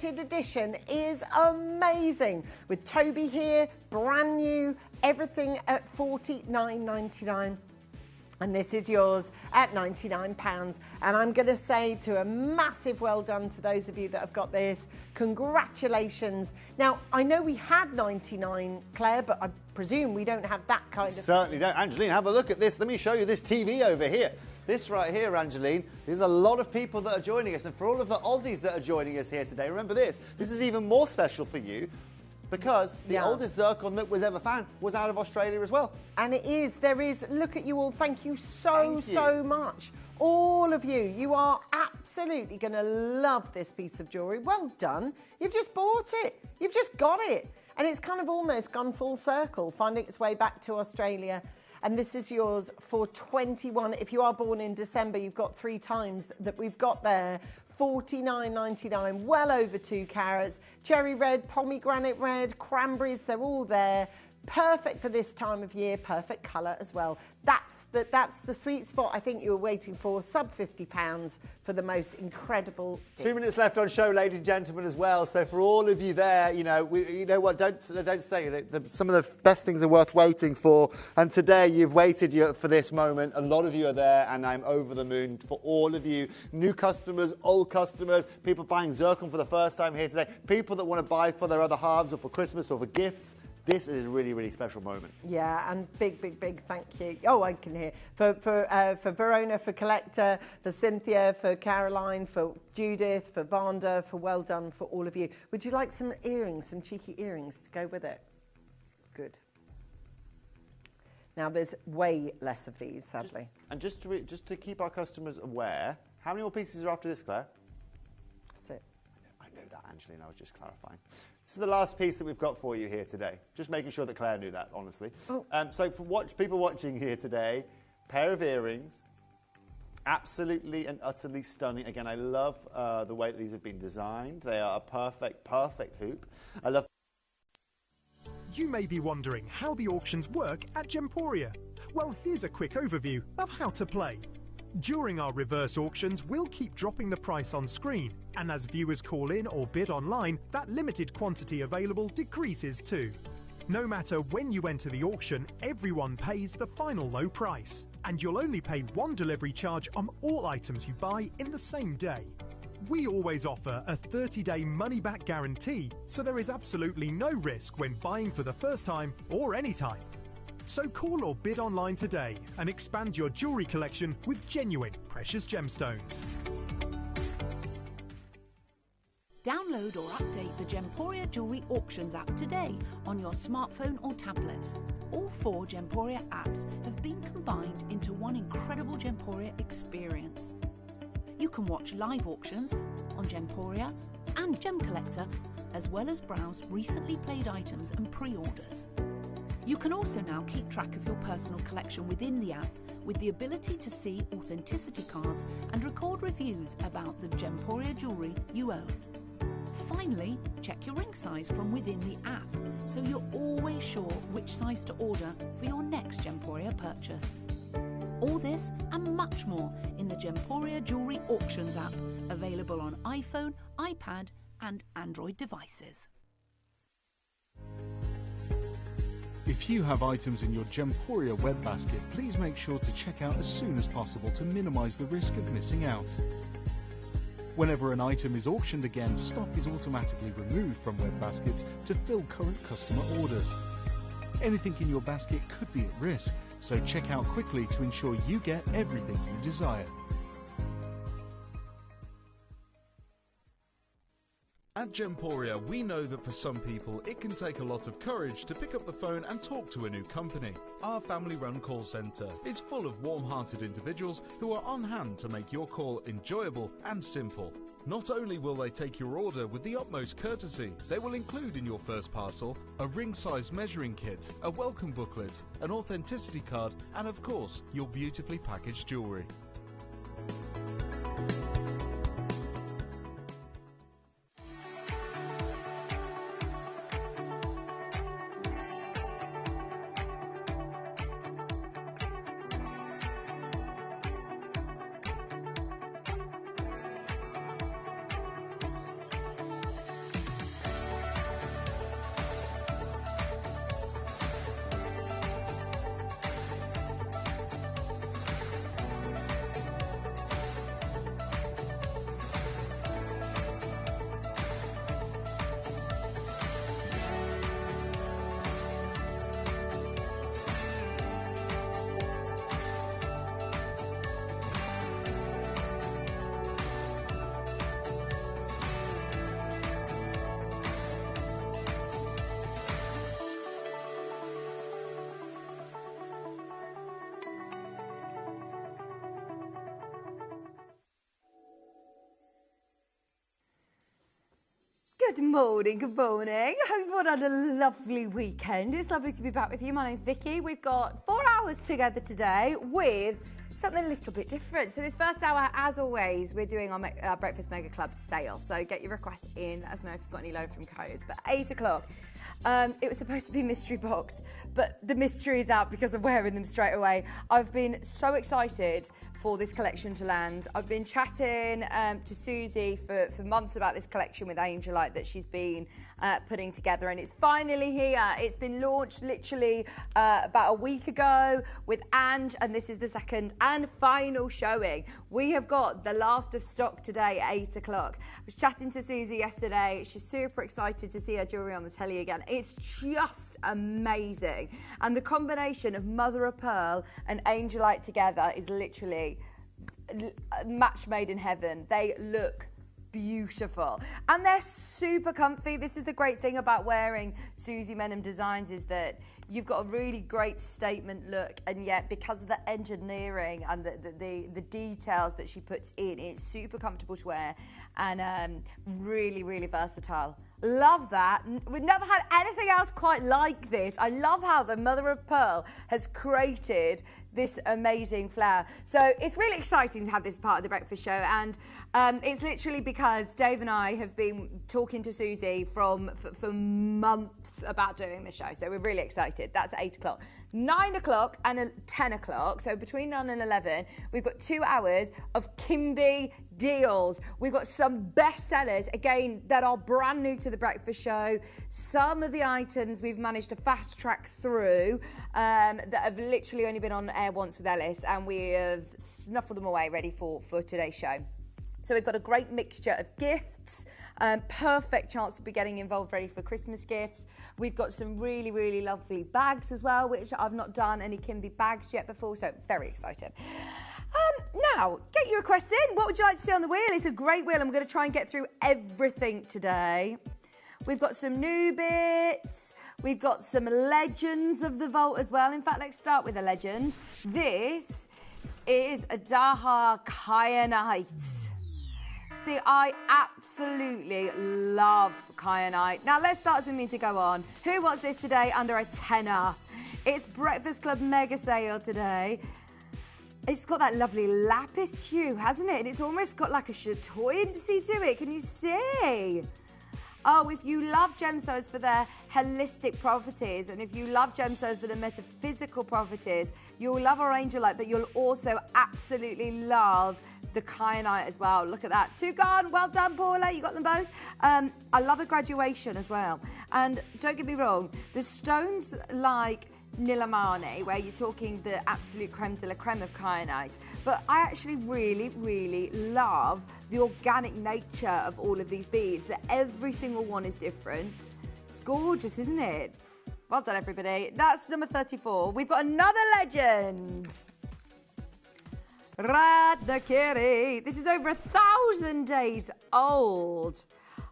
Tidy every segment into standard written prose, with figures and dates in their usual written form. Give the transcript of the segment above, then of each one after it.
limited edition is amazing. With Toby here, brand new, everything at $49.99. And this is yours at £99. And I'm going to say to a massive well done to those of you that have got this. Congratulations. Now, I know we had 99, Claire, but I presume we don't have that kind of... Certainly don't. Angeline, have a look at this. Let me show you this TV over here. This right here, Angeline, there's a lot of people that are joining us. And for all of the Aussies that are joining us here today, remember this. This is even more special for you, because the oldest zircon that was ever found was out of Australia as well. And it is, there is, look at you all, thank you so much. All of you, you are absolutely going to love this piece of jewellery. Well done. You've just bought it. You've just got it. And it's kind of almost gone full circle, finding its way back to Australia. And this is yours for 21. If you are born in December, you've got 3 times that we've got there. $49.99, well over 2 carats. Cherry red, pomegranate red, cranberries, they're all there. Perfect for this time of year, perfect colour as well. That's the sweet spot I think you were waiting for, sub £50 for the most incredible. 2 minutes left on show, ladies and gentlemen, as well. So for all of you there, you know what? Don't say it. Some of the best things are worth waiting for. And today you've waited for this moment. A lot of you are there, and I'm over the moon for all of you. New customers, old customers, people buying zircon for the first time here today, people that want to buy for their other halves or for Christmas or for gifts. This is a really, really special moment. Yeah, and big thank you. Oh, I can hear. For Verona, for Collector, for Cynthia, for Caroline, for Judith, for Vanda, for well done for all of you. Would you like some earrings, some cheeky earrings to go with it? Good. Now, there's way less of these, sadly. Just to keep our customers aware, how many more pieces are after this, Claire? That's it. I know that, Angeline, I was just clarifying. This is the last piece that we've got for you here today. Just making sure that Claire knew that, honestly. Oh. So for people watching here today, pair of earrings, absolutely and utterly stunning. Again, I love the way that these have been designed. They are a perfect hoop. I love... You may be wondering how the auctions work at Gemporia. Well, here's a quick overview of how to play. During our reverse auctions, we'll keep dropping the price on screen, and as viewers call in or bid online, that limited quantity available decreases too. No matter when you enter the auction, everyone pays the final low price, and you'll only pay 1 delivery charge on all items you buy in the same day. We always offer a 30-day money-back guarantee, so there is absolutely no risk when buying for the first time or any time. So call or bid online today and expand your jewellery collection with genuine precious gemstones. Download or update the Gemporia Jewellery Auctions app today on your smartphone or tablet. All 4 Gemporia apps have been combined into one incredible Gemporia experience. You can watch live auctions on Gemporia and Gem Collector, as well as browse recently played items and pre-orders. You can also now keep track of your personal collection within the app with the ability to see authenticity cards and record reviews about the Gemporia jewellery you own. Finally, check your ring size from within the app so you're always sure which size to order for your next Gemporia purchase. All this and much more in the Gemporia Jewellery Auctions app, available on iPhone, iPad and Android devices. If you have items in your Gemporia web basket, please make sure to check out as soon as possible to minimise the risk of missing out. Whenever an item is auctioned again, stock is automatically removed from web baskets to fill current customer orders. Anything in your basket could be at risk, so check out quickly to ensure you get everything you desire. At Gemporia, we know that for some people, it can take a lot of courage to pick up the phone and talk to a new company. Our family-run call centre is full of warm-hearted individuals who are on hand to make your call enjoyable and simple. Not only will they take your order with the utmost courtesy, they will include in your first parcel a ring-size measuring kit, a welcome booklet, an authenticity card, and of course, your beautifully packaged jewellery. Good morning, good morning. Hope everyone had a lovely weekend. It's lovely to be back with you. My name's Vicky. We've got 4 hours together today with something a little bit different. So this first hour, as always, we're doing our Breakfast Mega Club sale. So get your requests in. Let us know if you've got any low from codes. But 8 o'clock, it was supposed to be mystery box, but the mystery is out because I'm wearing them straight away. I've been so excited for this collection to land. I've been chatting to Susie for months about this collection with Angelite that she's been putting together, and it's finally here. It's been launched literally about a week ago with Ange, and this is the second and final showing. We have got the last of stock today at 8 o'clock. I was chatting to Susie yesterday. She's super excited to see her jewellery on the telly again. It's just amazing. And the combination of mother of pearl and Angelite together is literally a match made in heaven. They look beautiful and they're super comfy. This is the great thing about wearing Susie Menham designs, is that you've got a really great statement look, and yet because of the engineering and the details that she puts in, it's super comfortable to wear and really, really versatile. Love that. We've never had anything else quite like this. I love how the mother of pearl has created this amazing flower. So it's really exciting to have this part of the breakfast show, and it's literally because Dave and I have been talking to Susie for months about doing this show. So we're really excited. That's at 8 o'clock. 9 o'clock and 10 o'clock, so between 9 and 11, we've got 2 hours of Kimby deals. We've got some bestsellers, again, that are brand new to the breakfast show. Some of the items we've managed to fast track through that have literally only been on air once with Ellis, and we have snuffled them away ready for today's show. So we've got a great mixture of gifts, perfect chance to be getting involved ready for Christmas gifts. We've got some really, really lovely bags as well, which I've not done any Kimby bags yet before, so very excited. Now, get your requests in. What would you like to see on the wheel? It's a great wheel. I'm going to try and get through everything today. We've got some new bits. We've got some legends of the vault as well. In fact, let's start with a legend. This is a Daha Kyanite. See, I absolutely love Kyanite. Now, let's start as we mean to go on. Who wants this today under a tenner? It's Breakfast Club mega sale today. It's got that lovely lapis hue, hasn't it? And it's almost got like a chatoyancy to it. Can you see? Oh, if you love gemstones for their holistic properties, and if you love gemstones for the metaphysical properties, you'll love our Angelite, but you'll also absolutely love the Kyanite as well. Look at that. 2 gone. Well done, Paula. You got them both. I love the graduation as well. And don't get me wrong, the stones like Nilamani, where you're talking the absolute creme de la creme of Kyanite, but I actually really, really love the organic nature of all of these beads, that every single one is different. It's gorgeous, isn't it? Well done, everybody. That's number 34. We've got another legend. Radnakiri. This is over 1,000 days old.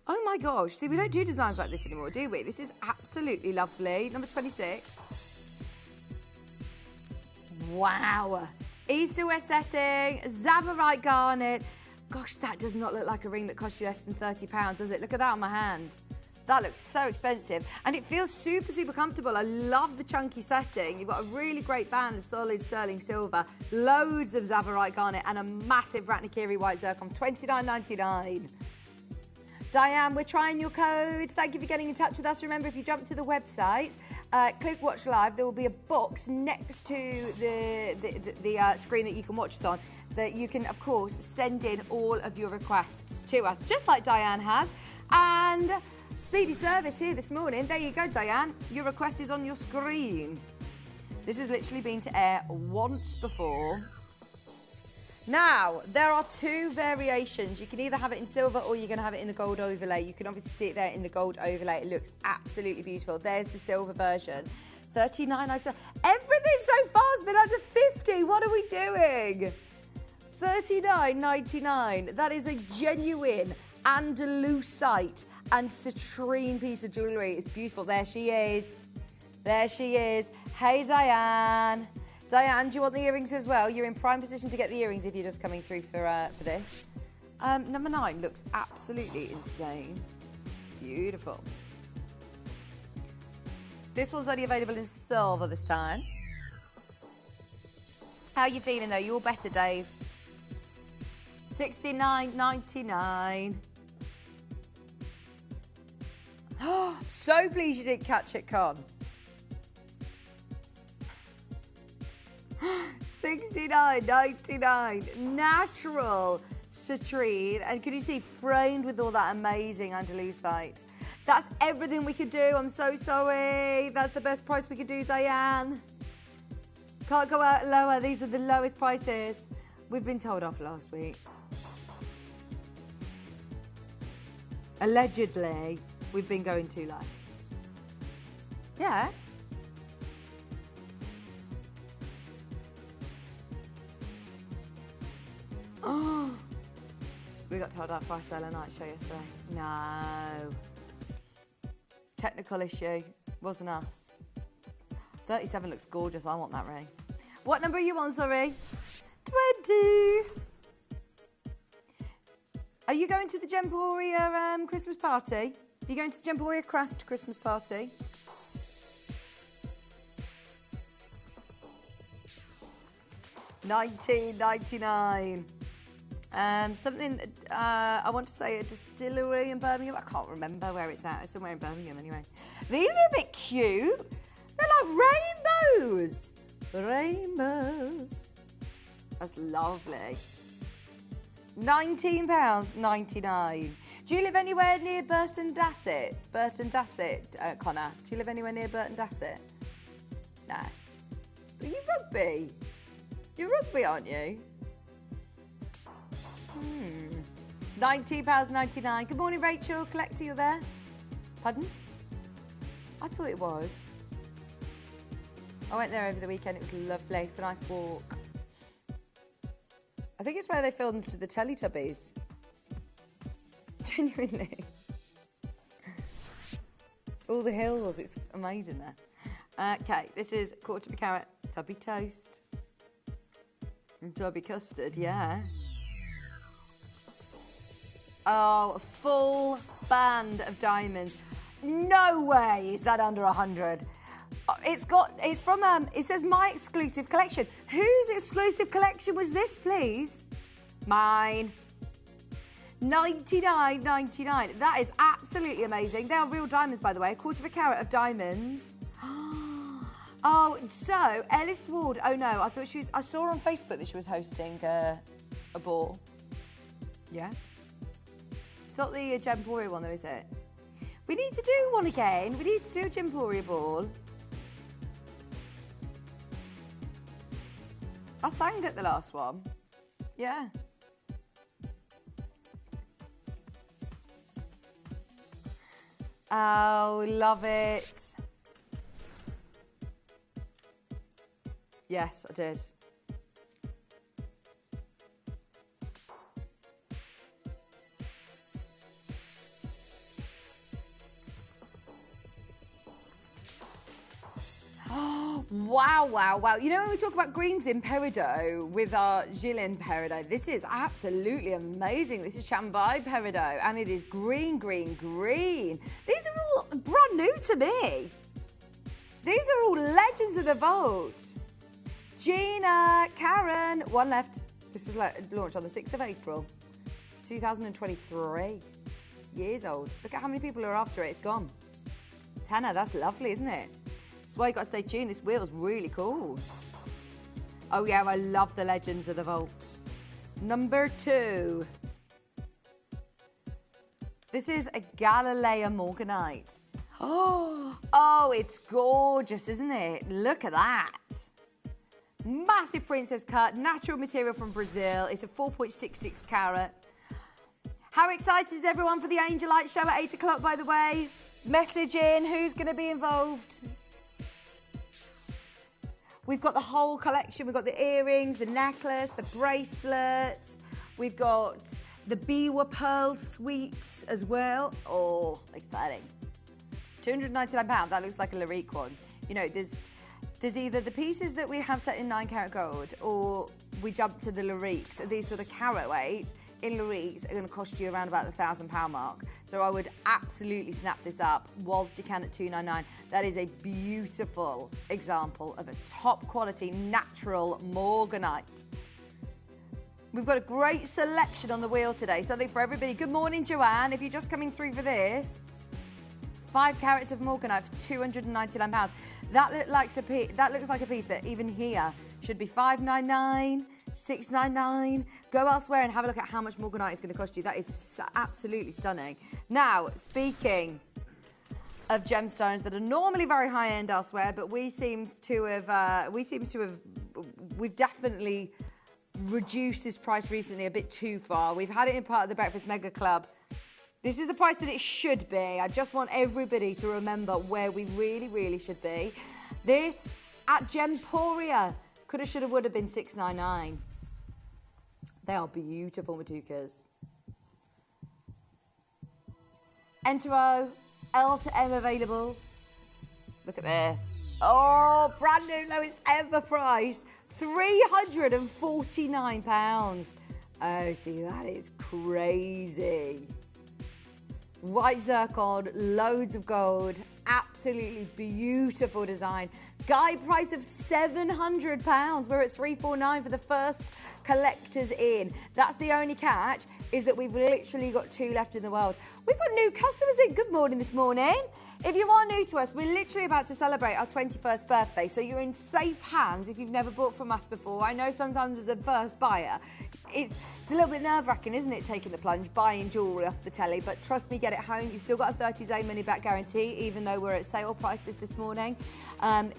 Oh my gosh. See, we don't do designs like this anymore, do we? This is absolutely lovely. Number 26. Wow. East to West setting, Zavarite garnet. Gosh, that does not look like a ring that costs you less than £30, does it? Look at that on my hand. That looks so expensive. And it feels super, super comfortable. I love the chunky setting. You've got a really great band of solid sterling silver, loads of Zavarite garnet, and a massive Ratnakiri white zircon, $29.99. Diane, we're trying your codes. Thank you for getting in touch with us. Remember, if you jump to the website, click Watch Live, there will be a box next to the screen that you can watch us on, that you can, of course, send in all of your requests to us, just like Diane has. And speedy service here this morning. There you go, Diane. Your request is on your screen. This has literally been to air once before. Now, there are 2 variations. You can either have it in silver or you're going to have it in the gold overlay. You can obviously see it there in the gold overlay. It looks absolutely beautiful. There's the silver version. $39.99. Everything so far has been under $50. What are we doing? $39.99. That is a genuine Andalusite and citrine piece of jewellery. It's beautiful. There she is. There she is. Hey, Diane. Diane, do you want the earrings as well? You're in prime position to get the earrings if you're just coming through for this. Number 9 looks absolutely insane. Beautiful. This one's only available in silver this time. How are you feeling though? You all better, Dave? $69.99. Oh, so pleased you didn't catch it, Con. $69.99. Natural citrine. And can you see, framed with all that amazing Andalusite. That's everything we could do. I'm so sorry. That's the best price we could do, Diane. Can't go out lower. These are the lowest prices. We've been told off last week. Allegedly, we've been going too low. Yeah. Oh, we got told off by Spalerite Show yesterday. No. Technical issue. Wasn't us. 37 looks gorgeous. I want that ring. What number are you on, sorry? 20. Are you going to the Gemporia Christmas party? Are you going to the Gemporia Craft Christmas party? $19.99. Something, I want to say a distillery in Birmingham. I can't remember where it's at. It's somewhere in Birmingham anyway. These are a bit cute. They're like rainbows. Rainbows. That's lovely. £19.99. Do you live anywhere near Burton Dasset? Burton Dasset, Connor? Do you live anywhere near Burton Dasset? No. Are you rugby? You're rugby, aren't you? £19.99. Good morning, Rachel. Collector, you there? Pardon? I thought it was. I went there over the weekend. It was lovely. For a nice walk. I think it's where they filmed the Teletubbies. Genuinely. All the hills. It's amazing there. Okay, this is quarter of a carat tubby toast. And tubby custard, yeah. Oh, a full band of diamonds. No way is that under 100. It's from, it says my exclusive collection. Whose exclusive collection was this, please? Mine. $99.99. That is absolutely amazing. They are real diamonds, by the way. A quarter of a carat of diamonds. Oh, so Ellis Ward. Oh no, I thought she was. I saw on Facebook that she was hosting a ball. Yeah. It's not the Gemporia one, though, is it? We need to do one again. We need to do a Gemporia ball. I sang at the last one. Yeah. Oh, love it. Yes, I did. Wow, wow, wow. You know when we talk about greens in peridot with our Gilles peridot, this is absolutely amazing. This is Chambay peridot and it is green, green, green. These are all brand new to me. These are all legends of the vault. Gina, Karen, one left. This was launched on the 6th of April, 2023. Years old. Look at how many people are after it. It's gone. Tanner, that's lovely, isn't it? That's why you got to stay tuned. This wheel's really cool. Oh yeah, I love the legends of the vault. Number 2. This is a Galilea Morganite. Oh, it's gorgeous, isn't it? Look at that. Massive princess cut, natural material from Brazil. It's a 4.66 carat. How excited is everyone for the Angelite show at 8 o'clock, by the way? Message in, who's going to be involved? We've got the whole collection. We've got the earrings, the necklace, the bracelets. We've got the Biwa Pearl suites as well. Oh, exciting. £299, that looks like a Larique one. You know, there's either the pieces that we have set in 9 carat gold or we jump to the Lariques, these sort of carat weight. in Louise are going to cost you around about the £1,000 mark. So I would absolutely snap this up whilst you can at £299. That is a beautiful example of a top quality natural morganite. We've got a great selection on the wheel today, something for everybody. Good morning, Joanne. If you're just coming through for this, 5 carats of morganite for £299. That looks like a piece that even here should be $599, $699. Go elsewhere and have a look at how much morganite is going to cost you. That is absolutely stunning. Now, speaking of gemstones that are normally very high end elsewhere, but we've definitely reduced this price recently a bit too far. We've had it in part of the Breakfast Mega Club. This is the price that it should be. I just want everybody to remember where we really, really should be. This at Gemporia coulda, shoulda, woulda been $699. They are beautiful Matukas. Entero, L to M available. Look at this. Oh, brand new lowest ever price. £349. Oh, see, that is crazy. White zircon, loads of gold, absolutely beautiful design. Guide price of £700. We're at £349 for the first collectors in. That's the only catch, is that we've literally got 2 left in the world. We've got new customers in. Good morning this morning. If you are new to us, we're literally about to celebrate our 21st birthday, so you're in safe hands if you've never bought from us before. I know sometimes as a first buyer, it's a little bit nerve-wracking, isn't it, taking the plunge, buying jewellery off the telly, but trust me, get it home. You've still got a 30-day money-back guarantee, even though we're at sale prices this morning.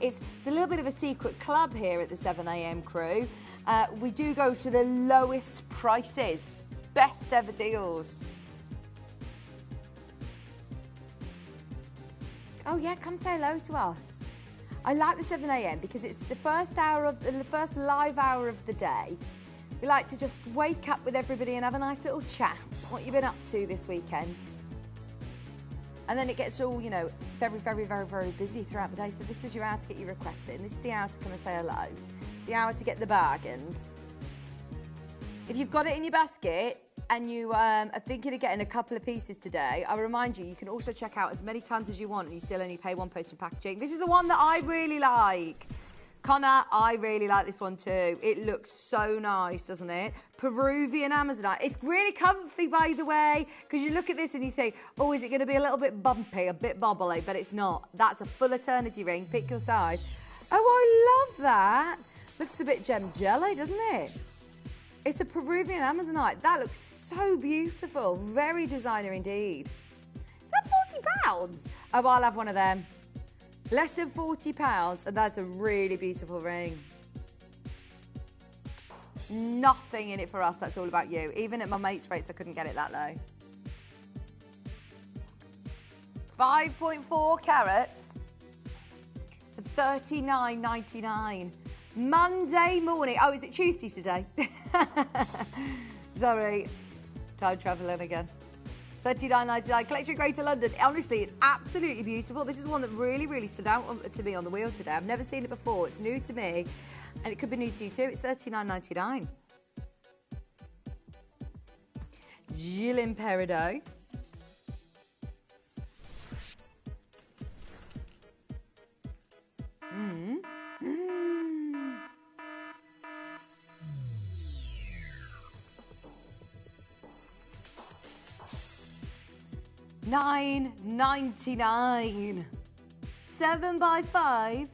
It's a little bit of a secret club here at the 7 a.m. crew. We do go to the lowest prices, best ever deals. Oh yeah, come say hello to us. I like the 7 a.m. because it's the first live hour of the day. We like to just wake up with everybody and have a nice little chat. What you've been up to this weekend. And then it gets all, you know, very, very, very, very busy throughout the day. So this is your hour to get your requests in. This is the hour to come and say hello. It's the hour to get the bargains. If you've got it in your basket and you are thinking of getting a couple of pieces today, I remind you, you can also check out as many times as you want and you still only pay £1 postage packaging. This is the one that I really like. Connor, I really like this one too. It looks so nice, doesn't it? Peruvian Amazonite. It's really comfy, by the way, because you look at this and you think, oh, is it going to be a little bit bumpy, a bit bobbly? But it's not. That's a full eternity ring. Pick your size. Oh, I love that. Looks a bit gem jelly, doesn't it? It's a Peruvian Amazonite. That looks so beautiful. Very designer indeed. Is that £40? Oh, I'll have one of them. Less than £40, and that's a really beautiful ring. Nothing in it for us. That's all about you. Even at my mate's rates, I couldn't get it that low. 5.4 carats for $39.99. Monday morning. Oh, is it Tuesday today? Sorry. Time travelling again. $39.99. Collector Greater London. Honestly, it's absolutely beautiful. This is one that really, really stood out to me on the wheel today. I've never seen it before. It's new to me, and it could be new to you too. It's $39.99. Gilles Peridot. $9.99. 7x5.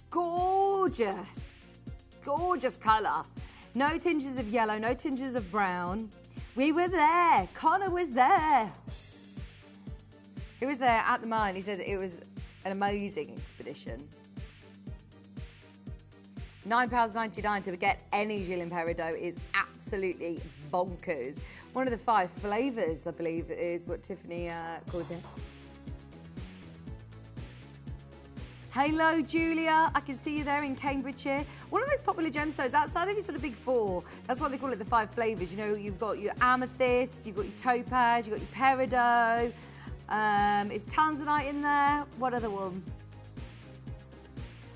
Gorgeous. Gorgeous colour. No tinges of yellow, no tinges of brown. We were there. Connor was there. He was there at the mine. He said it was an amazing expedition. £9.99 to get any Gilles Peridot is absolutely bonkers. One of the 5 flavours, I believe, is what Tiffany calls it. Hello, Julia. I can see you there in Cambridgeshire. One of the most popular gemstones outside of your sort of big 4. That's why they call it the 5 flavours. You know, you've got your amethyst, you've got your topaz, you've got your peridot. Is Tanzanite in there? What other one?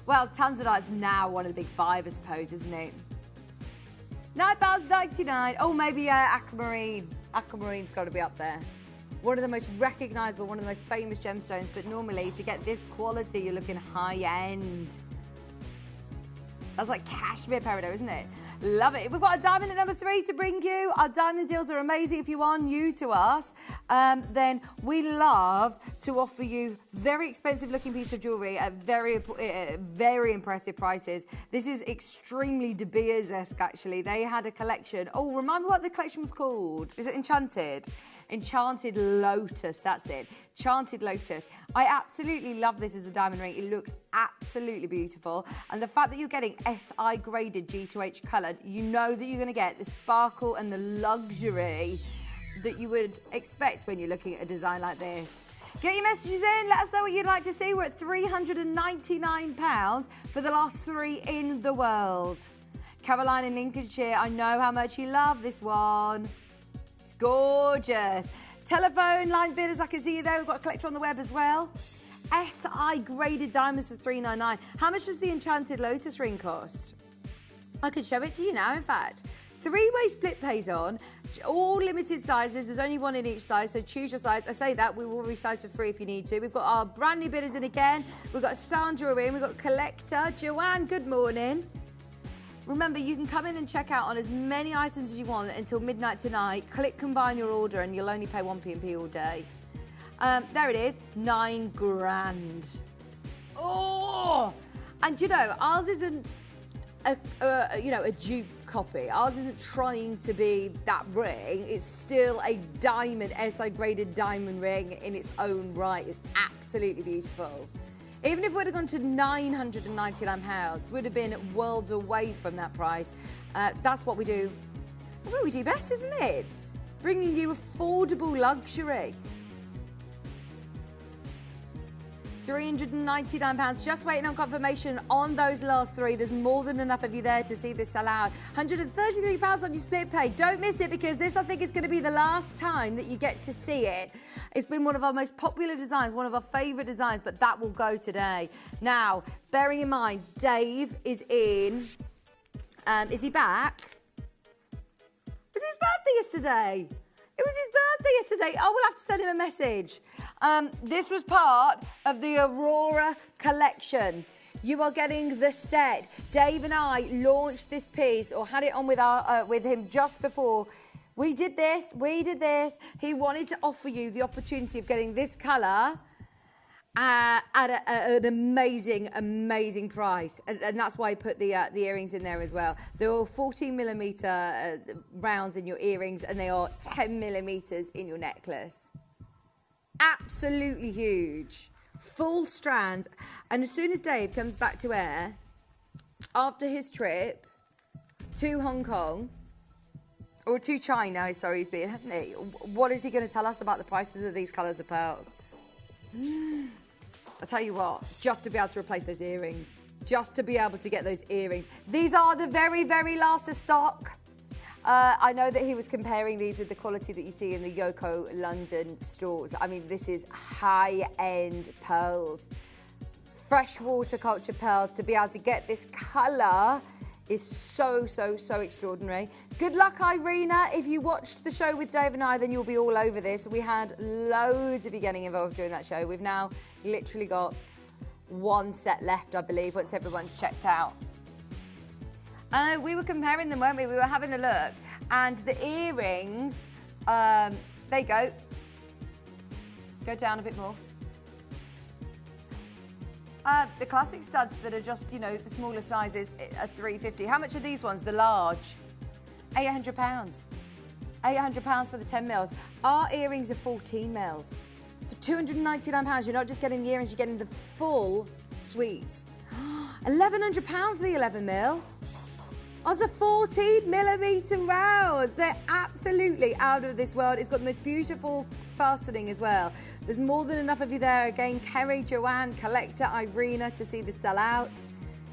Well, Tanzanite's now one of the big 5, I suppose, isn't it? £9.99. Oh, maybe aquamarine. Aquamarine's got to be up there. One of the most recognisable, one of the most famous gemstones, but normally to get this quality, you're looking high-end. That's like cashmere peridot, isn't it? Love it. We've got a diamond at number 3 to bring you. Our diamond deals are amazing. If you are new to us, then we love to offer you very expensive looking piece of jewellery at very impressive prices. This is extremely De Beers-esque, actually. They had a collection. Oh, remind me what the collection was called. Is it Enchanted? Enchanted Lotus, that's it. Enchanted Lotus. I absolutely love this as a diamond ring. It looks absolutely beautiful. And the fact that you're getting SI graded G2H coloured, you know that you're going to get the sparkle and the luxury that you would expect when you're looking at a design like this. Get your messages in. Let us know what you'd like to see. We're at £399 for the last 3 in the world. Caroline in Lincolnshire, I know how much you love this one. Gorgeous. Telephone line bidders, I can see you there. We've got a collector on the web as well. SI graded diamonds for $399. How much does the Enchanted Lotus ring cost? I could show it to you now, in fact. 3-way split pays on, all limited sizes. There's only one in each size, so choose your size. I say that, we will resize for free if you need to. We've got our brand new bidders in again. We've got Sandra in, we've got Collector. Joanne, good morning. Remember, you can come in and check out on as many items as you want until midnight tonight. Click combine your order and you'll only pay 1p&p all day. There it is, £9,000. Oh! And you know, ours isn't a dupe copy. Ours isn't trying to be that ring. It's still a diamond, SI graded diamond ring in its own right. It's absolutely beautiful. Even if we'd have gone to £999, would have been worlds away from that price. That's what we do. That's what we do best, isn't it? Bringing you affordable luxury. £399, just waiting on confirmation on those last 3. There's more than enough of you there to see this sell out. £133 on your split pay. Don't miss it, because this, I think, is going to be the last time that you get to see it. It's been one of our most popular designs, one of our favourite designs, but that will go today. Now, bearing in mind, Dave is in. Is he back? Was it his birthday yesterday? It was his birthday yesterday. Oh, we'll have to send him a message. This was part of the Aurora collection. You are getting the set. Dave and I launched this piece, or had it on with him just before. We did this. He wanted to offer you the opportunity of getting this colour at an amazing, amazing price. And that's why I put the earrings in there as well. There are 14mm rounds in your earrings, and they are 10mm in your necklace. Absolutely huge. Full strands. And as soon as Dave comes back to air, after his trip to Hong Kong, or to China, sorry, he's been, hasn't he? What is he going to tell us about the prices of these colours of pearls? I'll tell you what, just to be able to replace those earrings, just to be able to get those earrings. These are the very, very last of stock. I know that he was comparing these with the quality that you see in the Yoko London stores. I mean, this is high-end pearls. Freshwater culture pearls. To be able to get this colour is so, so, so extraordinary. Good luck, Irina. If you watched the show with Dave and I, then you'll be all over this. We had loads of you getting involved during that show. We've now literally got 1 set left, I believe, once everyone's checked out. We were comparing them, weren't we? We were having a look. And the earrings, there you go. Go down a bit more. The classic studs that are just, you know, the smaller sizes are £350. How much are these ones, the large? £800. £800 for the 10 mils. Our earrings are 14 mils. For £299, you're not just getting the earrings, you're getting the full suite. £1,100 for the 11 mil. Ours are 14mm rounds. They're absolutely out of this world. It's got the most beautiful fastening as well. There's more than enough of you there. Again, Kerry, Joanne, Collector, Irina to see the sell out.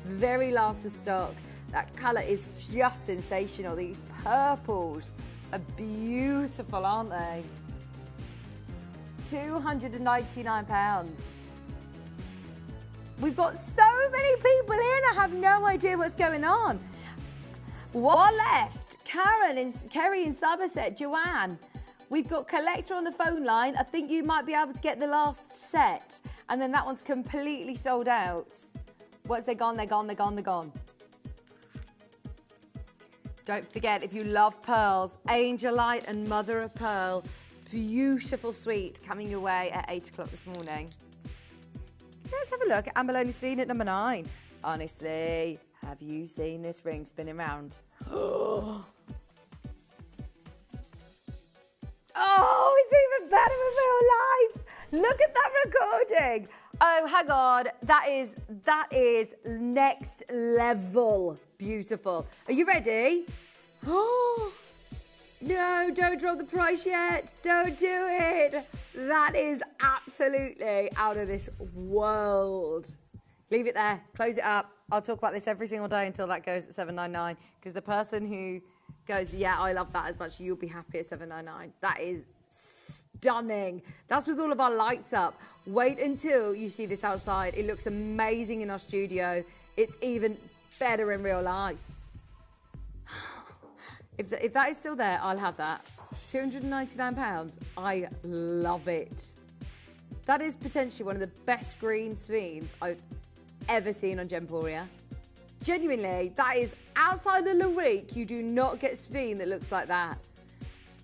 Very last of stock. That colour is just sensational. These purples are beautiful, aren't they? £299. We've got so many people in. I have no idea what's going on. One left Kerry in Somerset, Joanne. We've got Collector on the phone line. I think you might be able to get the last set. And then that one's completely sold out. Once they're gone, they're gone, they're gone, they're gone. Don't forget, if you love pearls, Angelite and Mother of Pearl, beautiful suite coming your way at 8 o'clock this morning. Let's have a look at Amberlone Sveen at number 9. Honestly, have you seen this ring spinning round? Oh, it's even better in real life. Look at that recording. Oh, hang on. That is next level beautiful. Are you ready? Oh, no, don't drop the price yet. Don't do it. That is absolutely out of this world. Leave it there. Close it up. I'll talk about this every single day until that goes at $7.99, because the person who goes, yeah, I love that as much, you'll be happy at $7.99. That is stunning. That's with all of our lights up. Wait until you see this outside. It looks amazing in our studio. It's even better in real life. If that is still there, I'll have that. £299. I love it. That is potentially one of the best green Sveens I've ever seen on Gemporia. Genuinely, that is outside of Larique. You do not get Sveen that looks like that.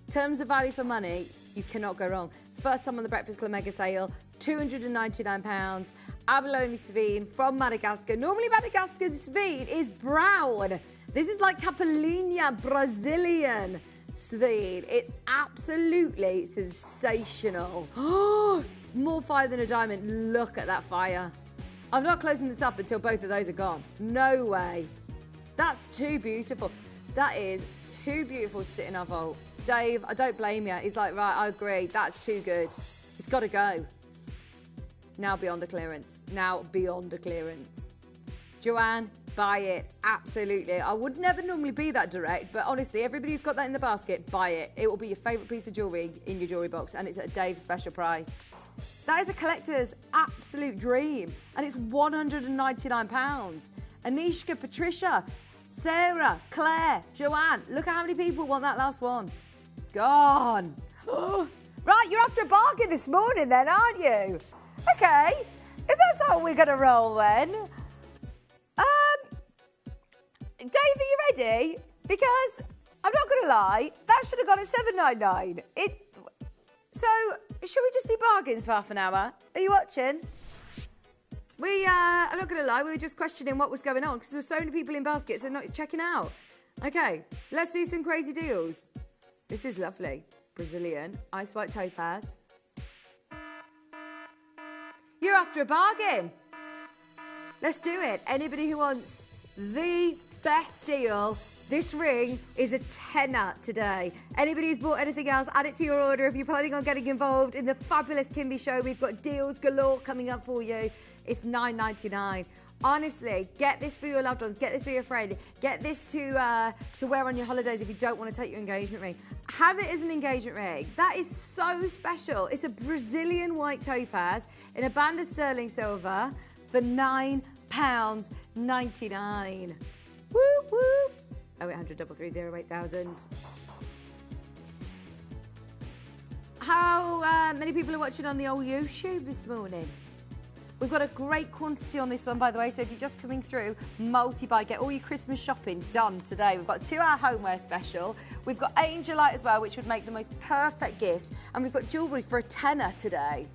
In terms of value for money, you cannot go wrong. First time on the Breakfast Club mega sale, £299. Abalone Sveen from Madagascar. Normally Madagascar Sveen is brown. This is like Capelinha Brazilian Sveen. It's absolutely sensational. Oh, more fire than a diamond. Look at that fire. I'm not closing this up until both of those are gone. No way. That's too beautiful. That is too beautiful to sit in our vault. Dave, I don't blame you. He's like, right, I agree. That's too good. It's got to go. Now beyond a clearance. Now beyond a clearance. Joanne, buy it. Absolutely. I would never normally be that direct, but honestly, everybody who's got that in the basket, buy it. It will be your favourite piece of jewellery in your jewellery box, and it's at a Dave special price. That is a collector's absolute dream, and it's £199. Anishka, Patricia, Sarah, Claire, Joanne. Look at how many people want that last one. Gone. Right, you're after a bargain this morning then, aren't you? Okay, if that's how we're going to roll then. Dave, are you ready? Because I'm not going to lie, that should have gone at $7.99. So, should we just do bargains for half an hour? Are you watching? I'm not going to lie, we were just questioning what was going on because there were so many people in baskets and not checking out. Okay, let's do some crazy deals. This is lovely. Brazilian, ice white topaz. You're after a bargain. Let's do it. Anybody who wants the best deal, this ring is a tenner today. Anybody who's bought anything else, add it to your order. If you're planning on getting involved in the fabulous Kimby show, we've got deals galore coming up for you. It's $9.99. Honestly, get this for your loved ones, get this for your friend, get this to wear on your holidays if you don't want to take your engagement ring. Have it as an engagement ring. That is so special. It's a Brazilian white topaz in a band of sterling silver for £9.99. Woo woo. 0800 330 8000. How many people are watching on the old YouTube this morning? We've got a great quantity on this one, by the way, so if you're just coming through, multi-buy, get all your Christmas shopping done today. We've got a 2-hour homeware special. We've got Angelite as well, which would make the most perfect gift. And we've got jewellery for a tenner today.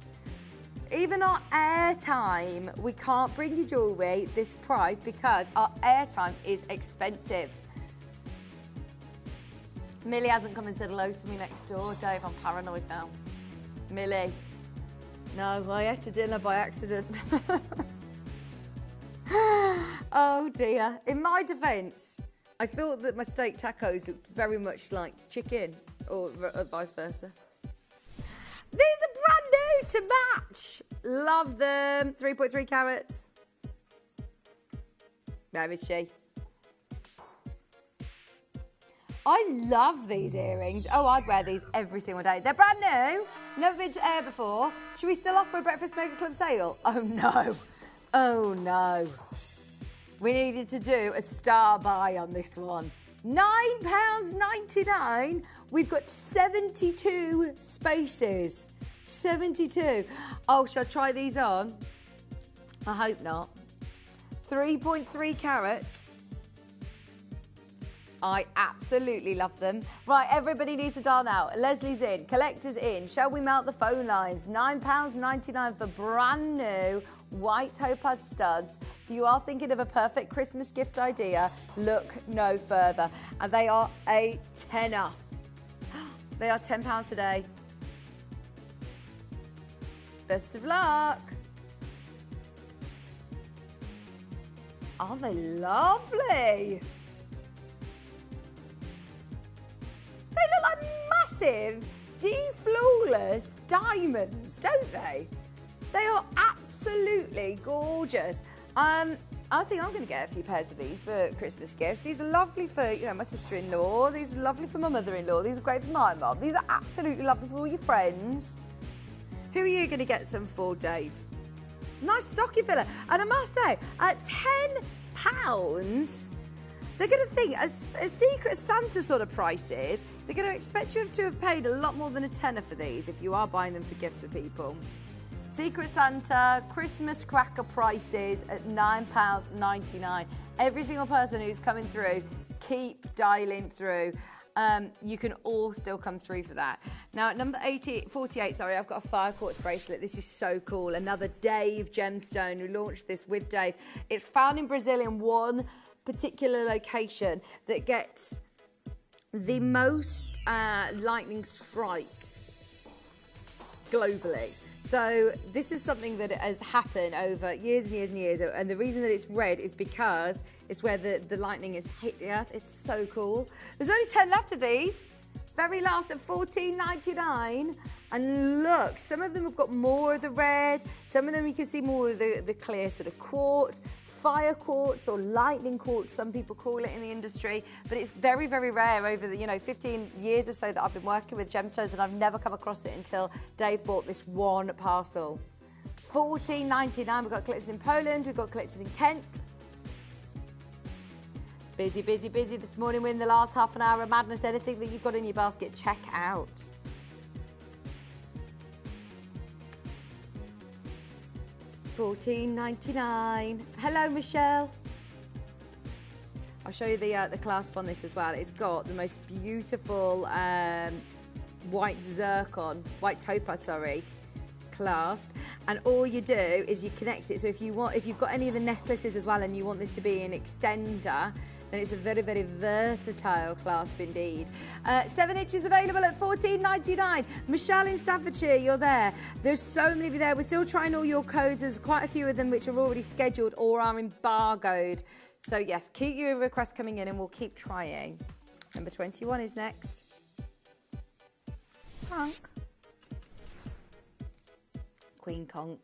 Even our airtime, we can't bring you jewellery this price because our airtime is expensive. Millie hasn't come and said hello to me next door. Dave, I'm paranoid now. Millie. No, I ate a dinner by accident. Oh dear. In my defence, I thought that my steak tacos looked very much like chicken, or vice versa. These are brand new to match. Love them. 3.3 carats. Where is she? I love these earrings. Oh, I'd wear these every single day. They're brand new. Never been to air before. Should we still offer a Breakfast Mega Club sale? Oh, no. Oh, no. We needed to do a star buy on this one. £9.99. We've got 72 spaces. 72. Oh, shall I try these on? I hope not. 3.3 carats. I absolutely love them. Right, everybody needs to dial now. Leslie's in, collector's in. Shall we mount the phone lines? £9.99 for brand new white topaz studs. If you are thinking of a perfect Christmas gift idea, look no further. And they are a tenner. They are £10 today. Best of luck. Aren't they lovely? They look like massive, flawless diamonds, don't they? They are absolutely gorgeous. I think I'm going to get a few pairs of these for Christmas gifts. These are lovely for, you know, my sister-in-law. These are lovely for my mother-in-law. These are great for my mum. These are absolutely lovely for all your friends. Who are you going to get some for, Dave? Nice stocking filler. And I must say, at £10, they're going to think, as Secret Santa sort of prices, they're going to expect you to have paid a lot more than a tenner for these if you are buying them for gifts for people. Secret Santa Christmas cracker prices at £9.99. Every single person who's coming through, keep dialing through. You can all still come through for that. Now at number 48, sorry, I've got a fire quartz bracelet. This is so cool. Another Dave gemstone. We launched this with Dave. It's found in Brazil in one particular location that gets the most lightning strikes globally. So this is something that has happened over years and years and years, and the reason that it's red is because it's where the lightning has hit the earth. It's so cool. There's only 10 left of these. Very last at $14.99. And look, some of them have got more of the red. Some of them you can see more of the clear sort of quartz. Fire quartz or lightning quartz, some people call it in the industry, but it's very, very rare over the 15 years or so that I've been working with gemstones, and I've never come across it until Dave bought this one parcel. $14.99. We've got collectors in Poland, we've got collectors in Kent. Busy, busy, busy this morning. We're in the last half an hour of madness. Anything that you've got in your basket, check out. $14.99. Hello, Michelle. I'll show you the clasp on this as well. It's got the most beautiful white topaz, clasp. And all you do is you connect it. So if you've got any of the necklaces as well and you want this to be an extender, then it's a very, very versatile clasp indeed. 7 inches available at $14.99. Michelle in Staffordshire, you're there. There's so many of you there. We're still trying all your codes. There's quite a few of them which are already scheduled or are embargoed. So yes, keep your requests coming in and we'll keep trying. Number 21 is next. Conch. Queen Conch.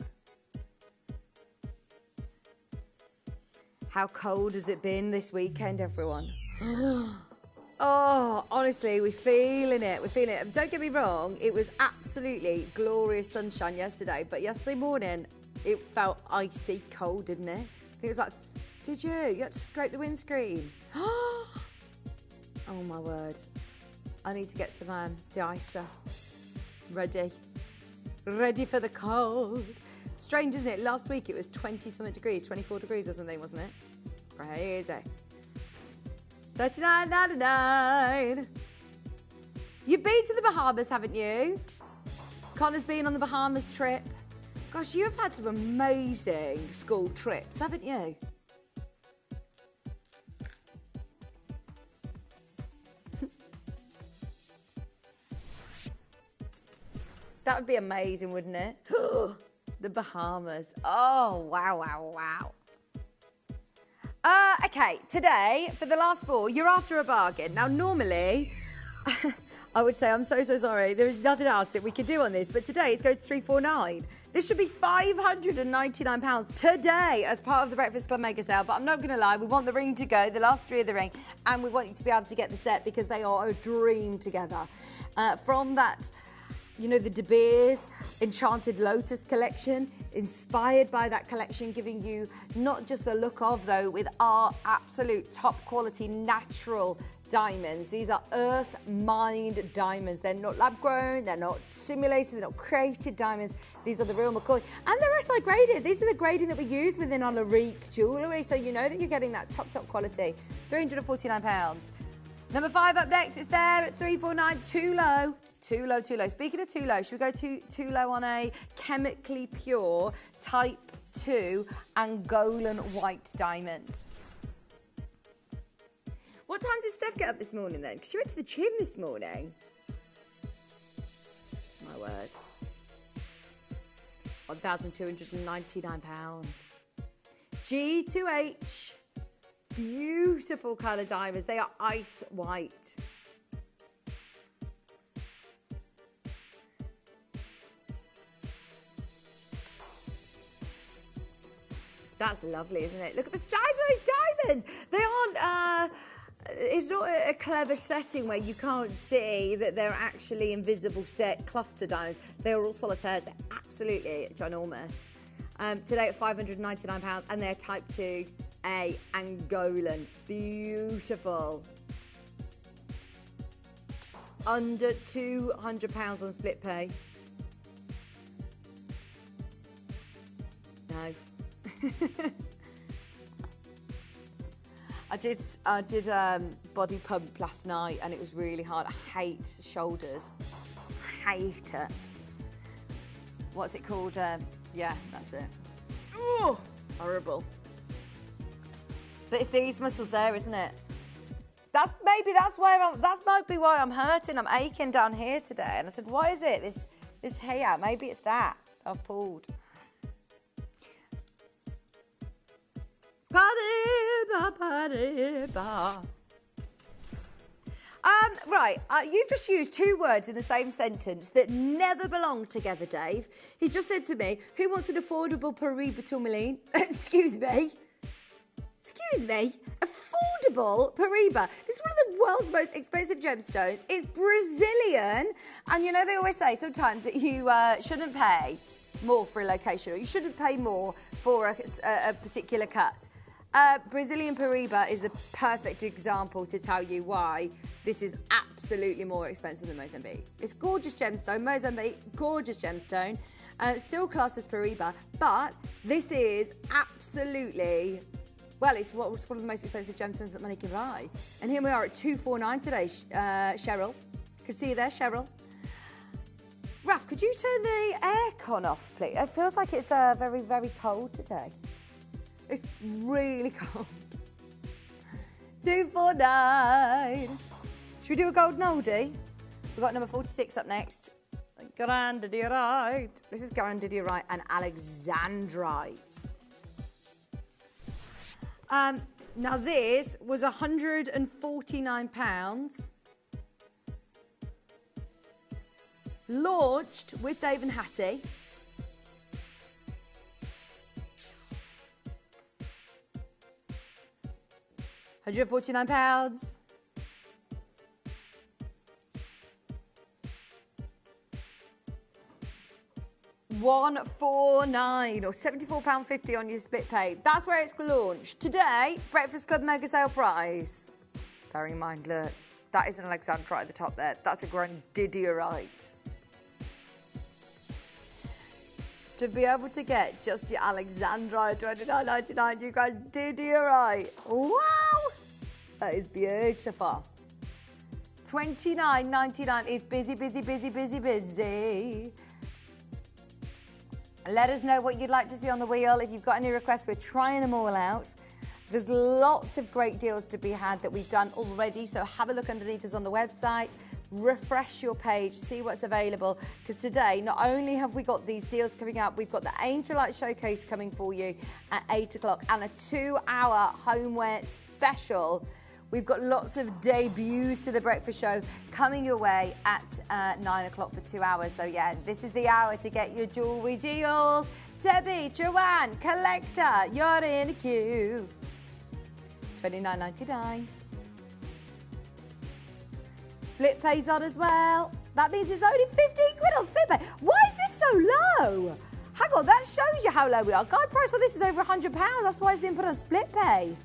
How cold has it been this weekend, everyone? Oh, honestly, we're feeling it. We're feeling it. Don't get me wrong, it was absolutely glorious sunshine yesterday, but yesterday morning, it felt icy cold, didn't it? I think it was like, did you? You had to scrape the windscreen. Oh, my word. I need to get some de-icer. Ready for the cold. Strange, isn't it? Last week it was 20-something degrees, 24 degrees or something, wasn't it? Crazy. $39.99. You've been to the Bahamas, haven't you? Connor's been on the Bahamas trip. Gosh, you've had some amazing school trips, haven't you? That would be amazing, wouldn't it? The Bahamas. Oh, wow, wow, wow. Okay, today, for the last 4, you're after a bargain. Now, normally, I would say, I'm so sorry, there is nothing else that we could do on this, but today it's going to 349. This should be £599 today as part of the Breakfast Club Mega Sale, but I'm not going to lie, we want the ring to go, the last 3 of the ring, and we want you to be able to get the set because they are a dream together. From that, you know, the De Beers Enchanted Lotus collection, inspired by that collection, giving you not just the look of, though, with our absolute top quality natural diamonds. These are earth mined diamonds. They're not lab grown, they're not simulated, they're not created diamonds. These are the real McCoy. And they're SI graded. These are the grading that we use within our Larique jewellery, so you know that you're getting that top quality. £349. Number 5 up next, it's there at 349, too low. Too low, too low. Speaking of too low, should we go too low on a chemically pure type 2 Angolan white diamond? What time did Steph get up this morning then? Because she went to the gym this morning. My word. £1,299. G2H. Beautiful colour diamonds. They are ice white. That's lovely, isn't it? Look at the size of those diamonds. They aren't... it's not a clever setting where you can't see that they're actually invisible set cluster diamonds. They're all solitaires. They're absolutely ginormous. Today at £599, and they're type 2A Angolan. Beautiful. Under £200 on split pay. No. I did body pump last night and it was really hard. I hate shoulders. Hate it. What's it called? Yeah, that's it. Oh, horrible. But it's these muscles there, isn't it? That might be why I'm hurting. I'm aching down here today. And I said, what is it? This here. Maybe it's that I've pulled. Right, you've just used 2 words in the same sentence that never belong together, Dave. He just said to me, who wants an affordable Paribas tourmaline? Excuse me? Affordable Paribas. This is one of the world's most expensive gemstones. It's Brazilian. And you know, they always say sometimes that you shouldn't pay more for a location, or you shouldn't pay more for a particular cut. Brazilian Paribas is the perfect example to tell you why this is absolutely more expensive than Mozambique. It's gorgeous gemstone, Mozambique, gorgeous gemstone, still classed as Paribas, but this is absolutely, well, it's one of the most expensive gemstones that money can buy. And here we are at $249 today, Cheryl. Can see you there, Cheryl. Raf, could you turn the aircon off, please? It feels like it's very, very cold today. It's really cold. 249. Should we do a golden oldie? We've got number 46 up next. Grandidierite. This is Grandidierite and Alexandrite. Now this was £149. Launched with Dave and Hattie. £149. £149 or £74.50 on your split pay. That's where it's launched. Today, Breakfast Club mega sale price. Bearing in mind, look, that is an Alexandrite at the top there. That's a Grandidierite. To be able to get just your Alexandrite $29.99, you Grandidierite. Wow! That is beautiful. $29.99 is busy, busy, busy, busy, busy. Let us know what you'd like to see on the wheel. If you've got any requests, we're trying them all out. There's lots of great deals to be had that we've done already, so have a look underneath us on the website. Refresh your page, see what's available, because today not only have we got these deals coming up, we've got the Angelite Showcase coming for you at 8 o'clock and a 2-hour homeware special. We've got lots of debuts to the breakfast show coming your way at 9 o'clock for 2 hours. So yeah, this is the hour to get your jewellery deals. Debbie, Joanne, Collector, you're in a queue. $29.99. Split pay's on as well. That means it's only 15 quid on split pay. Why is this so low? Hang on, that shows you how low we are. Guide price on this is over £100. That's why it's been put on split pay.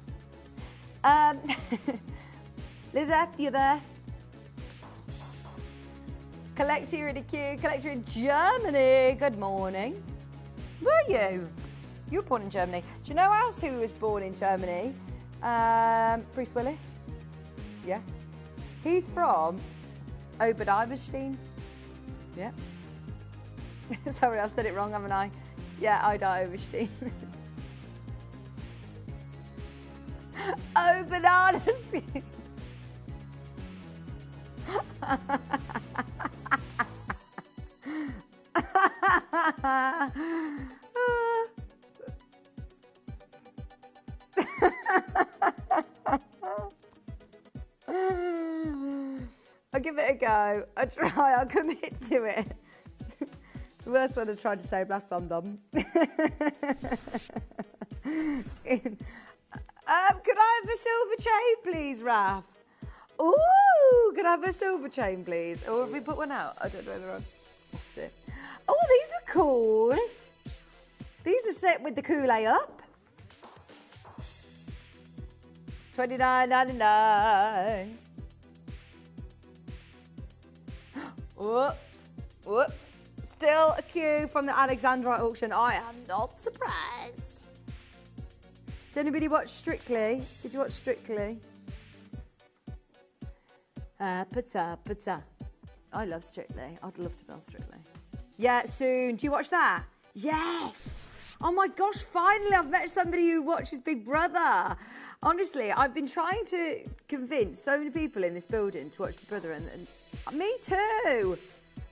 Lizette, you there? Collector, you're in the queue. Collector in Germany. Good morning. Were you? You were born in Germany. Do you know else who was born in Germany? Bruce Willis. Yeah. He's from Oberdiverstein. Yeah. Sorry, I've said it wrong, haven't I? Yeah, Oberdiverstein. Oberdiverstein. I'll give it a go. I'll try. I'll commit to it. The worst one I tried to say, blast bum bum. Could I have a silver chain, please, Raf? Ooh, could I have a silver chain, please? Or have we put one out? I don't know whether I've lost it. Oh, these are cool. These are set with the Kool-Aid up. $29.99. Whoops, whoops. Still a queue from the Alexandrite auction. I am not surprised. Did anybody watch Strictly? Did you watch Strictly? Pizza. I love Strictly. I'd love to be on Strictly. Yeah, soon. Do you watch that? Yes. Oh my gosh, finally I've met somebody who watches Big Brother. Honestly, I've been trying to convince so many people in this building to watch Big Brother, and me too.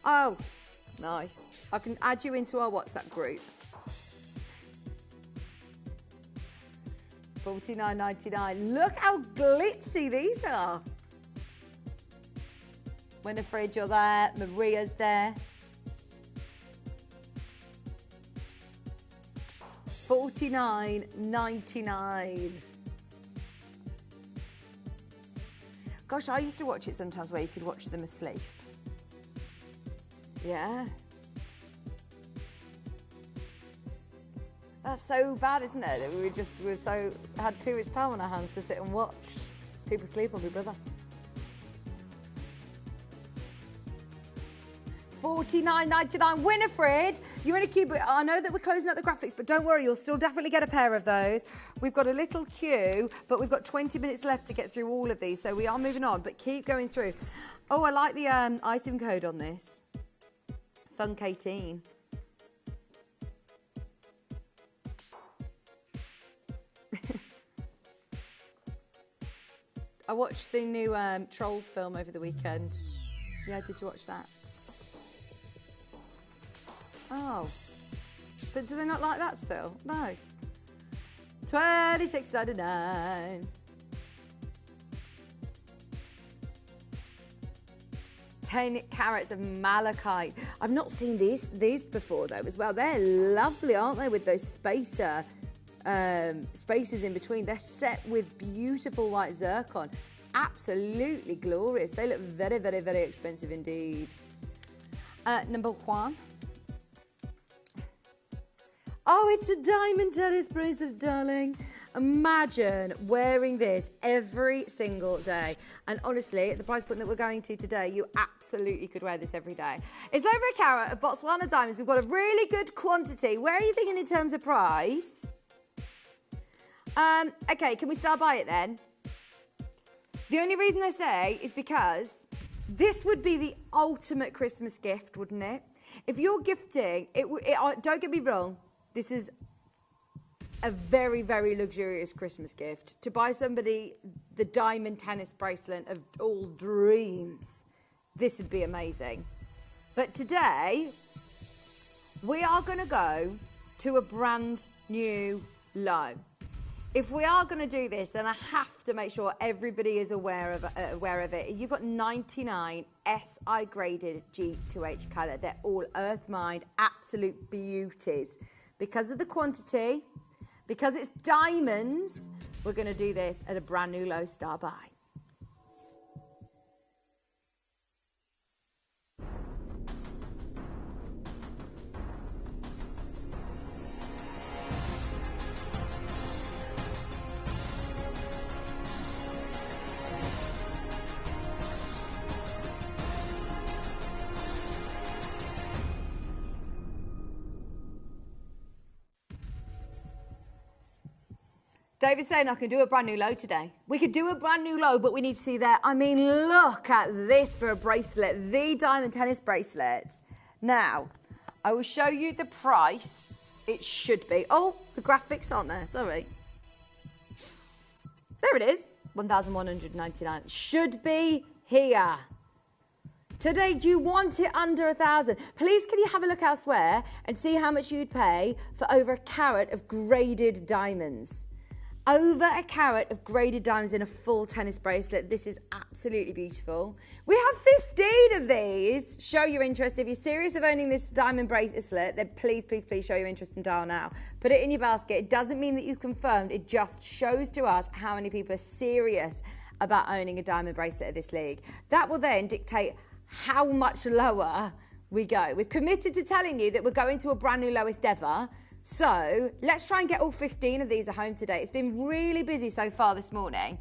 Oh, nice. I can add you into our WhatsApp group. $49.99. Look how glitzy these are. Winifred, you're there. Maria's there. $49.99. Gosh, I used to watch it sometimes where you could watch them asleep. Yeah. That's so bad, isn't it? That we had too much time on our hands to sit and watch people sleep on Big Brother. $49.99. Winifred, you're in a queue, but I know that we're closing up the graphics, but don't worry, you'll still definitely get a pair of those. We've got a little queue, but we've got 20 minutes left to get through all of these, so we are moving on, but keep going through. Oh, I like the item code on this. Funk 18. I watched the new Trolls film over the weekend. Yeah, did you watch that? Oh, but do they not like that still? No. $26.99. 10 carats of malachite. I've not seen these before though as well. They're lovely, aren't they? With those spaces in between. They're set with beautiful white zircon. Absolutely glorious. They look very, very, very expensive indeed. Number one. Oh, it's a diamond tennis bracelet, darling. Imagine wearing this every single day. And honestly, at the price point that we're going to today, you absolutely could wear this every day. It's over a carat of Botswana diamonds. We've got a really good quantity. Where are you thinking in terms of price? Okay, can we start by it then? The only reason I say is because this would be the ultimate Christmas gift, wouldn't it? If you're gifting, don't get me wrong, this is a very, very luxurious Christmas gift. To buy somebody the diamond tennis bracelet of all dreams, this would be amazing. But today, we are going to go to a brand new low. If we are going to do this, then I have to make sure everybody is aware of it. You've got 99 SI graded G2H colour. They're all earth mined, absolute beauties. Because of the quantity, because it's diamonds, we're going to do this at a brand new low star buy. David's saying I can do a brand new low today. We could do a brand new low, but we need to see that. I mean, look at this for a bracelet, the diamond tennis bracelet. Now, I will show you the price it should be. Oh, the graphics aren't there, sorry. There it is, 1,199. Should be here. Today, do you want it under 1,000? Please, can you have a look elsewhere and see how much you'd pay for over a carat of graded diamonds? Over a carat of graded diamonds in a full tennis bracelet. This is absolutely beautiful. We have 15 of these. Show your interest. If you're serious of owning this diamond bracelet, then please, please, please show your interest and dial now. Put it in your basket. It doesn't mean that you've confirmed. It just shows to us how many people are serious about owning a diamond bracelet at this league. That will then dictate how much lower we go. We've committed to telling you that we're going to a brand new lowest ever. So let's try and get all 15 of these at home today. It's been really busy so far this morning.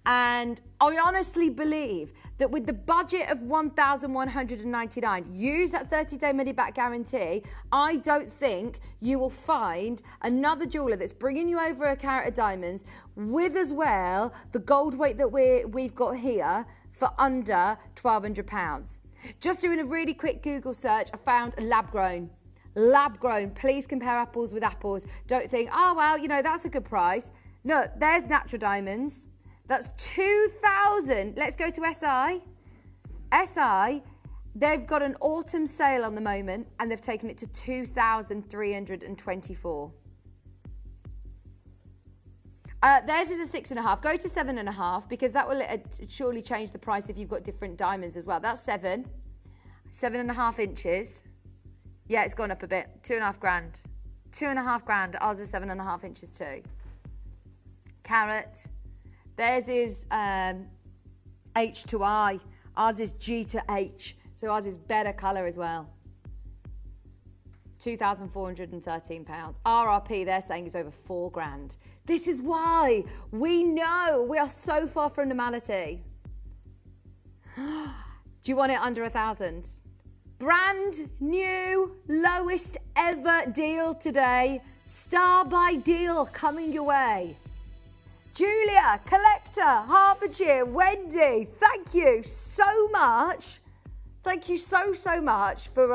And I honestly believe that with the budget of 1,199, use that 30-day money-back guarantee, I don't think you will find another jeweller that's bringing you over a carat of diamonds with as well the gold weight that we've got here for under £1,200. Just doing a really quick Google search, I found a lab-grown. Lab-grown. Please compare apples with apples. Don't think, oh, well, you know, that's a good price. No, there's natural diamonds. That's 2,000. Let's go to SI. SI, they've got an autumn sale on the moment, and they've taken it to 2,324. Theirs is a 6.5. Go to 7.5 because that will surely change the price if you've got different diamonds as well. That's 7.5 inches. Yeah, it's gone up a bit. 2.5 grand. 2.5 grand. Ours is 7.5 inches too. Carat. Theirs is H to I. Ours is G to H. So ours is better colour as well. £2,413. RRP, they're saying, is over 4 grand. This is why we know we are so far from normality. Do you want it under 1,000? Brand new, lowest ever deal today. Star by deal coming your way. Julia, Collector, Hertfordshire, Wendy, thank you so much. Thank you so much for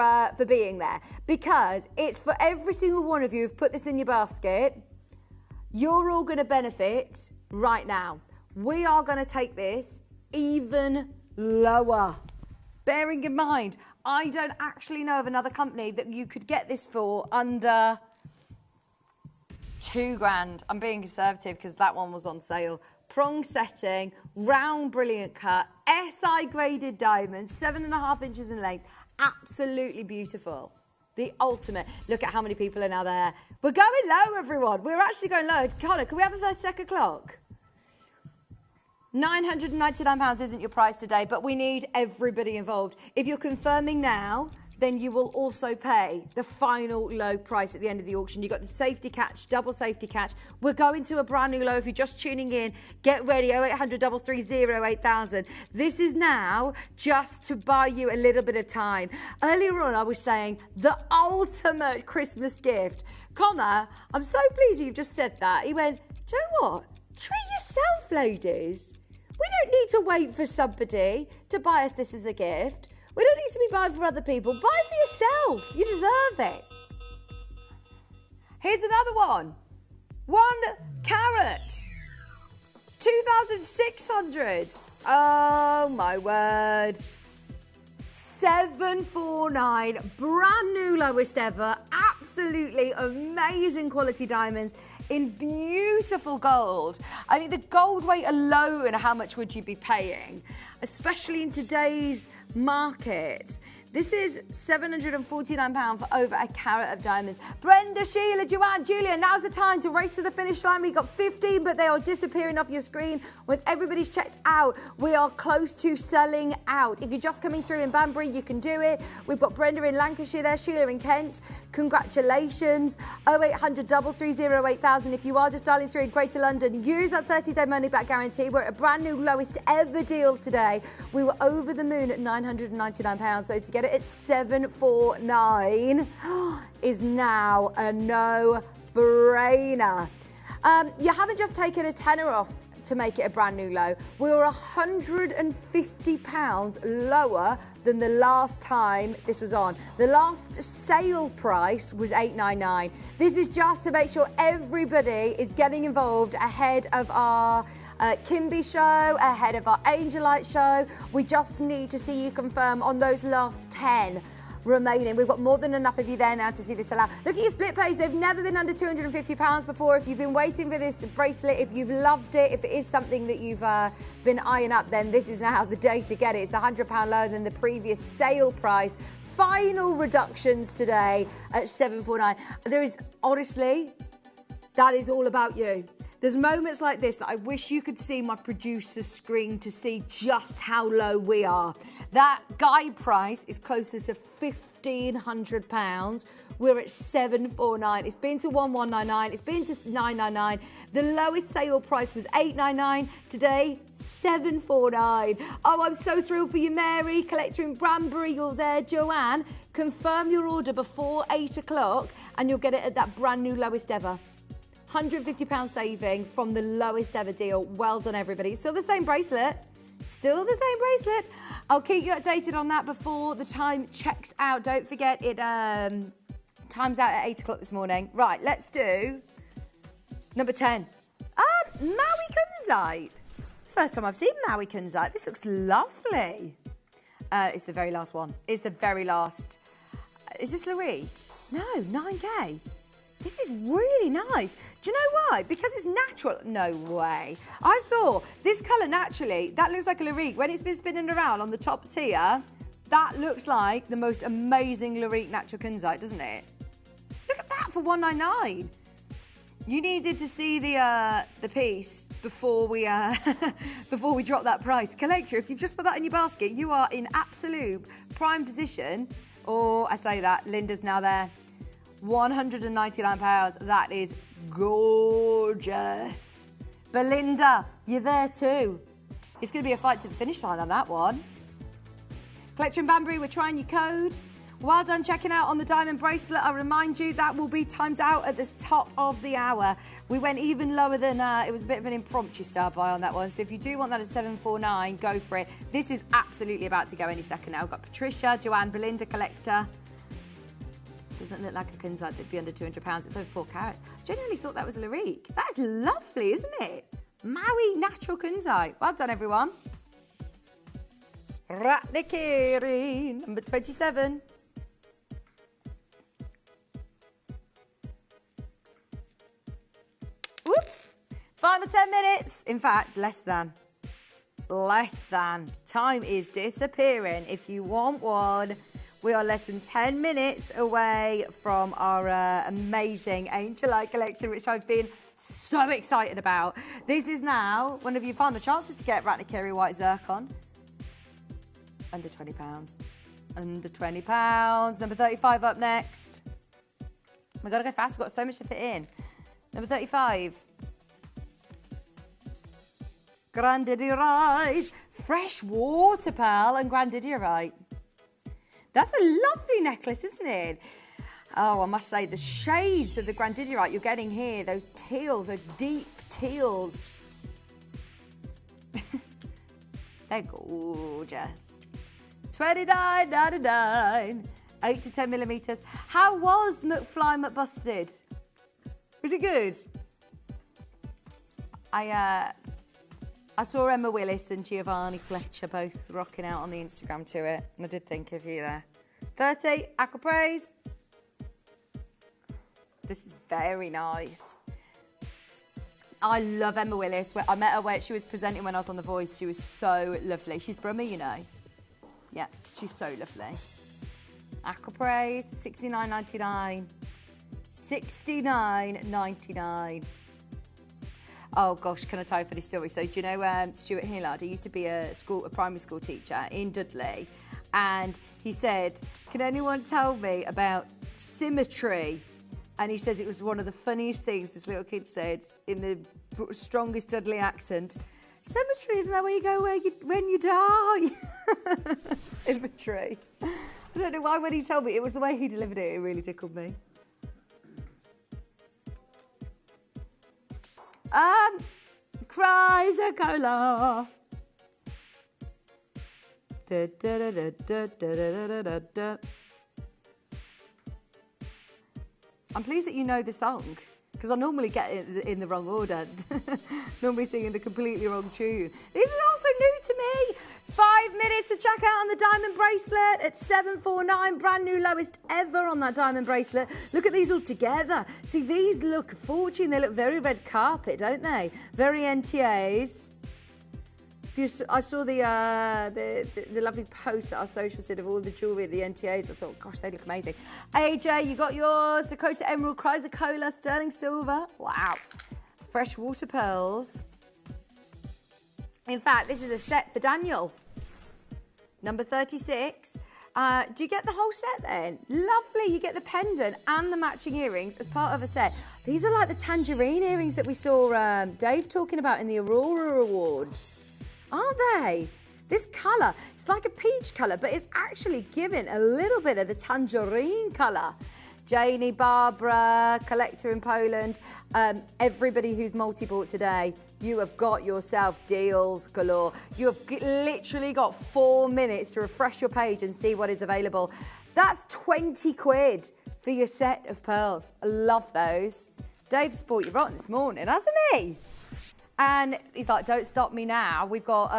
being there, because it's for every single one of you who've put this in your basket. You're all going to benefit right now. We are going to take this even lower. Bearing in mind, I don't actually know of another company that you could get this for under 2 grand. I'm being conservative because that one was on sale. Prong setting, round brilliant cut, SI graded diamonds, 7.5 inches in length. Absolutely beautiful. The ultimate. Look at how many people are now there. We're going low, everyone. We're actually going low. Connor, can we have a 30-second clock? £999 isn't your price today, but we need everybody involved. If you're confirming now, then you will also pay the final low price at the end of the auction. You've got the safety catch, double safety catch. We're going to a brand new low. If you're just tuning in, get ready, 0800 330 8000. This is now just to buy you a little bit of time. Earlier on, I was saying the ultimate Christmas gift. Connor, I'm so pleased you've just said that. He went, do you know what? Treat yourself, ladies. We don't need to wait for somebody to buy us this as a gift. We don't need to be buying for other people. Buy for yourself. You deserve it. Here's another one. 1 carat. 2,600. Oh, my word. 749. Brand new lowest ever. Absolutely amazing quality diamonds in beautiful gold. I mean, the gold weight alone, how much would you be paying? Especially in today's market. This is £749 for over a carat of diamonds. Brenda, Sheila, Joanne, Julia, now's the time to race to the finish line. We've got 15, but they are disappearing off your screen. Once everybody's checked out, we are close to selling out. If you're just coming through in Banbury, you can do it. We've got Brenda in Lancashire there, Sheila in Kent. Congratulations. 0800 330 8000. If you are just dialing through in Greater London, use that 30-day money-back guarantee. We're at a brand new lowest ever deal today. We were over the moon at £999, so to get it at 749 is now a no-brainer. You haven't just taken a tenner off to make it a brand new low. We were £150 lower than the last time this was on. The last sale price was £8.99. This is just to make sure everybody is getting involved ahead of our Kimby show, ahead of our Angelite show. We just need to see you confirm on those last 10 remaining. We've got more than enough of you there now to see this allow. Look at your split pays. They've never been under £250 before. If you've been waiting for this bracelet, if you've loved it, if it is something that you've been eyeing up, then this is now the day to get it. It's £100 lower than the previous sale price. Final reductions today at $749. There is, honestly, that is all about you. There's moments like this that I wish you could see my producer's screen to see just how low we are. That guide price is closer to £1,500. We're at $749. It's been to $1,199. It's been to $999. The lowest sale price was $899. Today, $749. Oh, I'm so thrilled for you, Mary. Collector in Branbury, you're there. Joanne, confirm your order before 8 o'clock and you'll get it at that brand new lowest ever. £150 saving from the lowest ever deal. Well done, everybody. Still the same bracelet. Still the same bracelet. I'll keep you updated on that before the time checks out. Don't forget, it time's out at 8 o'clock this morning. Right, let's do number 10. Maui Kunzite. First time I've seen Maui Kunzite. This looks lovely. It's the very last one. It's the very last. Is this Louis? No, 9K. This is really nice. Do you know why? Because it's natural. No way. I thought this colour naturally, that looks like a Larique. When it's been spinning around on the top tier, that looks like the most amazing Larique natural Kunzite, doesn't it? Look at that for $199. You needed to see the piece before we before we drop that price. Collector, if you've just put that in your basket, you are in absolute prime position. Or I say that, Linda's now there. £199. That is gorgeous. Belinda, you're there too. It's going to be a fight to the finish line on that one. Collector in Banbury, we're trying your code. Well done checking out on the diamond bracelet. I remind you that will be timed out at the top of the hour. We went even lower than, it was a bit of an impromptu star buy on that one. So if you do want that at $749, go for it. This is absolutely about to go any second now. We've got Patricia, Joanne, Belinda, Collector. Doesn't look like a Kunzite that'd be under £200. It's over 4 carats. I genuinely thought that was a Larique. That's lovely, isn't it? Maui natural Kunzite. Well done, everyone. Ratnikiri, number 27. Whoops. Final 10 minutes. In fact, less than. Less than. Time is disappearing. If you want one, we are less than 10 minutes away from our amazing Angelite collection, which I've been so excited about. This is now one of your final chances to get Ratnikiri White Zircon. Under £20. Under £20. Number 35 up next. We've got to go fast. We've got so much to fit in. Number 35. Grandidierite. Fresh water pearl and grandidierite. That's a lovely necklace, isn't it? Oh, I must say, the shades of the grandidierite you're getting here, those teals, those deep teals. They're gorgeous. $29.99. 8 to 10 millimetres. How was McFly McBusted? Was it good? I saw Emma Willis and Giovanni Fletcher both rocking out on the Instagram to it, and I did think of you there. 30, Aqua Praise. This is very nice. I love Emma Willis. I met her where she was presenting when I was on The Voice. She was so lovely. She's Brummy, you know. Yeah, she's so lovely. Aqua Praise, $69.99. $69.99. Oh gosh, can I tell you a funny story? So do you know Stuart Hillard? He used to be a primary school teacher in Dudley, and he said, "Can anyone tell me about symmetry?" And he says it was one of the funniest things this little kid said in the strongest Dudley accent. Symmetry, isn't that where you go when you die? Symmetry. I don't know why when he told me, it was the way he delivered it, it really tickled me. Chrysocolla. Da, da, da, da, da, da, da, da, da. I'm pleased that you know the song, because I normally get it in the wrong order. Normally singing the completely wrong tune. These are also new to me. 5 minutes to check out on the diamond bracelet at $749. Brand new lowest ever on that diamond bracelet. Look at these all together. See, these look a fortune. They look very red carpet, don't they? Very NTAs. I saw the lovely post that our socials did of all the jewellery at the NTAs. I thought, gosh, they look amazing. AJ, you got yours. Dakota Emerald, Chrysocolla, Sterling Silver. Wow. Freshwater pearls. In fact, this is a set for Daniel. Number 36. Do you get the whole set then? Lovely. You get the pendant and the matching earrings as part of a set. These are like the tangerine earrings that we saw Dave talking about in the Aurora Awards. Aren't they? This colour, it's like a peach colour, but it's actually given a little bit of the tangerine colour. Janie, Barbara, collector in Poland, everybody who's multi-bought today, you have got yourself deals galore. You have literally got 4 minutes to refresh your page and see what is available. That's 20 quid for your set of pearls. I love those. Dave's bought you rotten this morning, hasn't he? And he's like, don't stop me now. We've got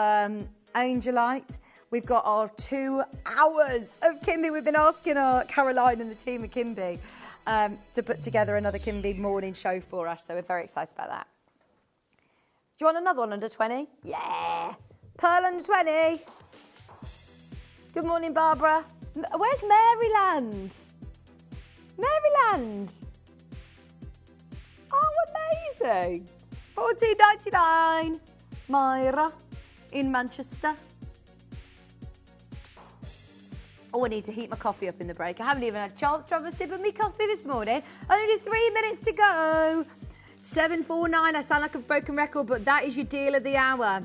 Angelite. We've got our 2 hours of Kimby. We've been asking Caroline and the team at Kimby to put together another Kimby morning show for us. So we're very excited about that. Do you want another one under 20? Yeah. Pearl under 20. Good morning, Barbara. Where's Maryland? Maryland. Oh, amazing. $14.99. Myra in Manchester. Oh, I need to heat my coffee up in the break. I haven't even had a chance to have a sip of my coffee this morning. Only 3 minutes to go. $749. I sound like a broken record, but that is your deal of the hour.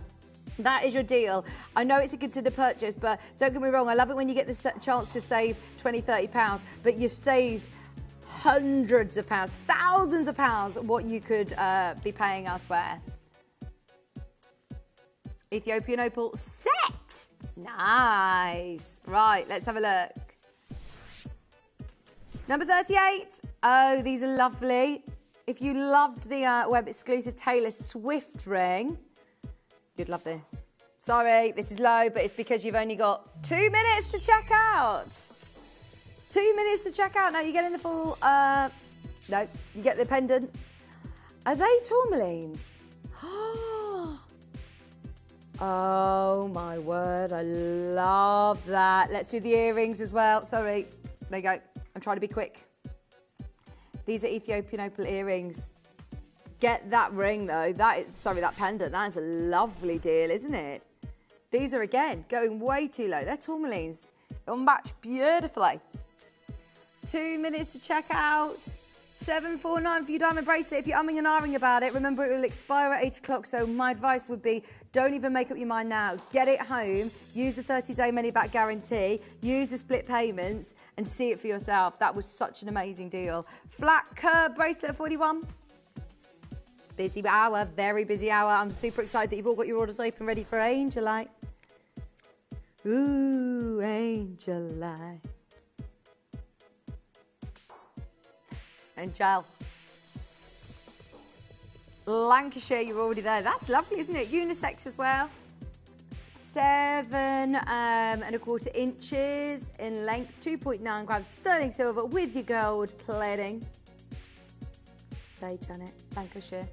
That is your deal. I know it's a considered purchase, but don't get me wrong. I love it when you get the chance to save £20, £30, but you've saved hundreds of pounds, thousands of pounds, what you could be paying elsewhere. Ethiopian Opal set. Nice. Right, let's have a look. Number 38. Oh, these are lovely. If you loved the web exclusive Taylor Swift ring, you'd love this. Sorry, this is low, but it's because you've only got 2 minutes to check out. 2 minutes to check out. Now you're getting the full, no, you get the pendant. Are they tourmalines? Oh my word, I love that. Let's do the earrings as well. Sorry, there you go. I'm trying to be quick. These are Ethiopian Opal earrings. Get that ring though. That pendant. That is a lovely deal, isn't it? These are again going way too low. They're tourmalines. They'll match beautifully. 2 minutes to check out. $749 for your diamond bracelet. If you're umming and ahhing about it, remember it will expire at 8 o'clock. So my advice would be, don't even make up your mind now. Get it home, use the 30-day money-back guarantee, use the split payments, and see it for yourself. That was such an amazing deal. Flat curve bracelet at 41. Busy hour, very busy hour. I'm super excited that you've all got your orders open, ready for Angelite. Ooh, Angelite. Angel. Lancashire, you're already there. That's lovely, isn't it? Unisex as well. 7¼ inches in length, 2.9 grams sterling silver with your gold plating. Hey, Janet, Lancashire.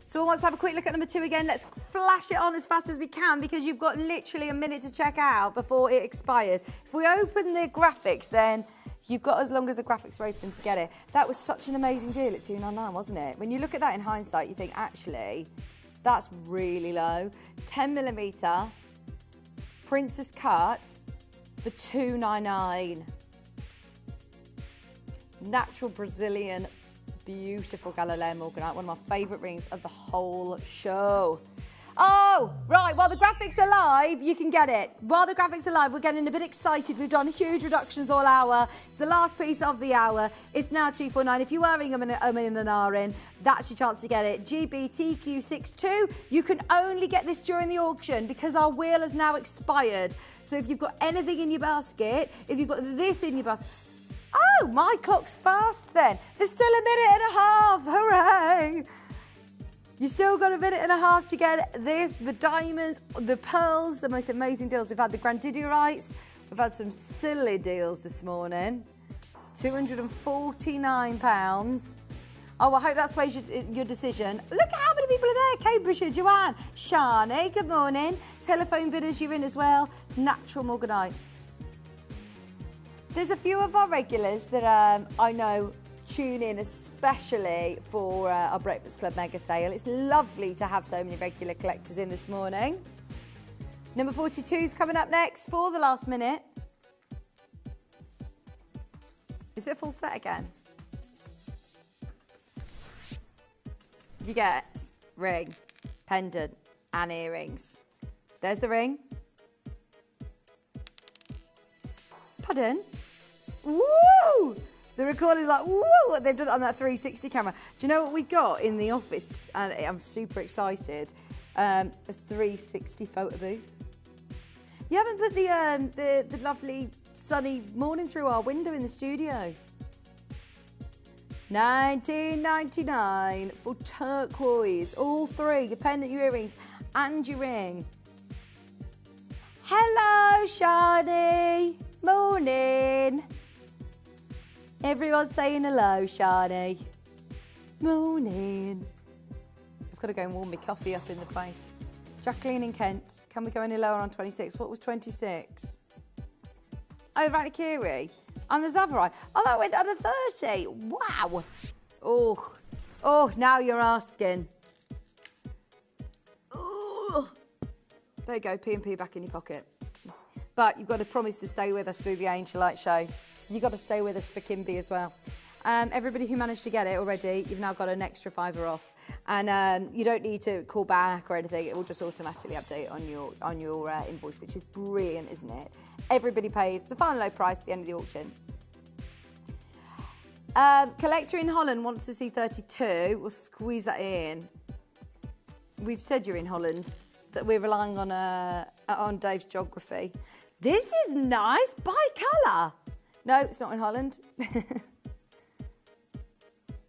So let's have a quick look at number 2 again. Let's flash it on as fast as we can because you've got literally a minute to check out before it expires. If we open the graphics, then you've got as long as the graphics are open to get it. That was such an amazing deal at $299, wasn't it? When you look at that in hindsight, you think, actually, that's really low. 10mm Princess Cut for $299. Natural Brazilian, beautiful Galileo Morganite, one of my favourite rings of the whole show. Oh, right. While the graphics are live, you can get it. While the graphics are live, we're getting a bit excited. We've done huge reductions all hour. It's the last piece of the hour. It's now 249. If you are in and an in, that's your chance to get it. GBTQ62. You can only get this during the auction because our wheel has now expired. So if you've got anything in your basket, if you've got this in your basket, oh, my clock's fast then. There's still a minute and a half. Hooray! You still got a minute and a half to get this, the diamonds, the pearls, the most amazing deals. We've had the grandiderites. We've had some silly deals this morning. £249. Oh, I hope that sways your decision. Look at how many people are there. Cambridgeshire, Joanne, Shani, good morning. Telephone bidders, you're in as well. Natural morganite. There's a few of our regulars that I know tune in especially for our Breakfast Club mega sale. It's lovely to have so many regular collectors in this morning. Number 42 is coming up next for the last minute. Is it a full set again? You get ring, pendant and earrings. There's the ring. Pardon? Woo! The recording's like, woo! They've done it on that 360 camera. Do you know what we got in the office? And I'm super excited. A 360 photo booth. You haven't put the lovely sunny morning through our window in the studio. $19.99 for turquoise. All three, your pendant, your earrings, and your ring. Hello, Shani. Morning. Everyone's saying hello, Shani. Morning. I've got to go and warm my coffee up in the plane. Jacqueline in Kent. Can we go any lower on 26? What was 26? Oh, Ranikiri. And the Zavarai. Oh, that went under 30. Wow. Oh, now you're asking. Oh. There you go, P&P back in your pocket. But you've got to promise to stay with us through the Angelite Show. You've got to stay with us for Kimby as well. Everybody who managed to get it already, you've now got an extra £5 off. And you don't need to call back or anything. It will just automatically update on your invoice, which is brilliant, isn't it? Everybody pays the final low price at the end of the auction. Collector in Holland wants to see 32. We'll squeeze that in. We've said you're in Holland, that we're relying on Dave's geography. This is nice, bi-colour. No, it's not in Holland.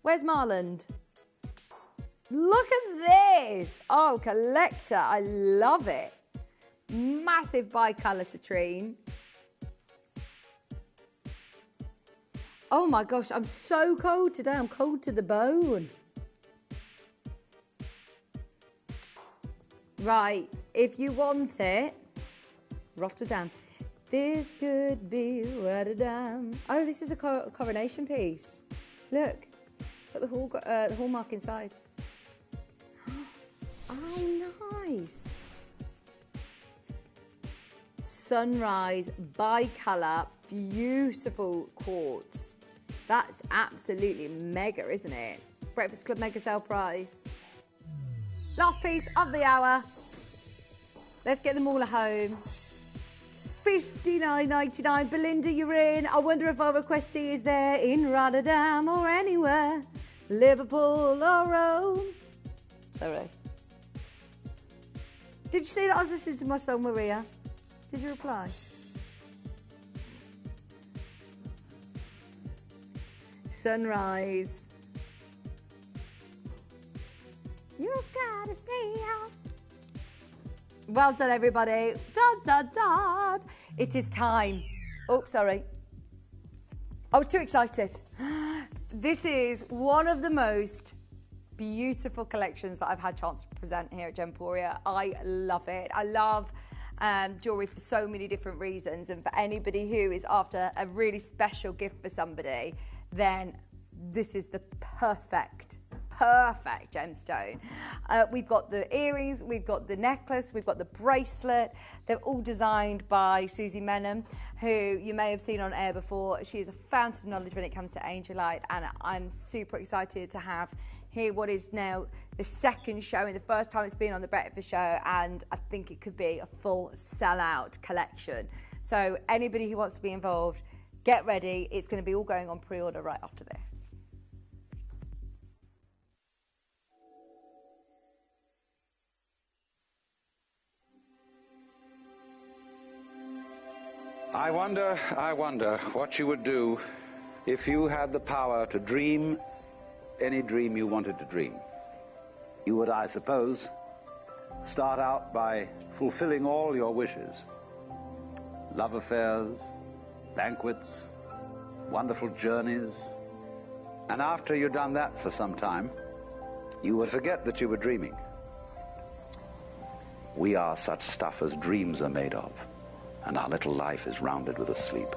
Where's Marland? Look at this. Oh, collector, I love it. Massive bi-colour citrine. Oh my gosh, I'm so cold today. I'm cold to the bone. Right, if you want it, Rotterdam. This could be Rotterdam. Oh, this is a coronation piece. Look, got the hallmark inside. Oh, nice. Sunrise, bi-colour, beautiful quartz. That's absolutely mega, isn't it? Breakfast Club mega sale price. Last piece of the hour. Let's get them all at home. $59.99. Belinda, you're in. I wonder if our requestee is there in Rotterdam or anywhere. Liverpool or Rome. Sorry. Did you see that I was listening to my song, Maria? Did you reply? Sunrise. You gotta see how. Well done, everybody. Dun, dun, dun. It is time. Oh, sorry. I was too excited. This is one of the most beautiful collections that I've had a chance to present here at Gemporia. I love it. I love jewellery for so many different reasons. And for anybody who is after a really special gift for somebody, then this is the perfect perfect gemstone. We've got the earrings, we've got the necklace, we've got the bracelet. They're all designed by Susie Menham, who you may have seen on air before. She is a fountain of knowledge when it comes to Angelite, and I'm super excited to have here what is now the second showing, the first time it's been on the Breakfast Show, and I think it could be a full sell-out collection. So anybody who wants to be involved, get ready. It's going to be all going on pre-order right after this. I wonder what you would do if you had the power to dream any dream you wanted to dream. You would, I suppose, start out by fulfilling all your wishes. Love affairs, banquets, wonderful journeys. And after you'd done that for some time, you would forget that you were dreaming. We are such stuff as dreams are made of, and our little life is rounded with a sleep.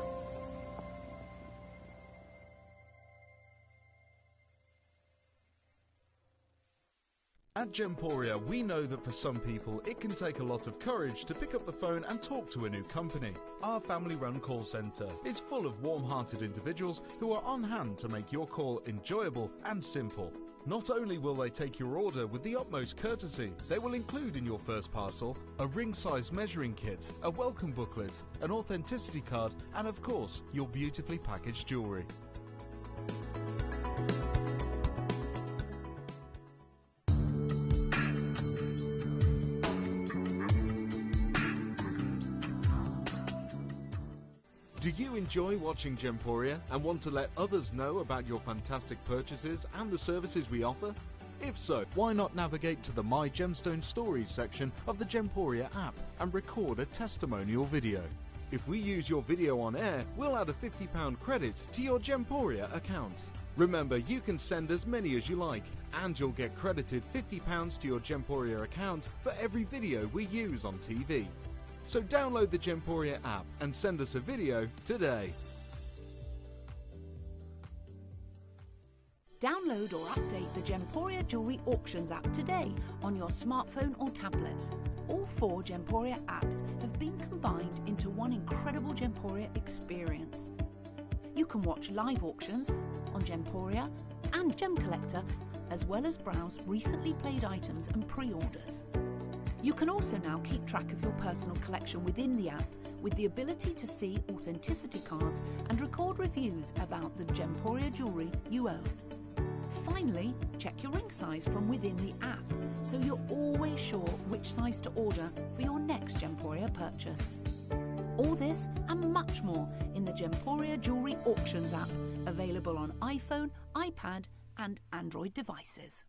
At Gemporia, we know that for some people, it can take a lot of courage to pick up the phone and talk to a new company. Our family-run call centre is full of warm-hearted individuals who are on hand to make your call enjoyable and simple. Not only will they take your order with the utmost courtesy, they will include in your first parcel a ring-size measuring kit, a welcome booklet, an authenticity card, and of course, your beautifully packaged jewellery. Do you enjoy watching Gemporia and want to let others know about your fantastic purchases and the services we offer? If so, why not navigate to the My Gemstone Stories section of the Gemporia app and record a testimonial video. If we use your video on air, we'll add a £50 credit to your Gemporia account. Remember, you can send as many as you like, and you'll get credited £50 to your Gemporia account for every video we use on TV. So download the Gemporia app and send us a video today. Download or update the Gemporia Jewellery Auctions app today on your smartphone or tablet. All 4 Gemporia apps have been combined into one incredible Gemporia experience. You can watch live auctions on Gemporia and Gem Collector, as well as browse recently played items and pre-orders. You can also now keep track of your personal collection within the app with the ability to see authenticity cards and record reviews about the Gemporia jewellery you own. Finally, check your ring size from within the app so you're always sure which size to order for your next Gemporia purchase. All this and much more in the Gemporia Jewellery Auctions app, available on iPhone, iPad and Android devices.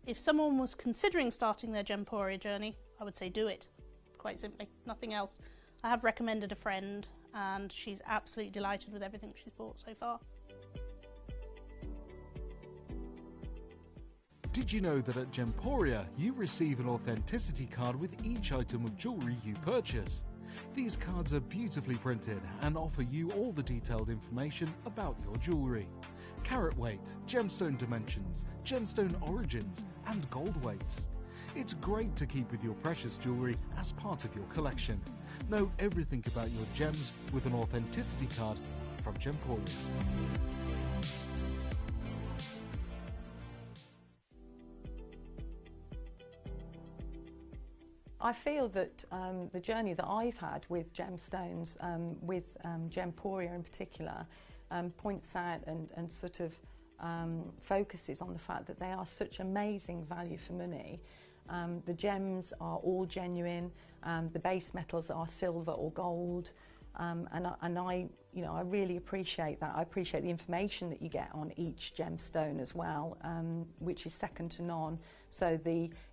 If someone was considering starting their Gemporia journey, I would say do it, quite simply, nothing else. I have recommended a friend and she's absolutely delighted with everything she's bought so far. Did you know that at Gemporia you receive an authenticity card with each item of jewellery you purchase? These cards are beautifully printed and offer you all the detailed information about your jewellery. Carat weight, gemstone dimensions, gemstone origins and gold weights. It's great to keep with your precious jewellery as part of your collection. Know everything about your gems with an authenticity card from Gemporia. I feel that the journey that I've had with gemstones, with Gemporia in particular, points out and sort of focuses on the fact that they are such amazing value for money. The gems are all genuine. The base metals are silver or gold, and I really appreciate that. I appreciate the information that you get on each gemstone as well, which is second to none. So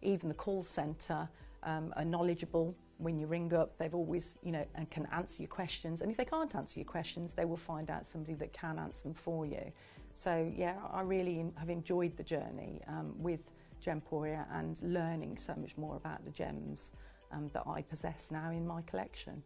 even the call centre are knowledgeable. When you ring up, they've always, and can answer your questions. And if they can't answer your questions, they will find out somebody that can answer them for you. So yeah, I really have enjoyed the journey with Gemporia and learning so much more about the gems that I possess now in my collection.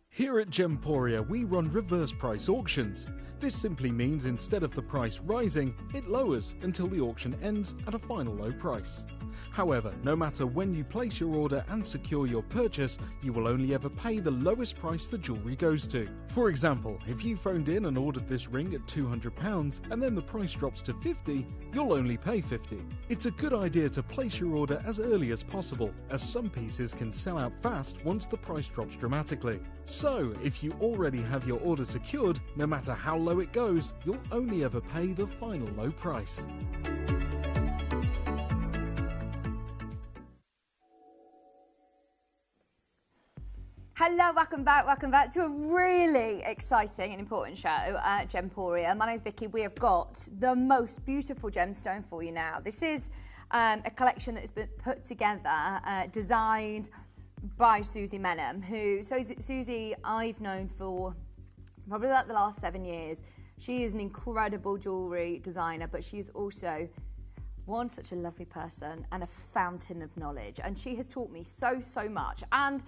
Here at Gemporia, we run reverse price auctions. This simply means instead of the price rising, it lowers until the auction ends at a final low price. However, no matter when you place your order and secure your purchase, you will only ever pay the lowest price the jewellery goes to. For example, if you phoned in and ordered this ring at £200 and then the price drops to £50, you'll only pay £50. It's a good idea to place your order as early as possible, as some pieces can sell out fast once the price drops dramatically. So, if you already have your order secured, no matter how low it goes, you'll only ever pay the final low price. Hello, welcome back to a really exciting and important show at Gemporia. My name's Vicky. We have got the most beautiful gemstone for you now. This is a collection that has been put together, designed by Susie Menham, Susie I've known for probably about the last 7 years. She is an incredible jewellery designer, but she's also such a lovely person and a fountain of knowledge. And she has taught me so much. And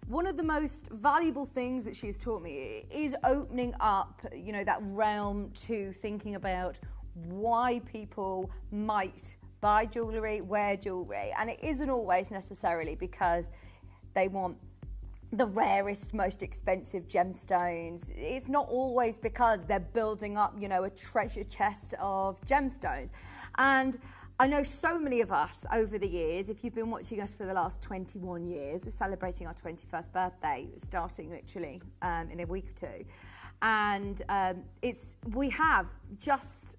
one of the most valuable things that she has taught me is opening up, that realm to thinking about why people might buy jewellery, wear jewellery. And it isn't always necessarily because they want the rarest, most expensive gemstones. It's not always because they're building up, a treasure chest of gemstones. And I know so many of us over the years, if you've been watching us for the last 21 years, we're celebrating our 21st birthday, starting literally in a week or two. And we have just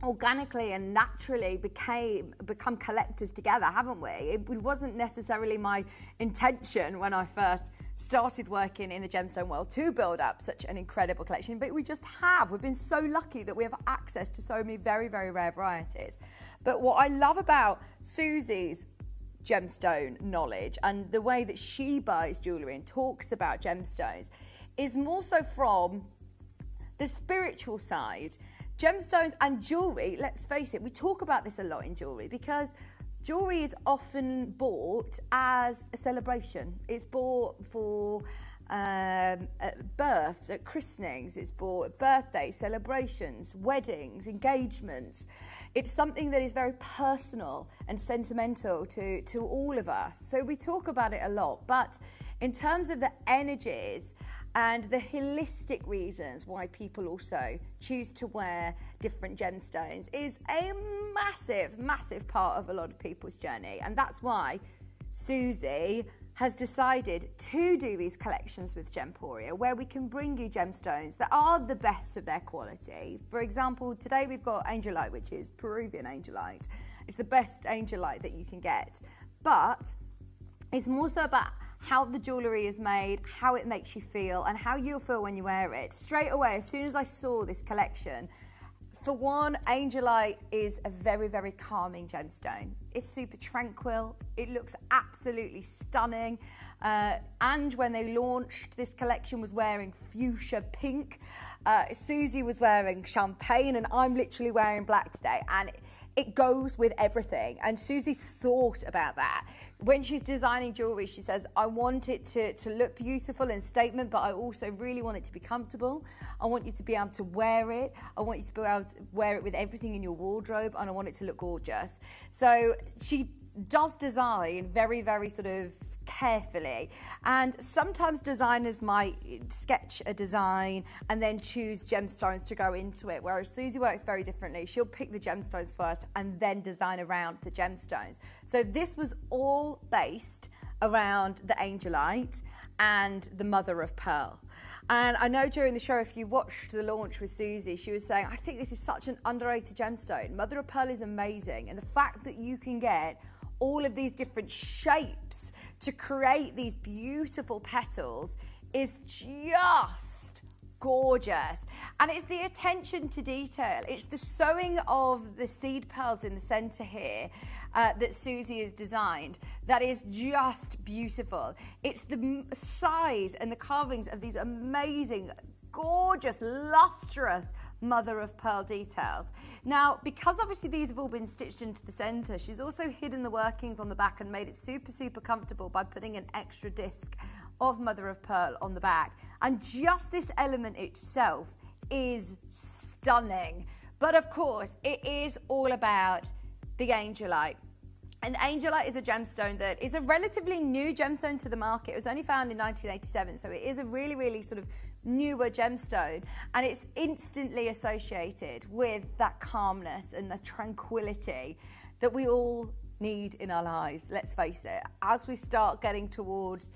organically and naturally become collectors together, haven't we? It wasn't necessarily my intention when I first started working in the gemstone world to build up such an incredible collection, but we just have. We've been so lucky that we have access to so many very, very rare varieties. But what I love about Susie's gemstone knowledge and the way that she buys jewellery and talks about gemstones is more so from the spiritual side. Gemstones and jewellery, let's face it, we talk about this a lot in jewellery because jewellery is often bought as a celebration. It's bought for births, at christenings, it's bought at birthdays, celebrations, weddings, engagements. It's something that is very personal and sentimental to all of us. So we talk about it a lot, but in terms of the energies and the holistic reasons why people also choose to wear different gemstones is a massive, massive part of a lot of people's journey. And that's why Susie has decided to do these collections with Gemporia, where we can bring you gemstones that are the best of their quality. For example, today we've got Angelite, which is Peruvian Angelite. It's the best Angelite that you can get. But it's more so about how the jewellery is made, how it makes you feel, and how you'll feel when you wear it. Straight away, as soon as I saw this collection, for one, Angelite is a very, very calming gemstone. It's super tranquil. It looks absolutely stunning. And when they launched this collection was wearing fuchsia pink. Susie was wearing champagne, and I'm literally wearing black today. And it goes with everything. And Susie thought about that. When she's designing jewellery, she says, I want it to look beautiful and statement, but I also really want it to be comfortable. I want you to be able to wear it. I want you to be able to wear it with everything in your wardrobe, and I want it to look gorgeous. So she does design very, very sort of carefully, and sometimes designers might sketch a design and then choose gemstones to go into it, whereas Susie works very differently. She'll pick the gemstones first and then design around the gemstones. So this was all based around the Angelite and the mother of pearl. And I know during the show, if you watched the launch with Susie, she was saying, I think this is such an underrated gemstone. Mother of pearl is amazing, and the fact that you can get all of these different shapes to create these beautiful petals is just gorgeous. And it's the attention to detail. It's the sewing of the seed pearls in the center here that Susie has designed that is just beautiful. It's the size and the carvings of these amazing, gorgeous, lustrous mother of pearl details. Now, because obviously these have all been stitched into the center, she's also hidden the workings on the back and made it super, super comfortable by putting an extra disc of mother of pearl on the back. And just this element itself is stunning. But of course, it is all about the Angelite. And Angelite is a gemstone that is a relatively new gemstone to the market. It was only found in 1987, so it is a really, really sort of newer gemstone, and it's instantly associated with that calmness and the tranquility that we all need in our lives. Let's face it, as we start getting towards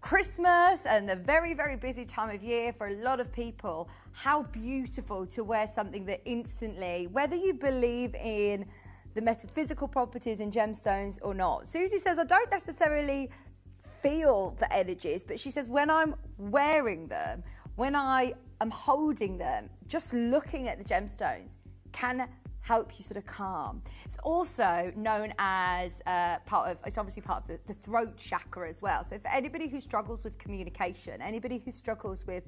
Christmas and the very, very busy time of year for a lot of people, how beautiful to wear something that instantly, whether you believe in the metaphysical properties in gemstones or not. Susie says, I don't necessarily feel the energies, but she says when I'm wearing them, when I am holding them, just looking at the gemstones can help you sort of calm. It's also known as it's obviously part of the throat chakra as well. So for anybody who struggles with communication, anybody who struggles with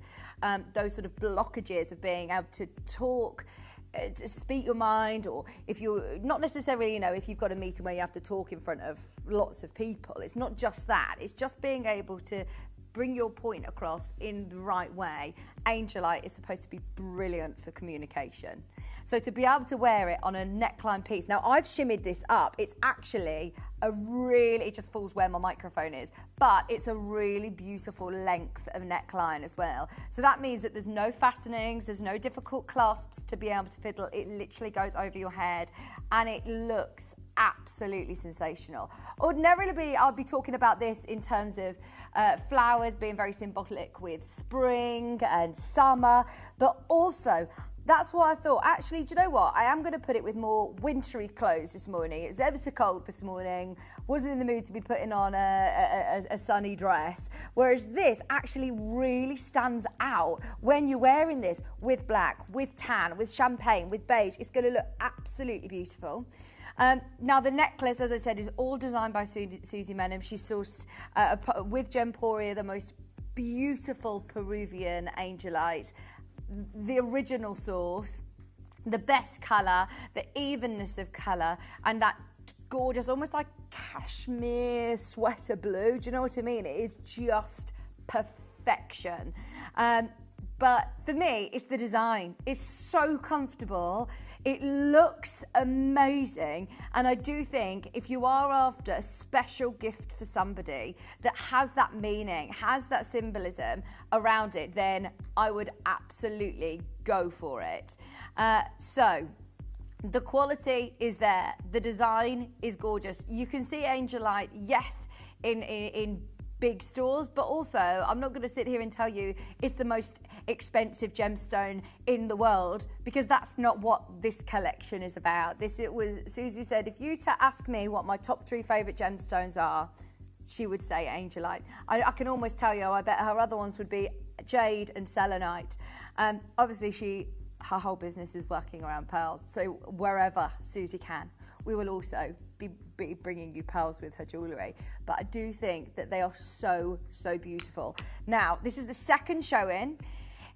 those sort of blockages of being able to talk, to speak your mind, or if you're not necessarily, if you've got a meeting where you have to talk in front of lots of people, it's not just that, it's just being able to bring your point across in the right way. Angelite is supposed to be brilliant for communication. So to be able to wear it on a neckline piece, now I've shimmied this up, it's actually it just falls where my microphone is, but it's a really beautiful length of neckline as well. So that means that there's no fastenings, there's no difficult clasps to be able to fiddle, it literally goes over your head and it looks absolutely sensational. Ordinarily, I'll be talking about this in terms of flowers being very symbolic with spring and summer, but also that's why I thought, actually, do you know what? I am going to put it with more wintry clothes this morning. It was ever so cold this morning. Wasn't in the mood to be putting on a sunny dress. Whereas this actually really stands out when you're wearing this with black, with tan, with champagne, with beige. It's going to look absolutely beautiful. Now the necklace, as I said, is all designed by Susie Menem. She sourced with Gemporia the most beautiful Peruvian Angelite, the original source, the best colour, the evenness of colour, and that gorgeous, almost like cashmere sweater blue. Do you know what I mean? It is just perfection. But for me, it's the design. It's so comfortable. It looks amazing. And I do think if you are after a special gift for somebody that has that meaning, has that symbolism around it, then I would absolutely go for it. So the quality is there. The design is gorgeous. You can see Angelite, yes, in big stores, but also I'm not going to sit here and tell you it's the most expensive gemstone in the world, because that's not what this collection is about. Susie said, if you ask me what my top 3 favourite gemstones are, she would say Angelite. I can almost tell you, I bet her other ones would be jade and selenite. Obviously her whole business is working around pearls, so wherever Susie can, we will also be bringing you pearls with her jewellery. But I do think that they are so, so beautiful. Now, this is the second showing.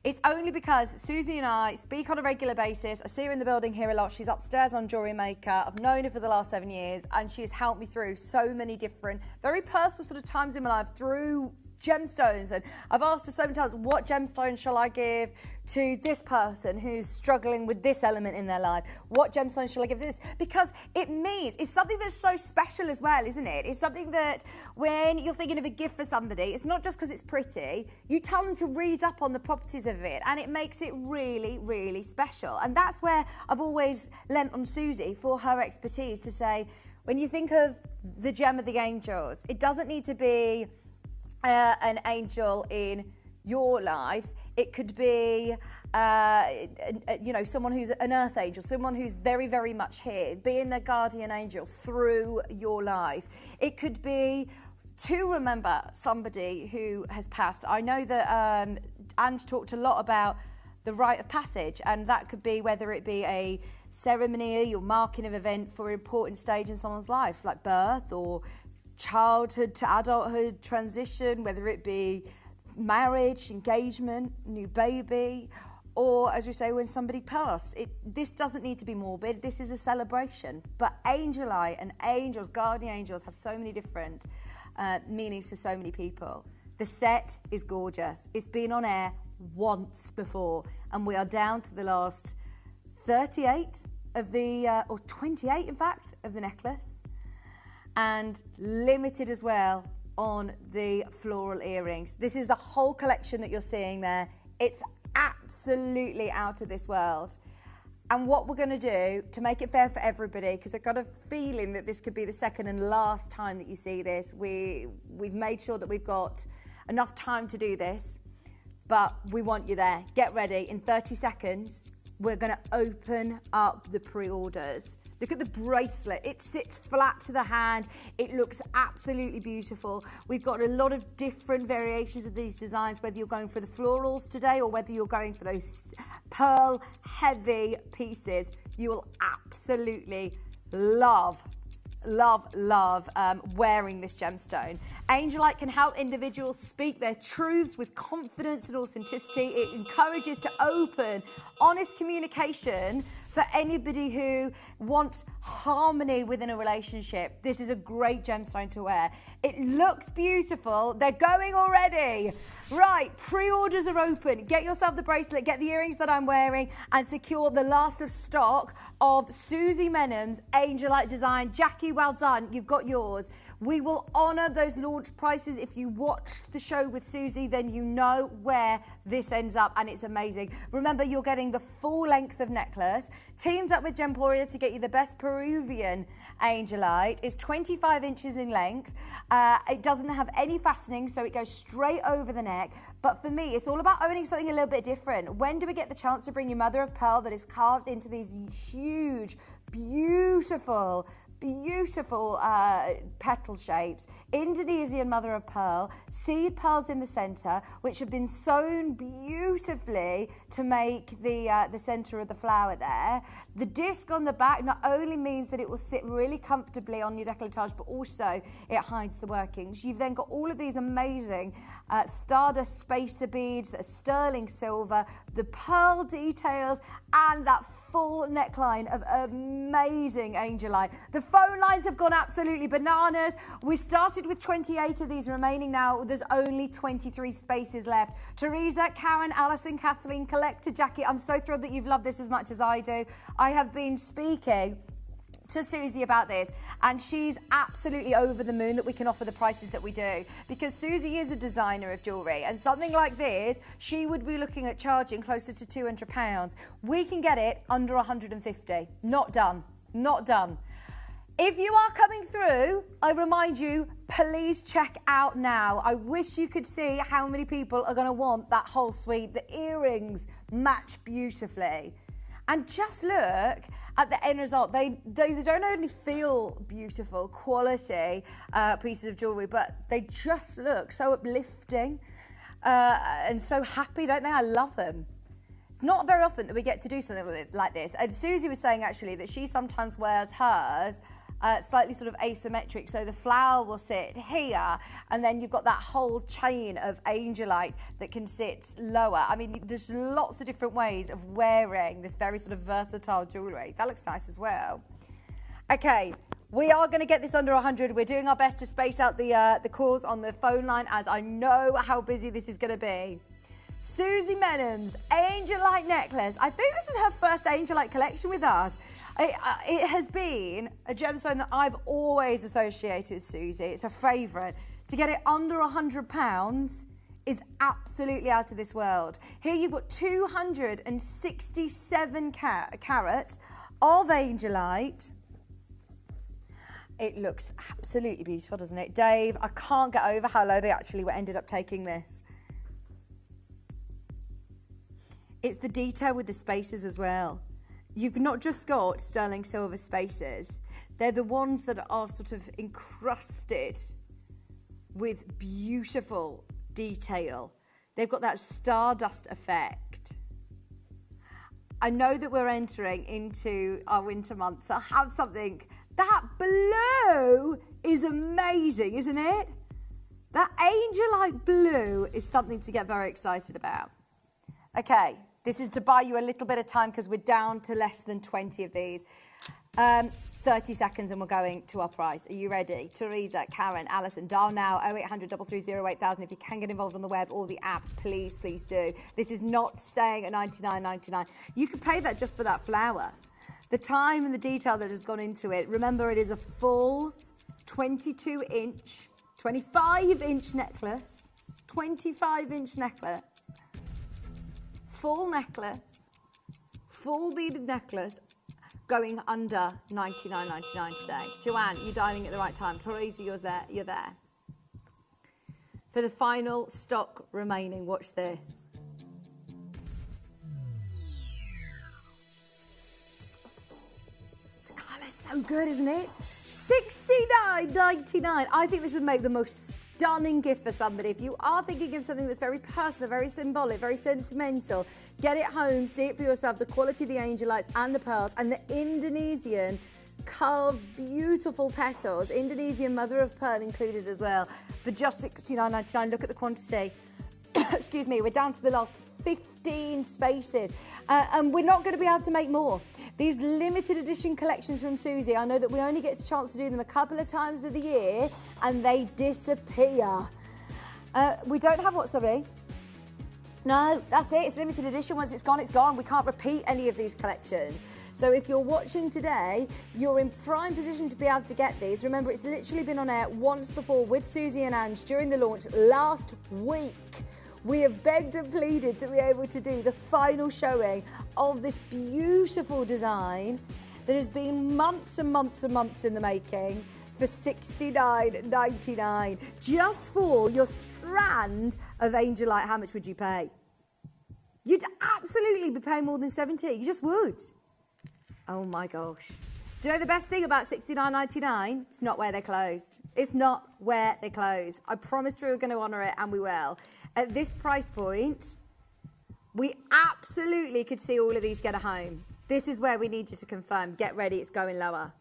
It's only because Susie and I speak on a regular basis. I see her in the building here a lot. She's upstairs on Jewellery Maker. I've known her for the last 7 years, and she has helped me through so many different, very personal sort of times in my life through gemstones. And I've asked her so many times, what gemstone shall I give to this person who's struggling with this element in their life? What gemstone shall I give this? Because it means, it's something that's so special as well, isn't it? It's something that when you're thinking of a gift for somebody, it's not just because it's pretty, you tell them to read up on the properties of it, and it makes it really, really special. And that's where I've always lent on Susie for her expertise to say, when you think of the gem of the angels, it doesn't need to be an angel in your life. It could be, you know, someone who's an earth angel, someone who's very, very much here, being a guardian angel through your life. It could be to remember somebody who has passed. I know that Ange talked a lot about the rite of passage, and that could be whether it be a ceremony or marking of event for an important stage in someone's life, like birth or childhood to adulthood transition, whether it be marriage, engagement, new baby, or as we say, when somebody passed. This doesn't need to be morbid. This is a celebration. But Angelite and angels, guardian angels, have so many different meanings to so many people. The set is gorgeous. It's been on air once before, and we are down to the last 38 of the, or 28 in fact, of the necklace, and limited as well on the floral earrings. This is the whole collection that you're seeing there. It's absolutely out of this world. And what we're going to do to make it fair for everybody, because I've got a feeling that this could be the second and last time that you see this, we've made sure that we've got enough time to do this, but we want you there. Get ready. In 30 seconds, we're going to open up the pre-orders. Look at the bracelet. It sits flat to the hand. It looks absolutely beautiful. We've got a lot of different variations of these designs, whether you're going for the florals today or whether you're going for those pearl heavy pieces. You will absolutely love wearing this gemstone. Angelite can help individuals speak their truths with confidence and authenticity. It encourages to open, honest communication for anybody who wants harmony within a relationship. This is a great gemstone to wear. It looks beautiful. They're going already. Right, pre-orders are open. Get yourself the bracelet, get the earrings that I'm wearing, and secure the last of stock of Susie Menham's Angelite design. Jackie, well done. You've got yours. We will honour those launch prices. If you watched the show with Susie, then you know where this ends up, and it's amazing. Remember, you're getting the full length of necklace, teamed up with Gemporia to get you the best Peruvian Angelite. It's 25 inches in length. It doesn't have any fastening, so it goes straight over the neck. But for me, it's all about owning something a little bit different. When do we get the chance to bring you mother of pearl that is carved into these huge, beautiful petal shapes, Indonesian mother of pearl, seed pearls in the center, which have been sewn beautifully to make the center of the flower there. The disc on the back not only means that it will sit really comfortably on your décolletage, but also it hides the workings. You've then got all of these amazing stardust spacer beads that are sterling silver, the pearl details, and that full neckline of amazing Angelite. The phone lines have gone absolutely bananas. We started with 28 of these remaining now. There's only 23 spaces left. Teresa, Karen, Alison, Kathleen, Collector, Jackie, I'm so thrilled that you've loved this as much as I do. I have been speaking to Susie about this, and she's absolutely over the moon that we can offer the prices that we do, because Susie is a designer of jewellery, and something like this she would be looking at charging closer to £200. We can get it under 150. Not done. If you are coming through, I remind you, please check out now. I wish you could see how many people are going to want that whole suite. The earrings match beautifully, and just look at the end result. They don't only feel beautiful, quality pieces of jewellery, but they just look so uplifting and so happy, don't they? I love them. It's not very often that we get to do something like this. And Susie was saying actually that she sometimes wears hers slightly sort of asymmetric, so the flower will sit here, and then you've got that whole chain of Angelite that can sit lower. I mean, there's lots of different ways of wearing this very sort of versatile jewellery. That looks nice as well. Okay, We are going to get this under 100. We're doing our best to space out the calls on the phone line, as I know how busy this is going to be. Susie Menham's Angelite necklace. I think this is her first Angelite collection with us. It has been a gemstone that I've always associated with Susie. It's her favourite. To get it under £100 is absolutely out of this world. Here you've got 267 carats of Angelite. It looks absolutely beautiful, doesn't it? Dave, I can't get over how low they actually ended up taking this. It's the detail with the spaces as well. You've not just got sterling silver spaces. They're the ones that are sort of encrusted with beautiful detail. They've got that stardust effect. I know that we're entering into our winter months, so I have something. That blue is amazing, isn't it? That Angelite blue is something to get very excited about. Okay, this is to buy you a little bit of time because we're down to less than 20 of these. 30 seconds and we're going to our price. Are you ready? Teresa, Karen, Alison, dial now 0800 330 8000. If you can get involved on the web or the app, please, please do. This is not staying at $99.99. You could pay that just for that flower. The time and the detail that has gone into it. Remember, it is a full 22-inch, 25-inch necklace. 25-inch necklace. Full necklace. Full beaded necklace. Going under $99.99 today. Joanne, you're dialing at the right time. Teresa, you're there. For the final stock remaining, watch this. The colour's so good, isn't it? $69.99. I think this would make the most stunning gift for somebody. If you are thinking of something that's very personal, very symbolic, very sentimental, get it home, see it for yourself, the quality of the Angelites and the pearls and the Indonesian carved beautiful petals, Indonesian mother of pearl included as well, for just $69.99. Look at the quantity. Excuse me, we're down to the last 15 spaces and we're not going to be able to make more. These limited edition collections from Susie, I know that we only get a chance to do them a couple of times of the year and they disappear. We don't have what, sorry? No, that's it. It's limited edition. Once it's gone, it's gone. We can't repeat any of these collections. So if you're watching today, you're in prime position to be able to get these. Remember, it's literally been on air once before with Susie and Ange during the launch last week. We have begged and pleaded to be able to do the final showing of this beautiful design that has been months and months and months in the making for $69.99. Just for your strand of Angelite, how much would you pay? You'd absolutely be paying more than $70. You just would. Oh my gosh. Do you know the best thing about $69.99? It's not where they're closed. It's not where they're closed. I promised we were going to honour it and we will. At this price point, we absolutely could see all of these get a home. This is where we need you to confirm. Get ready, it's going lower.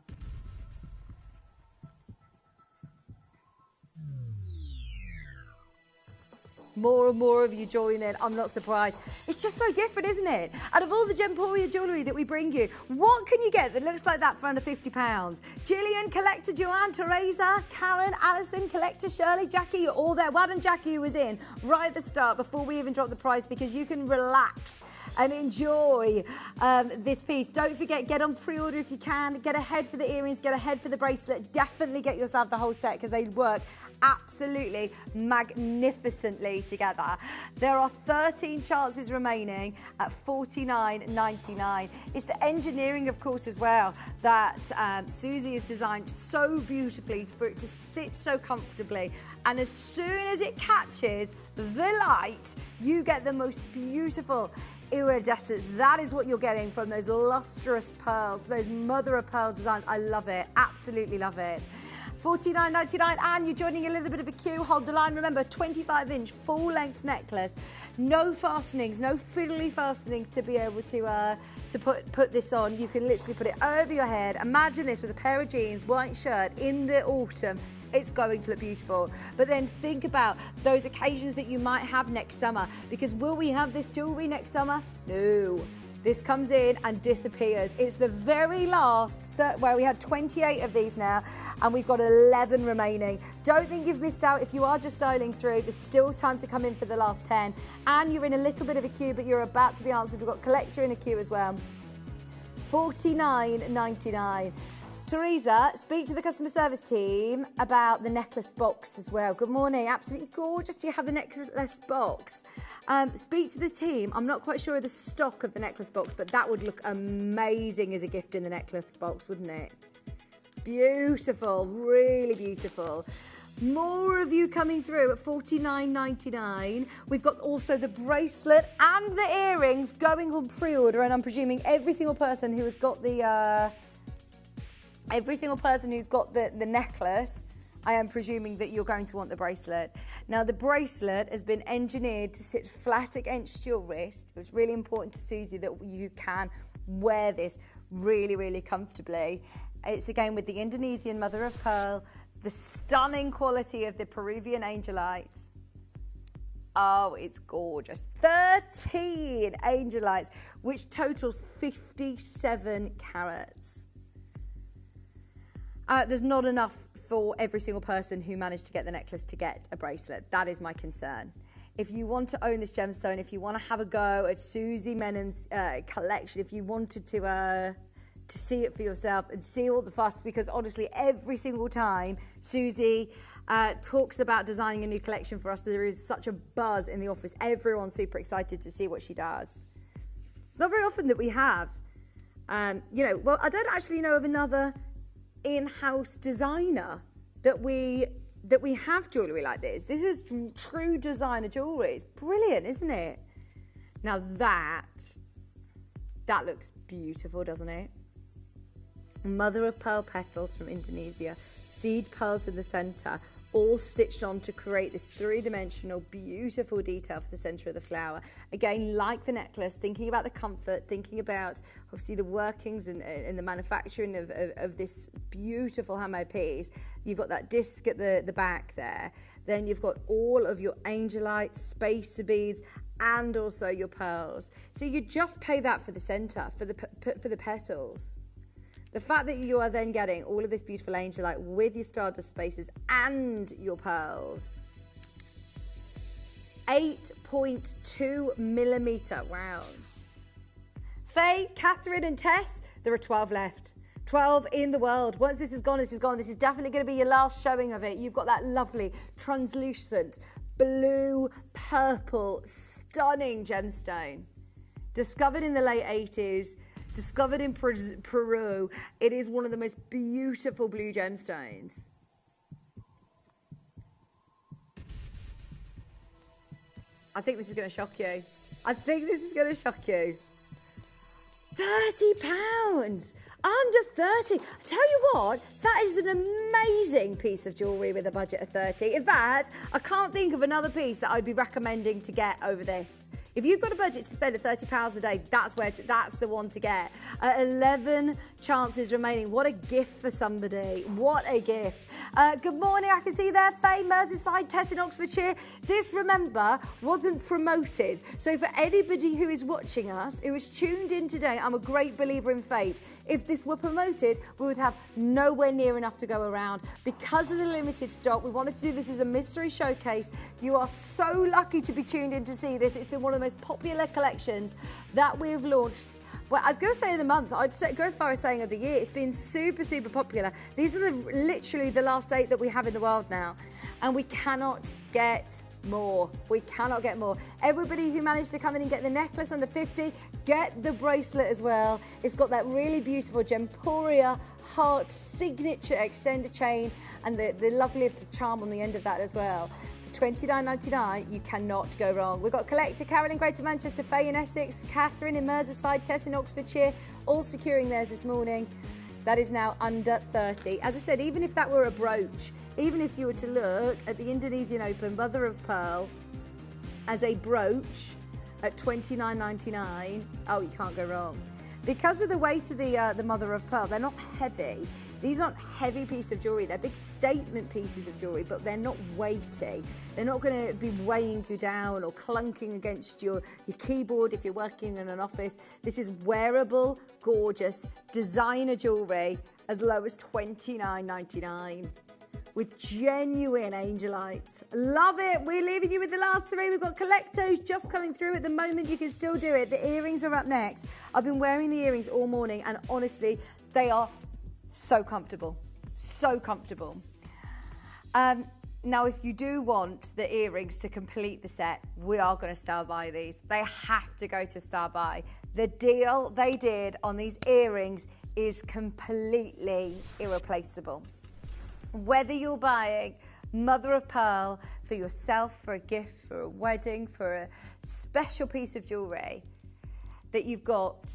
More and more of you join in. I'm not surprised. It's just so different, isn't it? Out of all the Gemporia jewellery that we bring you, what can you get that looks like that for under £50? Gillian, Collector, Joanne, Teresa, Karen, Alison, Collector, Shirley, Jackie, you're all there. Well done, Jackie, who was in right at the start before we even dropped the price, because you can relax and enjoy this piece. Don't forget, get on pre-order if you can. Get ahead for the earrings, get ahead for the bracelet. Definitely get yourself the whole set because they work absolutely magnificently together. There are 13 chances remaining at $49.99. It's the engineering, of course, as well, that Susie has designed so beautifully for it to sit so comfortably. And as soon as it catches the light, you get the most beautiful iridescence. That is what you're getting from those lustrous pearls, those mother of pearl designs. I love it, absolutely love it. $49.99, and you're joining a little bit of a queue. Hold the line. Remember, 25-inch full-length necklace, no fastenings, no fiddly fastenings to be able to put this on. You can literally put it over your head. Imagine this with a pair of jeans, white shirt in the autumn. It's going to look beautiful. But then think about those occasions that you might have next summer, because will we have this jewellery next summer? No. This comes in and disappears. It's the very last, where we had 28 of these now, and we've got 11 remaining. Don't think you've missed out. If you are just dialing through, there's still time to come in for the last 10. And you're in a little bit of a queue, but you're about to be answered. We've got collector in a queue as well. $49.99. Teresa, speak to the customer service team about the necklace box as well. Good morning. Absolutely gorgeous. Do you have the necklace box? Speak to the team. I'm not quite sure of the stock of the necklace box, but that would look amazing as a gift in the necklace box, wouldn't it? Beautiful. Really beautiful. More of you coming through at $49.99. We've got also the bracelet and the earrings going on pre-order, and I'm presuming every single person who has got the the necklace, I am presuming that you're going to want the bracelet. Now, the bracelet has been engineered to sit flat against your wrist. It was really important to Susie that you can wear this really, really comfortably. It's again with the Indonesian mother of pearl, the stunning quality of the Peruvian Angelite. Oh, it's gorgeous. 13 Angelites, which totals 57 carats. There's not enough for every single person who managed to get the necklace to get a bracelet. That is my concern. If you want to own this gemstone, if you want to have a go at Susie Menham's collection, if you wanted to see it for yourself and see all the fuss, because honestly, every single time Susie talks about designing a new collection for us, there is such a buzz in the office. Everyone's super excited to see what she does. It's not very often that we have, well, I don't actually know of another in-house designer that we have jewellery like this. This is true designer jewellery. It's brilliant, isn't it? Now that looks beautiful, doesn't it? Mother of pearl petals from Indonesia, seed pearls in the centre, all stitched on to create this three-dimensional, beautiful detail for the centre of the flower. Again, like the necklace, thinking about the comfort, thinking about obviously the workings and the manufacturing of this beautiful handmade piece. You've got that disc at the back there. Then you've got all of your Angelite, spacer beads, and also your pearls. So you just pay that for the centre, for the petals. The fact that you are then getting all of this beautiful Angelite with your stardust spaces and your pearls. 8.2 millimetre, wows. Faye, Catherine and Tess, there are 12 left. 12 in the world. Once this is gone, this is gone. This is definitely going to be your last showing of it. You've got that lovely, translucent, blue, purple, stunning gemstone. Discovered in the late 80s. Discovered in Peru. It is one of the most beautiful blue gemstones. I think this is going to shock you. I think this is going to shock you. £30! Under 30. I tell you what, that is an amazing piece of jewellery with a budget of 30. In fact, I can't think of another piece that I'd be recommending to get over this. If you've got a budget to spend at £30 a day, that's the one to get. 11 chances remaining. What a gift for somebody. What a gift. Good morning, I can see there, Faye, Merseyside, Tess in Oxfordshire. This, remember, wasn't promoted. So for anybody who is watching us, who is tuned in today, I'm a great believer in fate. If this were promoted, we would have nowhere near enough to go around. Because of the limited stock, we wanted to do this as a mystery showcase. You are so lucky to be tuned in to see this. It's been one of the most popular collections that we've launched. Well, I was going to say in the month, I'd go as far as saying of the year. It's been super, super popular. These are literally the last 8 that we have in the world now. And we cannot get more. We cannot get more. Everybody who managed to come in and get the necklace under 50, get the bracelet as well. It's got that really beautiful Gemporia heart signature extended chain and the lovely little charm on the end of that as well. $29.99, you cannot go wrong. We've got Collector, Carol in Greater Manchester, Faye in Essex, Catherine in Merseyside, Tess in Oxfordshire, all securing theirs this morning. That is now under 30. As I said, even if that were a brooch, even if you were to look at the Indonesian Open Mother of Pearl as a brooch at $29.99, oh, you can't go wrong. Because of the weight of the mother of pearl, they're not heavy. These aren't heavy pieces of jewellery. They're big statement pieces of jewellery, but they're not weighty. They're not going to be weighing you down or clunking against your keyboard if you're working in an office. This is wearable, gorgeous, designer jewellery as low as $29.99 with genuine Angelite. Love it. We're leaving you with the last three. We've got Collectos just coming through. At the moment, you can still do it. The earrings are up next. I've been wearing the earrings all morning, and honestly, they are so comfortable, so comfortable. Now, if you do want the earrings to complete the set, we are going to star buy these. They have to go to star buy. The deal they did on these earrings is completely irreplaceable. Whether you're buying mother of pearl for yourself, for a gift, for a wedding, for a special piece of jewellery, that you've got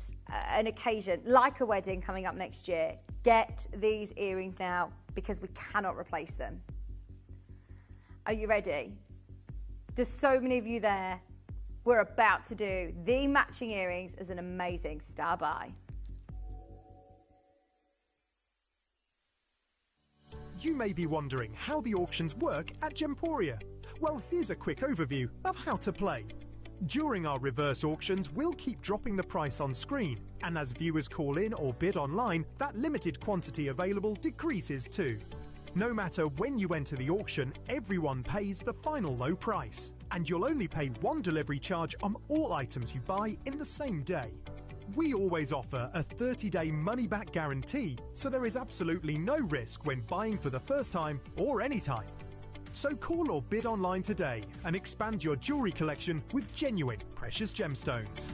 an occasion, like a wedding coming up next year, get these earrings now because we cannot replace them. Are you ready? There's so many of you there. We're about to do the matching earrings as an amazing star buy. You may be wondering how the auctions work at Gemporia. Well, here's a quick overview of how to play. During our reverse auctions, we'll keep dropping the price on screen, and as viewers call in or bid online, that limited quantity available decreases too. No matter when you enter the auction, everyone pays the final low price, and you'll only pay one delivery charge on all items you buy in the same day. We always offer a 30-day money-back guarantee, so there is absolutely no risk when buying for the first time or any time. So call or bid online today and expand your jewellery collection with genuine precious gemstones.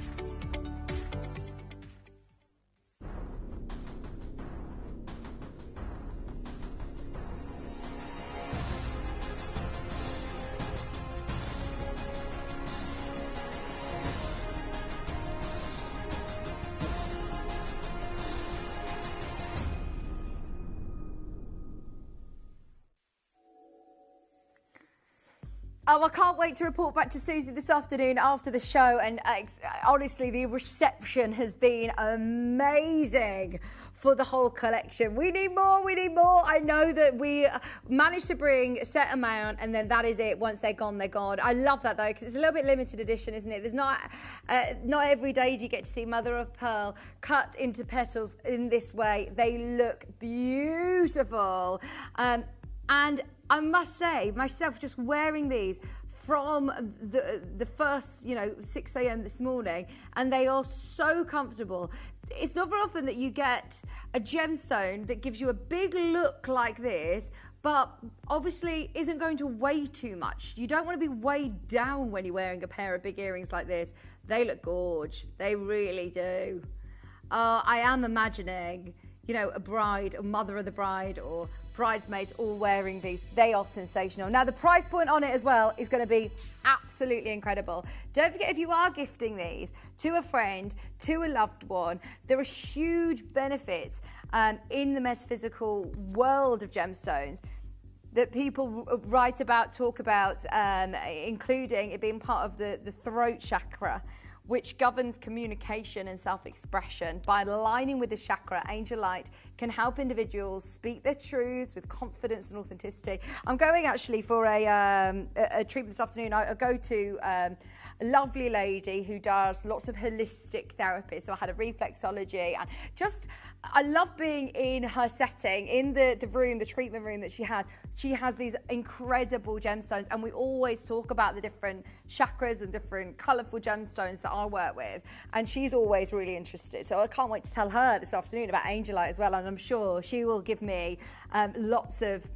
Oh, I can't wait to report back to Susie this afternoon after the show, and honestly, the reception has been amazing for the whole collection. We need more, we need more. I know that we managed to bring a set amount, and then that is it. Once they're gone, they're gone. I love that though, because it's a little bit limited edition, isn't it? There's not every day do you get to see mother of pearl cut into petals in this way. They look beautiful. And I must say, myself, just wearing these from the first, 6 a.m. this morning, and they are so comfortable. It's not very often that you get a gemstone that gives you a big look like this, but obviously isn't going to weigh too much. You don't want to be weighed down when you're wearing a pair of big earrings like this. They look gorge. They really do. I am imagining, a bride, or mother of the bride, or bridesmaids all wearing these. They are sensational. Now, the price point on it as well is going to be absolutely incredible. Don't forget, if you are gifting these to a friend, to a loved one, there are huge benefits in the metaphysical world of gemstones that people write about, talk about, including it being part of the throat chakra, which governs communication and self-expression. By aligning with the chakra, Angelite can help individuals speak their truths with confidence and authenticity. I'm going actually for a treatment this afternoon. I go to a lovely lady who does lots of holistic therapy. So I had a reflexology, and just, I love being in her setting, in the room, the treatment room that she has. She has these incredible gemstones, and we always talk about the different chakras and different colourful gemstones that I work with, and she's always really interested. So I can't wait to tell her this afternoon about Angelite as well, and I'm sure she will give me lots of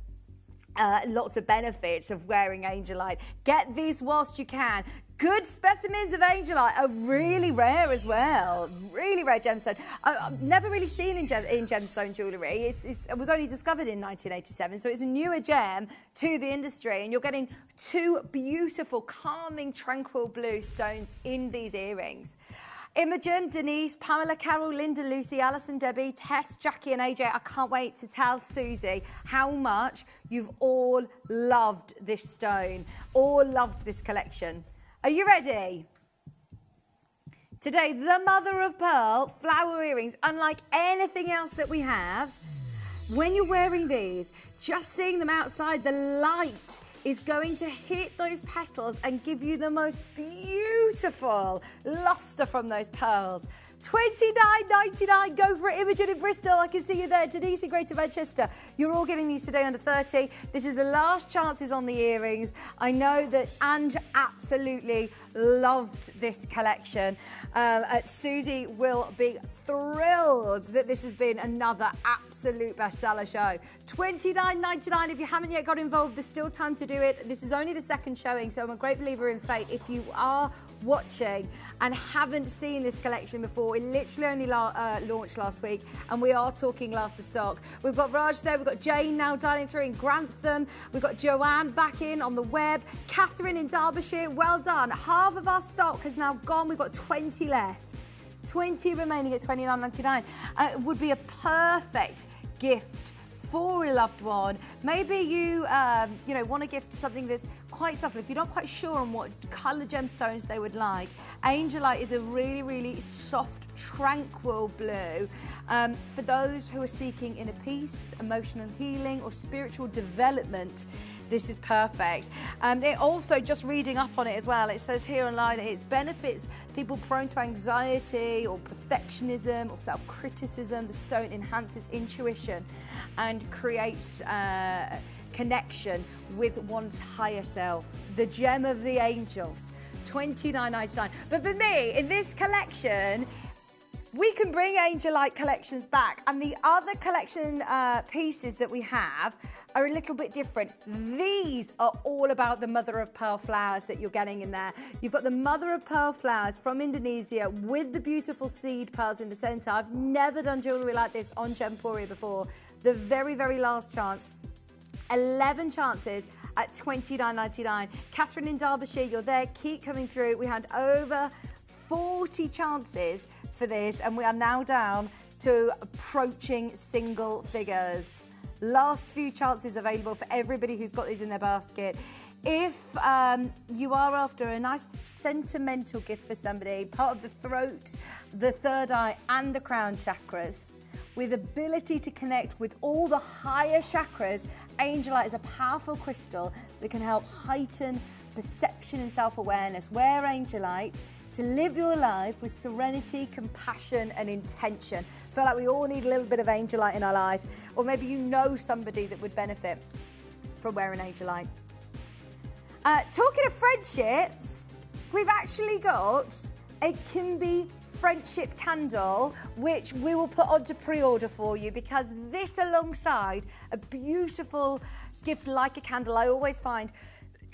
benefits of wearing Angelite. Get these whilst you can. Good specimens of Angelite are really rare as well. Really rare gemstone. I've never really seen in gemstone jewellery. It was only discovered in 1987, so it's a newer gem to the industry, and you're getting two beautiful, calming, tranquil blue stones in these earrings. Imogen, Denise, Pamela, Carol, Linda, Lucy, Alison, Debbie, Tess, Jackie and AJ, I can't wait to tell Susie how much you've all loved this stone, all loved this collection. Are you ready? Today, the mother of pearl flower earrings, unlike anything else that we have. When you're wearing these, just seeing them outside, the light is going to hit those petals and give you the most beautiful luster from those pearls. $29.99. Go for it. Imogen in Bristol, I can see you there. Denise in Greater Manchester. You're all getting these today under 30. This is the last chances on the earrings. I know that Ange absolutely loved this collection. Susie will be thrilled that this has been another absolute bestseller show. $29.99. If you haven't yet got involved, there's still time to do it. This is only the second showing, so I'm a great believer in fate. If you are watching and haven't seen this collection before, it literally only launched last week, and we are talking last of stock. We've got Raj there, we've got Jane now dialing through in Grantham, we've got Joanne back in on the web, Catherine in Derbyshire, well done. Half of our stock has now gone, we've got 20 left. 20 remaining at $29.99. It would be a perfect gift for a loved one. Maybe you want to gift something that's quite subtle. If you're not quite sure on what colour gemstones they would like, Angelite is a really, really soft, tranquil blue. For those who are seeking inner peace, emotional healing, or spiritual development, this is perfect. It also, just reading up on it as well, it says here online it benefits people prone to anxiety or perfectionism or self-criticism. The stone enhances intuition and creates connection with one's higher self. The gem of the angels, $29.99. But for me, in this collection, we can bring Angelite collections back, and the other collection pieces that we have are a little bit different. These are all about the mother of pearl flowers that you're getting in there. You've got the mother of pearl flowers from Indonesia with the beautiful seed pearls in the center. I've never done jewelry like this on Gemporia before. The very, very last chance. 11 chances at $29.99. Catherine in Derbyshire, you're there. Keep coming through. We had over 40 chances for this, and we are now down to approaching single figures. Last few chances available for everybody who's got these in their basket. If you are after a nice sentimental gift for somebody, part of the throat, the third eye, and the crown chakras, with ability to connect with all the higher chakras, Angelite is a powerful crystal that can help heighten perception and self-awareness. Wear Angelite to live your life with serenity, compassion, and intention. I feel like we all need a little bit of Angelite in our life, or maybe you know somebody that would benefit from wearing Angelite. Talking of friendships, we've actually got a Kimby friendship candle, which we will put onto pre-order for you, because this, alongside a beautiful gift like a candle, I always find,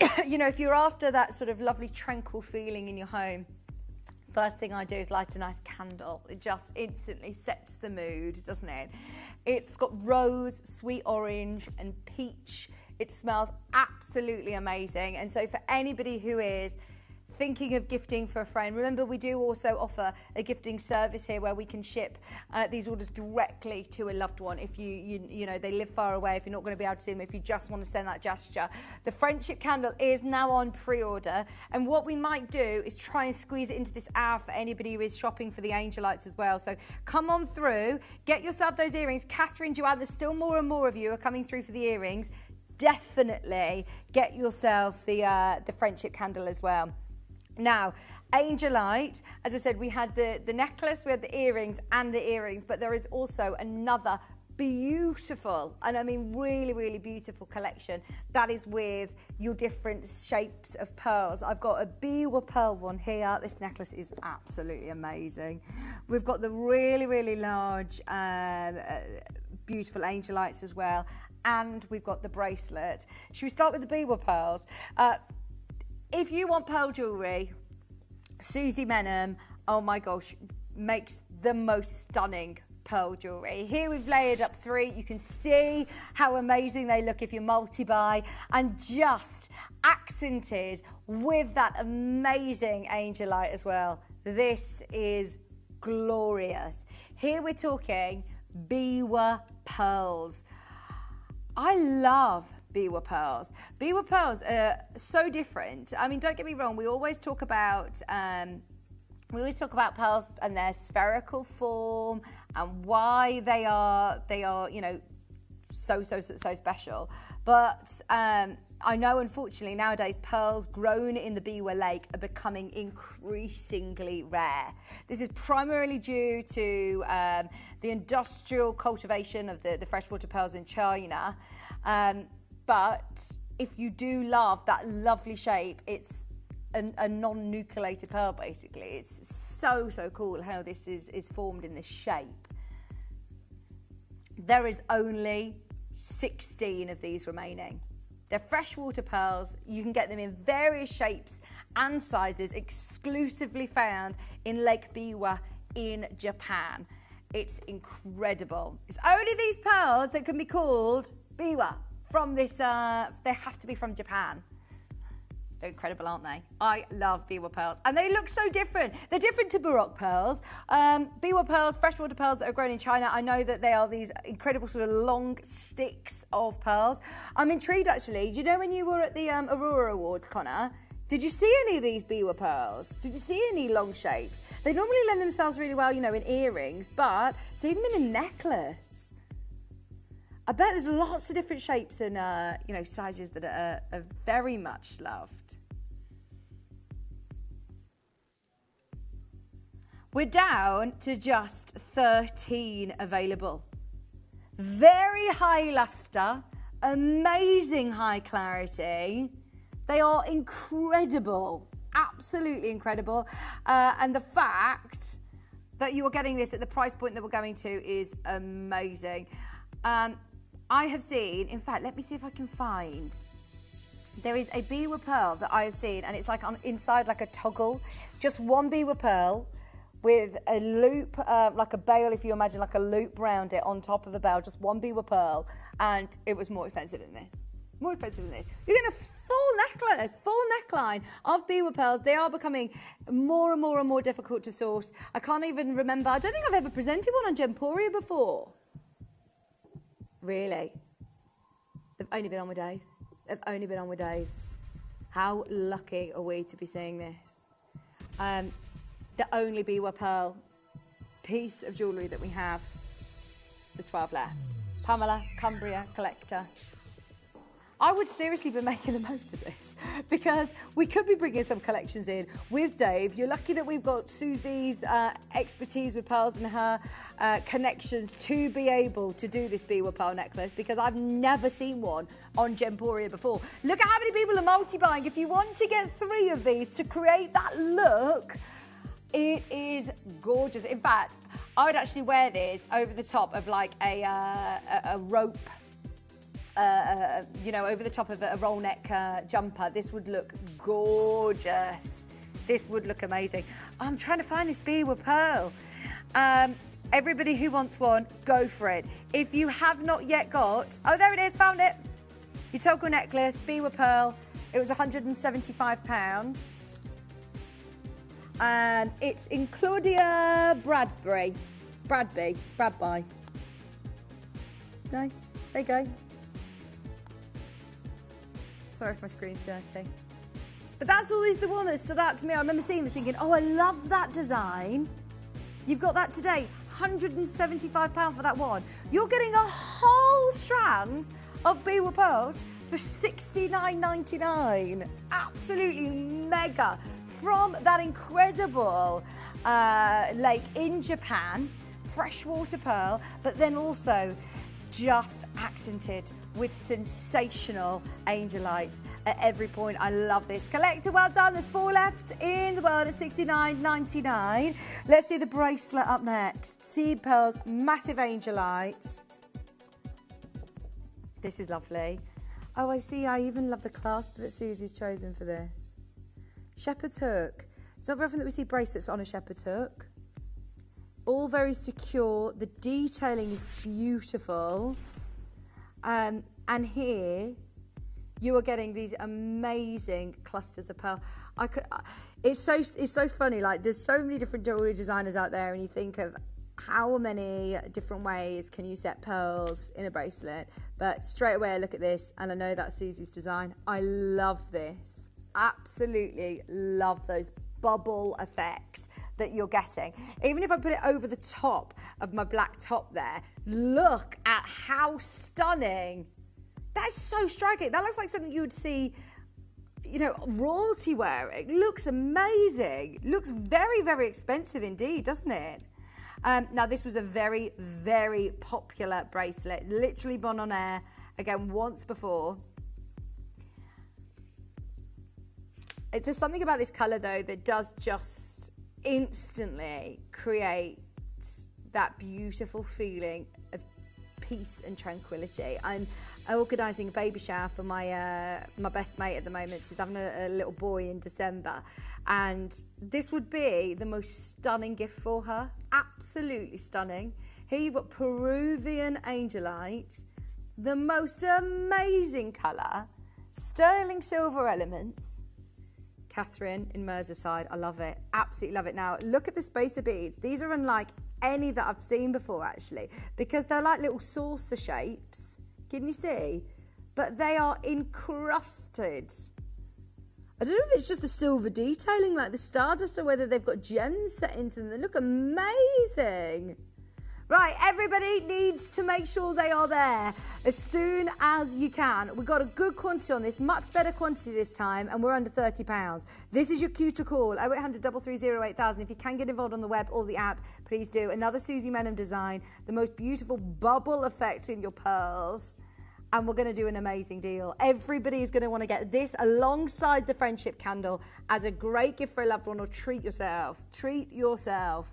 if you're after that sort of lovely tranquil feeling in your home, first thing I do is light a nice candle. It just instantly sets the mood, doesn't it? It's got rose, sweet orange, and peach. It smells absolutely amazing. And so for anybody who is thinking of gifting for a friend, remember we do also offer a gifting service here where we can ship these orders directly to a loved one if they live far away, if you're not going to be able to see them, if you just want to send that gesture. The friendship candle is now on pre-order, and what we might do is try and squeeze it into this hour for anybody who is shopping for the Angelites as well. So come on through, get yourself those earrings. Catherine, Joanne, there's still more and more of you are coming through for the earrings. Definitely get yourself the friendship candle as well. Now, Angelite, as I said, we had the necklace, we had the earrings, but there is also another beautiful, and I mean really, really beautiful collection that is with your different shapes of pearls. I've got a Biwa pearl one here. This necklace is absolutely amazing. We've got the really, really large, beautiful Angelites as well, and we've got the bracelet. Should we start with the Biwa pearls? If you want pearl jewellery, Susie Menham, oh my gosh, makes the most stunning pearl jewellery. Here we've layered up 3. You can see how amazing they look if you multi-buy, and just accented with that amazing Angelite as well. This is glorious. Here we're talking Biwa pearls. I love Biwa pearls. Biwa pearls are so different. I mean, don't get me wrong, we always talk about We always talk about pearls and their spherical form and why they are, you know, so special. But I know, unfortunately, nowadays pearls grown in the Biwa Lake are becoming increasingly rare. This is primarily due to the industrial cultivation of the freshwater pearls in China. But if you do love that lovely shape, it's a non-nucleated pearl, basically. It's so cool how this is formed in this shape. There is only 16 of these remaining. They're freshwater pearls. You can get them in various shapes and sizes, exclusively found in Lake Biwa in Japan. It's incredible. It's only these pearls that can be called Biwa from this, they have to be from Japan. They're incredible, aren't they? I love Biwa pearls. And they look so different. They're different to Baroque pearls. Biwa pearls, freshwater pearls that are grown in China, I know that they are these incredible sort of long sticks of pearls. I'm intrigued, actually. Do you know when you were at the Aurora Awards, Connor, did you see any of these Biwa pearls? Did you see any long shapes? They normally lend themselves really well, you know, in earrings, but see them in a necklace. I bet there's lots of different shapes and, you know, sizes that are very much loved. We're down to just 13 available. Very high luster, amazing high clarity. They are incredible, absolutely incredible. And the fact that you are getting this at the price point that we're going to is amazing. I have seen, in fact, let me see if I can find. There is a Biwa pearl that I have seen, and it's like inside like a toggle. Just one Biwa pearl with a loop, like a bail, if you imagine, like a loop round it on top of the bail, just one Biwa pearl, and it was more expensive than this. More expensive than this. You're getting a full necklace, full neckline of Biwa pearls. They are becoming more and more difficult to source. I can't even remember. I don't think I've ever presented one on Gemporia before. Really? They've only been on with Dave. They've only been on with Dave. How lucky are we to be seeing this? The only Biwa pearl piece of jewellery that we have. There's 12 left. Pamela, Cumbria, Collector. I would seriously be making the most of this because we could be bringing some collections in with Dave. You're lucky that we've got Susie's expertise with pearls and her connections to be able to do this Biwa pearl necklace, because I've never seen one on Gemporia before. Look at how many people are multi-buying. If you want to get 3 of these to create that look, it is gorgeous. In fact, I would actually wear this over the top of like a rope, you know, over the top of a roll neck jumper. This would look gorgeous. This would look amazing. I'm trying to find this Biwa pearl. Everybody who wants one, go for it. If you have not yet got, oh, there it is, found it. Your toggle necklace, Biwa pearl. It was £175. And it's in Claudia Bradby. No, there you go. Sorry if my screen's dirty. But that's always the one that stood out to me. I remember seeing this thinking, oh, I love that design. You've got that today, £175 for that one. You're getting a whole strand of Biwa pearls for $69.99. Absolutely mega. From that incredible lake in Japan, freshwater pearl, but then also just accented with sensational angelites at every point. I love this. Collector, well done. There's 4 left in the world at $69.99. Let's do the bracelet up next. Seed pearls, massive angelites. This is lovely. Oh, I see. I even love the clasp that Susie's chosen for this. Shepherd's hook. It's not very often that we see bracelets on a shepherd's hook. All very secure. The detailing is beautiful. And here you are getting these amazing clusters of pearl. It's so funny. Like, there's so many different jewelry designers out there, and you think of how many different ways can you set pearls in a bracelet. But straight away I look at this and I know that's Susie's design. I love this. Absolutely love those bubble effects that you're getting. Even if I put it over the top of my black top there, look at how stunning. That's so striking. That looks like something you would see, you know, royalty wearing. Looks amazing. Looks very, very expensive indeed, doesn't it? Now, this was a very, very popular bracelet. Literally gone on air, again, once before. There's something about this colour, though, that does just instantly create that beautiful feeling of peace and tranquility. I'm organising a baby shower for my my best mate at the moment. She's having a little boy in December, and this would be the most stunning gift for her. Absolutely stunning. Here you've got Peruvian Angelite, the most amazing colour, sterling silver elements. Catherine in Merseyside, I love it, absolutely love it. Now look at the spacer beads. These are unlike any that I've seen before, actually, because they're like little saucer shapes. Can you see? But they are encrusted. I don't know if it's just the silver detailing like the stardust or whether they've got gems set into them. They look amazing. Right, everybody needs to make sure they are there as soon as you can. We've got a good quantity on this, much better quantity this time, and we're under £30. This is your cue to call, 0800 330 8000. If you can get involved on the web or the app, please do. Another Susie Menham design, the most beautiful bubble effect in your pearls. And we're going to do an amazing deal. Everybody is going to want to get this alongside the friendship candle as a great gift for a loved one, or treat yourself. Treat yourself.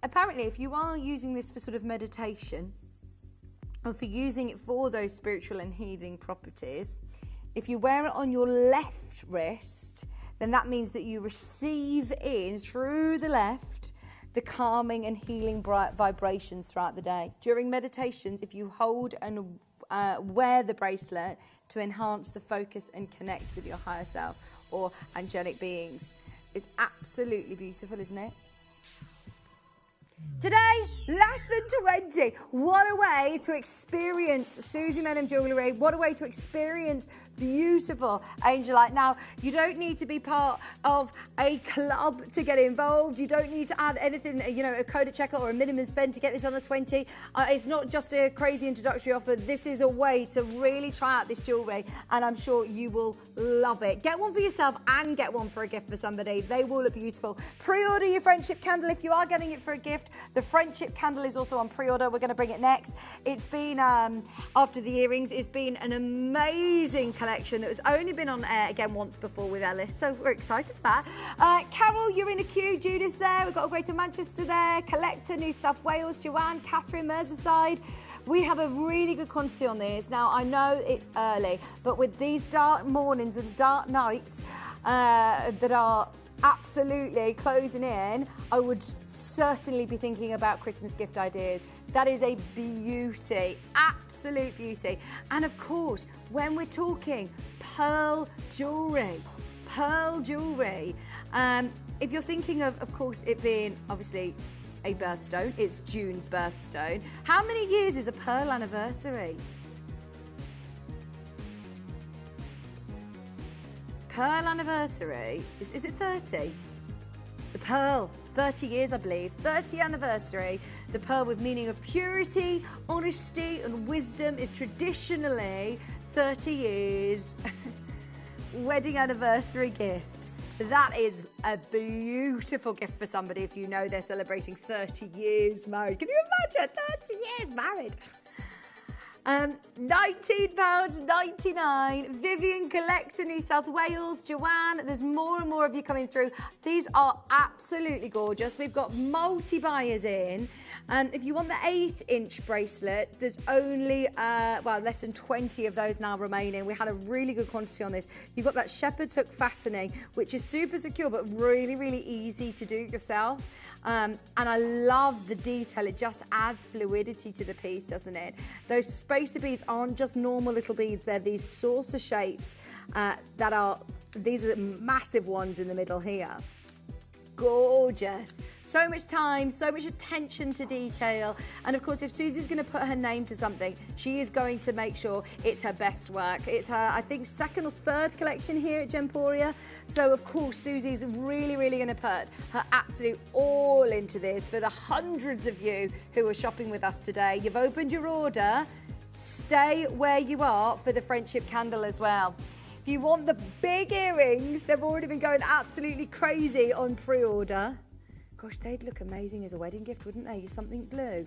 Apparently, if you are using this for sort of meditation, or for using it for those spiritual and healing properties, if you wear it on your left wrist, then that means that you receive in through the left the calming and healing bright vibrations throughout the day. During meditations, if you hold and wear the bracelet to enhance the focus and connect with your higher self or angelic beings, it's absolutely beautiful, isn't it? Today, less than 20. What a way to experience Susie Menham jewellery. What a way to experience beautiful Angelite. Now, you don't need to be part of a club to get involved. You don't need to add anything, you know, a code at checkout or a minimum spend to get this on a 20. It's not just a crazy introductory offer. This is a way to really try out this jewellery, and I'm sure you will love it. Get one for yourself and get one for a gift for somebody. They will look beautiful. Pre-order your friendship candle if you are getting it for a gift. The friendship candle is also on pre-order. We're going to bring it next. It's been, after the earrings, it's been an amazing collection that has only been on air again once before with Ellis, so we're excited for that. Carol, you're in a queue. Judith's there. We've got a way to Manchester there. Collector, New South Wales. Joanne, Catherine, Merseyside. We have a really good quantity on this. Now, I know it's early, but with these dark mornings and dark nights that are absolutely closing in, I would certainly be thinking about Christmas gift ideas. That is a beauty, absolute beauty. And of course, when we're talking pearl jewellery, if you're thinking of course, it being obviously a birthstone, it's June's birthstone. How many years is a pearl anniversary? Pearl anniversary, is it 30? The pearl, 30 years I believe, 30 anniversary. The pearl with meaning of purity, honesty and wisdom is traditionally 30 years wedding anniversary gift. That is a beautiful gift for somebody if you know they're celebrating 30 years married. Can you imagine 30 years married? £19.99. Vivian, Collector, New South Wales. Joanne, there's more and more of you coming through. These are absolutely gorgeous. We've got multi-buyers in. If you want the 8-inch bracelet, there's only, less than 20 of those now remaining. We had a really good quantity on this. You've got that shepherd's hook fastening, which is super secure, but really, really easy to do yourself. And I love the detail. It just adds fluidity to the piece, doesn't it? Those spacer beads aren't just normal little beads. They're these saucer shapes these are massive ones in the middle here. gorgeous. So much time, so much attention to detail. And of course, if Susie's going to put her name to something, she is going to make sure it's her best work. It's her, I think, second or third collection here at Gemporia. So of course, Susie's really, really going to put her absolute all into this for the hundreds of you who are shopping with us today. You've opened your order. Stay where you are for the friendship candle as well. If you want the big earrings, they've already been going absolutely crazy on pre-order. Gosh, they'd look amazing as a wedding gift, wouldn't they? Something blue.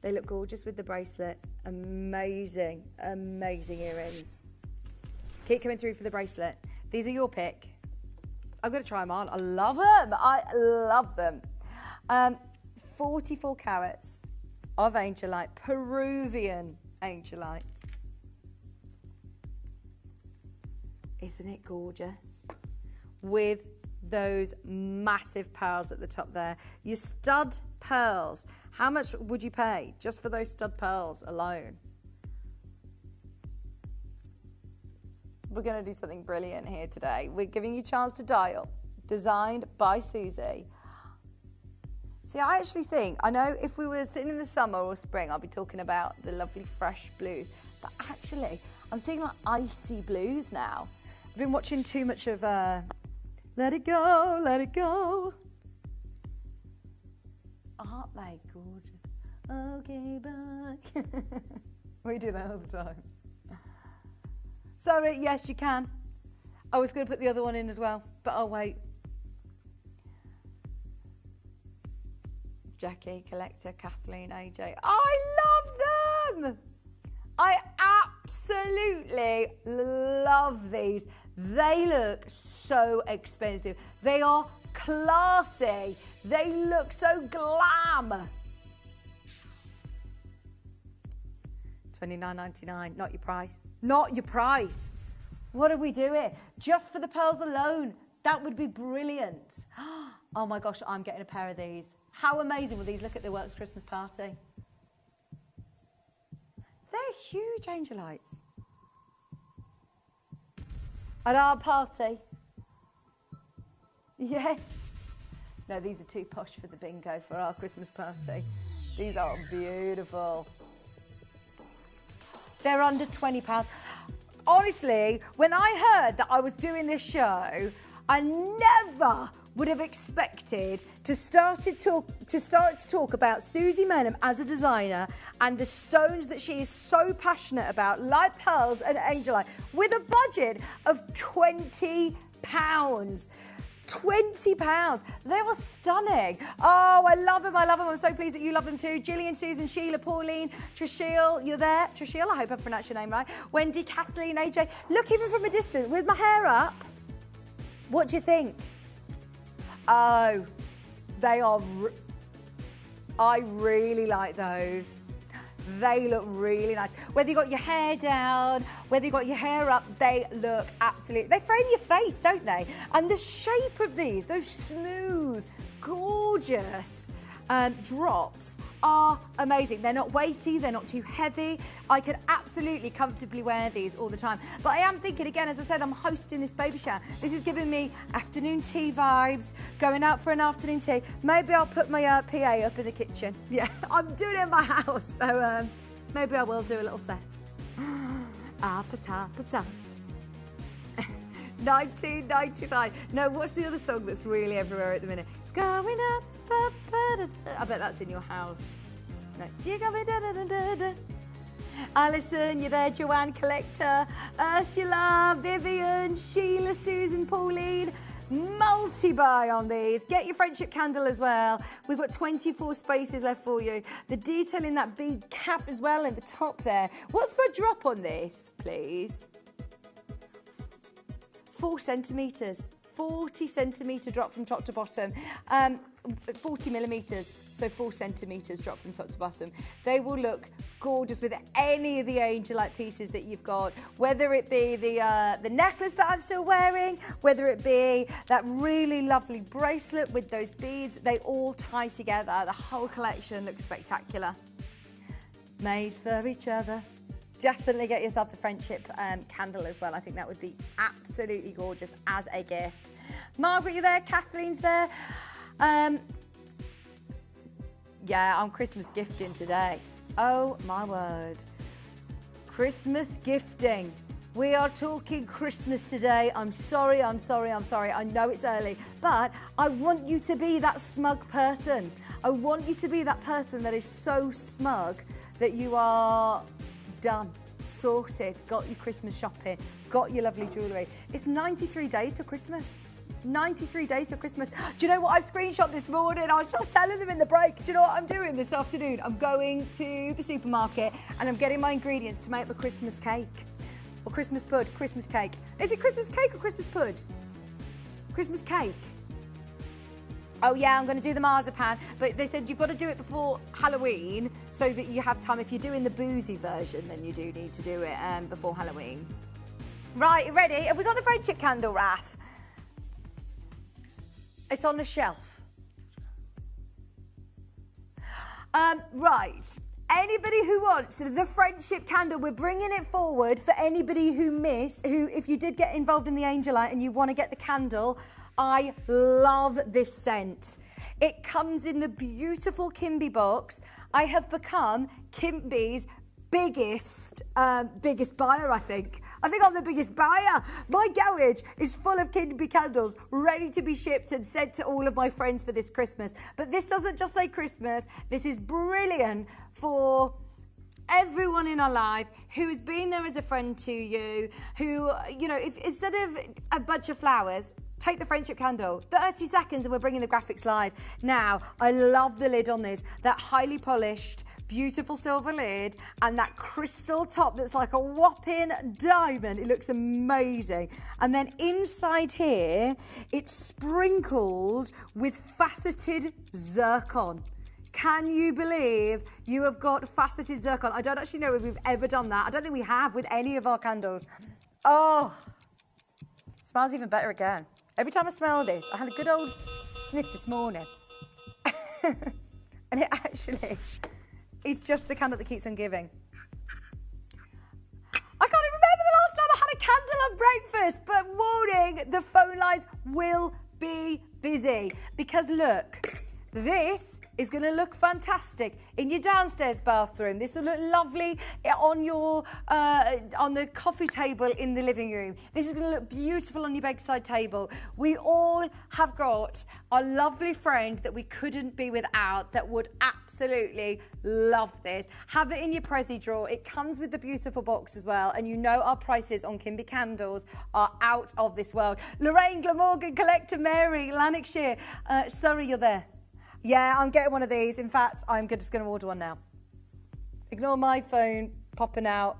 They look gorgeous with the bracelet. Amazing, amazing earrings. Keep coming through for the bracelet. These are your pick. I'm going to try them on. I love them. I love them. 44 carats of Angelite, Peruvian Angelite. Isn't it gorgeous? With those massive pearls at the top there. Your stud pearls. How much would you pay just for those stud pearls alone? We're going to do something brilliant here today. We're giving you a chance to dial. Designed by Susie. See, I actually think, I know if we were sitting in the summer or spring, I'll be talking about the lovely fresh blues. But actually, I'm seeing like icy blues now. I've been watching too much of Let It Go, Let It Go. Aren't they gorgeous? Okay, bye. We do that all the time. Sorry, yes, you can. I was going to put the other one in as well, but I'll wait. Jackie, Collector, Kathleen, AJ. I love them! I absolutely love these. They look so expensive. They are classy. They look so glam. $29.99, not your price. Not your price. What are we doing? Just for the pearls alone, that would be brilliant. Oh my gosh, I'm getting a pair of these. How amazing will these look at the Works Christmas party? They're huge Angelites. At our party. Yes. No, these are too posh for the bingo for our Christmas party. These are beautiful. They're under £20. Honestly, when I heard that I was doing this show, I never would have expected to start to talk about Susie Menham as a designer and the stones that she is so passionate about, like pearls and Angelite, with a budget of £20. £20. They were stunning. Oh, I love them. I love them. I'm so pleased that you love them too. Gillian, Susan, Sheila, Pauline, Trishil, you're there. Trishil, I hope I pronounced your name right. Wendy, Kathleen, AJ. Look, even from a distance, with my hair up, what do you think? Oh, they are... I really like those. They look really nice. Whether you got your hair down, whether you got your hair up, they look absolutely... They frame your face, don't they? And the shape of these, those smooth, gorgeous drops are amazing. They're not weighty, they're not too heavy. I could absolutely comfortably wear these all the time. But I am thinking, again, as I said, I'm hosting this baby shower. This is giving me afternoon tea vibes, going out for an afternoon tea. Maybe I'll put my PA up in the kitchen. Yeah, I'm doing it in my house, so maybe I will do a little set. Pata. 1999. No, what's the other song that's really everywhere at the minute? It's going up. I bet that's in your house. No. You got me da-da-da-da-da. Alison, you're there. Joanne, Collector, Ursula, Vivian, Sheila, Susan, Pauline. Multi-buy on these. Get your friendship candle as well. We've got 24 spaces left for you. The detail in that bead cap as well at the top there. What's my drop on this, please? 4 centimetres. 40 centimetre drop from top to bottom. 40 millimetres, so 4 centimetres drop from top to bottom. They will look gorgeous with any of the Angelite pieces that you've got, whether it be the necklace that I'm still wearing, whether it be that really lovely bracelet with those beads. They all tie together. The whole collection looks spectacular. Made for each other. definitely get yourself the friendship candle as well. I think that would be absolutely gorgeous as a gift. Margaret, you're there. Kathleen's there. Yeah, I'm Christmas gifting today. Oh, my word. Christmas gifting. We are talking Christmas today. I'm sorry. I know it's early, but I want you to be that smug person. I want you to be that person that is so smug that you are done, sorted, got your Christmas shopping, got your lovely jewellery. It's 93 days till Christmas. 93 days till Christmas. Do you know what I've screenshot this morning? I was just telling them in the break. Do you know what I'm doing this afternoon? I'm going to the supermarket and I'm getting my ingredients to make my Christmas cake. Or Christmas pud, Christmas cake. Is it Christmas cake or Christmas pud? Christmas cake. Oh yeah, I'm going to do the marzipan, but they said you've got to do it before Halloween so that you have time. If you're doing the boozy version, then you do need to do it before Halloween. Right, you ready? Have we got the friendship candle, Raf? It's on the shelf. Right. Anybody who wants the friendship candle, we're bringing it forward for anybody who if you did get involved in the Angelite and you want to get the candle, I love this scent. It comes in the beautiful Kimby box. I have become Kimby's biggest buyer, I think. I think I'm the biggest buyer. My garage is full of Kimby candles ready to be shipped and sent to all of my friends for this Christmas. But this doesn't just say Christmas. This is brilliant for everyone in our life who has been there as a friend to you, who, you know, if instead of a bunch of flowers, take the friendship candle, 30 seconds and we're bringing the graphics live. Now, I love the lid on this, that highly polished, beautiful silver lid and that crystal top that's like a whopping diamond. It looks amazing. And then inside here, it's sprinkled with faceted zircon. Can you believe you have got faceted zircon? I don't actually know if we've ever done that. I don't think we have with any of our candles. Oh, it smells even better again. Every time I smell this, I had a good old sniff this morning. And it actually, it's just the candle that keeps on giving. I can't even remember the last time I had a candle on breakfast, but warning, the phone lines will be busy. Because look, this is going to look fantastic in your downstairs bathroom. This will look lovely on your on the coffee table in the living room. This is going to look beautiful on your bedside table. We all have got a lovely friend that we couldn't be without that would absolutely love this. Have it in your Prezi drawer. It comes with the beautiful box as well. And you know our prices on Kimby candles are out of this world. Lorraine, Glamorgan, Collector, Mary, Lanarkshire, Surrey, you're there. Yeah, I'm getting one of these. In fact, I'm just going to order one now. Ignore my phone popping out.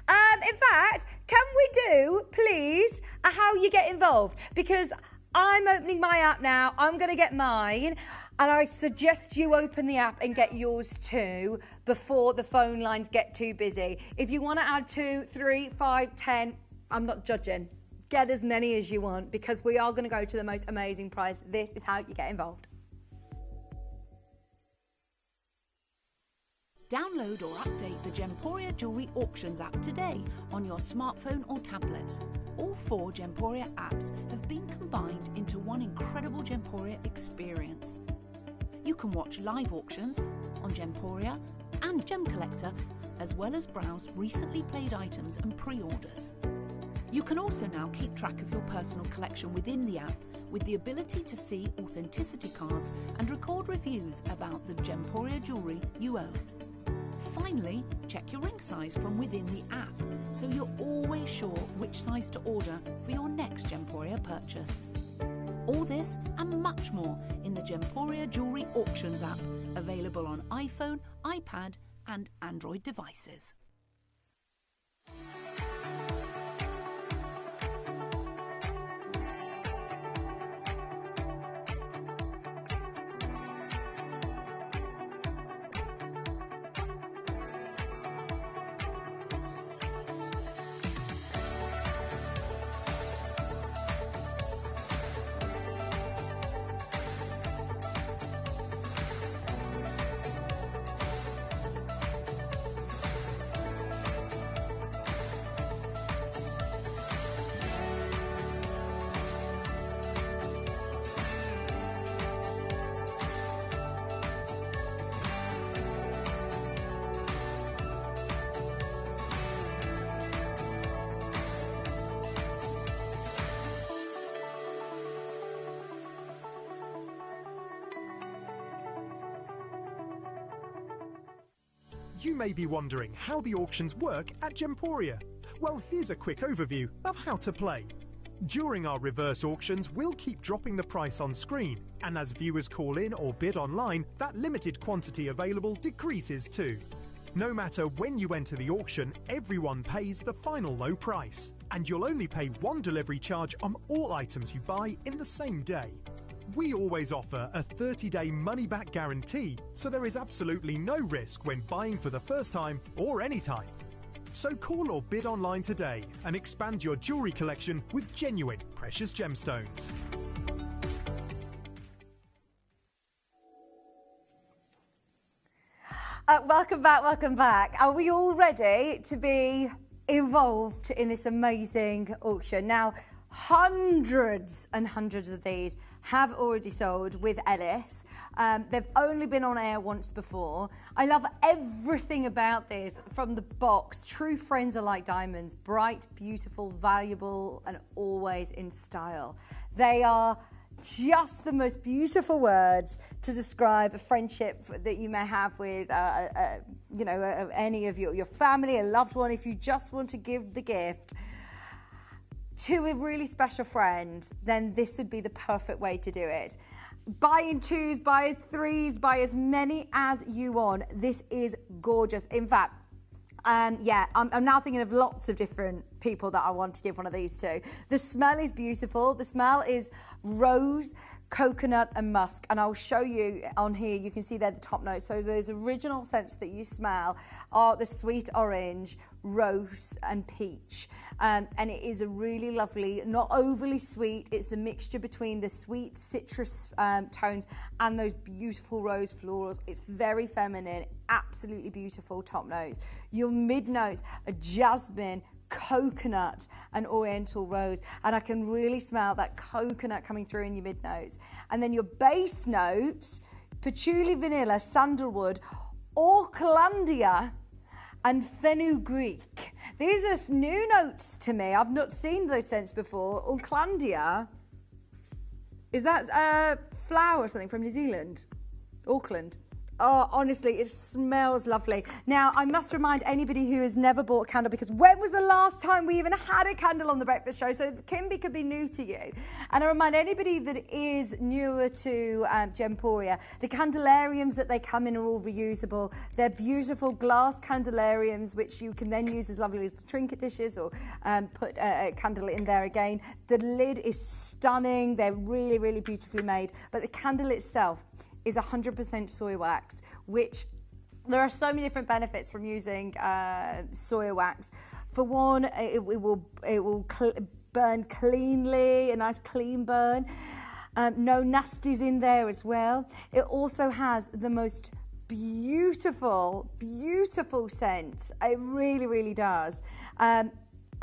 In fact, can we do, please, how you get involved? Because I'm opening my app now. I'm going to get mine. And I suggest you open the app and get yours too before the phone lines get too busy. If you want to add 2, 3, 5, 10, I'm not judging. Get as many as you want because we are going to go to the most amazing price. This is how you get involved. Download or update the Gemporia Jewellery Auctions app today on your smartphone or tablet. All 4 Gemporia apps have been combined into one incredible Gemporia experience. You can watch live auctions on Gemporia and Gem Collector, as well as browse recently played items and pre-orders. You can also now keep track of your personal collection within the app with the ability to see authenticity cards and record reviews about the Gemporia jewellery you own. Finally, check your ring size from within the app so you're always sure which size to order for your next Gemporia purchase. All this and much more in the Gemporia Jewellery Auctions app, available on iPhone, iPad and Android devices. You may be wondering how the auctions work at Gemporia. Well, here's a quick overview of how to play. During our reverse auctions, we'll keep dropping the price on screen, and as viewers call in or bid online, that limited quantity available decreases too. No matter when you enter the auction, everyone pays the final low price, and you'll only pay one delivery charge on all items you buy in the same day. We always offer a 30-day money-back guarantee, so there is absolutely no risk when buying for the first time or any time. So call or bid online today and expand your jewellery collection with genuine precious gemstones. Welcome back, welcome back. Are we all ready to be involved in this amazing auction? Now, hundreds and hundreds of these have already sold with Ellis. They've only been on air once before. I love everything about this from the box. True friends are like diamonds, bright, beautiful, valuable, and always in style. They are just the most beautiful words to describe a friendship that you may have with, any of your family, a loved one. If you just want to give the gift to a really special friend, then this would be the perfect way to do it. Buy in twos, buy in threes, buy as many as you want. This is gorgeous. In fact, I'm now thinking of lots of different people that I want to give one of these to. The smell is beautiful. The smell is rose, coconut and musk, and I'll show you on here. You can see there the top notes. So those original scents that you smell are the sweet orange, rose and peach, and it is a really lovely, not overly sweet. It's the mixture between the sweet citrus tones and those beautiful rose florals. It's very feminine, absolutely beautiful top notes. Your mid notes are jasmine, coconut and oriental rose, and I can really smell that coconut coming through in your mid notes. And then your base notes, patchouli, vanilla, sandalwood, Aucklandia and fenugreek. These are new notes to me. I've not seen those scents before. Aucklandia, is that flower or something from New Zealand? Auckland. Oh, honestly, it smells lovely. Now, I must remind anybody who has never bought a candle, because when was the last time we even had a candle on The Breakfast Show? So Kimby could be new to you. And I remind anybody that is newer to Gemporia, the candelariums that they come in are all reusable. They're beautiful glass candelariums, which you can then use as lovely little trinket dishes or put a candle in there again. The lid is stunning. They're really, really beautifully made. But the candle itself is 100% soy wax, which there are so many different benefits from using soy wax. For one, it will burn cleanly, a nice clean burn. No nasties in there as well. It also has the most beautiful, beautiful scent. It really, really does. And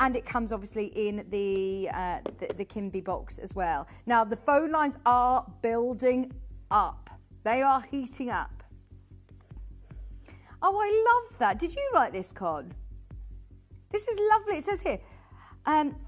it comes obviously in the Kimby box as well. Now, the phone lines are building up. They are heating up. Oh, I love that. Did you write this, Con? This is lovely. It says here,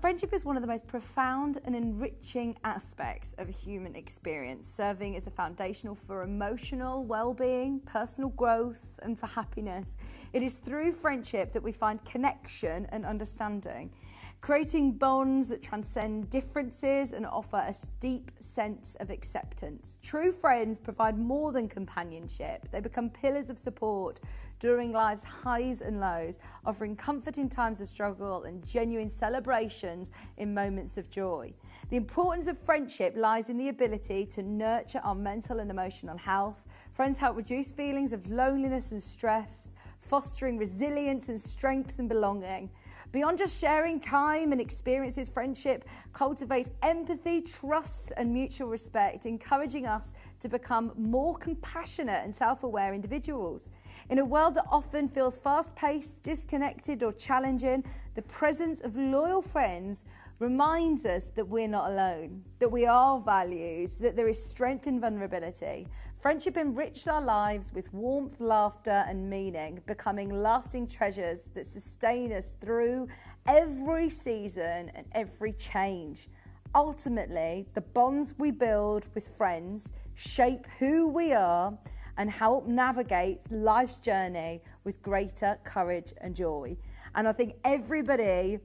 friendship is one of the most profound and enriching aspects of a human experience, serving as a foundational for emotional well-being, personal growth, and for happiness. It is through friendship that we find connection and understanding, creating bonds that transcend differences and offer a deep sense of acceptance. True friends provide more than companionship. They become pillars of support during life's highs and lows, offering comfort in times of struggle and genuine celebrations in moments of joy. The importance of friendship lies in the ability to nurture our mental and emotional health. Friends help reduce feelings of loneliness and stress, fostering resilience and strength and belonging. Beyond just sharing time and experiences, friendship cultivates empathy, trust, and mutual respect, encouraging us to become more compassionate and self-aware individuals. In a world that often feels fast-paced, disconnected, or challenging, the presence of loyal friends reminds us that we're not alone, that we are valued, that there is strength in vulnerability. Friendship enriches our lives with warmth, laughter, and meaning, becoming lasting treasures that sustain us through every season and every change. Ultimately, the bonds we build with friends shape who we are and help navigate life's journey with greater courage and joy. And I think everybody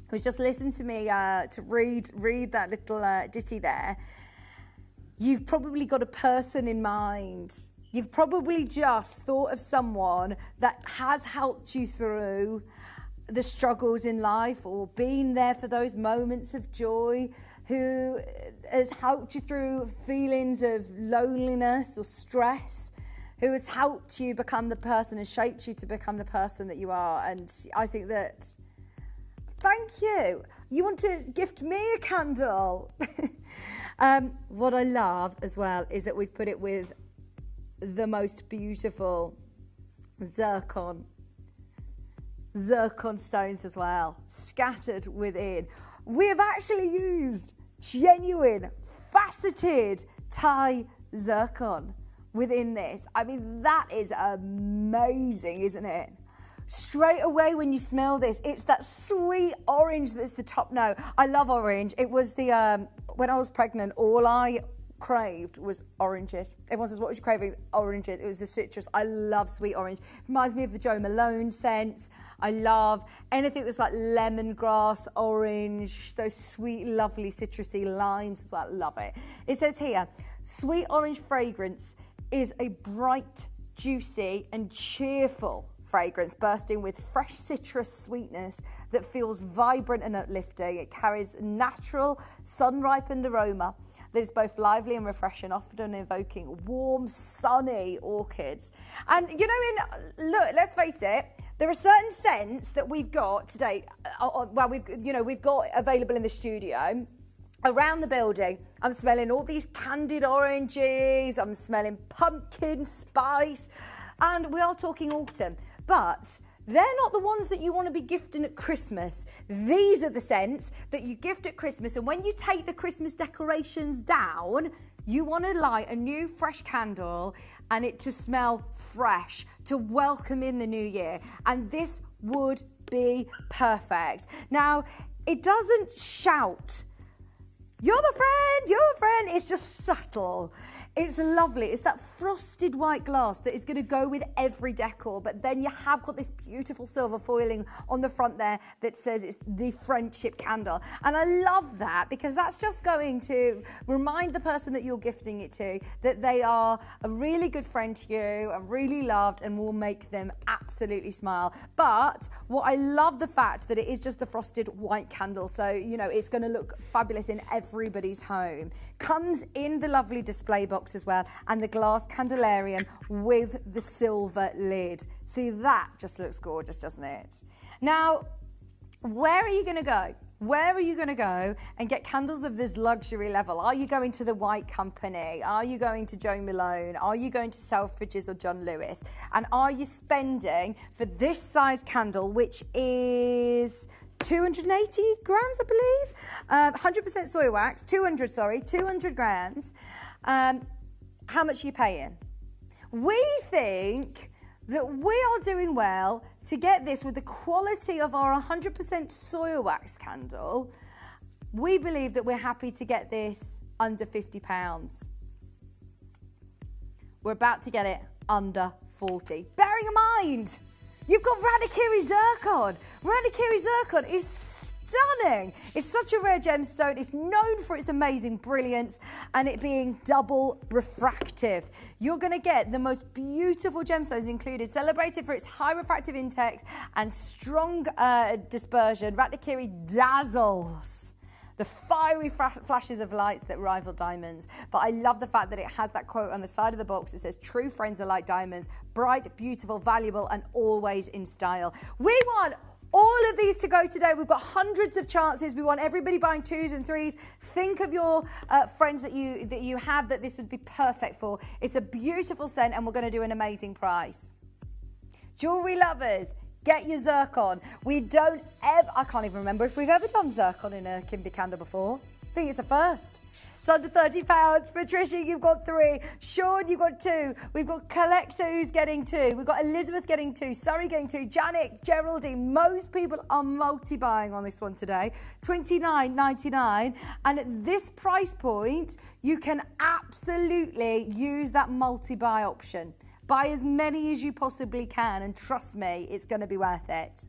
who's just listened to me to read that little ditty there, you've probably got a person in mind. You've probably just thought of someone that has helped you through the struggles in life, or been there for those moments of joy, who has helped you through feelings of loneliness or stress, who has helped you become the person and shaped you to become the person that you are. And I think that, thank you. You want to gift me a candle? What I love as well is that we've put it with the most beautiful zircon stones as well, scattered within. We have actually used genuine faceted Thai zircon within this. I mean, that is amazing, isn't it? Straight away when you smell this, it's that sweet orange that's the top note. I love orange. It was the, when I was pregnant, all I craved was oranges. Everyone says, what was you craving? Oranges. It was the citrus. I love sweet orange. Reminds me of the Jo Malone scents. I love anything that's like lemongrass, orange, those sweet, lovely citrusy limes as well. Love it. It says here, sweet orange fragrance is a bright, juicy and cheerful fragrance bursting with fresh citrus sweetness that feels vibrant and uplifting. It carries natural, sun-ripened aroma that is both lively and refreshing, often evoking warm, sunny orchids. And you know, look, let's face it, there are certain scents that we've got today. Well, we've got available in the studio. Around the building, I'm smelling all these candied oranges. I'm smelling pumpkin spice, and we are talking autumn. But they're not the ones that you want to be gifting at Christmas. These are the scents that you gift at Christmas. And when you take the Christmas decorations down, you want to light a new fresh candle and it to smell fresh, to welcome in the new year. And this would be perfect. Now, it doesn't shout, "You're my friend, you're my friend." It's just subtle. It's lovely. It's that frosted white glass that is going to go with every decor. But then you have got this beautiful silver foiling on the front there that says it's the friendship candle. And I love that because that's just going to remind the person that you're gifting it to that they are a really good friend to you and really loved and will make them absolutely smile. But what I love the fact that it is just the frosted white candle. So, you know, it's going to look fabulous in everybody's home. Comes in the lovely display box as well, and the glass candelarium with the silver lid. See, that just looks gorgeous, doesn't it? Now, where are you going to go? Where are you going to go and get candles of this luxury level? Are you going to the White Company? Are you going to Jo Malone? Are you going to Selfridges or John Lewis? And are you spending for this size candle, which is 280 grams, I believe, 100% soy wax, 200 grams. How much are you paying? We think that we are doing well to get this with the quality of our 100% soil wax candle. We believe that we're happy to get this under £50. We're about to get it under 40. Bearing in mind, you've got Radikiri Zircon. Radikiri Zircon is stunning. It's such a rare gemstone. It's known for its amazing brilliance and it being double refractive. You're going to get the most beautiful gemstones included, celebrated for its high refractive index and strong dispersion. Radikiri dazzles the fiery flashes of lights that rival diamonds. But I love the fact that it has that quote on the side of the box. It says, "True friends are like diamonds, bright, beautiful, valuable, and always in style." We want all of these to go today. We've got hundreds of chances. We want everybody buying 2s and 3s. Think of your friends that you have that this would be perfect for. It's a beautiful scent and we're going to do an amazing price. Jewellery lovers, get your zircon. We don't ever, I can't even remember if we've ever done zircon in a Kimby candle before. I think it's a first. It's under £30. Patricia, you've got 3. Sean, you've got 2. We've got Collector who's getting 2. We've got Elizabeth getting 2. Surrey getting 2. Janet, Geraldine. Most people are multi-buying on this one today. $29.99. And at this price point, you can absolutely use that multi-buy option. Buy as many as you possibly can, and trust me, it's going to be worth it.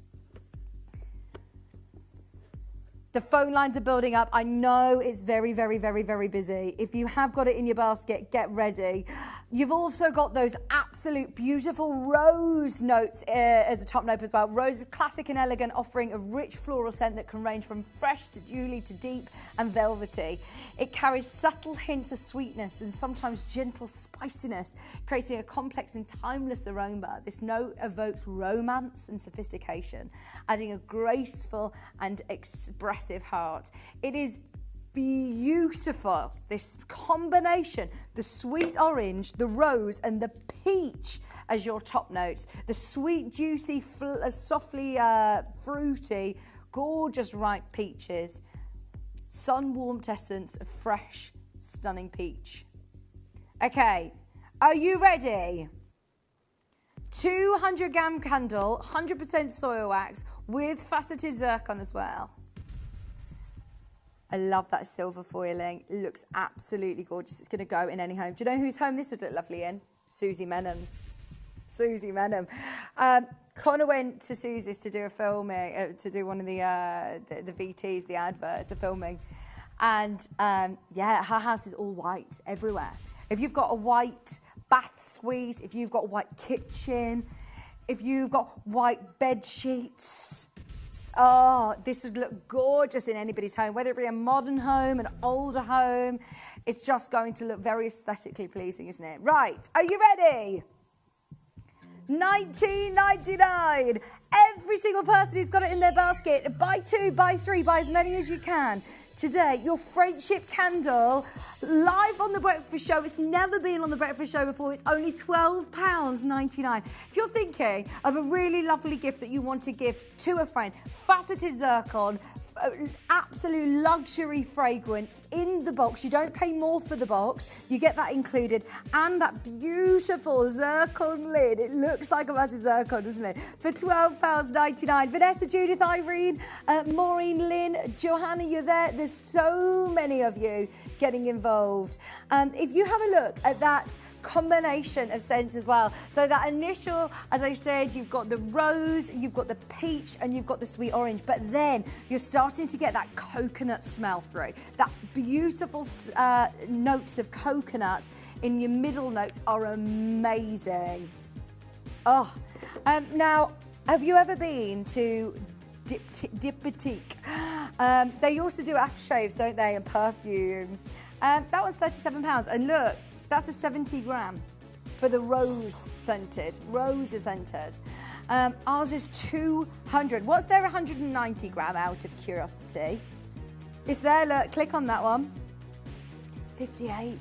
The phone lines are building up. I know it's very, very, very, very busy. If you have got it in your basket, get ready. You've also got those absolute beautiful rose notes as a top note as well. Rose is classic and elegant, offering a rich floral scent that can range from fresh to dewy to deep and velvety. It carries subtle hints of sweetness and sometimes gentle spiciness, creating a complex and timeless aroma. This note evokes romance and sophistication, adding a graceful and expressive heart. It is beautiful, this combination, the sweet orange, the rose and the peach as your top notes. The sweet, juicy, softly fruity, gorgeous ripe peaches. Sun-warmed essence of fresh, stunning peach. Okay, are you ready? 200 gram candle, 100% soil wax with faceted zircon as well. I love that silver foiling. It looks absolutely gorgeous. It's going to go in any home. Do you know whose home this would look lovely in? Susie Menham's. Susie Menham. Connor went to Susie's to do a filming, to do one of the VTs, the adverts, the filming. And yeah, her house is all white everywhere. If you've got a white bath suite, if you've got a white kitchen, if you've got white bed sheets, oh, this would look gorgeous in anybody's home, whether it be a modern home, an older home. It's just going to look very aesthetically pleasing, isn't it? Right, are you ready? $19.99. Every single person who's got it in their basket, buy 2, buy 3, buy as many as you can. Today, your friendship candle, live on The Breakfast Show. It's never been on The Breakfast Show before. It's only £12.99. If you're thinking of a really lovely gift that you want to give to a friend, faceted zircon, absolute luxury fragrance in the box. You don't pay more for the box. You get that included. And that beautiful zircon lid. It looks like a massive zircon, doesn't it? For £12.99. Vanessa, Judith, Irene, Maureen, Lynn, Johanna, you're there. There's so many of you getting involved. If you have a look at that combination of scents as well. So that initial, as I said, you've got the rose, you've got the peach, and you've got the sweet orange. But then you're starting to get that coconut smell through. That beautiful notes of coconut in your middle notes are amazing. Oh, now, have you ever been to Dip Boutique? They also do aftershaves, don't they, and perfumes. That was £37. And look, that's a 70 gram for the rose scented. Rose is scented. Ours is 200. What's their 190 gram out of curiosity? It's there, look, click on that one. 58.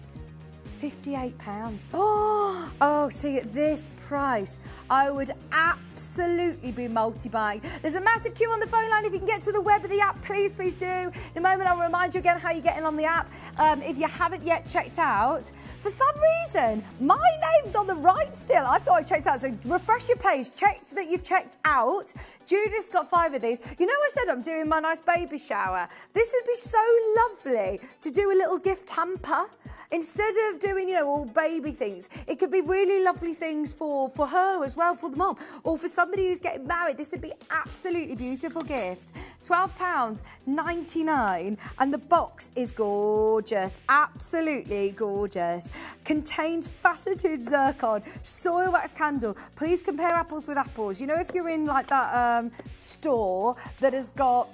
£58. Oh, see, at this price, I would absolutely be multi-buying. There's a massive queue on the phone line. If you can get to the web of the app, please, please do. In a moment, I'll remind you again how you're getting on the app. If you haven't yet checked out, for some reason, my name's on the right still. I thought I checked out. So refresh your page, check that you've checked out. Judith's got 5 of these. You know, I said I'm doing my nice baby shower. This would be so lovely to do a little gift hamper. Instead of doing, you know, all baby things, it could be really lovely things for her as well, for the mom, or for somebody who's getting married. This would be absolutely beautiful gift. £12.99, and the box is gorgeous, absolutely gorgeous. Contains faceted zircon, soil wax candle. Please compare apples with apples. You know, if you're in like that store that has got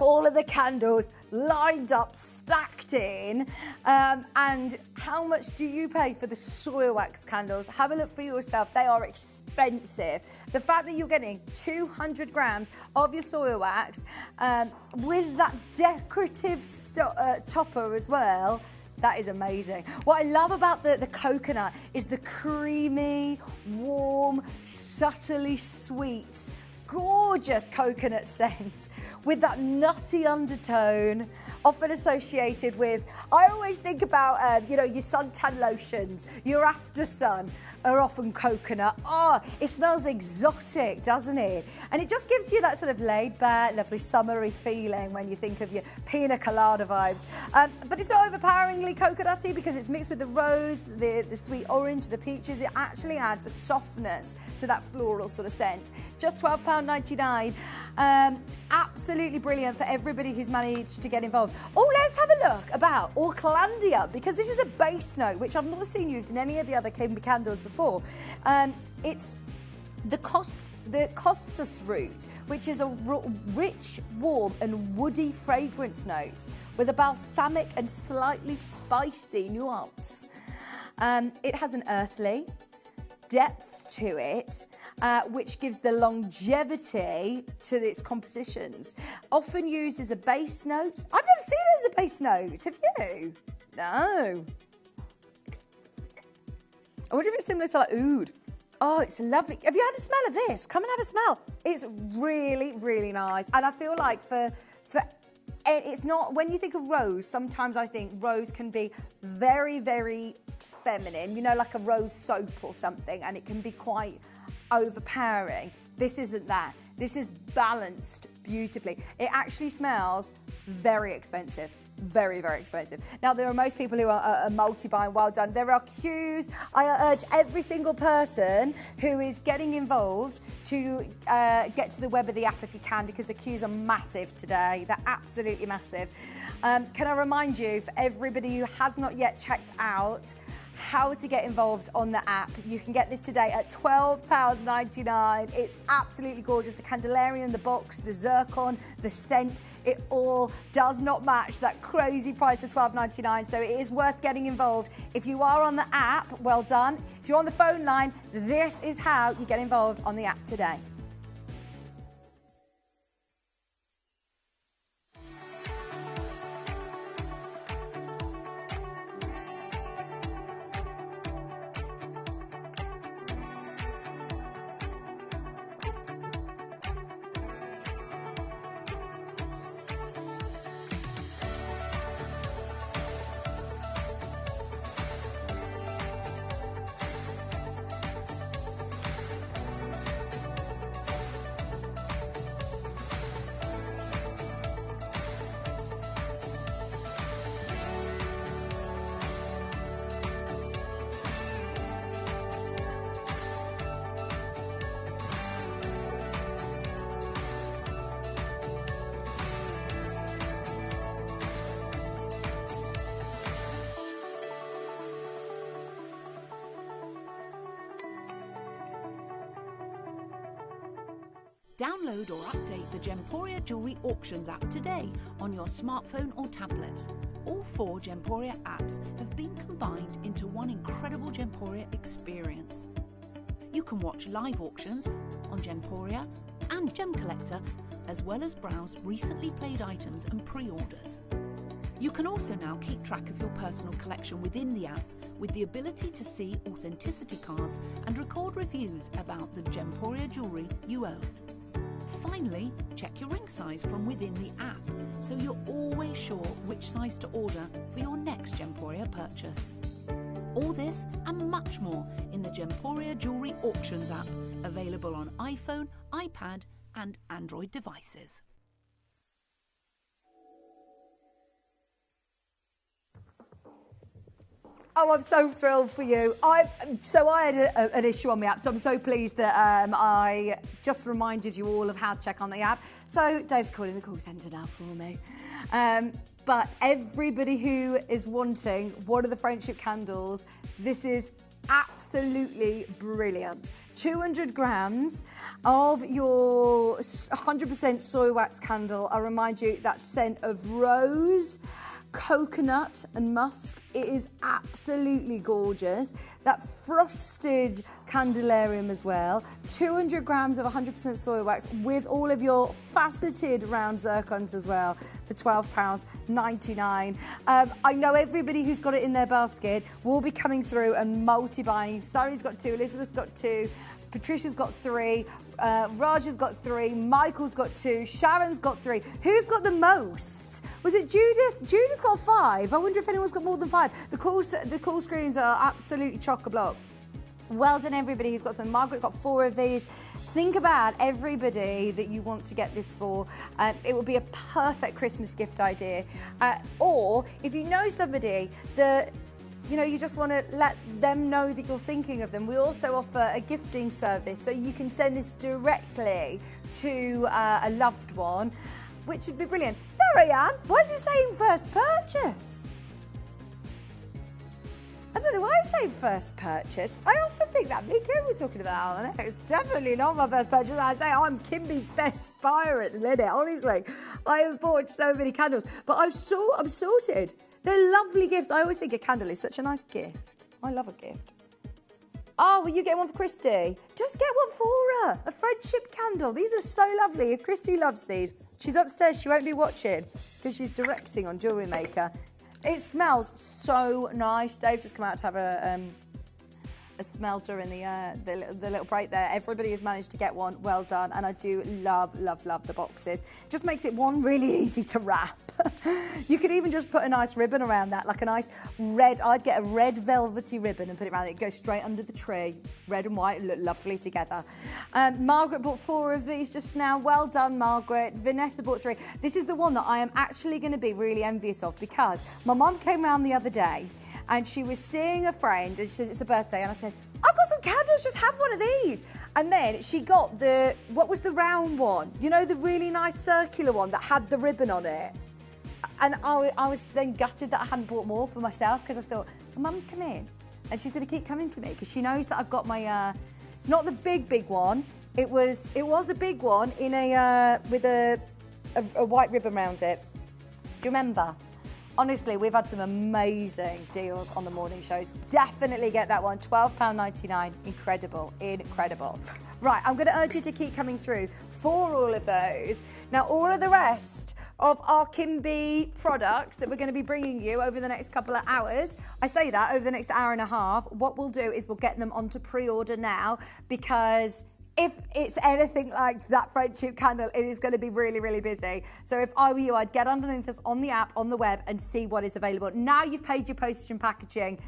all of the candles lined up, stacked in, and how much do you pay for the soil wax candles? Have a look for yourself. They are expensive. The fact that you're getting 200 grams of your soil wax with that decorative topper as well, that is amazing. What I love about the coconut is the creamy, warm, subtly sweet, gorgeous coconut scent with that nutty undertone, often associated with, I always think about, you know, your suntan lotions, your after sun. are often coconut. Oh, it smells exotic, doesn't it? And it just gives you that sort of laid back, lovely summery feeling when you think of your pina colada vibes. But it's not overpoweringly coconutty because it's mixed with the rose, the sweet orange, the peaches. It actually adds a softness to that floral sort of scent. Just £12.99. Absolutely brilliant for everybody who's managed to get involved. Oh, let's have a look about Orchlandia, because this is a base note which I've not seen used in any of the other candles before. It's the Costus root, which is a rich, warm and woody fragrance note with a balsamic and slightly spicy nuance. It has an earthly depth to it, which gives the longevity to its compositions. Often used as a base note. I've never seen it as a base note, have you? No. I wonder if it's similar to like oud. Oh, it's lovely. Have you had a smell of this? Come and have a smell. It's really, really nice. And I feel like it's not, when you think of rose, sometimes I think rose can be very, very feminine, you know, like a rose soap or something, and it can be quite overpowering. This isn't that. This is balanced beautifully. It actually smells very expensive. Very, very expensive. Now, there are most people who are multi-buying. Well done. There are queues. I urge every single person who is getting involved to get to the web of the app if you can, because the queues are massive today. They're absolutely massive. Can I remind you, for everybody who has not yet checked out how to get involved on the app, you can get this today at £12.99. It's absolutely gorgeous. The Candelarian, the box, the zircon, the scent, it all does not match that crazy price of £12.99, so it is worth getting involved. If you are on the app, well done. If you're on the phone line, this is how you get involved on the app today. Download or update the Gemporia Jewellery Auctions app today on your smartphone or tablet. All 4 Gemporia apps have been combined into one incredible Gemporia experience. You can watch live auctions on Gemporia and Gem Collector, as well as browse recently played items and pre-orders. You can also now keep track of your personal collection within the app, with the ability to see authenticity cards and record reviews about the Gemporia jewellery you own. Finally, check your ring size from within the app, so you're always sure which size to order for your next Gemporia purchase. All this and much more in the Gemporia Jewellery Auctions app, available on iPhone, iPad and Android devices. Oh, I'm so thrilled for you. I had an issue on the app, so I'm so pleased that I just reminded you all of how to check on the app. So Dave's calling the call centre now for me. But everybody who is wanting one of the friendship candles, this is absolutely brilliant. 200 grams of your 100% soy wax candle. I remind you that scent of rose, coconut and musk. It is absolutely gorgeous. That frosted candelarium as well. 200 grams of 100% soy wax with all of your faceted round zircons as well for £12.99. I know everybody who's got it in their basket will be coming through and multi-buying. Sari's got 2, Elizabeth's got 2, Patricia's got 3, Raj has got 3, Michael's got 2, Sharon's got 3. Who's got the most? Was it Judith? Judith got 5. I wonder if anyone's got more than 5. The call screens are absolutely chock-a-block. Well done, everybody who's got some. Margaret got 4 of these. Think about everybody that you want to get this for. It would be a perfect Christmas gift idea. Or if you know somebody that you just want to let them know that you're thinking of them. We also offer a gifting service, so you can send this directly to a loved one, which would be brilliant. There I am. Why is it saying first purchase? I don't know why I'm saying first purchase. I often think that me and Kim were talking about it. It's definitely not my first purchase. I say I'm Kimby's best buyer at the minute, honestly. I have bought so many candles, but I'm sorted. They're lovely gifts. I always think a candle is such a nice gift. I love a gift. Oh, will you get one for Christy? Just get one for her. A friendship candle. These are so lovely. If Christy loves these, she's upstairs. She won't be watching because she's directing on Jewellery Maker. It smells so nice. Dave just come out to have a smell during the little break there. Everybody has managed to get one. Well done. And I do love, love, love the boxes. Just makes it one really easy to wrap. You could even just put a nice ribbon around that, like a nice red, I'd get a red velvety ribbon and put it around it. It'd go straight under the tree. Red and white look lovely together. Margaret bought 4 of these just now. Well done, Margaret. Vanessa bought 3. This is the one that I am actually going to be really envious of because my mum came round the other day and she was seeing a friend and she says, it's a birthday. And I said, I've got some candles, just have one of these. And then she got what was the round one? You know, the really nice circular one that had the ribbon on it. And I was then gutted that I hadn't bought more for myself because I thought, my mum's come in and she's going to keep coming to me because she knows that I've got my, it's not the big one. It was a big one in with a white ribbon around it. Do you remember? Honestly, we've had some amazing deals on the morning shows. Definitely get that one. £12.99. Incredible, incredible. Right, I'm going to urge you to keep coming through for all of those. Now, all of the rest of our Kimby products that we're going to be bringing you over the next couple of hours, I say that, over the next hour and a half, what we'll do is we'll get them onto pre-order now because if it's anything like that friendship candle, it is going to be really, really busy. So if I were you, I'd get underneath us on the app, on the web, and see what is available. Now you've paid your postage and packaging,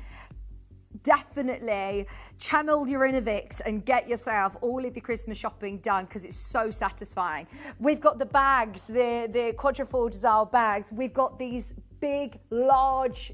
definitely channel your Innovix and get yourself all of your Christmas shopping done because it's so satisfying. We've got the bags, the Quadrifold Zile bags. We've got these big, large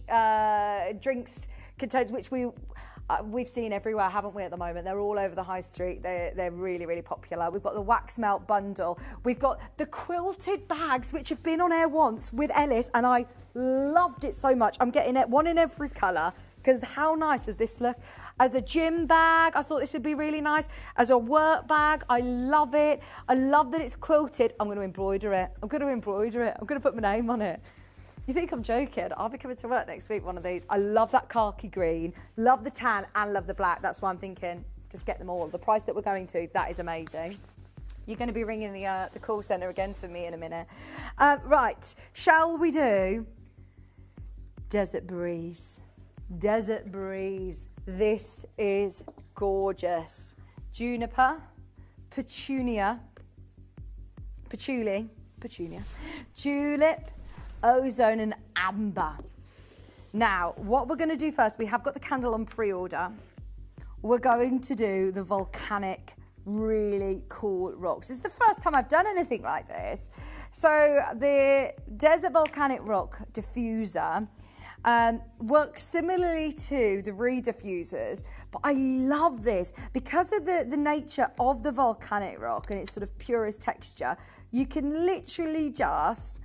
drinks containers, which we've seen everywhere, haven't we, at the moment? They're all over the high street. They're really, really popular. We've got the wax melt bundle. We've got the quilted bags, which have been on air once with Ellis, and I loved it so much. I'm getting one in every colour because how nice does this look? As a gym bag, I thought this would be really nice. As a work bag, I love it. I love that it's quilted. I'm going to embroider it. I'm going to put my name on it. You think I'm joking? I'll be coming to work next week, one of these. I love that khaki green, love the tan and love the black. That's why I'm thinking, just get them all. The price that we're going to, that is amazing. You're going to be ringing the call centre again for me in a minute. Right, shall we do Desert Breeze? Desert Breeze. This is gorgeous. Juniper, petunia, tulip, ozone and amber. Now, what we're going to do first, we have got the candle on pre-order. We're going to do the Volcanic really cool rocks. It's the first time I've done anything like this. So the Desert Volcanic Rock Diffuser works similarly to the re-diffusers, but I love this because of the nature of the volcanic rock and its sort of purest texture. You can literally just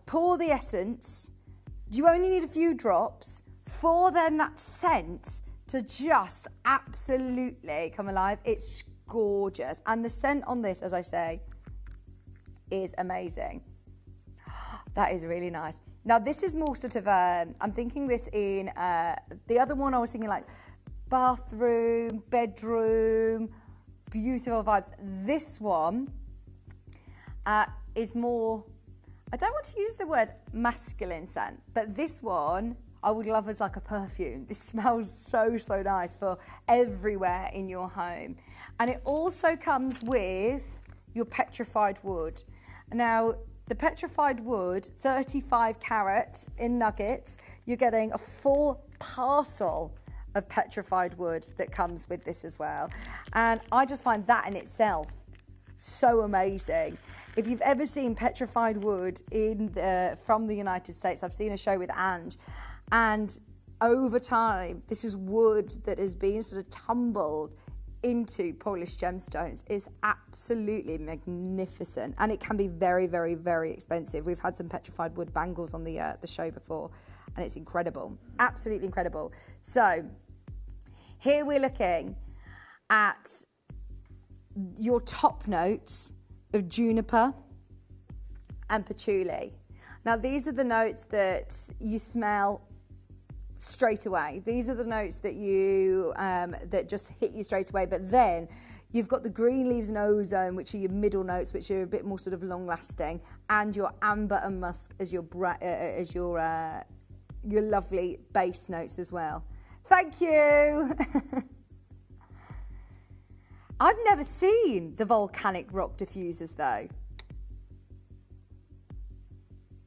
pour the essence. You only need a few drops for then that scent to just absolutely come alive. It's gorgeous. And the scent on this, as I say, is amazing. That is really nice. Now, this is more sort of, I'm thinking this in, the other one I was thinking like bathroom, bedroom, beautiful vibes. This one is more, I don't want to use the word masculine scent, but this one I would love as like a perfume. This smells so, so nice for everywhere in your home. And it also comes with your petrified wood. Now, the petrified wood, 35 carats in nuggets, you're getting a full parcel of petrified wood that comes with this as well. And I just find that in itself so amazing. If you've ever seen petrified wood from the United States, I've seen a show with Ange, and over time, this is wood that has been sort of tumbled into polished gemstones. Is absolutely magnificent, and it can be very, very, very expensive. We've had some petrified wood bangles on the show before, and it's incredible, absolutely incredible. So here we're looking at your top notes of juniper and patchouli. Now these are the notes that you smell straight away. These are the notes that you that just hit you straight away. But then you've got the green leaves and ozone, which are your middle notes, which are a bit more sort of long lasting, and your amber and musk as your lovely base notes as well. Thank you. I've never seen the volcanic rock diffusers though.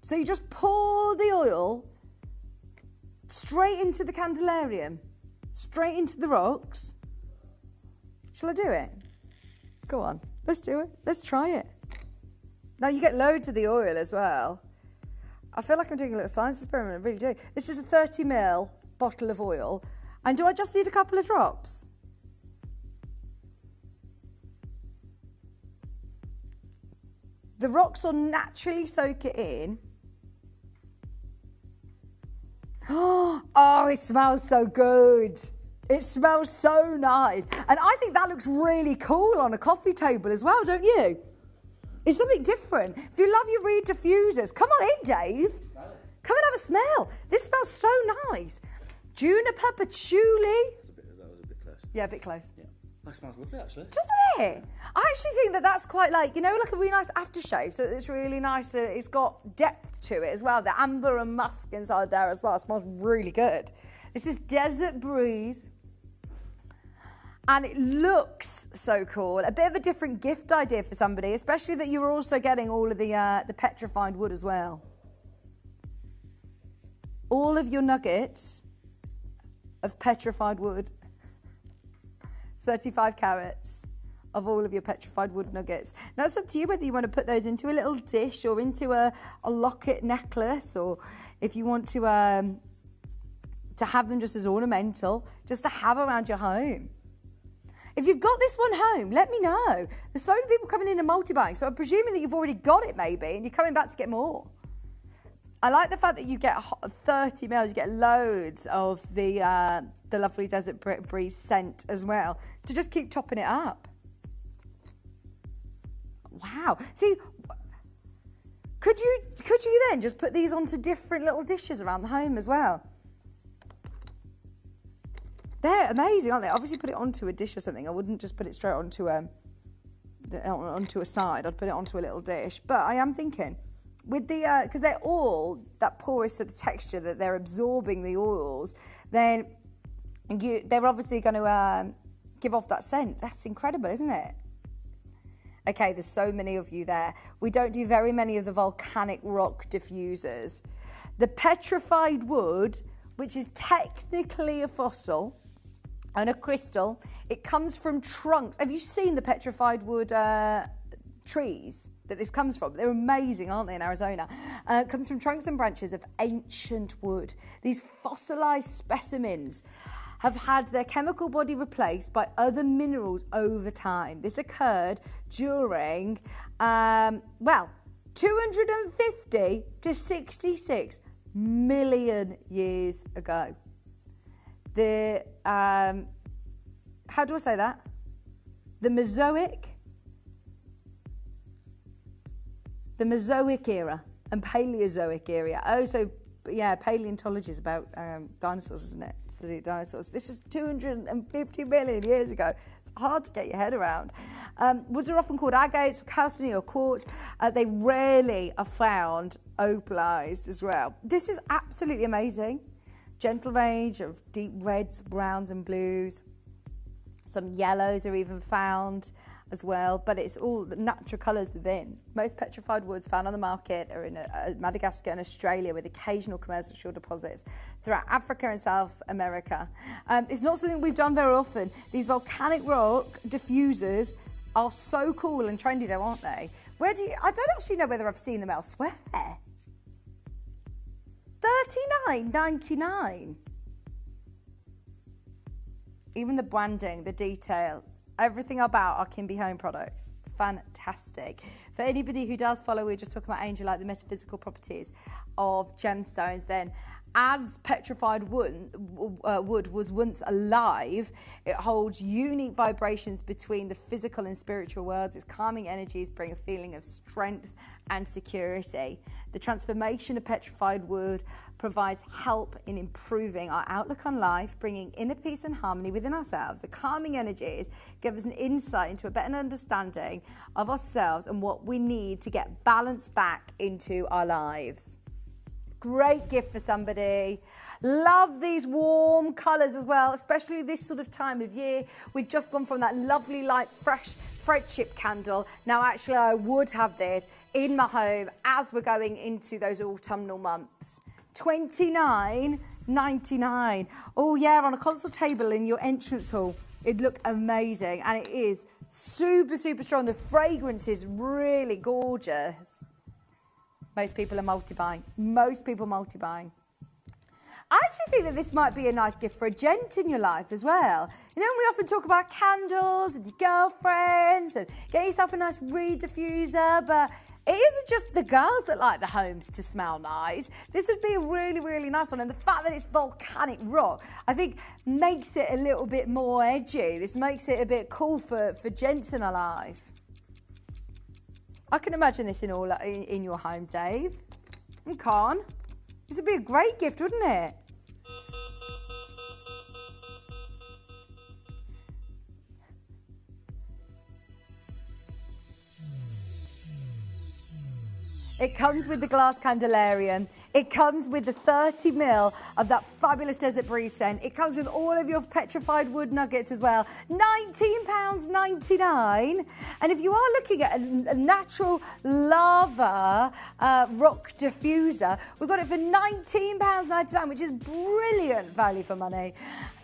So you just pour the oil straight into the candelarium, straight into the rocks. Shall I do it? Go on, let's do it. Let's try it. Now you get loads of the oil as well. I feel like I'm doing a little science experiment, I really do. This is a 30ml bottle of oil. And do I just need a couple of drops? The rocks will naturally soak it in. Oh, it smells so good. It smells so nice. And I think that looks really cool on a coffee table as well, don't you? It's something different. If you love your reed diffusers, come on in, Dave. Come and have a smell. This smells so nice. Juniper, patchouli. That was a bit close. Yeah, a bit close. Yeah. That smells lovely, actually. Doesn't it? I actually think that that's quite like, you know, like a really nice aftershave. So it's really nice. It's got depth to it as well. The amber and musk inside there as well. It smells really good. This is Desert Breeze. And it looks so cool. A bit of a different gift idea for somebody, especially that you're also getting all of the petrified wood as well. All of your nuggets of petrified wood. 35 carats of all of your petrified wood nuggets. Now it's up to you whether you want to put those into a little dish or into a locket necklace, or if you want to have them just as ornamental, just to have around your home. If you've got this one home, let me know. There's so many people coming in and multi-buying, so I'm presuming that you've already got it maybe, and you're coming back to get more. I like the fact that you get 30 mils, you get loads of the lovely Desert Breeze scent as well, to just keep topping it up. Wow. See, could you then just put these onto different little dishes around the home as well? They're amazing, aren't they? Obviously put it onto a dish or something. I wouldn't just put it straight onto onto a side. I'd put it onto a little dish. But I am thinking, with the, because they're all that porous to the texture, that they're absorbing the oils, then they're obviously going to give off that scent. That's incredible, isn't it? Okay, there's so many of you there. We don't do very many of the volcanic rock diffusers. The petrified wood, which is technically a fossil and a crystal, it comes from trunks. Have you seen the petrified wood trees that this comes from? They're amazing, aren't they, in Arizona? It comes from trunks and branches of ancient wood. These fossilized specimens have had their chemical body replaced by other minerals over time. This occurred during, 250 to 66 million years ago. The, how do I say that? The Mesoic era and Paleozoic era. Oh, so yeah, paleontology is about dinosaurs, isn't it? Study dinosaurs. This is 250 million years ago. It's hard to get your head around. Woods are often called agates, or chalcedony, or quartz. They rarely are found opalized as well. This is absolutely amazing. Gentle range of deep reds, browns, and blues. Some yellows are even found. as well, but it's all the natural colours within. Most petrified woods found on the market are in Madagascar and Australia, with occasional commercial deposits throughout Africa and South America. It's not something we've done very often. These volcanic rock diffusers are so cool and trendy though, aren't they? I don't actually know whether I've seen them elsewhere. $39.99. Even the branding, the detail, everything about our Kimby Home products, fantastic. For anybody who does follow, we were just talking about Angelite, the metaphysical properties of gemstones. Then, as petrified wood was once alive, it holds unique vibrations between the physical and spiritual worlds. Its calming energies bring a feeling of strength and security. The transformation of petrified wood provides help in improving our outlook on life, bringing inner peace and harmony within ourselves. The calming energies give us an insight into a better understanding of ourselves and what we need to get balance back into our lives. Great gift for somebody. Love these warm colours as well, especially this sort of time of year. We've just gone from that lovely light, fresh friendship candle. Now, actually, I would have this in my home as we're going into those autumnal months. $29.99. Oh yeah, on a console table in your entrance hall. It'd look amazing, and it is super, super strong. The fragrance is really gorgeous. Most people are multi-buying. Most people multi-buying. I actually think that this might be a nice gift for a gent in your life as well. You know, we often talk about candles and your girlfriends and get yourself a nice reed diffuser, but it isn't just the girls that like the homes to smell nice. This would be a really, really nice one. And the fact that it's volcanic rock, I think, makes it a little bit more edgy. This makes it a bit cool for gents in our life. I can imagine this in your home, Dave. You can. This would be a great gift, wouldn't it? It comes with the glass candelarium. It comes with the 30 ml of that fabulous Desert Breeze scent. It comes with all of your petrified wood nuggets as well. £19.99. And if you are looking at a natural lava rock diffuser, we've got it for £19.99, which is brilliant value for money.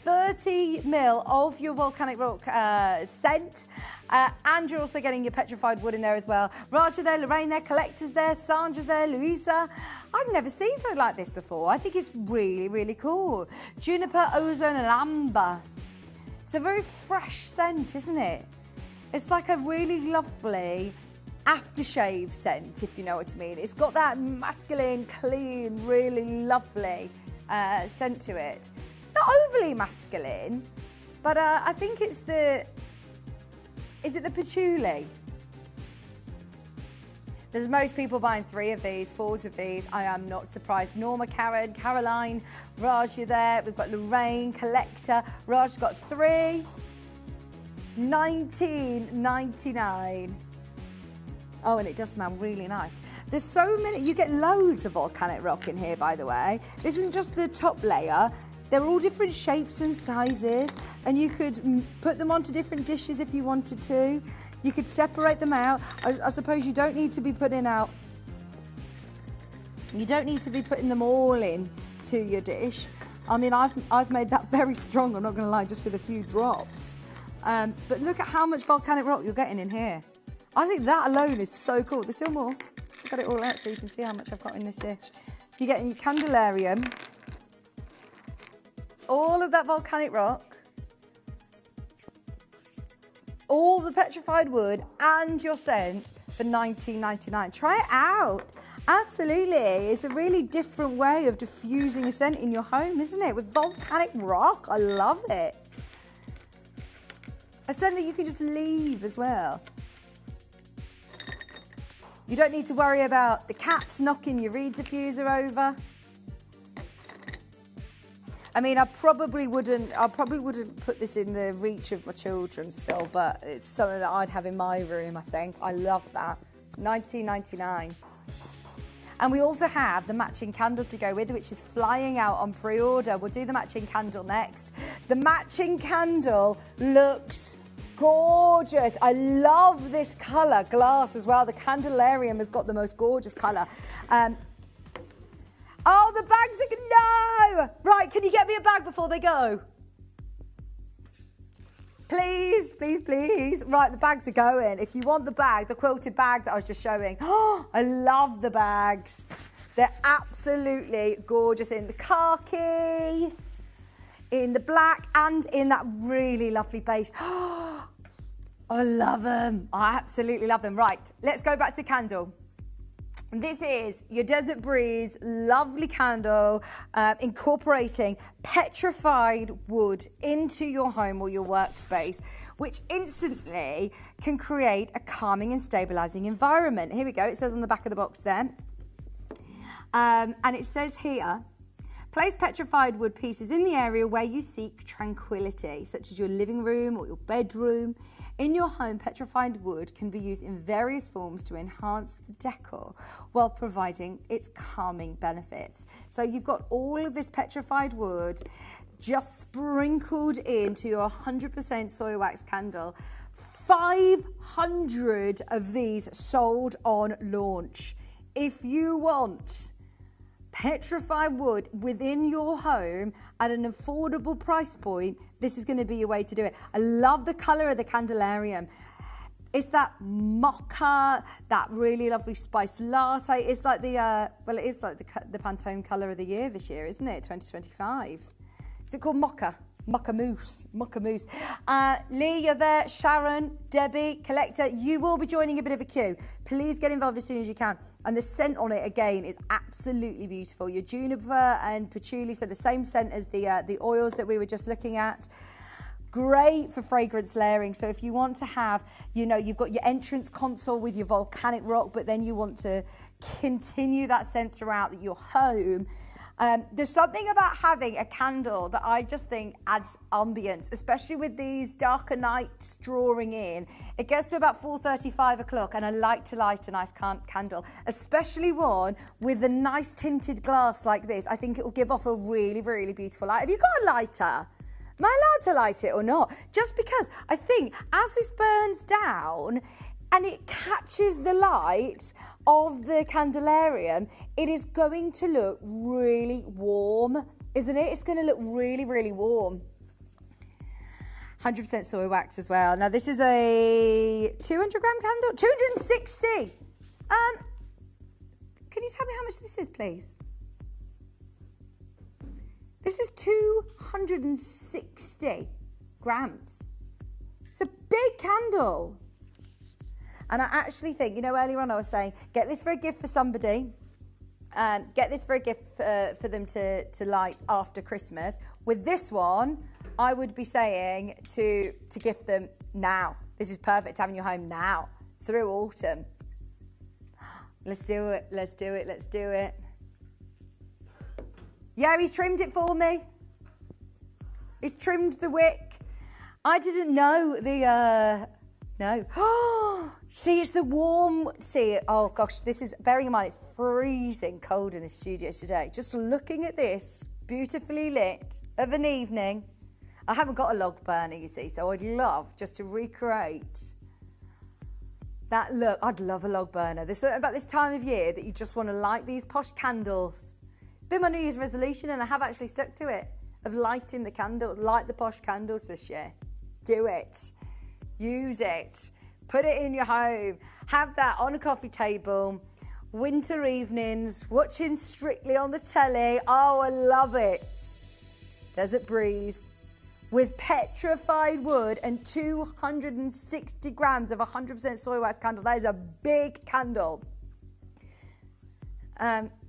30 ml of your volcanic rock scent, and you're also getting your petrified wood in there as well. Raja there, Lorraine there, Collector's there, Sandra's there, Louisa. I've never seen something like this before. I think it's really, really cool. Juniper, ozone and amber. It's a very fresh scent, isn't it? It's like a really lovely aftershave scent, if you know what I mean. It's got that masculine, clean, really lovely scent to it. Not overly masculine, but I think it's is it the patchouli? There's most people buying 3 of these, 4 of these. I am not surprised. Norma, Karen, Caroline, Raj, you're there. We've got Lorraine, Collector. Raj's got 3. $19.99. Oh, and it does smell really nice. There's so many. You get loads of volcanic rock in here, by the way. This isn't just the top layer. They're all different shapes and sizes, and you could put them onto different dishes if you wanted to. You could separate them out. I suppose you don't need to be putting out. You don't need to be putting them all in to your dish. I mean, I've made that very strong, I'm not going to lie, just with a few drops. But look at how much volcanic rock you're getting in here. I think that alone is so cool. There's still more. I've got it all out so you can see how much I've got in this dish. You're getting your candelarium, all of that volcanic rock, all the petrified wood, and your scent for $19.99. Try it out. Absolutely. It's a really different way of diffusing a scent in your home, isn't it? With volcanic rock. I love it. A scent that you can just leave as well. You don't need to worry about the cats knocking your reed diffuser over. I mean, I probably wouldn't put this in the reach of my children still, but it's something that I'd have in my room, I think. I love that. $19.99. And we also have the matching candle to go with, which is flying out on pre-order. We'll do the matching candle next. The matching candle looks gorgeous. I love this colour, glass as well. The Candelarium has got the most gorgeous colour. Oh, the bags are, no! Right, can you get me a bag before they go? Please, please, please. Right, the bags are going. If you want the bag, the quilted bag that I was just showing. Oh, I love the bags. They're absolutely gorgeous in the khaki, in the black, and in that really lovely beige. Oh, I love them. I absolutely love them. Right, let's go back to the candle. This is your Desert Breeze lovely candle, incorporating petrified wood into your home or your workspace, which instantly can create a calming and stabilizing environment. Here we go. It says on the back of the box there. And it says here, place petrified wood pieces in the area where you seek tranquility, such as your living room or your bedroom. In your home, petrified wood can be used in various forms to enhance the decor while providing its calming benefits. So you've got all of this petrified wood just sprinkled into your 100% soy wax candle. 500 of these sold on launch. If you want petrified wood within your home at an affordable price point, this is going to be your way to do it. I love the colour of the Candelarium. It's that mocha, that really lovely spice latte. It's like the, well, it is like the Pantone colour of the year this year, isn't it? 2025. Is it called mocha? Mocha mousse, mocha mousse. Lee, you're there. Sharon, Debbie, Collector, you will be joining a bit of a queue. Please get involved as soon as you can. And the scent on it, again, is absolutely beautiful. Your juniper and patchouli, so the same scent as the oils that we were just looking at. Great for fragrance layering. So if you want to have, you know, you've got your entrance console with your volcanic rock, but then you want to continue that scent throughout your home. There's something about having a candle that I just think adds ambience, especially with these darker nights drawing in. It gets to about 4:30, 5 o'clock, and I like to light a nice candle, especially one with a nice tinted glass like this. I think it will give off a really, really beautiful light. Have you got a lighter? Am I allowed to light it or not? Just because I think as this burns down, and it catches the light of the Candelarium, it is going to look really warm, isn't it? It's going to look really, really warm. 100% soy wax as well. Now this is a 200 gram candle, 260. Can you tell me how much this is, please? This is 260 grams. It's a big candle. And I actually think, you know, earlier on I was saying, get this for a gift for somebody. Get this for a gift for them to light after Christmas. With this one, I would be saying to gift them now. This is perfect to have in your home now, through autumn. Let's do it, let's do it, let's do it. Yeah, he's trimmed it for me. He's trimmed the wick. I didn't know the... No. See, it's the warm... See, oh gosh, this is... Bearing in mind, it's freezing cold in the studio today. Just looking at this, beautifully lit, of an evening. I haven't got a log burner, you see, so I'd love just to recreate that look. I'd love a log burner. There's something about this time of year that you just want to light these posh candles. It's been my New Year's resolution, and I have actually stuck to it, of lighting the candle, light the posh candles this year. Do it. Use it. Put it in your home. Have that on a coffee table. Winter evenings, watching Strictly on the telly. Oh, I love it. Desert Breeze with petrified wood and 260 grams of 100% soy wax candle. That is a big candle.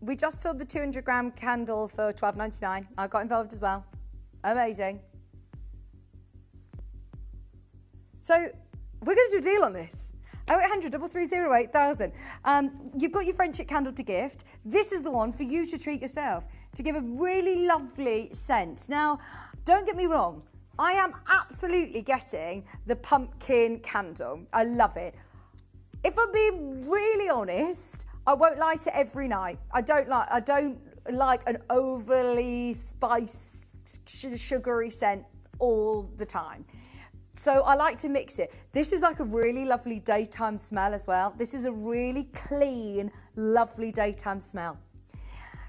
We just sold the 200 gram candle for $12.99. I got involved as well. Amazing. So we're going to do a deal on this. 0800 330 8000. You've got your friendship candle to gift. This is the one for you to treat yourself, to give a really lovely scent. Now, don't get me wrong. I am absolutely getting the pumpkin candle. I love it. If I'm being really honest, I won't light it every night. I don't like an overly spiced, sugary scent all the time. So I like to mix it. This is like a really lovely daytime smell as well. This is a really clean, lovely daytime smell.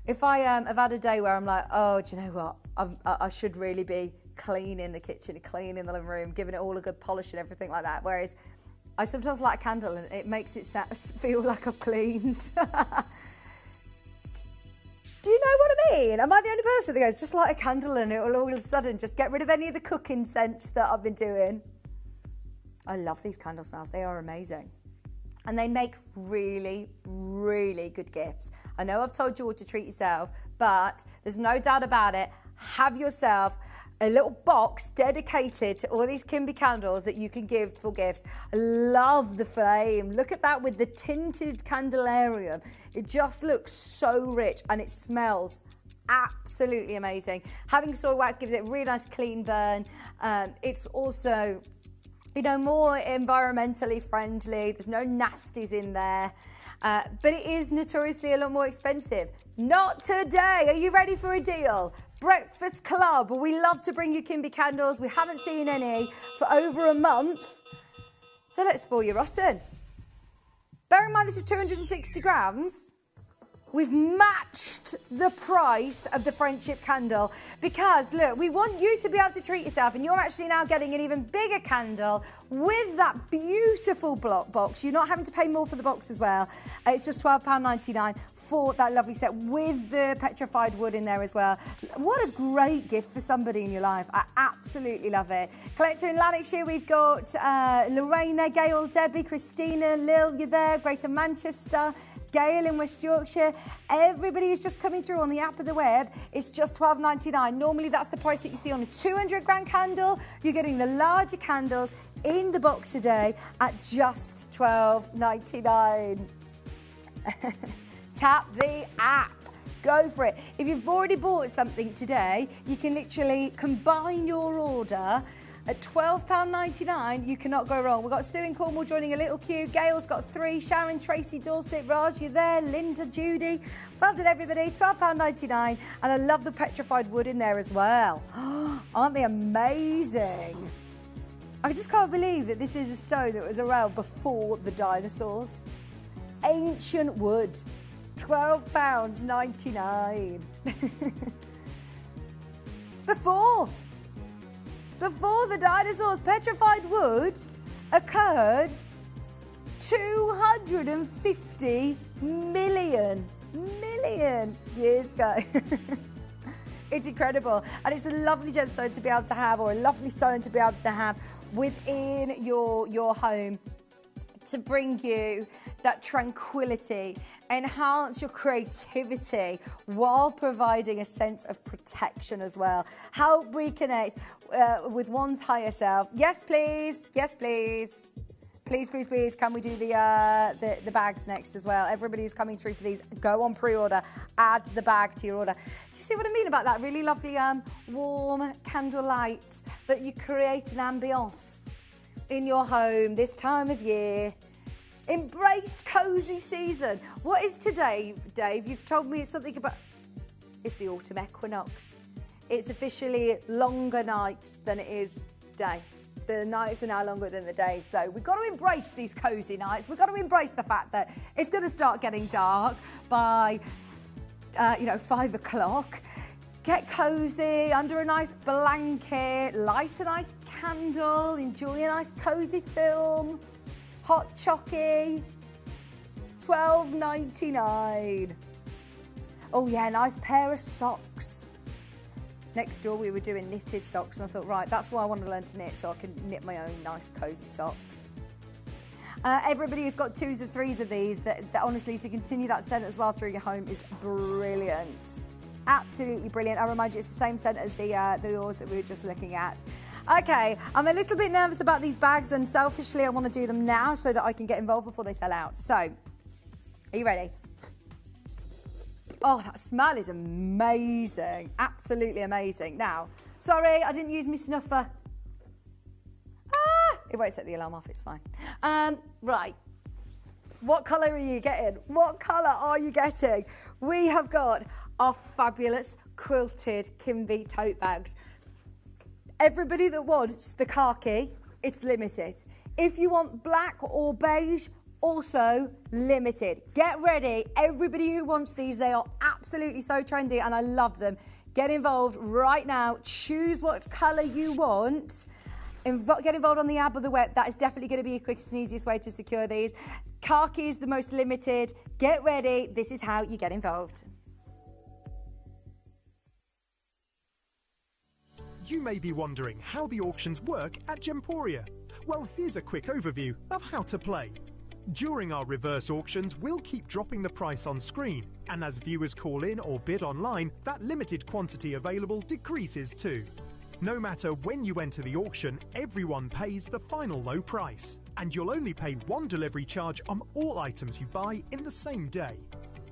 If I have had a day where I'm like, oh, do you know what? I should really be cleaning the kitchen, cleaning the living room, giving it all a good polish and everything like that. Whereas I sometimes light a candle and it makes it feel like I've cleaned. Do you know what I mean? Am I the only person that goes, just light a candle and it will all of a sudden just get rid of any of the cooking scents that I've been doing? I love these candle smells. They are amazing. And they make really, really good gifts. I know I've told you all to treat yourself, but there's no doubt about it. Have yourself a little box dedicated to all these Kimby candles that you can give for gifts. I love the flame. Look at that with the tinted candelarium. It just looks so rich and it smells absolutely amazing. Having soy wax gives it a really nice clean burn. It's also, you know, more environmentally friendly. There's no nasties in there. But it is notoriously a lot more expensive. Not today. Are you ready for a deal? Breakfast Club. We love to bring you Kimby candles. We haven't seen any for over a month. So let's spoil you rotten. Bear in mind this is 260 grams. We've matched the price of the friendship candle because, look, we want you to be able to treat yourself, and you're actually now getting an even bigger candle with that beautiful block box. You're not having to pay more for the box as well. It's just £12.99 for that lovely set with the petrified wood in there as well. What a great gift for somebody in your life. I absolutely love it. Collector in Lanarkshire, we've got Lorraine there, Gail, Debbie, Christina, Lil, you're there, Greater Manchester, Gail in West Yorkshire. Everybody who's just coming through on the app of the web, it's just £12.99. Normally that's the price that you see on a 200 gram candle. You're getting the larger candles in the box today at just £12.99. Tap the app. Go for it. If you've already bought something today, you can literally combine your order at £12.99. You cannot go wrong. We've got Sue in Cornwall joining a little queue. Gail's got 3. Sharon, Tracy, Dorset, Raj, you're there. Linda, Judy. Well done, everybody. £12.99. And I love the petrified wood in there as well. Aren't they amazing? I just can't believe that this is a stone that was around before the dinosaurs. Ancient wood. £12.99. Before the dinosaurs, petrified wood occurred 250 million years ago. It's incredible. And it's a lovely gemstone to be able to have, or a lovely stone to be able to have within your home to bring you that tranquility, enhance your creativity while providing a sense of protection as well. Help reconnect with one's higher self. Yes, please. Yes, please. Please, please, please, can we do the bags next as well? Everybody who's coming through for these, go on pre-order, add the bag to your order. Do you see what I mean about that? Really lovely warm candlelight that you create an ambience in your home this time of year. Embrace cozy season. What is today, Dave? You've told me it's something about... It's the autumn equinox. It's officially longer nights than it is day. The nights are now longer than the days, so we've got to embrace these cozy nights. We've got to embrace the fact that it's going to start getting dark by, 5 o'clock. Get cozy under a nice blanket, light a nice candle, enjoy a nice cozy film. Hot chocky, £12.99. Oh yeah, nice pair of socks. Next door we were doing knitted socks and I thought, right, that's why I want to learn to knit, so I can knit my own nice cosy socks. Everybody who's got 2s or 3s of these, that honestly, to continue that scent as well through your home is brilliant. Absolutely brilliant. I remind you, it's the same scent as the yours that we were just looking at. Okay, I'm a little bit nervous about these bags, and selfishly I want to do them now so that I can get involved before they sell out. So, are you ready? Oh, that smell is amazing. Absolutely amazing. Now, sorry, I didn't use my snuffer. It won't set the alarm off, it's fine. Right, what colour are you getting? What colour are you getting? We have got our fabulous quilted Kimby tote bags. Everybody that wants the khaki it's limited. If you want black or beige, also limited. Get ready. Everybody who wants these, they are absolutely so trendy and I love them. Get involved right now. Choose what colour you want. Get involved on the app or the web. That is definitely going to be the quickest and easiest way to secure these. Khaki is the most limited. Get ready. This is how you get involved. You may be wondering how the auctions work at Gemporia. Well, here's a quick overview of how to play. During our reverse auctions, we'll keep dropping the price on screen, and as viewers call in or bid online, that limited quantity available decreases too. No matter when you enter the auction, everyone pays the final low price, and you'll only pay one delivery charge on all items you buy in the same day.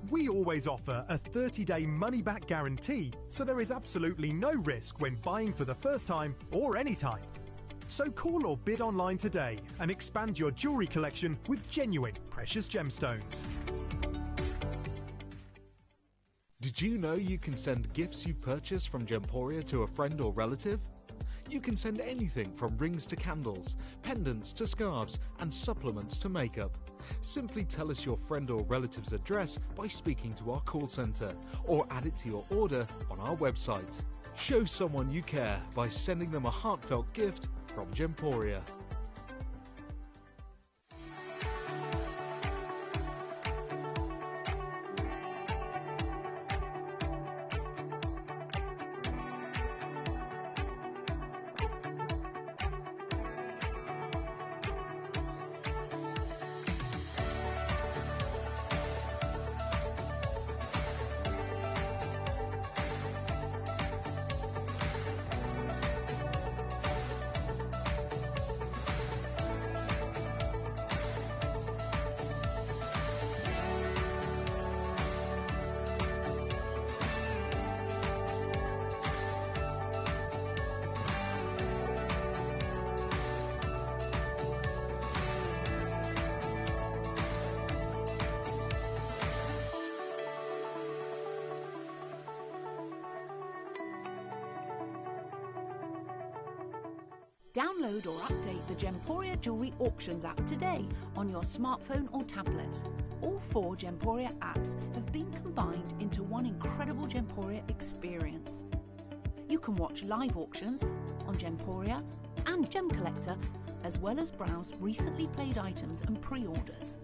We always offer a 30-day money-back guarantee, so there is absolutely no risk when buying for the first time or any time. So call or bid online today and expand your jewellery collection with genuine precious gemstones. Did you know you can send gifts you've purchased from Gemporia to a friend or relative? You can send anything from rings to candles, pendants to scarves, and supplements to makeup. Simply tell us your friend or relative's address by speaking to our call centre, or add it to your order on our website. Show someone you care by sending them a heartfelt gift from Gemporia. Download or update the Gemporia Jewellery Auctions app today on your smartphone or tablet. All 4 Gemporia apps have been combined into one incredible Gemporia experience. You can watch live auctions on Gemporia and Gem Collector, as well as browse recently played items and pre-orders.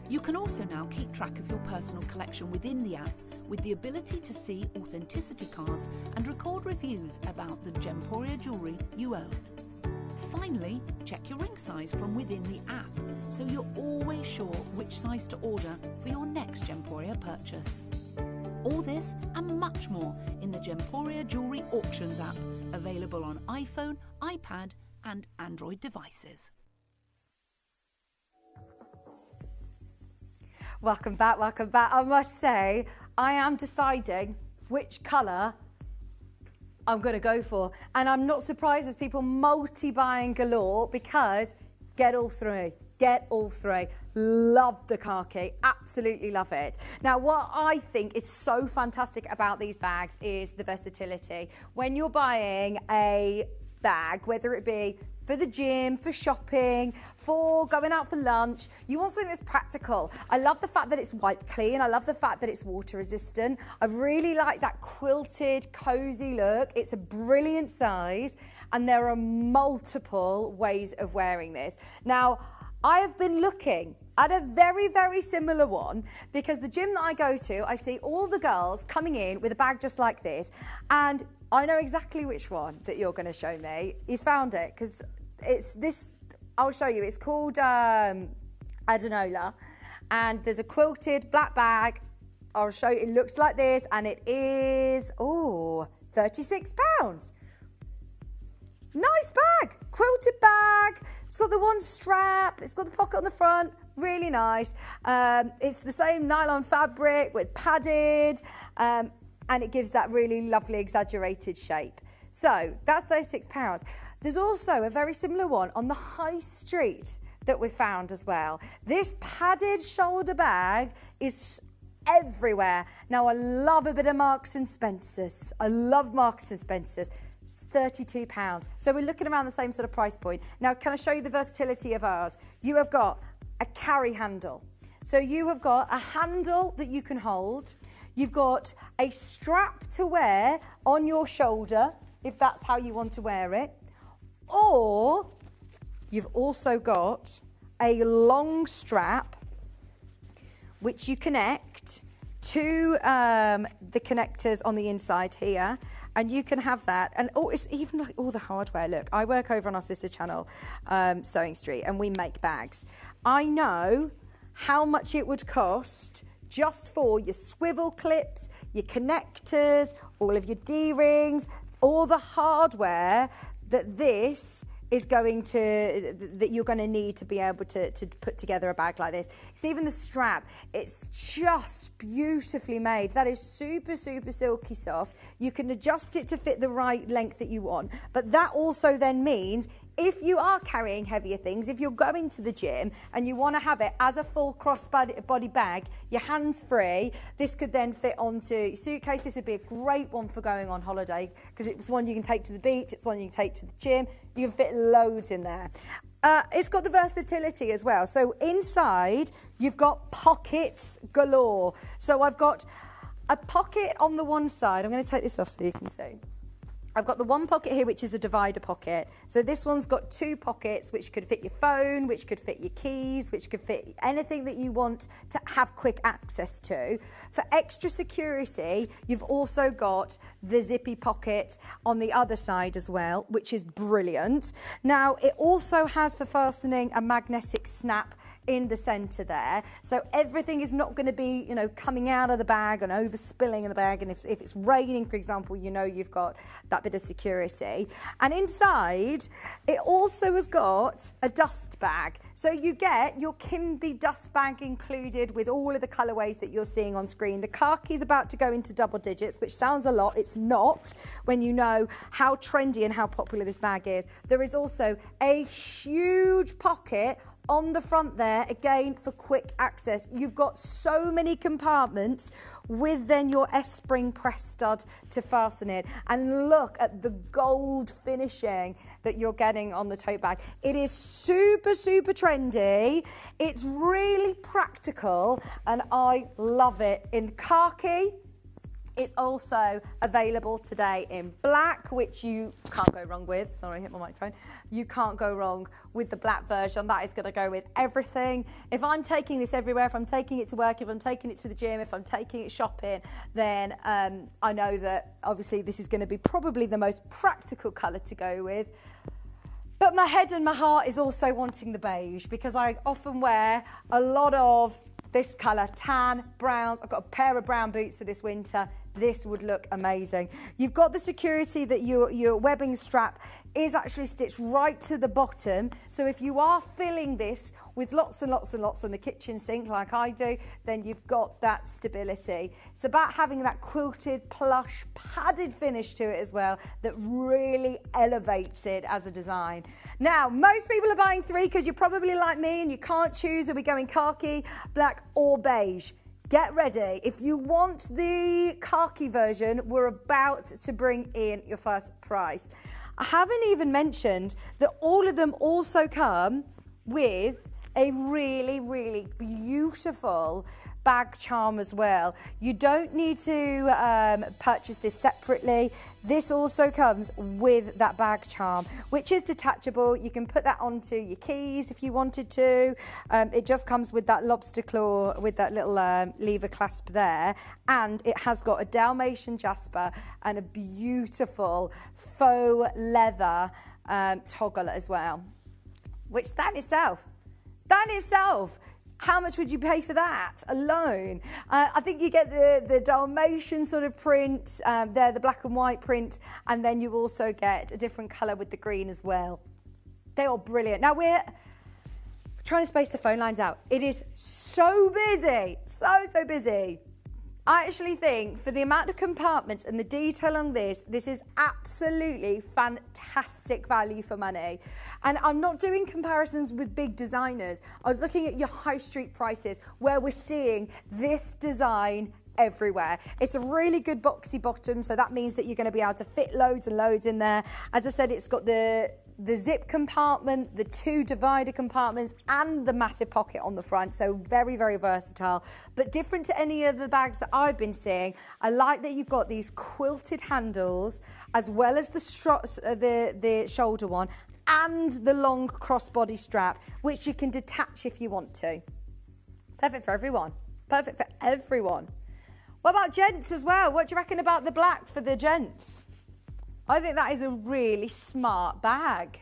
You can also now keep track of your personal collection within the app with the ability to see authenticity cards and record reviews about the Gemporia jewellery you own. Finally, check your ring size from within the app, so you're always sure which size to order for your next Gemporia purchase. All this and much more in the Gemporia Jewellery Auctions app, available on iPhone, iPad and Android devices. Welcome back, welcome back. I must say, I am deciding which colour I'm going to go for. And I'm not surprised there's people multi-buying galore because get all three. Get all three. Love the khaki. Absolutely love it. Now, what I think is so fantastic about these bags is the versatility. When you're buying a bag, whether it be for the gym, for shopping, for going out for lunch, you want something that's practical. I love the fact that it's wipe clean. I love the fact that it's water resistant. I really like that quilted, cozy look. It's a brilliant size, and there are multiple ways of wearing this. Now, I have been looking at a very, very similar one because the gym that I go to, I see all the girls coming in with a bag just like this, and I know exactly which one that you're going to show me. He's found it because it's this. I'll show you. It's called Adenola, and there's a quilted black bag. I'll show you. It looks like this, and it is £36. Nice bag, quilted bag. It's got the one strap. It's got the pocket on the front. Really nice. It's the same nylon fabric with padded, and it gives that really lovely exaggerated shape. So that's £36. There's also a very similar one on the high street that we found as well. This padded shoulder bag is everywhere. Now, I love a bit of Marks and Spencer's. I love Marks and Spencer's. It's £32. So we're looking around the same sort of price point. Now, can I show you the versatility of ours? You have got a carry handle. So you have got a handle that you can hold. You've got a strap to wear on your shoulder, if that's how you want to wear it. Or you've also got a long strap which you connect to the connectors on the inside here, and you can have that. And oh, it's even like all the hardware. Look, I work over on our sister channel, Sewing Street, and we make bags. I know how much it would cost just for your swivel clips, your connectors, all of your D-rings, all the hardware that this is going to, that you're going to need to be able to put together a bag like this. It's even the strap. It's just beautifully made. That is super, super silky soft. You can adjust it to fit the right length that you want. But that also then means if you are carrying heavier things, if you're going to the gym and you want to have it as a full cross-body bag, your hands free, this could then fit onto your suitcase. This would be a great one for going on holiday because it's one you can take to the beach, it's one you can take to the gym. You can fit loads in there. It's got the versatility as well. So inside, you've got pockets galore. So I've got a pocket on the one side. I'm going to take this off so you can see. I've got the one pocket here, which is a divider pocket. So this one's got two pockets, which could fit your phone, which could fit your keys, which could fit anything that you want to have quick access to. For extra security, you've also got the zippy pocket on the other side as well, which is brilliant. Now, it also has for fastening a magnetic snap in the center there, so everything is not going to be, you know, coming out of the bag and overspilling in the bag, and if it's raining, for example, you know you've got that bit of security. And inside it also has got a dust bag, so you get your Kimby dust bag included with all of the colorways that you're seeing on screen. The khaki is about to go into double digits, which sounds a lot. It's not when you know how trendy and how popular this bag is. There is also a huge pocket on the front there, again, for quick access. You've got so many compartments with then your S-spring press stud to fasten it. And look at the gold finishing that you're getting on the tote bag. It is super, super trendy. It's really practical, and I love it. In khaki, it's also available today in black, which you can't go wrong with. Sorry, I hit my microphone. You can't go wrong with the black version. That is going to go with everything. If I'm taking this everywhere, if I'm taking it to work, if I'm taking it to the gym, if I'm taking it shopping, then I know that obviously this is going to be probably the most practical colour to go with. But my head and my heart is also wanting the beige, because I often wear a lot of this colour, tan, browns. I've got a pair of brown boots for this winter. This would look amazing. You've got the security that your webbing strap is actually stitched right to the bottom. So if you are filling this with lots and lots and lots on the kitchen sink like I do, then you've got that stability. It's about having that quilted, plush, padded finish to it as well that really elevates it as a design. Now, most people are buying three because you're probably like me and you can't choose. Are we going khaki, black or beige? Get ready. If you want the khaki version, we're about to bring in your first price. I haven't even mentioned that all of them also come with a really, really beautiful bag charm as well. You don't need to purchase this separately. This also comes with that bag charm, which is detachable. You can put that onto your keys if you wanted to. It just comes with that lobster claw, with that little lever clasp there. And it has got a Dalmatian jasper and a beautiful faux leather toggle as well, which that itself, how much would you pay for that alone? I think you get the Dalmatian sort of print, there, the black and white print, and then you also get a different colour with the green as well. They are brilliant. Now we're trying to space the phone lines out. It is so busy, so busy. I actually think for the amount of compartments and the detail on this is absolutely fantastic value for money. And I'm not doing comparisons with big designers. I was looking at your high street prices where we're seeing this design everywhere. It's a really good boxy bottom, so that means that you're going to be able to fit loads and loads in there. As I said, it's got the zip compartment, the 2 divider compartments, and the massive pocket on the front, so very, very versatile. But different to any of the bags that I've been seeing, I like that you've got these quilted handles, as well as the shoulder one, and the long crossbody strap, which you can detach if you want to. Perfect for everyone. Perfect for everyone. What about gents as well? What do you reckon about the black for the gents? I think that is a really smart bag.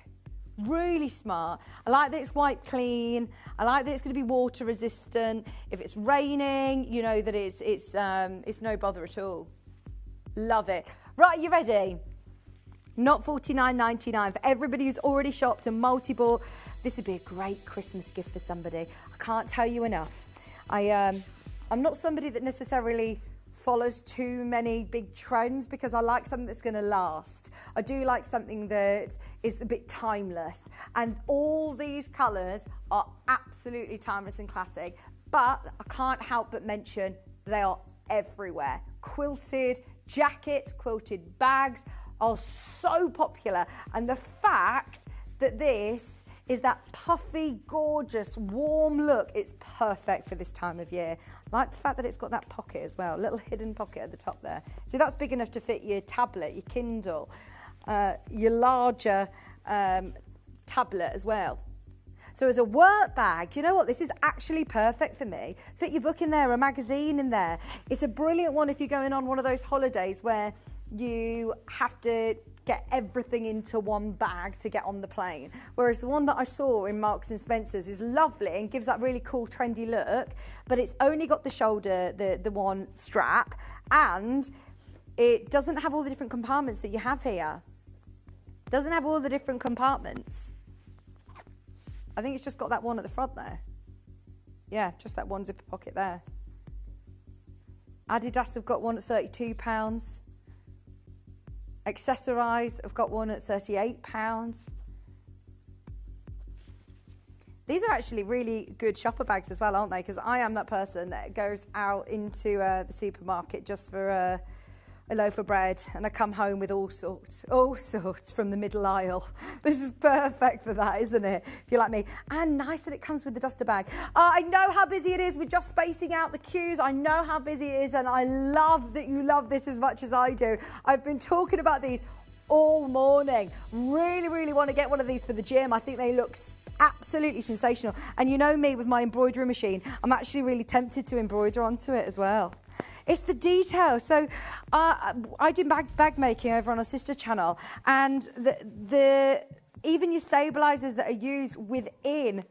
Really smart. I like that it's wipe clean. I like that it's going to be water resistant. If it's raining, you know that it's no bother at all. Love it. Right, you ready? Not $49.99 for everybody who's already shopped and multi-bought. This would be a great Christmas gift for somebody. I can't tell you enough. I'm not somebody that necessarily follows too many big trends because I like something that's going to last. I do like something that is a bit timeless, and all these colours are absolutely timeless and classic, but I can't help but mention they are everywhere. Quilted jackets, quilted bags are so popular, and the fact that this is that puffy, gorgeous, warm look, it's perfect for this time of year. I like the fact that it's got that pocket as well, a little hidden pocket at the top there. See, that's big enough to fit your tablet, your Kindle, your larger tablet as well. So as a work bag, you know what, this is actually perfect for me. Fit your book in there, a magazine in there. It's a brilliant one if you're going on one of those holidays where you have to get everything into one bag to get on the plane. Whereas the one that I saw in Marks and Spencer's is lovely and gives that really cool trendy look, but it's only got the shoulder, the one strap, and it doesn't have all the different compartments that you have here. Doesn't have all the different compartments. I think it's just got that one at the front there. Yeah, just that one zipper pocket there. Adidas have got one at £32. Accessorize, I've got one at £38. These are actually really good shopper bags as well, aren't they? Because I am that person that goes out into the supermarket just for a loaf of bread, and I come home with all sorts from the middle aisle. This is perfect for that, isn't it? If you're like me. And nice that it comes with the duster bag. I know how busy it is with just spacing out the queues. I know how busy it is, and I love that you love this as much as I do. I've been talking about these all morning. Really, really want to get one of these for the gym. I think they look absolutely sensational. And you know me with my embroidery machine, I'm actually really tempted to embroider onto it as well. It's the detail. So I do bag making over on our sister channel, and even your stabilizers that are used within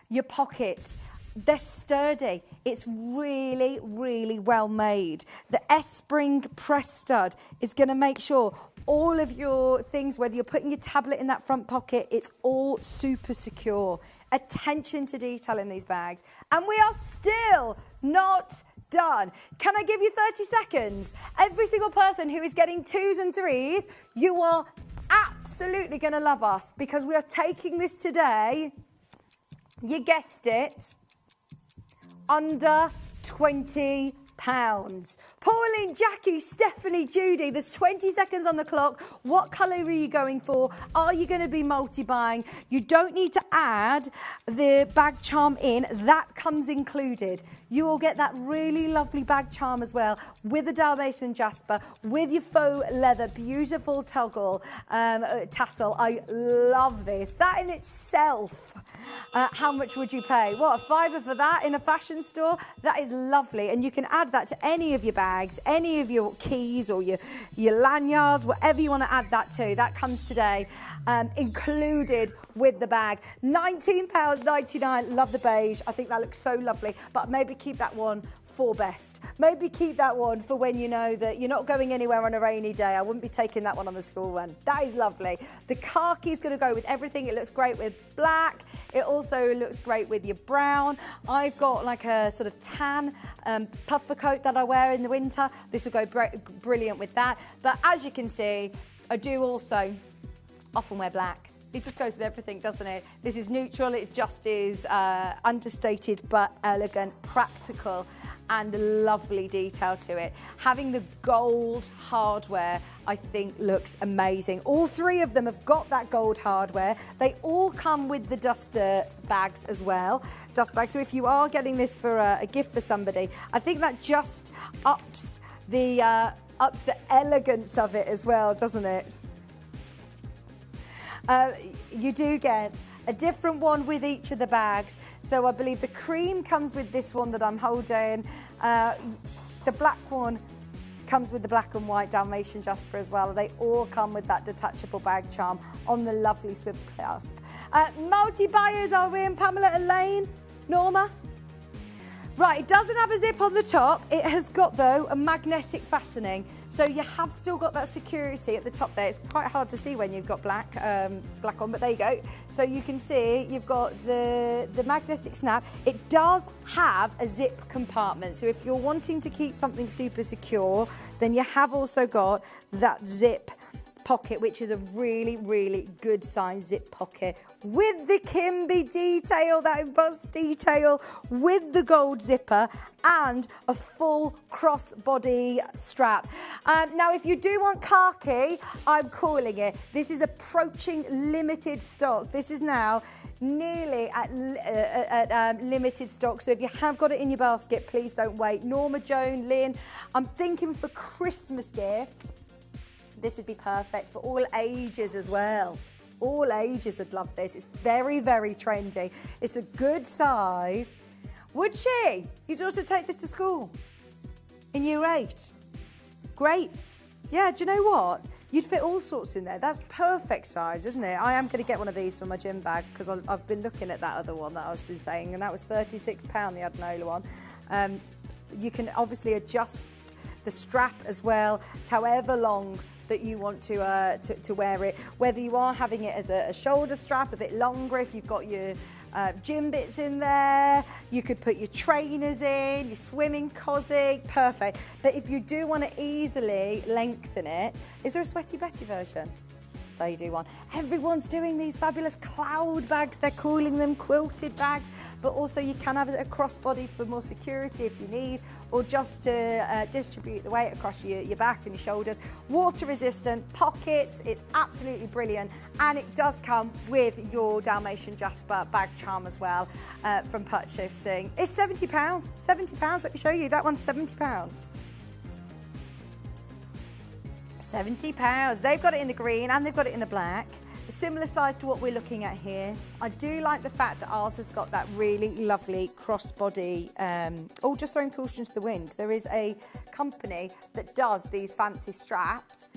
your pockets, they're sturdy. It's really, really well made. The S-spring press stud is going to make sure all of your things, whether you're putting your tablet in that front pocket, it's all super secure. Attention to detail in these bags. And we are still not done. Can I give you 30 seconds? Every single person who is getting 2s and 3s, you are absolutely going to love us, because we are taking this today, you guessed it, under £20. Pauline, Jackie, Stephanie, Judy, there's 20 seconds on the clock. What colour are you going for? Are you going to be multi-buying? You don't need to add the bag charm in. That comes included. You will get that really lovely bag charm as well, with the Dalmatian Jasper, with your faux leather, beautiful toggle tassel. I love this. That in itself, how much would you pay? What, a £5 for that in a fashion store? That is lovely. And you can add that to any of your bags, any of your keys or your lanyards, whatever you want to add that to. That comes today, included with the bag. £19.99. Love the beige. I think that looks so lovely. But maybe keep that one for best. Maybe keep that one for when you know that you're not going anywhere on a rainy day. I wouldn't be taking that one on the school run. That is lovely. The khaki is going to go with everything. It looks great with black. It also looks great with your brown. I've got like a sort of tan puffer coat that I wear in the winter. This will go brilliant with that. But as you can see, I do also often wear black. It just goes with everything, doesn't it? This is neutral. It just is understated but elegant, practical, and lovely detail to it. Having the gold hardware, I think, looks amazing. All three of them have got that gold hardware. They all come with the duster bags as well, dust bags. So if you are getting this for a gift for somebody, I think that just ups the elegance of it as well, doesn't it? You do get a different one with each of the bags. So I believe the cream comes with this one that I'm holding. The black one comes with the black and white Dalmatian Jasper as well. They all come with that detachable bag charm on the lovely swivel clasp. Multi-buyers are we in, Pamela, Elaine, Norma? Right, it doesn't have a zip on the top. It has got, though, a magnetic fastening. So you have still got that security at the top there. It's quite hard to see when you've got black on, but there you go. So you can see you've got the magnetic snap. It does have a zip compartment. So if you're wanting to keep something super secure, then you have also got that zip pocket, which is a really, really good size zip pocket with the Kimby detail, that embossed detail, with the gold zipper and a full crossbody strap. Now, if you do want khaki, I'm calling it. This is approaching limited stock. This is now nearly at limited stock. So if you have got it in your basket, please don't wait. Norma, Joan, Lynn, I'm thinking for Christmas gifts, this would be perfect for all ages as well. All ages would love this. It's very, very trendy. It's a good size. Would she? You'd also take this to school in year 8. Great. Yeah, do you know what? You'd fit all sorts in there. That's perfect size, isn't it? I am going to get one of these for my gym bag because I've been looking at that other one that I was been saying, and that was £36, the Adenola one. You can obviously adjust the strap as well. It's however long that you want to wear it, whether you are having it as a shoulder strap, a bit longer if you've got your gym bits in there. You could put your trainers in, your swimming cozy, perfect. But if you do want to easily lengthen it, is there a Sweaty Betty version? They do one. Everyone's doing these fabulous cloud bags. They're calling them quilted bags, but also you can have a crossbody for more security if you need, or just to distribute the weight across your back and your shoulders. Water resistant, pockets, it's absolutely brilliant. And it does come with your Dalmatian Jasper bag charm as well from purchasing. It's £70, £70, let me show you. That one's £70. £70. They've got it in the green and they've got it in the black. A similar size to what we're looking at here. I do like the fact that ours has got that really lovely crossbody. Just throwing caution to the wind. There is a company that does these fancy straps.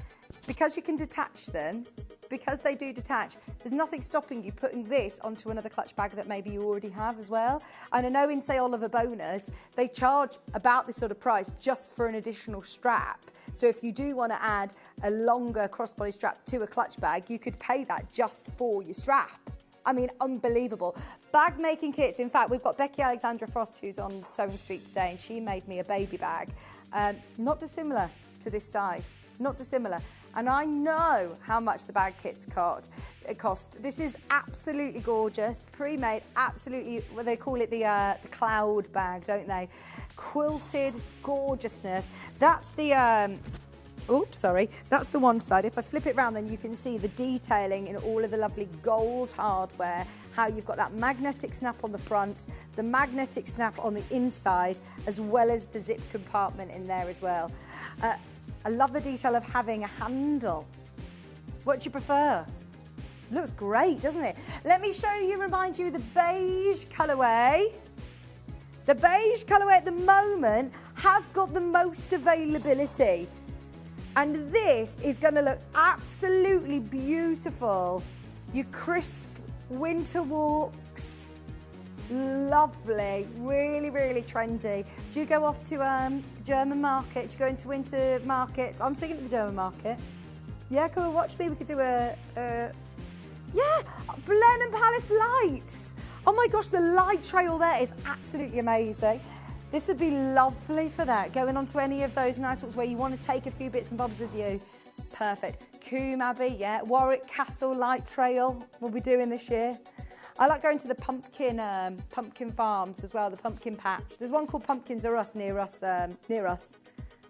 Because you can detach them, because they do detach, there's nothing stopping you putting this onto another clutch bag that maybe you already have as well. And I know in, say, Oliver Bonus, they charge about this sort of price just for an additional strap. So if you do want to add a longer crossbody strap to a clutch bag, you could pay that just for your strap. I mean, unbelievable. Bag making kits. In fact, we've got Becky Alexandra Frost, who's on Sewing Street today, and she made me a baby bag. Not dissimilar to this size, not dissimilar. And I know how much the bag kits cost. This is absolutely gorgeous, pre-made, absolutely, well, they call it the cloud bag, don't they? Quilted gorgeousness. That's the, that's the one side. If I flip it around, then you can see the detailing in all of the lovely gold hardware, how you've got that magnetic snap on the front, the magnetic snap on the inside, as well as the zip compartment in there as well. I love the detail of having a handle. What do you prefer? Looks great, doesn't it? Let me show you, remind you, the beige colourway. The beige colourway at the moment has got the most availability. And this is going to look absolutely beautiful. Your crisp winter walks. Lovely, really, really trendy. Do you go off to the German market? Do you go into winter markets? I'm thinking of the German market. Yeah, come and watch me. We could do yeah, Blenheim Palace lights. Oh my gosh, the light trail there is absolutely amazing. This would be lovely for that. Going on to any of those nice walks where you want to take a few bits and bobs with you. Perfect. Coombe Abbey, yeah. Warwick Castle light trail we'll be doing this year. I like going to the pumpkin farms as well, the pumpkin patch. There's one called Pumpkins Are Us near us.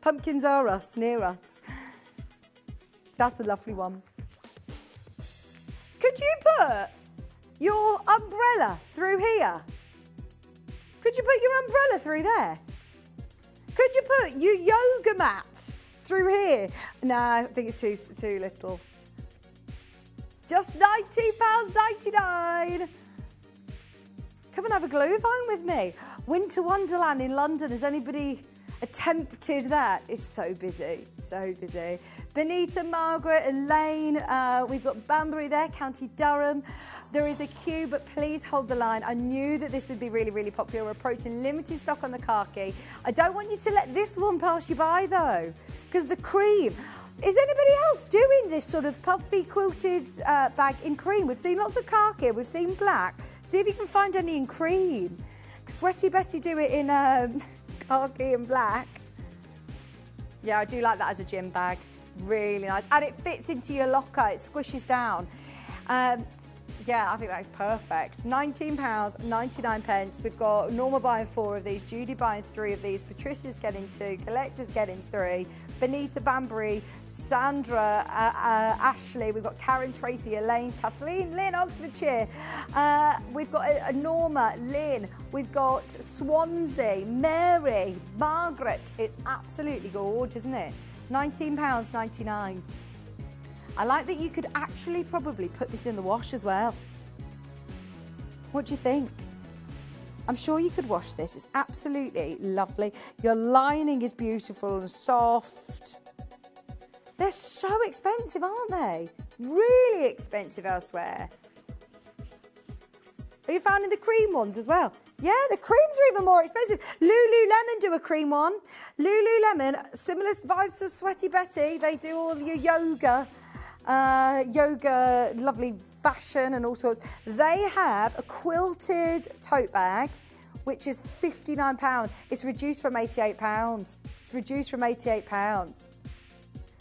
Pumpkins Are Us near us. That's a lovely one. Could you put your umbrella through here? Could you put your umbrella through there? Could you put your yoga mat through here? No, I think it's too little. Just £19.99. Come and have a glue vine with me. Winter Wonderland in London. Has anybody attempted that? It's so busy, so busy. Benita, Margaret, Elaine. We've got Banbury there, County Durham. There is a queue, but please hold the line. I knew that this would be really, really popular. We're approaching limited stock on the khaki. I don't want you to let this one pass you by, though, because the cream. Is anybody else doing this sort of puffy quilted bag in cream? We've seen lots of khaki, we've seen black. See if you can find any in cream. Sweaty Betty do it in khaki and black. Yeah, I do like that as a gym bag. Really nice. And it fits into your locker, it squishes down. Yeah, I think that is perfect. £19.99. We've got Norma buying 4 of these, Judy buying 3 of these, Patricia's getting 2, Collector's getting 3, Benita, Banbury, Sandra, Ashley, we've got Karen, Tracy, Elaine, Kathleen, Lynn, Oxfordshire, we've got a Norma, Lynn, we've got Swansea, Mary, Margaret. It's absolutely gorgeous, isn't it? £19.99. I like that you could actually probably put this in the wash as well. What do you think? I'm sure you could wash this. It's absolutely lovely. Your lining is beautiful and soft. They're so expensive, aren't they? Really expensive elsewhere. Are you finding the cream ones as well? Yeah, the creams are even more expensive. Lululemon do a cream one. Lululemon, similar vibes to Sweaty Betty. They do all your yoga, lovely fashion and all sorts. They have a quilted tote bag, which is £59. It's reduced from £88. It's reduced from £88.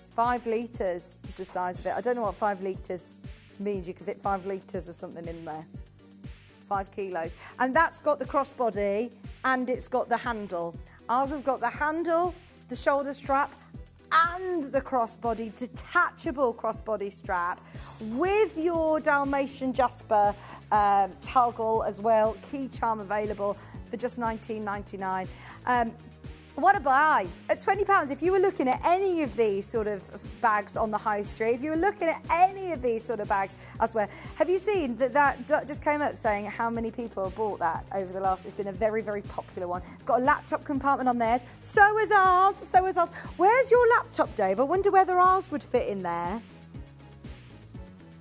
5 litres is the size of it. I don't know what 5 litres means. You can fit 5 litres or something in there. 5 kilos. And that's got the crossbody and it's got the handle. Ours has got the handle, the shoulder strap, and the crossbody, detachable crossbody strap with your Dalmatian Jasper toggle as well. Key charm available for just £19.99. What a buy. At £20, if you were looking at any of these sort of bags on the high street, if you were looking at any of these sort of bags elsewhere, have you seen that just came up saying how many people have bought that over the last, it's been a very, very popular one. It's got a laptop compartment on theirs. So is ours, so is ours. Where's your laptop, Dave? I wonder whether ours would fit in there.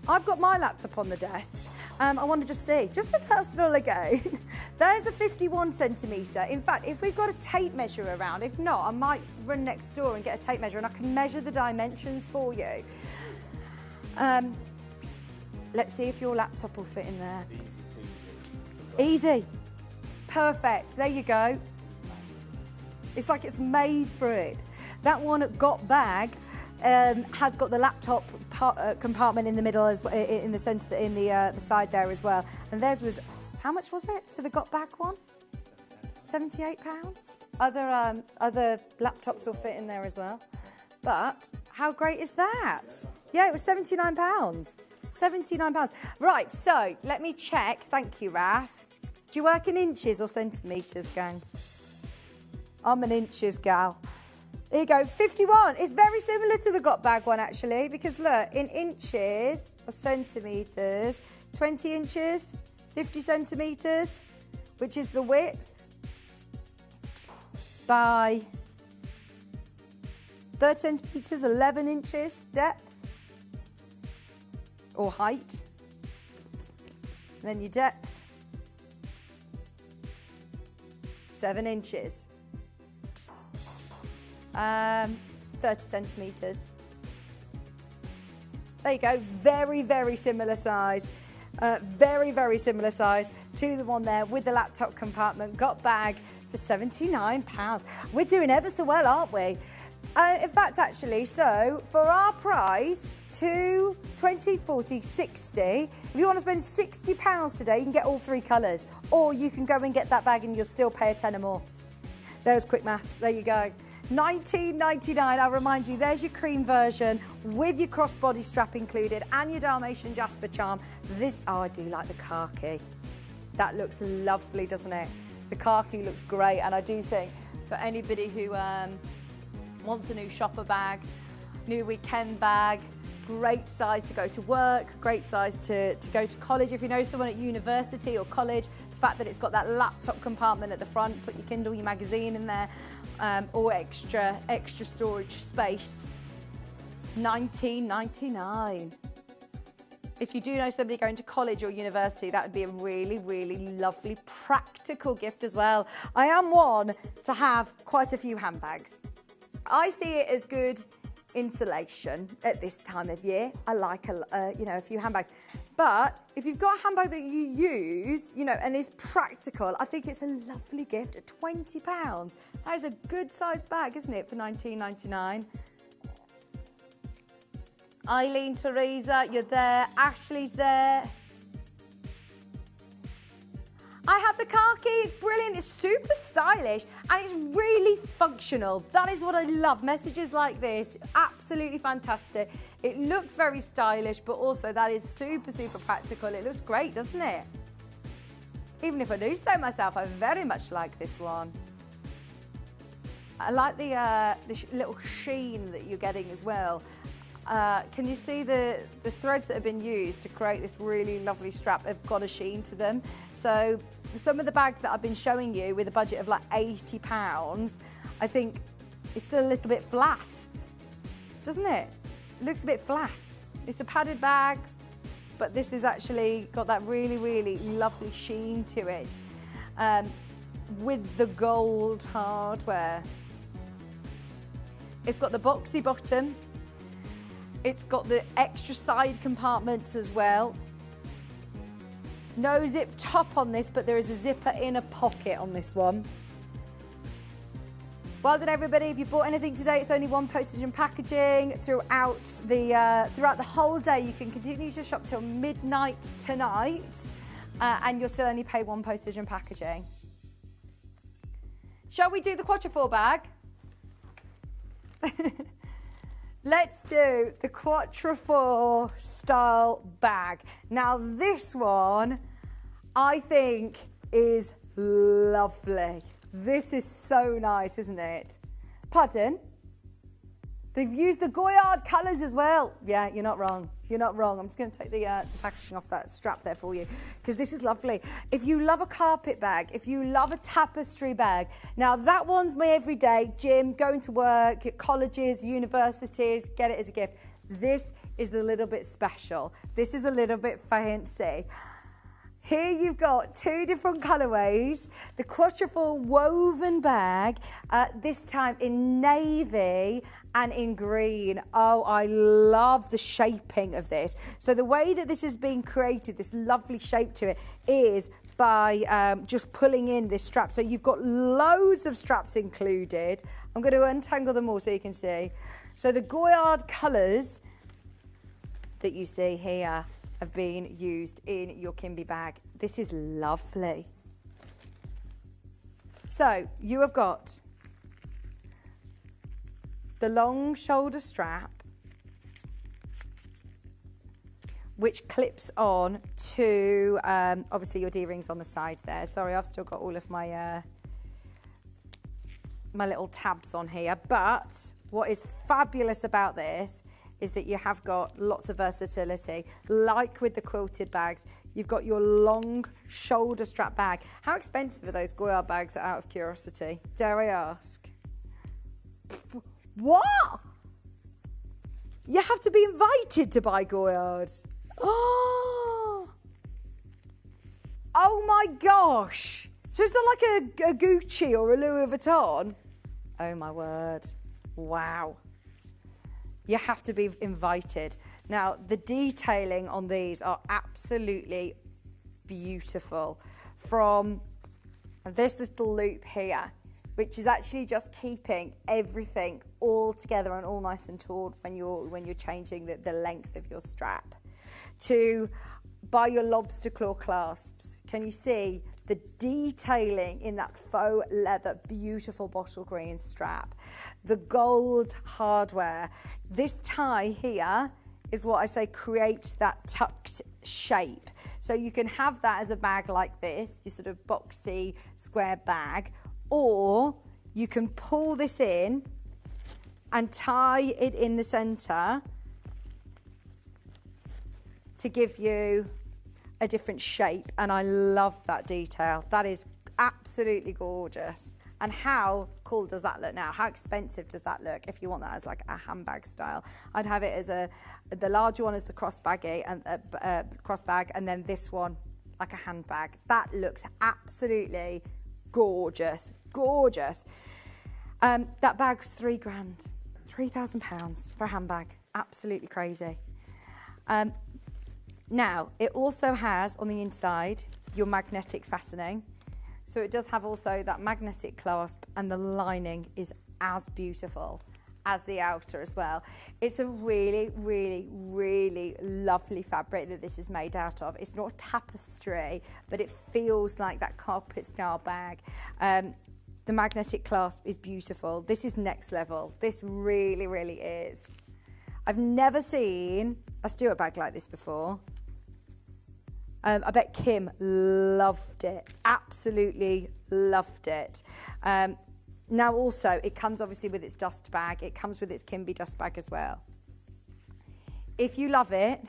I've got my laptop on the desk. I want to just see, just for personal again. There's a 51 centimetre. In fact, if we've got a tape measure around, if not, I might run next door and get a tape measure and I can measure the dimensions for you. Let's see if your laptop will fit in there. Easy. Perfect. There you go. It's like it's made for it. That one at Got Bag has got the laptop compartment in the middle, as in the centre, in the side there as well. And theirs was, how much was it for the Got Bag one? £78. Other laptops will fit in there as well. But how great is that? Yeah, it was £79. £79. Right, so let me check. Thank you, Raf. Do you work in inches or centimetres, gang? I'm an inches gal. There you go, 51. It's very similar to the Got Bag one, actually, because look, in inches or centimetres, 20 inches, 50 centimetres, which is the width, by 30 centimetres, 11 inches depth, or height. And then your depth, 7 inches. 30 centimetres. There you go, very, very similar size. Very, very similar size to the one there with the laptop compartment. Got Bag for £79. We're doing ever so well, aren't we? In fact, actually, so for our price, 2, 20, 40, 60. If you want to spend £60 today, you can get all 3 colours. Or you can go and get that bag and you'll still pay a tenner more. There's quick maths. There you go. $19.99. I'll remind you, there's your cream version with your crossbody strap included and your Dalmatian Jasper charm. I do like the khaki. That looks lovely, doesn't it? The khaki looks great, and I do think for anybody who wants a new shopper bag, new weekend bag, great size to go to work, great size to go to college. If you know someone at university or college, the fact that it's got that laptop compartment at the front, put your Kindle, your magazine in there, or extra storage space. $19.99. If you do know somebody going to college or university, that would be a really, really lovely practical gift as well. I am one to have quite a few handbags. I see it as good insulation at this time of year. I like a few handbags. But if you've got a handbag that you use, and is practical, I think it's a lovely gift at £20. That is a good sized bag, isn't it, for $19.99? Eileen, Teresa, you're there. Ashley's there. I have the khaki, it's brilliant, it's super stylish, and it's really functional. That is what I love. Messages like this, absolutely fantastic. It looks very stylish, but also that is super, super practical. It looks great, doesn't it? Even if I do so myself, I very much like this one. I like the little sheen that you're getting as well. Can you see the threads that have been used to create this really lovely strap have got a sheen to them? So some of the bags that I've been showing you with a budget of like £80, I think it's still a little bit flat, doesn't it? It looks a bit flat. It's a padded bag, but this has actually got that really, really lovely sheen to it, with the gold hardware. It's got the boxy bottom. It's got the extra side compartments as well. No zip top on this, but there is a zipper in a pocket on this one. Well done, everybody. If you bought anything today, it's only £1 postage and packaging. Throughout the whole day, you can continue to shop till midnight tonight, and you'll still only pay £1 postage and packaging. Shall we do the Quatrefour bag? Let's do the Quatrefour style bag. Now this one, I think, is lovely. This is so nice, isn't it? Pardon? They've used the Goyard colours as well. Yeah, you're not wrong. You're not wrong. I'm just going to take the packaging off that strap there for you, because this is lovely. If you love a carpet bag, if you love a tapestry bag, now that one's my everyday, gym, going to work, at colleges, universities, get it as a gift. This is a little bit special. This is a little bit fancy. Here you've got 2 different colourways. The Quatrefour woven bag, this time in navy and in green. Oh, I love the shaping of this. So the way that this is being created, this lovely shape to it, is by just pulling in this strap. So you've got loads of straps included. I'm going to untangle them all so you can see. So the Goyard colours that you see here have been used in your Kimby bag. This is lovely. So you have got the long shoulder strap, which clips on to obviously your D-rings on the side there. Sorry, I've still got all of my my little tabs on here, but what is fabulous about this is that you have got lots of versatility. Like with the quilted bags, you've got your long shoulder strap bag. How expensive are those Goyard bags, out of curiosity? Dare I ask? What? You have to be invited to buy Goyard. Oh my gosh. So it's not like a Gucci or a Louis Vuitton? Oh my word. Wow. You have to be invited. Now, the detailing on these are absolutely beautiful. From this little loop here which is actually just keeping everything all together and all nice and taut when you're changing the length of your strap. To buy your lobster claw clasps, can you see the detailing in that faux leather, beautiful bottle green strap, the gold hardware. This tie here is what I say creates that tucked shape. So you can have that as a bag like this, your sort of boxy square bag, or you can pull this in and tie it in the center to give you a different shape. And I love that detail. That is absolutely gorgeous. And how cool does that look now? How expensive does that look if you want that as like a handbag style? I'd have it as the larger one as the crossbag, and then this one like a handbag. That looks absolutely gorgeous, gorgeous. That bag's £3 grand, £3,000 for a handbag. Absolutely crazy. Now, it also has on the inside your magnetic fastening. So it does have also that magnetic clasp, and the lining is as beautiful as the outer as well. It's a really, really, really lovely fabric that this is made out of. It's not tapestry, but it feels like that carpet style bag. The magnetic clasp is beautiful. This is next level. This really, really is. I've never seen a Stuart bag like this before. I bet Kim loved it, absolutely loved it. Now also, it comes obviously with its dust bag. It comes with its Kimby dust bag as well. If you love it,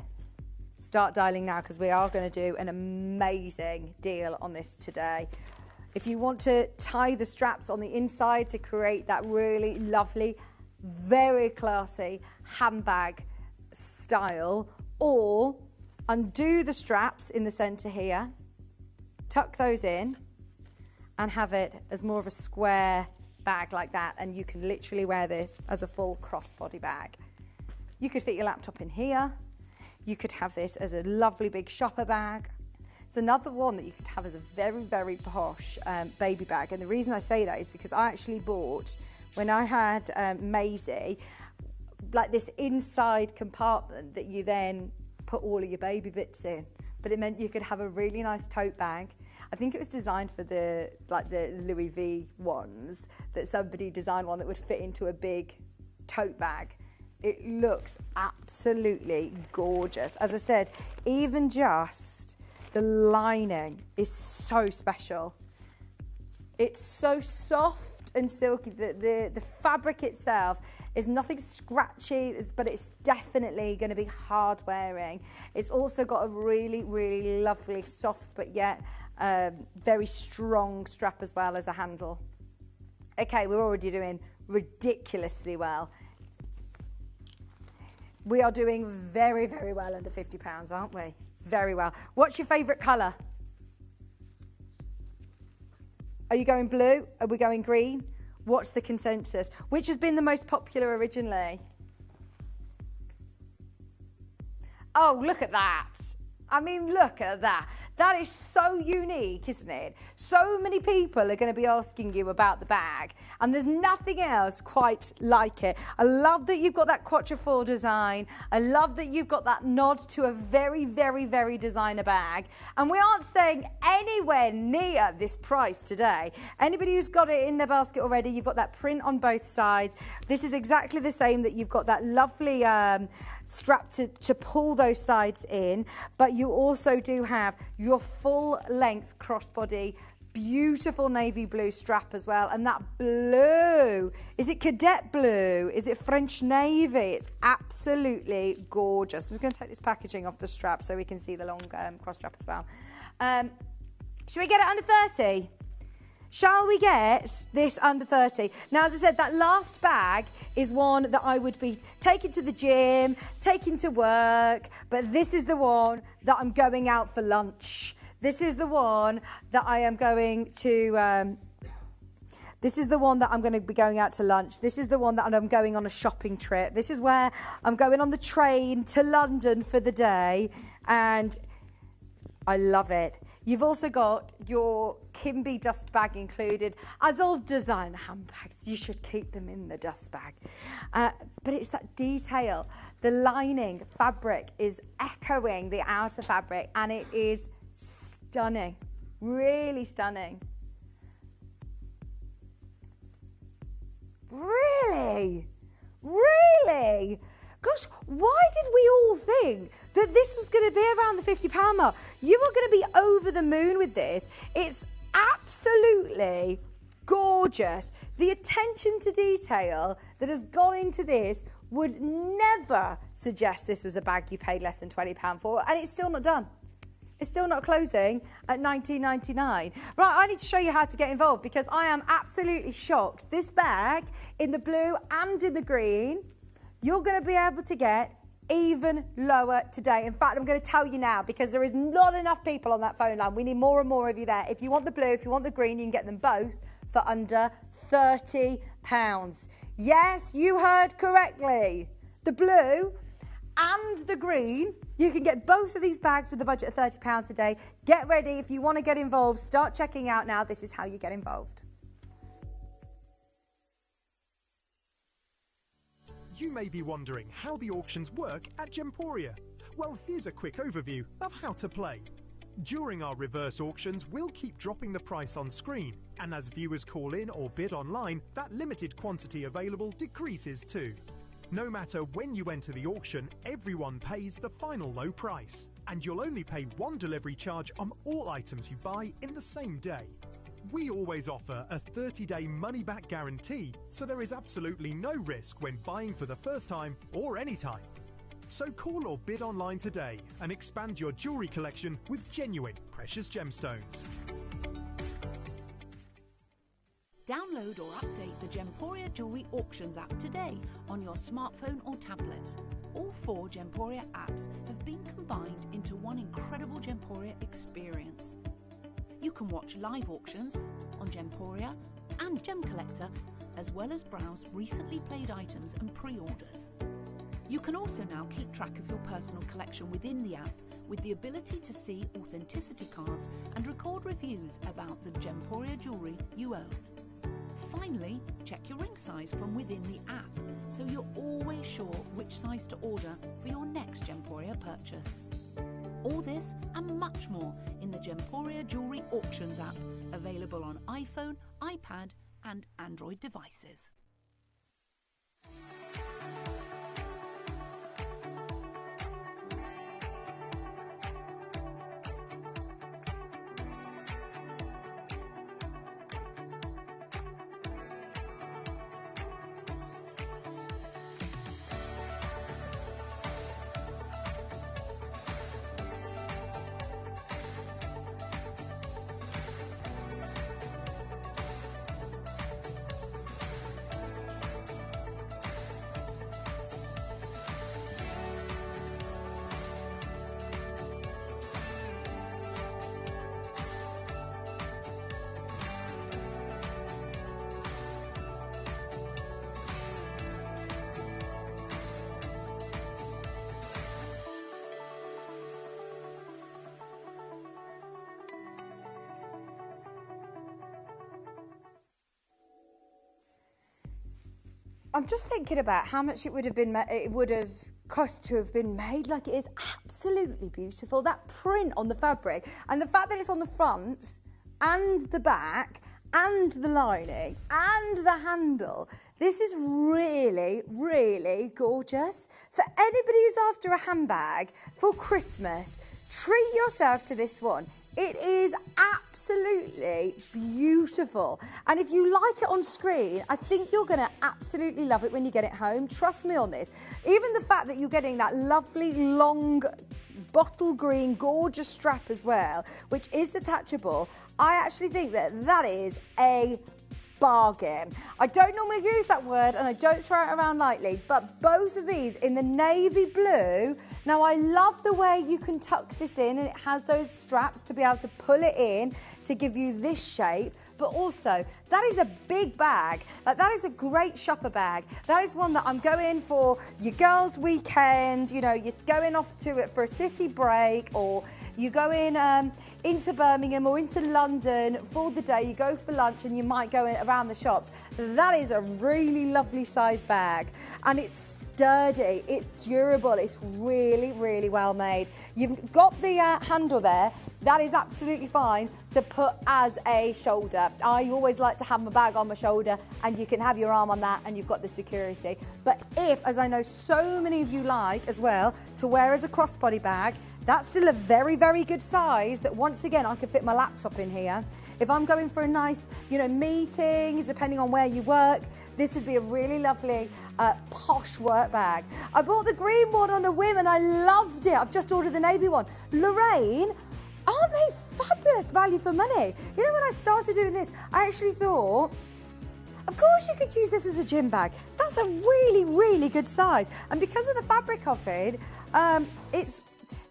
start dialing now, because we are going to do an amazing deal on this today. If you want to tie the straps on the inside to create that really lovely, very classy handbag style, or undo the straps in the center here, tuck those in, and have it as more of a square bag like that, and you can literally wear this as a full crossbody bag. You could fit your laptop in here. You could have this as a lovely big shopper bag. It's another one that you could have as a very, very posh baby bag. And the reason I say that is because I actually bought, when I had Maisie, like this inside compartment that you then put all of your baby bits in, but it meant you could have a really nice tote bag. I think it was designed for the Louis V ones, that somebody designed one that would fit into a big tote bag. It looks absolutely gorgeous. As I said, even just the lining is so special. It's so soft and silky. The fabric itself is nothing scratchy, but it's definitely going to be hard wearing. It's also got a really, really lovely, soft, but yet very strong strap as well as a handle. Okay, we're already doing ridiculously well. We are doing very, very well under £50, aren't we? Very well. What's your favourite colour? Are you going blue? Are we going green? What's the consensus? Which has been the most popular originally? Oh, look at that. I mean, look at that. That is so unique, isn't it? So many people are going to be asking you about the bag, and there's nothing else quite like it. I love that you've got that quatrefoil design. I love that you've got that nod to a very, very, very designer bag. And we aren't staying anywhere near this price today. Anybody who's got it in their basket already, you've got that print on both sides. This is exactly the same, that you've got that lovely strap to pull those sides in, but you also do have your full length crossbody, beautiful navy blue strap as well. And that blue, is it cadet blue? Is it French navy? It's absolutely gorgeous. I'm just going to take this packaging off the strap so we can see the long cross strap as well. Should we get it under 30? Shall we get this under 30? Now, as I said, that last bag is one that I would be taking to the gym, taking to work, but this is the one that I'm going out for lunch. This is the one that I am going to, this is the one that I'm going to be going out to lunch. This is the one that I'm going on a shopping trip. This is where I'm going on the train to London for the day, and I love it. You've also got your Kimby dust bag included. As all designer handbags, you should keep them in the dust bag. But it's that detail. The lining fabric is echoing the outer fabric, and it is stunning, really stunning. Really? Really? Gosh, why did we all think that this was going to be around the £50 mark? You are going to be over the moon with this. It's absolutely gorgeous. The attention to detail that has gone into this would never suggest this was a bag you paid less than £20 for, and it's still not done. It's still not closing at $19.99. Right, I need to show you how to get involved because I am absolutely shocked. This bag in the blue and in the green, you're going to be able to get even lower today. In fact, I'm going to tell you now because there is not enough people on that phone line. We need more and more of you there. If you want the blue, if you want the green, you can get them both for under £30. Yes, you heard correctly. The blue and the green, you can get both of these bags with a budget of £30 a day. Get ready. If you want to get involved, start checking out now. This is how you get involved. You may be wondering how the auctions work at Gemporia. Well, here's a quick overview of how to play. During our reverse auctions, we'll keep dropping the price on screen, and as viewers call in or bid online, that limited quantity available decreases too. No matter when you enter the auction, everyone pays the final low price, and you'll only pay one delivery charge on all items you buy in the same day. We always offer a 30-day money-back guarantee, so there is absolutely no risk when buying for the first time or any time. So call or bid online today and expand your jewellery collection with genuine precious gemstones. Download or update the Gemporia Jewellery Auctions app today on your smartphone or tablet. All 4 Gemporia apps have been combined into one incredible Gemporia experience. You can watch live auctions on Gemporia and Gem Collector, as well as browse recently played items and pre-orders. You can also now keep track of your personal collection within the app with the ability to see authenticity cards and record reviews about the Gemporia jewellery you own. Finally, check your ring size from within the app so you're always sure which size to order for your next Gemporia purchase. All this and much more in the Gemporia Jewellery Auctions app, available on iPhone, iPad and Android devices. I'm just thinking about how much it would have cost to have been made. Like, it is absolutely beautiful. That print on the fabric and the fact that it's on the front and the back and the lining and the handle. This is really, really gorgeous. For anybody who's after a handbag for Christmas, treat yourself to this one. It is absolutely beautiful. And if you like it on screen, I think you're going to absolutely love it when you get it home. Trust me on this. Even the fact that you're getting that lovely long bottle green gorgeous strap as well, which is detachable, I actually think that that is a bargain. I don't normally use that word and I don't throw it around lightly, but both of these in the navy blue. Now, I love the way you can tuck this in and it has those straps to be able to pull it in to give you this shape, but also that is a big bag. Like, that is a great shopper bag. That is one that I'm going for your girls' weekend. You know, you're going off to it for a city break, or you go in into Birmingham or into London for the day, you go for lunch and you might go around the shops. That is a really lovely size bag, and it's sturdy, it's durable, it's really, really well made. You've got the handle there. That is absolutely fine to put as a shoulder. I always like to have my bag on my shoulder, and you can have your arm on that and you've got the security. But if, as I know so many of you like as well, to wear as a crossbody bag, that's still a very, very good size that, once again, I can fit my laptop in here. If I'm going for a nice, you know, meeting, depending on where you work, this would be a really lovely, posh work bag. I bought the green one on a whim and I loved it. I've just ordered the navy one. Lorraine, aren't they fabulous value for money? You know, when I started doing this, I actually thought, of course you could use this as a gym bag. That's a really, really good size. And because of the fabric of it, it's...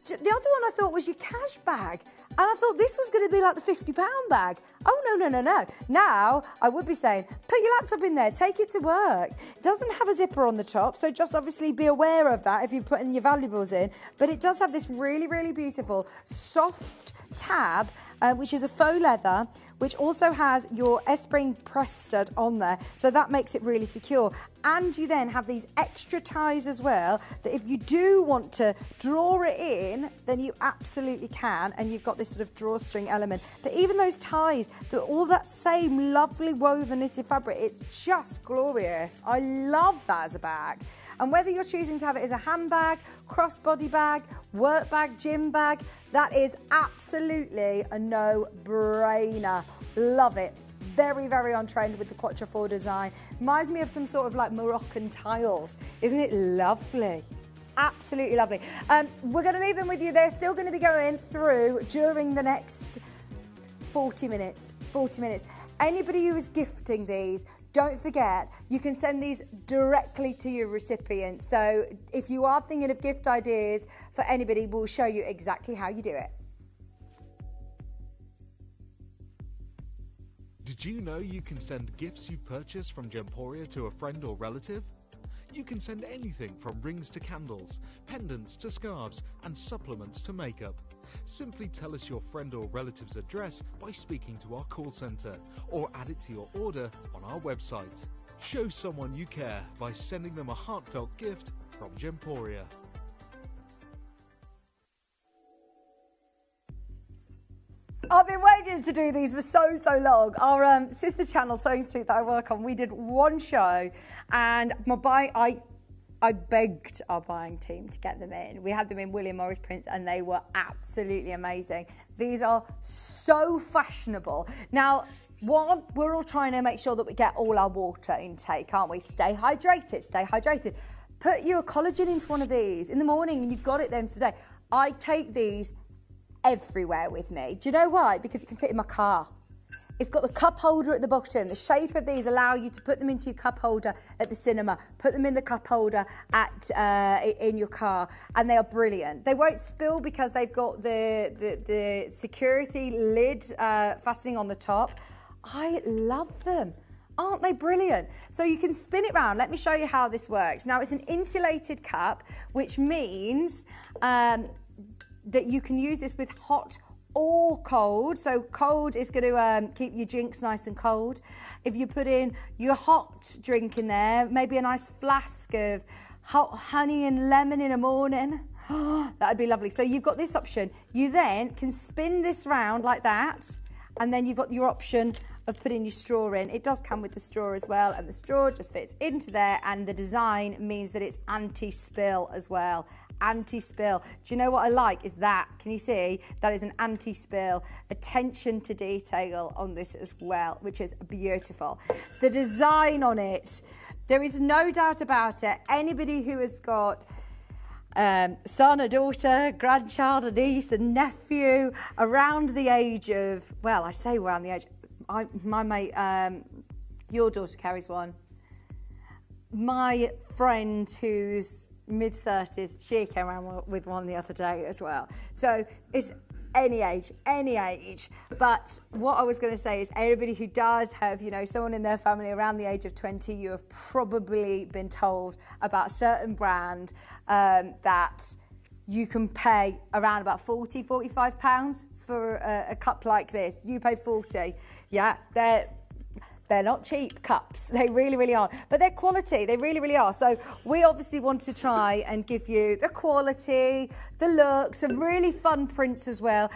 The other one I thought was your cash bag. And I thought this was going to be like the £50 bag. Oh, no, no, no, no. Now, I would be saying, put your laptop in there, take it to work. It doesn't have a zipper on the top, so just obviously be aware of that if you're putting your valuables in. But it does have this really, really beautiful soft tab, which is a faux leather, which also has your S-spring press stud on there, so that makes it really secure. And you then have these extra ties as well, that if you do want to draw it in, then you absolutely can, and you've got this sort of drawstring element. But even those ties, all that same lovely woven knitted fabric, it's just glorious. I love that as a bag. And whether you're choosing to have it as a handbag, crossbody bag, work bag, gym bag, that is absolutely a no-brainer. Love it. Very, very on trend with the Quatrefour design. Reminds me of some sort of like Moroccan tiles. Isn't it lovely? Absolutely lovely. We're going to leave them with you. They're still going to be going through during the next 40 minutes. 40 minutes. Anybody who is gifting these, don't forget, you can send these directly to your recipient. So if you are thinking of gift ideas for anybody, we'll show you exactly how you do it. Did you know you can send gifts you purchased from Gemporia to a friend or relative? You can send anything from rings to candles, pendants to scarves, and supplements to makeup. Simply tell us your friend or relative's address by speaking to our call centre, or add it to your order on our website. Show someone you care by sending them a heartfelt gift from Gemporia. I've been waiting to do these for so long. Our sister channel, Sewing Street, that I work on, we did one show, and I begged our buying team to get them in. We had them in William Morris prints, and they were absolutely amazing. These are so fashionable. Now, one, we're all trying to make sure that we get all our water intake, aren't we? Stay hydrated, stay hydrated. Put your collagen into one of these in the morning, and you've got it then for the day. I take these everywhere with me. Do you know why? Because it can fit in my car. It's got the cup holder at the bottom. The shape of these allow you to put them into your cup holder at the cinema, put them in the cup holder in your car, and they are brilliant. They won't spill because they've got the security lid fastening on the top. I love them. Aren't they brilliant? So you can spin it round. Let me show you how this works. Now, it's an insulated cup, which means that you can use this with hot or cold. So cold is going to keep your drinks nice and cold. If you put in your hot drink in there, maybe a nice flask of hot honey and lemon in the morning, that would be lovely. So you've got this option. You then can spin this round like that, and then you've got your option of putting your straw in. It does come with the straw as well, and the straw just fits into there, and the design means that it's anti-spill as well. Anti-spill. Do you know what I like is that? Can you see? That is an anti-spill. Attention to detail on this as well, which is beautiful. The design on it, there is no doubt about it. Anybody who has got son, a daughter, grandchild, a niece, a nephew around the age of, well, I say around the age, my mate, your daughter carries one. My friend who's mid-30s, she came around with one the other day as well. So it's any age, any age. But what I was going to say is everybody who does have, you know, someone in their family around the age of 20, you have probably been told about a certain brand that you can pay around about 40, 45 pounds for a cup like this. You pay 40. Yeah, they're not cheap cups. They really, really aren't. But they're quality. They really, really are. So we obviously want to try and give you the quality, the look, some really fun prints as well.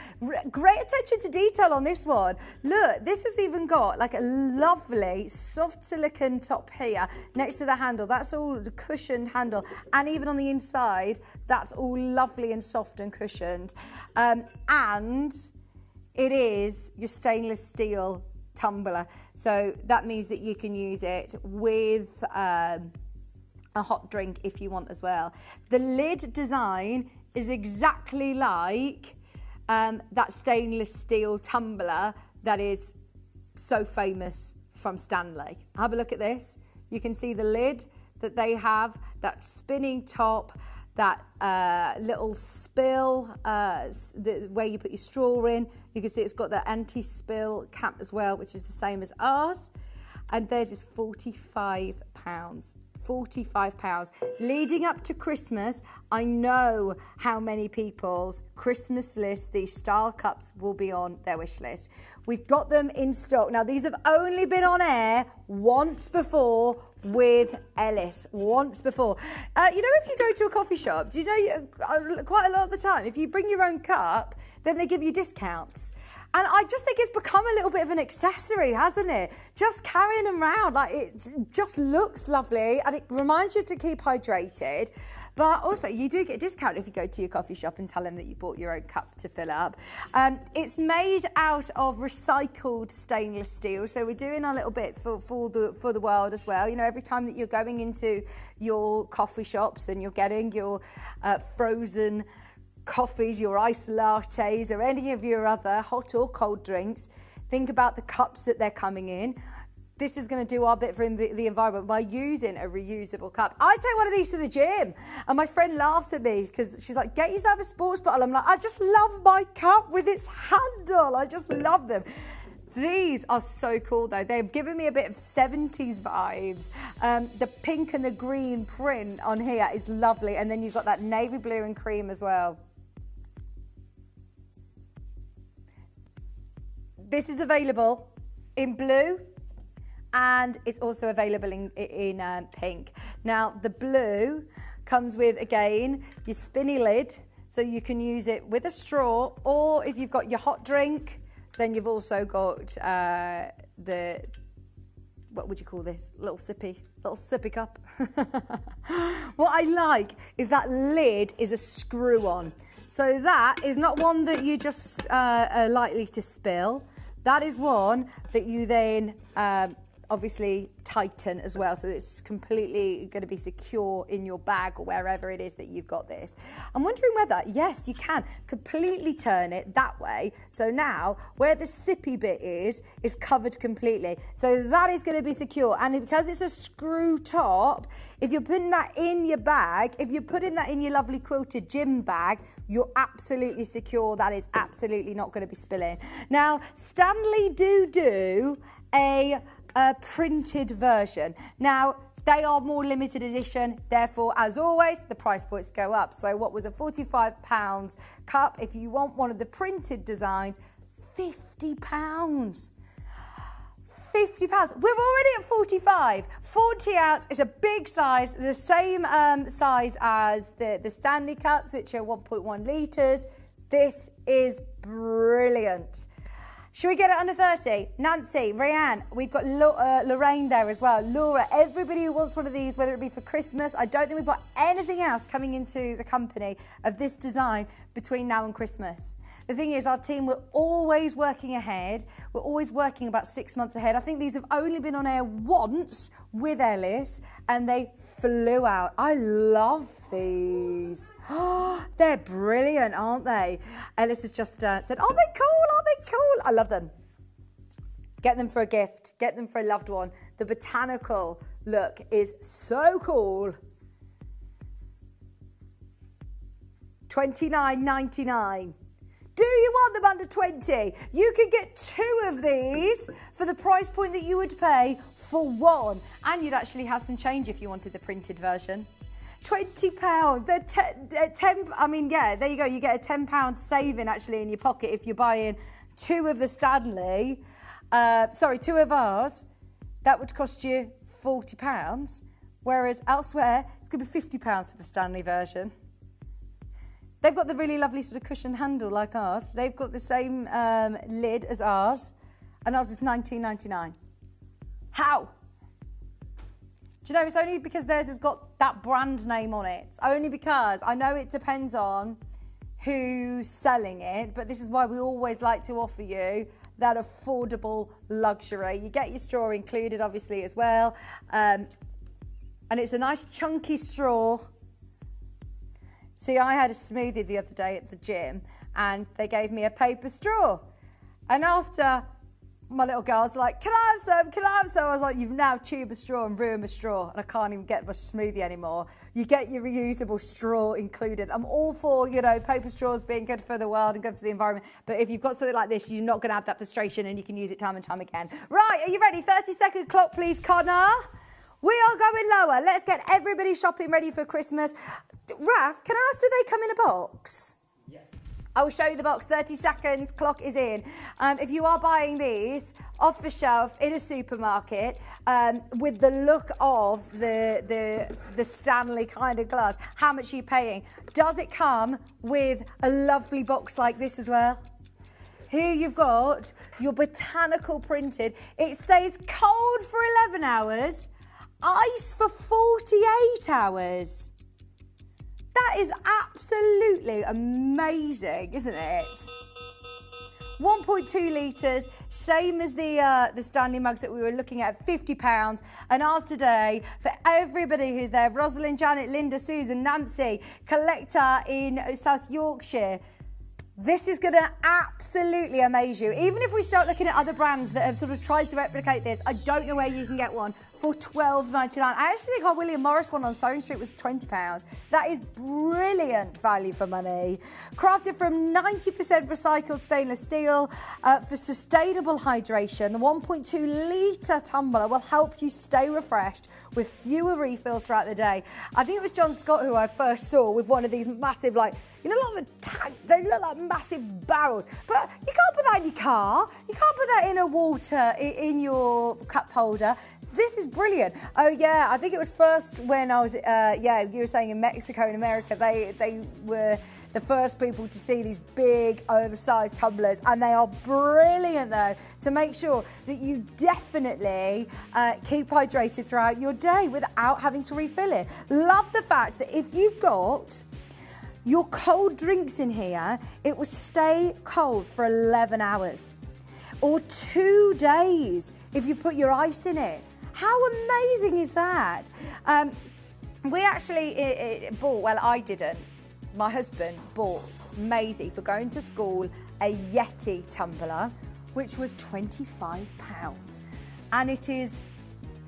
Great attention to detail on this one. Look, this has even got like a lovely soft silicone top here next to the handle. That's all the cushioned handle. And even on the inside, that's all lovely and soft and cushioned. And it is your stainless steel tumbler, so that means that you can use it with a hot drink if you want as well. The lid design is exactly like that stainless steel tumbler that is so famous from Stanley. Have a look at this. You can see the lid that they have, that spinning top, that little spill where you put your straw in. You can see it's got the anti-spill cap as well, which is the same as ours. And theirs is £45. £45. Leading up to Christmas, I know how many people's Christmas list these style cups will be on their wish list. We've got them in stock. Now, these have only been on air once before with Ellis, once before. You know, if you go to a coffee shop, do you know, quite a lot of the time, if you bring your own cup, then they give you discounts. And I just think it's become a little bit of an accessory, hasn't it? Just carrying them around, like it just looks lovely and it reminds you to keep hydrated. But also, you do get a discount if you go to your coffee shop and tell them that you bought your own cup to fill up. It's made out of recycled stainless steel, so we're doing a little bit for the world as well. You know, every time that you're going into your coffee shops and you're getting your frozen coffees, your iced lattes, or any of your other hot or cold drinks, think about the cups that they're coming in. This is going to do our bit for the environment by using a reusable cup. I take one of these to the gym and my friend laughs at me because she's like, get yourself a sports bottle. I'm like, I just love my cup with its handle. I just love them. These are so cool though. They've given me a bit of 70s vibes. The pink and the green print on here is lovely. And then you've got that navy blue and cream as well. This is available in blue and it's also available in pink. Now, the blue comes with, again, your spinny lid, so you can use it with a straw, or if you've got your hot drink, then you've also got the, what would you call this? Little sippy cup. What I like is that lid is a screw-on. So that is not one that you just are likely to spill. That is one that you then obviously tighten as well, so it's completely going to be secure in your bag or wherever it is that you've got this. I'm wondering whether, yes, you can completely turn it that way. So now where the sippy bit is covered completely. So that is going to be secure. And because it's a screw top, if you're putting that in your bag, if you're putting that in your lovely quilted gym bag, you're absolutely secure. That is absolutely not going to be spilling. Now, Stanley do a printed version. Now, they are more limited edition, therefore, as always, the price points go up. So what was a £45 cup, if you want one of the printed designs, £50. £50. We're already at 45. 40 ounce is a big size, the same size as the Stanley cups, which are 1.1 litres. This is brilliant. Should we get it under 30? Nancy, Rayanne, we've got Lorraine there as well. Laura, everybody who wants one of these, whether it be for Christmas, I don't think we've got anything else coming into the company of this design between now and Christmas. The thing is, our team, we're always working ahead. We're always working about 6 months ahead. I think these have only been on air once with Ellis, and they flew out. I love these. Oh, they're brilliant, aren't they? Ellis has just said, aren't they cool? Aren't they cool? I love them. Get them for a gift. Get them for a loved one. The botanical look is so cool. $29.99. Do you want them under 20? You could get 2 of these for the price point that you would pay for 1. And you'd actually have some change if you wanted the printed version. £20. They're 10. I mean, yeah, there you go. You get a £10 saving actually in your pocket if you're buying 2 of the Stanley. 2 of ours. That would cost you £40. Whereas elsewhere, it's going to be £50 for the Stanley version. They've got the really lovely sort of cushion handle like ours. They've got the same lid as ours, and ours is £19.99. How? Do you know, it's only because theirs has got that brand name on it. It's only because I know it depends on who's selling it, but this is why we always like to offer you that affordable luxury. You get your straw included, obviously, as well. And it's a nice chunky straw. See, I had a smoothie the other day at the gym and they gave me a paper straw. And after, my little girl's like, can I have some? Can I have some? I was like, you've now chewed a straw and ruined my straw and I can't even get my smoothie anymore. You get your reusable straw included. I'm all for, you know, paper straws being good for the world and good for the environment. But if you've got something like this, you're not going to have that frustration and you can use it time and time again. Right, are you ready? 30-second clock, please, Connor. We are going lower. Let's get everybody shopping ready for Christmas. Raf, can I ask, do they come in a box? Yes. I will show you the box. 30 seconds, clock is in. If you are buying these off the shelf in a supermarket with the look of the Stanley kind of glass, how much are you paying? Does it come with a lovely box like this as well? Here you've got your botanical printed. It stays cold for 11 hours. Ice for 48 hours. That is absolutely amazing, isn't it? 1.2 litres, same as the Stanley mugs that we were looking at, £50. And ours today, for everybody who's there, Rosalind, Janet, Linda, Susan, Nancy, collector in South Yorkshire, this is going to absolutely amaze you. Even if we start looking at other brands that have sort of tried to replicate this, I don't know where you can get one for £12.99. I actually think our William Morris one on Sewing Street was £20. That is brilliant value for money. Crafted from 90% recycled stainless steel for sustainable hydration. The 1.2 litre tumbler will help you stay refreshed with fewer refills throughout the day. I think it was John Scott who I first saw with one of these massive, like, you know, like the tank, they look like massive barrels. But you can't put that in your car. You can't put that in a water, in your cup holder. This is brilliant. Oh, yeah, I think it was first when I was, you were saying in Mexico and America, they were the first people to see these big, oversized tumblers. And they are brilliant, though, to make sure that you definitely keep hydrated throughout your day without having to refill it. Love the fact that if you've got your cold drinks in here, it will stay cold for 11 hours or 2 days if you put your ice in it. How amazing is that? We actually bought, well, I didn't. My husband bought Maisie for going to school a Yeti tumbler, which was £25. And it is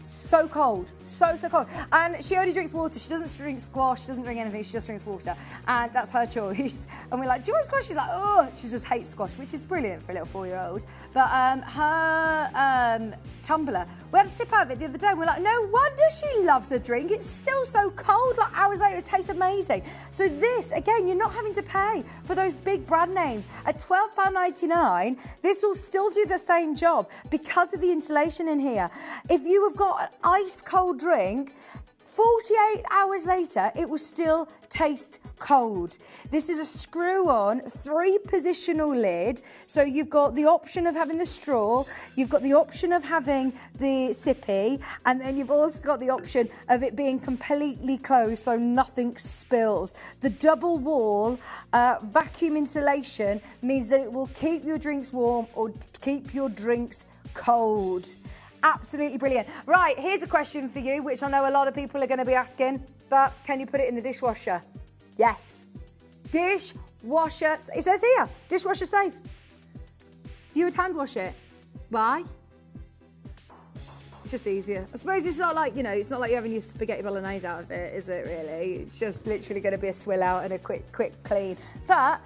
so cold, so cold. And she only drinks water. She doesn't drink squash, she doesn't drink anything, she just drinks water. And that's her choice. And we're like, do you want squash? She's like, oh, she just hates squash, which is brilliant for a little 4-year-old. But her tumbler, we had a sip out of it the other day and we're like, no wonder she loves a drink. It's still so cold, like hours later, it tastes amazing. So this, again, you're not having to pay for those big brand names. At £12.99, this will still do the same job because of the insulation in here. If you have got an ice cold drink, 48 hours later, it will still taste cold. This is a screw-on 3-positional lid. So you've got the option of having the straw, you've got the option of having the sippy, and then you've also got the option of it being completely closed so nothing spills. The double wall vacuum insulation means that it will keep your drinks warm or keep your drinks cold. Absolutely brilliant. Right, here's a question for you, which I know a lot of people are going to be asking, but can you put it in the dishwasher? Yes. Dishwasher, it says here, dishwasher safe. You would hand wash it. Why? It's just easier. I suppose it's not like, you know, it's not like you're having your spaghetti bolognese out of it, is it really? It's just literally going to be a swill out and a quick clean. But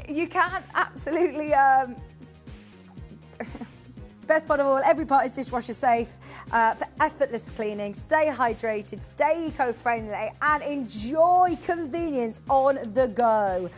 you can absolutely... Best part of all, every part is dishwasher safe for effortless cleaning. Stay hydrated, stay eco-friendly, and enjoy convenience on the go.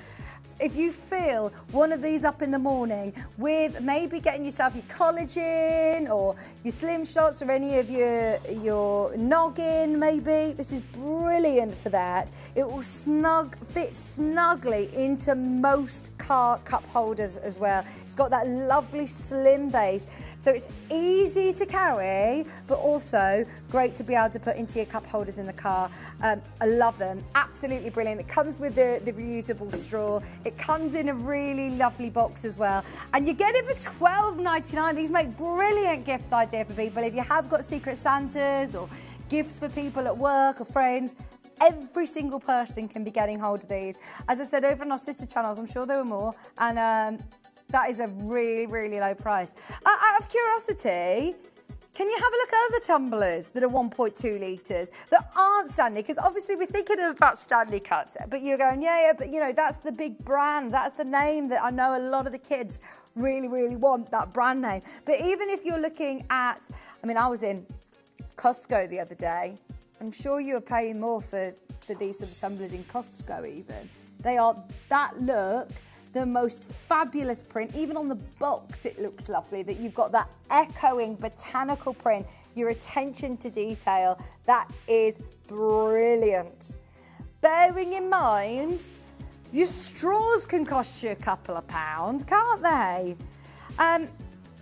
If you fill one of these up in the morning with maybe getting yourself your collagen or your Slim Shots or any of your noggin maybe, this is brilliant for that. It will fit snugly into most car cup holders as well. It's got that lovely slim base, so it's easy to carry, but also great to be able to put into your cup holders in the car. I love them, absolutely brilliant. It comes with the reusable straw. It comes in a really lovely box as well. And you get it for $12.99. These make brilliant gifts idea for people. If you have got Secret Santas or gifts for people at work or friends, every single person can be getting hold of these. As I said, over on our sister channels, I'm sure there were more. And that is a really, really low price. Out of curiosity, can you have a look at other tumblers that are 1.2 litres that aren't Stanley? Because obviously we're thinking about Stanley cups, but you're going, yeah, but you know, that's the big brand. That's the name that I know a lot of the kids really, really want, that brand name. But even if you're looking at, I mean, I was in Costco the other day. I'm sure you are paying more for these sort of tumblers in Costco even. They are that look. The most fabulous print, even on the box it looks lovely, that you've got that echoing botanical print, your attention to detail, that is brilliant. Bearing in mind, your straws can cost you a couple of pounds, can't they?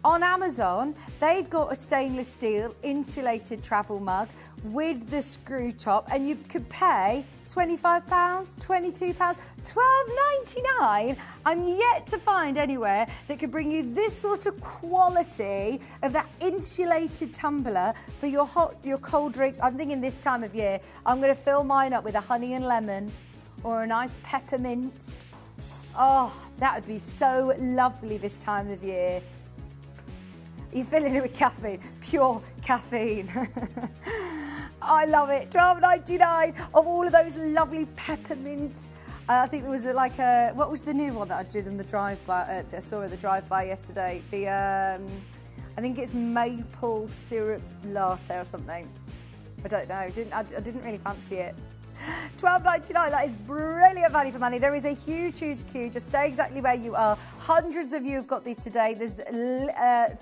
On Amazon, they've got a stainless steel insulated travel mug with the screw top, and you could pay £25, £22, £12.99. I'm yet to find anywhere that could bring you this sort of quality of that insulated tumbler for your hot, your cold drinks. I'm thinking this time of year, I'm going to fill mine up with a honey and lemon or a nice peppermint. Oh, that would be so lovely this time of year. You're filling it with caffeine, pure caffeine. I love it. £12.99 of all of those lovely peppermint. I think there was what was the new one that I did in the drive-by? I saw at the drive-by yesterday. I think it's maple syrup latte or something. I don't know. I didn't really fancy it. £12.99, that is brilliant value for money. There is a huge, huge queue. Just stay exactly where you are. Hundreds of you have got these today. There's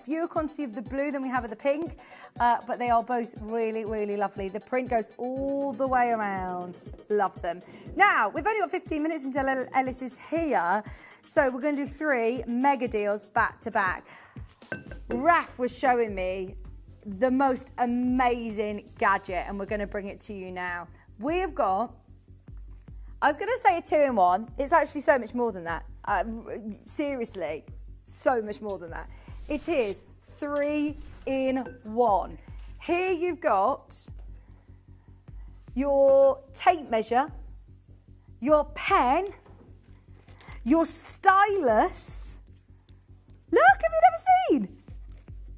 fewer quantity of the blue than we have of the pink, but they are both really, really lovely. The print goes all the way around. Love them. Now, we've only got 15 minutes until Ellis is here, so we're going to do 3 mega deals back to back. Raf was showing me the most amazing gadget, and we're going to bring it to you now. We have got, I was going to say a 2-in-1. It's actually so much more than that. Seriously, so much more than that. It is 3-in-1. Here you've got your tape measure, your pen, your stylus. Look, have you never seen?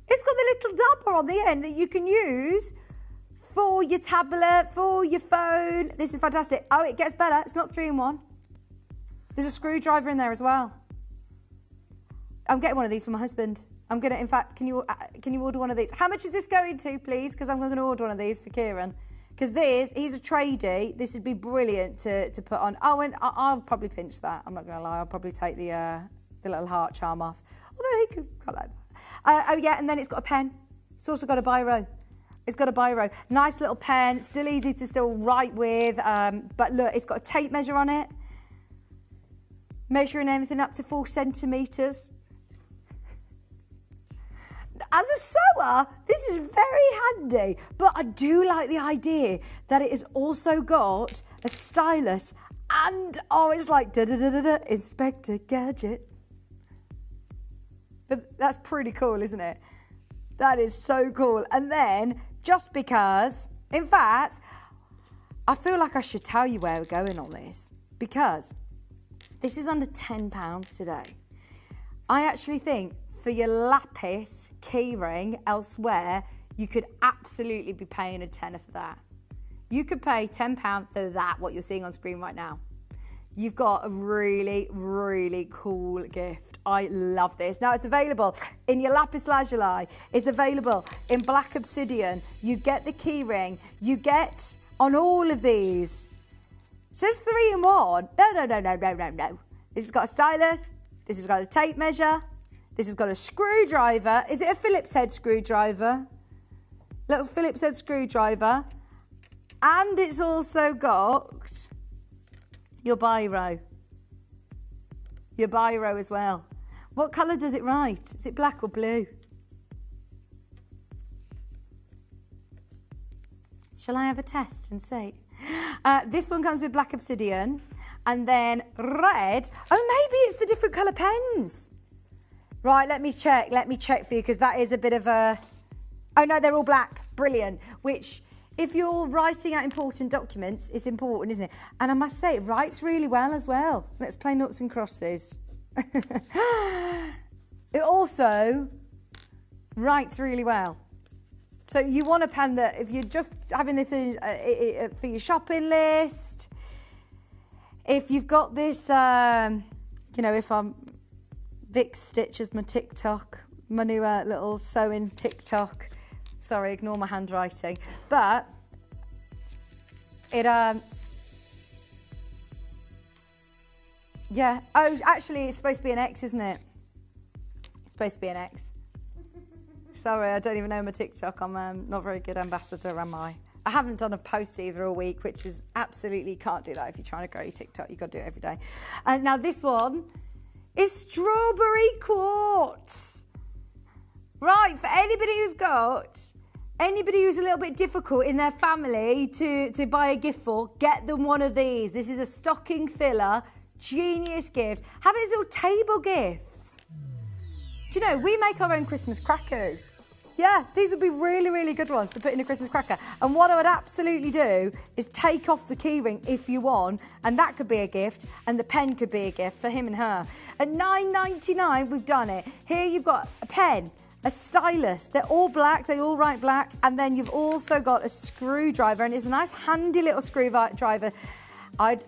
It's got the little dabber on the end that you can use for your tablet, for your phone. This is fantastic. Oh, it gets better. It's not 3-in-1. There's a screwdriver in there as well. I'm getting one of these for my husband. I'm gonna, in fact, can you order one of these? How much is this going to, please? Because I'm gonna order one of these for Kieran. Because he's a tradie. This would be brilliant to put on. Oh, and I'll probably pinch that. I'm not gonna lie. I'll probably take the little heart charm off. Although he could quite like that. Oh yeah, and then it's got a pen. It's also got a biro. It's got a biro. Nice little pen, still easy to still write with, but look, it's got a tape measure on it. Measuring anything up to 4 centimetres. As a sewer, this is very handy, but I do like the idea that it has also got a stylus and, oh, it's like da-da-da-da-da, Inspector Gadget. But that's pretty cool, isn't it? That is so cool. And then, just because, in fact, I feel like I should tell you where we're going on this, because this is under £10 today. I actually think for your lapis keyring elsewhere, you could absolutely be paying a tenner for that. You could pay £10 for that, what you're seeing on screen right now. you've got a really, really cool gift. I love this. Now it's available in your lapis lazuli. It's available in black obsidian. You get the key ring. You get on all of these. So it's 3 in 1. No. This has got a stylus. This has got a tape measure. This has got a screwdriver. Is it a Phillips head screwdriver? Little Phillips head screwdriver. And it's also got your biro. Your biro as well. What colour does it write? Is it black or blue? Shall I have a test and see? This one comes with black obsidian and then red. Oh, maybe it's the different colour pens. Right, let me check for you because that is a bit of a... Oh no, they're all black. Brilliant. Which, if you're writing out important documents, is important, isn't it? And I must say, it writes really well as well. Let's play noughts and crosses. It also writes really well. So you want a pen that, if you're just having this for your shopping list, if you've got this, if I'm Vic Stitches, my TikTok, my new little sewing TikTok. Sorry, ignore my handwriting. But it, yeah. Oh, actually, it's supposed to be an X, isn't it? It's supposed to be an X. Sorry, I don't even know my TikTok. I'm not very good ambassador, am I? I haven't done a post either a week, which is absolutely, can't do that. If you're trying to grow your TikTok, you've got to do it every day. And now this one is strawberry quartz. Right, for anybody who's a little bit difficult in their family to buy a gift for, get them one of these. This is a stocking filler, genius gift. Have it as little table gifts. Do you know, we make our own Christmas crackers. Yeah, these would be really, really good ones to put in a Christmas cracker. And what I would absolutely do is take off the keyring if you want, and that could be a gift, and the pen could be a gift for him and her. At $9.99, we've done it. Here you've got a pen, a stylus. They're all black, they all write black, and then you've also got a screwdriver, and it's a nice handy little screwdriver. I'd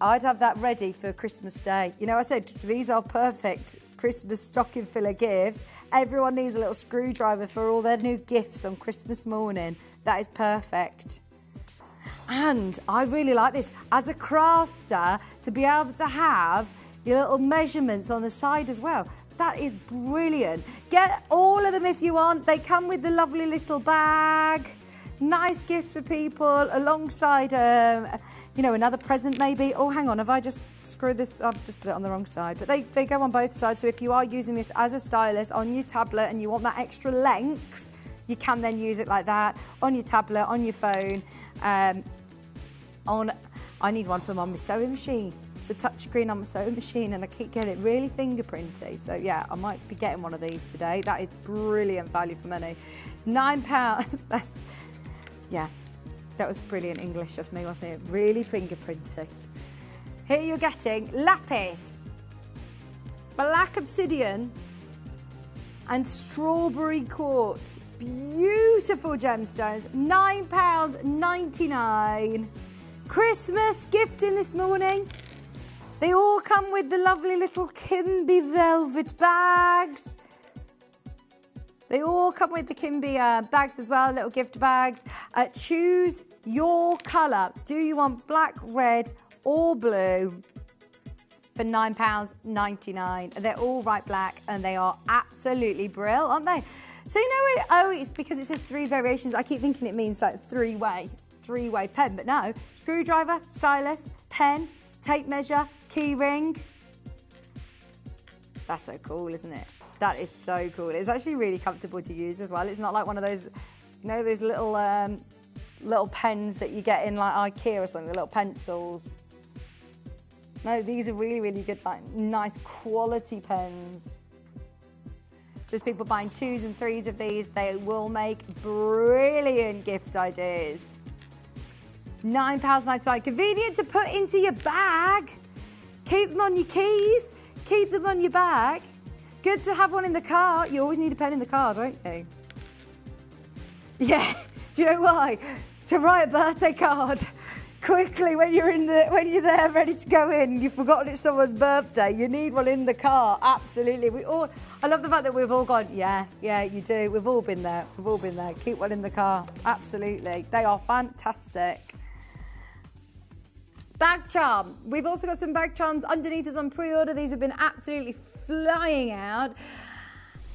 have that ready for Christmas Day. You know, I said these are perfect Christmas stocking filler gifts. Everyone needs a little screwdriver for all their new gifts on Christmas morning. That is perfect. And I really like this as a crafter, to be able to have your little measurements on the side as well. That is brilliant. Get all of them if you want. They come with the lovely little bag. Nice gifts for people alongside another present maybe. Oh, hang on, have I just screwed this? I've just put it on the wrong side. But they go on both sides, so if you are using this as a stylus on your tablet and you want that extra length, you can then use it like that on your tablet, on your phone. I need one for them on my sewing machine. It's a touchscreen on my sewing machine and I keep getting it really fingerprinty. So yeah, I might be getting one of these today. That is brilliant value for money. £9, that's, yeah. That was brilliant English of me, wasn't it? Really fingerprinty. Here you're getting lapis, black obsidian, and strawberry quartz. Beautiful gemstones. £9.99. Christmas gifting this morning. They all come with the lovely little Kimby velvet bags. They all come with the Kimby bags as well, little gift bags. Choose your colour. Do you want black, red or blue? For £9.99. They're all right black and they are absolutely brilliant, aren't they? So you know, it's because it says 3 variations. I keep thinking it means like three-way pen, but no. Screwdriver, stylus, pen, tape measure, key ring. That's so cool, isn't it? That is so cool. It's actually really comfortable to use as well. It's not like one of those, those little little pens that you get in like IKEA or something, the little pencils. No, these are really, really good, like nice quality pens. There's people buying 2s and 3s of these. They will make brilliant gift ideas. £9.99. Convenient to put into your bag. Keep them on your keys. Keep them on your bag. Good to have one in the car. You always need a pen in the car, don't you? Yeah. Do you know why? To write a birthday card. quickly when you're there ready to go in, you've forgotten it's someone's birthday, you need one in the car. Absolutely. I love the fact that we've all gone, yeah, you do. We've all been there. Keep one in the car. Absolutely. They are fantastic. Bag charm. We've also got some bag charms underneath us on pre-order. These have been absolutely flying out.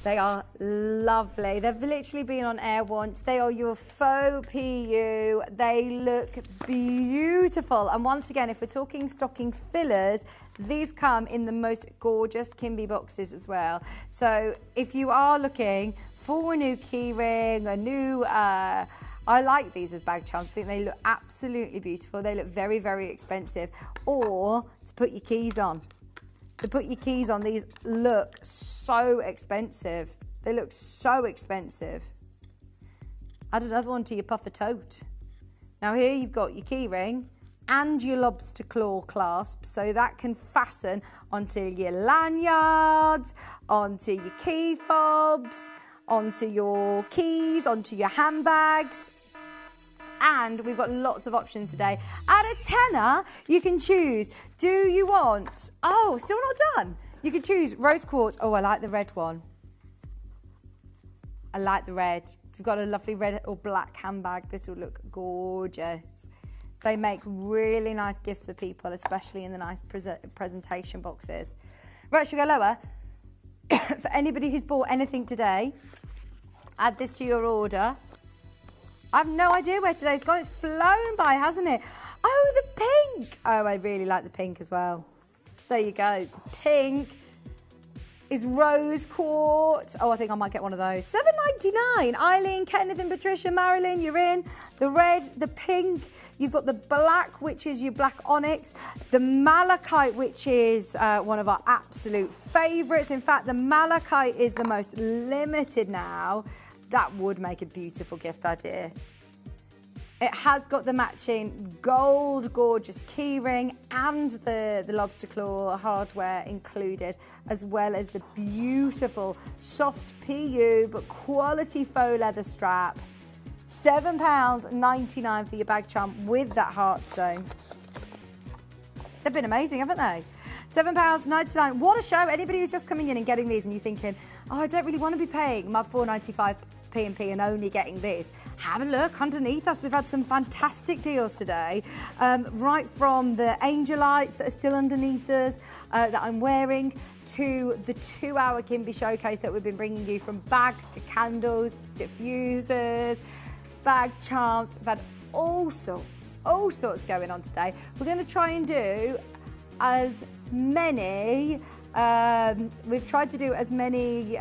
They are lovely. They've literally been on air once. They are your faux PU. They look beautiful. And once again, if we're talking stocking fillers, these come in the most gorgeous Kimby boxes as well. So if you are looking for a new keyring, a new... I like these as bag charms. I think they look absolutely beautiful. They look very, very expensive. Or to put your keys on. These look so expensive. They look so expensive. Add another one to your puffer tote. Now here you've got your key ring and your lobster claw clasp, so that can fasten onto your lanyards, onto your key fobs, onto your keys, onto your handbags. And we've got lots of options today. At a tenner, you can choose, do you want, oh, still not done. You can choose rose quartz. Oh, I like the red one. I like the red. If you've got a lovely red or black handbag, this will look gorgeous. They make really nice gifts for people, especially in the nice presentation boxes. Right, should we go lower? For anybody who's bought anything today, add this to your order. I have no idea where today's gone. It's flown by, hasn't it? Oh, the pink. Oh, I really like the pink as well. There you go. Pink is rose quartz. Oh, I think I might get one of those. $7.99. Eileen, Kenneth and Patricia, Marilyn, you're in. The red, the pink. You've got the black, which is your black onyx. The malachite, which is one of our absolute favourites. In fact, the malachite is the most limited now. That would make a beautiful gift idea. It has got the matching gold gorgeous keyring and the lobster claw hardware included, as well as the beautiful soft PU but quality faux leather strap. £7.99 for your bag charm with that heartstone. They've been amazing, haven't they? £7.99. What a show. Anybody who's just coming in and getting these and you're thinking, oh, I don't really want to be paying my £4.95 P&P and only getting this, have a look underneath us. We've had some fantastic deals today, right from the Angelites that are still underneath us that I'm wearing, to the 2-hour Kimby Showcase that we've been bringing you, from bags to candles, diffusers, bag charms. We've had all sorts going on today. We're going to try and do as many we've tried to do as many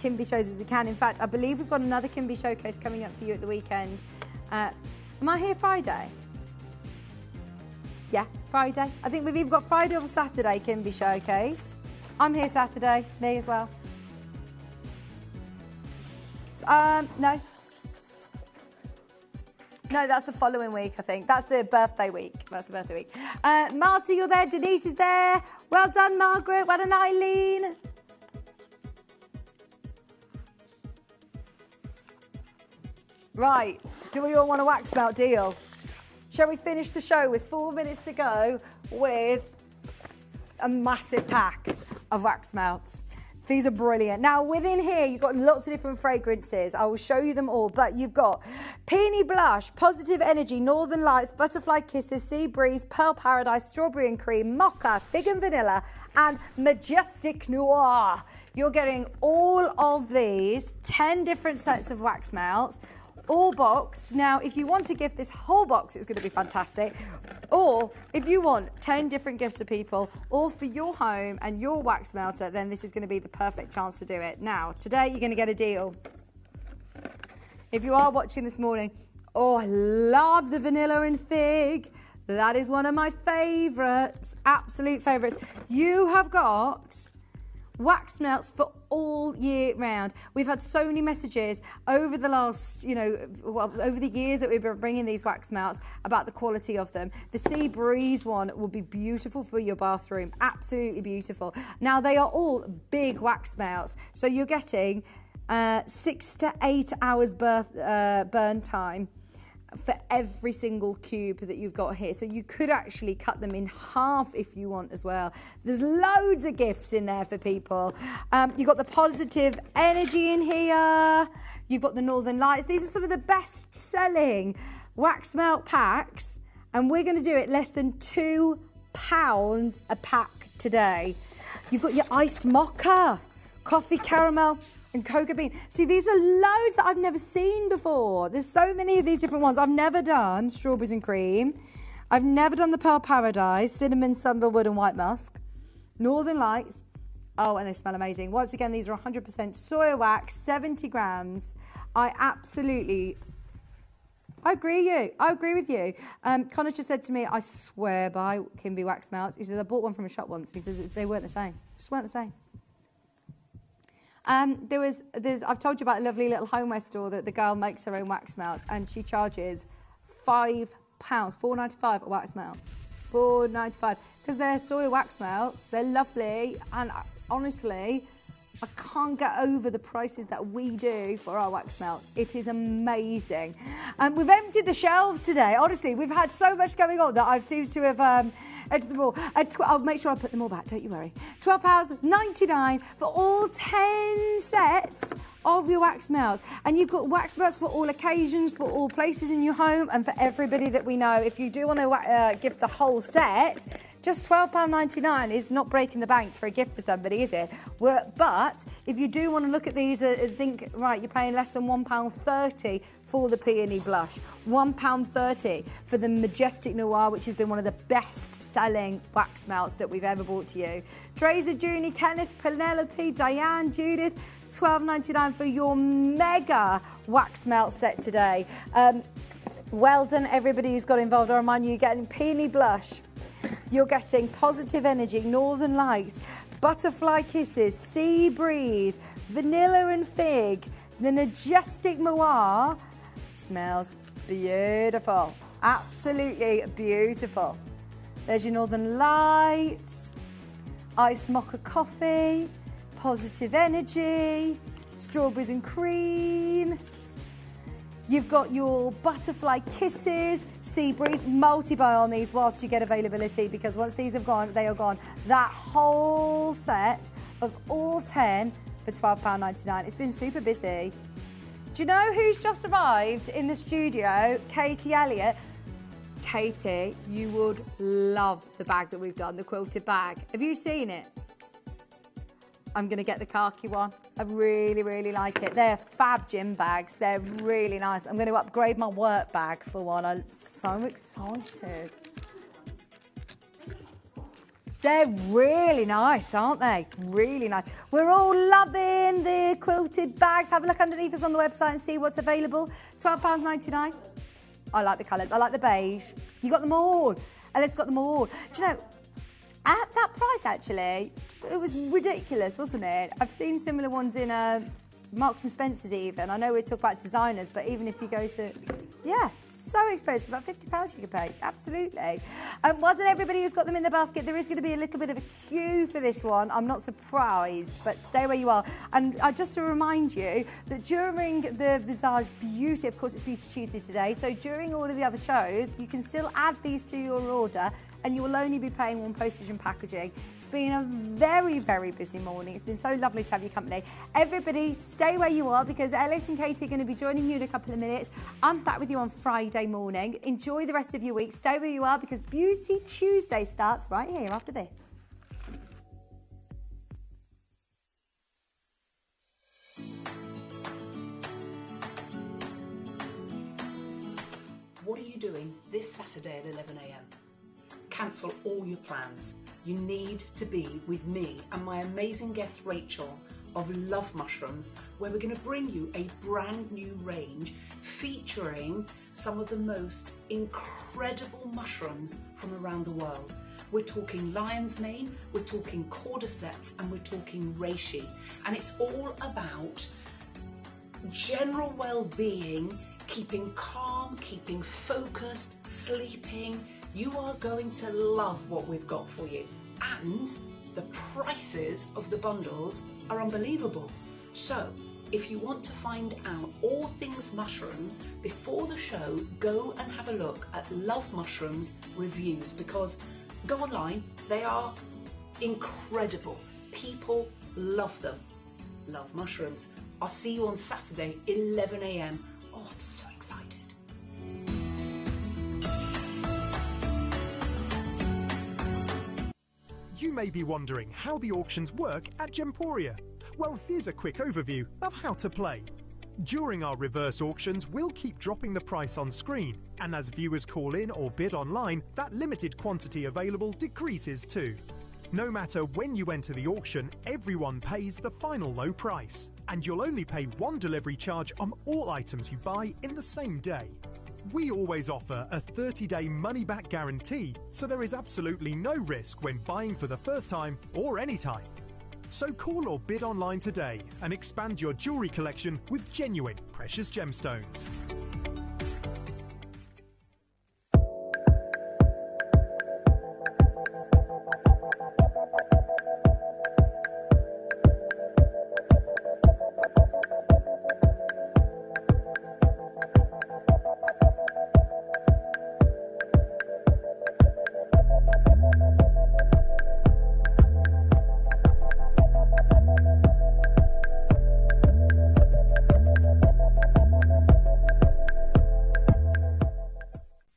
Kimby shows as we can. In fact, I believe we've got another Kimby Showcase coming up for you at the weekend. Am I here Friday? Yeah, Friday. I think we've either got Friday or Saturday Kimby Showcase. I'm here Saturday, me as well. No. No, that's the following week, I think. That's the birthday week. Marty, you're there. Denise is there. Well done, Margaret. Well done, Eileen. Right. Do we all want a wax melt deal? Shall we finish the show with 4 minutes to go with a massive pack of wax melts? These are brilliant. Now, within here, you've got lots of different fragrances. I will show you them all, but you've got Peony Blush, Positive Energy, Northern Lights, Butterfly Kisses, Sea Breeze, Pearl Paradise, Strawberry and Cream, Mocha, Fig and Vanilla, and Majestic Noir. You're getting all of these, 10 different sets of wax melts, all boxed. Now, if you want to gift this whole box, it's going to be fantastic. Or if you want 10 different gifts to people, all for your home and your wax melter, then this is going to be the perfect chance to do it. Now, today you're going to get a deal. If you are watching this morning, oh, I love the vanilla and fig. That is one of my favourites, absolute favourites. You have got wax melts for all year round. We've had so many messages over the last, over the years that we've been bringing these wax melts about the quality of them. The Sea Breeze one will be beautiful for your bathroom, absolutely beautiful. Now, they are all big wax melts, so you're getting 6 to 8 hours burn time. for every single cube that you've got here. So you could actually cut them in half if you want as well. There's loads of gifts in there for people. You've got the positive energy in here. You've got the Northern Lights. These are some of the best selling wax melt packs. And we're going to do it less than £2 a pack today. You've got your iced mocha, coffee caramel, and cocoa bean. See, these are loads that I've never seen before. There's so many of these different ones. I've never done strawberries and cream. I've never done the Pearl Paradise, cinnamon, sandalwood, and white musk. Northern Lights. Oh, and they smell amazing. Once again, these are 100% soya wax, 70 grams. I agree with you. Connor just said to me, I swear by Kimby wax melts. He says, I bought one from a shop once. He says, they weren't the same. Just weren't the same. I've told you about a lovely little homeware store that the girl makes her own wax melts, and she charges £5, $4.95 a wax melt. $4.95, because they're soy wax melts. They're lovely, and honestly, I can't get over the prices that we do for our wax melts. It is amazing. We've emptied the shelves today. Honestly, we've had so much going on that I've seemed to have emptied them all. I'll make sure I put them all back, don't you worry. £12.99 for all 10 sets of your wax melts. And you've got wax melts for all occasions, for all places in your home, and for everybody that we know. If you do want to give the whole set, just £12.99 is not breaking the bank for a gift for somebody, is it? But if you do want to look at these and think, right, you're paying less than £1.30 for the Peony Blush, £1.30 for the Majestic Noir, which has been one of the best-selling wax melts that we've ever brought to you. Tracer, Junie, Kenneth, Penelope, Diane, Judith, £12.99 for your mega wax melt set today. Well done, everybody who's got involved. I remind you, you're getting Peony Blush. You're getting Positive Energy, Northern Lights, Butterfly Kisses, Sea Breeze, Vanilla and Fig, the Majestic Noir. Smells beautiful. Absolutely beautiful. There's your Northern Lights, Iced Mocha Coffee, Positive Energy, Strawberries and Cream. You've got your Butterfly Kisses, Sea Breeze, multi-buy on these whilst you get availability, because once these have gone, they are gone. That whole set of all 10 for £12.99. It's been super busy. Do you know who's just arrived in the studio? Katie Elliott. Katie, you would love the bag that we've done, the quilted bag. Have you seen it? I'm going to get the khaki one. I really, really like it. They're fab gym bags. They're really nice. I'm going to upgrade my work bag for one. I'm so excited. They're really nice, aren't they? Really nice. We're all loving the quilted bags. Have a look underneath us on the website and see what's available. £12.99. I like the colours. I like the beige. You got them all. Alice got them all. Do you know, at that price, actually, it was ridiculous, wasn't it? I've seen similar ones in Marks and Spencer's even. I know we talk about designers, but even if you go to, yeah, so expensive, about £50 you could pay, absolutely. Well done everybody who's got them in the basket. There is going to be a little bit of a queue for this one. I'm not surprised, but stay where you are. And just to remind you that during the Visage Beauty, of course it's Beauty Tuesday today, so during all of the other shows, you can still add these to your order, and you will only be paying on postage and packaging. It's been a very, very busy morning. It's been so lovely to have your company. Everybody, stay where you are, because Ellis and Katie are going to be joining you in a couple of minutes. I'm back with you on Friday morning. Enjoy the rest of your week. Stay where you are, because Beauty Tuesday starts right here after this. What are you doing this Saturday at 11 a.m? Cancel all your plans. You need to be with me and my amazing guest Rachel of Love Mushrooms, where we're going to bring you a brand new range featuring some of the most incredible mushrooms from around the world. We're talking lion's mane, we're talking cordyceps, and we're talking reishi. And it's all about general well-being, keeping calm, keeping focused, sleeping. You are going to love what we've got for you. And the prices of the bundles are unbelievable. So if you want to find out all things mushrooms before the show, go and have a look at Love Mushrooms reviews, because go online, they are incredible. People love them. Love Mushrooms. I'll see you on Saturday, 11 a.m. Oh, I'm so excited. You may be wondering how the auctions work at Gemporia. Well, here's a quick overview of how to play. During our reverse auctions, we'll keep dropping the price on screen, and as viewers call in or bid online, that limited quantity available decreases too. No matter when you enter the auction, everyone pays the final low price, and you'll only pay one delivery charge on all items you buy in the same day. We always offer a 30-day money-back guarantee, so there is absolutely no risk when buying for the first time or any time. So call or bid online today and expand your jewellery collection with genuine precious gemstones.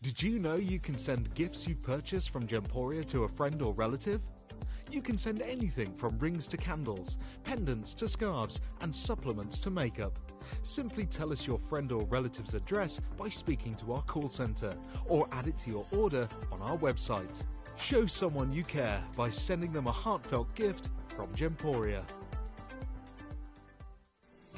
Did you know you can send gifts you've purchased from Gemporia to a friend or relative? You can send anything from rings to candles, pendants to scarves, and supplements to makeup. Simply tell us your friend or relative's address by speaking to our call centre, or add it to your order on our website. Show someone you care by sending them a heartfelt gift from Gemporia.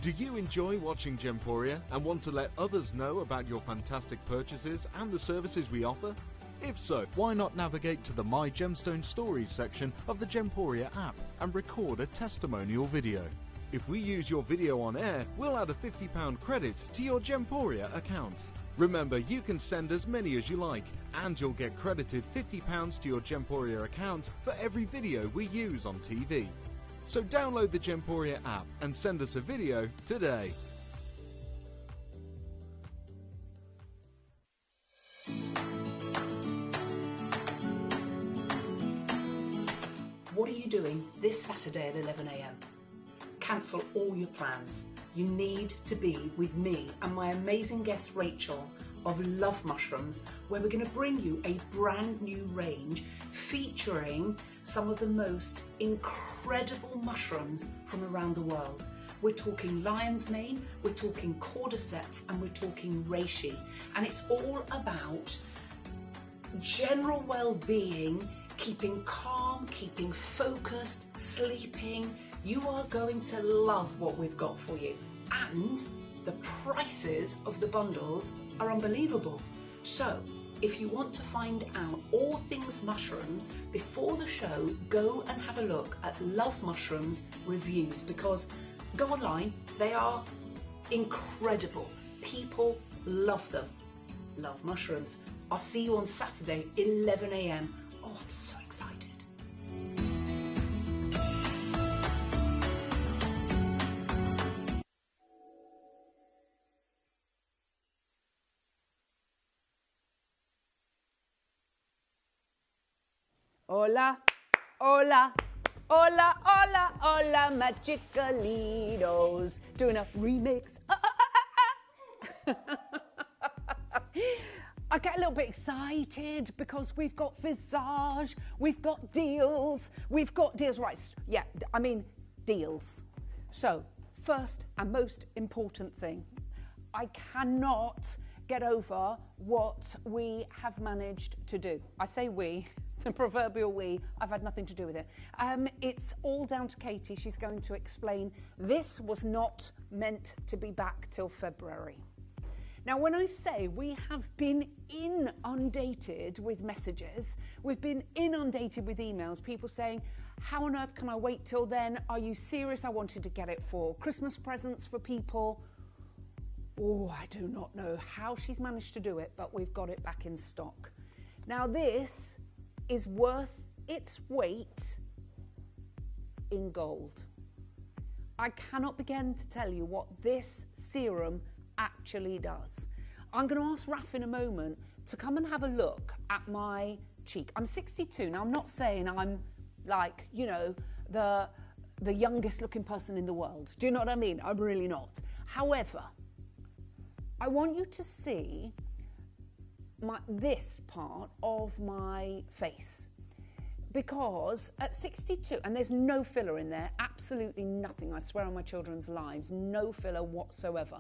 Do you enjoy watching Gemporia and want to let others know about your fantastic purchases and the services we offer? If so, why not navigate to the My Gemstone Stories section of the Gemporia app and record a testimonial video. If we use your video on air, we'll add a £50 credit to your Gemporia account. Remember, you can send as many as you like, and you'll get credited £50 to your Gemporia account for every video we use on TV. So download the Gemporia app and send us a video today. What are you doing this Saturday at 11 a.m? Cancel all your plans. You need to be with me and my amazing guest Rachel of Love Mushrooms, where we're going to bring you a brand new range featuring some of the most incredible mushrooms from around the world. We're talking lion's mane, we're talking cordyceps, and we're talking reishi. And it's all about general well-being, keeping calm, keeping focused, sleeping. You are going to love what we've got for you. And the prices of the bundles are unbelievable. So, if you want to find out all things mushrooms before the show, go and have a look at Love Mushrooms reviews, because go online, they are incredible. People love them. Love Mushrooms. I'll see you on Saturday, 11 a.m. Oh, I'm so excited. Hola, hola, hola, hola, hola, Magicalitos. Doing a remix. I get a little bit excited because we've got Visage, we've got deals, right, yeah, I mean deals. So, first and most important thing, I cannot get over what we have managed to do. I say we, the proverbial we, I've had nothing to do with it. It's all down to Katie. She's going to explain this was not meant to be back till February. Now, when I say we have been inundated with messages, we've been inundated with emails, people saying, how on earth can I wait till then? Are you serious? I wanted to get it for Christmas presents for people. Oh, I do not know how she's managed to do it, but we've got it back in stock. Now, this is worth its weight in gold. I cannot begin to tell you what this serum actually does. I'm going to ask Raf in a moment to come and have a look at my cheek. I'm 62. Now, I'm not saying I'm like, you know, the youngest looking person in the world. Do you know what I mean? I'm really not. However, I want you to see this part of my face, because at 62, and there's no filler in there, absolutely nothing, I swear on my children's lives, no filler whatsoever.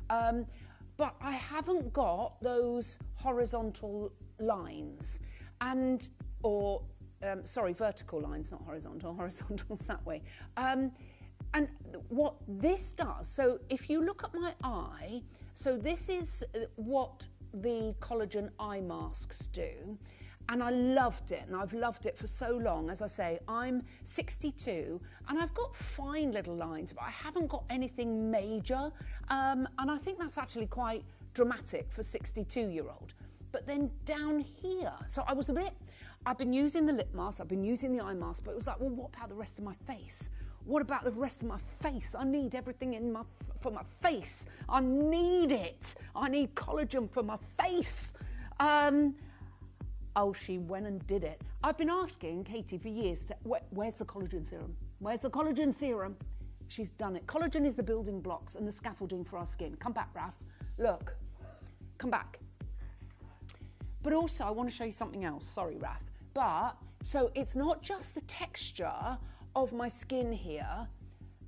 But I haven't got those horizontal lines, vertical lines, not horizontal, horizontal's that way. And what this does, so if you look at my eye, so this is what the collagen eye masks do. And I loved it, and I've loved it for so long. As I say, I'm 62, and I've got fine little lines, but I haven't got anything major. And I think that's actually quite dramatic for a 62-year-old. But then down here, so I've been using the lip mask, I've been using the eye mask, but it was like, well, what about the rest of my face? What about the rest of my face? I need everything for my face. I need it. I need collagen for my face. Oh, she went and did it. I've been asking Katie for years, where's the collagen serum? Where's the collagen serum? She's done it. Collagen is the building blocks and the scaffolding for our skin. Come back, Raf. Look, come back. But also, I want to show you something else. Sorry, Raf. But, so it's not just the texture of my skin here.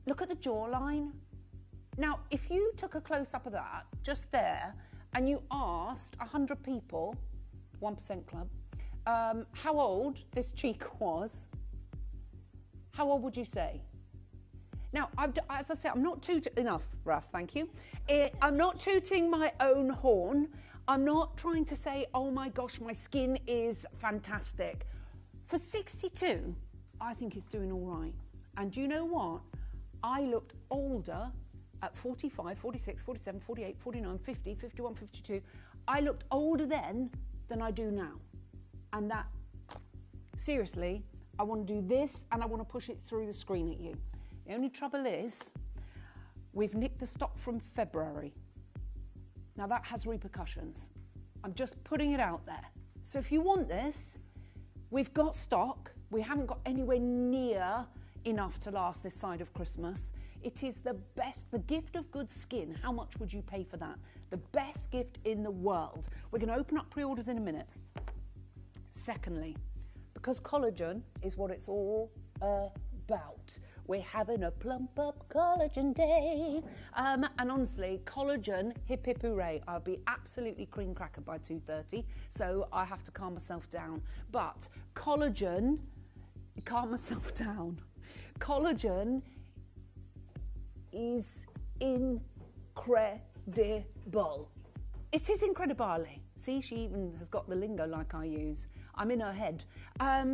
Look at the jawline. Now, if you took a close-up of that, just there, and you asked 100 people, 1% club, how old this cheek was, how old would you say? Now, as I said, I'm not tooting, enough, Raf, thank you. I'm not tooting my own horn. I'm not trying to say, oh my gosh, my skin is fantastic. For 62, I think it's doing all right. And do you know what? I looked older at 45, 46, 47, 48, 49, 50, 51, 52. I looked older then than I do now. And that, seriously, I want to do this and I want to push it through the screen at you. The only trouble is, we've nicked the stock from February. Now that has repercussions. I'm just putting it out there. So if you want this, we've got stock. We haven't got anywhere near enough to last this side of Christmas. It is the best, the gift of good skin. How much would you pay for that? The best gift in the world. We're going to open up pre-orders in a minute. Secondly, because collagen is what it's all about. We're having a plump up collagen day. And honestly, collagen, hip hip hooray. I'll be absolutely cream cracker by 2:30, so I have to calm myself down. But collagen, calm myself down. Collagen is incredible. It is incredible. See, she even has got the lingo like I use. I'm in her head.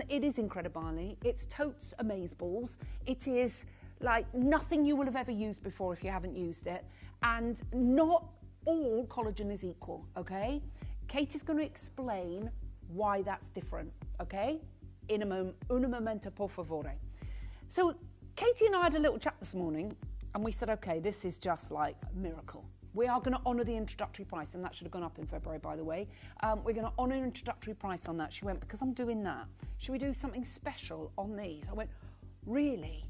It is incredible. It's totes amazeballs. It is like nothing you will have ever used before if you haven't used it. And not all collagen is equal, okay? Katie's going to explain why that's different, okay? In un momento, por favore. So Katie and I had a little chat this morning, and we said, okay, this is just like a miracle. We are going to honour the introductory price, and that should have gone up in February, by the way. We're going to honour an introductory price on that. She went, because I'm doing that, should we do something special on these? I went, really?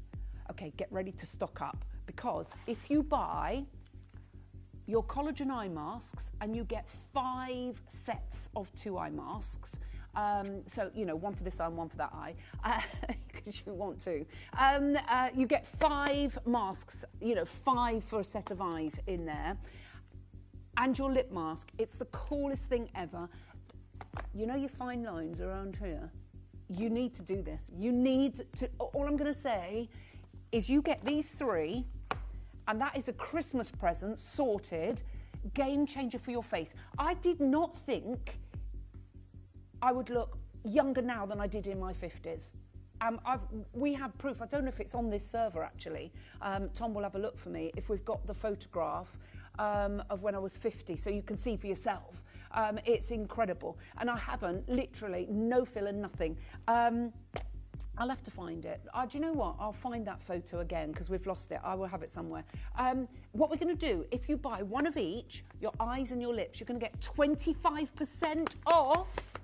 Okay, get ready to stock up, because if you buy your collagen eye masks and you get 5 sets of 2 eye masks, so, you know, one for this eye and one for that eye, because you want to. You get 5 masks, you know, 5 for a set of eyes in there. And your lip mask, it's the coolest thing ever. You know your fine lines around here? You need to do this. You need to, all I'm going to say is you get these 3, and that is a Christmas present, sorted, game changer for your face. I did not think I would look younger now than I did in my 50s. We have proof. I don't know if it's on this server, actually. Tom will have a look for me if we've got the photograph of when I was 50, so you can see for yourself. It's incredible. And I haven't, literally, no filler, nothing. I'll have to find it. Do you know what? I'll find that photo again because we've lost it. I will have it somewhere. What we're going to do, if you buy one of each, your eyes and your lips, you're going to get 25% off.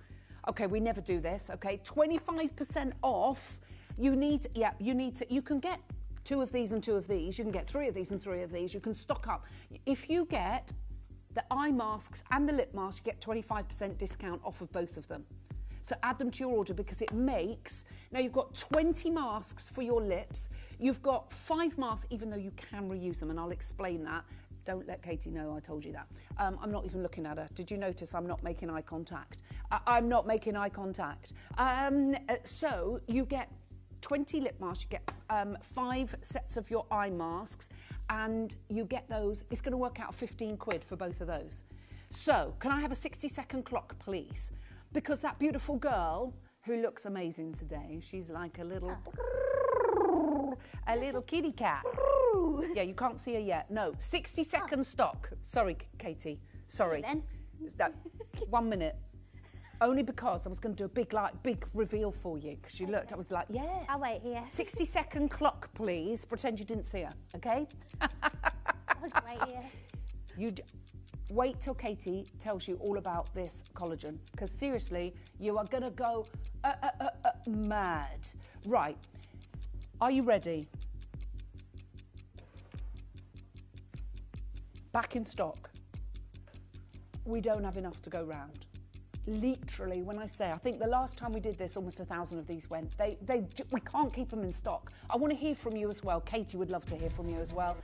Okay, we never do this, okay? 25% off. You can get 2 of these and 2 of these. You can get 3 of these and 3 of these. You can stock up. If you get the eye masks and the lip masks, you get 25% discount off of both of them. So add them to your order because it makes, now you've got 20 masks for your lips. You've got 5 masks, even though you can reuse them, and I'll explain that. Don't let Katie know I told you that. I'm not even looking at her. Did you notice I'm not making eye contact? I'm not making eye contact. So you get 20 lip masks, you get 5 sets of your eye masks, and you get those. It's going to work out 15 quid for both of those. So can I have a 60-second clock, please? Because that beautiful girl who looks amazing today, she's like a little kitty cat. Yeah, you can't see her yet. No, 60-second stock. Sorry, Katie. Sorry. Then. 1 minute. Only because I was going to do a big reveal for you. Because she looked, I was like, yes. I'll wait here. 60-second clock, please. Pretend you didn't see her, okay? I'll just wait here. Wait till Katie tells you all about this collagen, because seriously, you are going to go mad. Right, are you ready? Back in stock. We don't have enough to go round. Literally, when I say, I think the last time we did this, almost 1,000 of these went. We can't keep them in stock. I want to hear from you as well. Katie would love to hear from you as well.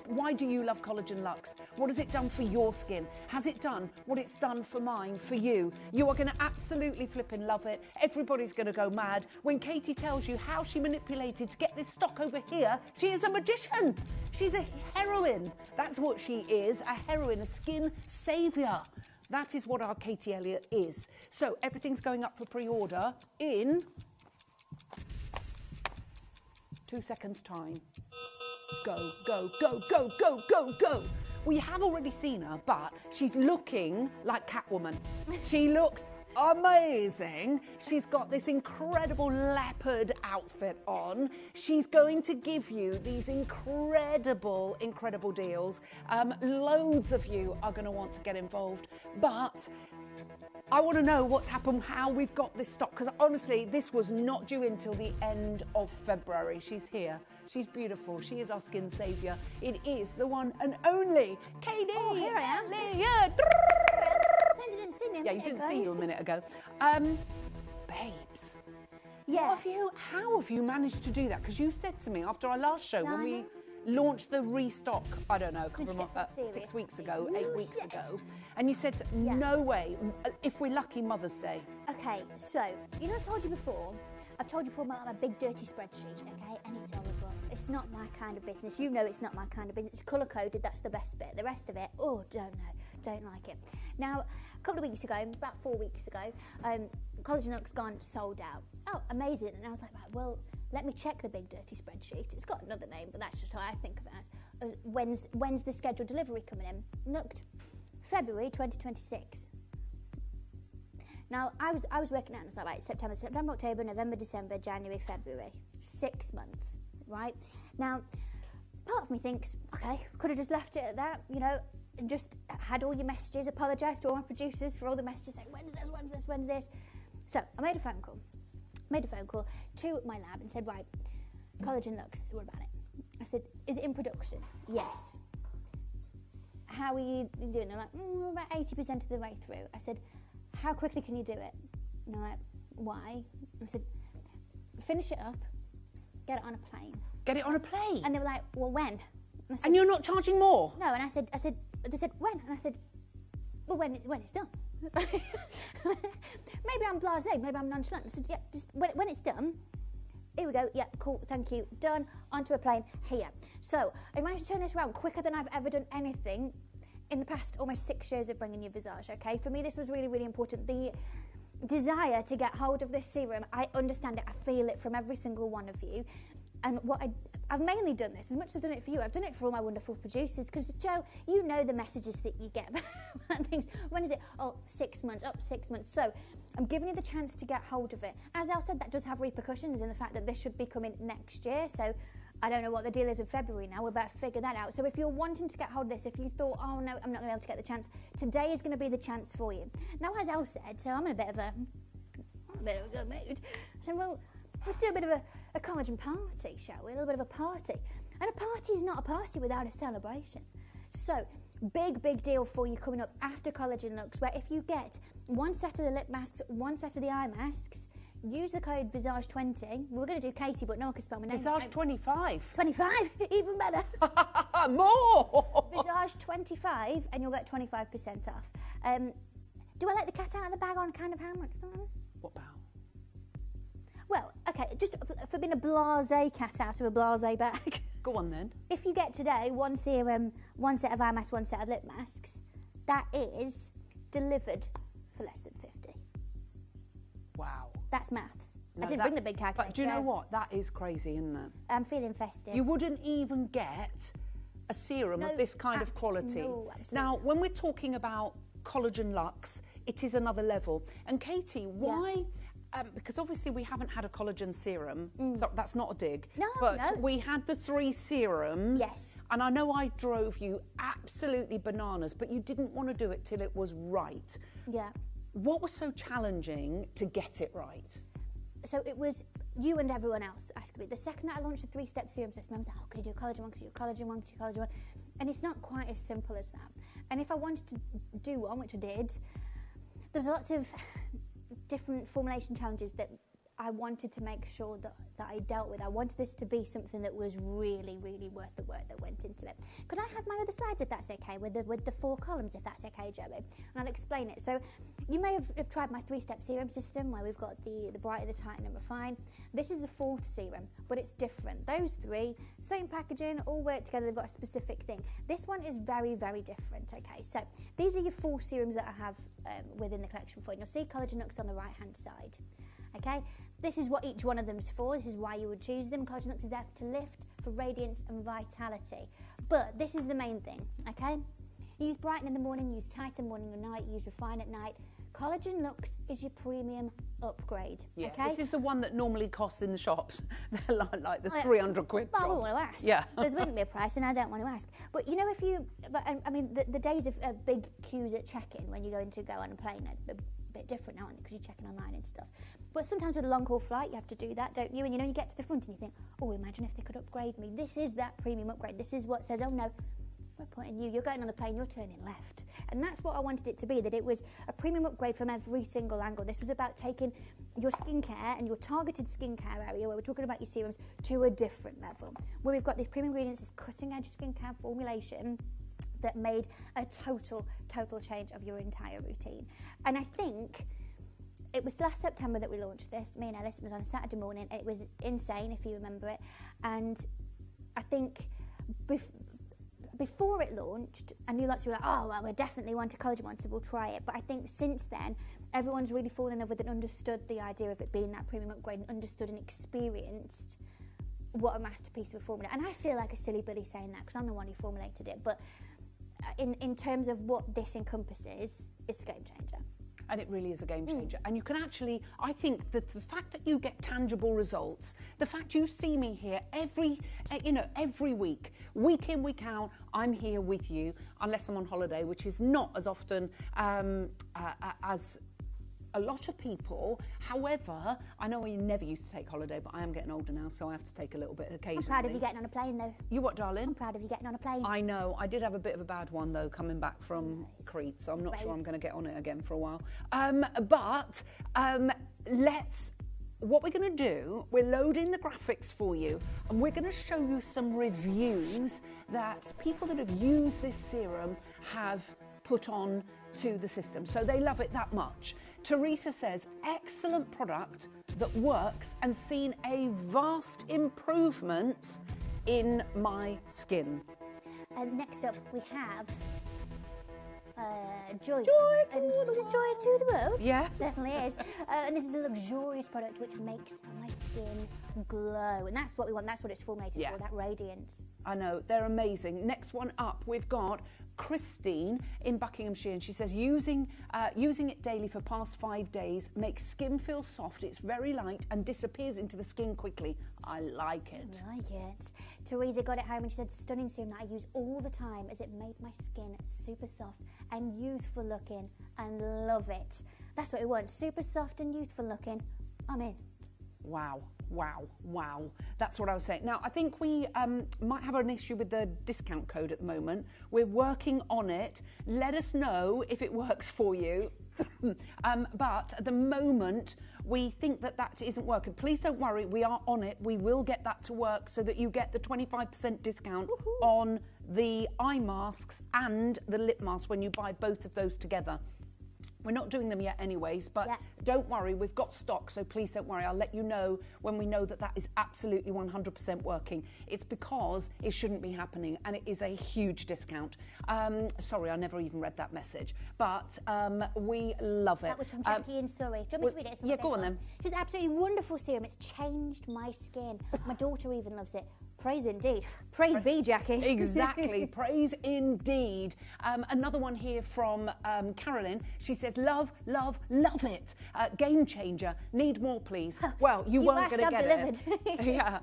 Why do you love Collagen Luxe? What has it done for your skin? Has it done what it's done for mine, for you? You are going to absolutely flipping love it. Everybody's going to go mad. When Katie tells you how she manipulated to get this stock over here, she is a magician. She's a heroine. That's what she is, a heroine, a skin saviour. That is what our Katie Elliott is. So everything's going up for pre-order in 2 seconds' time. Go, go, go, go, go, go, go. We have already seen her, but she's looking like Catwoman. She looks amazing. She's got this incredible leopard outfit on. She's going to give you these incredible deals. Loads of you are going to want to get involved, but I want to know what's happened, how we've got this stock, because honestly, this was not due until the end of February. She's here. She's beautiful. She is our skin saviour. It is the one and only Katie. Oh, here I am. Elliott. Didn't see me Yeah, you didn't see you a minute ago. Babes. Yeah. How have you managed to do that? Because you said to me after our last show, when we launched the restock, I don't know, a couple of months, 6 weeks ago, 8 weeks ago, and you said, no way, if we're lucky, Mother's Day. Okay, so, you know I told you before, I've told you before about my big dirty spreadsheet, okay, and it's horrible. It's not my kind of business. You know it's not my kind of business. It's colour-coded, that's the best bit. The rest of it, don't know, don't like it. Now, a couple of weeks ago, about 4 weeks ago, Collagen Luxe gone sold out. Oh, amazing. And I was like, right, well, let me check the big dirty spreadsheet. It's got another name, but that's just how I think of it as. When's the scheduled delivery coming in? Looked, February 2026. Now, I was working out, and I was like, right, September, October, November, December, January, February. 6 months, right? Now, part of me thinks, okay, could have just left it at that, you know, and just had all your messages, apologised to all my producers for all the messages, saying, when's this? So, I made a phone call to my lab and said, right, Collagen Luxe, what about it? I said, is it in production? Yes. How are you doing? They're like, we're about 80% of the way through. I said, how quickly can you do it? And they're like, why? I said, finish it up, get it on a plane. Get it on a plane? And they were like, well, when? And, and you're not charging more? No, and I said, they said, when? And I said, well, when it's done. Maybe I'm blasé, maybe I'm nonchalant. I said, yeah, just when it's done, here we go, yeah, cool, thank you, done, onto a plane, here. So, I managed to turn this around quicker than I've ever done anything in the past almost 6 years of bringing you Visage, okay? For me, this was really, really important. The desire to get hold of this serum, I understand it, I feel it from every single one of you. And what I've mainly done this, as much as I've done it for you, I've done it for all my wonderful producers, because, Joe, you know the messages that you get about things. When is it? Oh, 6 months, 6 months. So I'm giving you the chance to get hold of it. As Al said, that does have repercussions in the fact that this should be coming next year. So I don't know what the deal is with February now. We better figure that out. So if you're wanting to get hold of this, if you thought, oh no, I'm not going to be able to get the chance, today is going to be the chance for you. Now, as Al said, so I'm in a bit of a good mood. So well, let's do a bit of a collagen party, shall we? A little bit of a party. And a party is not a party without a celebration. So big deal for you coming up after Collagen Looks, where if you get one set of the lip masks, one set of the eye masks, use the code Visage20. We're going to do Katie, but no one can spell my name. Visage25. 25, even better. More. Visage25, and you'll get 25% off. Do I let the cat out of the bag on kind of how much? What about? Well, okay, just for being a blasé cat out of a blasé bag. Go on then. If you get today one serum, one set of eye masks, one set of lip masks, that is delivered for less than 50. Wow. That's maths. No, I didn't bring the big calculator. But do you know what? That is crazy, isn't it? I'm feeling festive. You wouldn't even get a serum of this kind of quality. No, absolutely. Now, when we're talking about Collagen Luxe, it is another level. And Katie, why... because obviously we haven't had a collagen serum, so that's not a dig. No, but no. we had the 3 serums. Yes. And I know I drove you absolutely bananas, but you didn't want to do it till it was right. Yeah. What was so challenging to get it right? So it was you and everyone else asking me. The second that I launched the 3-step serum system, I was like, oh, could you do a collagen one, could you do a collagen one, could you do a collagen one? And it's not quite as simple as that. And if I wanted to do one, which I did, there was lots of different formulation challenges that I wanted to make sure that I dealt with. I wanted this to be something that was really worth the work that went into it. Could I have my other slides, if that's okay, with the 4 columns, if that's okay, Joey? And I'll explain it. So you may have tried my 3-step serum system, where we've got the brighter, the tighten and refine. This is the 4th serum, but it's different. Those 3, same packaging, all work together. They've got a specific thing. This one is very different. Okay, so these are your 4 serums that I have within the collection for you. You'll see Collagen Looks on the right hand side. Okay, this is what each one of them is for. This is why you would choose them. Collagen Looks is there to lift, for radiance and vitality. But this is the main thing, okay? Use Brighten in the morning, use Tighten morning and night, use Refine at night. Collagen Looks is your premium upgrade, okay? This is the one that normally costs in the shops. They're like the 300 quid. Well, I don't want to ask. Yeah. There wouldn't be a price, and I don't want to ask. But you know, if you, I mean, the days of big queues at check-in when you're going to go on a plane are a bit different now, aren't they? Because you're checking online and stuff. But sometimes with a long haul flight, you have to do that, don't you? And you know, you get to the front and you think, oh, imagine if they could upgrade me. This is that premium upgrade. This is what says, oh no, we're pointing you. You're going on the plane, you're turning left. And that's what I wanted it to be, that it was a premium upgrade from every single angle. This was about taking your skincare and your targeted skincare area, where we're talking about your serums, to a different level. Where we've got these premium ingredients, this cutting edge skincare formulation that made a total change of your entire routine. And I think it was last September that we launched this. Me and Ellis, it was on a Saturday morning. It was insane, if you remember it. And I think before it launched, I knew lots of people were like, oh, well, we definitely want a collagen one, so we'll try it. But I think since then, everyone's really fallen in love with it and understood the idea of it being that premium upgrade, and understood and experienced what a masterpiece of a formula. And I feel like a silly Billy saying that, because I'm the one who formulated it. But in terms of what this encompasses, it's a game changer. And it really is a game changer. And you can actually, I think that the fact that you get tangible results, the fact you see me here every week, week in, week out, I'm here with you, unless I'm on holiday, which is not as often as a lot of people. However, I know I never used to take holiday, but I am getting older now, so I have to take a little bit occasionally. I'm proud of you getting on a plane, though. You what, darling? I'm proud of you getting on a plane. I know. I did have a bit of a bad one, though, coming back from Crete, so I'm not sure I'm going to get on it again for a while. What we're going to do, we're loading the graphics for you, and we're going to show you some reviews that people that have used this serum have put on to the system. So they love it that much. Teresa says, excellent product that works and seen a vast improvement in my skin. And next up we have Joy. Joy and joy to the world. Yes. Definitely is. And this is the luxurious product which makes my skin glow. And that's what we want. That's what it's formulated for, that radiance. I know. They're amazing. Next one up, we've got Christine in Buckinghamshire, and she says using it daily for past 5 days makes skin feel soft. It's very light and disappears into the skin quickly. I like it. I like it. Teresa got it home and she said stunning serum that I use all the time as it made my skin super soft and youthful looking, and love it. That's what we want. Super soft and youthful looking. I'm in. Wow, wow, wow. That's what I was saying. Now, I think we might have an issue with the discount code at the moment. We're working on it. Let us know if it works for you. But at the moment, we think that isn't working. Please don't worry. We are on it. We will get that to work so that you get the 25% discount on the eye masks and the lip mask when you buy both of those together. We're not doing them yet anyways, but don't worry, we've got stock, so please don't worry. I'll let you know when we know that is absolutely 100% working. It's because it shouldn't be happening, and it is a huge discount. Sorry, I never even read that message, but we love it. That was from Jackie in Surrey. Do you want me to read it? Yeah, go on then. She's absolutely wonderful serum. It's changed my skin. My daughter even loves it. Praise indeed. Praise be, Jackie. Exactly. Praise indeed. Another one here from Carolyn. She says, love, love, love it. Game changer. Need more, please. Well, you weren't going to get it. Yeah.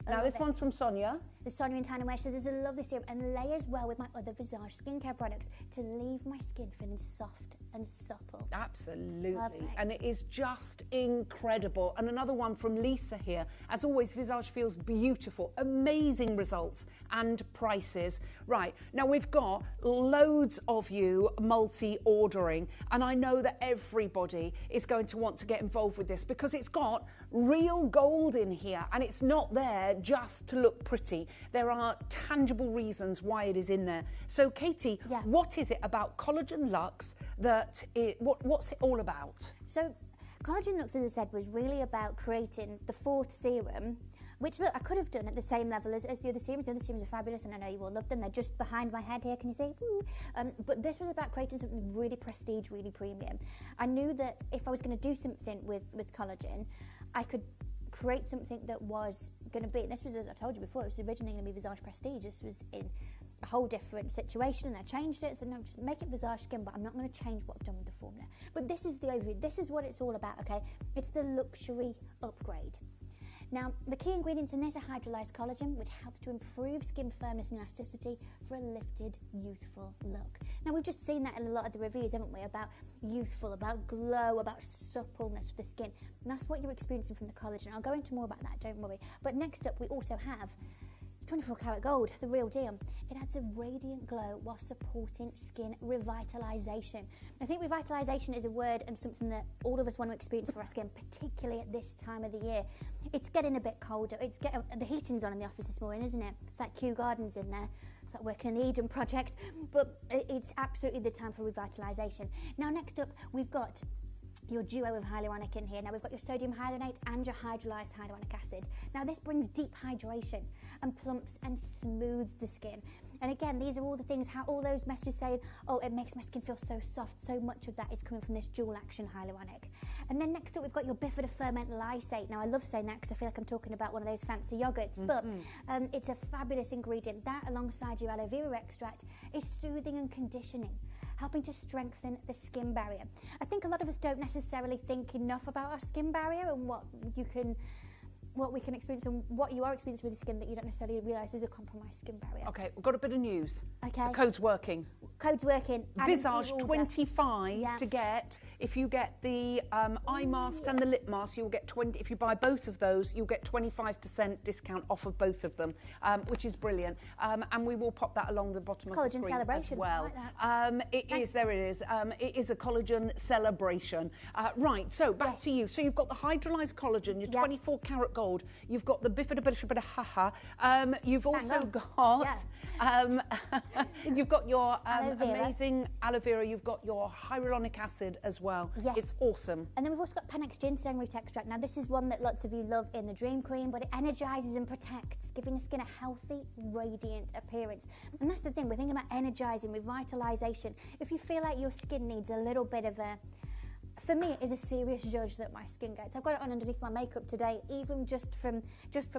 Now, this one's from Sonia. The Sonia in Town and Where says there's a lovely serum and layers well with my other Visage skincare products to leave my skin feeling soft and supple. Absolutely. Perfect. And it is just incredible. And another one from Lisa here. As always, Visage feels beautiful. Amazing results and prices. Right, now we've got loads of you multi-ordering, and I know that everybody is going to want to get involved with this because it's got real gold in here, and it's not there just to look pretty. There are tangible reasons why it is in there. So, Katie, what is it about Collagen Luxe what's it all about? So, Collagen Luxe, as I said, was really about creating the fourth serum, which, look, I could have done at the same level as the other serums. The other serums are fabulous, and I know you all love them. They're just behind my head here, can you see? But this was about creating something really prestige, really premium. I knew that if I was going to do something with collagen, I could create something that was going to be, this was, as I told you before, it was originally going to be Visage Prestige. This was in a whole different situation, and I changed it. So no, just make it Visage Skin, but I'm not going to change what I've done with the formula. But this is the overview. This is what it's all about, okay? It's the luxury upgrade. Now, the key ingredients in this are hydrolyzed collagen, which helps to improve skin firmness and elasticity for a lifted, youthful look. Now, we've just seen that in a lot of the reviews, haven't we, about youthful, about glow, about suppleness of the skin. And that's what you're experiencing from the collagen. I'll go into more about that, don't worry. But next up, we also have 24 karat gold, the real deal. It adds a radiant glow while supporting skin revitalization. I think revitalization is a word and something that all of us want to experience for our skin, particularly at this time of the year. It's getting a bit colder. The heating's on in the office this morning, isn't it? It's like Kew Gardens in there. It's like working on the Eden project. But it's absolutely the time for revitalization. Now, next up, we've got your duo of hyaluronic in here. Now we've got your sodium hyaluronate and your hydrolyzed hyaluronic acid. Now this brings deep hydration and plumps and smooths the skin. And again, these are all the things, how all those messages saying, oh, it makes my skin feel so soft. So much of that is coming from this dual action hyaluronic. And then next up, we've got your bifidobferment lysate. Now I love saying that because I feel like I'm talking about one of those fancy yogurts, but it's a fabulous ingredient. That alongside your aloe vera extract is soothing and conditioning, helping to strengthen the skin barrier. I think a lot of us don't necessarily think enough about our skin barrier and what we can experience and what you are experiencing with the skin that you don't necessarily realise is a compromised skin barrier. Okay, we've got a bit of news. Okay. The code's working. Code's working. Visage 25 to get. If you get the eye mask and the lip mask, you'll get 20. If you buy both of those, you'll get 25% discount off of both of them, which is brilliant. And we will pop that along the bottom of the screen celebration as well. I like It is. There it is. It is a collagen celebration. Right. So back to you. So you've got the hydrolyzed collagen, your 24 karat gold. You've got the bifidobferment. You've also got. You've got your amazing aloe vera. You've got your hyaluronic acid as well. Yes. It's awesome. And then we've also got Penex ginseng root extract. Now this is one that lots of you love in the Dream Queen, but it energizes and protects, giving the skin a healthy, radiant appearance. And that's the thing, we're thinking about energizing, revitalization. If you feel like your skin needs a little bit of a for me, it is a serious judge that my skin gets. I've got it on underneath my makeup today. Even just from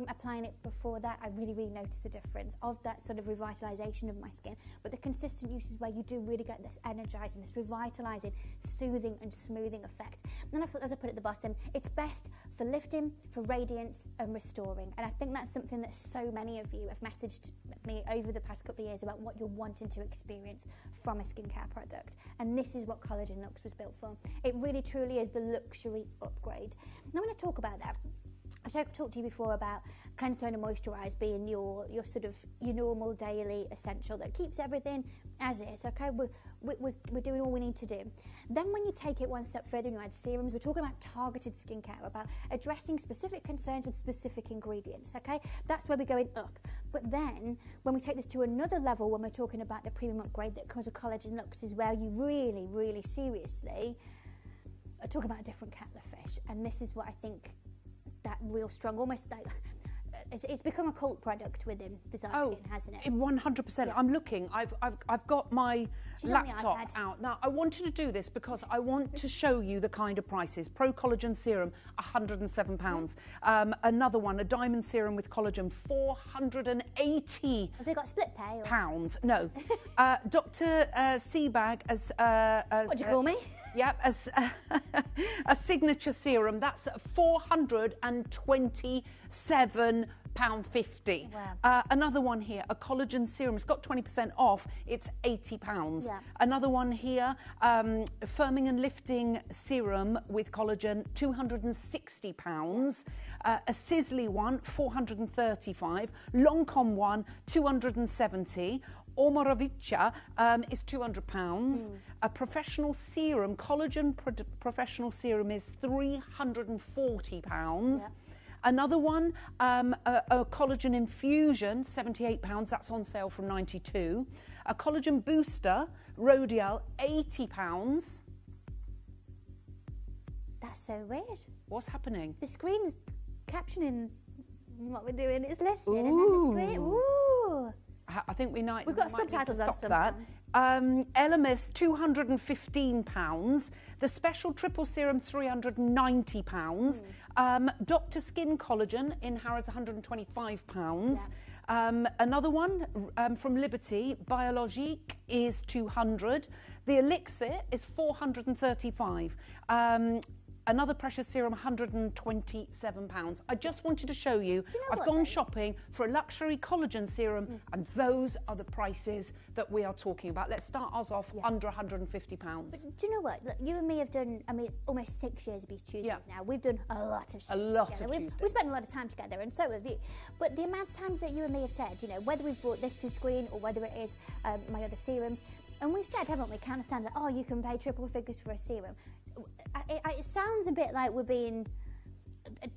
applying it before that, I really, really noticed the difference of that sort of revitalisation of my skin. But the consistent use is where you do really get this energising, this revitalising, soothing and smoothing effect. And then as I put at the bottom, it's best for lifting, for radiance and restoring. And I think that's something that so many of you have messaged me over the past couple of years about what you're wanting to experience from a skincare product. And this is what Collagen Luxe was built for. It really truly is the luxury upgrade. Now, when I talk about that, I've talked to you before about cleanse, tone and moisturise being your sort of your normal daily essential that keeps everything as is. Okay, we're doing all we need to do. Then when you take it one step further and you add serums, we're talking about targeted skincare, about addressing specific concerns with specific ingredients. Okay, that's where we're going up. But then when we take this to another level, when we're talking about the premium upgrade that comes with Collagen Luxe, is where you really, really seriously are talking about a different kettle of fish. And this is what I think that real strong, almost like it's become a cult product within Visage Skin, hasn't it? 100%. Yeah. I'm looking. I've got my laptop out now. I wanted to do this because I want to show you the kind of prices. Pro Collagen Serum, £107. Another one, a Diamond Serum with collagen, £480. Have they got split pay? Or? Pounds? No. Dr. Seabag as what do you call me? Yep, as a signature serum, that's £427.50. Wow. Another one here, a collagen serum. It's got 20% off. It's £80. Yeah. Another one here, firming and lifting serum with collagen, £260. A Sizzly one, £435. Longcom one, £270. Ormorovica is £200. A professional serum, collagen professional serum is £340. Yeah. Another one, a collagen infusion, £78. That's on sale from £92. A collagen booster, Rodial, £80. That's so weird. What's happening? The screen's captioning what we're doing. It's listening. Ooh. And then the screen. Ooh. I think we've got subtitles on that. Elemis, £215. The special triple serum, £390. Dr. Skin Collagen in Harrods, £125. Yeah. Another one from Liberty, Biologique, is £200. The Elixir is £435. Another precious serum, £127. I just wanted to show you, I've gone shopping for a luxury collagen serum, and those are the prices that we are talking about. Let's start ours off under £150. But do you know what? Look, you and me have done, I mean, almost 6 years of Beauty Tuesdays now. We've done a lot of Tuesdays. We've spent a lot of time together, and so have you. But the amount of times that you and me have said, you know, whether we've brought this to screen or whether it is my other serums, and we've said, haven't we, kind of stands like, oh, you can pay triple figures for a serum. It sounds a bit like we're being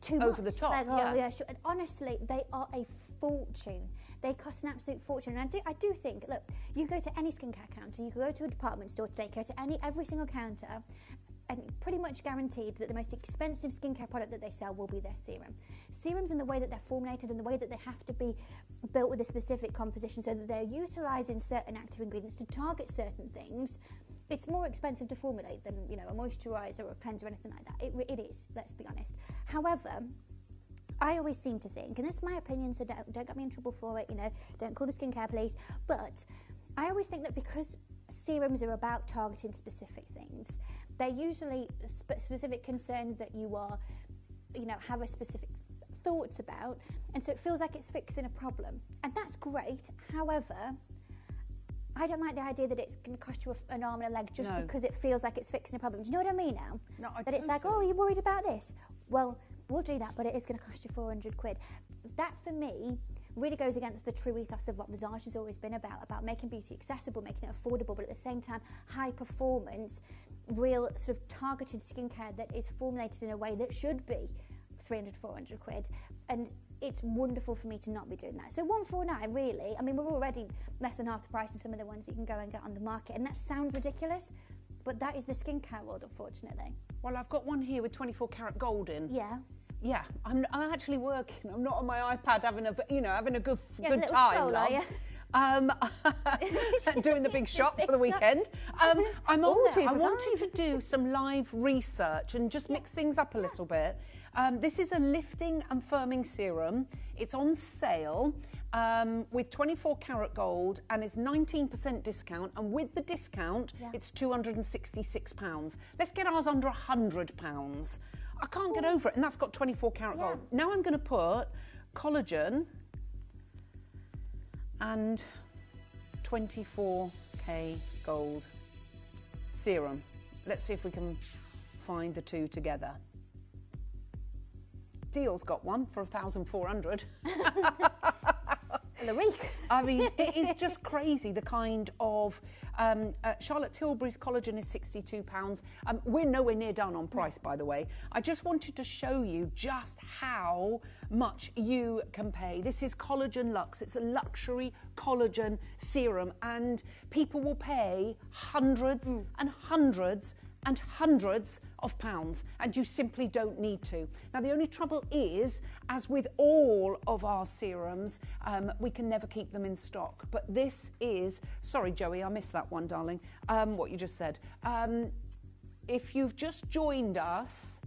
too over the top. Like, oh, yeah, sure. And honestly, they are a fortune. They cost an absolute fortune. And I do think, look, you go to any skincare counter, you can go to a department store today, go to every single counter, and pretty much guaranteed that the most expensive skincare product that they sell will be their serum. Serums, in the way that they're formulated and the way that they have to be built with a specific composition so that they're utilising certain active ingredients to target certain things, it's more expensive to formulate than, you know, a moisturiser or a cleanser or anything like that. It is, let's be honest. However, I always seem to think, and this is my opinion, so don't get me in trouble for it, you know, don't call the skincare police, but I always think that because serums are about targeting specific things, they're usually specific concerns that you are, you know, have a specific thoughts about, and so it feels like it's fixing a problem, and that's great. However, I don't like the idea that it's going to cost you an arm and a leg just because it feels like it's fixing a problem. Do you know what I mean now? No, that it's like, oh, are you worried about this? Well, we'll do that, but it is going to cost you £400. That, for me, really goes against the true ethos of what Visage has always been about making beauty accessible, making it affordable, but at the same time, high performance, real sort of targeted skincare that is formulated in a way that should be £300-400. And it's wonderful for me to not be doing that. So £149, really, I mean, we're already less than half the price of some of the ones you can go and get on the market, and that sounds ridiculous, but that is the skincare world, unfortunately. Well, I've got one here with 24 karat gold in. Yeah. Yeah, I'm actually working. I'm not on my iPad having a good little time, scroll, love. are you? doing the big shop for the weekend. I'm on there. I wanted to do some live research and just mix things up a little bit. This is a lifting and firming serum. It's on sale with 24 karat gold and is 19% discount. And with the discount, it's £266. Let's get ours under £100. I can't get over it, and that's got 24 karat gold. Now I'm going to put collagen and 24k gold serum. Let's see if we can find the two together. Deal's got one for 1,400. In a week. I mean, it is just crazy, the kind of... Charlotte Tilbury's collagen is £62. We're nowhere near done on price, by the way. I just wanted to show you just how much you can pay. This is Collagen Luxe. It's a luxury collagen serum, and people will pay hundreds and hundreds and hundreds of pounds, and you simply don't need to. Now, the only trouble is, as with all of our serums, we can never keep them in stock. But this is, sorry, Joey, I missed that one, darling, what you just said. If you've just joined us,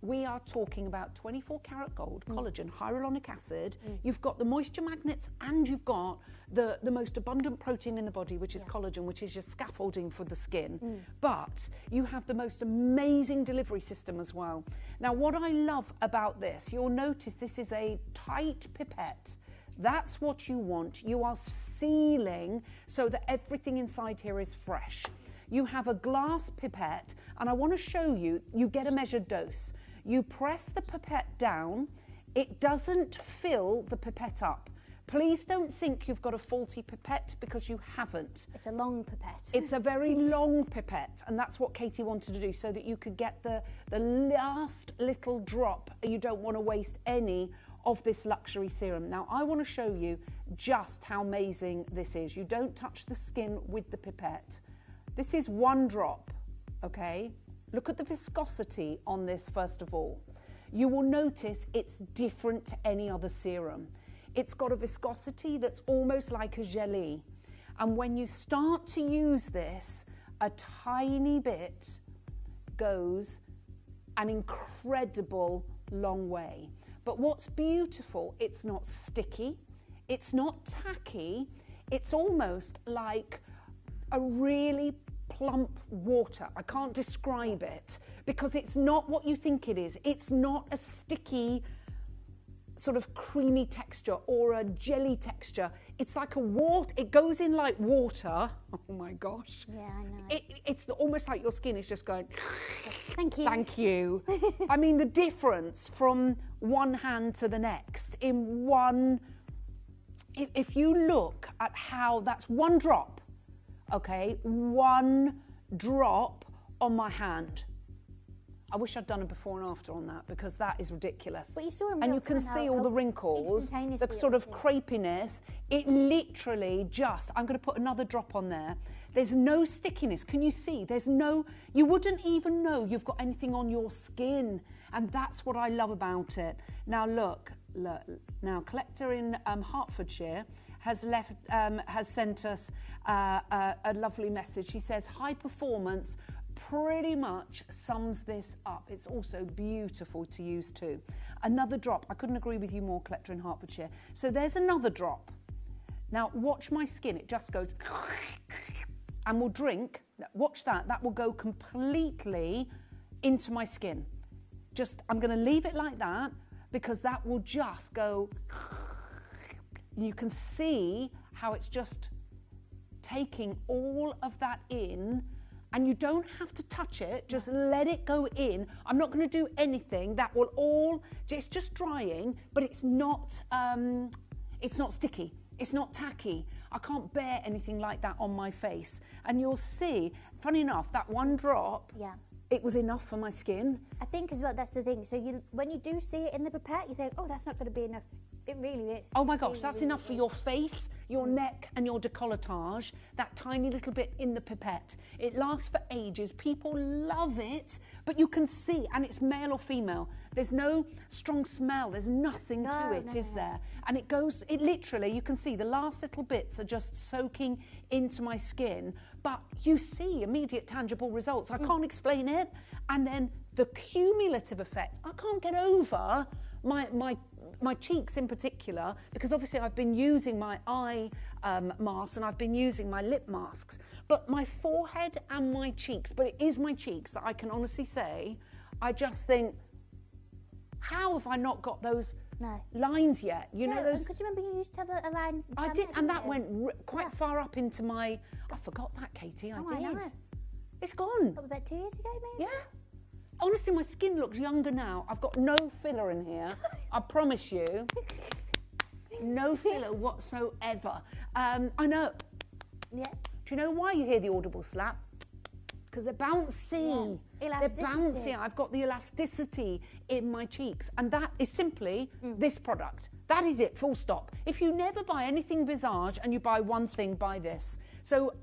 we are talking about 24 karat gold, collagen, hyaluronic acid. You've got the moisture magnets, and you've got the most abundant protein in the body, which is collagen, which is your scaffolding for the skin. But you have the most amazing delivery system as well. Now, what I love about this, you'll notice this is a tight pipette. That's what you want. You are sealing so that everything inside here is fresh. You have a glass pipette, and I want to show you, you get a measured dose. You press the pipette down, it doesn't fill the pipette up. Please don't think you've got a faulty pipette, because you haven't. It's a long pipette. It's a very long pipette, and that's what Katie wanted to do, so that you could get the last little drop. You don't want to waste any of this luxury serum. Now, I want to show you just how amazing this is. You don't touch the skin with the pipette. This is one drop, okay? Look at the viscosity on this, first of all. You will notice it's different to any other serum. It's got a viscosity that's almost like a jelly. And when you start to use this, a tiny bit goes an incredible long way. But what's beautiful, it's not sticky, it's not tacky, it's almost like a really plump water. I can't describe it, because it's not what you think it is. It's not a sticky sort of creamy texture or a jelly texture. It's like a water, it goes in like water. Oh my gosh. Yeah, I know. It's almost like your skin is just going, thank you. Thank you. I mean, the difference from one hand to the next in one, if you look at how that's one drop, okay, one drop on my hand. I wish I'd done a before and after on that, because that is ridiculous. But you saw in and real you can time see how all the wrinkles, the sort of crepiness. It literally just, I'm going to put another drop on there. There's no stickiness. Can you see? There's no, you wouldn't even know you've got anything on your skin. And that's what I love about it. Now look, now Collector in Hertfordshire has sent us a lovely message. She says, high performance pretty much sums this up. It's also beautiful to use too. Another drop. I couldn't agree with you more, Collector in Hertfordshire. So there's another drop. Now watch my skin. It just goes and will drink. Watch that. That will go completely into my skin. Just, I'm going to leave it like that, because that will just go. You can see how it's just taking all of that in, and you don't have to touch it, just let it go in. I'm not going to do anything. That will all, it's just drying, but it's not sticky, it's not tacky. I can't bear anything like that on my face. And you'll see, funny enough, that one drop, it was enough for my skin. I think as well, that's the thing. So when you do see it in the pipette, you think, oh, that's not going to be enough. It really is. Oh my gosh, that's enough for your face, your neck and your décolletage, that tiny little bit in the pipette. It lasts for ages. People love it But you can see, and it's male or female. There's no strong smell. There's nothing to it, is there? And it goes, it literally, you can see the last little bits are just soaking into my skin, but you see immediate tangible results. I can't explain it. And then the cumulative effect, I can't get over my cheeks in particular, because obviously I've been using my eye masks and I've been using my lip masks, but my forehead and my cheeks, but it is my cheeks that I can honestly say, I just think, how have I not got those lines yet? You know, those. Because you remember you used to have a line. I did, and that went quite far up into my. I forgot that, Katie. I did. I know. It's gone. Probably about 2 years ago, maybe. Yeah. Honestly, my skin looks younger now. I've got no filler in here. I promise you. No filler whatsoever. I know. Yeah. Do you know why you hear the audible slap? Because they're bouncy. Yeah. They're bouncy. I've got the elasticity in my cheeks. And that is simply this product. That is it, full stop. If you never buy anything Visage and you buy one thing, buy this. So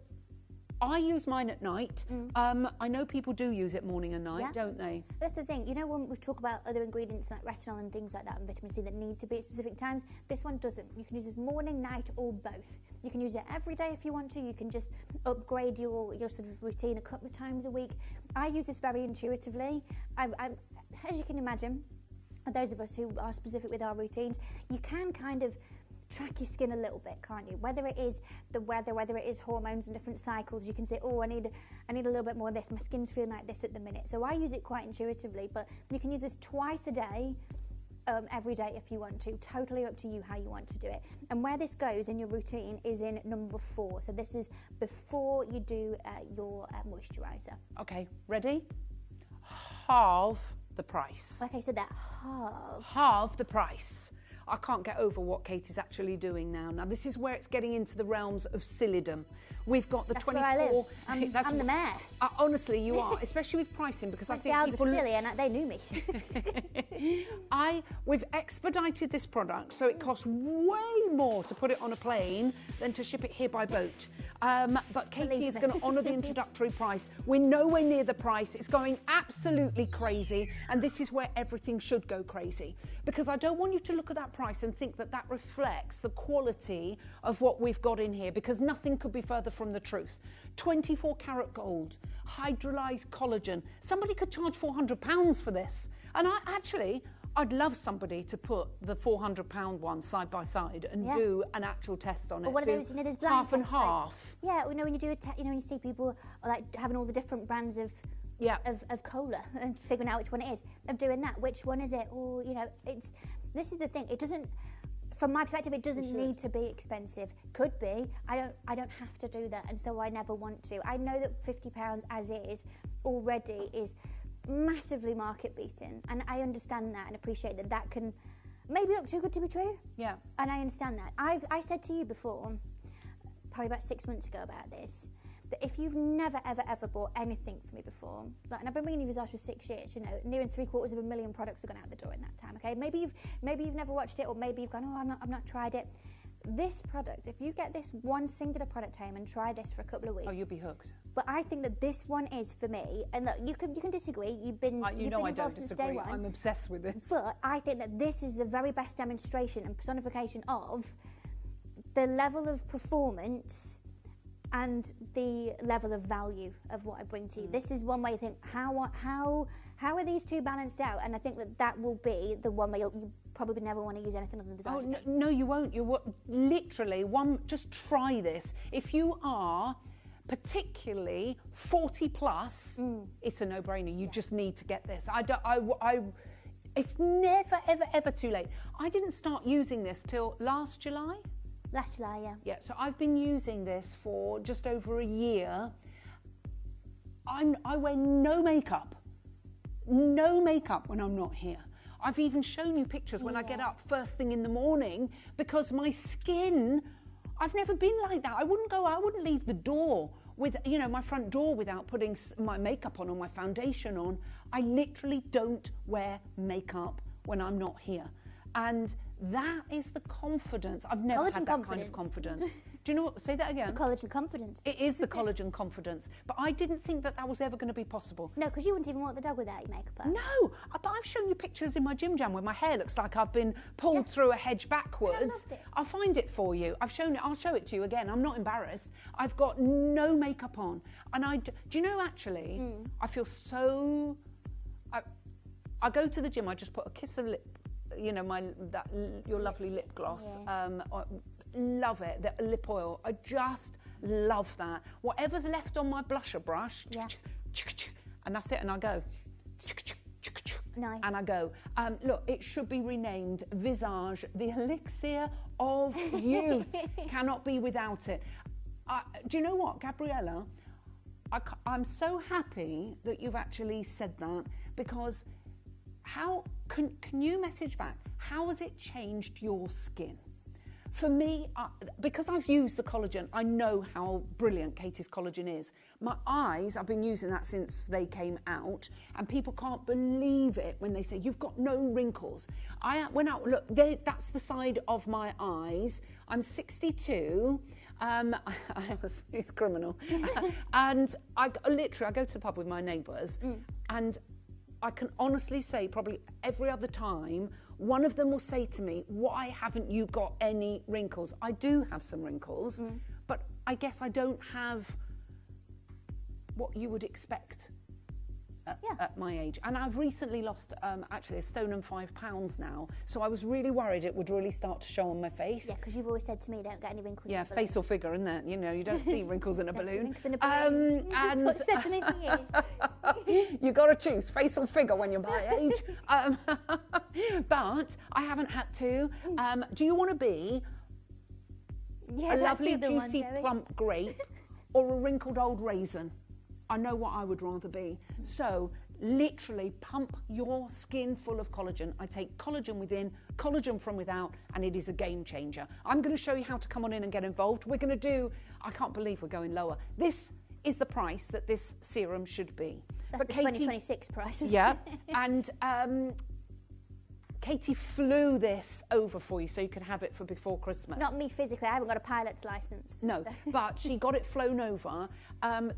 I use mine at night. I know people do use it morning and night, don't they? That's the thing. You know, when we talk about other ingredients like retinol and things like that and vitamin C that need to be at specific times, this one doesn't. You can use this morning, night, or both. You can use it every day if you want to. You can just upgrade your sort of routine a couple of times a week. I use this very intuitively. As you can imagine, those of us who are specific with our routines, you can kind of track your skin a little bit, can't you? Whether it is the weather, whether it is hormones and different cycles, you can say, oh, I need a little bit more of this. My skin's feeling like this at the minute. So I use it quite intuitively, but you can use this twice a day, every day if you want to. Totally up to you how you want to do it. And where this goes in your routine is in number 4. So this is before you do your moisturiser. Okay, ready? Halve the price. Okay, so that halve the price. I can't get over what Katie's actually doing now. Now, this is where it's getting into the realms of silliedom. We've got the that's 24... Where I live. I'm the mayor. Honestly, you are, especially with pricing, because I think people... silly and they knew me. We've expedited this product, so it costs way more to put it on a plane than to ship it here by boat. But Katie is going to honour the introductory price. We're nowhere near the price. It's going absolutely crazy, and this is where everything should go crazy. Because I don't want you to look at that price and think that that reflects the quality of what we've got in here, because nothing could be further from the truth. 24 karat gold, hydrolyzed collagen. Somebody could charge £400 for this. And I'd love somebody to put the £400 one side by side and do an actual test on it. Or one of those, there's blind half and tests, half. Like, when you do a test, when you see people like having all the different brands of cola and figuring out which one it is, of doing that, which one is it? Or this is the thing. It doesn't. From my perspective, it doesn't need to be expensive. Could be. I don't have to do that, and so I never want to. I know that £50 as is already is massively market beating, and I understand that and appreciate that can maybe look too good to be true. Yeah. And I understand that. I said to you before, probably about 6 months ago about this, that if you've never ever bought anything from me before, and I've been bringing you Visage for 6 years, nearing 750,000 products have gone out the door in that time. Okay, maybe you've never watched it, or maybe you've gone, oh, I've not tried it. This product, if you get this one singular product home and try this for a couple of weeks, you'll be hooked. But I think that this one is for me. And look, you can disagree. You've been involved since day one. I'm obsessed with this. But I think that this is the very best demonstration and personification of the level of performance and the level of value of what I bring to you. This is one way you think, how are these two balanced out? And I think that will be the one way you probably never want to use anything other than Visage. Oh, no, you won't. Literally, just try this. If you are particularly 40 plus, it's a no-brainer. You just need to get this. It's never, ever too late. I didn't start using this till last July. Last July, yeah. Yeah, so I've been using this for just over a year. I wear no makeup when I'm not here. I've even shown you pictures when I get up first thing in the morning, because my skin, I've never been like that. I wouldn't leave the door with, my front door without putting my makeup on or my foundation on. I literally don't wear makeup when I'm not here. And That is the confidence. I've never had that kind of confidence. Do you know what? Say that again. The collagen confidence. It is the collagen confidence. But I didn't think that was ever going to be possible. No, because you wouldn't even walk the dog without your makeup on. No, but I've shown you pictures in my gym jam where my hair looks like I've been pulled through a hedge backwards. I loved it. I'll find it for you. I've shown it. I'll show it to you again. I'm not embarrassed. I've got no makeup on. And do you know, actually, I feel so... I go to the gym, I just put a kiss of lip, you know, your lovely lip gloss. Love it, the lip oil. I just love that. Whatever's left on my blusher brush, and that's it, and I go. Nice. And I go. Look, it should be renamed Visage, the elixir of youth. Cannot be without it. Do you know what, Gabriella? I'm so happy that you've actually said that, because how can you message back? How has it changed your skin? For me, because I've used the collagen, I know how brilliant Katie's collagen is. My eyes, I've been using that since they came out, and people can't believe it when they say, you've got no wrinkles. I went out, look, that's the side of my eyes. I'm 62. I am a smooth criminal. And I go to the pub with my neighbours, and I can honestly say probably every other time, one of them will say to me, why haven't you got any wrinkles? I do have some wrinkles, but I guess I don't have what you would expect at my age. And I've recently lost actually 1 stone and 5 pounds now, so I was really worried it would really start to show on my face. Yeah, because you've always said to me, don't get any wrinkles. Yeah, face or figure, isn't it? You know, you don't see wrinkles in a balloon. In a balloon. And that's what you said to me for years. You got to choose face or figure when you're my age. But I haven't had to. Do you want to be a lovely, juicy, plump grape or a wrinkled old raisin? I know what I would rather be. So literally pump your skin full of collagen. I take collagen within, collagen from without, and it is a game changer. I'm going to show you how to come on in and get involved. We're going to do, I can't believe we're going lower. This is the price that this serum should be. That's but the Katie, 2026 price. Yeah, and Katie flew this over for you so you could have it for before Christmas. Not me physically, I haven't got a pilot's licence. No, but she got it flown over.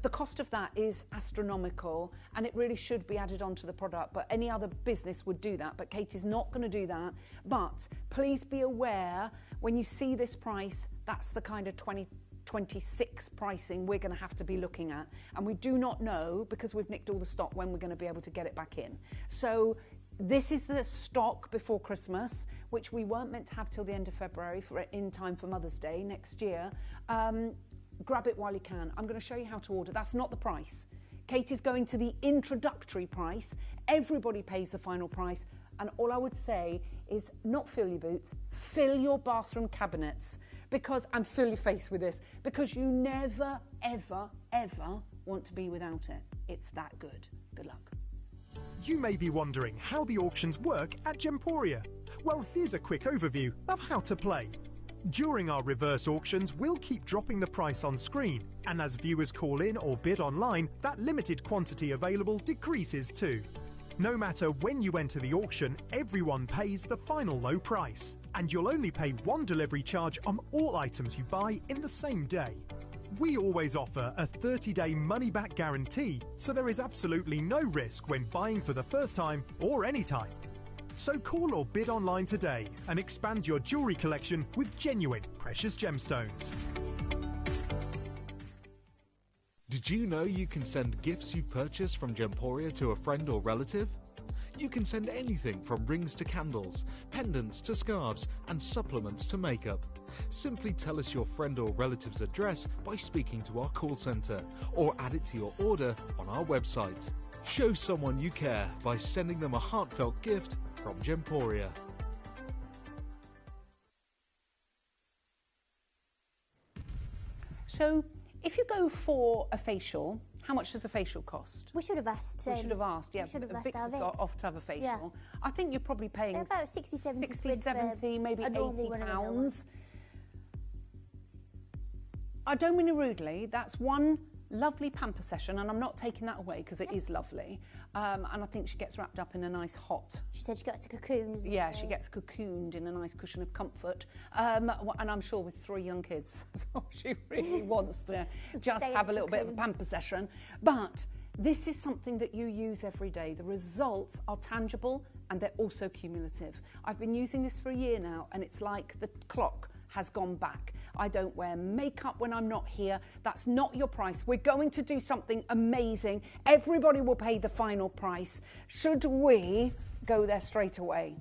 The cost of that is astronomical, and it really should be added onto the product, but any other business would do that, but Katie's not going to do that. But please be aware, when you see this price, that's the kind of 2026 pricing we're going to have to be looking at, and we do not know, because we've nicked all the stock, when we're going to be able to get it back in. So this is the stock before Christmas, which we weren't meant to have till the end of February in time for Mother's Day next year. Grab it while you can. I'm going to show you how to order. That's not the price. Katie's going to the introductory price. Everybody pays the final price. And all I would say is not fill your boots, fill your bathroom cabinets, and fill your face with this, because you never, ever, ever want to be without it. It's that good. Good luck. You may be wondering how the auctions work at Gemporia. Well, here's a quick overview of how to play. During our reverse auctions, we'll keep dropping the price on screen, and as viewers call in or bid online, that limited quantity available decreases too. No matter when you enter the auction, everyone pays the final low price, and you'll only pay one delivery charge on all items you buy in the same day. We always offer a 30-day money-back guarantee, so there is absolutely no risk when buying for the first time or any time. So call or bid online today and expand your jewellery collection with genuine precious gemstones. Did you know you can send gifts you've purchased from Gemporia to a friend or relative? You can send anything from rings to candles, pendants to scarves, and supplements to makeup. Simply tell us your friend or relative's address by speaking to our call centre, or add it to your order on our website. Show someone you care by sending them a heartfelt gift from Gemporia. So, if you go for a facial, how much does a facial cost? We should have asked. We should have asked, yeah. We should have asked Vix has got off to have a facial. Yeah. I think you're probably paying They're about 60, 70 quid 70, maybe a normal £80. run-of-the-mill I don't mean it rudely, that's one lovely pamper session, and I'm not taking that away because it is lovely. and I think she gets wrapped up in a nice hot. She said she gets cocoons. Yeah, she gets cocooned in a nice cushion of comfort, and I'm sure with 3 young kids, so she really wants to just have a little bit of a pamper session. But this is something that you use every day. The results are tangible and they're also cumulative. I've been using this for a year now, and it's like the clock has gone back. I don't wear makeup when I'm not here. That's not your price. We're going to do something amazing. Everybody will pay the final price. Should we go there straight away?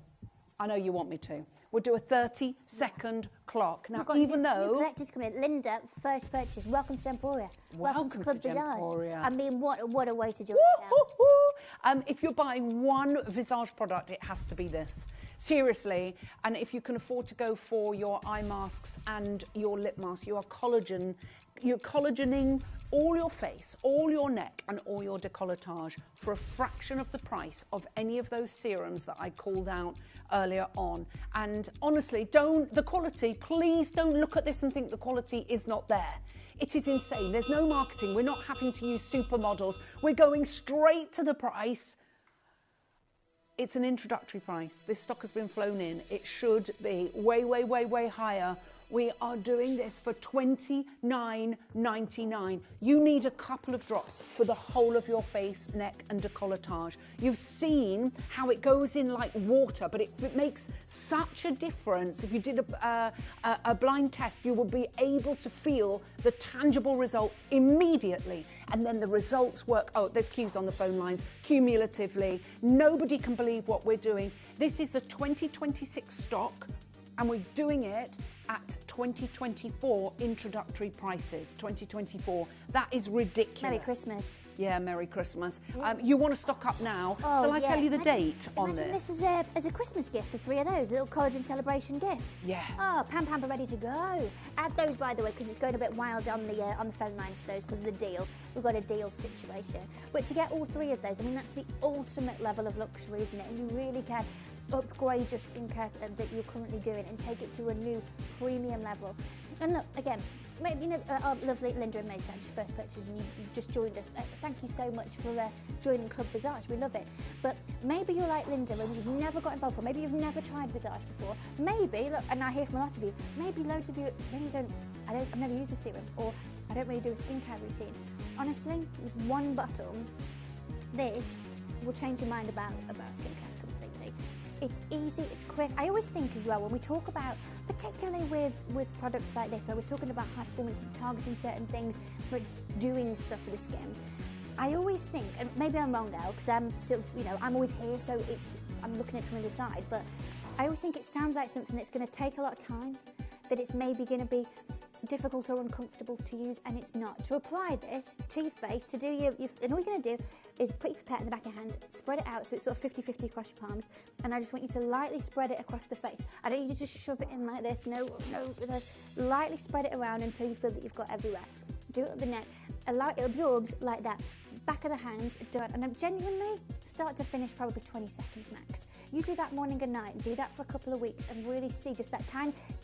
I know you want me to. We'll do a 30-second clock. Now, even though... New collectors coming in. Linda, first purchase. Welcome to Gemporia. Welcome to Club Visage. I mean, what a way to join it. If you're buying one Visage product, it has to be this. Seriously. And if you can afford to go for your eye masks and your lip mask, you're collagening all your face, all your neck, and all your décolletage for a fraction of the price of any of those serums that I called out earlier on. And honestly, the quality, please don't look at this and think the quality is not there. It is insane. There's no marketing. We're not having to use supermodels. We're going straight to the price. It's an introductory price. This stock has been flown in. It should be way, way, way, way higher. We are doing this for $29.99. You need a couple of drops for the whole of your face, neck and décolletage. You've seen how it goes in like water, but it makes such a difference. If you did a blind test, you will be able to feel the tangible results immediately. And then the results work. Oh, there's queues on the phone lines, cumulatively. Nobody can believe what we're doing. This is the 2026 stock, and we're doing it at 2024 introductory prices. 2024. That is ridiculous. Merry Christmas. Yeah, Merry Christmas. You want to stock up now. Shall I tell you the date on this? Imagine this as a Christmas gift for 3 of those, a little collagen celebration gift. Yeah. Oh, pamper ready to go. Add those, by the way, because it's going a bit wild on the phone lines for those because of the deal. We've got a deal situation. But to get all 3 of those, I mean, that's the ultimate level of luxury, isn't it? And you really can upgrade your skincare that you're currently doing and take it to a new premium level. And look, again, maybe, you know, our lovely Linda and Mason, your first purchase, and you just joined us. Thank you so much for joining Club Visage. We love it. But maybe you're like Linda and you've never got involved, or maybe you've never tried Visage before. Maybe, look, and I hear from a lot of you, maybe loads of you, maybe I've never used a serum, or I don't really do a skincare routine. Honestly, with one bottle, this will change your mind about skincare completely. It's easy, it's quick. I always think as well, when we talk about, particularly with products like this, where we're talking about high performance and targeting certain things, but doing stuff for the skin, I always think, and maybe I'm wrong now, because I'm sort of, you know, I'm always here, so I'm looking at it from the side, but I always think it sounds like something that's going to take a lot of time, that it's maybe going to be difficult or uncomfortable to use, and it's not. To apply this to your face, to do and all you're going to do is put your pipette in the back of your hand, spread it out so it's sort of 50-50 across your palms, and I just want you to lightly spread it across the face. I don't need you to just shove it in like this, no, lightly spread it around until you feel that you've got everywhere. Do it up the neck, it absorbs like that. Back of the hands, do it, and then genuinely, start to finish, probably 20 seconds max. You do that morning and night, do that for a couple of weeks, and really see just that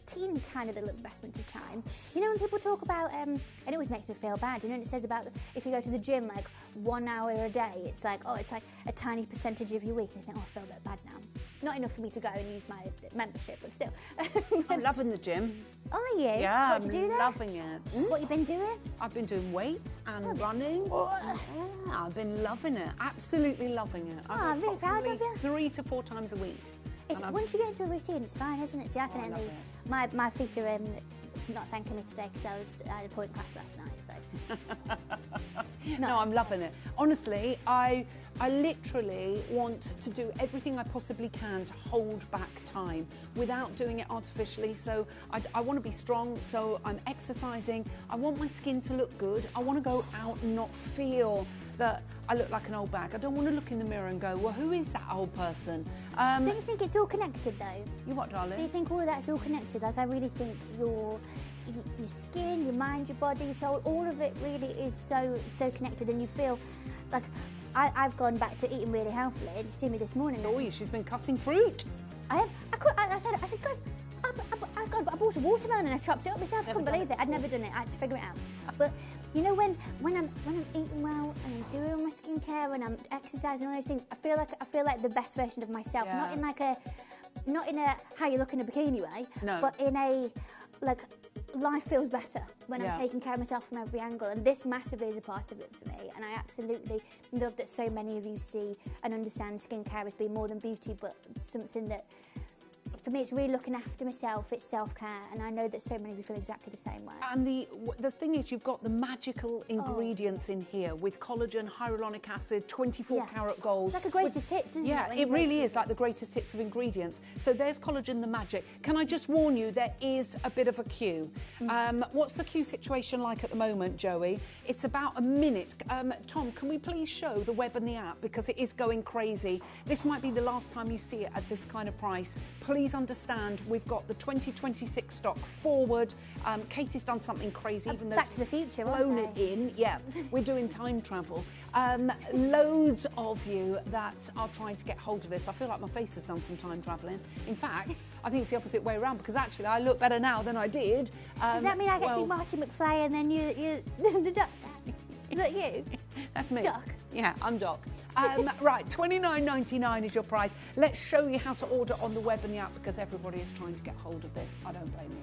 teeny tiny little investment of time. You know, when people talk about, it always makes me feel bad, you know, and it says about if you go to the gym, like 1 hour a day, it's like, oh, it's like a tiny percentage of your week, and you think, oh, I feel a bit bad now. Not enough for me to go and use my membership, but still. I'm loving the gym. Are you? Yeah, what, I'm loving it. What you been doing? I've been doing weights and running. Yeah, I've been loving it. Absolutely loving it. I'm really proud of you. 3 to 4 times a week. Once you get into a routine, it's fine, isn't it? See, I can only... My feet are not thanking me today because I had a point class last night, so... No, I'm loving it. Honestly, I literally want to do everything I possibly can to hold back time without doing it artificially. So I want to be strong, so I'm exercising. I want my skin to look good. I want to go out and not feel that I look like an old bag. I don't want to look in the mirror and go, well, who is that old person? Don't you think it's all connected, though? You what, darling? Do you think all of that's all connected? Like, I really think your skin, your mind, your body, your soul, all of it really is so connected, and you feel like... I've gone back to eating really healthily. You see me this morning. Saw you. She's been cutting fruit. I have. I said, guys, I've got I bought a watermelon and I chopped it up myself. I couldn't believe it. I'd never done it. I had to figure it out. But you know, when I'm eating well and I'm doing all my skincare and I'm exercising all those things, I feel like the best version of myself. Yeah. Not in a how you look in a bikini way, but in a life feels better when I'm taking care of myself from every angle, and this massively is a part of it for me. And I absolutely love that so many of you see and understand skincare as being more than beauty, but something that, for me, it's really looking after myself, it's self-care, and I know that so many of you feel exactly the same way. And the thing is, you've got the magical ingredients in here with collagen, hyaluronic acid, 24 karat gold. It's like a greatest hits, isn't it? Yeah, it really is like the greatest hits of ingredients. So there's collagen, the magic. Can I just warn you, there is a bit of a queue. What's the queue situation like at the moment, Joey? It's about a minute. Tom, can we please show the web and the app, because it is going crazy. This might be the last time you see it at this kind of price. Please understand, we've got the 2026 stock forward. Katie's done something crazy, even though Back to the Future, flown wasn't it in. Yeah, we're doing time travel. Loads of you that are trying to get hold of this. I feel like my face has done some time travelling. In fact, I think it's the opposite way around, because actually I look better now than I did. Does that mean I get to be Marty McFly and then you the Doctor? Look, you. That's me. Doc. Yeah, I'm Doc. Right, $29.99 is your price. Let's show you how to order on the web and the app, because everybody is trying to get hold of this. I don't blame you.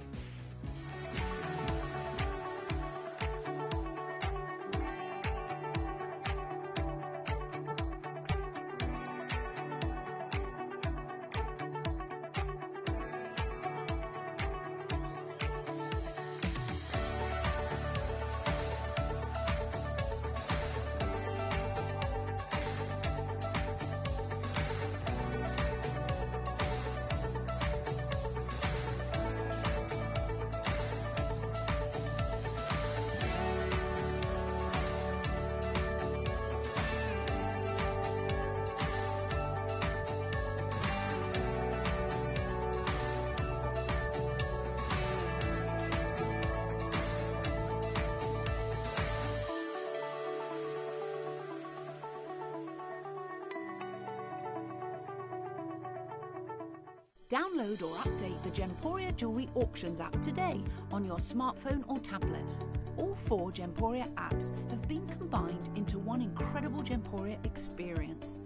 Download or update the Gemporia Jewellery Auctions app today on your smartphone or tablet. All 4 Gemporia apps have been combined into one incredible Gemporia experience.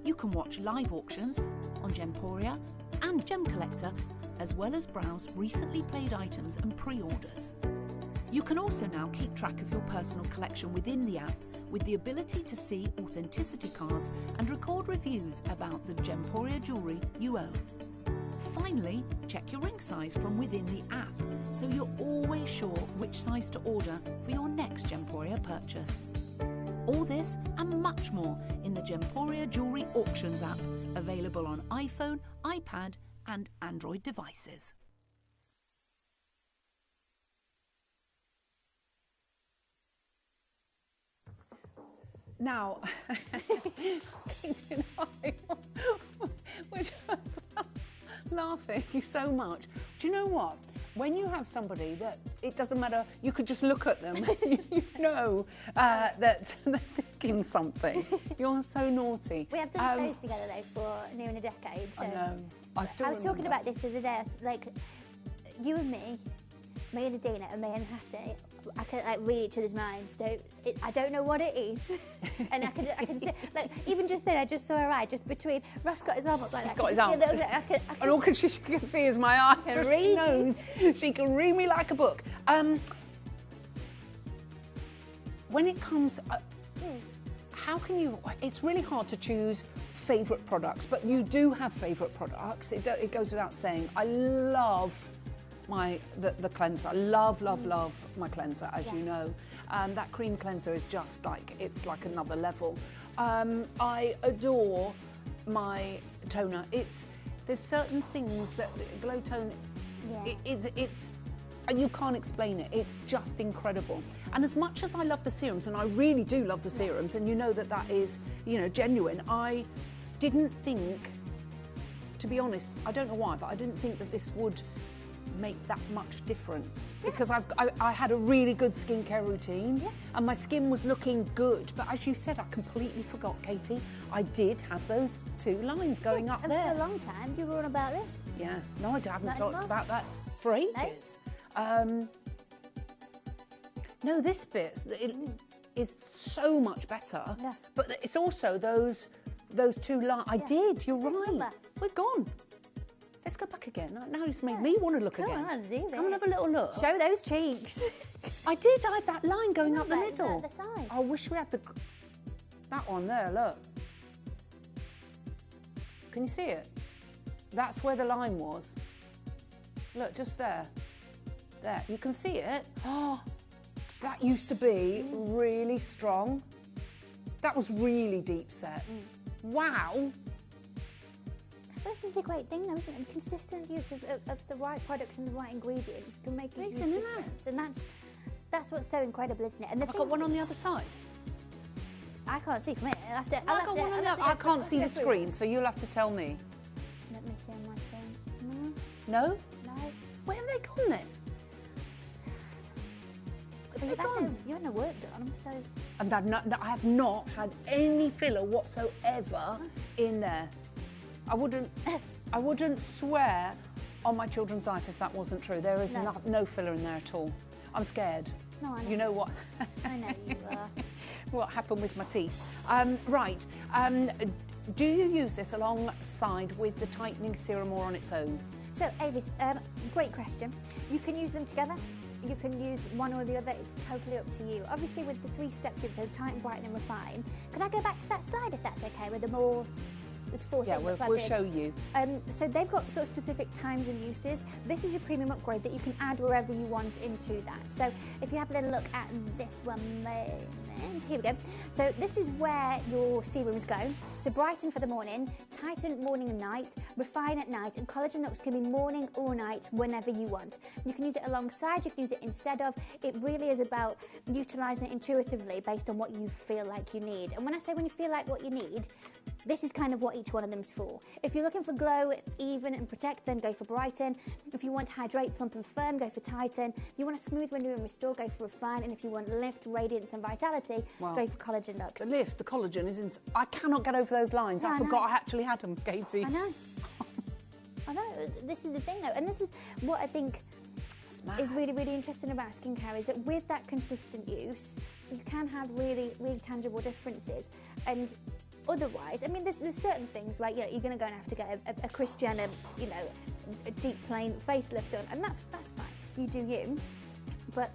You can watch live auctions on Gemporia and Gem Collector, as well as browse recently played items and pre-orders. You can also now keep track of your personal collection within the app, with the ability to see authenticity cards and record reviews about the Gemporia jewellery you own. Finally, check your ring size from within the app, so you're always sure which size to order for your next Gemporia purchase. All this and much more in the Gemporia Jewellery Auctions app, available on iPhone, iPad and Android devices. Now, we're just laughing so much. Do you know what? When you have somebody that, it doesn't matter, you could just look at them, you know that they're thinking something. You're so naughty. We have done shows together though for nearly a decade. So I know. I was talking about this the other day. Like, you and me and Adina and me and Hattie, I can like read each other's minds. I don't know what it is, and I can see. Like, even just then, I just saw her eye just between. Ross got his arm up like that. He's got his arm. And all she can see is my eye. Can read knows. She can read me like a book. When it comes, how can you? It's really hard to choose favourite products, but you do have favourite products. It goes without saying. I love the cleanser. I love my cleanser, as you know. That cream cleanser is just like, it's like another level. I adore my toner. There's certain things that Glow Tone, it's you can't explain it. It's just incredible. And as much as I love the serums, and I really do love the serums, and you know that is, genuine, I didn't think, to be honest, I don't know why, but I didn't think that this would make that much difference, because I had a really good skincare routine and my skin was looking good, but as you said, I completely forgot, Katie, I did have those 2 lines going up there. For a long time you were on about this. Yeah, no, I haven't talked about that for ages. No, this bit is so much better. Yeah. But it's also those two lines. I did. You're right. We're gone. Let's go back again. Now it's made me want to look again. Come and have a little look. Show those cheeks. I did. I had that line going up the middle. The side. I wish we had that one there. Look. Can you see it? That's where the line was. Look, just there. There. You can see it. Oh, that used to be really strong. That was really deep set. Wow. This is the great thing, though, isn't it? The consistent use of the right products and the right ingredients can make a huge difference. And that's what's so incredible, isn't it? And I've got one on the other side. I can't see from it. I can't see the screen, so you'll have to tell me. Let me see on my screen. No? No. Where have they gone then? You had no work done, so... And I have not had any filler whatsoever in there. I wouldn't swear on my children's life if that wasn't true. There is no filler in there at all. I'm scared. No, I know. You know what? I know you are. What happened with my teeth? Right. Do you use this alongside with the tightening serum or on its own? So, Avis, great question. You can use them together. You can use one or the other. It's totally up to you. Obviously, with the 3 steps, so tighten, brighten, and refine. Could I go back to that slide if that's okay? With the more. There's 4 things. Yeah, we'll show you. So they've got sort of specific times and uses. This is your premium upgrade that you can add wherever you want into that. So if you have a little look at this one moment, here we go. So this is where your serums go. So brighten for the morning, tighten morning and night, refine at night, and collagen looks can be morning or night whenever you want. You can use it alongside, you can use it instead of. It really is about utilising it intuitively based on what you feel like you need. And when I say when you feel like what you need, this is kind of what each one of them's for. If you're looking for glow, even and protect, then go for brighten. If you want to hydrate, plump and firm, go for tighten. If you want to smooth, renew and restore, go for refine. And if you want lift, radiance and vitality, go for collagen looks. The lift, the collagen is in. I cannot get over those lines. I forgot I actually had them, Katie. I know. I know. This is the thing though, and this is what I think is really, really interesting about skincare is that with that consistent use, you can have really, really tangible differences. And otherwise, I mean, there's certain things where you're going to go and have to get a Kris Jenner, a deep plain facelift done, and that's fine. You do you. But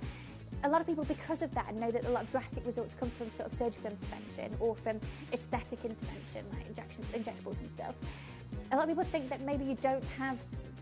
a lot of people, because of that, know that a lot of drastic results come from sort of surgical intervention or from aesthetic intervention, like injectables and stuff. A lot of people think that maybe you don't have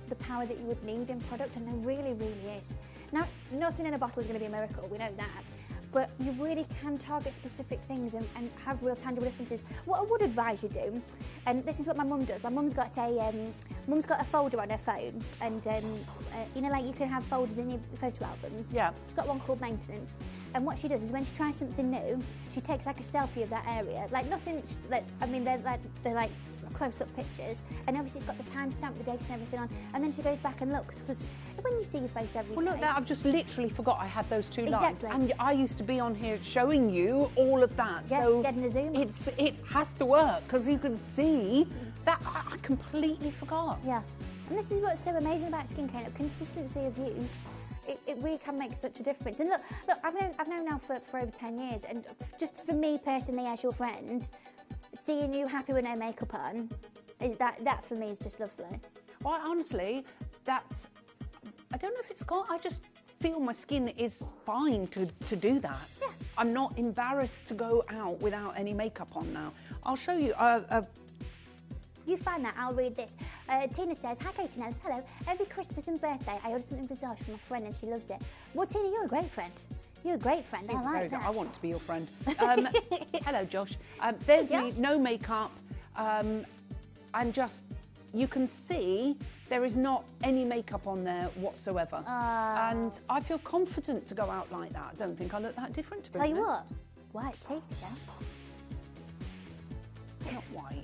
the power that you would need in product, and there really, really is. Now, nothing in a bottle is going to be a miracle, we know that. But you really can target specific things and have real tangible differences. What I would advise you do, and this is what my mum does. My mum's got a folder on her phone, and like you can have folders in your photo albums. Yeah. She's got one called maintenance, and what she does is when she tries something new, she takes like a selfie of that area. Like nothing. They're like close-up pictures, and obviously it's got the timestamp, the dates and everything on, and then she goes back and looks, because when you see your face every day... Well, look, I've just literally forgot I had those 2 Exactly. lines, and I used to be on here showing you all of that, yeah, so getting a zoom. it has to work, because you can see that I completely forgot. Yeah, and this is what's so amazing about skincare, consistency of use. It really can make such a difference. And look, I've known now for over 10 years, and just for me personally as your friend, seeing you happy with no makeup on, that for me is just lovely. Well, honestly, I don't know if it's gone, I just feel my skin is fine to do that. Yeah. I'm not embarrassed to go out without any makeup on now. I'll show you. You find that, I'll read this. Tina says, hi Katie Nellis, hello. Every Christmas and birthday I order something Visage from a friend and she loves it. Well, Tina, you're a great friend. You're a great friend. I like that. I want to be your friend. Hello, Josh. There's me, no makeup, and just, you can see there is not any makeup on there whatsoever. And I feel confident to go out like that. I don't think I look that different, to be honest. Tell you what, white teeth, yeah? Not white.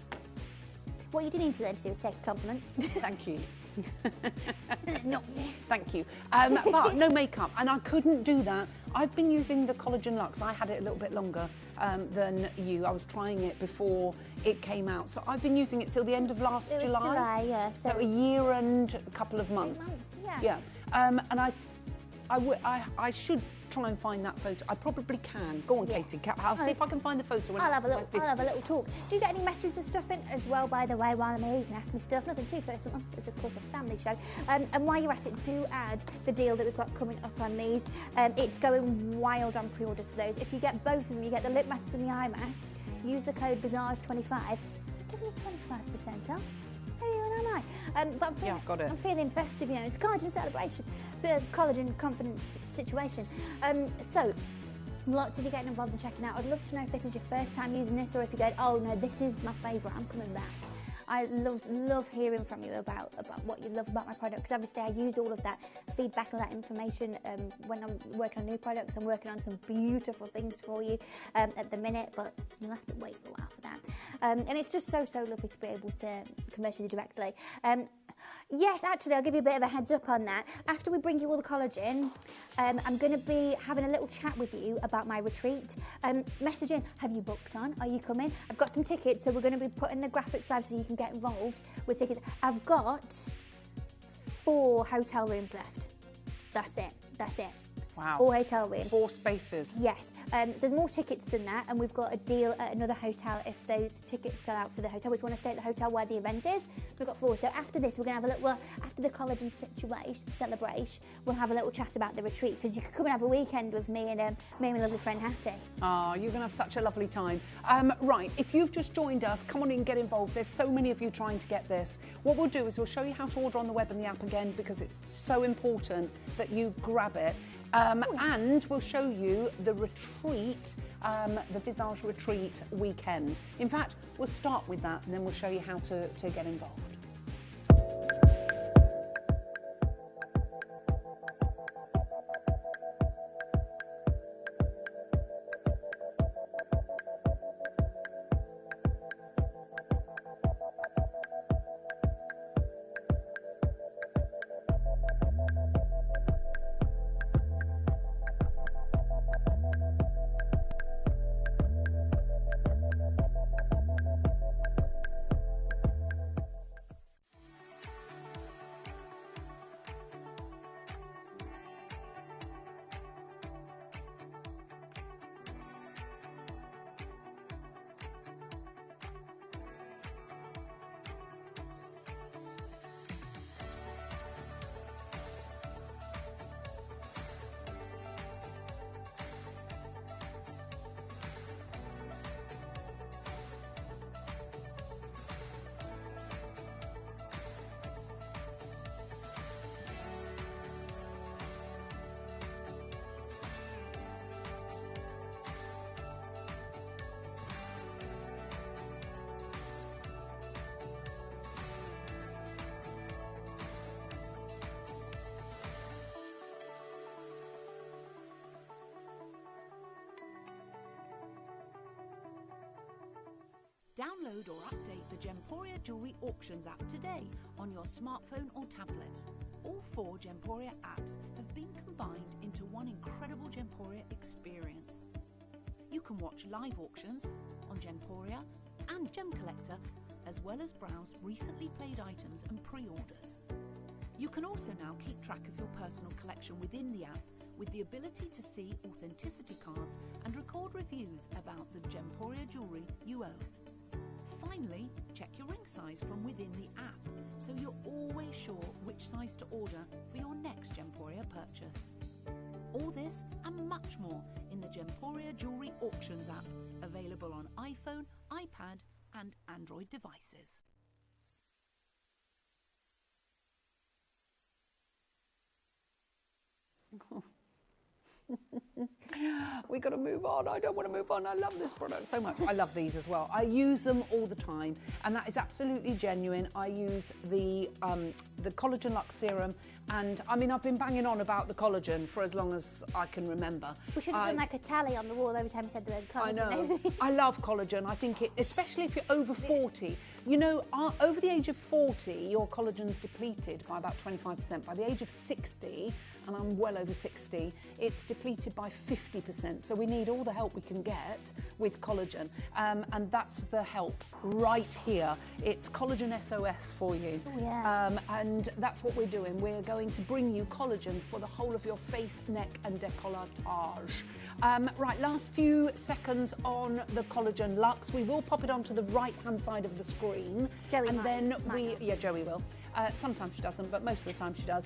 What you do need to learn to do is take a compliment. Thank you. No, thank you. But no makeup, and I couldn't do that. I've been using the Collagen Luxe. I had it a little bit longer than you. I was trying it before it came out, so I've been using it till the end of last July. Yeah. So a year and a couple of months. months, yeah. Yeah. And I should try and find that photo. I probably can. Go on, Katie. I'll see if I can find the photo. I'll have a little talk. Do you get any messages and stuff in as well, by the way, while I'm here? You can ask me stuff. Nothing too personal. It's, of course, a family show. And while you're at it, do add the deal that we've got coming up on these. It's going wild on pre-orders for those. If you get both of them, you get the lip masks and the eye masks, use the code Visage25. Give me 25% off. But I've got it. I'm feeling festive, you know, it's a collagen celebration. It's a collagen confidence situation. So, lots of you getting involved and checking out. I'd love to know if this is your first time using this or if you're going, oh no, this is my favourite, I'm coming back. I love hearing from you about what you love about my products. Obviously, I use all of that feedback and that information when I'm working on new products. I'm working on some beautiful things for you at the minute, but you'll have to wait for a while for that. And it's just so lovely to be able to converse with you directly. Yes, actually, I'll give you a bit of a heads up on that. After we bring you all the collagen, I'm going to be having a little chat with you about my retreat. Message in, have you booked on? Are you coming? I've got some tickets, so we're going to be putting the graphics live so you can get involved with tickets. I've got 4 hotel rooms left. That's it. Wow. 4 hotel rooms. 4 spaces. Yes. There's more tickets than that, and we've got a deal at another hotel if those tickets sell out for the hotel. We just want to stay at the hotel where the event is. We've got 4. So after this, we're going to have a little, after the collagen celebration, we'll have a little chat about the retreat, because you could come and have a weekend with me and my lovely friend Hattie. Oh, you're going to have such a lovely time. Right, if you've just joined us, come on in and get involved. There's so many of you trying to get this. What we'll do is we'll show you how to order on the web and the app again, because it's so important that you grab it. And we'll show you the retreat, the Visage retreat weekend. In fact, we'll start with that and then we'll show you how to get involved. Download or update the Gemporia Jewellery Auctions app today on your smartphone or tablet. All 4 Gemporia apps have been combined into one incredible Gemporia experience. You can watch live auctions on Gemporia and Gem Collector, as well as browse recently played items and pre-orders. You can also now keep track of your personal collection within the app, with the ability to see authenticity cards and record reviews about the Gemporia jewellery you own. Finally, check your ring size from within the app, so you're always sure which size to order for your next Gemporia purchase. All this and much more in the Gemporia Jewellery Auctions app, available on iPhone, iPad and Android devices. We've got to move on. I don't want to move on. I love this product so much. I love these as well. I use them all the time, and that is absolutely genuine. I use the Collagen Luxe Serum, and I mean, I've been banging on about the collagen for as long as I can remember. We should have done like a tally on the wall every time we said the word collagen. I know. I love collagen. I think it, especially if you're over 40. You know, over the age of 40, your collagen's depleted by about 25%. By the age of 60, and I'm well over 60, it's depleted by 50%. So we need all the help we can get with collagen. And that's the help right here. It's Collagen SOS for you. Oh, yeah. And that's what we're doing. We're going to bring you collagen for the whole of your face, neck and décolletage. Right, last few seconds on the Collagen Luxe. We will pop it onto the right-hand side of the screen. Joey and might. then yeah, Joey will. Sometimes she doesn't, but most of the time she does.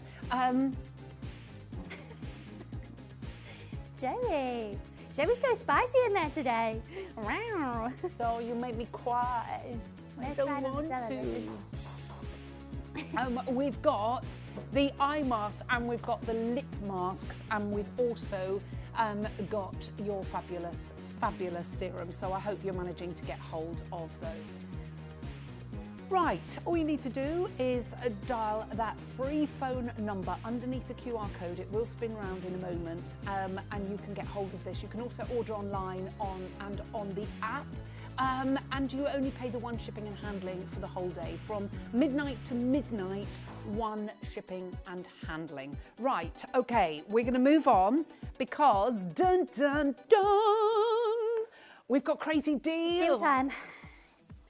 Joey's so spicy in there today. Wow. Oh, you make me cry. I don't want to. We've got the eye mask and we've got the lip masks and we've also got your fabulous serum. So I hope you're managing to get hold of those. Right, all you need to do is dial that free phone number underneath the QR code. It will spin round in a moment, and you can get hold of this. You can also order online on the app. And you only pay the one shipping and handling for the whole day. From midnight to midnight, one shipping and handling. Right, okay, we're going to move on because dun dun dun, we've got crazy deals. Deal time.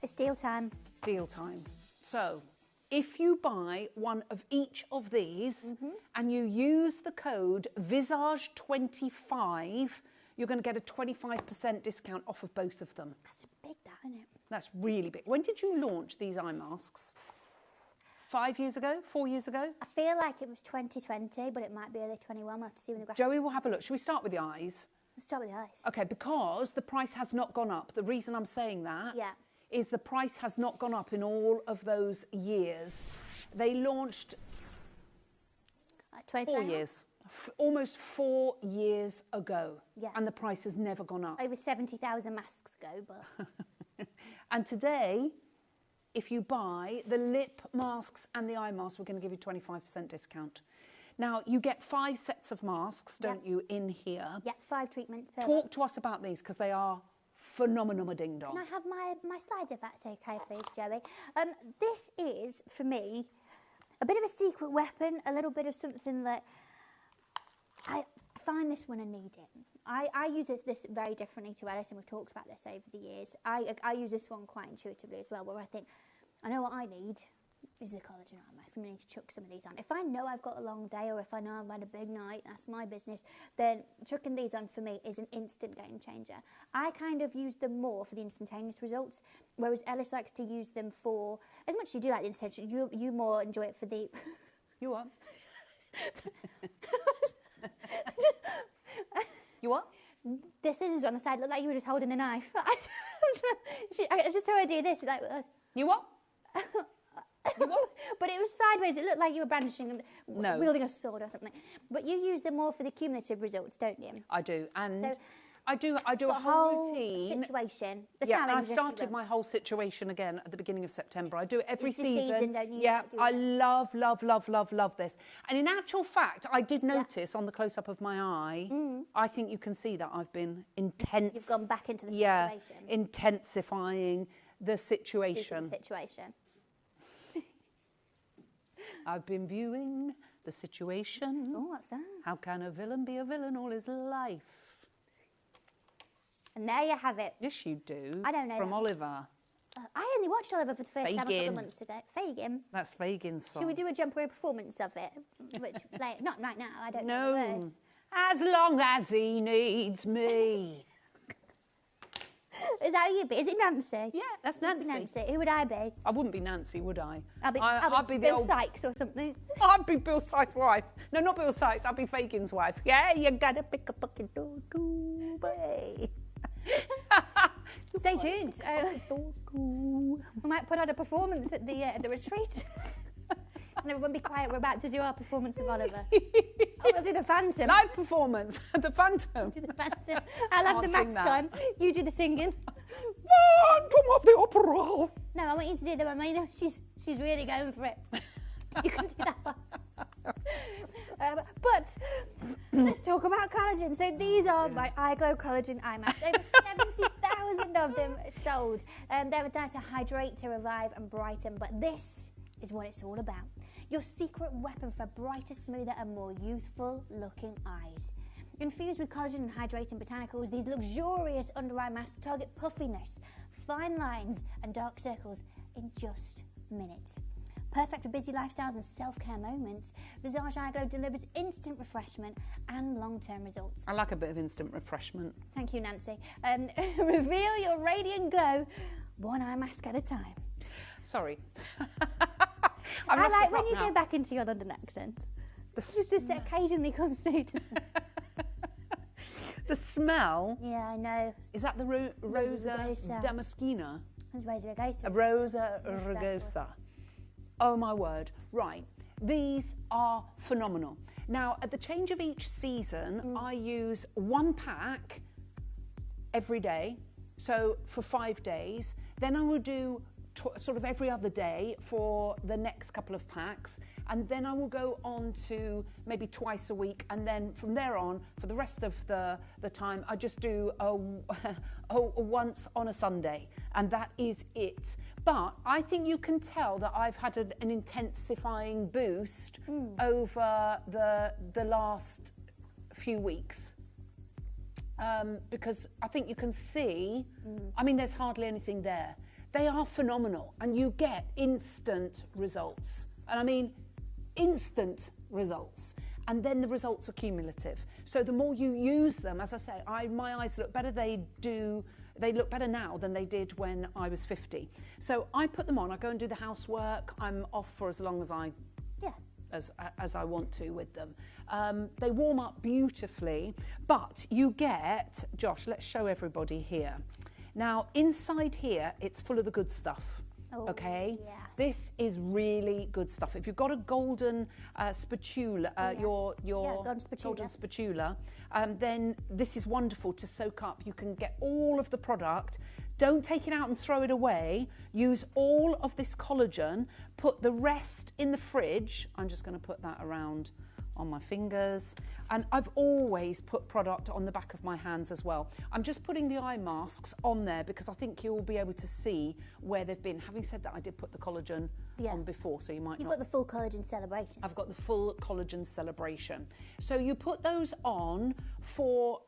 It's deal time. Deal time. So, if you buy one of each of these and you use the code Visage25, you're going to get a 25% discount off of both of them. That's big, that, isn't it? That's really big. When did you launch these eye masks? 5 years ago? 4 years ago? I feel like it was 2020, but it might be early 21. We'll have to see when the graphics. Joey will have a look. Should we start with the eyes? Let's start with the eyes. Okay, because the price has not gone up. The reason I'm saying that is the price has not gone up in all of those years. They launched 4 years. Almost 4 years ago. Yeah. And the price has never gone up. Over 70,000 masks ago, but... And today, if you buy the lip masks and the eye masks, we're going to give you 25% discount. Now, you get 5 sets of masks, don't you, in here? Yeah, 5 treatments per Talk to us about these, because they are phenomenal ding dong. Can I have my slides, if that's okay, please, Joey? This is, for me, a bit of a secret weapon, a little bit of something that I find this when I need it. I use this very differently to Alice, and we've talked about this over the years. I use this one quite intuitively as well, where I think, I know what I need is the collagen eye mask. I'm going to need to chuck some of these on. If I know I've got a long day, or if I know I've had a big night, that's my business, then chucking these on for me is an instant game changer. I kind of use them more for the instantaneous results, whereas Ellis likes to use them for, as much as you do like the instantaneous, you more enjoy it for the... You what? You what? The scissors on the side look like you were just holding a knife. I just saw her do this. Like, you what? You what? But it was sideways. It looked like you were brandishing, wielding a sword or something. But you use them more for the cumulative results, don't you? I do, and so I do a whole routine. Situation. The yeah, and I challenge, started my whole situation again at the beginning of September. I do it every It's the season, don't you? Yeah, I love this. And in actual fact, I did notice on the close-up of my eye, I think you can see that I've been intense. You've gone back into the yeah, situation. intensifying the situation. I've been viewing the situation. Oh, what's that? How can a villain be a villain all his life? And there you have it. Yes, you do. I don't know From that. Oliver. I only watched Oliver for the first time a couple Fagin. of months ago. Fagin. That's Fagin's song. Should we do a jumper performance of it? Which, like, not right now. I don't know the words. As long as he needs me. Is that who you'd be? Is it Nancy? Yeah, that's Nancy. Who would I be? I wouldn't be Nancy, would I? I'd be the Bill old... Sykes or something. I'd be Bill Sykes' wife. No, not Bill Sykes. I'd be Fagin's wife. Yeah, you gotta pick a fucking doo boy. Stay tuned. We might put on a performance at the retreat. And everyone be quiet. We're about to do our performance of Oliver. We'll do the Phantom. Live performance. The Phantom. Do the Phantom. I'll have the mask on. You do the singing. Phantom of the Opera. No, I want you to do the one. You know, she's really going for it. You can do that one. But let's talk about collagen. So these are my Eye Glow collagen eye masks. Over 70,000 of them sold. They're designed to hydrate, to revive and brighten. But this is what it's all about. your secret weapon for brighter, smoother and more youthful looking eyes. Infused with collagen and hydrating botanicals, these luxurious under-eye masks target puffiness, fine lines and dark circles in just minutes. Perfect for busy lifestyles and self-care moments, Visage Eye Glow delivers instant refreshment and long-term results. I like a bit of instant refreshment. Thank you, Nancy. Reveal your radiant glow, one eye mask at a time. Sorry. I like when you go back into your London accent. Just this occasionally comes through. The smell. Yeah, I know. Is that the Rosa Damascena? It's Rosa Rugosa. Rosa Rugosa. Oh my word. Right. These are phenomenal. Now, at the change of each season, I use 1 pack every day. So for 5 days. Then I will do sort of every other day for the next couple of packs. And then I will go on to maybe twice a week. And then from there on, for the rest of the time, I just do a once on a Sunday. And that is it. But I think you can tell that I've had an intensifying boost over the last few weeks. Because I think you can see, I mean, there's hardly anything there. They are phenomenal and you get instant results. And I mean, instant results. And then the results are cumulative. So the more you use them, as I say, my eyes look better. They look better now than they did when I was 50. So I put them on, I go and do the housework. I'm off for as long as as I want to with them. They warm up beautifully, but you get, Josh, let's show everybody here. Now, inside here, it's full of the good stuff, okay? Yeah. This is really good stuff. If you've got a golden spatula, your golden spatula, then this is wonderful to soak up. You can get all of the product. Don't take it out and throw it away. Use all of this collagen. Put the rest in the fridge. I'm just going to put that around on my fingers. And I've always put product on the back of my hands as well. I'm just putting the eye masks on there because I think you'll be able to see where they've been. Having said that, I did put the collagen on before, so you might You've got the full collagen celebration. I've got the full collagen celebration. So you put those on for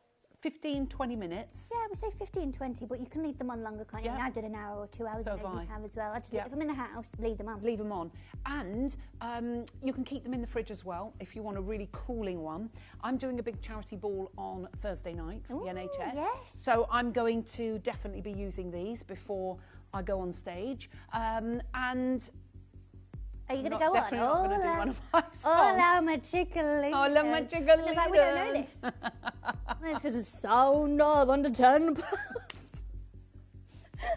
15, 20 minutes. Yeah, we say 15, 20, but you can leave them on longer, can't you? Yeah. I did an hour or 2 hours, So and have I. you have as well. I just, if I'm in the house, leave them on. Leave them on. And you can keep them in the fridge as well if you want a really cooling one. I'm doing a big charity ball on Thursday night for the NHS. Yes. So I'm going to definitely be using these before I go on stage. And are you going to go on? Definitely not going to do one of my songs. Hola, my chickalitos. Hola, my chickalitos. Like, we don't know this. It's because it's sound of under 10 pounds.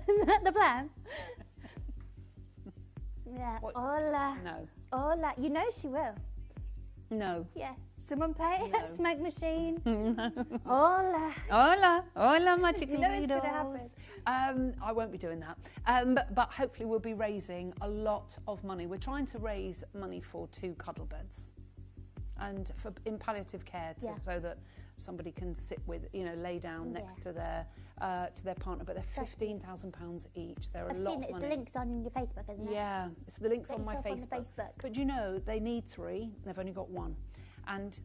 Isn't that the plan? Yeah. What? Hola. No. Hola. You know she will. No. Yeah. Someone play No. that smoke machine. No. Hola. Hola. Hola, my chickalitos. You know it's going to happen. I won't be doing that. But hopefully we'll be raising a lot of money. We're trying to raise money for 2 cuddle beds and in palliative care so that somebody can sit with, lay down next to their partner. But they're £15,000 each. They're a lot of money. I've seen it. It's the links on your Facebook, isn't it? Yeah, it's the links Get on my yourself Facebook. on the Facebook. But they need 3. They've only got 1. And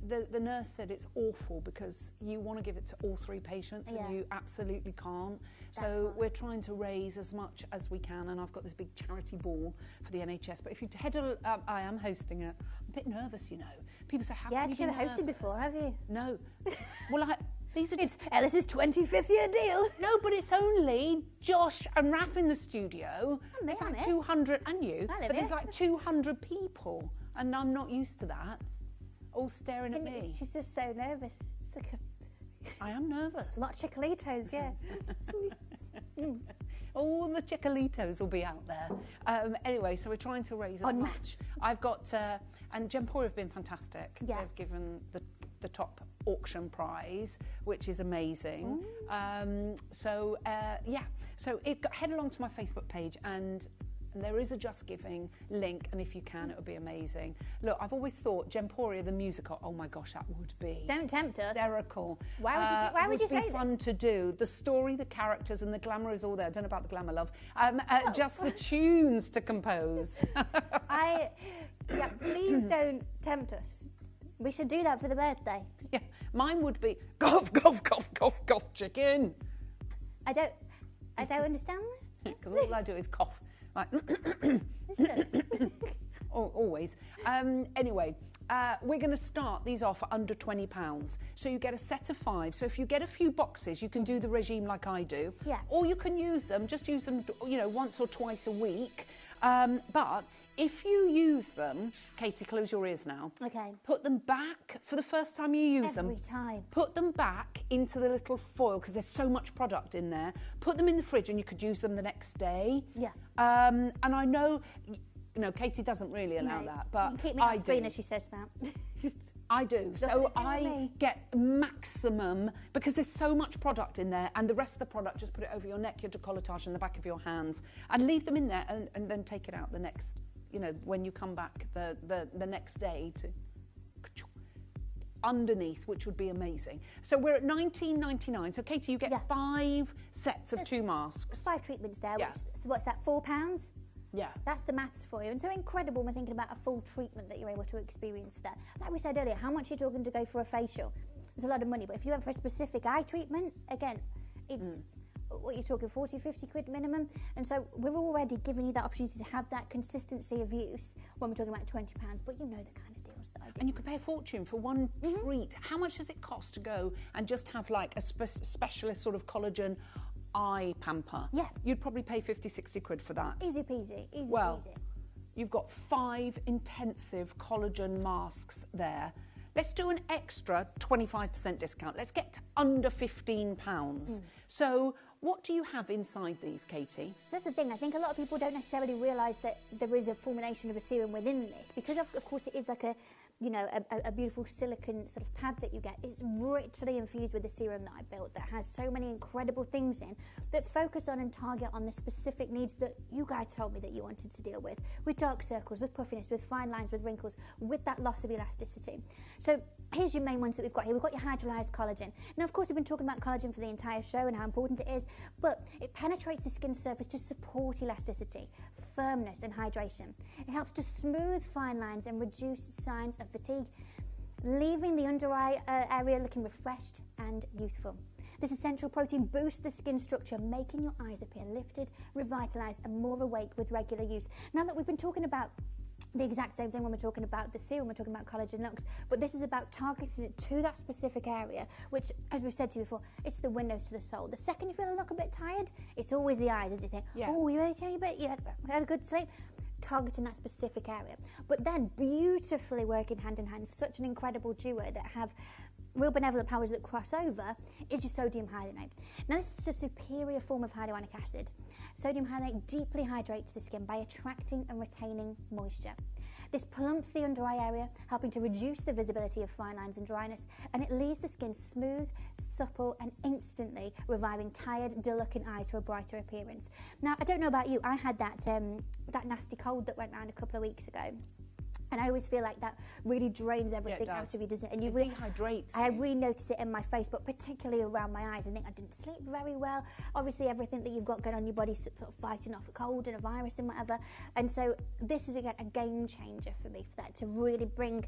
the nurse said it's awful because you want to give it to all 3 patients and you absolutely can't. So we're trying to raise as much as we can, and I've got this big charity ball for the NHS. But if you head, I am hosting it. I'm a bit nervous, People say, "How can you be you've never hosted before, have you? No. Well, these are it's Ellis's 25th year deal. No, but it's only Josh and Raf in the studio. And me, it's like 200, and you. I live But here. there's like 200 people, and I'm not used to that. All staring at me. She's just so nervous. It's like I am nervous. a lot of chickalitos, yeah. All the chickalitos will be out there. Anyway, so we're trying to raise as much. I've got, and Gemporia have been fantastic. Yeah. They've given the top auction prize, which is amazing. So head along to my Facebook page and And there is a Just Giving link, and if you can, it would be amazing. Look, I've always thought Gemporia, the musical, oh my gosh, that would be Don't tempt us. hysterical. Why would you say It would be fun to do. The story, the characters, and the glamour is all there. I don't know about the glamour, love. Just the tunes to compose. Please don't tempt us. We should do that for the birthday. Yeah, mine would be cough, cough, cough, cough, cough, chicken. I don't understand this. Because all I do is cough. Like, always. Anyway, we're going to start these off at under £20. So you get a set of 5. So if you get a few boxes, you can do the regime like I do. Yeah. Or you can use them, just use them, once or twice a week. But if you use them, Katie, close your ears now. Okay. Put them back for the first time you use them. Every time. Put them back into the little foil because there's so much product in there. Put them in the fridge and you could use them the next day. Yeah. And I know, Katie doesn't really allow that, but keep me on screen as she says that. I do. So I get maximum because there's so much product in there, and the rest of the product, just put it over your neck, your décolletage, and the back of your hands, and leave them in there, and then take it out the next, when you come back the next day to underneath, which would be amazing. So we're at $19.99. So Katie, you get 5 sets of 2 masks. 5 treatments there. Yeah. So what's that? £4? Yeah. That's the maths for you. And so incredible when thinking about a full treatment that you're able to experience there. Like we said earlier, how much are you talking to go for a facial? There's a lot of money. But if you went for a specific eye treatment, again, it's what you're talking, 40, 50 quid minimum. And so we're already giving you that opportunity to have that consistency of use when we're talking about £20. But you know the kind of deals that I do. And you can pay a fortune for one treat. How much does it cost to go and just have like a specialist sort of collagen eye pamper? Yeah. You'd probably pay 50, 60 quid for that. Easy peasy, easy well, peasy. You've got 5 intensive collagen masks there. Let's do an extra 25% discount. Let's get to under £15. So what do you have inside these, Katie? So that's the thing. I think a lot of people don't necessarily realise that there is a formulation of a serum within this, because of course it is like a beautiful silicone sort of pad that you get. It's richly infused with the serum that I built that has so many incredible things in that focus on and target on the specific needs that you guys told me that you wanted to deal with dark circles, with puffiness, with fine lines, with wrinkles, with that loss of elasticity. So here's your main ones that we've got here. We've got your hydrolyzed collagen. Now, of course, we've been talking about collagen for the entire show and how important it is, but it penetrates the skin surface to support elasticity, firmness and hydration. It helps to smooth fine lines and reduce signs of fatigue, leaving the under eye area looking refreshed and youthful. This essential protein boosts the skin structure, making your eyes appear lifted, revitalized and more awake with regular use. Now that we've been talking about the exact same thing when we're talking about the serum, we're talking about collagen lux, but this is about targeting it to that specific area, which, as we've said to you before, it's the windows to the soul. The second you feel a little bit tired, it's always the eyes, isn't it? Yeah. Oh, you okay? You had a good sleep? Targeting that specific area. But then beautifully working hand in hand, such an incredible duo that have real benevolent powers that cross over, is your sodium hyaluronate. Now, this is a superior form of hyaluronic acid. Sodium hyaluronate deeply hydrates the skin by attracting and retaining moisture. This plumps the under eye area, helping to reduce the visibility of fine lines and dryness, and it leaves the skin smooth, supple, and instantly reviving tired, dull-looking eyes for a brighter appearance. Now, I don't know about you, I had that nasty cold that went around a couple of weeks ago. And I always feel like that really drains everything out of you, doesn't it? And you really dehydrates. I really notice it in my face, but particularly around my eyes. I think I didn't sleep very well. Obviously, everything that you've got going on in your body, sort of fighting off a cold and a virus and whatever. And so this is, again, a game changer for me, for that to really bring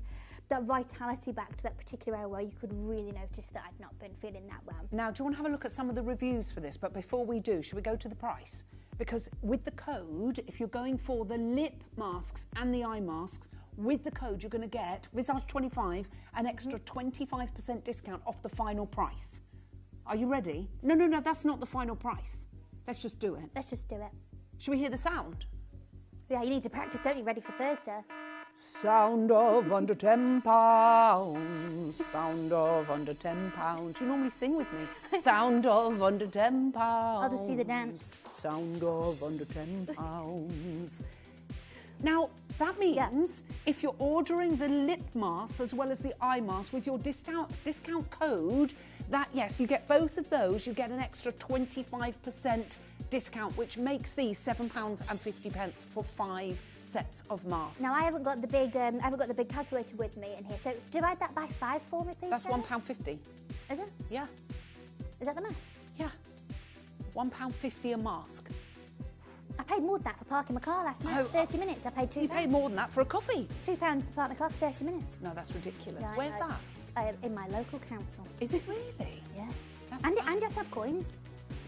that vitality back to that particular area where you could really notice that I'd not been feeling that well. Now, do you want to have a look at some of the reviews for this? But before we do, should we go to the price? Because with the code, if you're going for the lip masks and the eye masks, with the code you're going to get Visage25 an extra 25% discount off the final price. Are you ready? No, that's not the final price. Let's just do it. Let's just do it. Should we hear the sound? Yeah, you need to practice, don't you? Ready for Thursday? Sound of under £10. Sound of under £10. You normally sing with me. Sound of under £10. I'll just do the dance. Sound of under £10. Now, that means if you're ordering the lip mask as well as the eye mask with your discount code, that, yes, you get both of those, you get an extra 25% discount, which makes these £7.50 for 5 sets of masks. Now I haven't got the big calculator with me in here. So divide that by 5 for me, please. That's Sarah? £1.50. Is it? Yeah. Is that the maths? Yeah. £1.50 a mask. I paid more than that for parking my car last night. 30 minutes. I paid £2. You paid more than that for a coffee. £2 to park my car for 30 minutes. No, that's ridiculous. Yeah, I Where's know. that? In my local council. Is it really? Yeah. That's And you have to have coins.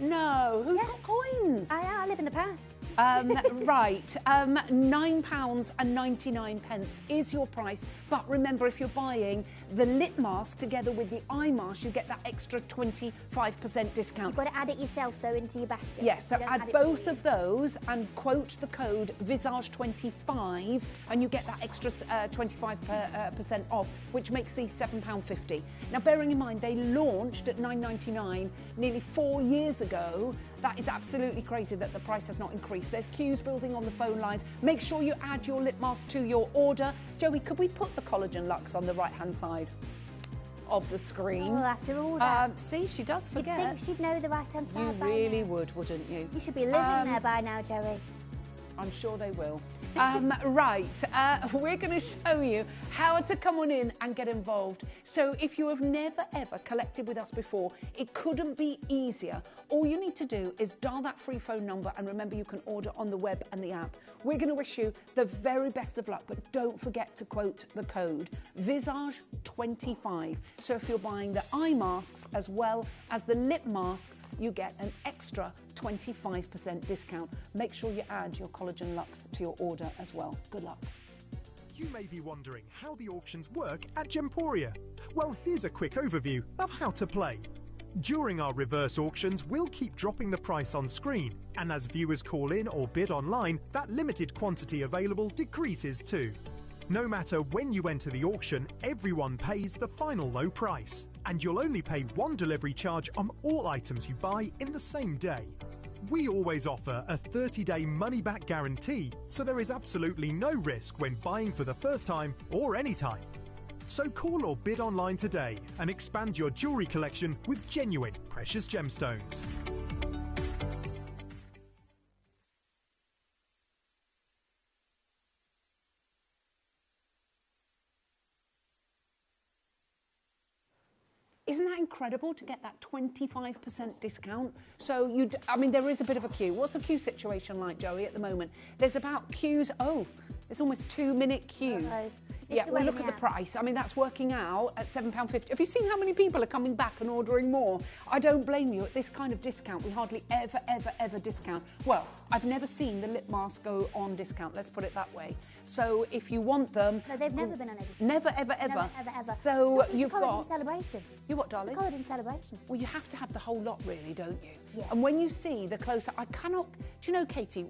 No, who's got coins? I live in the past. Right, £9.99 is your price. But remember, if you're buying the lip mask together with the eye mask, you get that extra 25% discount. You've got to add it yourself, though, into your basket. Yes, so You don't add it both of those and quote the code Visage25 and you get that extra 25% off, which makes these £7.50. Now, bearing in mind, they launched at £9.99 nearly 4 years ago. That is absolutely crazy that the price has not increased. There's queues building on the phone lines. Make sure you add your lip mask to your order. Joey, could we put the Collagen Luxe on the right-hand side of the screen? Oh, after all that. See, she does forget. You'd think she'd know the right-hand side You by really now. would, wouldn't you? You should be living there by now, Joey. I'm sure they will. Right, we're going to show you how to come on in and get involved. So if you have never ever collected with us before, it couldn't be easier. All you need to do is dial that free phone number, and remember, you can order on the web and the app. We're going to wish you the very best of luck, but don't forget to quote the code Visage25. So if you're buying the eye masks as well as the lip mask, you get an extra 25% discount. Make sure you add your Collagen Luxe to your order as well. Good luck. You may be wondering how the auctions work at Gemporia. Well, here's a quick overview of how to play. During our reverse auctions, we'll keep dropping the price on screen, and as viewers call in or bid online, that limited quantity available decreases too. No matter when you enter the auction, everyone pays the final low price, and you'll only pay one delivery charge on all items you buy in the same day. We always offer a 30-day money-back guarantee, so there is absolutely no risk when buying for the first time or any time. So call or bid online today and expand your jewellery collection with genuine precious gemstones. Isn't that incredible to get that 25% discount? So, there is a bit of a queue. What's the queue situation like, Joey, at the moment? There's about queues, there's almost 2-minute queues. Yeah, well, look at the price. I mean, that's working out at £7.50. Have you seen how many people are coming back and ordering more? I don't blame you. At this kind of discount, we hardly ever discount. Well, I've never seen the lip mask go on discount, let's put it that way. So if you want them... No, they've never been on a discount. Never, ever. Never, ever. So it's you've a collagen got... celebration. You what, darling? It's a collagen celebration. Well, you have to have the whole lot, really, don't you? Yeah. And when you see the closer... I cannot... Do you know, Katie,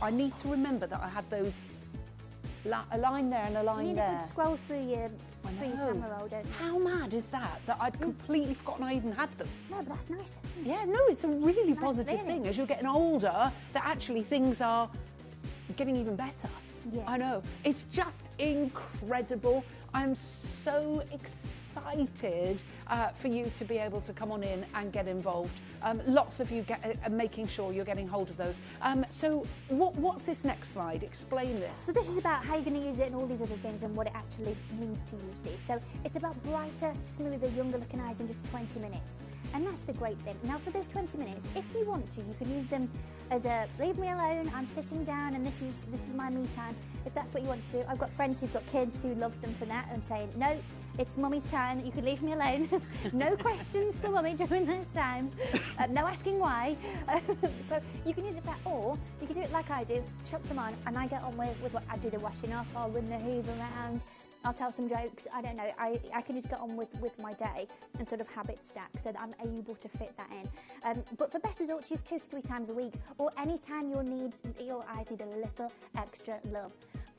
I need to remember that I had those... a line there and a line there. You need a good scroll through your camera roll, don't you? How mad is that I'd completely forgotten I even had them? No, but that's nice, isn't it? Yeah, no, it's a really positive thing. As you're getting older, that actually things are getting even better. Yeah. I know. It's just incredible. I'm so excited for you to be able to come on in and get involved. Lots of you making sure you're getting hold of those. So what's this next slide? Explain this. So this is about how you're going to use it and all these other things and what it actually means to use these. So it's about brighter, smoother, younger looking eyes in just 20 minutes. And that's the great thing. Now for those 20 minutes, if you want to, you can use them as a leave me alone, I'm sitting down and this is my me time. If that's what you want to do. I've got friends who've got kids who love them for that and saying, no, it's mummy's time, you can leave me alone. No questions for mummy during those times. No asking why. So you can use it for that, or you can do it like I do, chuck them on, and I get on with what I do the washing off, I'll run the hoover around, I'll tell some jokes, I don't know, I can just get on with my day and sort of habit stack so that I'm able to fit that in. But for best results, use 2 to 3 times a week, or any time your eyes need a little extra love.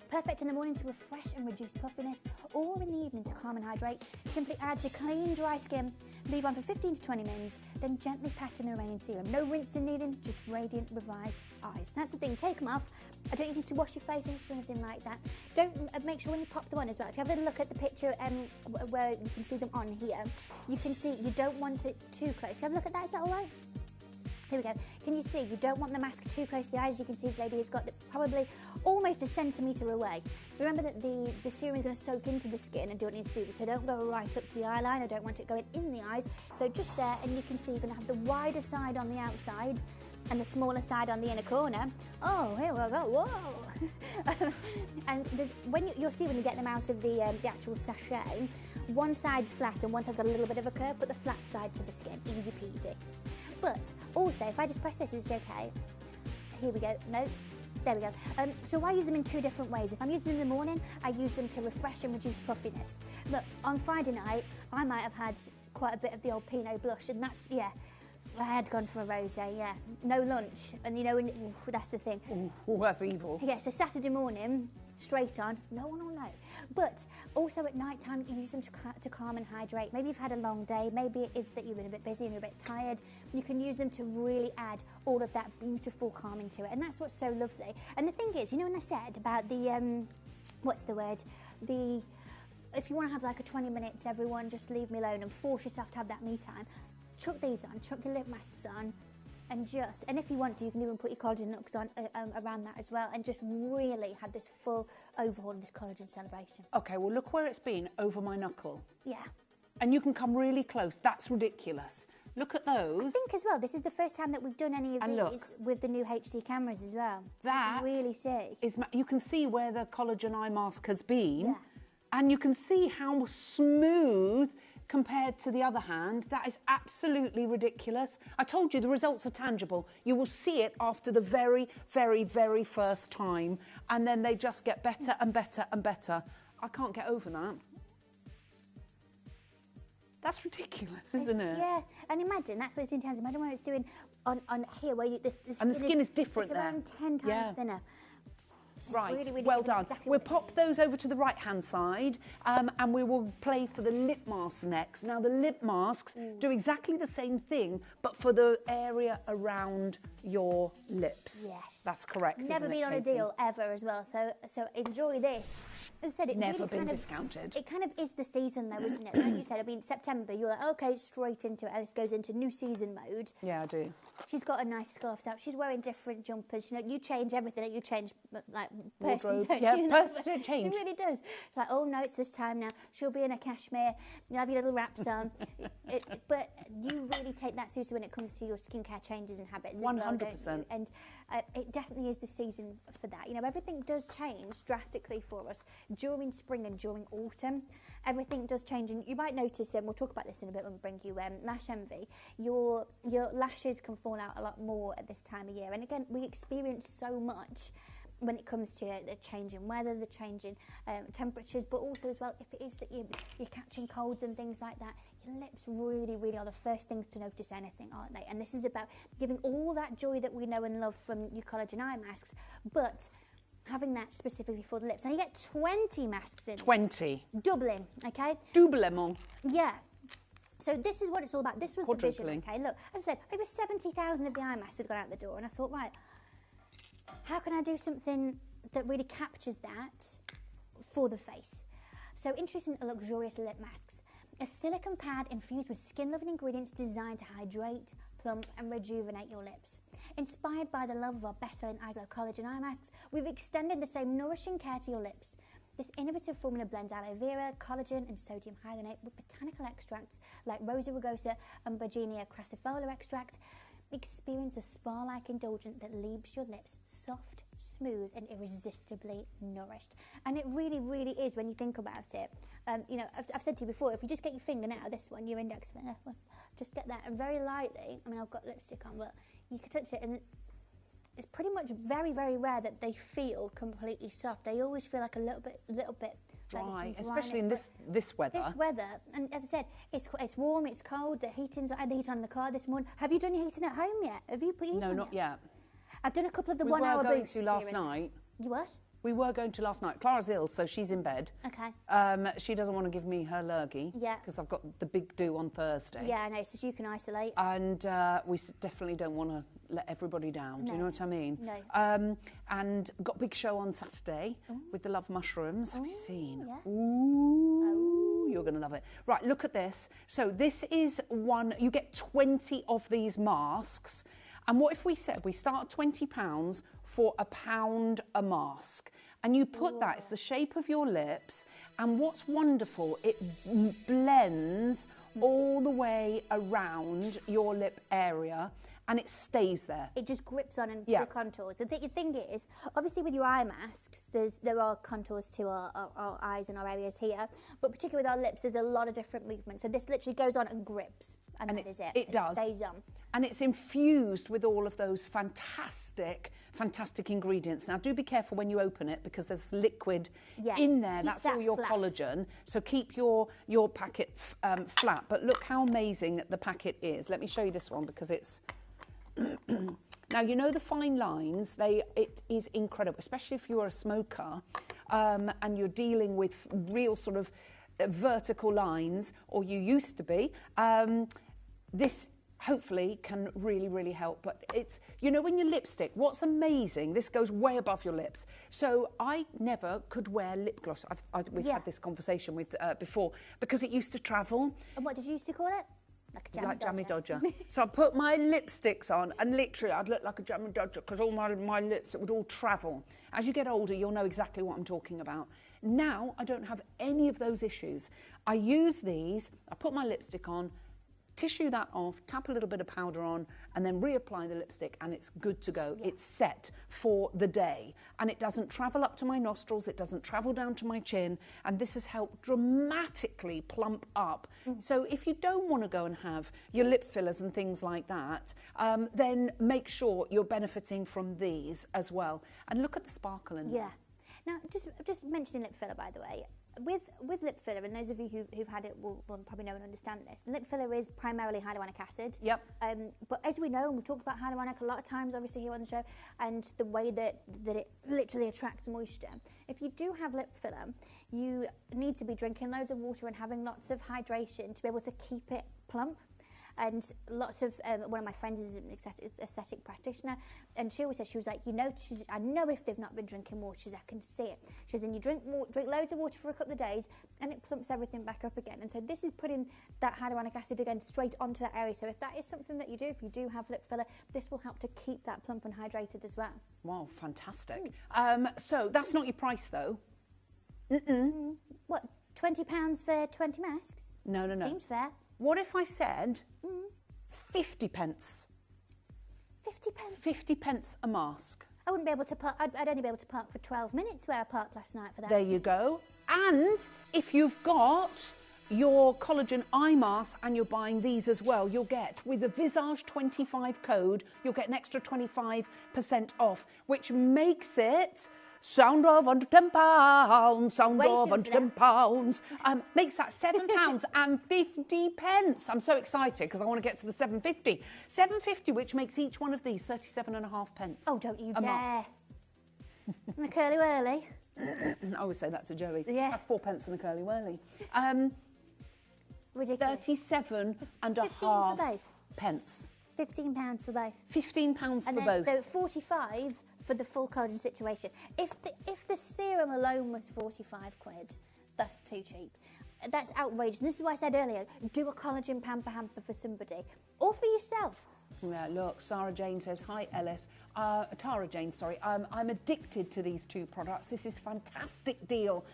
Perfect in the morning to refresh and reduce puffiness, or in the evening to calm and hydrate. Simply add to clean, dry skin, leave on for 15 to 20 minutes, then gently pat in the remaining serum. No rinsing needed, just radiant, revived eyes. That's the thing, take them off. I don't need you to wash your face or anything like that. Don't make sure when you pop them on as well. If you have a look at the picture where you can see them on here, you can see you don't want it too close. Have a look at that, is that all right? Here we go. Can you see? You don't want the mask too close to the eyes. You can see this lady has got it probably almost a centimetre away. Remember that the serum is going to soak into the skin and do what it needs to do. So don't go right up to the eye line. I don't want it going in the eyes. So just there, and you can see you're going to have the wider side on the outside and the smaller side on the inner corner. Oh, here we go. Whoa! And you'll see when you get them out of the actual sachet, one side's flat and one side's got a little bit of a curve. Put the flat side to the skin. Easy peasy. But also, if I just press this, is it okay? Here we go. No. There we go. So I use them in two different ways. If I'm using them in the morning, I use them to refresh and reduce puffiness. Look, on Friday night, I might have had quite a bit of the old Pinot blush, and that's, yeah, I had gone for a rosé, yeah. No lunch, and you know, that's the thing. Oh, that's evil. Yeah, so Saturday morning, straight on, no one will know. But also at night time, you use them to calm and hydrate. Maybe you've had a long day, maybe it is that you've been a bit busy and you're a bit tired. You can use them to really add all of that beautiful calming to it, and that's what's so lovely. And the thing is, you know when I said about the, what's the word? If you want to have like a 20 minutes, everyone just leave me alone and force yourself to have that me time, chuck these on, chuck your lip masks on, and if you want to, you can even put your collagen nooks on around that as well, and just really have this full overhaul of this collagen celebration. Okay, well look where it's been, over my knuckle. Yeah. And you can come really close. That's ridiculous. Look at those. I think as well, this is the first time that we've done any of these with the new HD cameras as well. So that you can really see. You can see where the collagen eye mask has been, yeah. And you can see how smooth compared to the other hand. That is absolutely ridiculous. I told you the results are tangible. You will see it after the very, very, very first time, and then they just get better and better and better. I can't get over that. That's ridiculous, isn't it? Yeah, and imagine that's what it's doing. Imagine what it's doing on here, where the skin is different it's around 10 times thinner. Right, really, really well done. exactly We'll pop those over to the right-hand side, and we will play for the lip masks next. Now, the lip masks do exactly the same thing, but for the area around your lips. Yes. That's correct. Never been on a deal ever as well, so enjoy this. As I said, it never really been kind discounted. It kind of is the season, though, isn't it? Like you said, I mean, September, you're like, okay, straight into it. Alice goes into new season mode. Yeah, I do. She's got a nice scarf out. She's wearing different jumpers. You know, you change everything. You change, like, person, don't yeah, you? person change. She really does. It's like, oh, no, it's this time now. She'll be in a cashmere. You have your little wraps on. But you really take that seriously when it comes to your skincare changes and habits 100%. as well, don't you? And it definitely is the season for that. You know, everything does change drastically for us during spring and during autumn. Everything does change, and you might notice, and we'll talk about this in a bit when we bring you Lash Envy, your lashes can fall out a lot more at this time of year. And again, we experience so much when it comes to the change in weather, the change in temperatures, but also as well, if it is that you're catching colds and things like that, your lips really, really are the first things to notice anything, aren't they? And this is about giving all that joy that we know and love from your collagen eye masks, but having that specifically for the lips. Now you get 20 masks in. 20. Doubling, okay? Doublement. Yeah. So this is what it's all about. This was the vision, Quadrupling. okay? Look, as I said, over 70,000 of the eye masks had gone out the door, and I thought, right, how can I do something that really captures that for the face? So introducing luxurious lip masks. A silicone pad infused with skin-loving ingredients designed to hydrate, plump and rejuvenate your lips. Inspired by the love of our best-selling Eye Glow collagen eye masks, we've extended the same nourishing care to your lips. This innovative formula blends aloe vera, collagen and sodium hyaluronate with botanical extracts like Rosa rugosa and Virginia crassifolium extract. Experience a spa-like indulgence that leaves your lips soft, smooth and irresistibly nourished. And it really, really is when you think about it. You know, I've said to you before, if you just get your fingernail, this one, your index finger, just get that, and very lightly, I mean, I've got lipstick on, but you can touch it, and it's pretty much very, very rare that they feel completely soft. They always feel like a little bit dry, especially in this weather. This weather, and as I said, it's warm, it's cold. I had the heat on in the car this morning. Have you done your heating at home yet? Have you put heat on? No, not yet. I've done a couple of the we 1 hour were going boosts to last night. You what? We were going to last night. Clara's ill, so she's in bed. Okay. She doesn't want to give me her lurgy. Yeah. Because I've got the big do on Thursday. Yeah, I know, so you can isolate. And we definitely don't want to let everybody down. No. Do you know what I mean? No. And got a big show on Saturday with the Love Mushrooms. Have you seen? Yeah. Ooh, you're going to love it. Right, look at this. So this is one, you get 20 of these masks. And what if we said we start at £20 for £1 a mask? And you put that, it's the shape of your lips. And what's wonderful, it blends all the way around your lip area and it stays there. It just grips on into the contours. The thing is, obviously with your eye masks, there are contours to our eyes and our areas here, but particularly with our lips, there's a lot of different movements. So this literally goes on and grips, and that is it. It does. Stays on. And it's infused with all of those fantastic ingredients. Now, do be careful when you open it because there's liquid in there. That's all your collagen. So keep your packet flat. But look how amazing the packet is. Let me show you this one because it's... Now, you know the fine lines, it is incredible, especially if you're a smoker and you're dealing with real sort of vertical lines, or you used to be. This hopefully can really, really help. But it's, you know, when your lipstick, what's amazing, this goes way above your lips. So I never could wear lip gloss. We've had this conversation with before, because it used to travel. And what did you used to call it? Like a jammy dodger. So I put my lipsticks on and literally I'd look like a jammy dodger because all my lips, it would all travel. As you get older, you'll know exactly what I'm talking about. Now, I don't have any of those issues. I use these, I put my lipstick on, tissue that off, tap a little bit of powder on, and then reapply the lipstick, and it's good to go. Yeah. It's set for the day, and it doesn't travel up to my nostrils, it doesn't travel down to my chin, and this has helped dramatically plump up. So if you don't want to go and have your lip fillers and things like that, then make sure you're benefiting from these as well. And look at the sparkle in them. Now, just mentioning lip filler, by the way, with lip filler, and those of you who've had it will probably know and understand this, lip filler is primarily hyaluronic acid. Yep. But as we know, and we've talked about hyaluronic a lot of times, obviously, here on the show, and the way that it literally attracts moisture. If you do have lip filler, you need to be drinking loads of water and having lots of hydration to be able to keep it plump. And lots of, one of my friends is an aesthetic practitioner, and she always says, she was like, you know, I know if they've not been drinking water, I can see it. She says, and you drink loads of water for a couple of days, and it plumps everything back up again. And so this is putting that hyaluronic acid again straight onto that area. So if that is something that you do, if you do have lip filler, this will help to keep that plump and hydrated as well. Wow, fantastic. So that's not your price, though. What, £20 for 20 masks? No. Seems fair. What if I said 50 pence? 50 pence? 50 pence a mask. I wouldn't be able to park, I'd only be able to park for 12 minutes where I parked last night for that. There you go. And if you've got your collagen eye mask and you're buying these as well, you'll get, with the Visage 25 code, you'll get an extra 25% off, which makes it sound of under £10, sound of under £10, makes that £7 and 50 pence. I'm so excited because I want to get to the £7.50. £7.50, which makes each one of these 37.5 pence. Oh, don't you dare. And the curly whirly. I always say that to Joey. Yeah. That's 4 pence in the curly whirly. Ridiculous. 37.5 pence. £15 for both. £15 for both. So 45 for the full collagen situation. If the serum alone was 45 quid, that's too cheap. That's outrageous. And this is why I said earlier, do a collagen pamper hamper for somebody or for yourself. Yeah, look, Sarah Jane says, hi Ellis. Tara Jane, sorry. I'm addicted to these two products. This is a fantastic deal.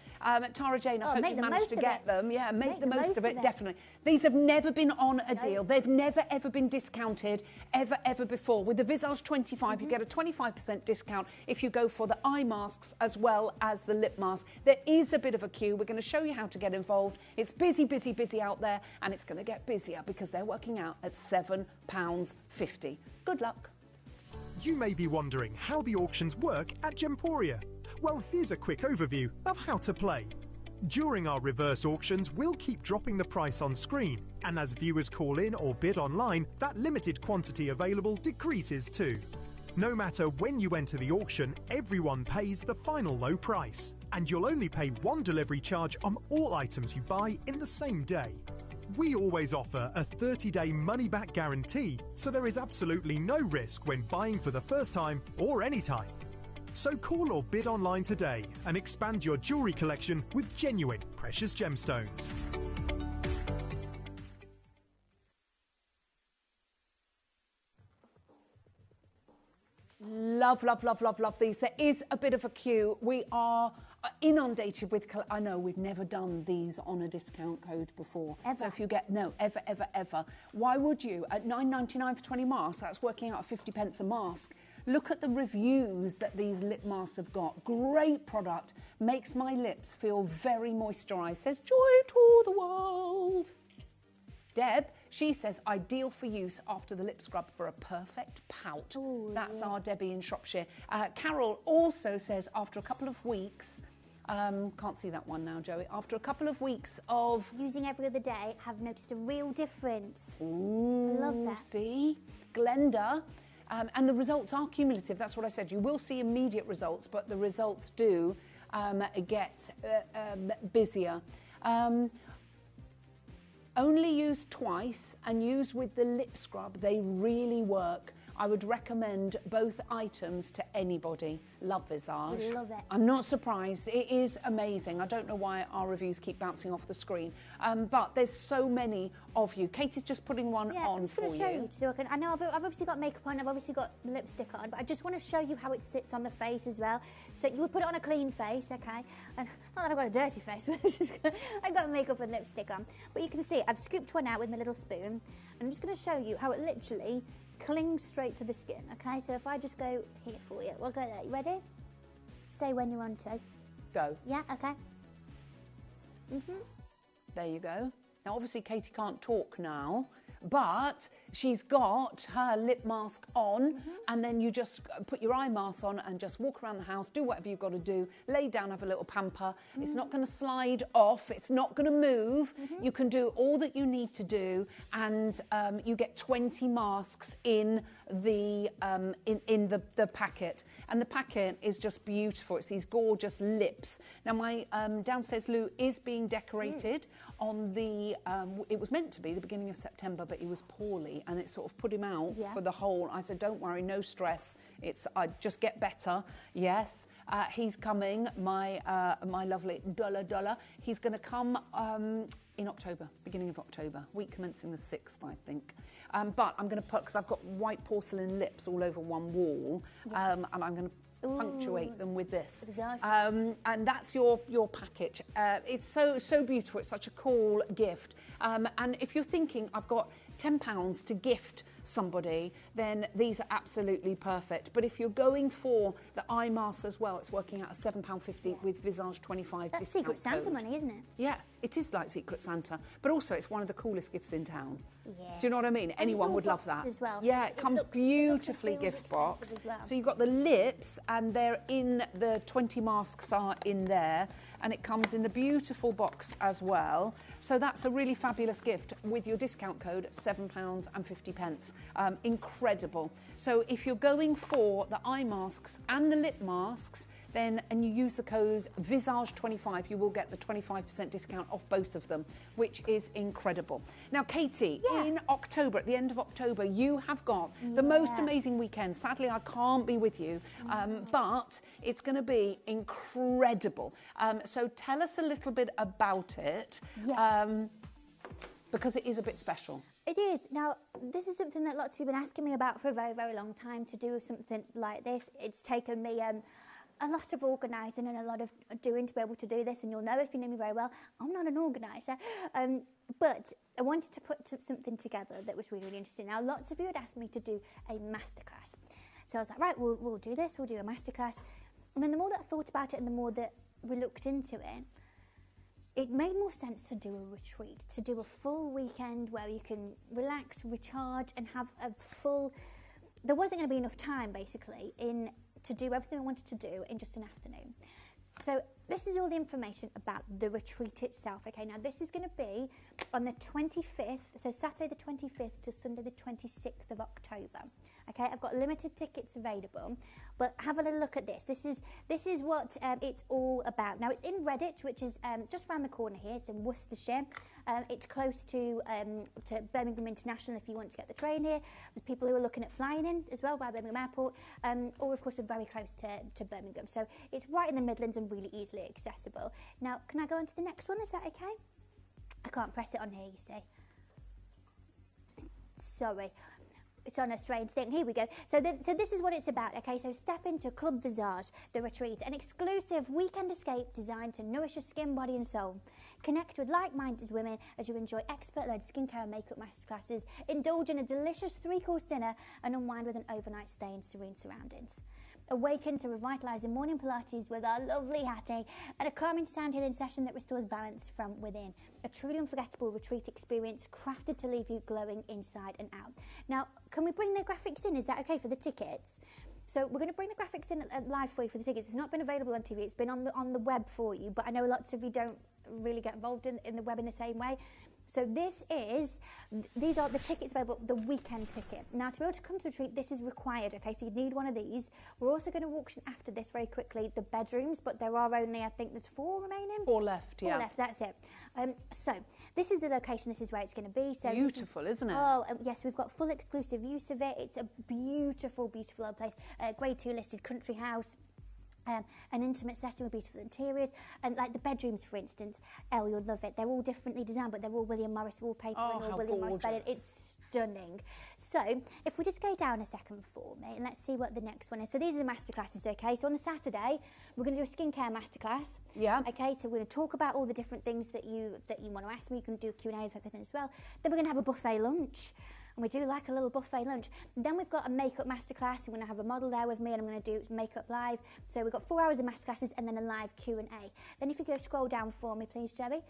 Tara Jane, I hope you managed to get them. Yeah, make the most of it, definitely. These have never been on a deal. They've never, ever been discounted, ever before. With the Visage 25, you get a 25% discount if you go for the eye masks as well as the lip mask. There is a bit of a queue. We're going to show you how to get involved. It's busy out there, and it's going to get busier because they're working out at £7.50. Good luck. You may be wondering how the auctions work at Gemporia. Well, here's a quick overview of how to play. During our reverse auctions, we'll keep dropping the price on screen, and as viewers call in or bid online, that limited quantity available decreases too. No matter when you enter the auction, everyone pays the final low price, and you'll only pay one delivery charge on all items you buy in the same day. We always offer a 30-day money-back guarantee, so there is absolutely no risk when buying for the first time or any time. So call or bid online today and expand your jewellery collection with genuine precious gemstones. Love, love, love, love, love these. There is a bit of a queue. We are inundated with, I know we've never done these on a discount code before. Ever. So if you get, no, ever, ever, ever. Why would you? At £9.99 for 20 masks, that's working out at 50 pence a mask. Look at the reviews that these lip masks have got. Great product. Makes my lips feel very moisturised. Says, joy to the world. Deb, she says, ideal for use after the lip scrub for a perfect pout. Ooh, That's yeah. our Debbie in Shropshire. Carol also says, after a couple of weeks, can't see that one now, Joey. After a couple of weeks of... Using every other day, have noticed a real difference. Ooh, I love that. See? Glenda. And the results are cumulative. That's what I said. You will see immediate results, but the results do get busier. Only use twice and use with the lip scrub. They really work. I would recommend both items to anybody. Love Visage. We love it. I'm not surprised. It is amazing. I don't know why our reviews keep bouncing off the screen. But there's so many of you. Katie's just putting one on for you. I'm just going to show you. So I know I've obviously got makeup on, I've obviously got lipstick on, but I just want to show you how it sits on the face as well. So you would put it on a clean face, okay? And not that I've got a dirty face, but I've got makeup and lipstick on. But you can see I've scooped one out with my little spoon. And I'm just going to show you how it literally clings straight to the skin, okay? So if I just go here for you, we'll go there. You ready? Say when you're on to. Go. Yeah, okay. There you go. Now, obviously, Katie can't talk now, but she's got her lip mask on, and then you just put your eye mask on and just walk around the house, do whatever you've got to do, lay down, have a little pamper. It's not going to slide off. It's not going to move. You can do all that you need to do, and you get 20 masks in the the packet. And the packet is just beautiful. It's these gorgeous lips. Now, my downstairs loo is being decorated on the, it was meant to be the beginning of September, but he was poorly, and it sort of put him out for the whole. I said, don't worry, no stress. I just get better. Yes, he's coming, my lovely Dollar. He's going to come in October, beginning of October, week commencing the 6th, I think. But I'm going to put, because I've got white porcelain lips all over one wall, and I'm going to punctuate them with this. And that's your package. It's so beautiful. It's such a cool gift. And if you're thinking, I've got £10 to gift somebody, then these are absolutely perfect. But if you're going for the eye masks as well, it's working out at £7.50 with Visage 25. That's Secret Santa money, isn't it? Yeah, it is like Secret Santa, but also it's one of the coolest gifts in town. Yeah. Do you know what I mean? And Anyone it's all would love boxed that. as well, Yeah, so it it comes looks beautifully and feels gift boxed. expensive as well. So you've got the lips, and they're in the 20 masks are in there, and it comes in the beautiful box as well. So that's a really fabulous gift with your discount code at £7.50. Incredible. So if you're going for the eye masks and the lip masks, then and you use the code Visage25, you will get the 25% discount off both of them, which is incredible. Now, Katie, in October, at the end of October, you have got the most amazing weekend. Sadly, I can't be with you, but it's going to be incredible. So tell us a little bit about it, because it is a bit special. It is. Now, this is something that lots of you have been asking me about for a very, very long time, to do something like this. It's taken me a lot of organising and a lot of doing to be able to do this, and you'll know if you know me very well, I'm not an organiser. But I wanted to put something together that was really, really interesting. Now, lots of you had asked me to do a masterclass. So I was like, right, we'll do this, we'll do a masterclass. And then the more that I thought about it and the more that we looked into it, it made more sense to do a retreat, to do a full weekend where you can relax, recharge, and have a full... There wasn't going to be enough time, basically, to do everything I wanted to do in just an afternoon. So this is all the information about the retreat itself. Okay, now this is going to be on the 25th, so Saturday the 25th to Sunday the 26th of October. Okay, I've got limited tickets available, but have a little look at this. This is what it's all about. Now, it's in Redditch, which is just around the corner here. It's in Worcestershire. It's close to Birmingham International if you want to get the train here. There's people who are looking at flying in as well by Birmingham Airport, or of course we're very close to Birmingham. So it's right in the Midlands and really easily accessible. Now, can I go on to the next one? Is that okay? I can't press it on here, you see. Sorry. it's on a strange thing. Here we go. So this is what it's about, okay? So step into Club Visage, The Retreat, an exclusive weekend escape designed to nourish your skin, body and soul. Connect with like-minded women as you enjoy expert-led skincare and makeup masterclasses, indulge in a delicious 3-course dinner and unwind with an overnight stay in serene surroundings. Awaken to revitalising morning Pilates with our lovely Hattie and a calming sound healing session that restores balance from within. A truly unforgettable retreat experience crafted to leave you glowing inside and out. Now, can we bring the graphics in? Is that okay for the tickets? So we're going to bring the graphics in live for you for the tickets. It's not been available on TV. It's been on the web for you, but I know lots of you don't really get involved in the web in the same way. So these are the tickets available, the weekend ticket. Now, to be able to come to the retreat, this is required, okay? So you need one of these. We're also going to auction after this very quickly the bedrooms, but there are only, I think there's 4 remaining. 4 left, yeah. 4 left, that's it. So this is the location, this is where it's going to be. So beautiful, isn't it? Oh, yes, we've got full exclusive use of it. It's a beautiful, beautiful old place. Grade 2 listed country house. An intimate setting with beautiful interiors, and like the bedrooms, for instance, Elle, you'll love it. They're all differently designed, but they're all William Morris wallpaper and all William Morris bedding. It's stunning. So if we just go down a second for me, and let's see what the next one is. So these are the masterclasses, okay? So on the Saturday, we're going to do a skincare masterclass. Yeah. Okay, so we're going to talk about all the different things that you want to ask me. You can do Q&A and everything as well. Then we're going to have a buffet lunch. And we do like a little buffet lunch. And then we've got a makeup masterclass. I'm going to have a model there with me, and I'm going to do makeup live. So we've got 4 hours of masterclasses and then a live Q&A. Then if you go scroll down for me, please, Joey.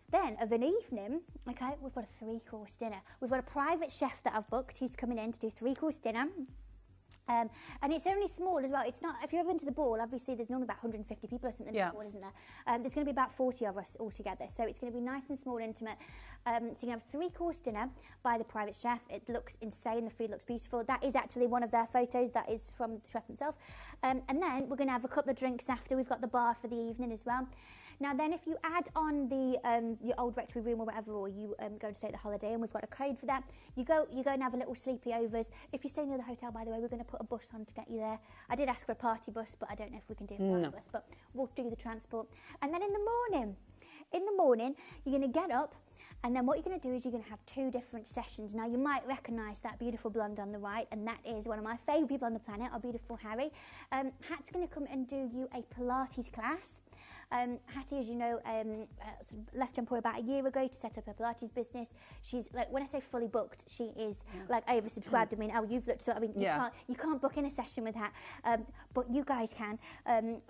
Then of an evening, okay, we've got a 3-course dinner. We've got a private chef that I've booked who's coming in to do 3-course dinner. And it's only small as well. It's not, if you've ever been to the ball, obviously there's normally about 150 people or something at the ball, isn't there? There's going to be about 40 of us all together. So it's going to be nice and small, intimate. So you can have a 3-course dinner by the private chef. It looks insane. The food looks beautiful. That is actually one of their photos. That is from the chef himself. And then we're going to have a couple of drinks after. We've got the bar for the evening as well. Now then, if you add on the your old rectory room or whatever, or you go to stay at the Holiday Inn, we've got a code for that. You go and have a little sleepy overs. If you're staying near the hotel, by the way, we're going to put a bus on to get you there. I did ask for a party bus, but I don't know if we can do a party bus, but we'll do the transport. And then in the morning, you're going to get up, and then what you're going to do is you're going to have 2 different sessions. Now, you might recognise that beautiful blonde on the right, and that is one of my favourite people on the planet, our beautiful Harry. Hat's going to come and do you a Pilates class. Hattie, as you know, left Gemporia about a year ago to set up a Pilates business. She's like, when I say fully booked, she is like oversubscribed. I mean, you've looked. So I mean, you can't book in a session with Hat, but you guys can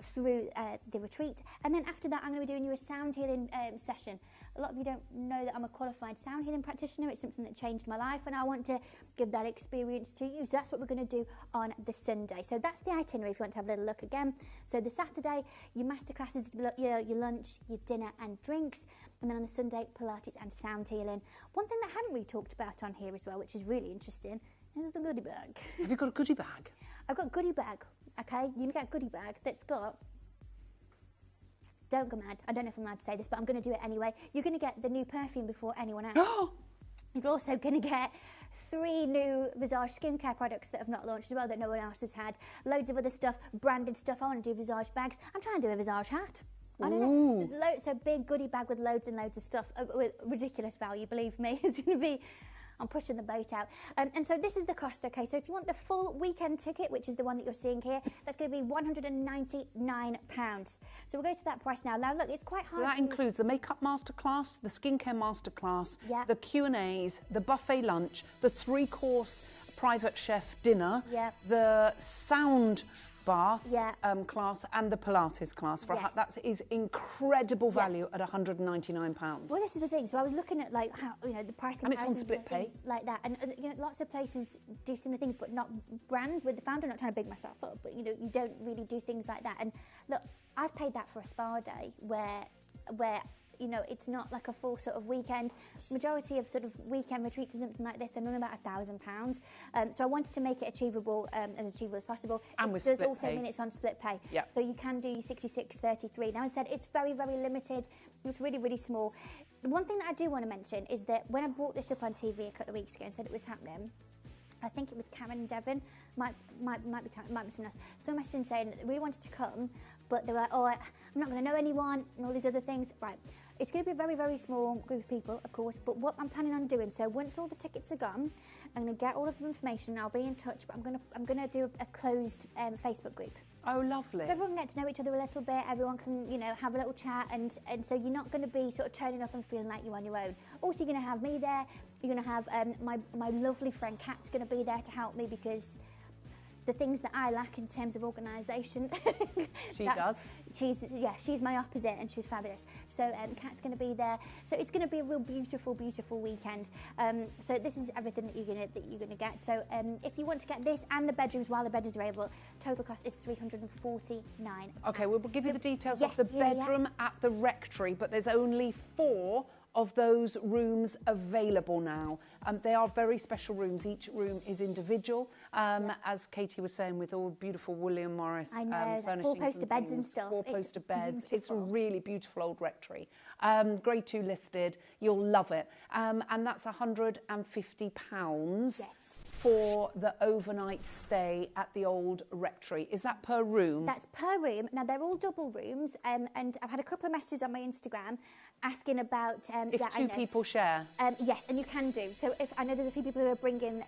through the retreat. And then after that, I'm going to be doing you a sound healing session. A lot of you don't know that I'm a qualified sound healing practitioner. It's something that changed my life, and I want to give that experience to you. So that's what we're going to do on the Sunday. So that's the itinerary if you want to have a little look again. So the Saturday, your masterclasses, your lunch, your dinner and drinks, and then on the Sunday, Pilates and sound healing. One thing that I haven't really talked about on here as well, which is really interesting, is the goodie bag. Have you got a goodie bag? I've got a goodie bag, okay? You can get a goodie bag that's got, don't go mad, I don't know if I'm allowed to say this, but I'm going to do it anyway. You're going to get the new perfume before anyone else. You're also going to get 3 new Visage skincare products that have not launched as well, that no one else has had. Loads of other stuff, branded stuff. I want to do Visage bags. I'm trying to do a Visage hat. I don't know. There's loads, so big goodie bag with loads and loads of stuff, with ridiculous value, believe me. It's going to be, I'm pushing the boat out. And so this is the cost, okay? So if you want the full weekend ticket, which is the one that you're seeing here, that's going to be £199. So we'll go to that price now. Now, look, it's quite hard. So that includes the makeup masterclass, the skincare masterclass, the Q&As, the buffet lunch, the 3-course private chef dinner, the sound bath class and the Pilates class. That is incredible value at £199. Well, this is the thing. So I was looking at like how, you know, the price and it's on split pay like that, and you know, lots of places do similar things, but not brands with the founder. I'm not trying to big myself up, but you know, you don't really do things like that. And look, I've paid that for a spa day where you know, it's not like a full sort of weekend. Majority of sort of weekend retreats or something like this, they're normally about £1,000. So I wanted to make it achievable as possible. And with does split also pay. mean it's on split pay. So you can do 66.33. Now, I said it's very, very limited. It's really, really small. One thing that I do want to mention is that when I brought this up on TV a couple of weeks ago and said it was happening, I think it was Karen and Devon, might be someone else. Someone messaged saying that they really wanted to come, but they were like, oh, I'm not going to know anyone, and all these other things. Right. It's going to be a very, very small group of people, of course, but what I'm planning on doing, so once all the tickets are gone, I'm going to get all of the information, I'll be in touch, but I'm going to do a closed Facebook group. Oh, lovely. So everyone can get to know each other a little bit, everyone can, you know, have a little chat, and so you're not going to be sort of turning up and feeling like you're on your own. Also, you're going to have me there, you're going to have my lovely friend Kat's going to be there to help me, because the things that I lack in terms of organisation. She does. She's my opposite, and she's fabulous. So Kat's going to be there. So it's going to be a real beautiful, beautiful weekend. So this is everything that you're gonna get. So if you want to get this and the bedrooms while the bedrooms are available, total cost is $349. Okay, we'll give you the details of the bedroom at the Rectory, but there's only 4 of those rooms available now. They are very special rooms. Each room is individual, as Katie was saying, with all beautiful William Morris furnishings. 4-poster beds and stuff. 4-poster beds. It's a really beautiful old rectory. Grade 2 listed. You'll love it. And that's £150 for the overnight stay at the old rectory. Is that per room? That's per room. Now, they're all double rooms, and I've had a couple of messages on my Instagram asking about if 2 people share. Yes, and you can do. So if I know there's a few people who are bringing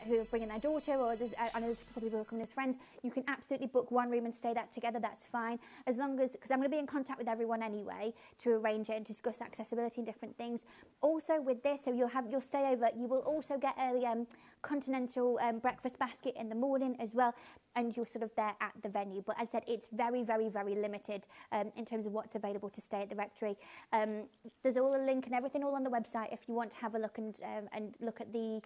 their daughter, or I know there's a couple of people who are coming as friends, you can absolutely book one room and stay that together. That's fine, as long as, because I'm going to be in contact with everyone anyway to arrange it and discuss accessibility and different things. Also with this, so you'll stay over. You will also get a continental breakfast basket in the morning as well, and you're sort of there at the venue. But as I said, it's very, very, very limited in terms of what's available to stay at the rectory. There's all a link and everything all on the website if you want to have a look and look at the.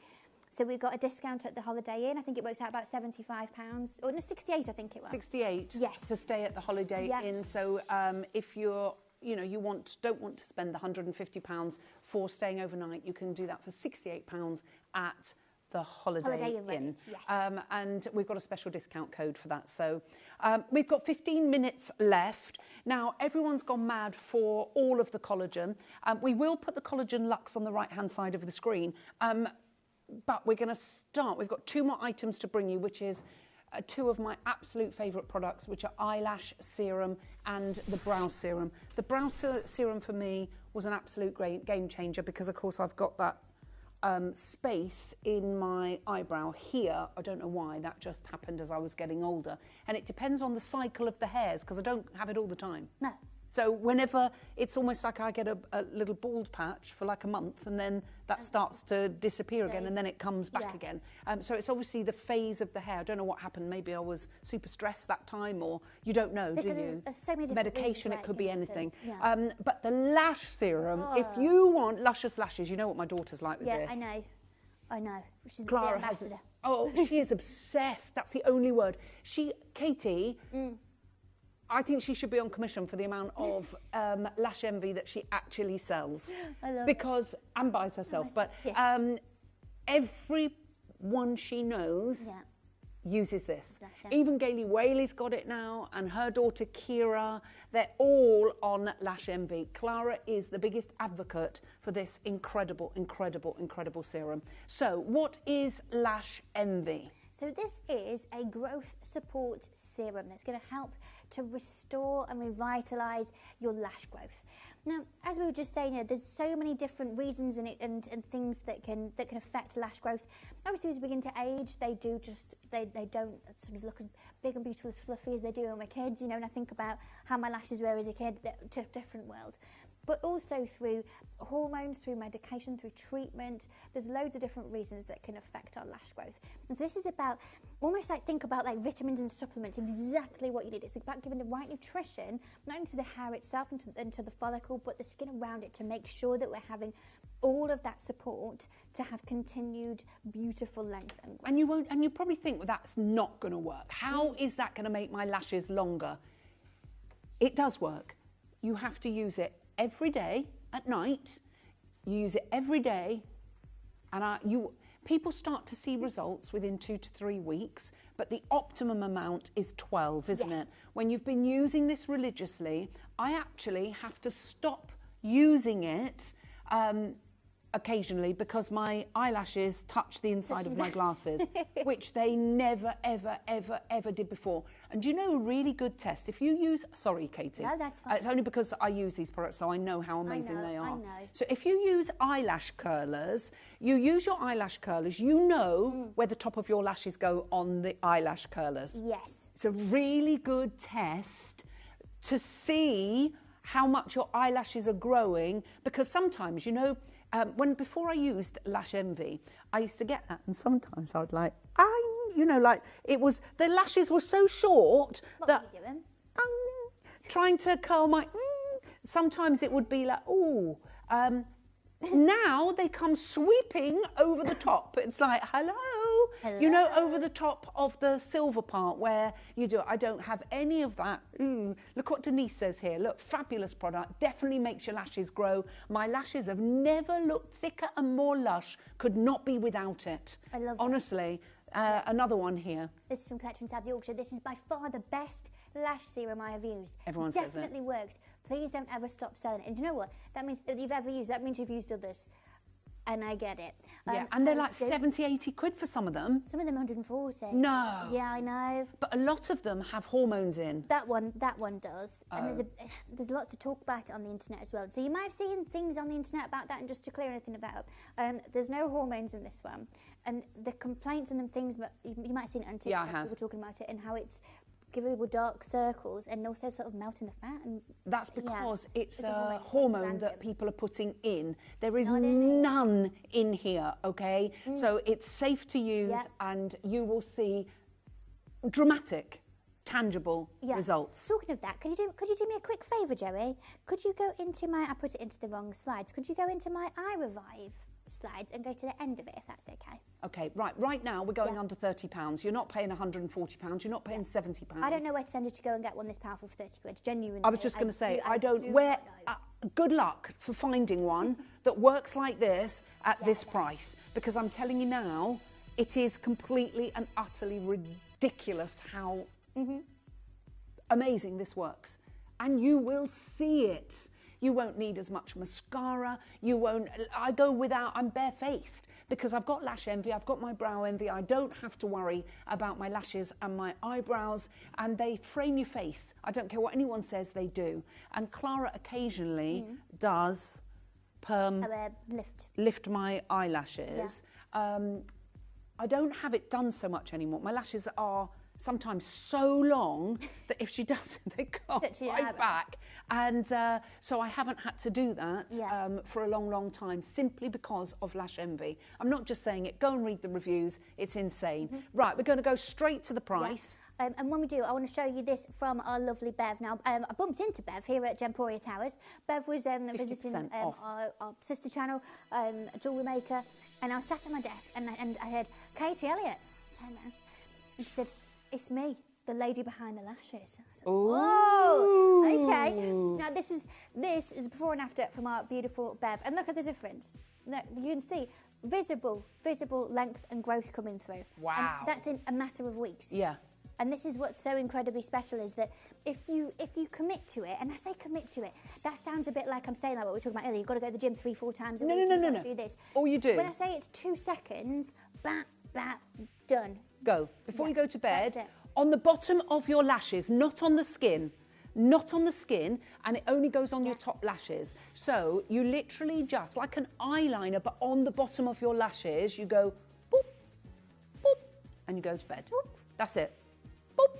So we've got a discount at the Holiday Inn. I think it works out about £75, or no, 68. I think it was 68. Yes, to stay at the Holiday Inn. So if you're, you don't want to spend the £150 for staying overnight, you can do that for £68 at the Holiday Inn. And we've got a special discount code for that. So we've got 15 minutes left. Now, everyone's gone mad for all of the collagen. We will put the Collagen Luxe on the right-hand side of the screen. But we're going to start. We've got 2 more items to bring you, which is 2 of my absolute favourite products, which are eyelash serum and the brow serum. The brow serum for me was an absolute great game changer, because, of course, I've got that space in my eyebrow here. I don't know why, that just happened as I was getting older. And it depends on the cycle of the hairs, because I don't have it all the time. No. So whenever, it's almost like I get a little bald patch for like a month, and then that starts to disappear again, and then it comes back again. So it's obviously the phase of the hair. I don't know what happened. Maybe I was super stressed that time, or you don't know, do you? There's so many different medication, reasons it could be anything. Yeah. But the lash serum, if you want luscious lashes, you know what my daughter's like with this. Yeah, I know. She's Clara the ambassador. she is obsessed. That's the only word. Katie... I think she should be on commission for the amount of lash envy that she actually sells. I love because, and buys herself, but everyone she knows uses this. Even Gailey Whaley's got it now, and her daughter Kira, they're all on Lash Envy. Clara is the biggest advocate for this incredible, incredible, incredible serum. So what is Lash Envy? So this is a growth support serum that's going to help to restore and revitalise your lash growth. Now, as we were just saying, there's so many different reasons and things that can affect lash growth. Obviously, as we begin to age, they don't sort of look as big and beautiful, as fluffy as they do when we're kids. And I think about how my lashes were as a kid, to a different world. But also through hormones, through medication, through treatment. There's loads of different reasons that can affect our lash growth. And so this is about, almost think about vitamins and supplements, exactly what you need. It's about giving the right nutrition, not only to the hair itself and to the follicle, but the skin around it, to make sure that we're having all of that support to have continued beautiful length and growth. And you probably think, well, that's not going to work. How is that going to make my lashes longer? It does work. You have to use it every day at night. You use it every day, and people start to see results within 2 to 3 weeks, but the optimum amount is 12, isn't it? When you've been using this religiously, I actually have to stop using it occasionally because my eyelashes touch the inside of my glasses, which they never, ever, ever, ever did before. And do you know a really good test? If you use, sorry, Katie. No, that's fine. It's only because I use these products, so I know how amazing they are. I know. So if you use eyelash curlers, you use your eyelash curlers, you know where the top of your lashes go on the eyelash curlers. Yes. It's a really good test to see how much your eyelashes are growing, because sometimes, you know, before I used Lash Envy, I used to get that, and sometimes I would like, you know, like it was, the lashes were so short that What were you doing? trying to curl my, sometimes it would be like, ooh, now they come sweeping over the top. It's like, hello. You know, over the top of the silver part where you do it. I don't have any of that. Look what Denise says here. Look, fabulous product. Definitely makes your lashes grow. My lashes have never looked thicker and more lush. Could not be without it. I love it. Honestly. Another one here. This is from Collection South Yorkshire. This is by far the best lash serum I have used. Everyone says it. Definitely works. Please don't ever stop selling it. And do you know what? That means that you've ever used. That means you've used others. And I get it. Yeah, and they're like 70, 80 quid for some of them. Some of them 140. No. Yeah, I know. But a lot of them have hormones in. That one does. And there's lots to talk about it on the internet as well. So you might have seen things on the internet about that, and just to clear anything of that up, there's no hormones in this one. And the complaints and the things, but you might have seen it on TikTok, Yeah, I have. people talking about it and how it's giving people dark circles and also sort of melting the fat. And that's because it's a a hormone hormone that people are putting in. There is Not in none in here, okay? So it's safe to use, Yeah. and you will see dramatic, tangible results. Talking of that, could you do me a quick favour, Joey? Could you go into my, I put it into the wrong slides, could you go into my iRevive slides and go to the end of it, if that's okay? Okay, right now we're going under £30. You're not paying £140, you're not paying £70. I don't know where to send you to go and get one this powerful for 30 quid, genuinely. I was just going to say, I don't, do where, not know. good luck for finding one that works like this at this price, because I'm telling you now, it is completely and utterly ridiculous how amazing this works. And you will see it. You won't need as much mascara. You won't, I go without, I'm barefaced because I've got Lash Envy, I've got my Brow Envy. I don't have to worry about my lashes and my eyebrows, and they frame your face. I don't care what anyone says, they do. And Clara occasionally does lift my eyelashes. I don't have it done so much anymore. My lashes are sometimes so long that if she doesn't, they come right back. And so I haven't had to do that for a long, long time, simply because of Lash Envy. I'm not just saying it. Go and read the reviews. It's insane. Right, we're going to go straight to the price. And when we do, I want to show you this from our lovely Bev. Now, I bumped into Bev here at Gemporia Towers. Bev was visiting our sister channel, a jewellery maker, and I was sat at my desk and I heard Katie Elliott. And she said, "It's me, the lady behind the lashes." I said, "Oh, okay." Now this is before and after from our beautiful Bev, and look at the difference. Look, you can see visible length and growth coming through. Wow. And that's in a matter of weeks. Yeah. And this is what's so incredibly special, is that if you commit to it, and I say commit to it, that sounds a bit like I'm saying like what we were talking about earlier. You've got to go to the gym 3-4 times a week. No. Do this. All you do. When I say it's 2 seconds, done. Go. Before you go to bed, on the bottom of your lashes, not on the skin. Not on the skin, and it only goes on your top lashes. So you literally just, like an eyeliner, but on the bottom of your lashes, you go boop, boop, and you go to bed. Boop. That's it. Boop,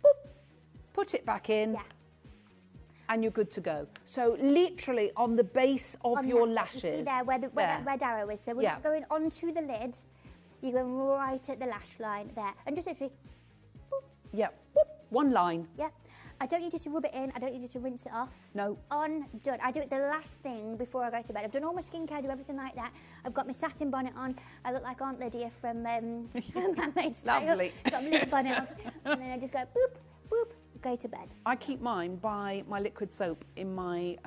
boop. Put it back in. And you're good to go. So literally on the base of your lashes. You see there where that red arrow is. So we're not going onto the lid. You're going right at the lash line there. And just literally, boop. Yeah, boop. One line. Yeah. I don't need you to rub it in. I don't need you to rinse it off. No. On, done. I do it the last thing before I go to bed. I've done all my skincare, do everything like that. I've got my satin bonnet on. I look like Aunt Lydia from Handmaid's Tale. Lovely. Got my little bonnet on. And then I just go boop, boop, go to bed. I keep mine by my liquid soap in my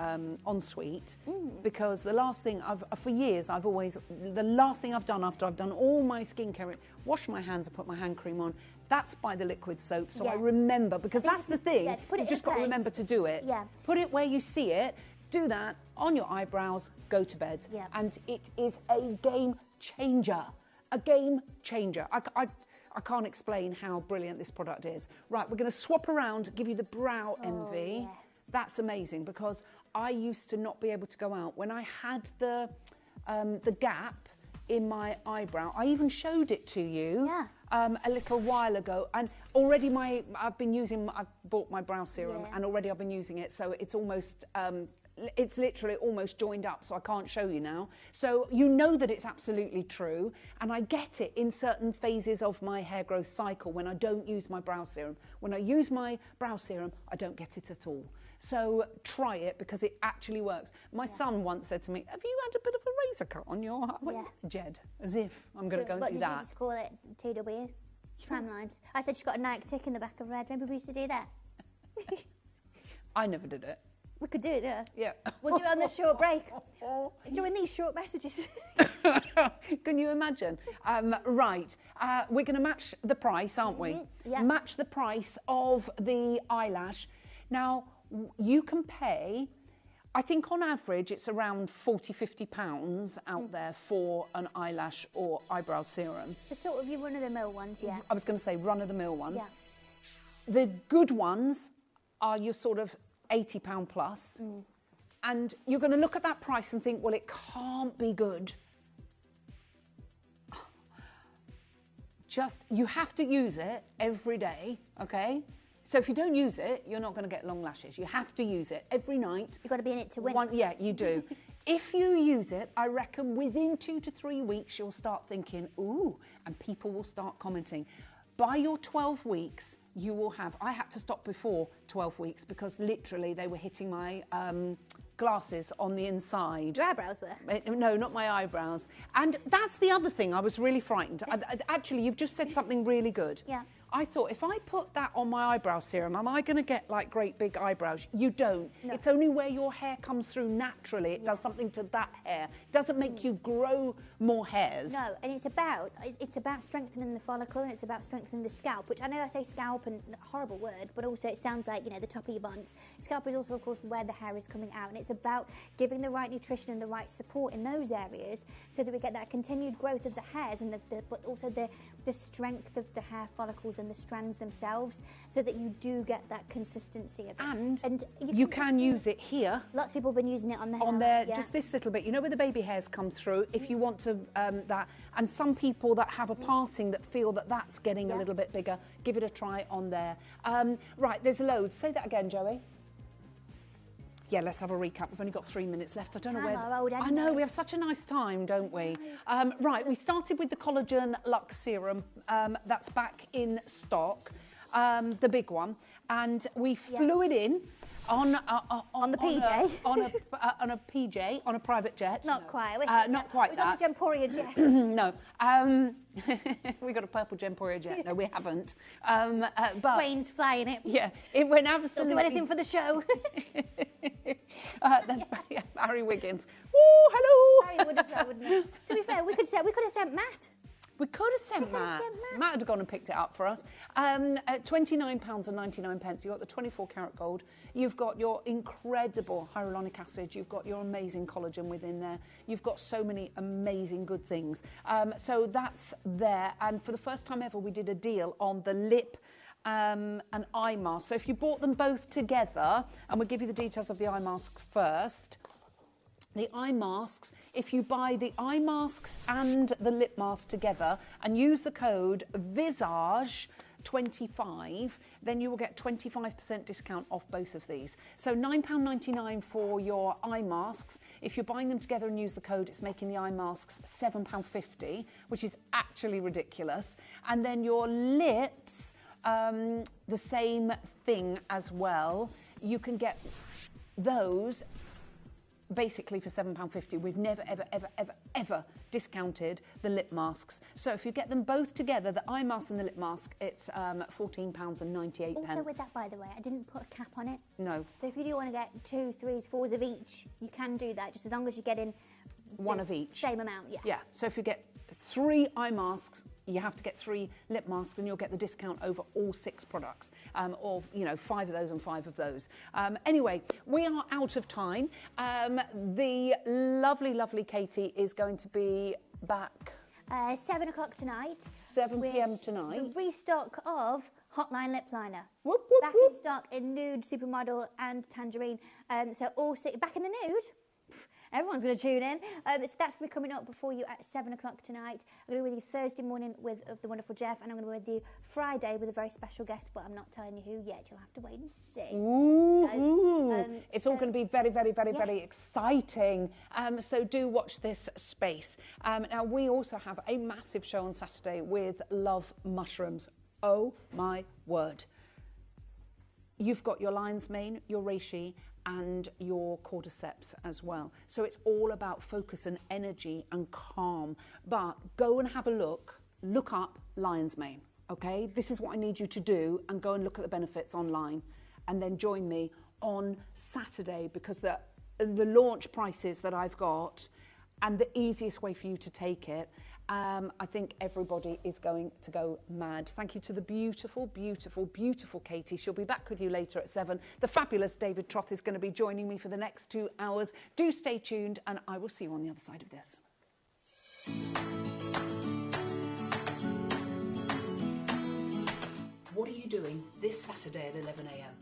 ensuite because the last thing for years the last thing I've done after I've done all my skincare, wash my hands and put my hand cream on, that's by the liquid soap. So I remember, because that's the thing, you've just got to remember to do it. Yeah. Put it where you see it. Do that on your eyebrows, go to bed. Yeah. And it is a game changer. A game changer. I can't explain how brilliant this product is. Right, we're going to swap around, give you the brow envy. yeah. That's amazing because I used to not be able to go out. When I had the gap in my eyebrow, I even showed it to you a little while ago. And already I've bought my brow serum and already I've been using it. So it's almost, it's literally almost joined up, so I can't show you now. So you know that it's absolutely true, and I get it in certain phases of my hair growth cycle when I don't use my brow serum. When I use my brow serum, I don't get it at all. So try it because it actually works. My son once said to me, have you had a bit of a razor cut on your Jed? As if I'm going to go and do that. What did you just call it? TW? Tramlines. I said she's got a Nike tick in the back of her head. Remember we used to do that? I never did it. We could do it, yeah. Yeah. We'll do it on the short break. During these short messages. Can you imagine? Right. We're going to match the price, aren't we? Yeah. Match the price of the eyelash. Now, you can pay, I think on average, it's around £40–50 out there for an eyelash or eyebrow serum. The sort of your run-of-the-mill ones, yeah. I was going to say run-of-the-mill ones. Yeah. The good ones are your sort of £80 plus. And you're going to look at that price and think, well, it can't be good. You have to use it every day, okay? So if you don't use it, you're not going to get long lashes. You have to use it every night. You've got to be in it to win. Yeah, you do. If you use it, I reckon within 2 to 3 weeks, you'll start thinking, ooh, and people will start commenting. By your 12 weeks, you will have, I had to stop before 12 weeks because literally they were hitting my glasses on the inside. Your eyebrows were? No, not my eyebrows. And that's the other thing, I was really frightened. Actually, you've just said something really good. Yeah. I thought, if I put that on my eyebrow serum, am I going to get like great big eyebrows? You don't. No. It's only where your hair comes through naturally. It does something to that hair. It doesn't make you grow more hairs. No, and it's about strengthening the follicle and it's about strengthening the scalp, which I know I say scalp and a horrible word, but also it sounds like, you know, the top of your buns. Scalp is also, of course, where the hair is coming out, and it's about giving the right nutrition and the right support in those areas so that we get that continued growth of the hairs and but also the strength of the hair follicles and the strands themselves, so that you do get that consistency of it. And you can use it here. Lots of people have been using it on their hair. Just this little bit. You know where the baby hairs come through? If you want to that, and some people that have a parting that feel that that's getting a little bit bigger, give it a try on there. Right, there's loads. Say that again, Joey. Yeah, let's have a recap. We've only got 3 minutes left. I don't know where. I know, we have such a nice time, don't we? Right, we started with the Collagen Luxe Serum. That's back in stock, the big one. And we flew it in on the PJ. On a PJ, on a private jet. Not quite. Not quite that. It was on the Gemporia jet. No. We got a purple Gemporia jet. No, we haven't. But Wayne's flying it. Yeah, it went absolutely. Don't do anything for the show. That's Barry Wiggins. Oh, hello. Barry would as well, wouldn't he? To be fair, we could have sent Matt. We could have sent Matt. Matt would have gone and picked it up for us. At £29.99. You've got the 24 karat gold. You've got your incredible hyaluronic acid. You've got your amazing collagen within there. You've got so many amazing good things. So that's there. And for the first time ever, we did a deal on the lip and eye mask. So if you bought them both together, and we'll give you the details of the eye mask first. The eye masks, if you buy the eye masks and the lip mask together and use the code VISAGE25, then you will get 25% discount off both of these. So £9.99 for your eye masks. If you're buying them together and use the code, it's making the eye masks £7.50, which is actually ridiculous. And then your lips, the same thing as well. You can get those basically for £7.50. We've never, ever discounted the lip masks. So if you get them both together, the eye mask and the lip mask, it's £14.98. Also with that, by the way, I didn't put a cap on it. No. So if you do want to get 2, 3s, 4s of each, you can do that, just as long as you get in one of each. Same amount, yeah. Yeah, so if you get 3 eye masks You have to get 3 lip masks and you'll get the discount over all 6 products, or 5 of those and 5 of those. Anyway, we are out of time. The lovely Katie is going to be back 7 o'clock tonight. 7 p.m. tonight. The restock of Hotline Lip Liner. Whoop, whoop, back whoop. in stock in nude, supermodel and tangerine. So all back in the nude. Everyone's going to tune in. So that's going to be coming up before you at 7 o'clock tonight. I'm going to be with you Thursday morning with the wonderful Jeff, and I'm going to be with you Friday with a very special guest, but I'm not telling you who yet. You'll have to wait and see. Ooh. It's all going to be very exciting. So do watch this space. Now, we also have a massive show on Saturday with Love Mushrooms. Oh, my word. You've got your lion's mane, your reishi, and your cordyceps as well. So it's all about focus and energy and calm. But go and have a look up lion's mane, okay? This is what I need you to do, and go and look at the benefits online. And then join me on Saturday, because the launch prices that I've got and the easiest way for you to take it, I think everybody is going to go mad. Thank you to the beautiful Katie. She'll be back with you later at 7. The fabulous David Troth is going to be joining me for the next 2 hours. Do stay tuned, and I will see you on the other side of this. What are you doing this Saturday at 11 a.m?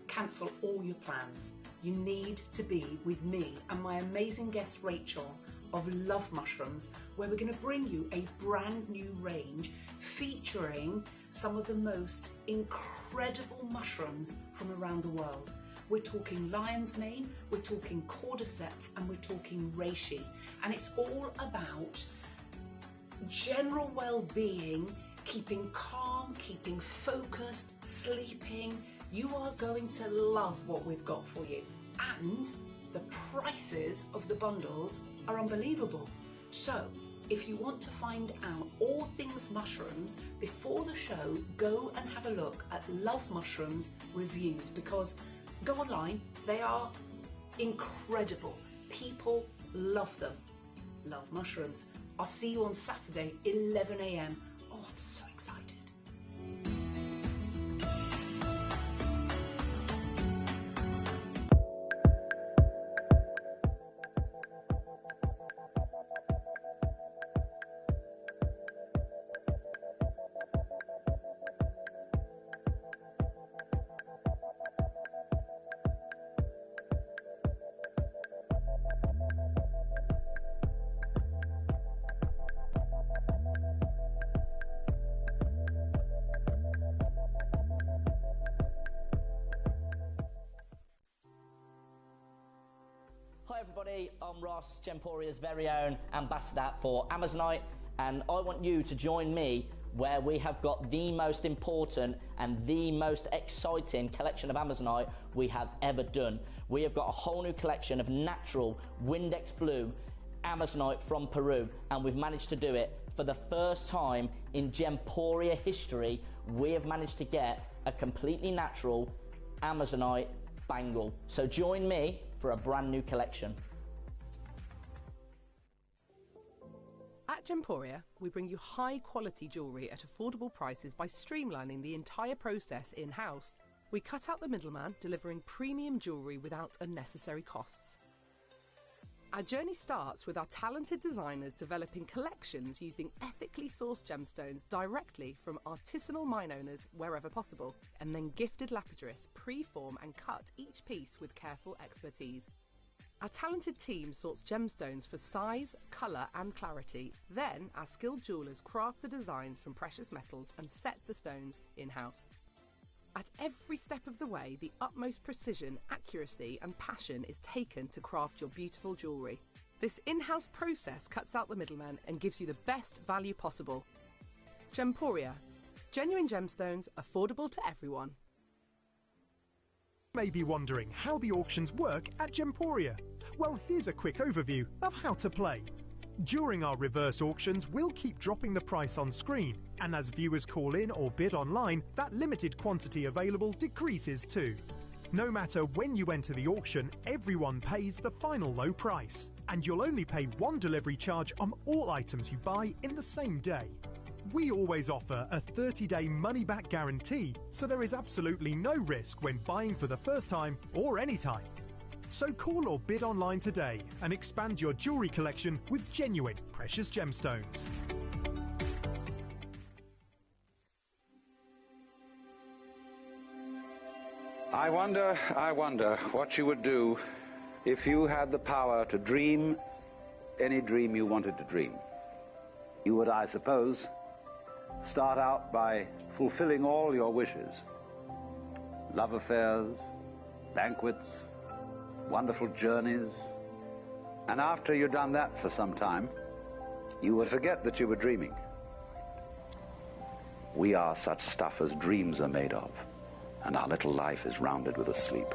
Cancel all your plans. You need to be with me and my amazing guest Rachel of Love Mushrooms, where we're going to bring you a brand new range featuring some of the most incredible mushrooms from around the world. We're talking lion's mane, we're talking cordyceps, and we're talking reishi. And it's all about general well-being, keeping calm, keeping focused, sleeping. You are going to love what we've got for you. And the prices of the bundles are unbelievable. So, if you want to find out all things mushrooms before the show, go and have a look at Love Mushrooms reviews, because go online, they are incredible. People love them. Love Mushrooms. I'll see you on Saturday, 11 a.m. Oh, I'm so excited. Hi everybody, I'm Ross, Gemporia's very own ambassador for Amazonite, and I want you to join me where we have got the most important and the most exciting collection of Amazonite we have ever done. We have got a whole new collection of natural Windex blue Amazonite from Peru, and we've managed to do it for the first time in Gemporia history. We have managed to get a completely natural Amazonite bangle. So join me for a brand new collection. At Gemporia, we bring you high quality jewellery at affordable prices by streamlining the entire process in-house. We cut out the middleman, delivering premium jewellery without unnecessary costs. Our journey starts with our talented designers developing collections using ethically sourced gemstones directly from artisanal mine owners wherever possible, and then gifted lapidarists pre-form and cut each piece with careful expertise. Our talented team sorts gemstones for size, colour and clarity. Then our skilled jewellers craft the designs from precious metals and set the stones in-house. At every step of the way, the utmost precision, accuracy and passion is taken to craft your beautiful jewellery. This in-house process cuts out the middleman and gives you the best value possible. Gemporia. Genuine gemstones, affordable to everyone. You may be wondering how the auctions work at Gemporia. Well, here's a quick overview of how to play. During our reverse auctions, we'll keep dropping the price on screen, and as viewers call in or bid online, that limited quantity available decreases too. No matter when you enter the auction, everyone pays the final low price, and you'll only pay one delivery charge on all items you buy in the same day. We always offer a 30-day money-back guarantee, so there is absolutely no risk when buying for the first time or anytime. So call or bid online today and expand your jewellery collection with genuine precious gemstones. I wonder what you would do if you had the power to dream any dream you wanted to dream. You would, I suppose, start out by fulfilling all your wishes. Love affairs, banquets, wonderful journeys. And after you'd done that for some time, you would forget that you were dreaming. We are such stuff as dreams are made of, and our little life is rounded with a sleep.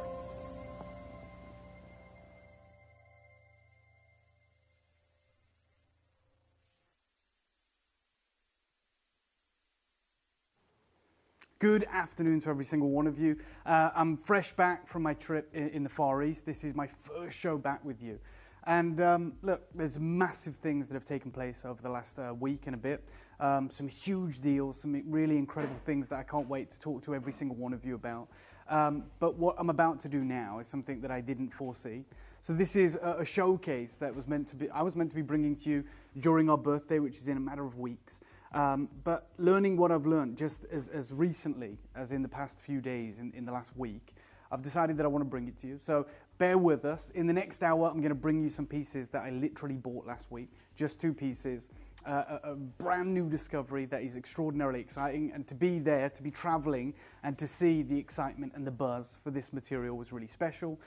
Good afternoon to every single one of you. I'm fresh back from my trip in the Far East. This is my first show back with you. And look, there's massive things that have taken place over the last week and a bit. Some huge deals, some really incredible things that I can't wait to talk to every single one of you about. But what I'm about to do now is something that I didn't foresee. So this is a showcase that I was meant to be bringing to you during our birthday, which is in a matter of weeks. But learning what I've learned just as recently as in the past few days, in the last week, I've decided that I want to bring it to you. So bear with us. In the next hour, I'm going to bring you some pieces that I literally bought last week. Just 2 pieces. A brand new discovery that is extraordinarily exciting. And to be there, to be traveling, and to see the excitement and the buzz for this material was really special.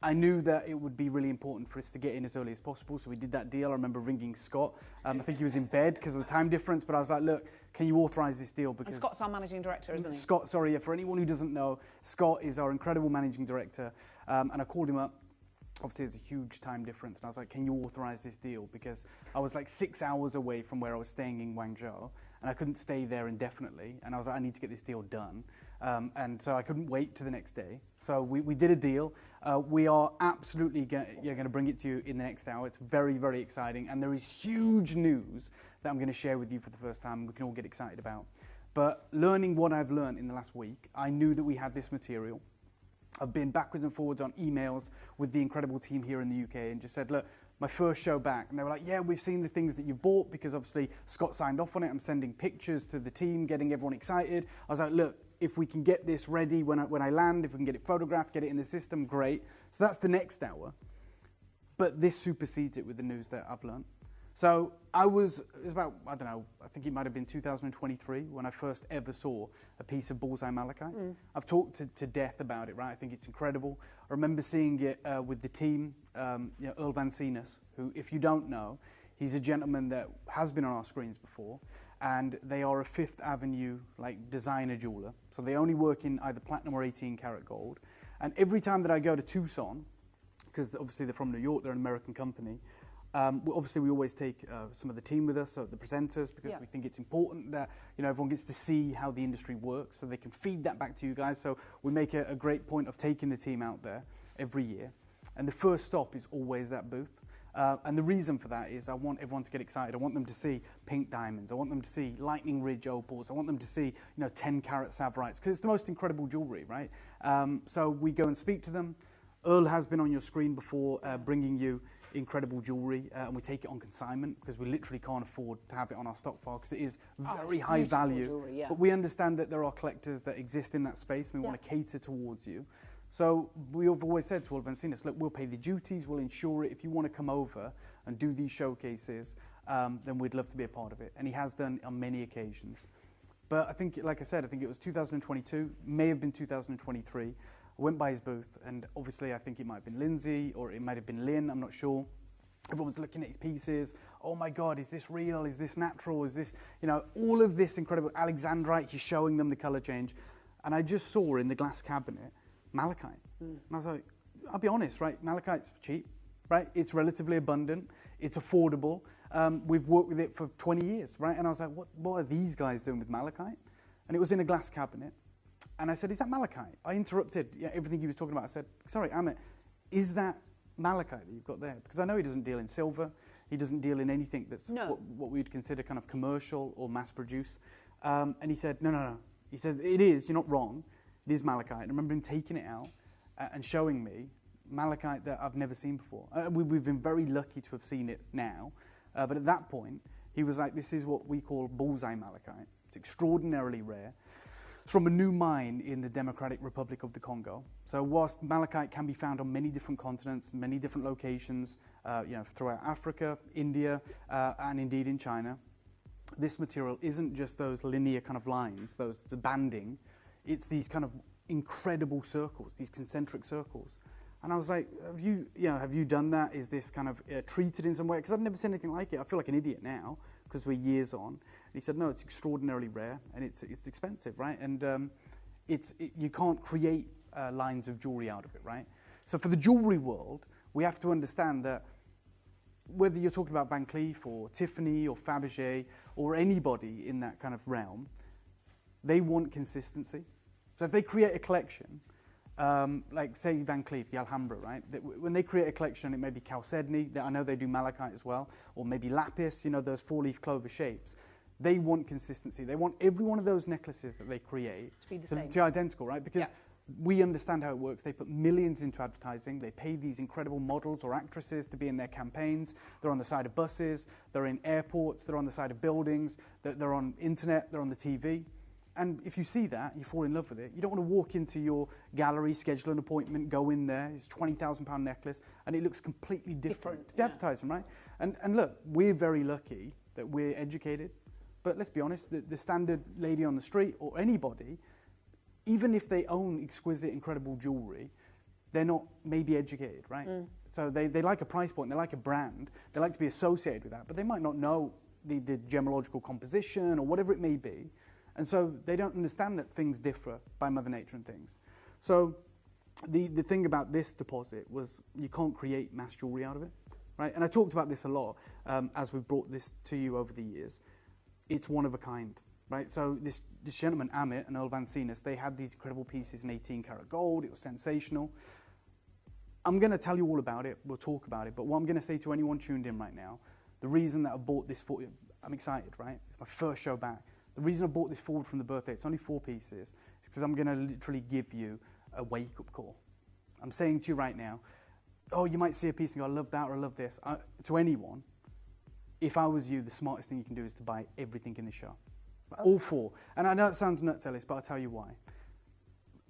I knew that it would be really important for us to get in as early as possible, so we did that deal. I remember ringing Scott. I think he was in bed because of the time difference, but I was like, look, can you authorise this deal? Because And Scott's our managing director, isn't he? Scott, sorry, for anyone who doesn't know, Scott is our incredible managing director, and I called him up. Obviously, there's a huge time difference, and I was like, can you authorise this deal? Because I was like 6 hours away from where I was staying in Guangzhou, and I couldn't stay there indefinitely, and I was like, I need to get this deal done. And so I couldn't wait to the next day. So we did a deal. We are absolutely going to bring it to you in the next hour. It's very, very exciting. And there is huge news that I'm going to share with you for the first time. We can all get excited about. But learning what I've learned in the last week, I knew that we had this material. I've been backwards and forwards on emails with the incredible team here in the UK and just said, look, my first show back. And they were like, yeah, we've seen the things that you've bought because obviously Scott signed off on it. I'm sending pictures to the team, getting everyone excited. I was like, look, if we can get this ready when I land, if we can get it photographed, get it in the system, great. So that's the next hour. But this supersedes it with the news that I've learned. So it was about, I don't know, I think it might have been 2023 when I first ever saw a piece of bullseye malachite. I've talked to death about it, right? I think it's incredible. I remember seeing it with the team, Earl Van Seenus, who, if you don't know, he's a gentleman that has been on our screens before. And they are a Fifth Avenue designer jeweler. So they only work in either platinum or 18 karat gold. And every time that I go to Tucson, because obviously they're from New York, they're an American company, obviously we always take some of the team with us, so the presenters, because we think it's important that everyone gets to see how the industry works, so they can feed that back to you guys. So we make a great point of taking the team out there every year. And the first stop is always that booth. And the reason for that is I want everyone to get excited. I want them to see pink diamonds. I want them to see lightning ridge opals. I want them to see 10 karat savrites because it's the most incredible jewelry, right? So we go and speak to them. Earl has been on your screen before bringing you incredible jewelry, and we take it on consignment because we literally can't afford to have it on our stock file because it is very high value. Jewelry, But we understand that there are collectors that exist in that space and we want to cater towards you. So we've always said to all Van Seenus, look, we'll pay the duties, we'll insure it. If you want to come over and do these showcases, then we'd love to be a part of it. And he has done on many occasions. But I think, like I said, I think it was 2022, may have been 2023. I went by his booth, and obviously I think it might have been Lindsay, or it might have been Lynn, I'm not sure. Everyone was looking at his pieces. Oh my God, is this real? Is this natural? Is this, all of this incredible Alexandrite, he's showing them the color change. And I just saw in the glass cabinet, malachite. And I was like, I'll be honest, right? Malachite's cheap, right? It's relatively abundant. It's affordable. We've worked with it for 20 years, right? And I was like, what are these guys doing with malachite? And it was in a glass cabinet. And I said, is that malachite? I interrupted everything he was talking about. I said, sorry, Amit, is that malachite that you've got there? Because I know he doesn't deal in silver. He doesn't deal in anything that's No. what we'd consider kind of commercial or mass produced. And he said, no. He said, it is, you're not wrong. It is malachite. I remember him taking it out and showing me malachite that I've never seen before. We've been very lucky to have seen it now. But at that point, he was like, this is what we call bullseye malachite. It's extraordinarily rare. It's from a new mine in the Democratic Republic of the Congo. So whilst malachite can be found on many different continents, many different locations, throughout Africa, India, and indeed in China, this material isn't just those linear kind of lines, the banding. It's these kind of incredible circles, these concentric circles. And I was like, have you done that? Is this kind of treated in some way? Because I've never seen anything like it. I feel like an idiot now because we're years on. And he said, no, it's extraordinarily rare and it's expensive, right? And you can't create lines of jewelry out of it, right? So for the jewelry world, we have to understand that whether you're talking about Van Cleef or Tiffany or Fabergé or anybody in that kind of realm, they want consistency. So if they create a collection, like say Van Cleef, the Alhambra, right? When they create a collection, it may be chalcedony. I know they do malachite as well, or maybe lapis. Those four-leaf clover shapes. They want consistency. They want every one of those necklaces that they create to be the same, to be identical, right? Because we understand how it works. They put millions into advertising. They pay these incredible models or actresses to be in their campaigns. They're on the side of buses. They're in airports. They're on the side of buildings. They're on internet. They're on the TV. And if you see that, you fall in love with it. You don't want to walk into your gallery, schedule an appointment, go in there. It's a £20,000 necklace, and it looks completely different. The advertising, right? And look, we're very lucky that we're educated. But let's be honest, the standard lady on the street or anybody, even if they own exquisite, incredible jewelry, they're not maybe educated, right? So they like a price point, they like a brand, they like to be associated with that, but they might not know the gemological composition or whatever it may be. And so they don't understand that things differ by Mother Nature and things. So the thing about this deposit was you can't create mass jewelry out of it, right? And I talked about this a lot as we've brought this to you over the years. It's one of a kind, right? So this gentleman, Amit and Earl Van Seenis, they had these incredible pieces in 18-karat gold. It was sensational. I'm going to tell you all about it. We'll talk about it. But what I'm going to say to anyone tuned in right now, the reason that I bought this I'm excited, right? It's my first show back. The reason I bought this forward from the birthday, it's only 4 pieces, is because I'm going to literally give you a wake-up call. I'm saying to you right now, oh, you might see a piece and go, I love that or I love this. To anyone, if I was you, the smartest thing you can do is to buy everything in the show. All 4. And I know it sounds nuts, Ellis, but I'll tell you why.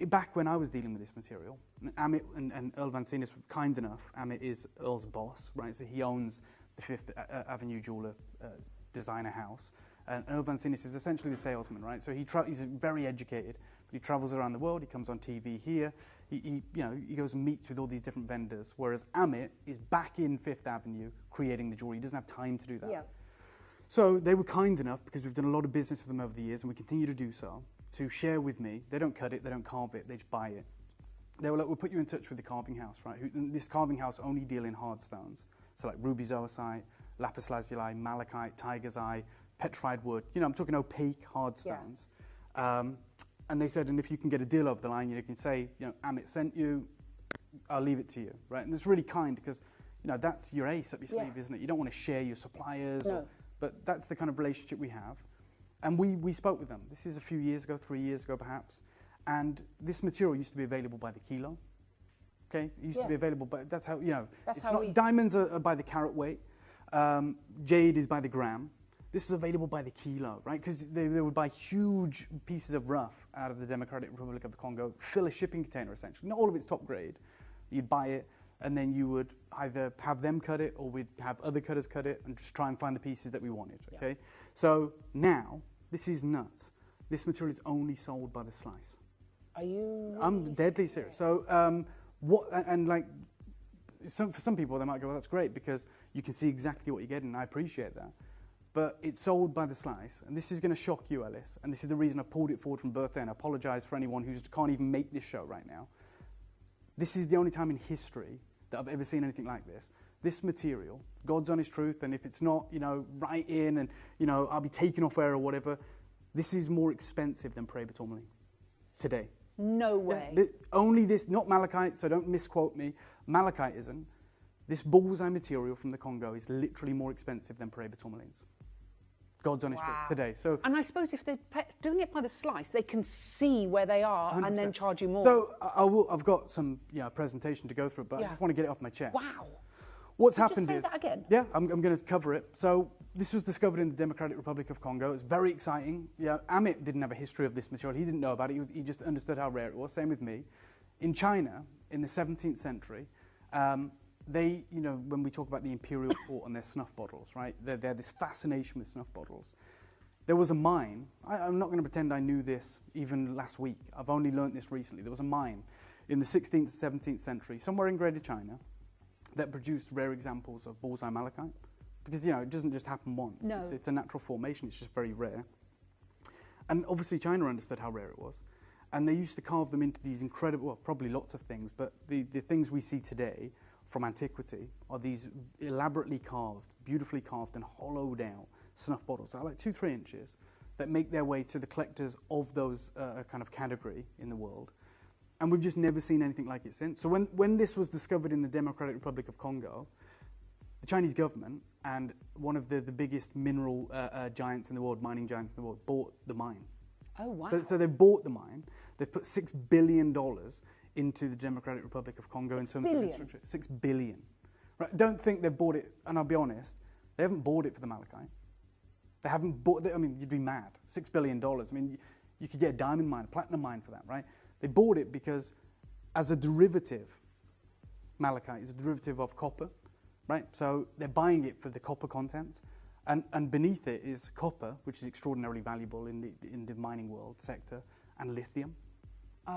Back when I was dealing with this material, Amit and Earl Van Seenis were kind enough. Amit is Earl's boss, right? So he owns the Fifth Avenue jeweler designer house. And Earl Van Seenis is essentially the salesman, right? So he's very educated, but he travels around the world. He comes on TV here. He goes and meets with all these different vendors. Whereas Amit is back in Fifth Avenue creating the jewelry. He doesn't have time to do that. Yeah. So they were kind enough, because we've done a lot of business with them over the years, and we continue to do so, to share with me. They don't cut it, they don't carve it, they just buy it. They were like, we'll put you in touch with the carving house, right? This carving house only deal in hard stones. So like ruby zoisite, lapis lazuli, malachite, tiger's eye, petrified wood. I'm talking opaque hard stones. Yeah. And they said, and if you can get a deal over the line, you can say, Amit sent you, I'll leave it to you, right? And it's really kind, because, that's your ace up your sleeve, isn't it? You don't want to share your suppliers, but that's the kind of relationship we have. And we spoke with them. This is a few years ago, 3 years ago perhaps, and this material used to be available by the kilo. Okay, it used to be available, but that's how, diamonds are by the carat weight, jade is by the gram. This is available by the kilo, right? Because they would buy huge pieces of rough out of the Democratic Republic of the Congo, fill a shipping container essentially. Not all of it's top grade. You'd buy it, and then you would either have them cut it, or we'd have other cutters cut it, and just try and find the pieces that we wanted, okay? So now, this is nuts. This material is only sold by the slice. Are you? I'm deadly serious. So, for some people, they might go, well, that's great, because you can see exactly what you're getting, and I appreciate that. But it's sold by the slice, and this is going to shock you, Ellis, and this is the reason I pulled it forward from birthday, and I apologise for anyone who can't even make this show right now. This is the only time in history that I've ever seen anything like this. This material, God's honest truth, and if it's not, right in, and, I'll be taken off air or whatever, this is more expensive than Prayer tourmaline today. No way. Only this, not malachite, so don't misquote me. Malachite isn't. This bullseye material from the Congo is literally more expensive than Paraiba tourmalines. God's honest truth today. So, and I suppose if they're doing it by the slice, they can see where they are 100%. and then charge you more. So I've got some presentation to go through, but I just want to get it off my chest. Wow. What's Could happened you say is... that again? Yeah, I'm going to cover it. So this was discovered in the Democratic Republic of Congo. It's very exciting. Yeah, Amit didn't have a history of this material. He didn't know about it. He just understood how rare it was. Same with me. In China, in the 17th century, they, when we talk about the imperial court and their snuff bottles, right? They had this fascination with snuff bottles. There was a mine. I'm not going to pretend I knew this even last week. I've only learnt this recently. There was a mine in the 16th, 17th century, somewhere in Greater China, that produced rare examples of bullseye malachite. Because, it doesn't just happen once. No. It's a natural formation. It's just very rare. And obviously China understood how rare it was. And they used to carve them into these incredible, well, probably lots of things, but the things we see today from antiquity are these elaborately carved, beautifully carved and hollowed out snuff bottles, like 2-3 inches, that make their way to the collectors of those kind of category in the world. And we've just never seen anything like it since. So when this was discovered in the Democratic Republic of Congo, the Chinese government and one of the biggest mineral giants in the world, mining giants in the world, bought the mine. Oh, wow. So they bought the mine. They've put $6 billion into the Democratic Republic of Congo in terms of infrastructure. $6 billion. Right? Don't think they've bought it, and I'll be honest, they haven't bought it for the malachite. They haven't bought it, you'd be mad. $6 billion. You could get a diamond mine, a platinum mine for that, right? They bought it because as a derivative, malachite is a derivative of copper, right? So they're buying it for the copper contents. And beneath it is copper, which is extraordinarily valuable in the mining world sector, and lithium,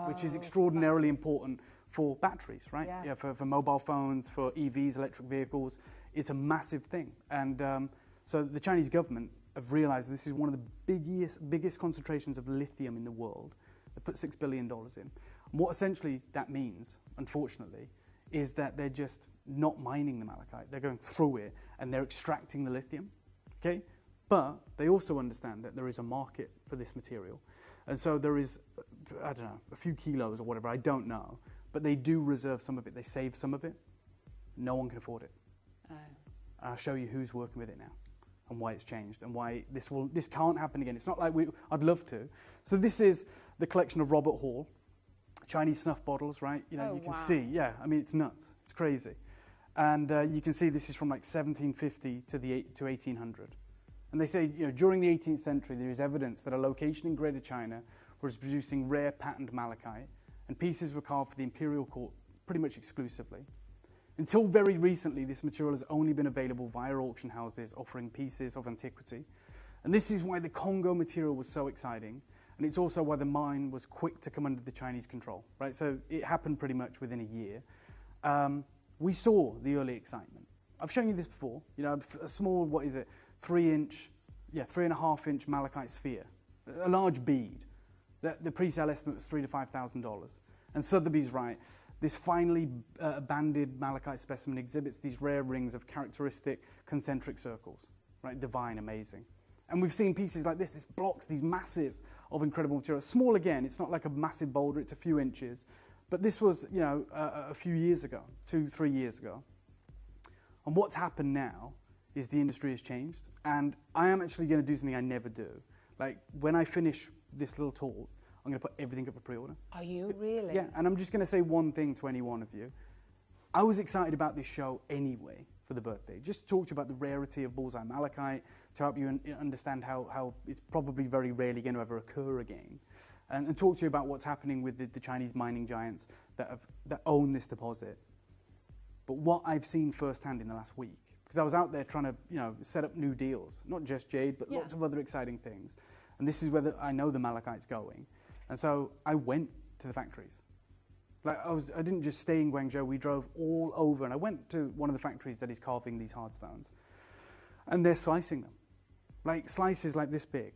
which is extraordinarily important for batteries, right? Yeah, for mobile phones, for EVs, electric vehicles. It's a massive thing. And so the Chinese government have realized this is one of the biggest concentrations of lithium in the world. They put $6 billion in. And what essentially that means, unfortunately, is that they're just not mining the malachite. They're going through it and they're extracting the lithium. Okay? But they also understand that there is a market for this material. And so there is, I don't know, a few kilos or whatever, I don't know. But they do reserve some of it. They save some of it. No one can afford it. And I'll show you who's working with it now and why it's changed and why this can't happen again. It's not like I'd love to. So this is the collection of Robert Hall, Chinese snuff bottles, right? You can see, it's nuts. It's crazy. And you can see this is from like 1750 to 1800. And they say, during the 18th century, there is evidence that a location in Greater China was producing rare patterned malachite, and pieces were carved for the imperial court pretty much exclusively. Until very recently, this material has only been available via auction houses offering pieces of antiquity. And this is why the Congo material was so exciting, and it's also why the mine was quick to come under the Chinese control, right? So it happened pretty much within a year. We saw the early excitement. I've shown you this before. A small, 3.5 inch malachite sphere, a large bead. The pre-sale estimate was $3,000 to $5,000. And Sotheby's right. This finely banded malachite specimen exhibits these rare rings of characteristic concentric circles, right? Divine, amazing. And we've seen pieces like this blocks, these masses of incredible material. Small again, it's not like a massive boulder, it's a few inches. But this was, a few years ago, 2-3 years ago. And what's happened now is the industry has changed. And I am actually going to do something I never do. Like, when I finish this little talk, I'm going to put everything up for pre-order. Are you really? Yeah, and I'm just going to say one thing to any one of you. I was excited about this show anyway for the birthday. Just to talk to you about the rarity of bullseye malachite, to help you understand how it's probably very rarely going to ever occur again. And talk to you about what's happening with the Chinese mining giants that own this deposit. But what I've seen firsthand in the last week, because I was out there trying to set up new deals, not just jade, but lots of other exciting things. And this is where I know the malachite's going. And so I went to the factories. Like I didn't just stay in Guangzhou, we drove all over, and I went to one of the factories that is carving these hard stones. And they're slicing them. Like slices like this big.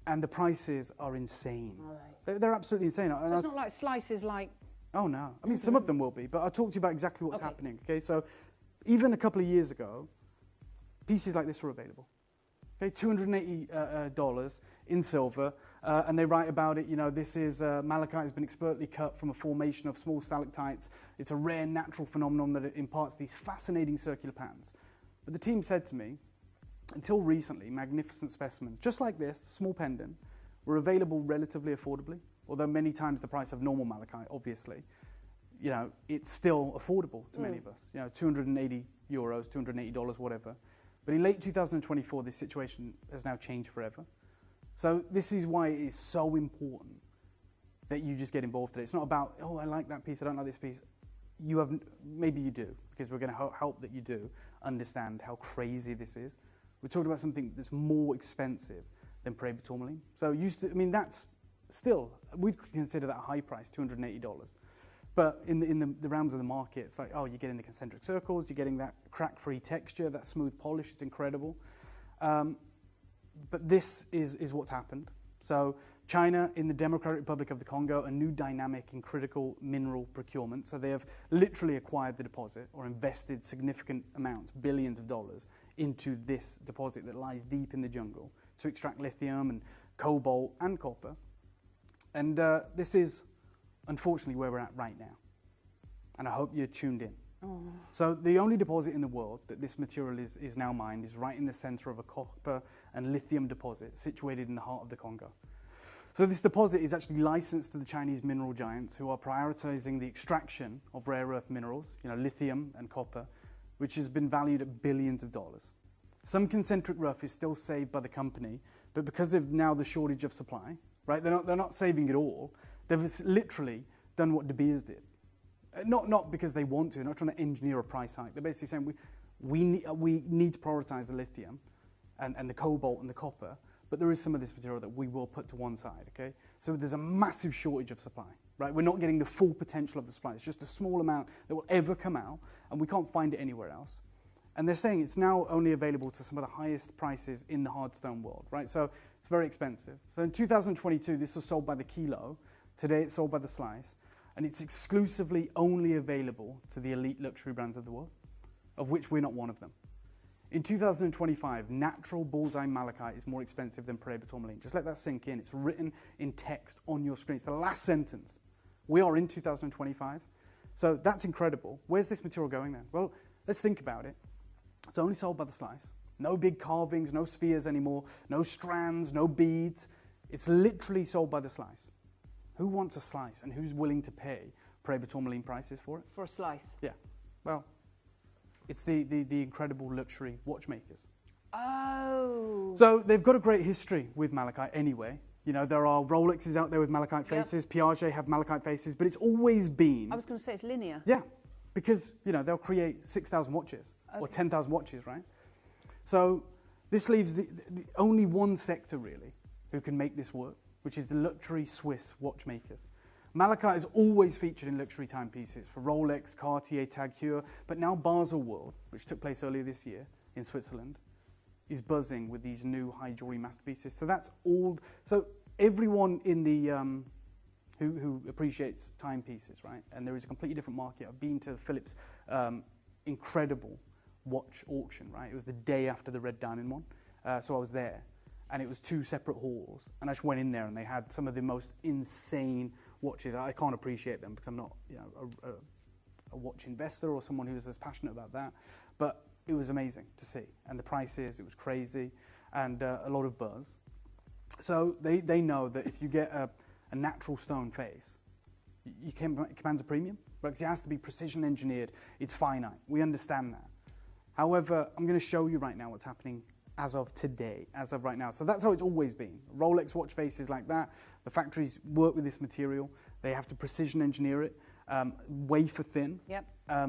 And the prices are insane. They're absolutely insane. So it's not like slices like... Oh, no. I mean, some of them will be, but I'll talk to you about exactly what's happening. Okay, so even a couple of years ago, pieces like this were available. Okay, $280 in silver, and they write about it, you know, this is malachite has been expertly cut from a formation of small stalactites. It's a rare natural phenomenon that imparts these fascinating circular patterns. But the team said to me, until recently, magnificent specimens, just like this, small pendant, were available relatively affordably, although many times the price of normal malachite, obviously, you know, it's still affordable to many of us. You know, 280 euros, $280, whatever. But in late 2024, this situation has now changed forever. So this is why it is so important that you just get involved today. It's not about, oh, I like that piece, I don't like this piece. You have, maybe you do, because we're going to help that you do understand how crazy this is. We're talking about something that's more expensive than Prairie tourmaline. So I mean, that's still, we'd consider that a high price, $280. But in the realms of the market, it's like, oh, you're getting the concentric circles, you're getting that crack-free texture, that smooth polish, it's incredible. But this is what's happened. So China, in the Democratic Republic of the Congo, a new dynamic in critical mineral procurement. So they have literally acquired the deposit or invested significant amounts, billions of dollars, into this deposit that lies deep in the jungle to extract lithium and cobalt and copper. And this is, unfortunately, where we're at right now. And I hope you're tuned in. Oh. So the only deposit in the world that this material is now mined is right in the center of a copper and lithium deposit situated in the heart of the Congo. So this deposit is actually licensed to the Chinese mineral giants who are prioritizing the extraction of rare earth minerals, you know, lithium and copper, which has been valued at billions of dollars. Some concentric rough is still saved by the company, but because of now the shortage of supply, right, they're not saving it all. They've literally done what De Beers did. Not because they want to, they're not trying to engineer a price hike. They're basically saying we need to prioritize the lithium and the cobalt and the copper, but there is some of this material that we will put to one side, okay? So there's a massive shortage of supply, right? We're not getting the full potential of the supply. It's just a small amount that will ever come out, and we can't find it anywhere else. And they're saying it's now only available to some of the highest prices in the hardstone world, right? So it's very expensive. So in 2022, this was sold by the kilo. Today it's sold by the slice. And it's exclusively only available to the elite luxury brands of the world, of which we're not one of them. In 2025, natural bullseye malachite is more expensive than Prairie tourmaline. Just let that sink in. It's written in text on your screen. It's the last sentence. We are in 2025. So that's incredible. Where's this material going then? Well, let's think about it. It's only sold by the slice. No big carvings, no spheres anymore, no strands, no beads. It's literally sold by the slice. Who wants a slice and who's willing to pay Prairie tourmaline prices for it? For a slice? Yeah. Well, it's the incredible luxury watchmakers. Oh. So they've got a great history with malachite anyway. You know, there are Rolexes out there with malachite faces. Yep. Piaget have malachite faces, but it's always been... I was going to say it's linear. Yeah, because, you know, they'll create 6,000 watches or 10,000 watches, right? So this leaves the only one sector, really, who can make this work, which is the luxury Swiss watchmakers. Malachite is always featured in luxury timepieces for Rolex, Cartier, Tag Heuer, but now Basel World, which took place earlier this year in Switzerland, is buzzing with these new high jewelry masterpieces. So that's all. So everyone in the who appreciates timepieces, right? And there is a completely different market. I've been to Philip's incredible watch auction, right? It was the day after the Red Diamond one, so I was there. And it was 2 separate halls. And I just went in there and they had some of the most insane watches. I can't appreciate them because I'm not, you know, a watch investor or someone who's as passionate about that. But it was amazing to see. And the prices, it was crazy and a lot of buzz. So they know that if you get a natural stone face, you can command a premium. Because it has to be precision engineered. It's finite. We understand that. However, I'm going to show you right now what's happening as of today, as of right now. So that's how it's always been. Rolex watch faces like that. The factories work with this material. They have to precision engineer it, wafer thin. Yep.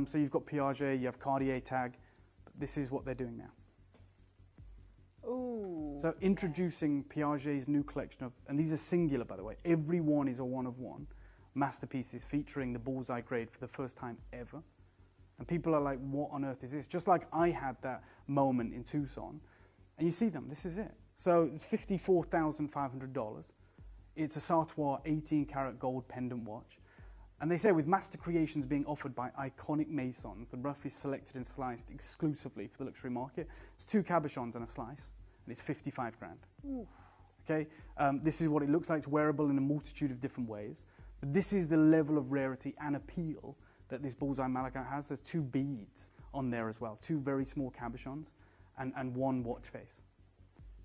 So you've got Piaget, you have Cartier, Tag. But this is what they're doing now. Ooh. So introducing Piaget's new collection of, and these are singular, by the way. Every one is a one of one masterpieces featuring the bullseye grade for the first time ever. And people are like, what on earth is this? Just like I had that moment in Tucson. And you see them, this is it. So it's $54,500. It's a Sartois 18-karat gold pendant watch. And they say with master creations being offered by iconic masons, the rough is selected and sliced exclusively for the luxury market. It's 2 cabochons and a slice. and it's 55 grand. Ooh. Okay, this is what it looks like. It's wearable in a multitude of different ways. But this is the level of rarity and appeal that this bullseye malachite has. There's 2 beads on there as well, 2 very small cabochons, and 1 watch face.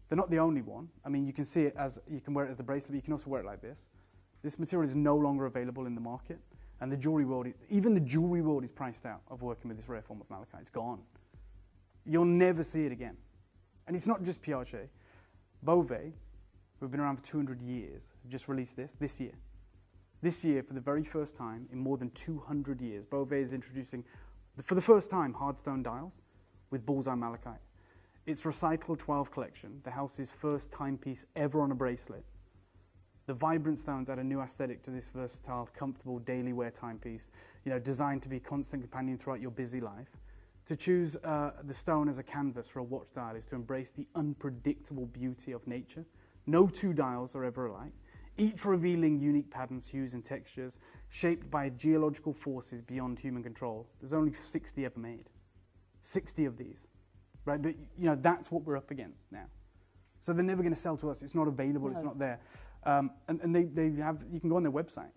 They're not the only one. I mean, you can see it as, you can wear it as the bracelet, but you can also wear it like this. This material is no longer available in the market, and the jewelry world, even the jewelry world is priced out of working with this rare form of malachite. It's gone. You'll never see it again. And it's not just Piaget. Beauvais, who have been around for 200 years, have just released this year. This year, for the very first time in more than 200 years, Beauvais is introducing, for the first time, hardstone dials with bullseye malachite. It's Recital 12 collection, the house's first timepiece ever on a bracelet. The vibrant stones add a new aesthetic to this versatile, comfortable, daily wear timepiece, designed to be a constant companion throughout your busy life. To choose the stone as a canvas for a watch dial is to embrace the unpredictable beauty of nature. No 2 dials are ever alike, each revealing unique patterns, hues, and textures, shaped by geological forces beyond human control. There's only 60 ever made. 60 of these, right? But, that's what we're up against now. So they're never going to sell to us. It's not available. No. It's not there. And they have, you can go on their website.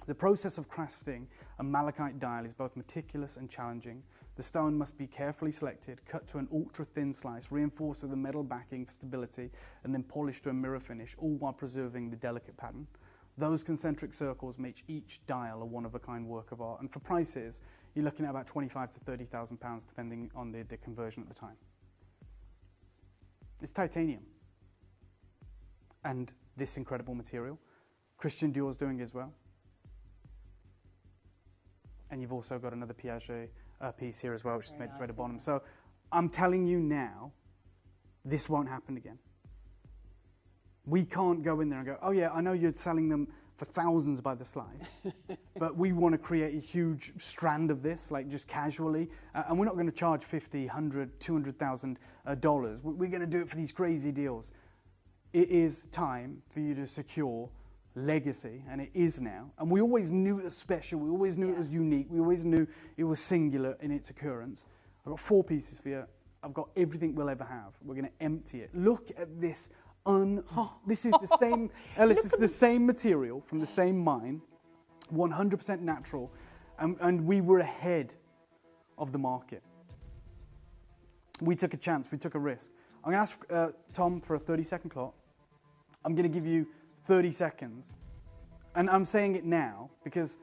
The process of crafting a malachite dial is both meticulous and challenging. The stone must be carefully selected, cut to an ultra-thin slice, reinforced with a metal backing for stability, and then polished to a mirror finish, all while preserving the delicate pattern. Those concentric circles make each dial a one-of-a-kind work of art. And for prices, you're looking at about £25,000 to £30,000, depending on the conversion at the time. It's titanium. And this incredible material. Christian Dior's doing it as well. And you've also got another Piaget piece here as well, which is made its way to the bottom. So I'm telling you now, this won't happen again. We can't go in there and go, oh yeah, I know you're selling them for thousands by the slice, but we want to create a huge strand of this, like just casually, and we're not going to charge $50,000, $100,000, $200,000. We're going to do it for these crazy deals. It is time for you to secure legacy, and it is now. And we always knew it was special. We always knew it was unique. We always knew it was singular in its occurrence. I've got 4 pieces for you. I've got everything we'll ever have. We're going to empty it. Look at this. This is the same, Ellis, it's the same material from the same mine, 100% natural, and we were ahead of the market. We took a chance. We took a risk. I'm going to ask Tom for a 30-second clock. I'm going to give you 30 seconds. And I'm saying it now because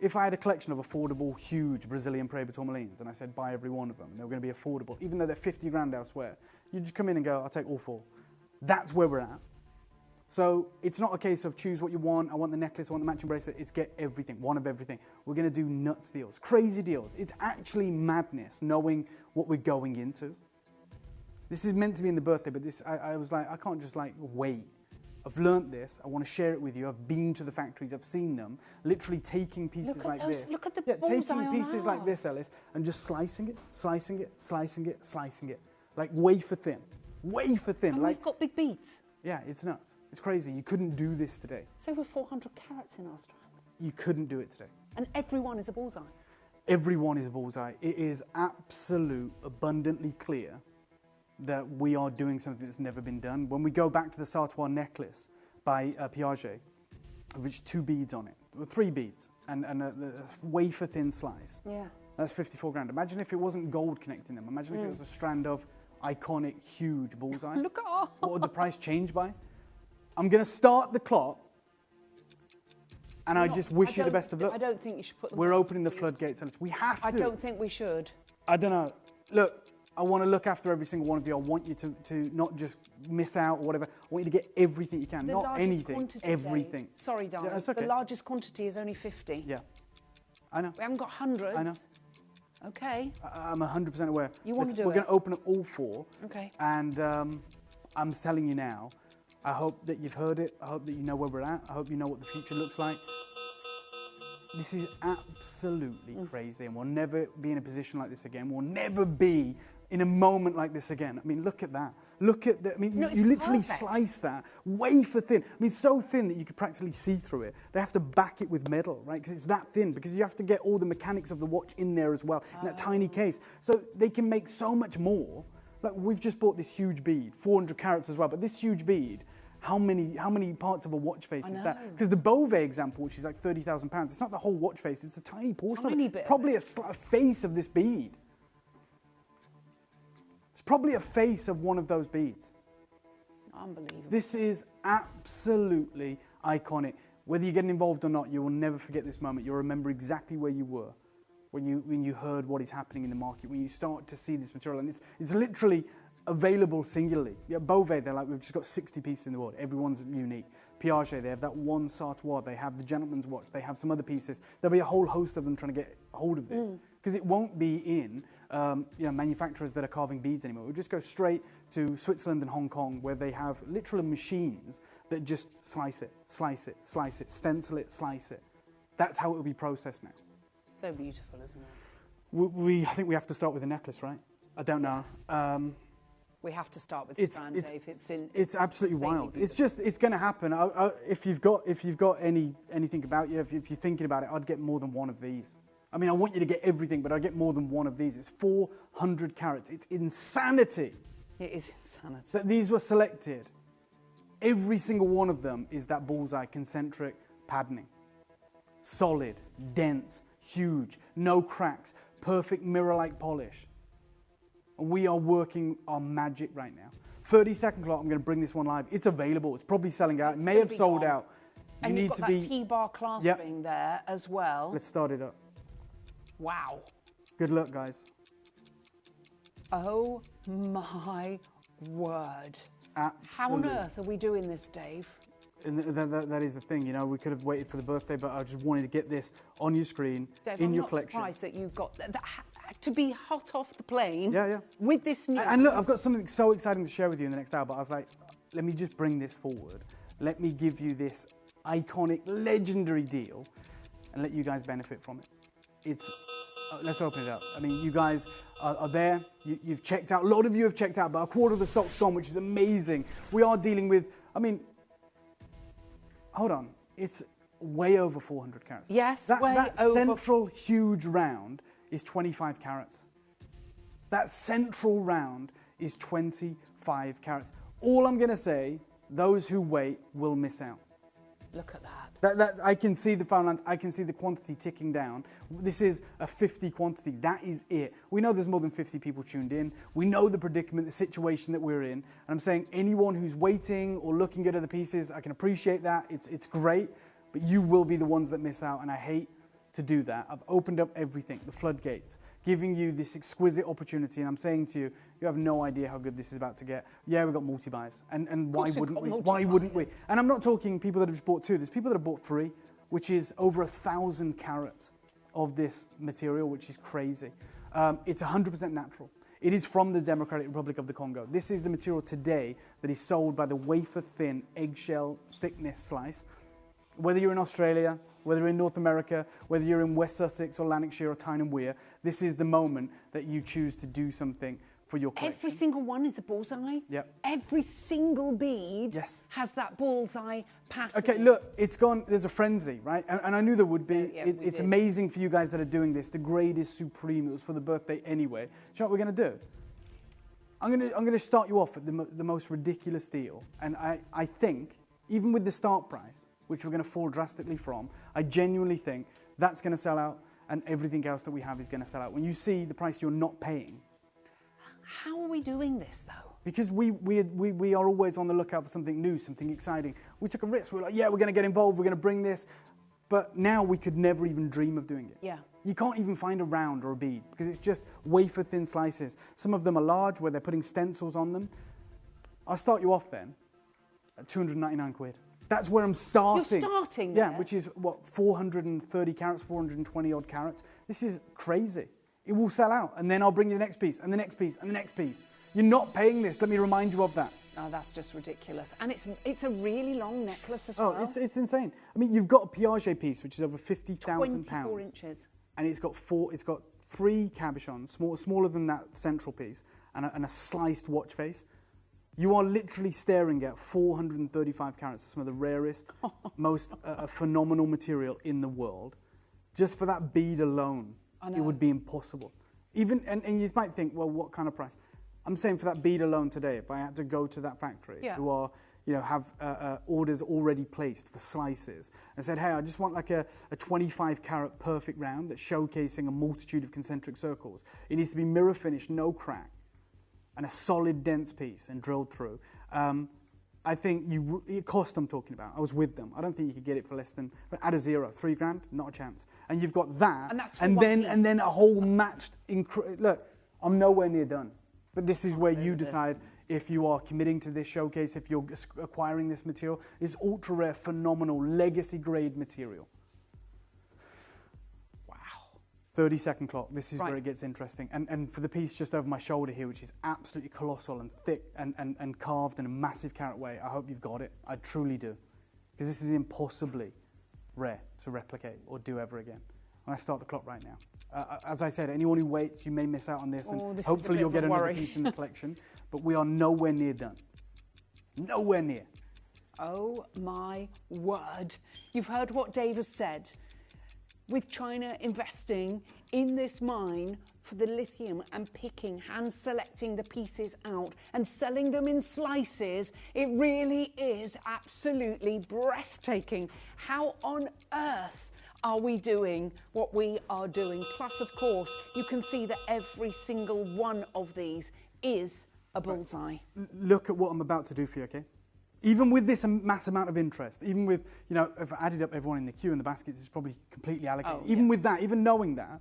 if I had a collection of affordable, huge Brazilian Preba tourmalines and I said buy every one of them, and they were going to be affordable, even though they're 50 grand elsewhere, you just come in and go, I'll take all 4. That's where we're at. So it's not a case of choose what you want. I want the necklace, I want the matching bracelet. It's get everything, one of everything. We're going to do nuts deals, crazy deals. It's actually madness knowing what we're going into. This is meant to be in the birthday, but this I was like, I can't just wait. I've learnt this. I want to share it with you. I've been to the factories. I've seen them. Literally taking pieces like this. Look at the taking pieces like this, Ellis, and just slicing it, slicing it, slicing it, slicing it, like wafer thin, wafer thin. And we've got big beads. Yeah, it's nuts. It's crazy. You couldn't do this today. It's over 400 carats in our strand. You couldn't do it today. And everyone is a bullseye. Everyone is a bullseye. It is abundantly clear that we are doing something that's never been done. When we go back to the Sartois necklace by Piaget, which 2 beads on it, 3 beads, and a wafer thin slice. Yeah. That's 54 grand. Imagine if it wasn't gold connecting them. Imagine if it was a strand of iconic, huge bullseyes. Look at all. What would the price change by? I'm going to start the clock, and I just wish you the best of luck. I don't think you should put them. We're opening the floodgates. We have to. I don't think we should. I don't know. Look, I want to look after every single one of you. I want you to not just miss out or whatever. I want you to get everything you can, not anything, everything. Sorry, darling. Yeah, okay. The largest quantity is only 50. Yeah, I know. We haven't got hundreds. I know. Okay. I'm 100% aware. You want to do it? We're going to open up all 4. Okay. And I'm telling you now, I hope that you've heard it. I hope that you know where we're at. I hope you know what the future looks like. This is absolutely crazy, and we'll never be in a position like this again. We'll never be in a moment like this again. I mean, look at that. Look at that. I mean, you literally slice that wafer thin. I mean, so thin that you could practically see through it. They have to back it with metal, right? Because it's that thin, because you have to get all the mechanics of the watch in there as well, in that tiny case. So they can make so much more Like, we've just bought this huge bead, 400 carats as well, but this huge bead, how many parts of a watch face is that? Because the Beauvais example, which is like £30,000, it's not the whole watch face, it's a tiny portion of it. It's probably a face of this bead. It's probably a face of one of those beads. Unbelievable. This is absolutely iconic. Whether you're getting involved or not, you will never forget this moment. You'll remember exactly where you were when you heard what is happening in the market, when you start to see this material. And it's literally available singularly. Yeah, Beauvais, they're like, we've just got 60 pieces in the world. Everyone's unique. Piaget, they have that one Sartois. They have the gentleman's watch. They have some other pieces. There'll be a whole host of them trying to get hold of this. Because it won't be in manufacturers that are carving beads anymore. We'll just go straight to Switzerland and Hong Kong, where they have literal machines that just slice it, slice it, slice it, stencil it, slice it. That's how it will be processed now. So beautiful, isn't it? I think we have to start with a necklace, right? I don't know. We have to start with the brand, Dave. It's absolutely wild. Beautiful. It's going to happen. If you've got anything about you, if you're thinking about it, I'd get more than one of these. I mean, I want you to get everything, but I'd get more than one of these. It's 400 carats. It's insanity. It is insanity. That these were selected. Every single one of them is that bullseye concentric patterning. Solid, dense, huge, no cracks, perfect mirror-like polish. And we are working on magic right now. 30-second clock, I'm going to bring this one live. It's available. It's probably selling out. It may have sold out. And you've got that T-bar clasping there as well. Let's start it up. Wow. Good luck, guys. Oh my word. Absolutely. How on earth are we doing this, Dave? And that is the thing, you know, we could have waited for the birthday, but I just wanted to get this on your screen, Dave, in I'm your not collection. surprised that you've got that to be hot off the plane. Yeah. With this news. And look, I've got something so exciting to share with you in the next hour, but I was like, let me just bring this forward. Let me give you this iconic, legendary deal and let you guys benefit from it. It's, let's open it up. I mean, you guys are there. You've checked out. A lot of you have checked out, but a quarter of the stock's gone, which is amazing. We are dealing with, I mean, hold on. It's way over 400 carats. Yes, that central huge round is 25 carats. That central round is 25 carats. All I'm going to say, those who wait will miss out. Look at that. I can see the fine lines. I can see the quantity ticking down. This is a 50 quantity. That is it. We know there's more than 50 people tuned in. We know the predicament, the situation that we're in. And I'm saying anyone who's waiting or looking at other pieces, I can appreciate that. It's great. But you will be the ones that miss out. And I hate to do that. I've opened up everything, the floodgates, giving you this exquisite opportunity. And I'm saying to you, you have no idea how good this is about to get. Yeah, we've got multi-buys. And why wouldn't we? Why wouldn't we? And I'm not talking people that have just bought 2. There's people that have bought 3, which is over 1,000 carats of this material, which is crazy. It's 100% natural. It is from the Democratic Republic of the Congo. This is the material today that is sold by the wafer-thin eggshell thickness slice. Whether you're in Australia, whether you're in North America, whether you're in West Sussex or Lanarkshire or Tyne and Wear, this is the moment that you choose to do something for your collection. Every single one is a bullseye. Yep. Every single bead has that bullseye pattern. Okay, look, it's gone. There's a frenzy, right? And I knew there would be. It's did. amazing for you guys that are doing this. The grade is supreme. It was for the birthday anyway. Do you know what we're going to do? I'm going to start you off at the most ridiculous deal. And I think, even with the start price, which we're going to fall drastically from, I genuinely think that's going to sell out and everything else that we have is going to sell out. When you see the price you're not paying. How are we doing this, though? Because we are always on the lookout for something new, something exciting. We took a risk. We were like, yeah, we're going to get involved. We're going to bring this. But now we could never even dream of doing it. Yeah. You can't even find a round or a bead because it's just wafer-thin slices. Some of them are large where they're putting stencils on them. I'll start you off then at 299 quid. That's where I'm starting. You're starting there? Yeah, which is, 430 carats, 420 odd carats. This is crazy. It will sell out, and then I'll bring you the next piece, and the next piece, and the next piece. You're not paying this. Let me remind you of that. Oh, that's just ridiculous. And it's a really long necklace as well. Oh, it's insane. I mean, you've got a Piaget piece, which is over £50,000. 24 inches. And it's got 3 cabochons, smaller than that central piece, and a sliced watch face. You are literally staring at 435 carats, some of the rarest, most phenomenal material in the world. Just for that bead alone, it would be impossible. And you might think, well, what kind of price? I'm saying for that bead alone today, if I had to go to that factory who are, have orders already placed for slices and said, hey, I just want like a 25 carat perfect round that's showcasing a multitude of concentric circles. It needs to be mirror finished, no crack, and a solid dense piece and drilled through. I think cost I'm talking about. I was with them. I don't think you could get it for less than, add a zero, $3,000, not a chance. And you've got that, and then a whole matched, look, I'm nowhere near done. But this is where you decide if you are committing to this showcase, if you're acquiring this material. It's ultra rare, phenomenal, legacy grade material. Wow. 30-second clock. This is where it gets interesting. And for the piece just over my shoulder here, which is absolutely colossal and thick and carved in a massive carat weight, I hope you've got it. I truly do. Because this is impossibly rare to replicate or do ever again. And I start the clock right now. As I said, anyone who waits, you may miss out on this, and hopefully you'll get another piece in the collection. But we are nowhere near done. Nowhere near. Oh my word. You've heard what Dave has said. With China investing in this mine for the lithium and picking, hand selecting the pieces out and selling them in slices, it really is absolutely breathtaking. How on earth are we doing what we are doing? Plus, of course, you can see that every single one of these is a bullseye. Look at what I'm about to do for you, okay? Even with this mass amount of interest, even with, if I added up everyone in the queue and the baskets, it's probably completely allocated. Even with that, even knowing that,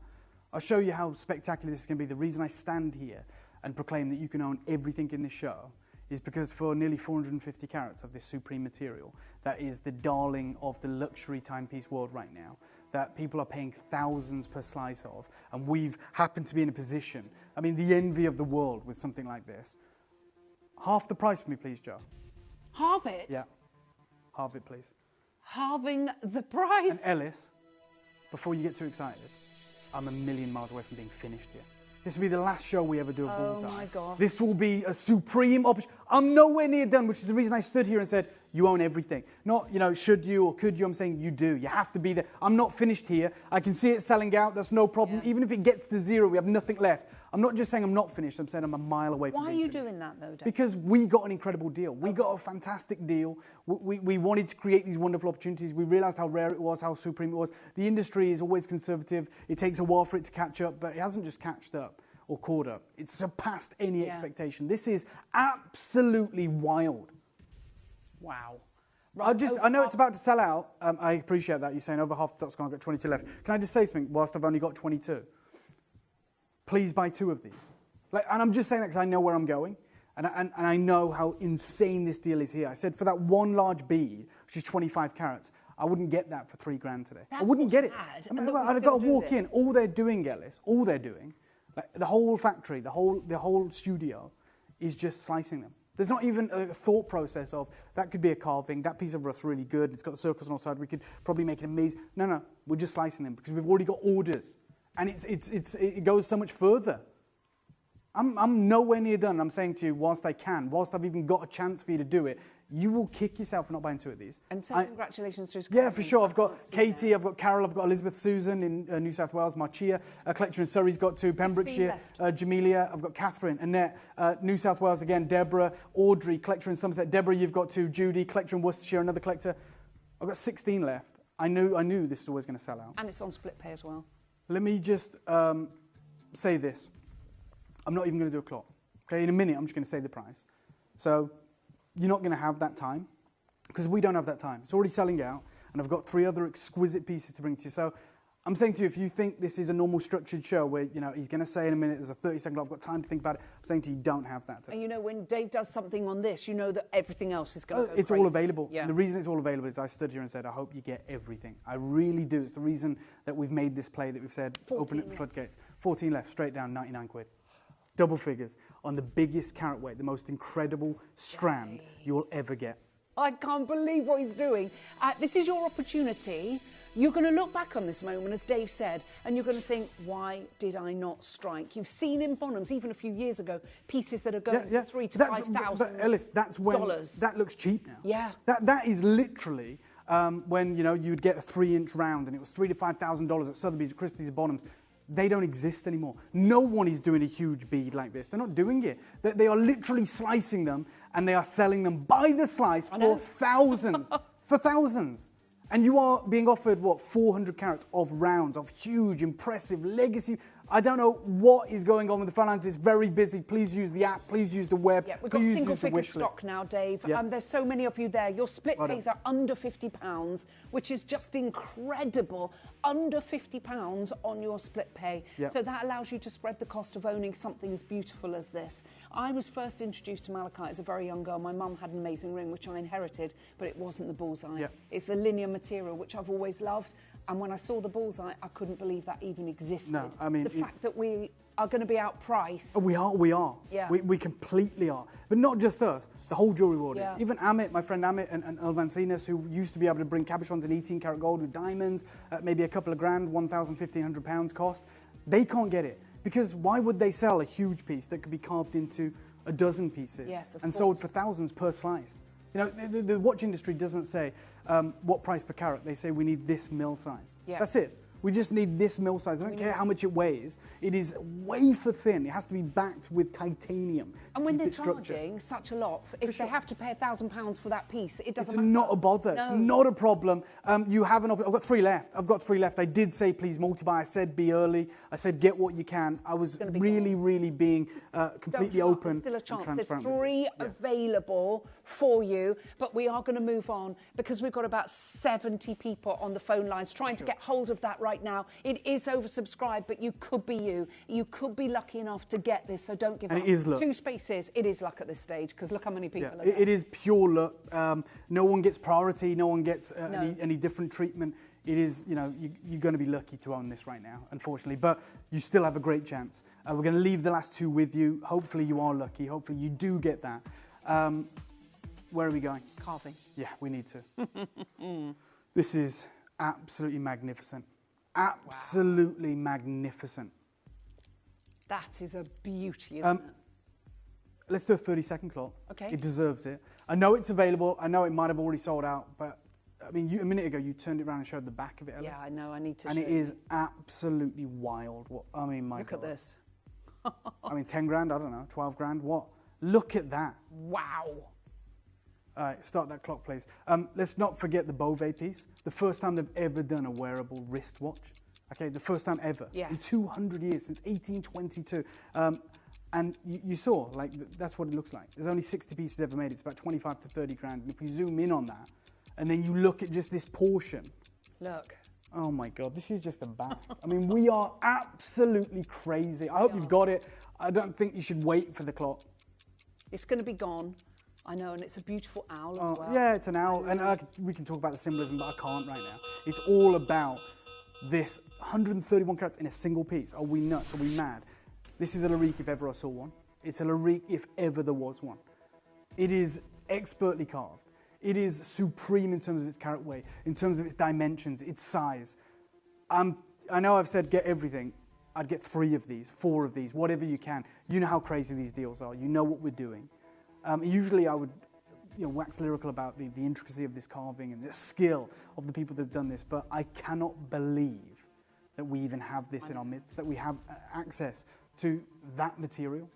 I'll show you how spectacular this is going to be. The reason I stand here and proclaim that you can own everything in this show is because for nearly 450 carats of this supreme material, that is the darling of the luxury timepiece world right now, that people are paying thousands per slice of, and we've happened to be in a position, I mean, the envy of the world with something like this. Half the price for me, please, Joe. Halve it? Yeah. Halve it, please. Halving the price? And Ellis, before you get too excited, I'm a million miles away from being finished here. This will be the last show we ever do a bullseye. Oh my God. This will be a supreme opportunity. I'm nowhere near done, which is the reason I stood here and said, you own everything. Not, should you or could you, I'm saying you do. You have to be there. I'm not finished here. I can see it selling out. That's no problem. Even if it gets to zero, we have nothing left. I'm not just saying I'm not finished. I'm saying I'm a mile away from Why are being you finished. doing that, though, Dave? Because we got an incredible deal. We got a fantastic deal. We wanted to create these wonderful opportunities. We realized how rare it was, how supreme it was. The industry is always conservative. It takes a while for it to catch up, but it hasn't just catched up or caught up. It's surpassed any expectation. This is absolutely wild. Wow. Right, I know it's about to sell out. I appreciate that. You're saying over half the stock's gone. I've got 22 left. Can I just say something whilst I've only got 22? Please buy 2 of these. And I'm just saying that because I know where I'm going. And I know how insane this deal is here. I said for that one large bead, which is 25 carats, I wouldn't get that for $3,000 today. I wouldn't get it. I mean, I've got to walk in. All they're doing, Ellis, all they're doing, the whole factory, the whole studio, is just slicing them. There's not even a thought process of, that could be a carving, that piece of rought's really good, it's got the circles on the side, we could probably make it amazing. No, we're just slicing them because we've already got orders. And it goes so much further. I'm nowhere near done. I'm saying to you, whilst I've even got a chance for you to do it, you will kick yourself for not buying 2 of these. And so congratulations to Yeah, for sure. I've got Katie, I've got Carol, I've got Elizabeth Susan in New South Wales, Marcia, a collector in Surrey's got 2, Pembrokeshire, Jamelia, I've got Catherine, Annette, New South Wales again, Deborah, Audrey, collector in Somerset, Deborah, you've got 2, Judy, collector in Worcestershire, another collector. I've got 16 left. I knew this was always going to sell out. And it's on split pay as well. Let me just say this. I'm not even going to do a clock. Okay, in a minute, I'm just going to say the price. So you're not going to have that time because we don't have that time. It's already selling out, and I've got 3 other exquisite pieces to bring to you. So I'm saying to you, if you think this is a normal structured show where, he's going to say in a minute, there's a 30-second clock, I've got time to think about it, I'm saying to you, you don't have that time. And when Dave does something on this, you know that everything else is going to go It's crazy. all available. Yeah. The reason it's all available is I stood here and said, I hope you get everything. I really do. It's the reason that we've made this play, that we've said, open up the floodgates. 14 left, straight down, 99 quid. Double figures on the biggest carat weight, the most incredible strand you'll ever get. I can't believe what he's doing. This is your opportunity. You're going to look back on this moment, as Dave said, and you're going to think, why did I not strike? You've seen in Bonhams, even a few years ago, pieces that are going for $3,000 to $5,000. But Ellis, that's when that looks cheap now. Yeah. That is literally when you'd get a 3-inch round and it was $3,000 to $5,000 at Sotheby's, at Christie's, at Bonhams. they don't exist anymore. No one is doing a huge bead like this. They're not doing it. They are literally slicing them, and they are selling them by the slice for thousands. For thousands. And you are being offered, what, 400 carats of rounds, of huge, impressive legacy. I don't know what is going on with the finance. It's very busy. Please use the app. Please use the web. Yeah, we've got please single use the figure wish stock list. now, Dave. Yeah. There's so many of you there. Your split Well pays done. are under £50, which is just incredible. Under £50 on your split pay. Yeah. So that allows you to spread the cost of owning something as beautiful as this. I was first introduced to malachite as a very young girl. My mum had an amazing ring, which I inherited, but it wasn't the bullseye. Yeah. It's the linear material, which I've always loved. And when I saw the bullseye, I couldn't believe that even existed. No, I mean, the fact that we are going to be outpriced. We are. Yeah. We completely are. But not just us, the whole jewellery world Yeah. is. Even Amit, my friend Amit and Elvancinas, who used to be able to bring cabochons in 18 karat gold with diamonds, maybe a couple of grand, £1,100 cost, they can't get it. Because why would they sell a huge piece that could be carved into a dozen pieces Yes, of and course. sold for thousands per slice? You know, the watch industry doesn't say what price per carat. They say we need this mil size. Yeah. That's it. We just need this mil size. I don't care how much it weighs. It is wafer thin. It has to be backed with titanium. And when keep they're its structure. charging such a lot, if they have to pay £1,000 for that piece, it doesn't It's matter. not a bother. It's No. not a problem. You have an I've got 3 left. I did say please multi-buy. I said be early. I said get what you can. I was really being completely Don't open There's still a and chance. There's transparent. 3 available for you, but we are going to move on because we've got about 70 people on the phone lines trying to get hold of that right now. It is oversubscribed, but you could be you. You could be lucky enough to get this, so don't give And up. it is luck. 2 spaces. It is luck at this stage because look how many people Yeah, are there. it is pure luck. No one gets priority. No one gets No. any different treatment. It is, you know, you're going to be lucky to own this right now, unfortunately. But you still have a great chance. We're going to leave the last 2 with you. Hopefully you are lucky. Hopefully you do get that. Where are we going? Carving. Yeah, we need to. This is absolutely magnificent. Absolutely magnificent. That is a beauty, isn't it? Let's do a 30-second clock. Okay. It deserves it. I know it's available. I know it might have already sold out, but I mean, a minute ago you turned it around and showed the back of it, Ellis. Yeah, I know. I need to. And show it you. is absolutely wild. What I mean, my Look God. at this. I mean, 10 grand. I don't know, 12 grand. What? Look at that. Wow. All right, start that clock, please. Let's not forget the Beauvais piece. The first time they've ever done a wearable wristwatch. Okay, the first time ever. Yes. In 200 years, since 1822. And you saw, like, that's what it looks like. There's only 60 pieces ever made. It's about 25 to 30 grand. And if we zoom in on that, and then you look at just this portion. Look. Oh my God, this is just a back. I mean, we are absolutely crazy. I hope you've got it. I don't think you should wait for the clock. It's going to be gone. I know, and it's a beautiful owl as well. Yeah, it's an owl, and we can talk about the symbolism, but I can't right now. It's all about this 131 carats in a single piece. Are we nuts? Are we mad? This is a Larique if ever I saw one. It's a Larique if ever there was one. It is expertly carved. It is supreme in terms of its carat weight, in terms of its dimensions, its size. I know I've said get everything. I'd get 3 of these, 4 of these, whatever you can. You know how crazy these deals are. You know what we're doing. Usually I would wax lyrical about the intricacy of this carving and the skill of the people that have done this, but I cannot believe that we even have this in our midst, that we have access to that material.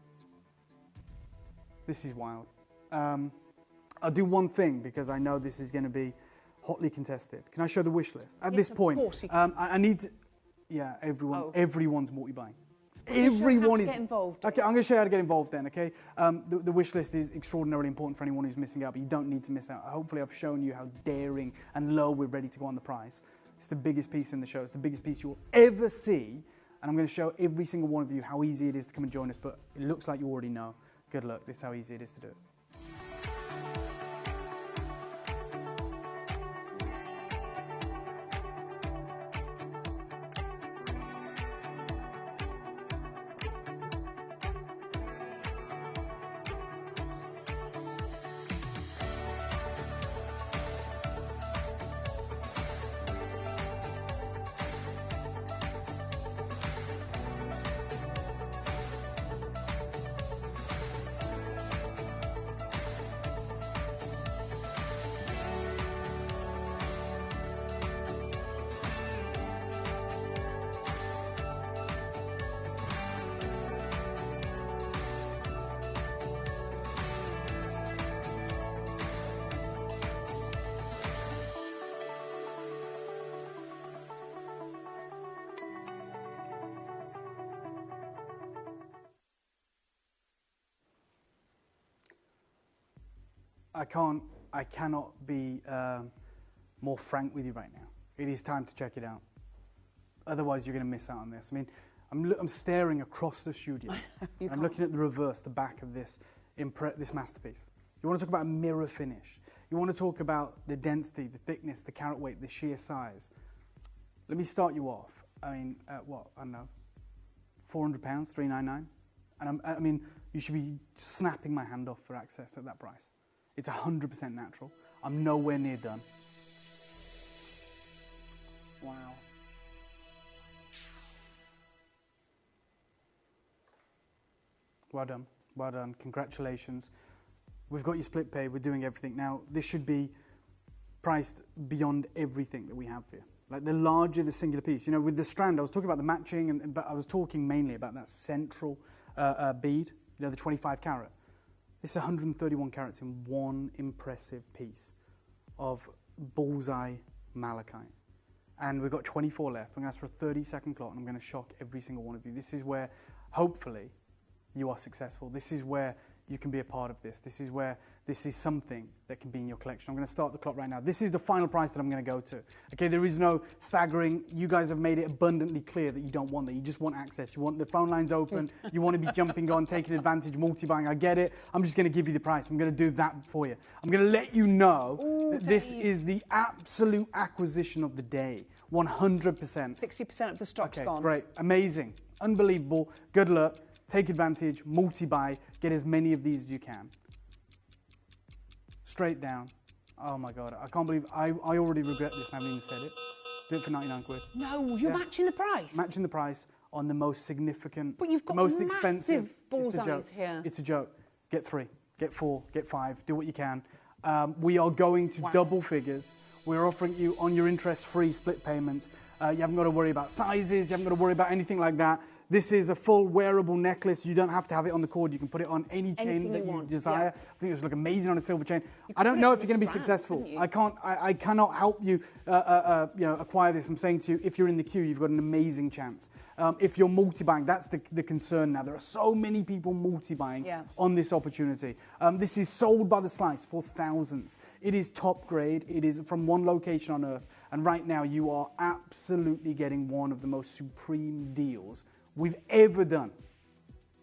This is wild. I'll do one thing because I know this is going to be hotly contested. Can I show the wish list? At this point, I need to, everyone's multi-buying. Everyone is. Get involved. Okay, I'm going to show you how to get involved then, okay? The wish list is extraordinarily important for anyone who's missing out, but you don't need to miss out. Hopefully I've shown you how daring and low we're ready to go on the price. It's the biggest piece in the show. It's the biggest piece you'll ever see. And I'm going to show every single one of you how easy it is to come and join us, but it looks like you already know. Good luck. This is how easy it is to do it. I cannot be more frank with you right now. It is time to check it out. Otherwise, you're going to miss out on this. I mean, I'm staring across the studio. I'm looking at the reverse, the back of this masterpiece. You want to talk about a mirror finish. You want to talk about the density, the thickness, the carat weight, the sheer size. Let me start you off. I mean, what? I don't know, £400, $399, and I mean, you should be snapping my hand off for access at that price. It's 100% natural. I'm nowhere near done. Wow. Well done. Well done. Congratulations. We've got your split pay. We're doing everything. Now, this should be priced beyond everything that we have here. Like the larger the singular piece. You know, with the strand, I was talking about the matching, but I was talking mainly about that central bead, you know, the 25 carat. This is 131 carats in one impressive piece of bullseye malachite. And we've got 24 left. I'm going to ask for a 30-second clock, and I'm going to shock every single one of you. This is where, hopefully, you are successful. This is where you can be a part of this. This is where this is something that can be in your collection. I'm going to start the clock right now. This is the final price that I'm going to go to. Okay, there is no staggering. You guys have made it abundantly clear that you don't want that. You just want access. You want the phone lines open. You want to be jumping on, taking advantage, multi-buying. I get it. I'm just going to give you the price. I'm going to do that for you. I'm going to let you know that this is the absolute acquisition of the day. 100%. 60% of the stock's gone. Great. Amazing. Unbelievable. Good luck. Take advantage, multi-buy, get as many of these as you can. Straight down. Oh my God, I can't believe, I already regret this and I haven't even said it. Do it for 99 quid. No, you're matching the price. Matching the price on the most significant, but you've got most massive expensive. bullseyes here. It's a joke. Get 3, get 4, get 5, do what you can. We are going to double figures. We're offering you on your interest-free split payments. You haven't got to worry about sizes, you haven't got to worry about anything like that. This is a full wearable necklace. You don't have to have it on the cord. You can put it on any chain that you desire. I think it would look amazing on a silver chain. I don't know if you're going to be successful. I cannot help you, acquire this. I'm saying to you, if you're in the queue, you've got an amazing chance. If you're multi-buying, that's the concern now. There are so many people multi-buying on this opportunity. This is sold by the slice for thousands. It is top grade. It is from one location on Earth. And right now, you are absolutely getting one of the most supreme deals we've ever done.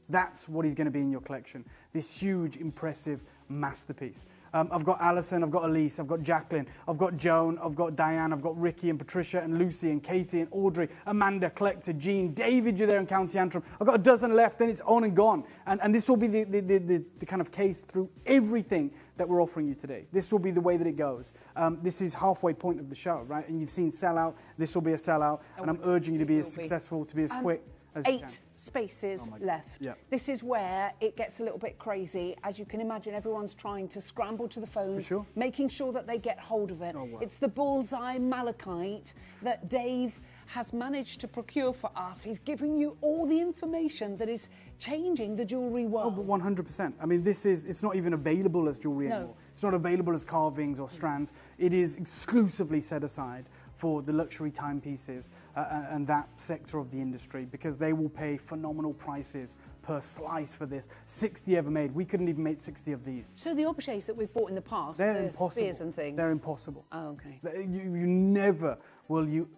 That's what is going to be in your collection. This huge, impressive masterpiece. I've got Alison, I've got Elise, I've got Jacqueline, I've got Joan, I've got Diane, I've got Ricky and Patricia and Lucy and Katie and Audrey, Amanda, Collector, Jean, David, you're there in County Antrim. I've got a dozen left, then it's on and gone. And this will be the kind of case through everything that we're offering you today. This will be the way that it goes. This is halfway point of the show, right? And you've seen sellout. This will be a sellout. And I'm urging you to be as successful, to be as quick as you can. 8 spaces left. Yeah. This is where it gets a little bit crazy. As you can imagine, everyone's trying to scramble to the phones, making sure that they get hold of it. Oh, wow. It's the bullseye malachite that Dave has managed to procure for us. He's giving you all the information that is changing the jewellery world. Oh, but 100%. I mean, it's not even available as jewellery anymore. It's not available as carvings or strands. It is exclusively set aside for the luxury timepieces and that sector of the industry, because they will pay phenomenal prices per slice for this. 60 ever made. We couldn't even make 60 of these. So the objets that we've bought in the past, they're the impossible. spheres and things. They're impossible. Oh, okay. You never will you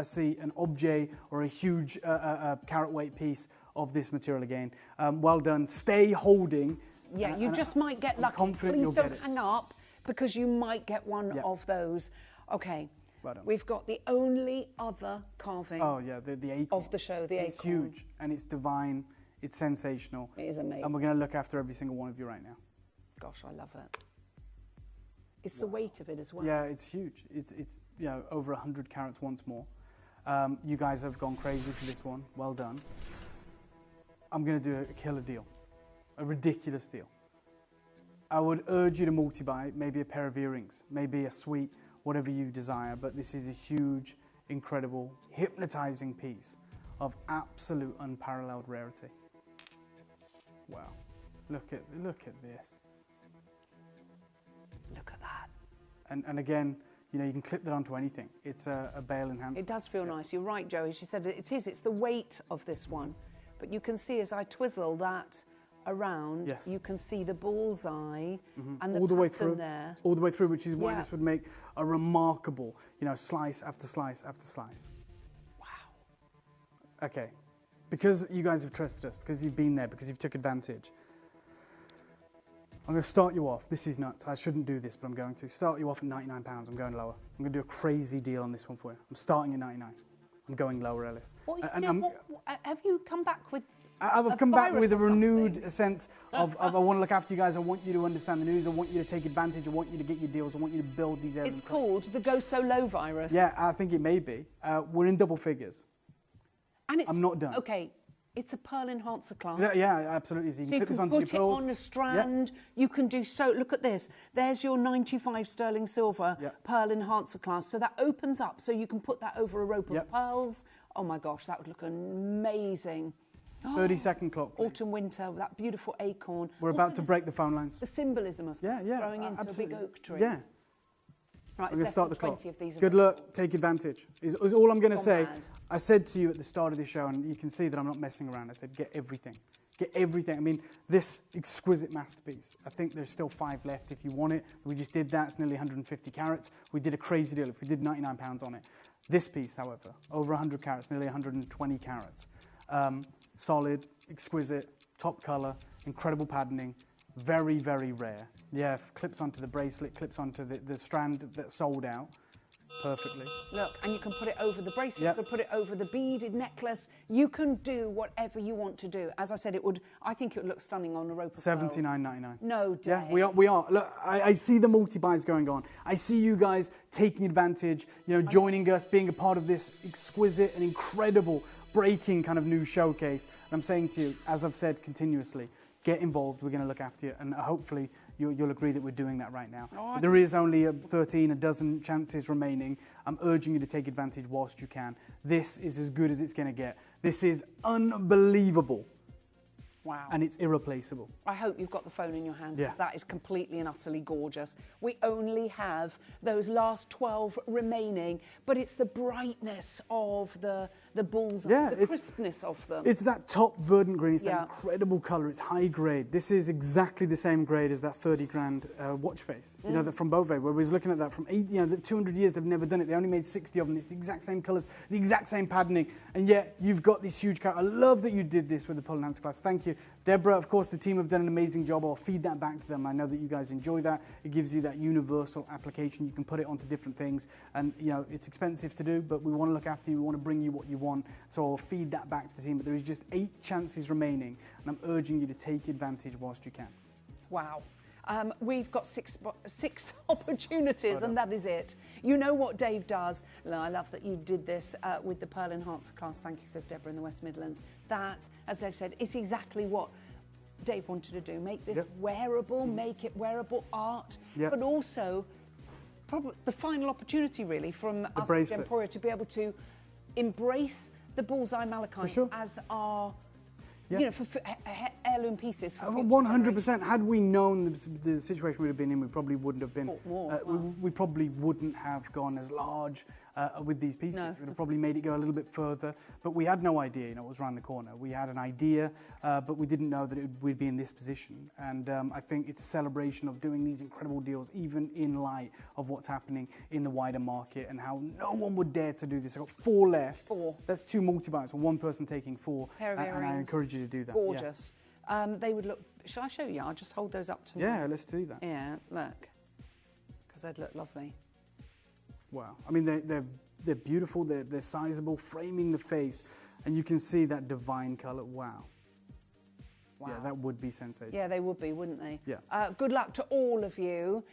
see an objet or a huge carat weight piece of this material again. Well done. Stay holding. Yeah, you just might get lucky. Please don't hang up, because you might get one of those. Okay. We've got the only other carving the acorn of the show, the It's acorn. huge, and it's divine, it's sensational. It is amazing. And we're going to look after every single one of you right now. Gosh, I love it. It's the weight of it as well. Yeah, it's huge. It's over 100 carats once more. You guys have gone crazy for this one. Well done. I'm going to do a killer deal, a ridiculous deal. I would urge you to multi-buy, maybe a pair of earrings, maybe a suite, whatever you desire, but this is a huge, incredible, hypnotizing piece of absolute unparalleled rarity. Wow. Look at this. Look at that. And again, you can clip that onto anything. It's a bail enhancer. It does feel nice. You're right, Joey. She said it's the weight of this one. But you can see as I twizzle that around, Yes. you can see the bullseye and the all the way pattern through, there. all the way through, which is why Yeah. this would make a remarkable, slice after slice after slice. Wow. Okay, because you guys have trusted us, because you've been there, because you've took advantage. I'm going to start you off. This is nuts. I shouldn't do this, but I'm going to start you off at £99. I'm going lower. I'm going to do a crazy deal on this one for you. I'm starting at 99. I'm going lower, Ellis. Have you come back with? I've come back with a renewed sense of I want to look after you guys. I want you to understand the news. I want you to take advantage. I want you to get your deals. I want you to build these areas. It's called the Go So Low virus. Yeah, I think it may be. We're in double figures. And it's, I'm not done. Okay, it's a pearl enhancer class. Yeah, absolutely. So you can put this onto your put it pearls. on a strand. Yeah. You can do so. Look at this. There's your 95 sterling silver pearl enhancer class. So that opens up, so you can put that over a rope of pearls. Oh my gosh, that would look amazing. 30-second clock. Please. Autumn, winter, that beautiful acorn. We're about to break the phone lines. The symbolism of growing into absolutely. a big oak tree. Yeah. Right, I'm going to start the clock. Of these Good luck. Take advantage. Is all I'm going to say. Mad. I said to you at the start of the show, and you can see that I'm not messing around. I said, get everything. Get everything. I mean, this exquisite masterpiece. I think there's still 5 left if you want it. We just did that. It's nearly 150 carats. We did a crazy deal if we did £99 on it. This piece, however, over 100 carats, nearly 120 carats. Solid, exquisite, top colour, incredible patterning, very, very rare. Yeah, clips onto the bracelet, clips onto the strand that sold out perfectly. Look, and you can put it over the bracelet, you can put it over the beaded necklace. You can do whatever you want to do. As I said, I think it would look stunning on a rope of $79.99. No doubt. Yeah, we are. Look, I see the multi-buys going on. I see you guys taking advantage, joining us, being a part of this exquisite and incredible breaking kind of new showcase. And I'm saying to you, as I've said continuously, get involved. We're going to look after you, and hopefully you'll agree that we're doing that right now. But there is only a dozen chances remaining. I'm urging you to take advantage whilst you can. This is as good as it's going to get. This is unbelievable. Wow. And it's irreplaceable. I hope you've got the phone in your hands. Yeah. That is completely and utterly gorgeous. We only have those last 12 remaining, but it's the brightness of the bullseye, the crispness of them. It's that top verdant green. It's that incredible colour. It's high grade. This is exactly the same grade as that 30 grand watch face. You know, that from Beauvais, where we was looking at that from 200 years, they've never done it. They only made 60 of them. It's the exact same colours, the exact same patterning, and yet you've got this huge carrot. I love that you did this with the pearl enhancer class. Thank you. Deborah, of course, the team have done an amazing job. I'll feed that back to them. I know that you guys enjoy that. It gives you that universal application. You can put it onto different things. And, it's expensive to do, but we want to look after you. We want to bring you what you want. So I'll feed that back to the team. But there is just 8 chances remaining. And I'm urging you to take advantage whilst you can. Wow. We've got six opportunities, and that is it. You know what Dave does. I love that you did this with the Pearl Enhancer class. Thank you, says Deborah in the West Midlands. That, as Dave said, is exactly what Dave wanted to do. Make this wearable, make it wearable art, but also probably the final opportunity, really, from us at Gemporia to be able to embrace the bullseye malachite as our... for heirloom pieces. 100%. Had we known the situation we'd have been in, we probably wouldn't have been. We probably wouldn't have gone as large with these pieces. No. It would have probably made it go a little bit further. But we had no idea, it was around the corner. We had an idea, but we didn't know that we'd be in this position. And I think it's a celebration of doing these incredible deals, even in light of what's happening in the wider market and how no one would dare to do this. I've got 4 left. 4. That's 2 multi-buys, so 1 person taking 4. Pair of earrings. And I encourage you to do that. Gorgeous. They would look... Shall I show you? I'll just hold those up to me. Yeah, let's do that. Yeah, look. Because they'd look lovely. Wow. I mean, they're beautiful, they're sizable, framing the face, and you can see that divine colour. Wow. Wow. Yeah, that would be sensational. Yeah, they would be, wouldn't they? Yeah. Good luck to all of you.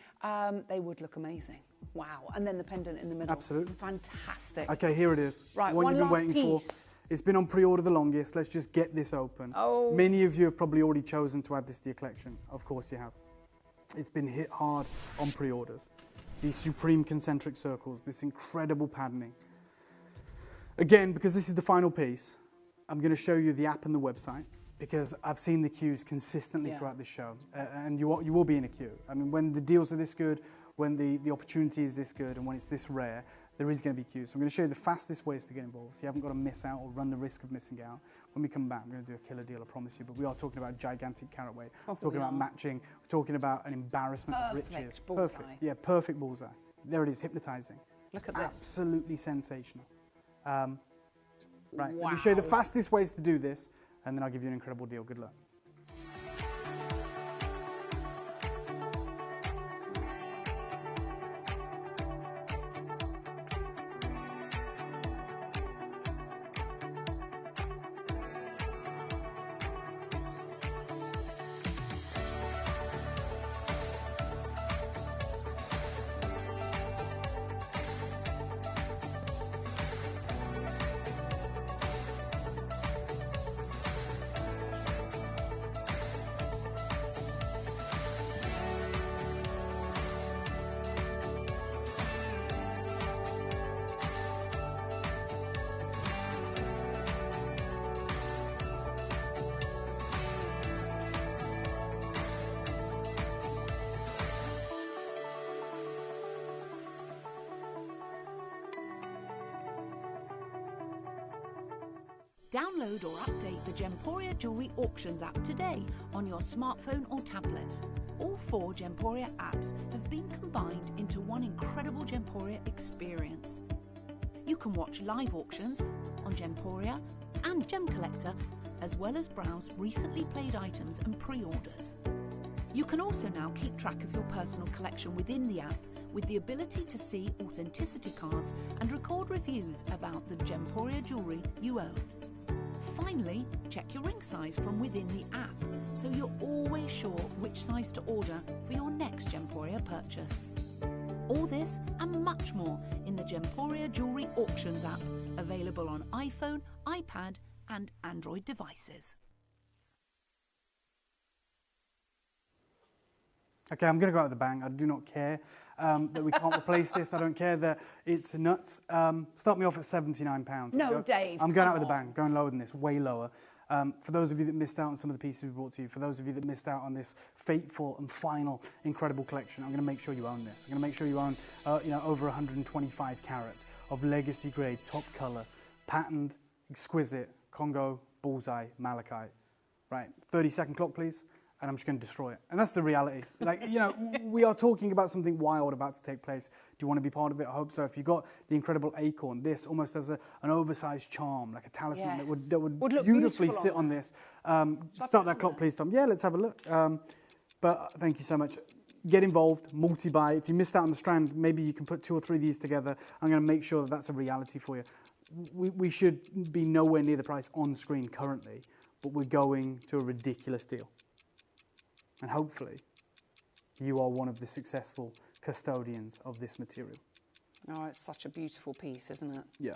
They would look amazing. Wow. And then the pendant in the middle. Absolutely. Fantastic. Okay, here it is. Right, one one you've been last waiting piece. for. It's been on pre-order the longest. Let's just get this open. Oh. Many of you have probably already chosen to add this to your collection. Of course you have. It's been hit hard on pre-orders. These supreme concentric circles, this incredible patterning. Again, because this is the final piece, I'm going to show you the app and the website, because I've seen the queues consistently throughout the show, and you will be in a queue. I mean, when the deals are this good, when the opportunity is this good, and when it's this rare, there is going to be queues. So I'm going to show you the fastest ways to get involved, so you haven't got to miss out or run the risk of missing out. When we come back, I'm going to do a killer deal, I promise you. But we are talking about gigantic carat weight. We're talking about matching. We're talking about an embarrassment of riches. Bullseye. Perfect. Yeah, perfect bullseye. There it is, hypnotizing. Look at this. Absolutely sensational. Right, let Wow. me show you the fastest ways to do this, and then I'll give you an incredible deal. Good luck. Download or update the Gemporia Jewellery Auctions app today on your smartphone or tablet. All 4 Gemporia apps have been combined into one incredible Gemporia experience. You can watch live auctions on Gemporia and Gem Collector, as well as browse recently played items and pre-orders. You can also now keep track of your personal collection within the app with the ability to see authenticity cards and record reviews about the Gemporia jewellery you own. Finally, check your ring size from within the app, so you're always sure which size to order for your next Gemporia purchase. All this and much more in the Gemporia Jewellery Auctions app, available on iPhone, iPad and Android devices. Okay, I'm going to go out with a bang. I do not care that we can't replace this. I don't care that it's nuts. Start me off at £79. No, Dave, I'm going out come with a on. bang, going lower than this, way lower. For those of you that missed out on some of the pieces we brought to you, for those of you that missed out on this fateful and final incredible collection, I'm going to make sure you own this. I'm going to make sure you own over 125 carat of legacy grade, top colour, patterned, exquisite, Congo, bullseye, malachite. Right, 30-second clock, please. And I'm just going to destroy it. And that's the reality. Like, we are talking about something wild about to take place. Do you want to be part of it? I hope so. If you got the incredible acorn, this almost as an oversized charm, like a talisman that would look beautifully beautiful sit on on this. Start that clock, please, Tom. Yeah, let's have a look. But thank you so much. Get involved, multi-buy. If you missed out on the strand, maybe you can put 2 or 3 of these together. I'm going to make sure that that's a reality for you. We should be nowhere near the price on screen currently, but we're going to a ridiculous deal. And hopefully, you are one of the successful custodians of this material. Oh, it's such a beautiful piece, isn't it? Yeah.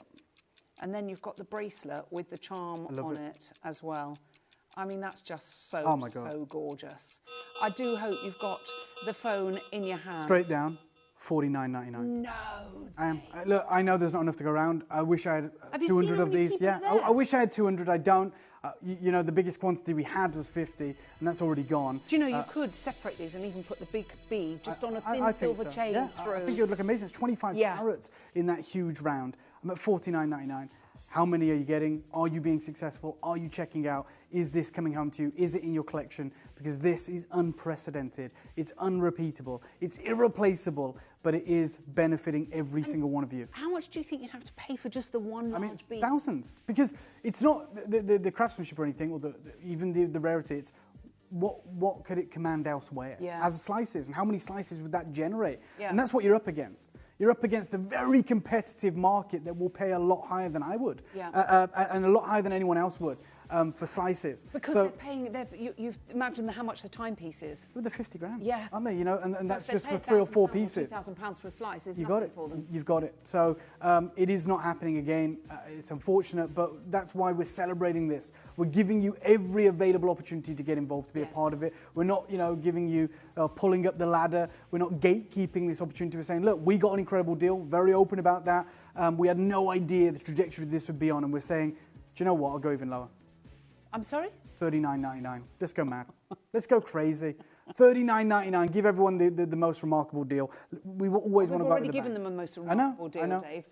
And then you've got the bracelet with the charm on it as well. I mean, that's just so, Oh my God. so gorgeous. I do hope you've got the phone in your hand. Straight down, $49.99. No. Look, I know there's not enough to go around. I wish I had Have you 200 seen of how many these. people Yeah, are there? I wish I had 200. I don't. The biggest quantity we had was 50, and that's already gone. Do you know, you could separate these and even put the big bead just on a thin I think silver so. chain Yeah, through. I think it would look amazing. It's 25 carats in that huge round. I'm at $49.99. How many are you getting? Are you being successful? Are you checking out? Is this coming home to you? Is it in your collection? Because this is unprecedented. It's unrepeatable. It's irreplaceable, but it is benefiting every single one of you. How much do you think you'd have to pay for just the one large bead? Thousands. Because it's not the craftsmanship or anything, or even the rarity. It's what could it command elsewhere as slices, and how many slices would that generate? Yeah. And that's what you're up against. You're up against a very competitive market that will pay a lot higher than I would, and a lot higher than anyone else would for slices. Because so, they're paying, you imagine how much the timepiece is. with the 50 grand, Yeah. aren't they? You know, and So that's if they just pay for 3 or 4 £1,000 pieces. £2,000 for a slice is You got nothing it. for them. You've got it. So it is not happening again. It's unfortunate, but that's why we're celebrating this. We're giving you every available opportunity to get involved, to be a part of it. We're not, giving you pulling up the ladder. We're not gatekeeping this opportunity. We're saying, look, we got an incredible deal. Very open about that. We had no idea the trajectory this would be on, and we're saying, do you know what? I'll go even lower. I'm sorry? $39.99. Let's go mad. Let's go crazy. $39.99. Give everyone the most remarkable deal. We will always want to We've go already with the given bank. them a most remarkable deal, Dave.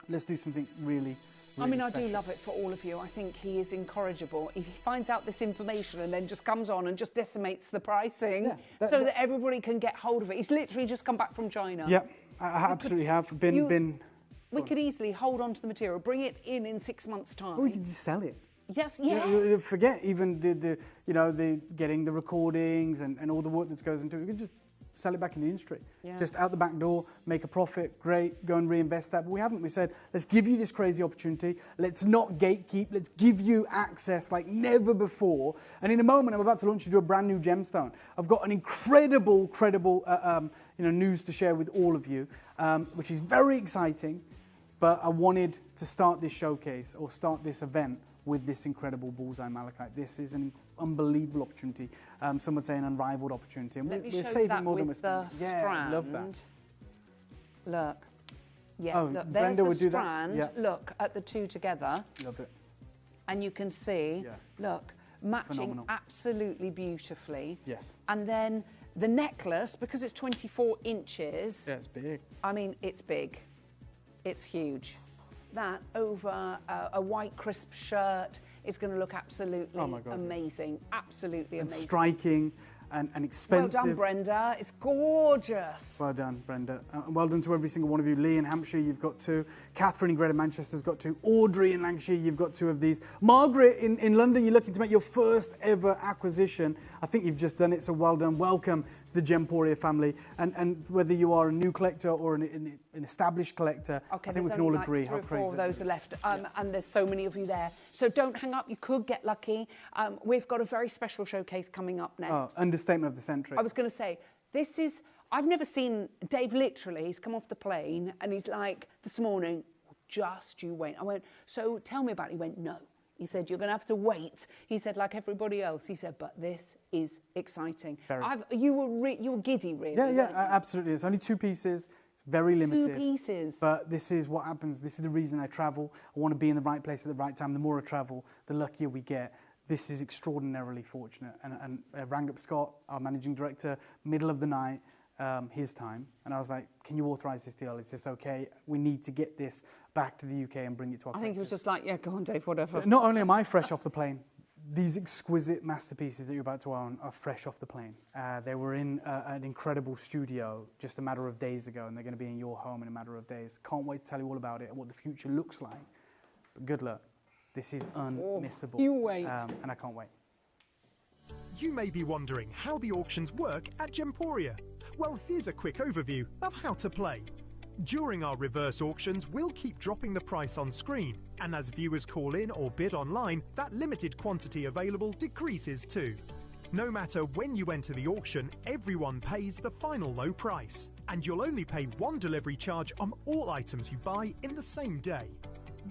Let's do something really I mean, I special. do love it for all of you. I think he is incorrigible. If he finds out this information and then just comes on and just decimates the pricing so that everybody can get hold of it. He's literally just come back from China. Yep, I absolutely have. We could easily hold on to the material, bring it in 6 months' time. Or we could just sell it. Yes, You yes. know, forget even the getting the recordings and all the work that goes into it. We could just sell it back in the industry. Yeah. Just out the back door, make a profit, great, go and reinvest that. But we haven't. We said, let's give you this crazy opportunity. Let's not gatekeep. Let's give you access like never before. And in a moment, I'm about to launch into a brand new gemstone. I've got an incredible news to share with all of you, which is very exciting. But I wanted to start this showcase or start this event with this incredible bullseye malachite. This is an unbelievable opportunity. Some would say an unrivaled opportunity. And Let me we're show saving you that more than with we're the spending. strand. Yeah, love that. Look. Yes, Oh, look, there's Brenda the would do that. strand. Yeah. Look at the two together. Love it. And you can see, look, matching Phenomenal. absolutely beautifully. Yes. And then the necklace, because it's 24 inches. Yeah, it's big. I mean, it's big. It's huge. That over a white crisp shirt is going to look absolutely amazing. Absolutely And amazing. striking and expensive. Well done, Brenda. It's gorgeous. Well done, Brenda. Well done to every single one of you. Lee in Hampshire, you've got 2. Catherine in Greater Manchester's got 2. Audrey in Lancashire, you've got 2 of these. Margaret in London, you're looking to make your first ever acquisition. I think you've just done it, so well done. Welcome to the Gemporia family. And whether you are a new collector or an established collector, Okay, I think we there's can all only agree like how 3 or crazy 4 of that those is. are left, and there's so many of you there. So don't hang up. You could get lucky. We've got a very special showcase coming up next. Oh, understatement of the century. I was going to say, this is, I've never seen Dave literally, he's come off the plane and he's like, this morning, just you wait. I went, so tell me about it. He went, no. He said, you're going to have to wait. He said, like everybody else. He said, but this is exciting. Very. You were giddy, really. Yeah, absolutely. It's only 2 pieces. It's very limited. 2 pieces. But this is what happens. This is the reason I travel. I want to be in the right place at the right time. The more I travel, the luckier we get. This is extraordinarily fortunate. And I rang up Scott, our managing director, middle of the night, his time. And I was like, can you authorize this deal? Is this okay? We need to get this back to the UK and bring it to our I think he was just like, yeah, go on, Dave, whatever. Not only am I fresh off the plane, these exquisite masterpieces that you're about to own are fresh off the plane. They were in an incredible studio just a matter of days ago, and they're going to be in your home in a matter of days. Can't wait to tell you all about it and what the future looks like. But good luck. This is unmissable. You wait. And I can't wait. You may be wondering how the auctions work at Gemporia. Well, here's a quick overview of how to play. During our reverse auctions, we'll keep dropping the price on screen, and as viewers call in or bid online, that limited quantity available decreases too. No matter when you enter the auction, everyone pays the final low price, and you'll only pay 1 delivery charge on all items you buy in the same day.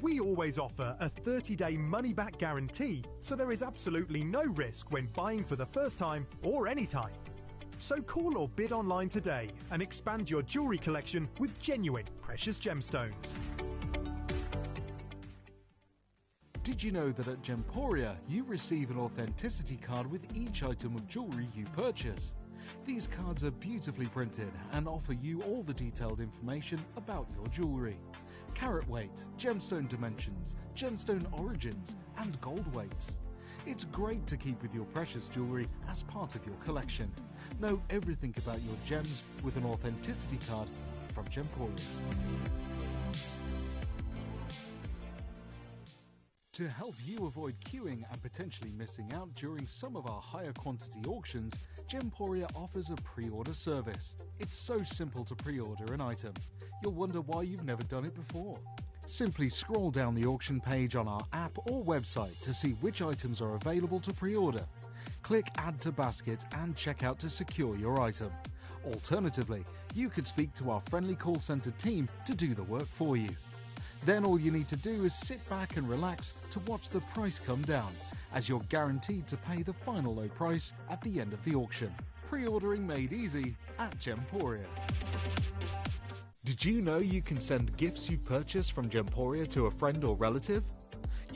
We always offer a 30-day money-back guarantee, so there is absolutely no risk when buying for the first time or any time. So call or bid online today and expand your jewellery collection with genuine precious gemstones. Did you know that at Gemporia you receive an authenticity card with each item of jewellery you purchase? These cards are beautifully printed and offer you all the detailed information about your jewellery. Carat weight, gemstone dimensions, gemstone origins and gold weights. It's great to keep with your precious jewellery as part of your collection. Know everything about your gems with an authenticity card from Gemporia. To help you avoid queuing and potentially missing out during some of our higher quantity auctions, Gemporia offers a pre-order service. It's so simple to pre-order an item. You'll wonder why you've never done it before. Simply scroll down the auction page on our app or website to see which items are available to pre-order. Click Add to Basket and check out to secure your item. Alternatively, you could speak to our friendly call centre team to do the work for you. Then all you need to do is sit back and relax to watch the price come down, as you're guaranteed to pay the final low price at the end of the auction. Pre-ordering made easy at Gemporia. Did you know you can send gifts you've purchased from Gemporia to a friend or relative?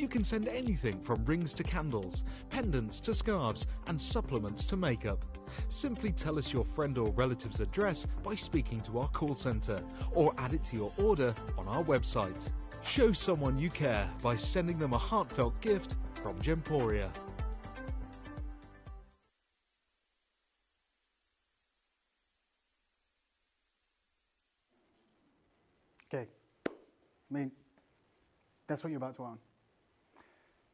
You can send anything from rings to candles, pendants to scarves, and supplements to makeup. Simply tell us your friend or relative's address by speaking to our call centre, or add it to your order on our website. Show someone you care by sending them a heartfelt gift from Gemporia. Okay, I mean, that's what you're about to own.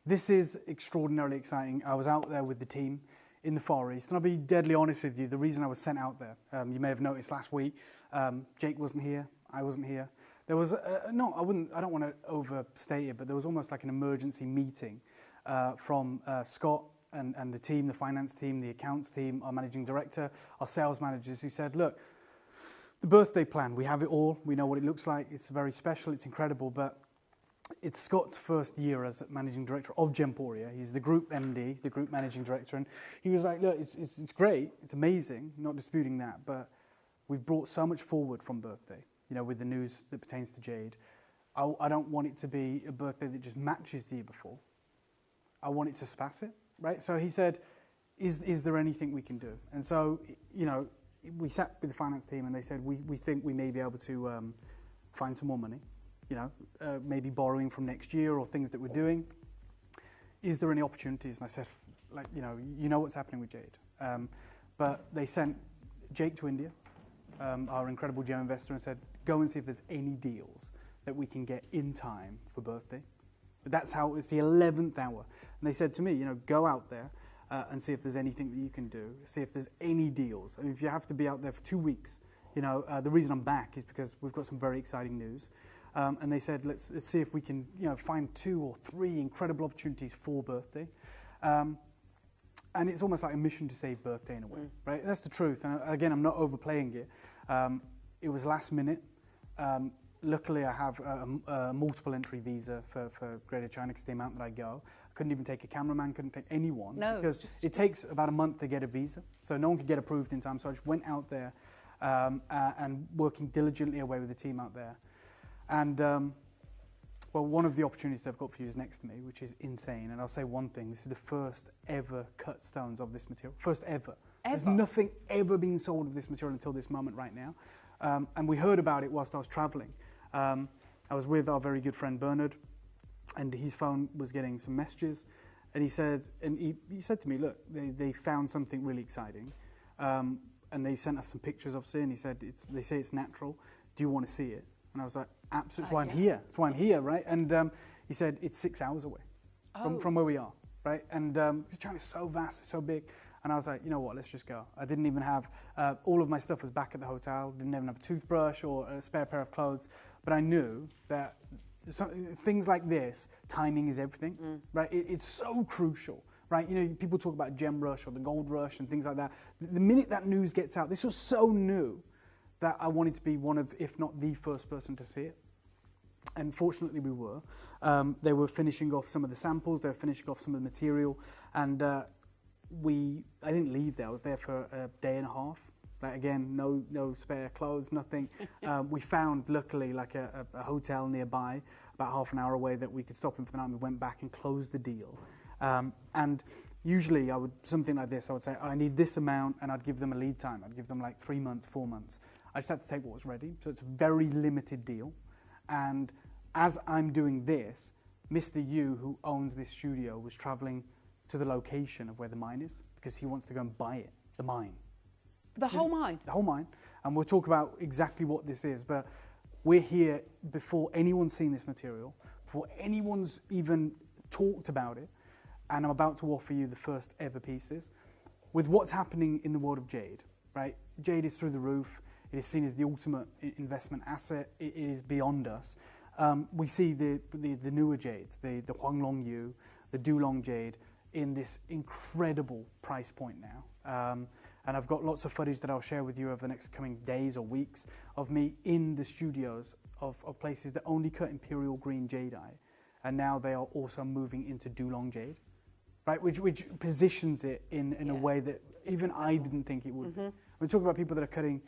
This is extraordinarily exciting. I was out there with the team in the Far East, and I'll be deadly honest with you, the reason I was sent out there, you may have noticed last week, Jake wasn't here, I wasn't here. There was, I don't want to overstate it, but there was almost like an emergency meeting from Scott and the team, the finance team, the accounts team, our managing director, our sales managers, who said, look, the birthday plan, we have it all, we know what it looks like, it's very special, it's incredible, but it's Scott's first year as managing director of Gemporia. He's the group MD, the group managing director, and he was like, look, it's great, it's amazing, not disputing that, but we've brought so much forward from birthday, you know, with the news that pertains to Jade. I don't want it to be a birthday that just matches the year before. I want it to surpass it, right? So he said, is there anything we can do? And so, you know, we sat with the finance team and they said, we think we may be able to find some more money, you know, maybe borrowing from next year or things that we're doing. Is there any opportunities? And I said, like, you know what's happening with Jade. But they sent Jake to India, our incredible gem investor, and said, go and see if there's any deals that we can get in time for birthday. But that's how, it's the 11th hour. And they said to me, you know, go out there and see if there's anything that you can do, see if there's any deals. I mean, if you have to be out there for 2 weeks, you know, the reason I'm back is because we've got some very exciting news. And they said, let's see if we can, you know, find 2 or 3 incredible opportunities for birthday. And it's almost like a mission to save birthday in a way, right? That's the truth. And again, I'm not overplaying it. It was last minute. Luckily, I have a multiple entry visa for Greater China because the amount that I go. I couldn't even take a cameraman, couldn't take anyone. No. Because it takes about a month to get a visa. So no one could get approved in time. So I just went out there and working diligently away with the team out there. And, well, one of the opportunities I've got for you is next to me, which is insane. And I'll say one thing. This is the first ever cut stones of this material. First ever. There's nothing ever been sold of this material until this moment right now. And we heard about it whilst I was traveling. I was with our very good friend Bernard, and his phone was getting some messages. And he said to me, look, they found something really exciting. And they sent us some pictures, obviously, and he said, they say it's natural. Do you want to see it? And I was like, absolutely, that's why I'm here. That's why I'm here, right? And he said, it's 6 hours away from where we are, right? And China's so vast, it's so big. And I was like, you know what, let's just go. I didn't even have, all of my stuff was back at the hotel. Didn't even have a toothbrush or a spare pair of clothes. But I knew that things like this, timing is everything, right? It's so crucial, right? You know, people talk about gem rush or the gold rush and things like that. The minute that news gets out, this was so new that I wanted to be one of, if not the first person to see it. And fortunately we were. They were finishing off some of the samples, they were finishing off some of the material, and I didn't leave there, I was there for a day and a half. Like, again, no spare clothes, nothing. We found, luckily, like a hotel nearby, about half an hour away, that we could stop in for the night. We went back and closed the deal. And usually I would, something like this, I would say, I need this amount, and I'd give them a lead time. I'd give them like 3 months, 4 months. I just had to take what was ready. So it's a very limited deal. And as I'm doing this, Mr. Yu, who owns this studio, was traveling to the location of where the mine is because he wants to go and buy it, the mine. The whole mine? The whole mine. And we'll talk about exactly what this is, but we're here before anyone's seen this material, before anyone's even talked about it, and I'm about to offer you the first ever pieces. With what's happening in the world of jade, right? Jade is through the roof. It is seen as the ultimate investment asset. It is beyond us. We see the newer jades, the Huanglong Yu, the Dulong jade, in this incredible price point now. And I've got lots of footage that I'll share with you over the next coming days or weeks of me in the studios of places that only cut imperial green jadeite. And now they are also moving into Dulong jade, right? Which positions it in a way that even I didn't think it would be. We talk about people that are cutting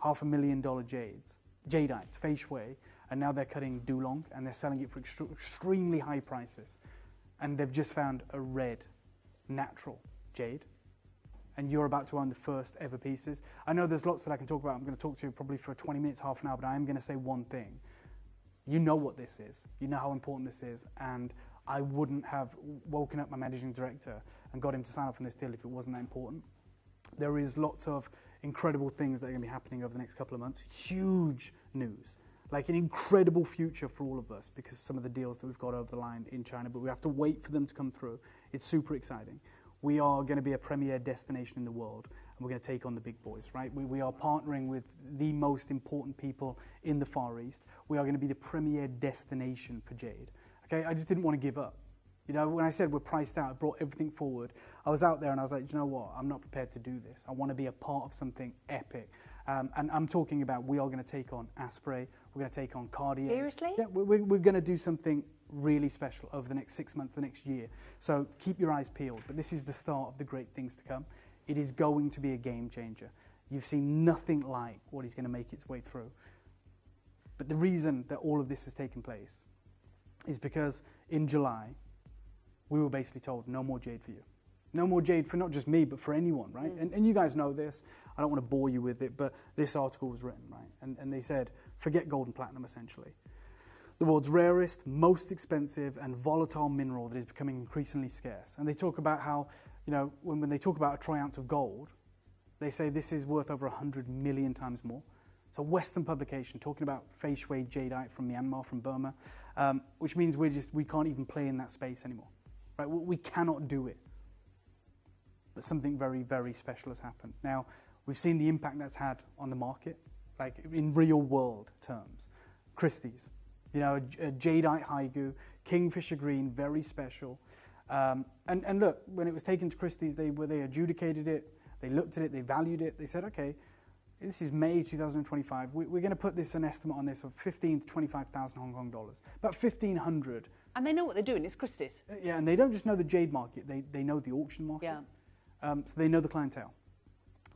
$500,000 jadeites, fei shui, and now they're cutting Dulong, and they're selling it for extremely high prices. And they've just found a red, natural jade, and you're about to own the first ever pieces. I know there's lots that I can talk about. I'm going to talk to you probably for 20 minutes, half an hour, but I am going to say one thing. You know what this is. You know how important this is, and I wouldn't have woken up my managing director and got him to sign off on this deal if it wasn't that important. There is lots of incredible things that are going to be happening over the next couple of months. Huge news. Like an incredible future for all of us because of some of the deals that we've got over the line in China, but we have to wait for them to come through. It's super exciting. We are going to be a premier destination in the world, and we're going to take on the big boys, right? We are partnering with the most important people in the Far East. We are going to be the premier destination for jade. Okay, I just didn't want to give up. You know, when I said we're priced out, I brought everything forward. I was out there and I was like, you know what? I'm not prepared to do this. I want to be a part of something epic. And I'm talking about we are going to take on Asprey. We're going to take on Cartier. Seriously? Yeah, we're going to do something really special over the next 6 months, the next year. So keep your eyes peeled. But this is the start of the great things to come. It is going to be a game changer. You've seen nothing like what is going to make its way through. But the reason that all of this has taken place is because in July, we were basically told no more jade for you. No more jade for not just me, but for anyone, right? And you guys know this. I don't want to bore you with it, but this article was written, right? And they said, forget gold and platinum, essentially. The world's rarest, most expensive, and volatile mineral that is becoming increasingly scarce. And they talk about how, you know, when they talk about a troy ounce of gold, they say this is worth over 100 million times more. It's a Western publication talking about fei shui jadeite from Myanmar, from Burma, which means we can't even play in that space anymore. Right? We cannot do it. But something very, very special has happened. Now, we've seen the impact that's had on the market, like in real world terms. Christie's, you know, a jadeite haigu, Kingfisher green, very special. And look, when it was taken to Christie's, they adjudicated it, they looked at it, they valued it, they said, okay, this is May 2025. We're going to put this an estimate on this of 15 to 25,000 Hong Kong dollars, about 1,500. And they know what they're doing. It's Christie's. Yeah, and they don't just know the jade market. They know the auction market. Yeah. So they know the clientele.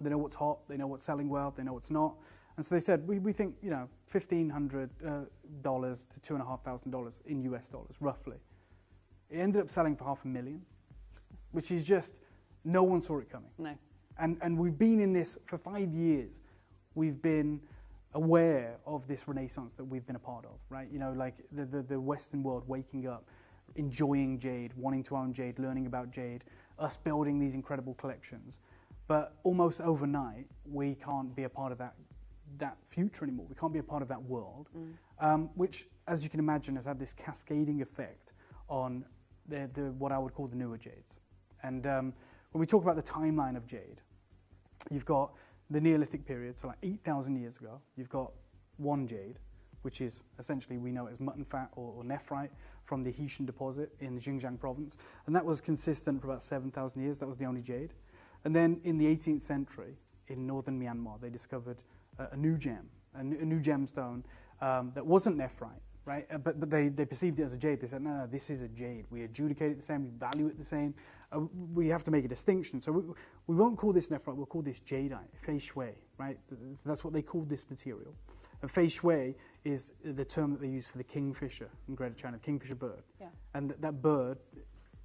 They know what's hot. They know what's selling well. They know what's not. And so they said, we think, you know, $1,500 to $2,500 in US dollars, roughly. It ended up selling for $500,000, which is just, no one saw it coming. No. And we've been in this for 5 years. We've been aware of this renaissance that we've been a part of, right? You know, like the Western world waking up, enjoying jade, wanting to own jade, learning about jade, us building these incredible collections. But almost overnight, we can't be a part of that future anymore. We can't be a part of that world, which, as you can imagine, has had this cascading effect on the what I would call the newer jades. And when we talk about the timeline of jade, you've got the Neolithic period, so like 8,000 years ago, you've got one jade, which is essentially, we know it as mutton fat or nephrite from the Hetian deposit in the Xinjiang province. And that was consistent for about 7,000 years. That was the only jade. And then in the 18th century, in northern Myanmar, they discovered a new gem, a new gemstone that wasn't nephrite, right? But they perceived it as a jade. They said, no, this is a jade. We adjudicate it the same, we value it the same. We have to make a distinction. So we won't call this nephrite, we'll call this jadeite, fei shui, right? So that's what they called this material. And fei shui is the term that they use for the kingfisher in Greater China, kingfisher bird. Yeah. And that bird,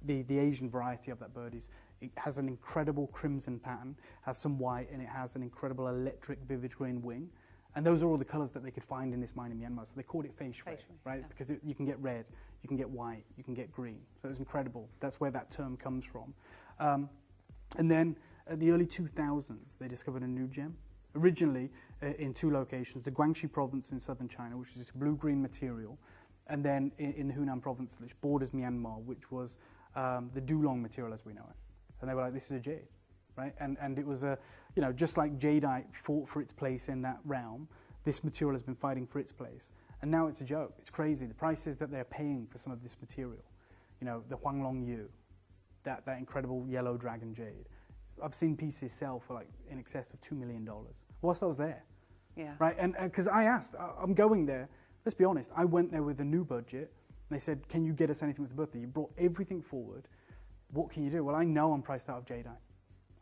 the Asian variety of that bird, it has an incredible crimson pattern, has some white, and it has an incredible electric vivid green wing. And those are all the colours that they could find in this mine in Myanmar. So they called it fei shui, right? Yeah. Because you can get red, you can get white, you can get green. So it's incredible. That's where that term comes from. And then at the early 2000s, they discovered a new gem. Originally in two locations, the Guangxi province in southern China, which is this blue-green material, and then in the Hunan province, which borders Myanmar, which was the Dulong material as we know it. And they were like, this is a jade, right? And it was just like jadeite fought for its place in that realm, this material has been fighting for its place. And now it's a joke. It's crazy. The prices that they're paying for some of this material, you know, the Huanglong Yu, that incredible yellow dragon jade. I've seen pieces sell for like in excess of $2 million whilst I was there. Yeah. Right? And because I asked, I'm going there, let's be honest, I went there with a new budget, and they said, can you get us anything with the birthday? You brought everything forward. What can you do? Well, I know I'm priced out of jadeite.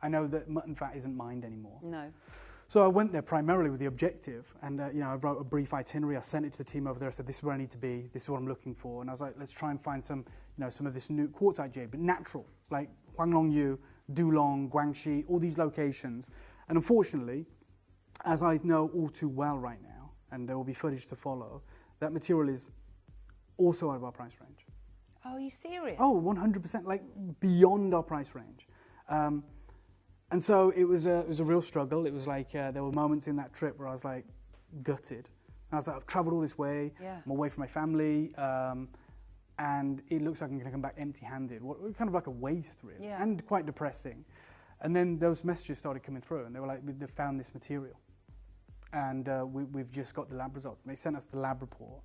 I know that mutton fat isn't mined anymore. No. So I went there primarily with the objective, and I wrote a brief itinerary. I sent it to the team over there. I said, "This is where I need to be. This is what I'm looking for." And I was like, "Let's try and find some of this new quartzite jade, but natural, like Huanglongyu, Dulong, Guangxi, all these locations." And unfortunately, as I know all too well right now, and there will be footage to follow, that material is also out of our price range. Oh, are you serious? Oh, 100%, like beyond our price range. And so it was a real struggle. It was like there were moments in that trip where I was like gutted. And I was like, I've traveled all this way. Yeah. I'm away from my family. And it looks like I'm going to come back empty-handed. Kind of like a waste, really. Yeah. And quite depressing. And then those messages started coming through. And they were like, they found this material. And we've just got the lab results. And they sent us the lab report.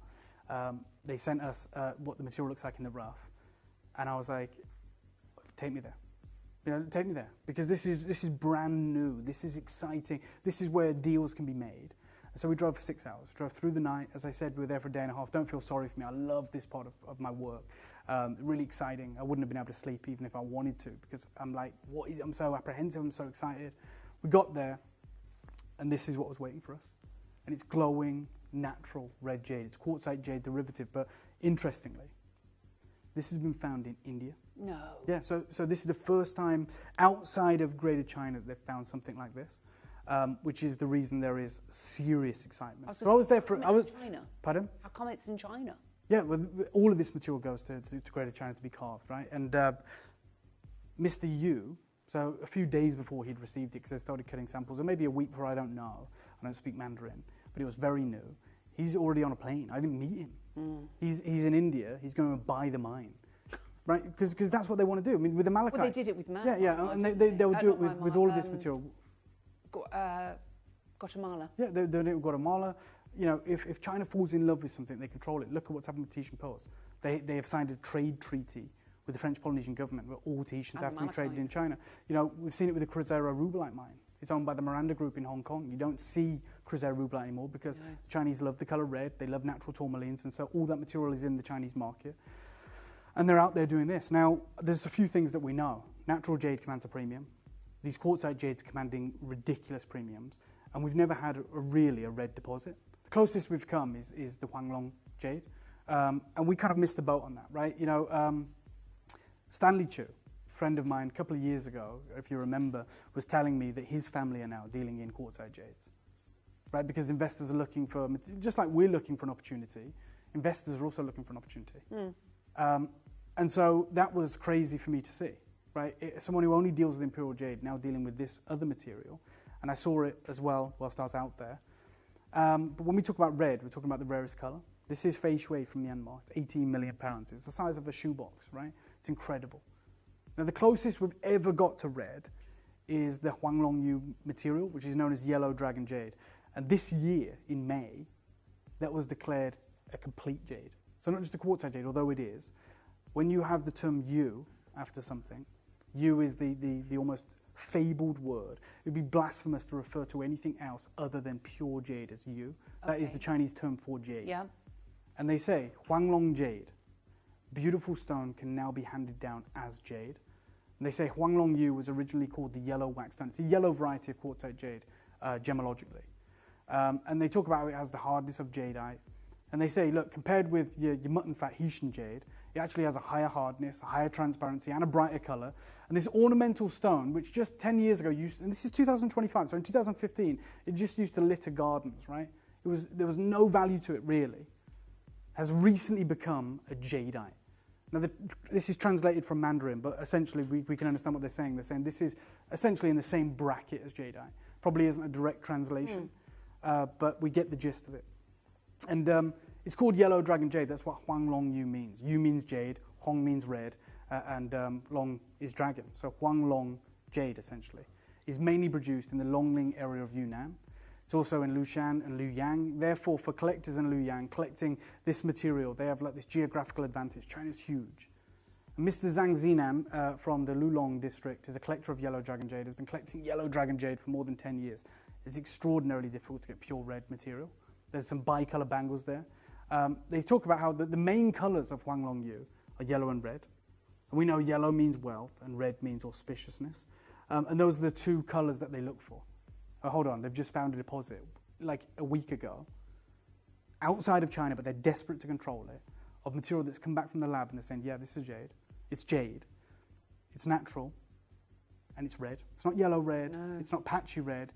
They sent us what the material looks like in the rough. And I was like, take me there. Take me there, because this is brand new. This is exciting. This is where deals can be made. And so we drove for 6 hours. Drove through the night. As I said, we were there for a day and a half. Don't feel sorry for me. I love this part of my work. Really exciting. I wouldn't have been able to sleep even if I wanted to, because I'm like, I'm so apprehensive. I'm so excited. We got there, and this is what was waiting for us. And it's glowing, natural red jade. It's quartzite jade derivative, but interestingly, this has been found in India. No. Yeah, so this is the first time outside of Greater China that they've found something like this, which is the reason there is serious excitement. I was there for. China. Pardon? How come it's in China? Yeah, well, all of this material goes to Greater China to be carved, right? And Mr. Yu, so a few days before he'd received it, because they started cutting samples, or maybe a week before, I don't know. I don't speak Mandarin, but it was very new. He's already on a plane. I didn't meet him. He's in India. He's going to buy the mine. Right, because that's what they want to do. I mean, with the malachite. Well, they did it with Yeah, yeah, and they will do it with all of this material. Guatemala. Yeah, they're doing it with Guatemala. If China falls in love with something, they control it. Look at what's happened with Tahitian pearls. They have signed a trade treaty with the French Polynesian government where all Tahitians have to be traded in China. We've seen it with the Cruzeiro rubellite mine. It's owned by the Miranda Group in Hong Kong. You don't see Cruzeiro rubellite anymore because the Chinese love the colour red. They love natural tourmalines, and so all that material is in the Chinese market. And they're out there doing this. Now, there's a few things that we know. Natural jade commands a premium. These quartzite jades are commanding ridiculous premiums. And we've never had really a red deposit. The closest we've come is the Huanglong jade. And we kind of missed the boat on that, right? Stanley Chu, a friend of mine, a couple of years ago, if you remember, was telling me that his family are now dealing in quartzite jades, right? Because investors are looking for, just like we're looking for an opportunity, investors are also looking for an opportunity. And so that was crazy for me to see, right? Someone who only deals with imperial jade now dealing with this other material. And I saw it as well whilst I was out there. But when we talk about red, we're talking about the rarest colour. This is fei shui from Myanmar. It's 18 million pounds. It's the size of a shoebox, right? It's incredible. Now, the closest we've ever got to red is the Huanglongyu material, which is known as yellow dragon jade. And this year, in May, that was declared a complete jade. So not just a quartzite jade, although it is. When you have the term yu after something, yu is the almost fabled word. It would be blasphemous to refer to anything else other than pure jade as yu. That is the Chinese term for jade. Yeah. And they say, Huanglong jade, beautiful stone, can now be handed down as jade. And they say Huanglong yu was originally called the yellow wax stone. It's a yellow variety of quartzite jade, gemologically. And they talk about it as the hardness of jadeite. And they say, look, compared with your mutton fat Haitian jade, it actually has a higher hardness, a higher transparency, and a brighter colour. And this ornamental stone, which just 10 years ago used, and this is 2025, so in 2015, it just used to litter gardens, right? There was no value to it, really, has recently become a jadeite. Now, this is translated from Mandarin, but essentially we can understand what they're saying. They're saying this is essentially in the same bracket as jadeite. Probably isn't a direct translation, but we get the gist of it. And it's called yellow dragon jade. That's what Huanglong yu means. Yu means jade, Hong means red, and Long is dragon. So Huanglong jade, essentially, is mainly produced in the Longling area of Yunnan. It's also in Lushan and Luoyang. Therefore, for collectors in Luoyang, collecting this material, they have like this geographical advantage. China's huge. And Mr. Zhang Zinam from the Lulong district is a collector of yellow dragon jade, has been collecting yellow dragon jade for more than 10 years. It's extraordinarily difficult to get pure red material. There's some bi-colour bangles there. They talk about how the main colours of Huanglong yu are yellow and red. And we know yellow means wealth and red means auspiciousness. And those are the two colours that they look for. oh, hold on, they've just found a deposit like a week ago outside of China, but they're desperate to control it, of material that's come back from the lab and they're saying, yeah, this is jade. It's jade. It's natural. And it's red. It's not yellow red. No. It's not patchy red.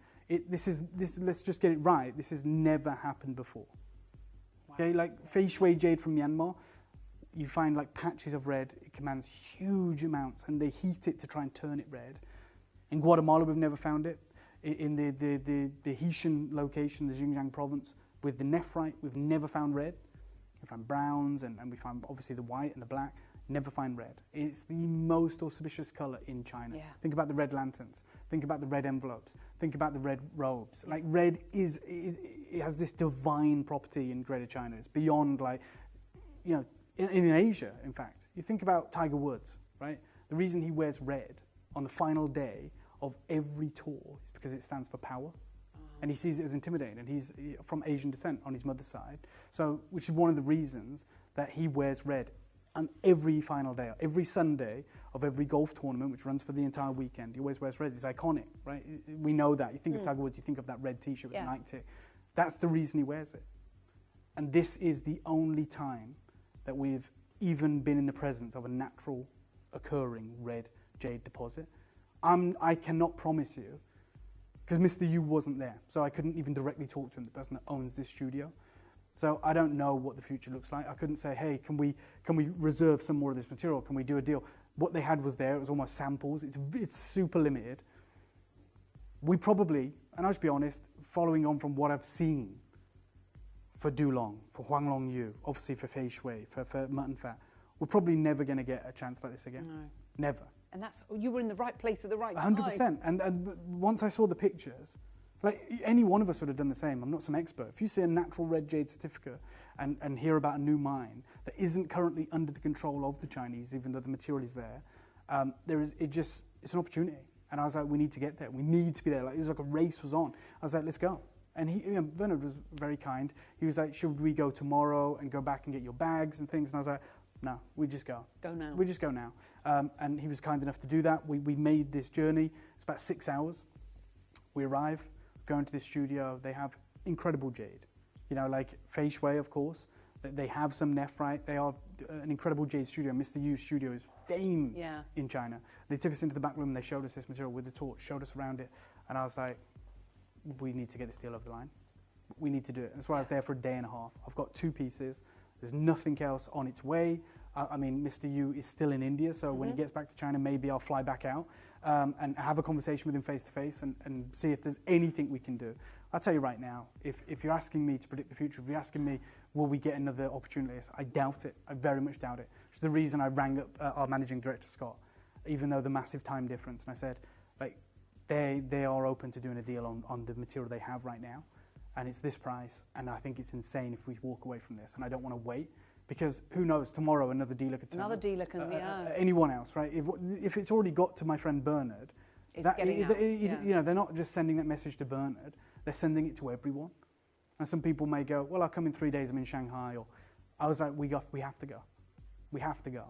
Let's just get it right. This has never happened before. Wow. Okay, like fei shui jade from Myanmar, you find like patches of red. It commands huge amounts, and they heat it to try and turn it red. In Guatemala, we've never found it. In the Haitian location, the Xinjiang province, with the nephrite, we've never found red. We find browns, and we find obviously the white and the black. Never find red. It's the most auspicious colour in China. Yeah. Think about the red lanterns. Think about the red envelopes. Think about the red robes. Like red it has this divine property in Greater China. It's beyond like, you know, in Asia, in fact. You think about Tiger Woods, right? The reason he wears red on the final day of every tour is because it stands for power. And he sees it as intimidating. And he's from Asian descent on his mother's side. So, which is one of the reasons that he wears red. And every final day, every Sunday of every golf tournament, which runs for the entire weekend, he always wears red. It's iconic, right? We know that. You think of Tiger Woods, you think of that red T-shirt with the Nike tick. That's the reason he wears it. And this is the only time that we've even been in the presence of a natural occurring red jade deposit. I cannot promise you, because Mr. Yu wasn't there, so I couldn't even directly talk to him, the person that owns this studio. So I don't know what the future looks like. I couldn't say, hey, can we reserve some more of this material? Can we do a deal? What they had was there. It was almost samples. It's super limited. We probably, and I'll just be honest, following on from what I've seen for Dulong, for Huanglong Yu, obviously for Fei Shui, for Mutton Fat, we're probably never going to get a chance like this again. No. Never. And you were in the right place at the right 100%. time. 100%. And once I saw the pictures, like any one of us would have done the same. I'm not some expert. If you see a natural red jade certificate and hear about a new mine that isn't currently under the control of the Chinese, even though the material is there, it's an opportunity. And I was like, we need to get there. We need to be there. Like, it was like a race was on. I was like, let's go. And Bernard was very kind. He was like, should we go tomorrow and go back and get your bags and things? And I was like, no, we just go. Go now. We just go now. And he was kind enough to do that. We made this journey. It's about 6 hours. We arrive. Go into this studio, they have incredible jade. You know, like Fei Shui, of course. They have some nephrite. They are an incredible jade studio. Mr. Yu's studio is famed in China. They took us into the back room and they showed us this material with the torch, showed us around it. And I was like, we need to get this deal over the line. We need to do it. That's why I was there for a day and a half. I've got 2 pieces. There's nothing else on its way. I mean, Mr. Yu is still in India, so when he gets back to China, maybe I'll fly back out and have a conversation with him face to face and see if there's anything we can do. I'll tell you right now, if you're asking me to predict the future, if you're asking me, will we get another opportunity, I doubt it. I very much doubt it. Which is the reason I rang up our managing director, Scott, even though the massive time difference. And I said, like, they are open to doing a deal on the material they have right now. And it's this price, and I think it's insane if we walk away from this. And I don't want to wait. Because who knows, tomorrow another dealer could turn up. Another dealer can, anyone else, right? If it's already got to my friend Bernard, you know, they're not just sending that message to Bernard, they're sending it to everyone. And some people may go, well, I'll come in 3 days, I'm in Shanghai. Or I was like, we have to go. We have to go.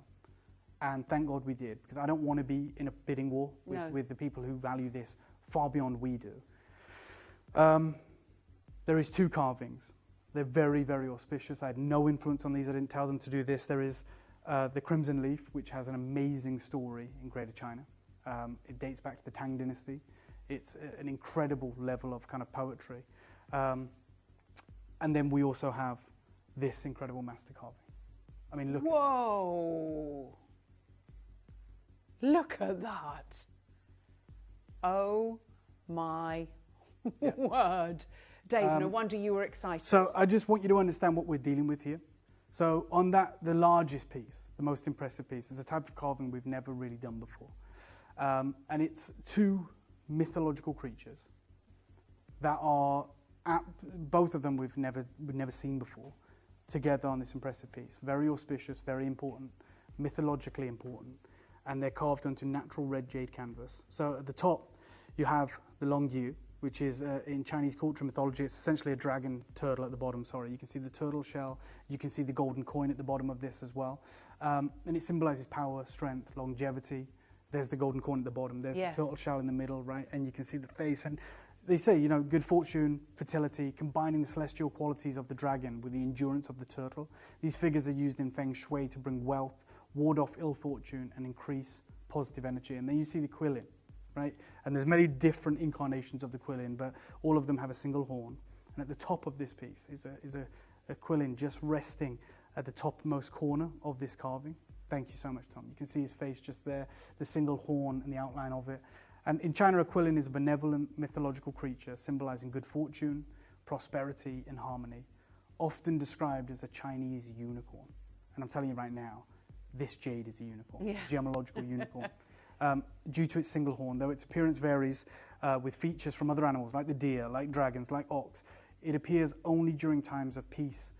And thank God we did, because I don't want to be in a bidding war with the people who value this far beyond we do. There is 2 carvings. They're very, very auspicious. I had no influence on these. I didn't tell them to do this. There is the Crimson Leaf, which has an amazing story in Greater China. It dates back to the Tang Dynasty. It's an incredible level of kind of poetry. And then we also have this incredible master carving. I mean, look. Whoa! Look at that. Oh my word. Dave, no wonder you were excited. So I just want you to understand what we're dealing with here. So on that, the largest piece, the most impressive piece, is a type of carving we've never really done before. And it's 2 mythological creatures that are, both of them we've never seen before, together on this impressive piece. Very auspicious, very important, mythologically important. And they're carved onto natural red jade canvas. So at the top, you have the Long Yu, which is in Chinese culture mythology, it's essentially a dragon turtle at the bottom, You can see the turtle shell, you can see the golden coin at the bottom of this as well. And it symbolizes power, strength, longevity. There's the golden coin at the bottom, there's the turtle shell in the middle, right? And you can see the face. And they say, you know, good fortune, fertility, combining the celestial qualities of the dragon with the endurance of the turtle. These figures are used in Feng Shui to bring wealth, ward off ill fortune, and increase positive energy. And then you see the quillin, right? And there's many different incarnations of the quillin, but all of them have a single horn. And at the top of this piece is a quillin just resting at the topmost corner of this carving. Thank you so much, Tom. You can see his face just there, the single horn and the outline of it. And in China, a quillin is a benevolent mythological creature symbolizing good fortune, prosperity, and harmony, often described as a Chinese unicorn. And I'm telling you right now, this jade is a unicorn, gemological unicorn. Due to its single horn, though its appearance varies with features from other animals like the deer, like dragons, like ox, it appears only during times of peace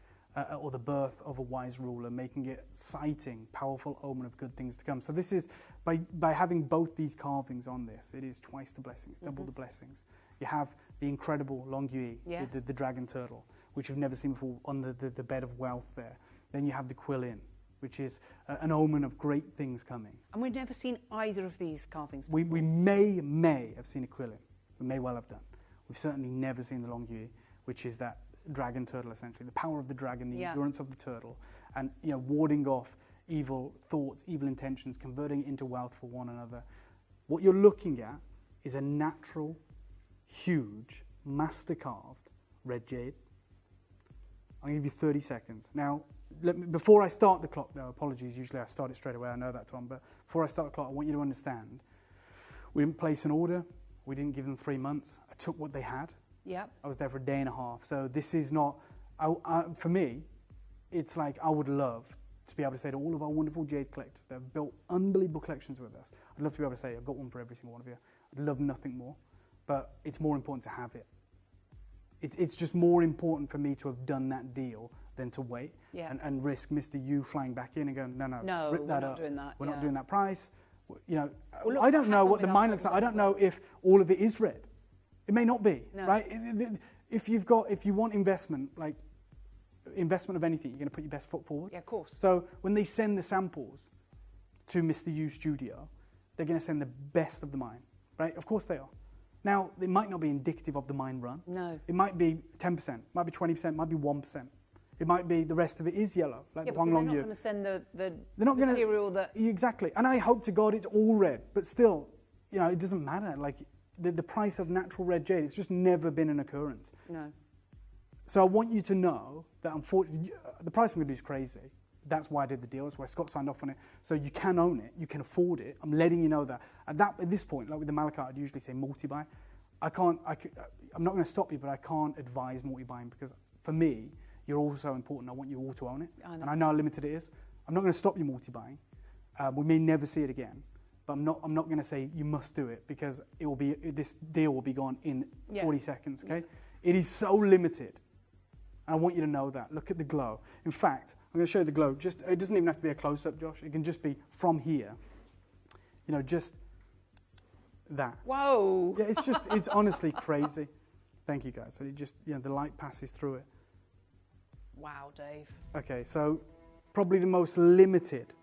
or the birth of a wise ruler, making it citing powerful omen of good things to come. So this is, by having both these carvings on this, it is twice the blessings, double the blessings. You have the incredible Longyue, the dragon turtle, which you've never seen before, on the bed of wealth there. Then you have the quillin, which is an omen of great things coming. And we've never seen either of these carvings before. We may have seen a quillin. We may well have done. We've certainly never seen the Longyue, which is that dragon turtle, essentially. The power of the dragon, the endurance of the turtle, and, you know, warding off evil thoughts, evil intentions, converting it into wealth for one another. What you're looking at is a natural, huge, master-carved red jade. I'll give you 30 seconds. Now, before I start the clock, though, apologies, usually I start it straight away, I know that, Tom, but before I start the clock, I want you to understand, we didn't place an order, we didn't give them 3 months, I took what they had. Yep. I was there for a day and a half, so this is not, for me, it's like I would love to be able to say to all of our wonderful jade collectors that have built unbelievable collections with us, I'd love to be able to say, I've got one for every single one of you. I'd love nothing more, but it's more important to have it. It's just more important for me to have done that deal than to wait and risk Mr. Yu flying back in and going, no, rip that up. Doing that. We're not doing that price. You know, well, I don't know what the mine looks like. I don't know if all of it is red. It may not be, right? If you want investment, like investment of anything, you're going to put your best foot forward. Yeah, of course. So when they send the samples to Mr. Yu's studio, they're going to send the best of the mine, right? Of course they are. Now, it might not be indicative of the mine run. No. It might be 10%, might be 20%, might be 1%. It might be the rest of it is yellow, like the Huanglong Yu. They're not going to send the material gonna, that... Exactly. And I hope to God it's all red, but still, you know, it doesn't matter. Like, the price of natural red jade, it's just never been an occurrence. No. So I want you to know that, unfortunately, the price I'm going to do is crazy. That's why I did the deal. That's why Scott signed off on it. So you can own it. You can afford it. I'm letting you know that. At this point, like with the malachite, I'd usually say multi-buy. I'm not going to stop you, but I can't advise multi-buying because, for me, you're also important. I want you all to own it. And I know how limited it is. I'm not going to stop you multi-buying. We may never see it again. But I'm not going to say you must do it because this deal will be gone in 40 seconds. Okay, it is so limited, and I want you to know that. Look at the glow. In fact, I'm going to show you the glow. It doesn't even have to be a close-up, Josh. It can just be from here. You know, just that. Whoa! Yeah, it's honestly crazy. Thank you, guys. So it just, you know, the light passes through it. Wow, Dave. Okay, so probably the most limited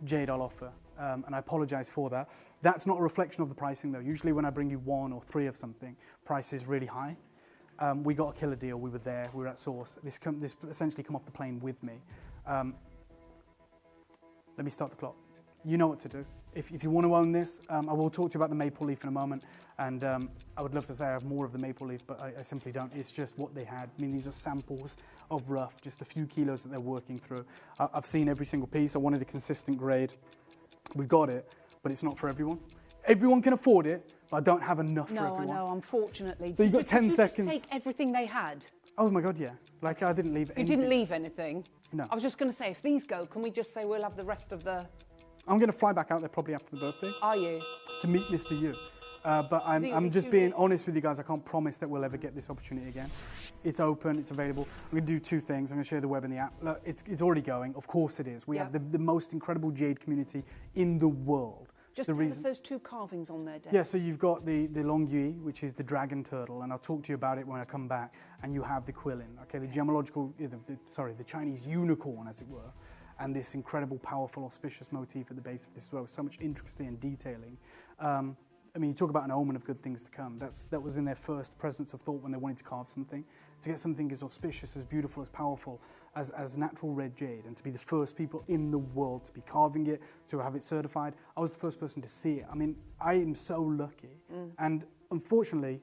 jade I'll offer. And I apologize for that. That's not a reflection of the pricing, though. Usually when I bring you 1 or 3 of something, price is really high. We got a killer deal. We were there. We were at source. This essentially come off the plane with me. Let me start the clock. You know what to do. If you want to own this, I will talk to you about the maple leaf in a moment. And I would love to say I have more of the maple leaf, but I simply don't. It's just what they had. I mean, these are samples of rough, just a few kilos that they're working through. I've seen every single piece. I wanted a consistent grade. We've got it, but it's not for everyone. Everyone can afford it, but I don't have enough for everyone. No, I know, unfortunately. So you've got 10 seconds. Did you take everything they had? Oh my God, yeah. Like I didn't leave anything. You didn't leave anything? No. I was just going to say, if these go, can we just say we'll have the rest of the... I'm going to fly back out there probably after the birthday. Are you? To meet Mr. Yu. But I'm just being honest with you guys. I can't promise that we'll ever get this opportunity again. It's open, it's available. I'm going to do 2 things. I'm going to share the web and the app. Look, it's already going. Of course it is. We have the most incredible jade community in the world. Just tell us those 2 carvings on there, Dave. Yeah, so you've got the Longyue, which is the dragon turtle, and I'll talk to you about it when I come back. And you have the quillin, okay, the gemological, the Chinese unicorn, as it were, and this incredible, powerful, auspicious motif at the base of this as well. So much intricacy and detailing. I mean, you talk about an omen of good things to come. That was in their first presence of thought when they wanted to carve something. To get something as auspicious, as beautiful, as powerful as natural red jade, and to be the first people in the world to be carving it, to have it certified. I was the first person to see it. I mean, I am so lucky. And unfortunately,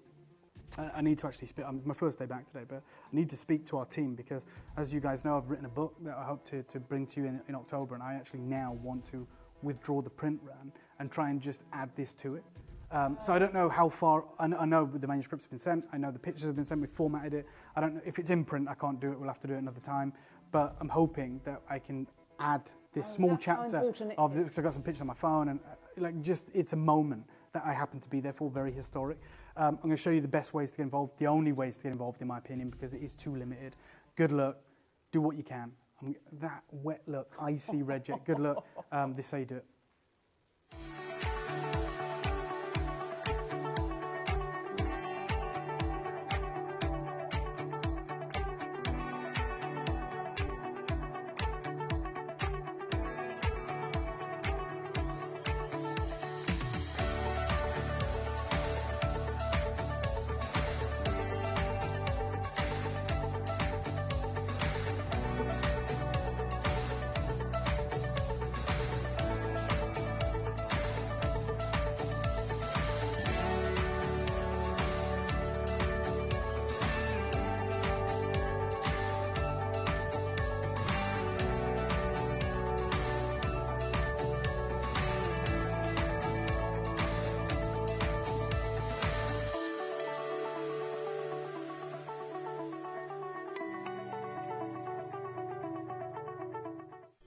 I need to actually speak. It's my first day back today, but I need to speak to our team because, as you guys know, I've written a book that I hope to bring to you in October, and I actually now want to withdraw the print run and try and just add this to it. So I don't know how far. I know the manuscript's been sent. I know the pictures have been sent. We've formatted it. I don't know if it's in print. I can't do it. We'll have to do it another time. But I'm hoping that I can add this small chapter of it, because I've got some pictures on my phone, and it's a moment that I happen to be there for, very historic. I'm going to show you the best ways to get involved, the only ways to get involved, in my opinion, because it is too limited. Good luck. Do what you can. That wet look, icy red jet. Good luck. This is how you do it.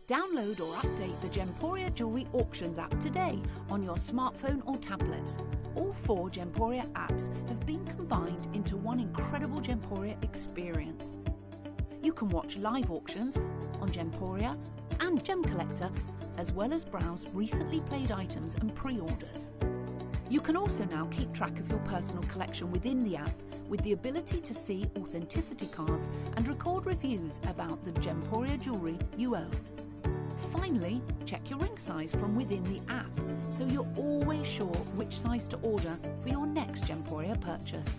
Download or update the Gemporia Jewellery Auctions app today on your smartphone or tablet. All 4 Gemporia apps have been combined into one incredible Gemporia experience. You can watch live auctions on Gemporia and Gem Collector, as well as browse recently played items and pre-orders. You can also now keep track of your personal collection within the app with the ability to see authenticity cards and record reviews about the Gemporia jewellery you own. Finally, check your ring size from within the app so you're always sure which size to order for your next Gemporia purchase.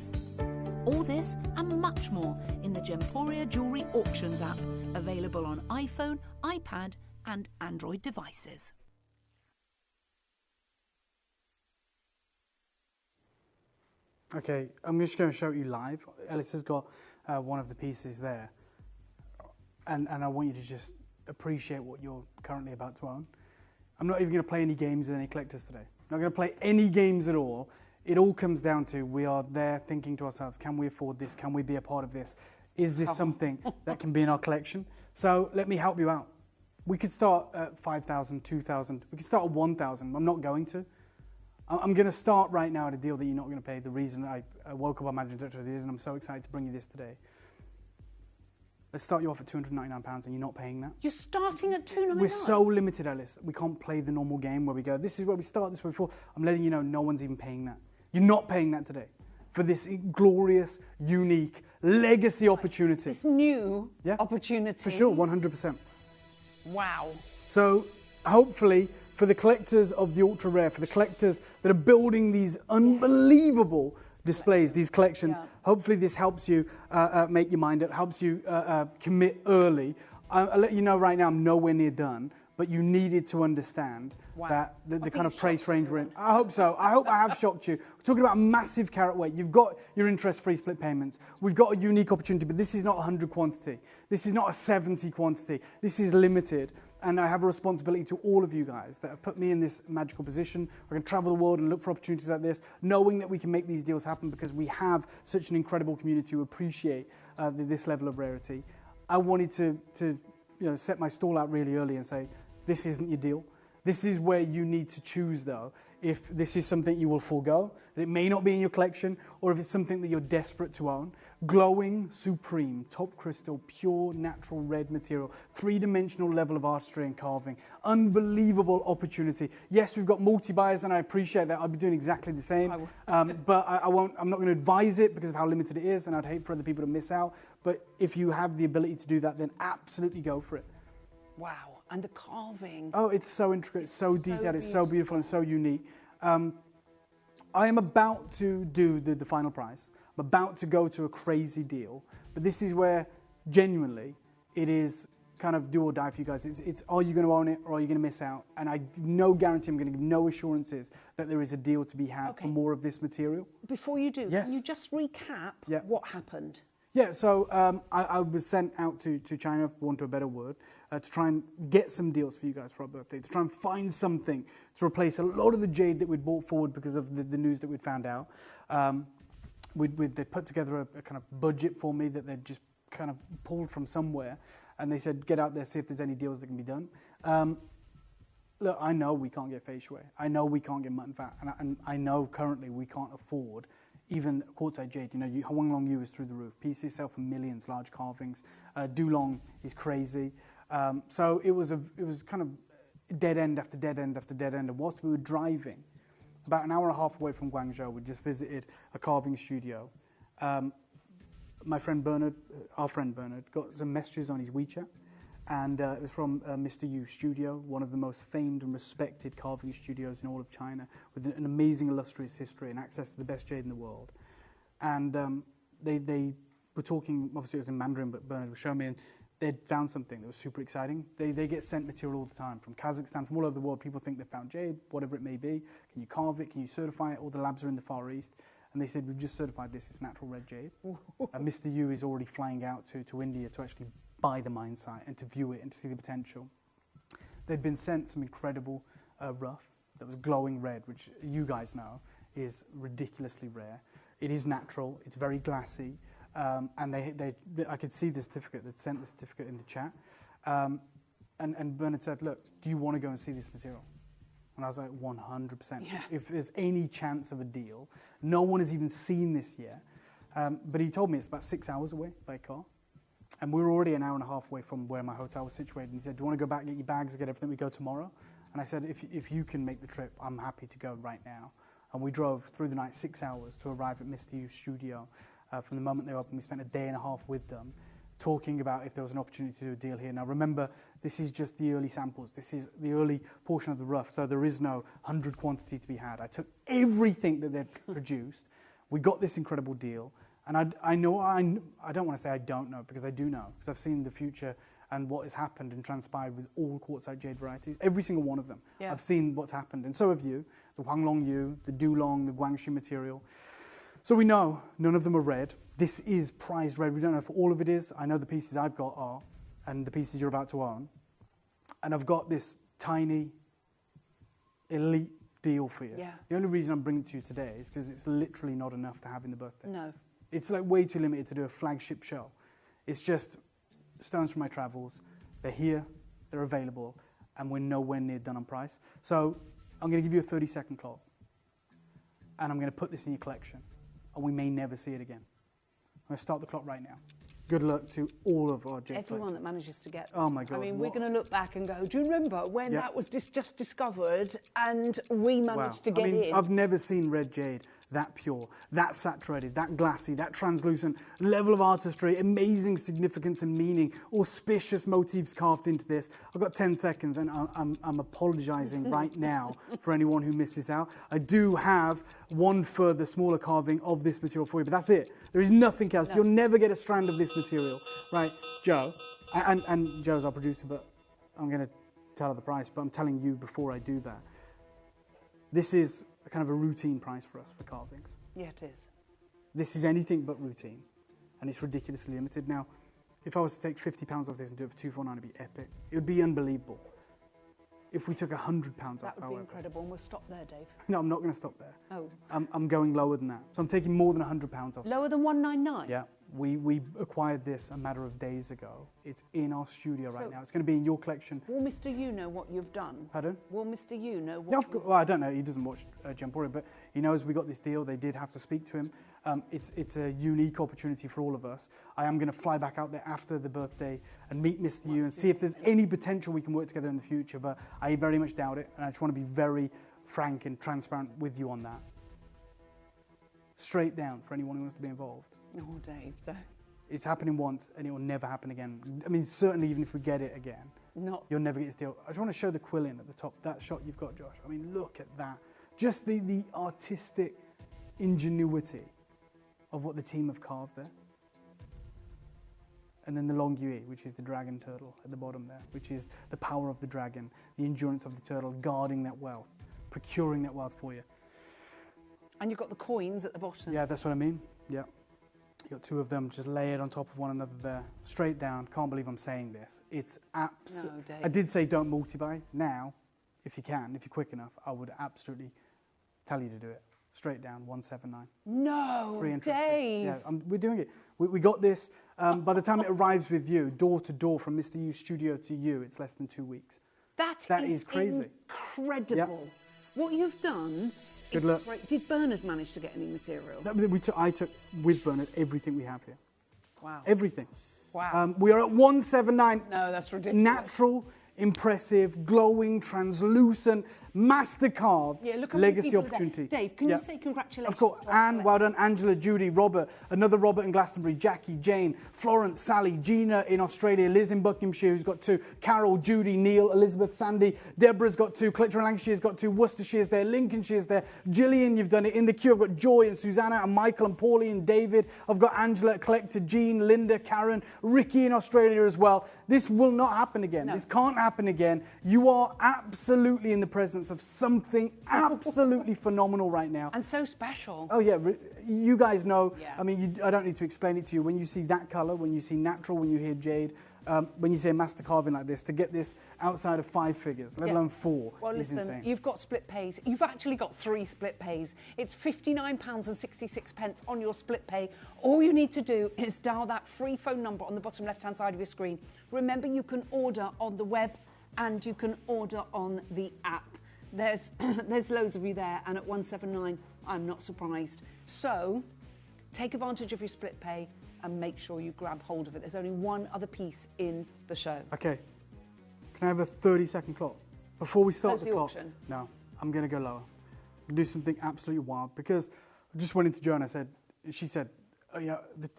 All this and much more in the Gemporia Jewellery Auctions app, available on iPhone, iPad and Android devices. Okay, I'm just going to show you live. Ellis has got one of the pieces there, and I want you to just appreciate what you're currently about to own. I'm not even going to play any games with any collectors today. I'm not going to play any games at all. It all comes down to, we are there thinking to ourselves, can we afford this? Can we be a part of this? Is this something that can be in our collection? So let me help you out. We could start at 5,000, 2,000. We could start at 1,000. I'm not going to. I'm going to start right now at a deal that you're not going to pay. The reason I woke up on Managing Director, the reason I'm so excited to bring you this today. Let's start you off at £299 and you're not paying that. You're starting at £299? We're so limited, Alice. We can't play the normal game where we go, this is where we start, this is where we fall. I'm letting you know, no one's even paying that. You're not paying that today for this glorious, unique, legacy opportunity. This new opportunity. For sure, 100%. Wow. So hopefully, for the collectors of the ultra rare, for the collectors that are building these unbelievable displays, these collections, hopefully this helps you make your mind up, helps you commit early. I'll let you know right now, I'm nowhere near done, but you needed to understand that the kind of price range we're in. I hope so. I hope I have shocked you. We're talking about a massive carat weight. You've got your interest-free split payments. We've got a unique opportunity, but this is not a 100 quantity. This is not a 70 quantity. This is limited. And I have a responsibility to all of you guys that have put me in this magical position. I can travel the world and look for opportunities like this, knowing that we can make these deals happen because we have such an incredible community who appreciate this level of rarity. I wanted to set my stall out really early and say, this isn't your deal. This is where you need to choose, though, if this is something you will forego, that it may not be in your collection, or if it's something that you're desperate to own. Glowing, supreme, top crystal, pure, natural red material, 3-dimensional level of artistry and carving. Unbelievable opportunity. Yes, we've got multi-buyers, and I appreciate that. I'll be doing exactly the same, but I'm not going to advise it because of how limited it is, and I'd hate for other people to miss out. But if you have the ability to do that, then absolutely go for it. Wow. And the carving. Oh, it's so intricate, it's so detailed, it's so beautiful and so unique. I am about to do the final price. I'm about to go to a crazy deal, but this is where genuinely it is kind of do or die for you guys. It's are you going to own it or are you going to miss out? And I no guarantee, I'm going to give no assurances that there is a deal to be had for more of this material. Before you do, Yes. can you just recap what happened? Yeah, so I was sent out to China, for want of a better word, to try and get some deals for you guys for our birthday, to try and find something to replace a lot of the jade that we'd brought forward because of the news that we'd found out. They put together a kind of budget for me that they'd just kind of pulled from somewhere, and they said, get out there, see if there's any deals that can be done. Look, I know we can't get fei shui. I know we can't get mutton fat, and I know currently we can't afford even quartzite jade. You know, Huanglong Yu is through the roof. Pieces sell for millions, large carvings. Dulong is crazy. So it was kind of dead end after dead end after dead end. And whilst we were driving, about an hour and a half away from Guangzhou, we just visited a carving studio. My friend Bernard, our friend Bernard, got some messages on his WeChat, and it was from Mr. Yu Studio, one of the most famed and respected carving studios in all of China, with an amazing illustrious history and access to the best jade in the world. And they were talking, obviously it was in Mandarin, but Bernard was showing me, and they'd found something that was super exciting. They get sent material all the time from Kazakhstan, from all over the world. People think they've found jade, whatever it may be. Can you carve it? Can you certify it? All the labs are in the Far East. And they said, we've just certified this, it's natural red jade. And Mr. Yu is already flying out to India to actually buy the mine site and to view it and to see the potential. They'd been sent some incredible rough that was glowing red, which you guys know is ridiculously rare. It is natural, it's very glassy, and I could see the certificate. They'd sent the certificate in the chat. And Bernard said, look, do you want to go and see this material? And I was like, 100%. Yeah. If there's any chance of a deal, no one has even seen this yet. But he told me it's about 6 hours away by car. And we were already an hour and a half away from where my hotel was situated. And he said, do you want to go back, get your bags, and get everything? We go tomorrow. And I said, if you can make the trip, I'm happy to go right now. And we drove through the night 6 hours to arrive at Mr. Yu's studio. From the moment they opened, we spent a day and a half with them, talking about if there was an opportunity to do a deal here. Now remember, this is just the early samples. This is the early portion of the rough, so there is no 100 quantity to be had. I took everything that they'd produced. We got this incredible deal. And I don't want to say I don't know, because I do know, because I've seen the future and what has happened and transpired with all quartzite jade varieties, every single one of them. Yeah. I've seen what's happened, and so have you. The Huanglong Yu, the Dulong, the Guangxi material. So we know none of them are red. This is prized red. We don't know if all of it is. I know the pieces I've got are, and the pieces you're about to own. And I've got this tiny, elite deal for you. Yeah. The only reason I'm bringing it to you today is because it's literally not enough to have in the birthday. No. It's like way too limited to do a flagship show. It's just stones from my travels. They're here, they're available, and we're nowhere near done on price. So I'm going to give you a 30-second clock, and I'm going to put this in your collection, and we may never see it again. I'm going to start the clock right now. Good luck to all of our jade Everyone that manages to get this. Oh my God, I mean, what- we're going to look back and go, do you remember when Yeah. that was just discovered and we managed to get in? I've never seen red jade that pure, that saturated, that glassy, that translucent, level of artistry, amazing significance and meaning, auspicious motifs carved into this. I've got 10 seconds and I'm apologising right now for anyone who misses out. I do have one further smaller carving of this material for you, but that's it. There is nothing else. No. You'll never get a strand of this material. Right, Joe, and Joe's our producer, but I'm going to tell her the price, but I'm telling you before I do that. This is a kind of a routine price for us for carvings. Yeah, it is. This is anything but routine, and it's ridiculously limited. Now, if I was to take £50 off this and do it for $249, it'd be epic. It would be unbelievable. If we took £100 off, That would be however. incredible. And we'll stop there, Dave. No, I'm not going to stop there. Oh. I'm going lower than that. So I'm taking more than £100 off. Lower than 199? Yeah, we acquired this a matter of days ago. It's in our studio right So- now. It's going to be in your collection. Will Mr. Yu know what you've done? Pardon? Will Mr. Yu know what Yeah, well, I don't know. He doesn't watch Gemporia, but he knows we got this deal. They did have to speak to him. It's a unique opportunity for all of us. I am going to fly back out there after the birthday and meet Mr. Yu and see if there's any potential we can work together in the future, but I very much doubt it, and I just want to be very frank and transparent with you on that. Straight down for anyone who wants to be involved. Oh, Dave. It's happening once, and it will never happen again. I mean, certainly even if we get it again, you'll never get this deal. I just want to show the quilling at the top, that shot you've got, Josh. I mean, look at that. Just the artistic ingenuity of what the team have carved there. And then the long UE, which is the dragon turtle at the bottom there, which is the power of the dragon, the endurance of the turtle, guarding that wealth, procuring that wealth for you. And you've got the coins at the bottom. Yeah, that's what I mean. Yeah. You got two of them just layered on top of one another there, straight down. Can't believe I'm saying this. It's absolutely. No, Dave. I did say don't multi-buy. Now, if you can, if you're quick enough, I would absolutely tell you to do it. Straight down, 179. No, Free entry. Dave. Yeah, we're doing it. We got this. By the time it arrives with you, door to door, from Mr. U studio to you, it's less than 2 weeks. That is crazy. Incredible. Yep. What you've done Good is luck. great. Did Bernard manage to get any material? I took with Bernard everything we have here. Wow. Everything. Wow. We are at 179. No, that's ridiculous. Natural, impressive, glowing, translucent, master carved Yeah, look how many legacy people are there. opportunity. Dave, can you say congratulations? Of course. to our Anne, well done. Angela, Judy, Robert, another Robert in Glastonbury, Jackie, Jane, Florence, Sally, Gina in Australia, Liz in Buckinghamshire, who's got 2, Carol, Judy, Neil, Elizabeth, Sandy, Deborah's got 2, Collector in Lancashire's got 2, Worcestershire's there, Lincolnshire's there, Gillian, you've done it. In the queue, I've got Joy and Susanna and Michael and Paulie and David. I've got Angela, Collector, Jean, Linda, Karen, Ricky in Australia as well. This will not happen again. No. This can't happen again. You are absolutely in the presence of something absolutely phenomenal right now. And so special. Oh yeah, you guys know. Yeah. I mean, I don't need to explain it to you. When you see that color, when you see natural, when you hear jade, when you see a master carving like this, to get this outside of 5 figures, let alone 4, Well, is listen, insane. you've got split pays. You've actually got 3 split pays. It's £59.66 on your split pay. All you need to do is dial that free phone number on the bottom left-hand side of your screen. Remember, you can order on the web and you can order on the app. There's loads of you there, and at 179, I'm not surprised. So, take advantage of your split pay and make sure you grab hold of it. There's only one other piece in the show. Okay, can I have a 30-second clock before we start Close the the clock? auction. No, I'm going to go lower. Do something absolutely wild, because I just went into Jo and she said, oh, yeah,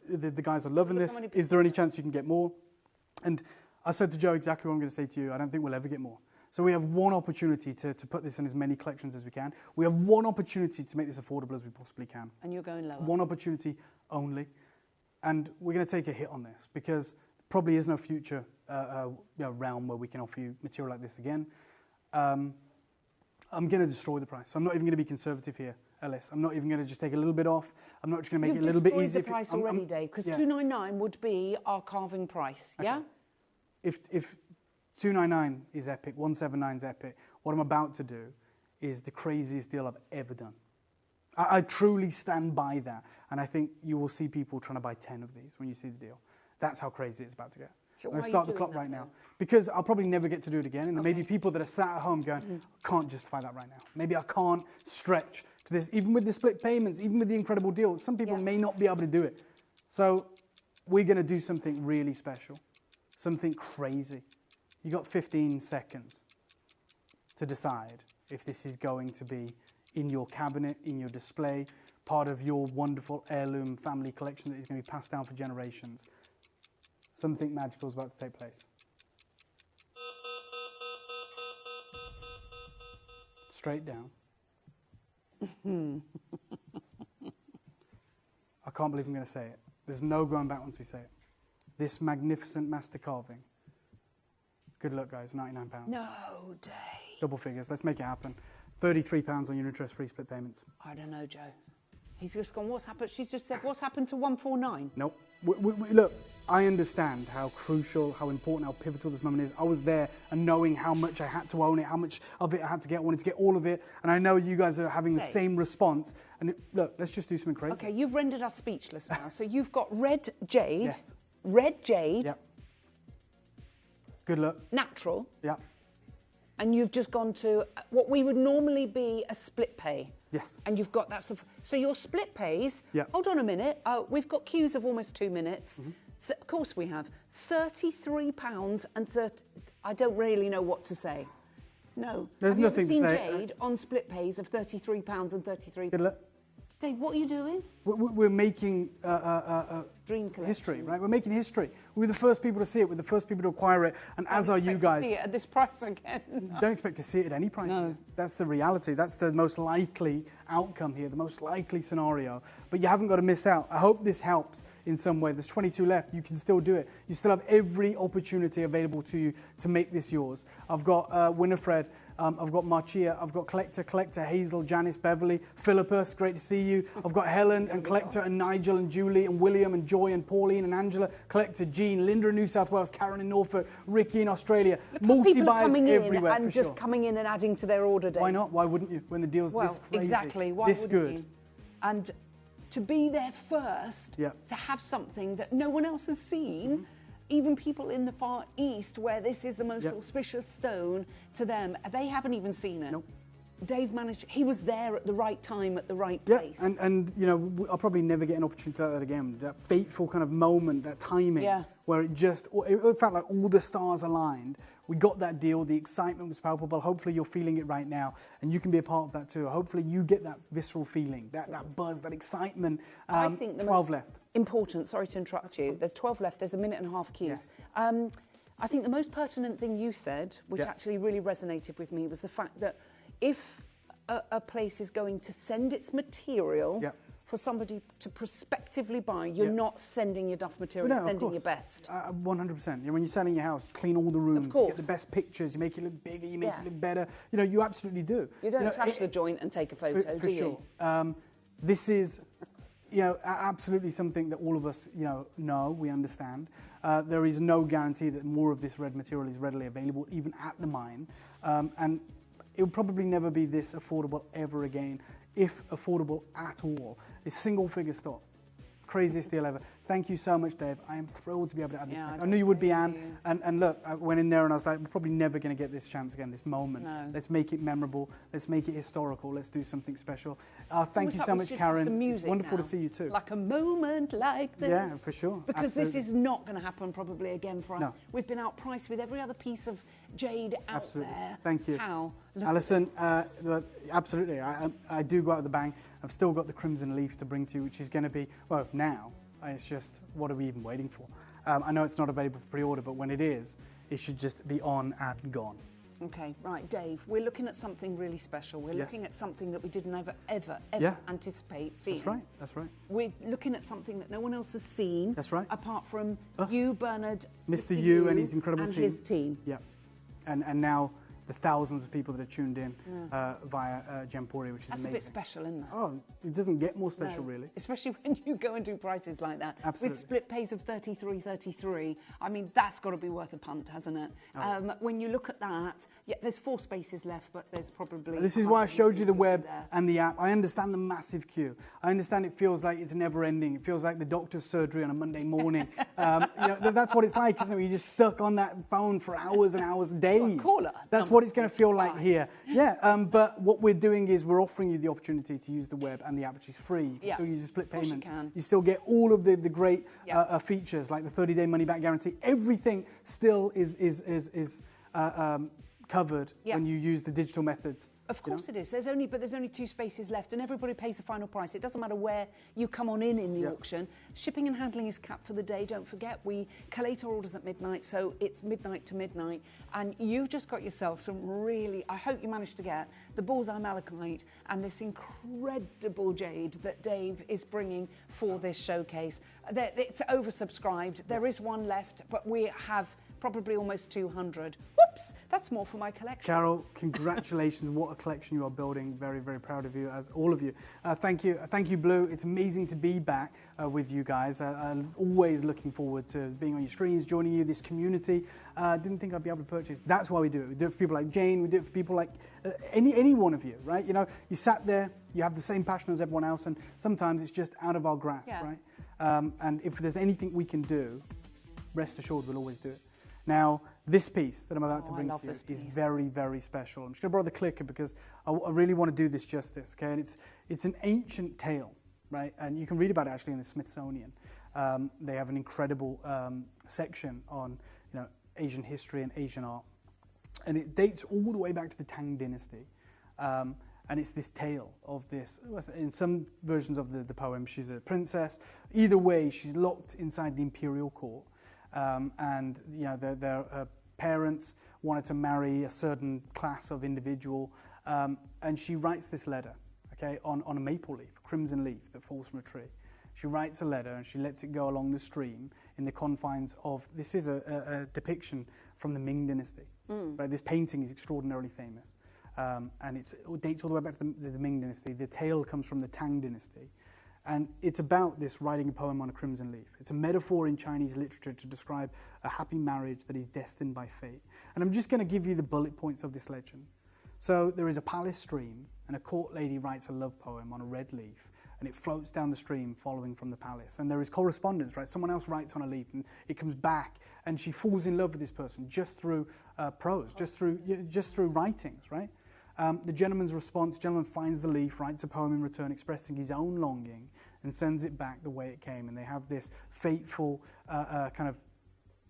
the guys are loving Look this. how many Is there any chance you can get more? And I said to Jo exactly what I'm going to say to you. I don't think we'll ever get more. So we have one opportunity to put this in as many collections as we can. We have one opportunity to make this affordable as we possibly can. And you're going lower. One opportunity only. And we're going to take a hit on this, because there probably is no future realm where we can offer you material like this again. I'm going to destroy the price. I'm not even going to be conservative here, Ellis. I'm not even going to just take a little bit off. I'm not just going to make it a little bit easier. You've destroyed the price already, Dave, because £299 would be our carving price, yeah? If 299 is epic, 179 is epic, what I'm about to do is the craziest deal I've ever done. I truly stand by that. And I think you will see people trying to buy 10 of these when you see the deal. That's how crazy it's about to get. So I'm going why to are start you the clock doing right that now. Because I'll probably never get to do it again. And there may be people that are sat at home going, can't justify that right now. Maybe I can't stretch to this. Even with the split payments, even with the incredible deal, some people may not be able to do it. So we're going to do something really special. Something crazy. You got 15 seconds to decide if this is going to be in your cabinet, in your display, part of your wonderful heirloom family collection that is going to be passed down for generations. Something magical is about to take place. Straight down. I can't believe I'm going to say it. There's no going back once we say it. This magnificent master carving. Good luck, guys. £99. No, Dave. Double figures. Let's make it happen. £33 on your interest-free split payments. I don't know, Joe. He's just gone, what's happened? She's just said, what's happened to 149? Nope. Look, I understand how crucial, how important, how pivotal this moment is. I was there and knowing how much I had to own it, how much of it I had to get. I wanted to get all of it. And I know you guys are having the same response. And look, let's just do something crazy. Okay, you've rendered us speechless now. So you've got red jade. Yes. Red jade. Yep. Good luck. Natural. Yep. And you've just gone to what we would normally be a split pay. Yes. And you've got so your split pays. Yeah. Hold on a minute. We've got queues of almost 2 minutes. Of course we have £33 and 30. I don't really know what to say. No. There's nothing to say. Have you ever seen jade on split pays of £33 and 33? Good luck. Dave, what are you doing? We're making Dream collection. History, right? We're making history. We're the first people to see it. We're the first people to acquire it. And as are you guys. To see it at this price again. No. Don't expect to see it at any price. No. That's the reality. That's the most likely outcome here, the most likely scenario. But you haven't got to miss out. I hope this helps in some way. There's 22 left. You can still do it. You still have every opportunity available to you to make this yours. I've got Winifred. I've got Marcia, I've got Collector, Hazel, Janice, Beverly, Philippus, great to see you. I've got Helen and Collector and Nigel and Julie and William and Joy and Pauline and Angela, Collector, Jean, Linda in New South Wales, Karen in Norfolk, Ricky in Australia. People are coming in everywhere, and just coming in and adding to their order, Dave. Why not? Why wouldn't you when the deal's this crazy, exactly. Why this wouldn't good? You? And to be there first, yeah. to have something that no one else has seen, even people in the Far East, where this is the most auspicious stone to them, they haven't even seen it. Nope. Dave managed, he was there at the right time, at the right place. And you know, I'll probably never get an opportunity like that again. That fateful kind of moment, that timing, where it felt like all the stars aligned. We got that deal, the excitement was palpable. Hopefully you're feeling it right now, and you can be a part of that too. Hopefully you get that visceral feeling, that buzz, that excitement. I think the 12 left. Important, sorry to interrupt you, there's 12 left, there's a minute and a half queues. Yes. I think the most pertinent thing you said, which actually really resonated with me, was the fact that if a place is going to send its material for somebody to prospectively buy, you're not sending your duff material, you're sending your best. 100%. You know, when you're selling your house, you clean all the rooms, you get the best pictures, you make it look bigger, you make it look better. You know, you absolutely do. You don't trash the joint and take a photo, for do you? Sure. This is, you know, absolutely something that all of us, you know, we understand. There is no guarantee that more of this red material is readily available, even at the mine. And it will probably never be this affordable ever again, if affordable at all. It's single-figure stock. Craziest deal ever. Thank you so much, Dave. I am thrilled to be able to add this back. I knew you would be, Anne. And look, I went in there and I was like, we're probably never going to get this chance again, this moment. No. Let's make it memorable. Let's make it historical. Let's do something special. Thank you so much, Karen. It's wonderful to see you too. Like a moment like this. Yeah, for sure. Because Absolutely. this is not going to happen probably again for us. No. We've been outpriced with every other piece of jade out there. Thank you. How? Alison, absolutely. I do go out with a bang. I've still got the Crimson Leaf to bring to you, which is going to be, well, now, it's just, what are we even waiting for? I know it's not available for pre-order, but when it is, it should just be on and gone. Okay, right, Dave, we're looking at something really special. We're looking at something that we didn't ever anticipate seeing. That's right. We're looking at something that no one else has seen. That's right. Apart from you, Bernard, Mr. Yu and his incredible and team. his team. Yeah. And now the thousands of people that are tuned in via Gemporia, which is That's amazing. a bit special, isn't it? Oh, it doesn't get more special, really. Especially when you go and do prices like that. Absolutely. With split pays of 33. I mean, that's got to be worth a punt, hasn't it? When you look at that, there's 4 spaces left, but there's probably... This is why I showed you the web and the app. I understand the massive queue. I understand it feels like it's never ending. It feels like the doctor's surgery on a Monday morning. You know, that's what it's like, isn't it? You're just stuck on that phone for hours and hours, days. That's what it's going to feel like here. Yeah, but what we're doing is we're offering you the opportunity to use the web and the app, which is free. You can still use a split payment. You still get all of the great features, like the 30-day money-back guarantee. Everything still is covered when you use the digital methods. Of course it is. There's only 2 spaces left, and everybody pays the final price. It doesn't matter where you come on in the auction. Shipping and handling is capped for the day. Don't forget, we collate our orders at midnight, so it's midnight to midnight. And you've just got yourself some really, I hope you managed to get the bullseye malachite and this incredible jade that Dave is bringing for this showcase. It's oversubscribed. There is one left, but we have probably almost 200. Whoops, that's more for my collection. Carol, congratulations. What a collection you are building. Very, very proud of you, as all of you. Thank you, Blue. It's amazing to be back with you guys. I'm always looking forward to being on your screens, joining you, this community. Didn't think I'd be able to purchase. That's why we do it. We do it for people like Jane. We do it for people like any one of you, right? You know, you sat there, you have the same passion as everyone else, and sometimes it's just out of our grasp, right? And if there's anything we can do, rest assured we'll always do it. Now, this piece that I'm about to bring to you is very, very special. I'm just going to borrow the clicker because I really want to do this justice, okay? And it's an ancient tale, right? And you can read about it actually in the Smithsonian. They have an incredible section on, you know, Asian history and Asian art. And it dates all the way back to the Tang Dynasty. And it's this tale of this, in some versions of the poem, she's a princess. Either way, she's locked inside the imperial court. And you know, their parents wanted to marry a certain class of individual. And she writes this letter, okay, on a maple leaf, a crimson leaf that falls from a tree. She writes a letter and she lets it go along the stream in the confines of, this is a depiction from the Ming dynasty. Right? This painting is extraordinarily famous. And it dates all the way back to the Ming dynasty. The tale comes from the Tang dynasty. And it's about this writing a poem on a crimson leaf. It's a metaphor in Chinese literature to describe a happy marriage that is destined by fate. And I'm just going to give you the bullet points of this legend. So there is a palace stream, and a court lady writes a love poem on a red leaf, and it floats down the stream following from the palace. And there is correspondence, right? Someone else writes on a leaf, and it comes back, and she falls in love with this person just through prose, just through writings, right? The gentleman finds the leaf, writes a poem in return expressing his own longing and sends it back the way it came. And they have this fateful kind of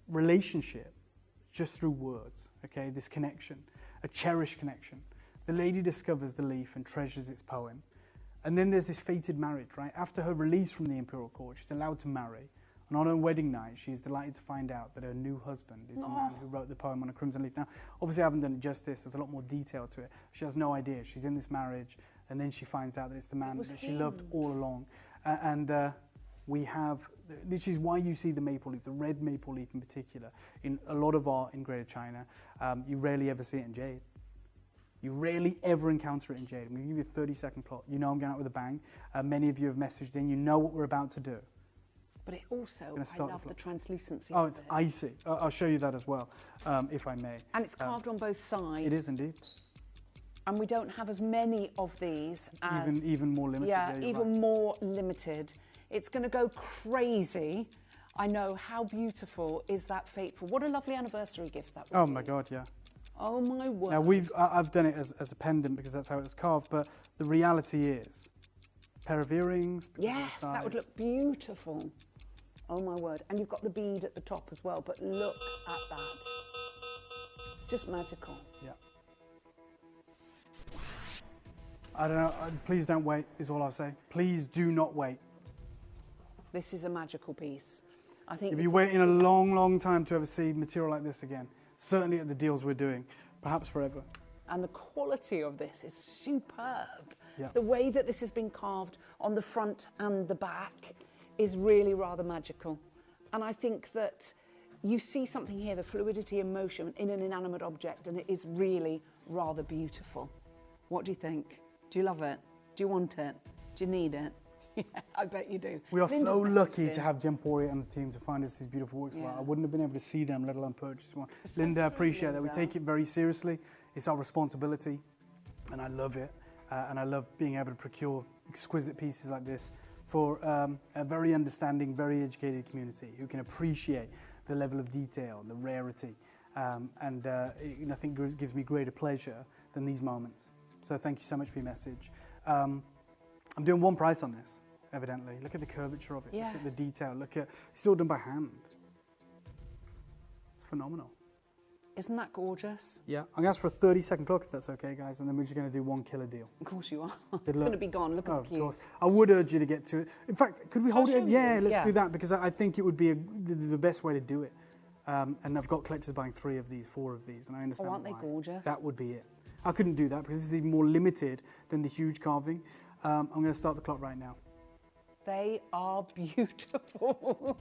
relationship just through words, okay, this connection, a cherished connection. The lady discovers the leaf and treasures its poem. And then there's this fated marriage, right? After her release from the imperial court, she's allowed to marry. And on her wedding night, she is delighted to find out that her new husband is the man who wrote the poem on a crimson leaf. Now, obviously, I haven't done it justice. There's a lot more detail to it. She has no idea. She's in this marriage, and then she finds out that it's the man that she loved all along. We have, this is why you see the maple leaf, the red maple leaf in particular, in a lot of art in Greater China. You rarely ever see it in jade. You rarely ever encounter it in jade. I'm going to give you a 30-second plot. You know I'm going out with a bang. Many of you have messaged in. You know what we're about to do. But it also, I love the translucency Oh, of it's it. icy. I'll show you that as well, if I may. And it's carved on both sides. It is indeed. And we don't have as many of these as... Even more limited. Yeah, even more limited. It's going to go crazy. I know. How beautiful is that fateful? What a lovely anniversary gift that would Oh be. my God, yeah. Oh my word. Now I've done it as a pendant because that's how it was carved, but the reality is, pair of earrings. Yes, that would look beautiful. Oh my word. And you've got the bead at the top as well, but look at that. Just magical. Yeah. I don't know, please don't wait, is all I'll say. Please do not wait. This is a magical piece. I think If you wait in a long, long time to ever see material like this again, certainly at the deals we're doing, perhaps forever. And the quality of this is superb. Yeah. The way that this has been carved on the front and the back is really rather magical. And I think that you see something here, the fluidity and motion in an inanimate object, and it is really rather beautiful. What do you think? Do you love it? Do you want it? Do you need it? Yeah, I bet you do. We are Linda's so lucky messaged to in. have Gemporia and the team to find us these beautiful works. Yeah. I wouldn't have been able to see them, let alone purchase one. So Linda, I true, appreciate that. We Linda. take it very seriously. It's our responsibility, and I love it. And I love being able to procure exquisite pieces like this for a very understanding, very educated community who can appreciate the level of detail, the rarity, and nothing gives me greater pleasure than these moments. So thank you so much for your message. I'm doing one price on this, evidently. Look at the curvature of it. Yes. Look at the detail. It's all done by hand. It's phenomenal. Isn't that gorgeous? Yeah, I'm going to ask for a 30-second clock if that's okay, guys, and then we're just going to do one killer deal. Of course you are. Good It's luck. going to be gone. Look at Oh, the of cues. course. I would urge you to get to it. In fact, could we hold I'll it? show Yeah, you. let's Yeah. do that because I think it would be the best way to do it. And I've got collectors buying 3 of these, 4 of these, and I understand aren't they why. gorgeous? That would be it. I couldn't do that because this is even more limited than the huge carving. I'm going to start the clock right now. They are beautiful.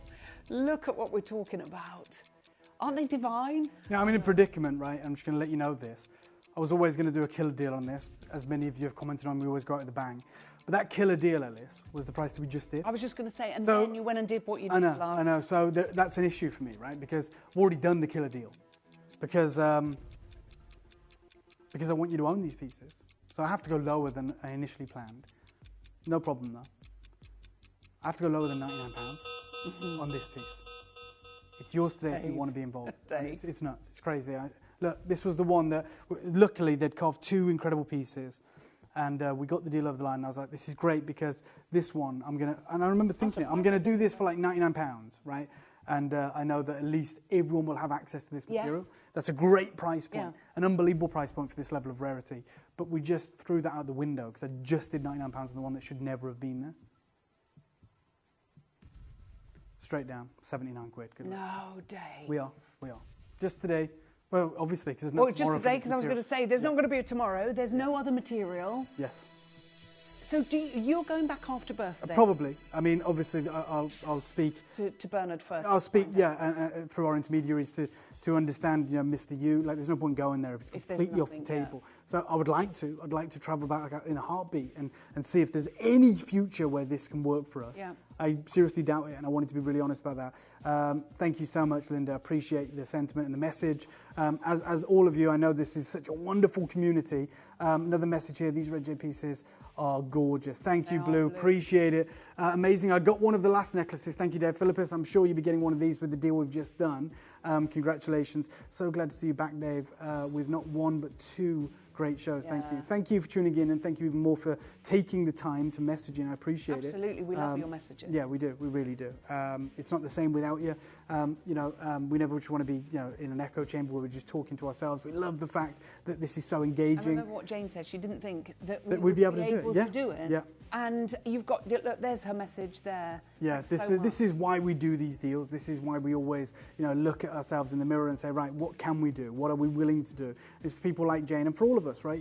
Look at what we're talking about. Aren't they divine? Now, I'm in a predicament, right? I'm just going to let you know this. I was always going to do a killer deal on this. As many of you have commented on, we always go out with a bang. But that killer deal, Alice, was the price that we just did. I was just going to say, and So- then you went and did what you I did know, last. I know. So that's an issue for me, right? Because I've already done the killer deal. Because I want you to own these pieces. So I have to go lower than I initially planned. No problem, though. I have to go lower than £99 on this piece. It's yours today if you Dave. want to be involved. And Dave. it's nuts. It's crazy. Look, this was the one that, luckily, they'd carved 2 incredible pieces. And we got the deal over the line. And I was like, this is great because this one, I'm going to... And I remember thinking, I'm going to do this for like £99, right? And I know that at least everyone will have access to this material. Yes. That's a great price point, Yeah. an unbelievable price point for this level of rarity. But we just threw that out the window because I just did £99 on the one that should never have been there. Straight down, 79 quid. Good luck. No, Dave. We are. Just today. Well, obviously, because there's no Well, just tomorrow for today, this because I was going material. to say, there's not going to be a tomorrow. There's no other material. Yes. So you're going back after birthday? Probably. I mean, obviously, I'll speak To Bernard first. I'll speak, and through our intermediaries to understand, Mr. U. Like, there's no point going there if it's If there's completely off the nothing, yeah. table. So I'd like to travel back in a heartbeat and see if there's any future where this can work for us. Yeah. I seriously doubt it, and I wanted to be really honest about that. Thank you so much, Linda. I appreciate the sentiment and the message. As all of you, I know this is such a wonderful community. Another message here, these Red J pieces are gorgeous. Thank you, Blue. Appreciate it. Amazing. I got one of the last necklaces. Thank you, Dave Philippus. I'm sure you'll be getting one of these with the deal we've just done. Congratulations. So glad to see you back, Dave, with not one but two great shows. Thank you. Thank you for tuning in, and thank you even more for taking the time to message in. I appreciate it. Absolutely. We love your messages. Yeah, we do. We really do. It's not the same without you. We never just want to be, in an echo chamber where we're just talking to ourselves. We love the fact that this is so I engaging. remember what Jane said. She didn't think that That we we'd would be able to do it. Yeah. And you've got, look, there's her message there. Yeah, Thanks this is why we do these deals. This is why we always, look at ourselves in the mirror and say, right, what can we do? What are we willing to do? It's for people like Jane and for all of us, right?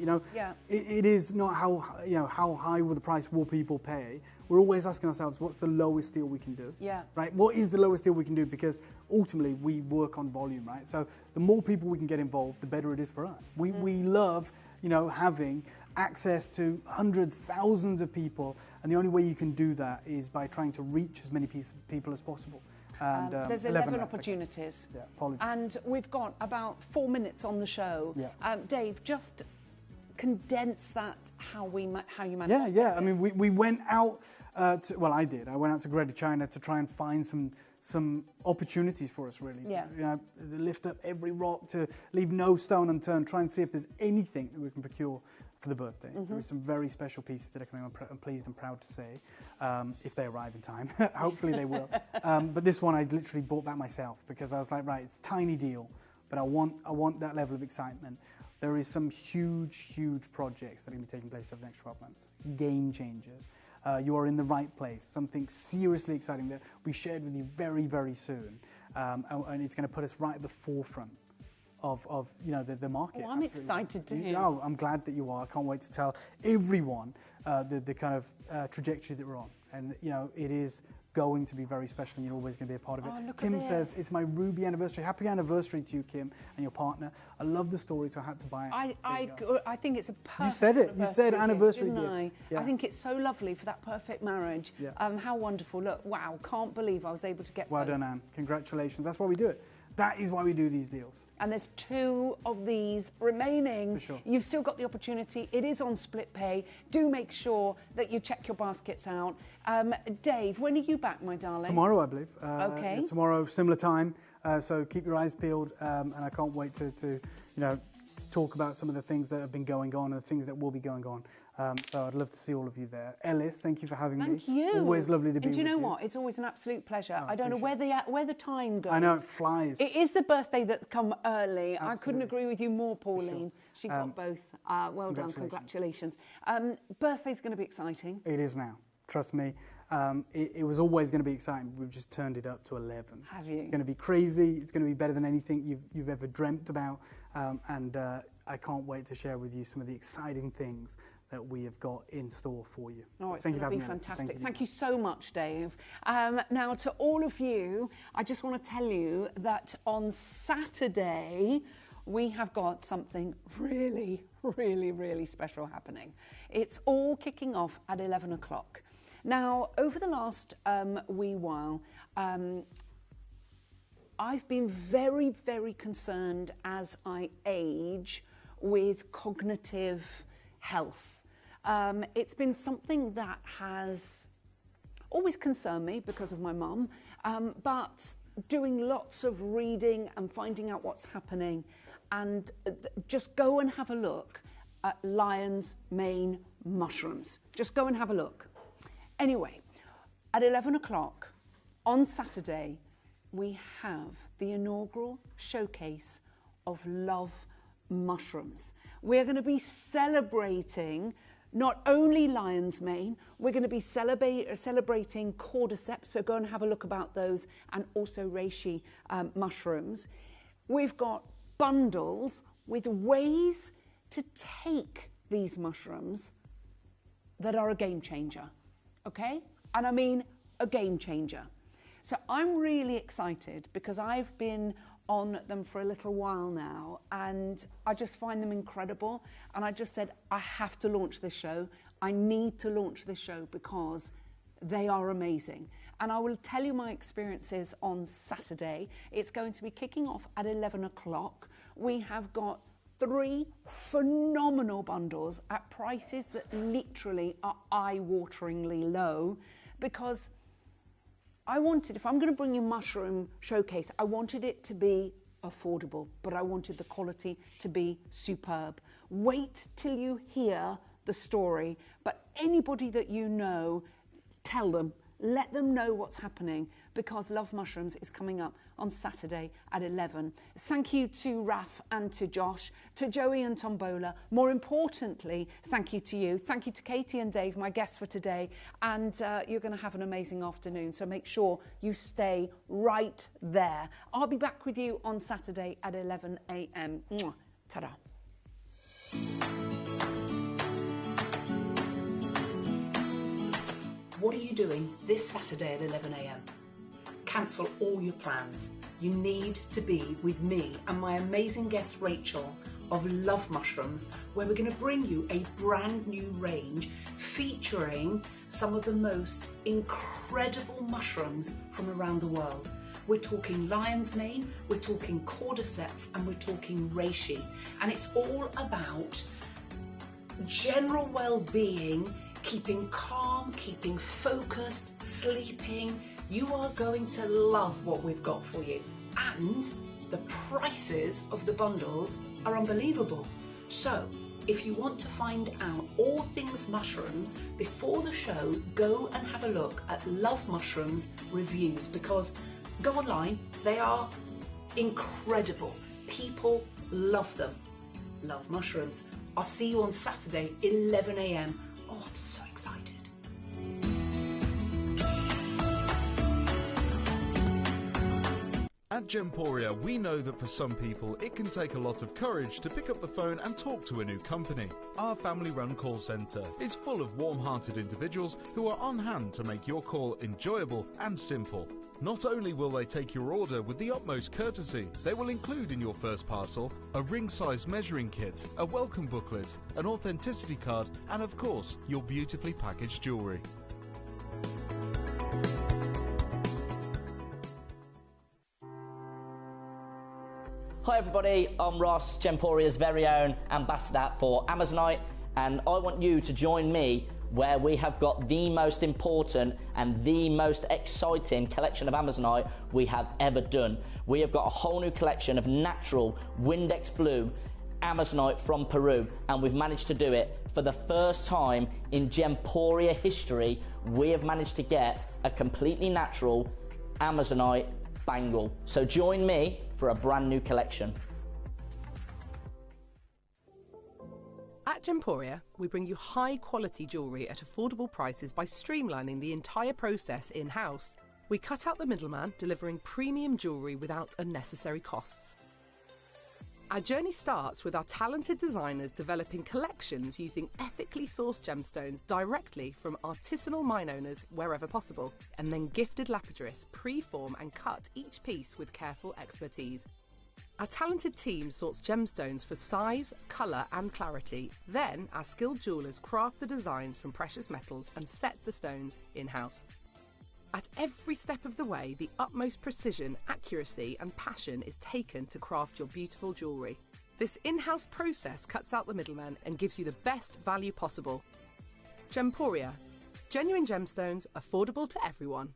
It is not how high will the price will people pay. We're always asking ourselves, what's the lowest deal we can do? Yeah. Right? What is the lowest deal we can do? Because ultimately we work on volume, right? So the more people we can get involved, the better it is for us. We love, having access to hundreds, thousands of people, and the only way you can do that is by trying to reach as many people as possible. And there's 11 opportunities. Yeah, apologies. And we've got about 4 minutes on the show. Yeah. Dave, just condense that, how you managed. Yeah. I mean, we went out I did. I went out to Greater China to try and find some opportunities for us, really. Yeah. Lift up every rock, to leave no stone unturned, try and see if there's anything that we can procure for the birthday. There are some very special pieces that are coming. I'm pleased and proud to say, if they arrive in time. Hopefully they will. But this one I literally bought back myself because I was like, right, it's a tiny deal, but I want that level of excitement. There is some huge projects that are going to be taking place over the next 12 months. Game changers. You are in the right place. Something seriously exciting that we shared with you very, very soon. And it's going to put us right at the forefront of the market. Oh, I'm excited to hear. Oh, I'm glad that you are. I can't wait to tell everyone the kind of trajectory that we're on. And, it is going to be very special, and you're always going to be a part of it. Look Kim at this. says, it's my Ruby anniversary. Happy anniversary to you, Kim, and your partner. I love the story, so I had to buy it. I think it's a perfect. You said it. You said anniversary gift, didn't gift. I? Yeah. I think it's so lovely for that perfect marriage. Yeah. How wonderful. Look, wow, can't believe I was able to get Well both. done, Anne. Congratulations. That's why we do it. That is why we do these deals. And there's 2 of these remaining. For sure. You've still got the opportunity. It is on split pay. Do make sure that you check your baskets out. Dave, when are you back, my darling? Tomorrow, I believe. Okay. Tomorrow, similar time. So keep your eyes peeled. And I can't wait to talk about some of the things that have been going on and the things that will be going on. So I'd love to see all of you there. Ellis, thank you for having me. Thank you. Always lovely to be with you. And do you know what? It's always an absolute pleasure. I don't know where the time goes. I know, it flies. It is the birthday that's come early. Absolutely. I couldn't agree with you more, Pauline. She got both. Well done. Congratulations. Birthday's going to be exciting. It is now. Trust me. It was always going to be exciting. We've just turned it up to 11. Have you? It's going to be crazy. It's going to be better than anything you've ever dreamt about. And I can't wait to share with you some of the exciting things that we have got in store for you. Oh, it's going to be fantastic. Thank you so much, Dave. Now, to all of you, I just want to tell you that on Saturday, we have got something really, really, really special happening. It's all kicking off at 11 o'clock. Now, over the last wee while, I've been very, very concerned as I age with cognitive health. It's been something that has always concerned me because of my mum, but doing lots of reading and finding out what's happening, and just go and have a look at lion's mane mushrooms. Just go and have a look. Anyway, at 11 o'clock on Saturday, we have the inaugural showcase of love mushrooms. We're going to be celebrating not only lion's mane, we're going to be celebrating cordyceps, so go and have a look about those, and also reishi mushrooms. We've got bundles with ways to take these mushrooms that are a game changer, okay? And I mean a game changer. So I'm really excited because I've been on them for a little while now and I just find them incredible, and I just said I have to launch this show. I need to launch this show because they are amazing. And I will tell you my experiences on Saturday. It's going to be kicking off at 11 o'clock. We have got 3 phenomenal bundles at prices that literally are eye-wateringly low, because I wanted, if I'm going to bring you mushroom showcase, I wanted it to be affordable, but I wanted the quality to be superb. Wait till you hear the story, but anybody that you know, tell them, let them know what's happening, because Love Mushrooms is coming up on Saturday at 11. Thank you to Raf and to Josh, to Joey and Tombola. More importantly, thank you to you. Thank you to Katie and Dave, my guests for today. And you're going to have an amazing afternoon, so make sure you stay right there. I'll be back with you on Saturday at 11 a.m. Ta-da. What are you doing this Saturday at 11 a.m? Cancel all your plans. You need to be with me and my amazing guest Rachel of Love Mushrooms, where we're going to bring you a brand new range featuring some of the most incredible mushrooms from around the world. We're talking lion's mane, we're talking cordyceps, and we're talking reishi. And it's all about general well-being, keeping calm, keeping focused, sleeping. You are going to love what we've got for you. And the prices of the bundles are unbelievable. So if you want to find out all things mushrooms before the show, go and have a look at Love Mushrooms reviews, because go online, they are incredible. People love them. Love Mushrooms. I'll see you on Saturday, 11 a.m. Oh, I'm so excited. At Gemporia, we know that for some people, it can take a lot of courage to pick up the phone and talk to a new company. Our family-run call centre is full of warm-hearted individuals who are on hand to make your call enjoyable and simple. Not only will they take your order with the utmost courtesy, they will include in your first parcel a ring-size measuring kit, a welcome booklet, an authenticity card, and of course, your beautifully packaged jewellery. Hi everybody, I'm Ross, Gemporia's very own ambassador for Amazonite, and I want you to join me where we have got the most important and the most exciting collection of Amazonite we have ever done. We have got a whole new collection of natural Windex blue Amazonite from Peru, and we've managed to do it for the first time in Gemporia history. We have managed to get a completely natural Amazonite bangle. So join me for a brand new collection. At Gemporia, we bring you high quality jewellery at affordable prices by streamlining the entire process in-house. We cut out the middleman, delivering premium jewellery without unnecessary costs. Our journey starts with our talented designers developing collections using ethically sourced gemstones directly from artisanal mine owners wherever possible, and then gifted lapidarists pre-form and cut each piece with careful expertise. Our talented team sorts gemstones for size, colour and clarity. Then our skilled jewellers craft the designs from precious metals and set the stones in-house. At every step of the way, the utmost precision, accuracy and passion is taken to craft your beautiful jewellery. This in-house process cuts out the middleman and gives you the best value possible. Gemporia. Genuine gemstones, affordable to everyone.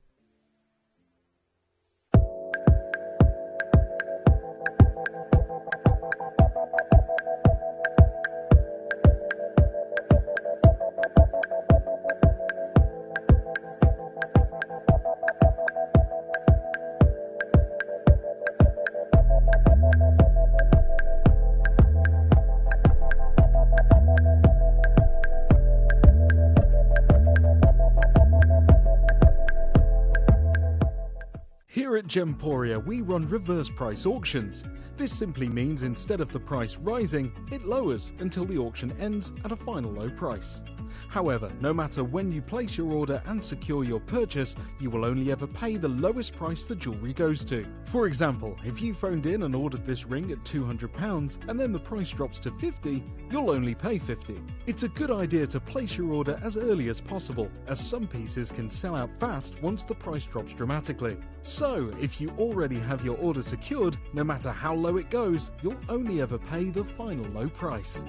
At Gemporia, we run reverse price auctions. This simply means instead of the price rising, it lowers until the auction ends at a final low price. However, no matter when you place your order and secure your purchase, you will only ever pay the lowest price the jewellery goes to. For example, if you phoned in and ordered this ring at £200 and then the price drops to £50, you'll only pay £50. It's a good idea to place your order as early as possible, as some pieces can sell out fast once the price drops dramatically. So, if you already have your order secured, no matter how low it goes, you'll only ever pay the final low price.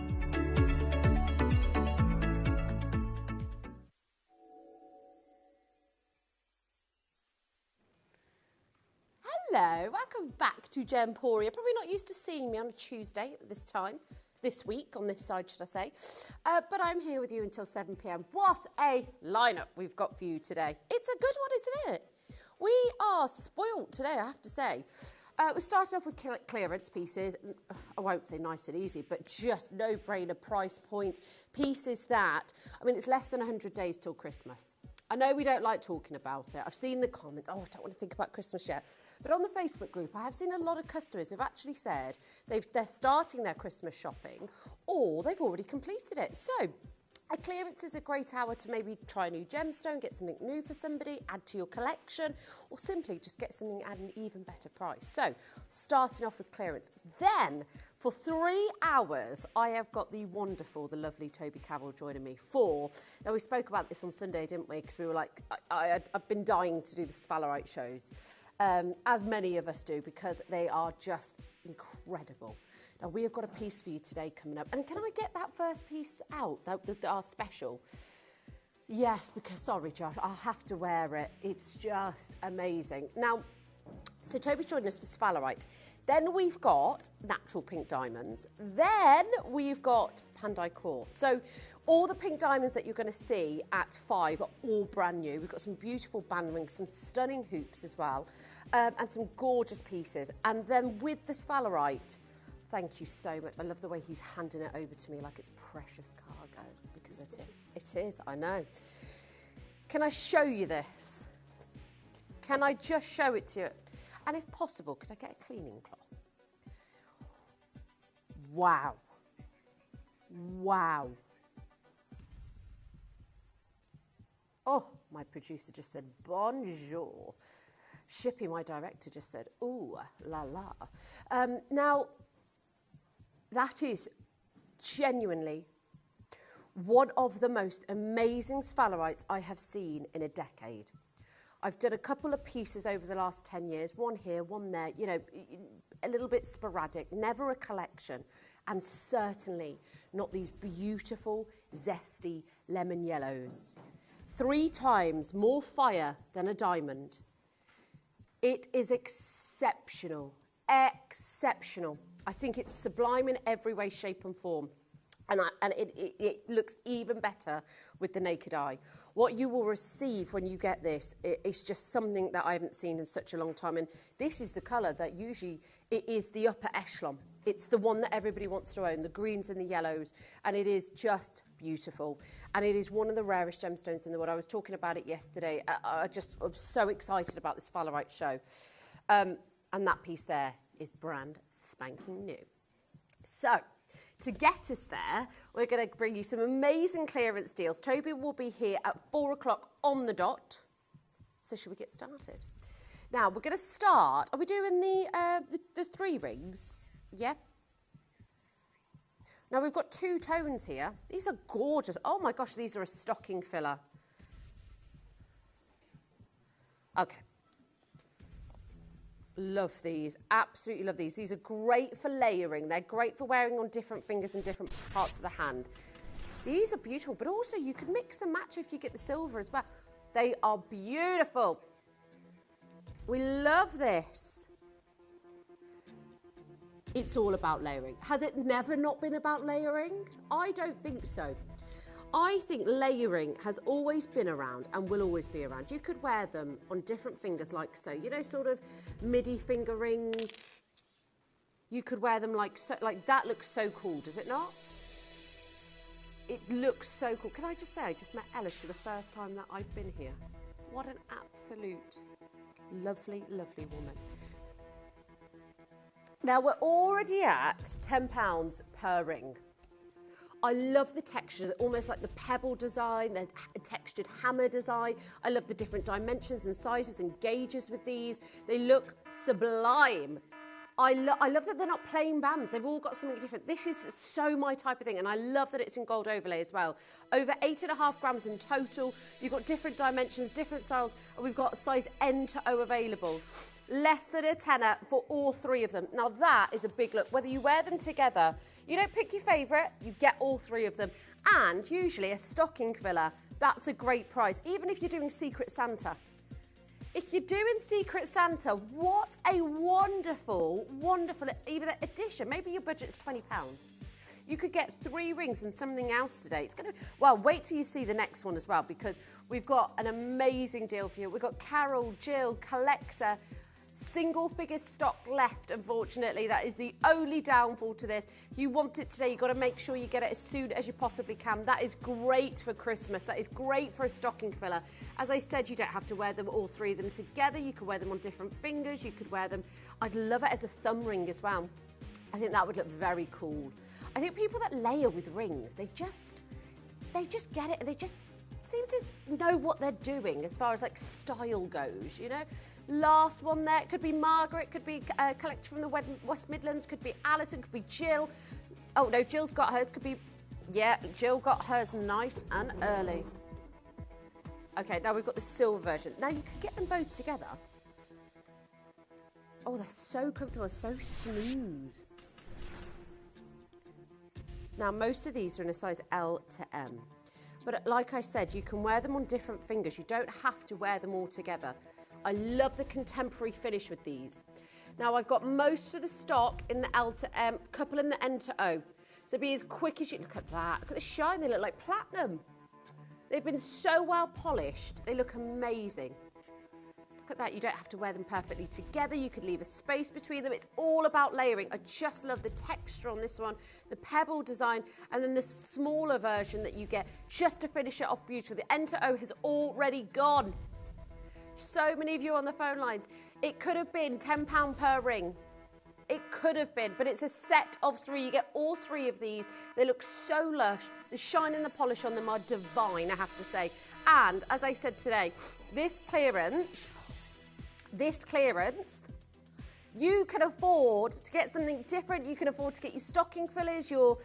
Hello, welcome back to Gemporia. Probably not used to seeing me on a Tuesday at this time, this week, on this side, should I say. But I'm here with you until 7 p.m. What a lineup we've got for you today. It's a good one, isn't it? We are spoilt today, I have to say. We started off with clearance pieces. I won't say nice and easy, but just no-brainer price points. Pieces that, I mean, it's less than 100 days till Christmas. I know we don't like talking about it. I've seen the comments, oh, I don't want to think about Christmas yet. But on the Facebook group, I have seen a lot of customers who've actually said they're starting their Christmas shopping or they've already completed it. So a clearance is a great hour to maybe try a new gemstone, get something new for somebody, add to your collection, or simply just get something at an even better price. So starting off with clearance. Then for 3 hours, I have got the wonderful, the lovely Toby Carroll joining me for, now we spoke about this on Sunday, didn't we? Because we were like, I've been dying to do the Spalerite shows, as many of us do, because they are just incredible. Now, we have got a piece for you today coming up. And can I get that first piece out, our special? Yes, because, sorry, Josh, I'll have to wear it. It's just amazing. Now, so Toby's joining us for Spalerite. Then we've got natural pink diamonds. Then we've got Pandai quartz. So all the pink diamonds that you're going to see at 5 are all brand new. We've got some beautiful band rings, some stunning hoops as well, and some gorgeous pieces. And then with the Spalerite, thank you so much. I love the way he's handing it over to me like it's precious cargo, because it is. It is, I know. Can I show you this? Can I just show it to you? And if possible, could I get a cleaning cloth? Wow. Wow. Oh, my producer just said bonjour. Shippy, my director, just said, ooh, la la. Now, that is genuinely one of the most amazing Spalerites I have seen in a decade. I've done a couple of pieces over the last 10 years, one here, one there, you know, a little bit sporadic, never a collection, and certainly not these beautiful, zesty lemon yellows. 3 times more fire than a diamond. It is exceptional, exceptional. I think it's sublime in every way, shape and form. And it looks even better with the naked eye. What you will receive when you get this is just something that I haven't seen in such a long time. And this is the colour that usually it is the upper echelon. It's the one that everybody wants to own, the greens and the yellows. And it is just beautiful. And it is one of the rarest gemstones in the world. I was talking about it yesterday. I'm so excited about this Spalerite show. And that piece there is brand spanking new. So, to get us there, we're going to bring you some amazing clearance deals. Toby will be here at 4 o'clock on the dot. So should we get started? Now, we're going to start. Are we doing the 3 rings? Yeah. Now, we've got 2 tones here. These are gorgeous. Oh, my gosh, these are a stocking filler. Okay. Love these, absolutely love these. These are great for layering. They're great for wearing on different fingers and different parts of the hand. These are beautiful, but also you can mix and match if you get the silver as well. They are beautiful. We love this. It's all about layering. Has it never not been about layering? I don't think so. I think layering has always been around and will always be around. You could wear them on different fingers like so, you know, sort of midi finger rings. You could wear them like so, like that looks so cool, does it not? It looks so cool. Can I just say, I just met Ellis for the first time that I've been here. What an absolute Lovely, lovely woman. Now we're already at £10 per ring. I love the textures, almost like the pebble design, the textured hammer design. I love the different dimensions and sizes and gauges with these. They look sublime. I love that they're not plain bands. They've all got something different. This is so my type of thing, and I love that it's in gold overlay as well. Over 8.5 grams in total. You've got different dimensions, different styles, and we've got size N to O available. Less than a tenner for all three of them. Now that is a big look. Whether you wear them together, you don't pick your favourite, you get all three of them. And usually a stocking filler, that's a great price, even if you're doing Secret Santa. If you're doing Secret Santa, what a wonderful, wonderful even addition. Maybe your budget's £20. You could get 3 rings and something else today. It's going to, well, wait till you see the next one as well, because we've got an amazing deal for you. We've got Carol, Jill, Collector, single figure stock left, unfortunately. That is the only downfall to this. If you want it today, you've got to make sure you get it as soon as you possibly can. That is great for Christmas. That is great for a stocking filler. As I said, you don't have to wear them, all three of them together. You could wear them on different fingers. You could wear them, I'd love it as a thumb ring as well. I think that would look very cool. I think people that layer with rings, they just get it. They just seem to know what they're doing as far as like style goes, you know. Last one there, could be Margaret, could be a collector from the West Midlands, could be Alison, could be Jill. Oh no, Jill's got hers, could be, yeah, Jill got hers nice and early. Okay, now we've got the silver version. Now you can get them both together. Oh, they're so comfortable, so smooth. Now most of these are in a size L to M. But like I said, you can wear them on different fingers. You don't have to wear them all together. I love the contemporary finish with these. Now I've got most of the stock in the L to M, couple in the N to O. So be as quick as you, look at that. Look at the shine, they look like platinum. They've been so well polished. They look amazing. Look at that, you don't have to wear them perfectly together. You could leave a space between them. It's all about layering. I just love the texture on this one, the pebble design, and then the smaller version that you get just to finish it off beautifully. The N to O has already gone. So many of you on the phone lines. It could have been £10 per ring. It could have been, but it's a set of 3. You get all 3 of these. They look so lush. The shine and the polish on them are divine, I have to say. And as I said today, this clearance, you can afford to get something different. You can afford to get your stocking fillers, your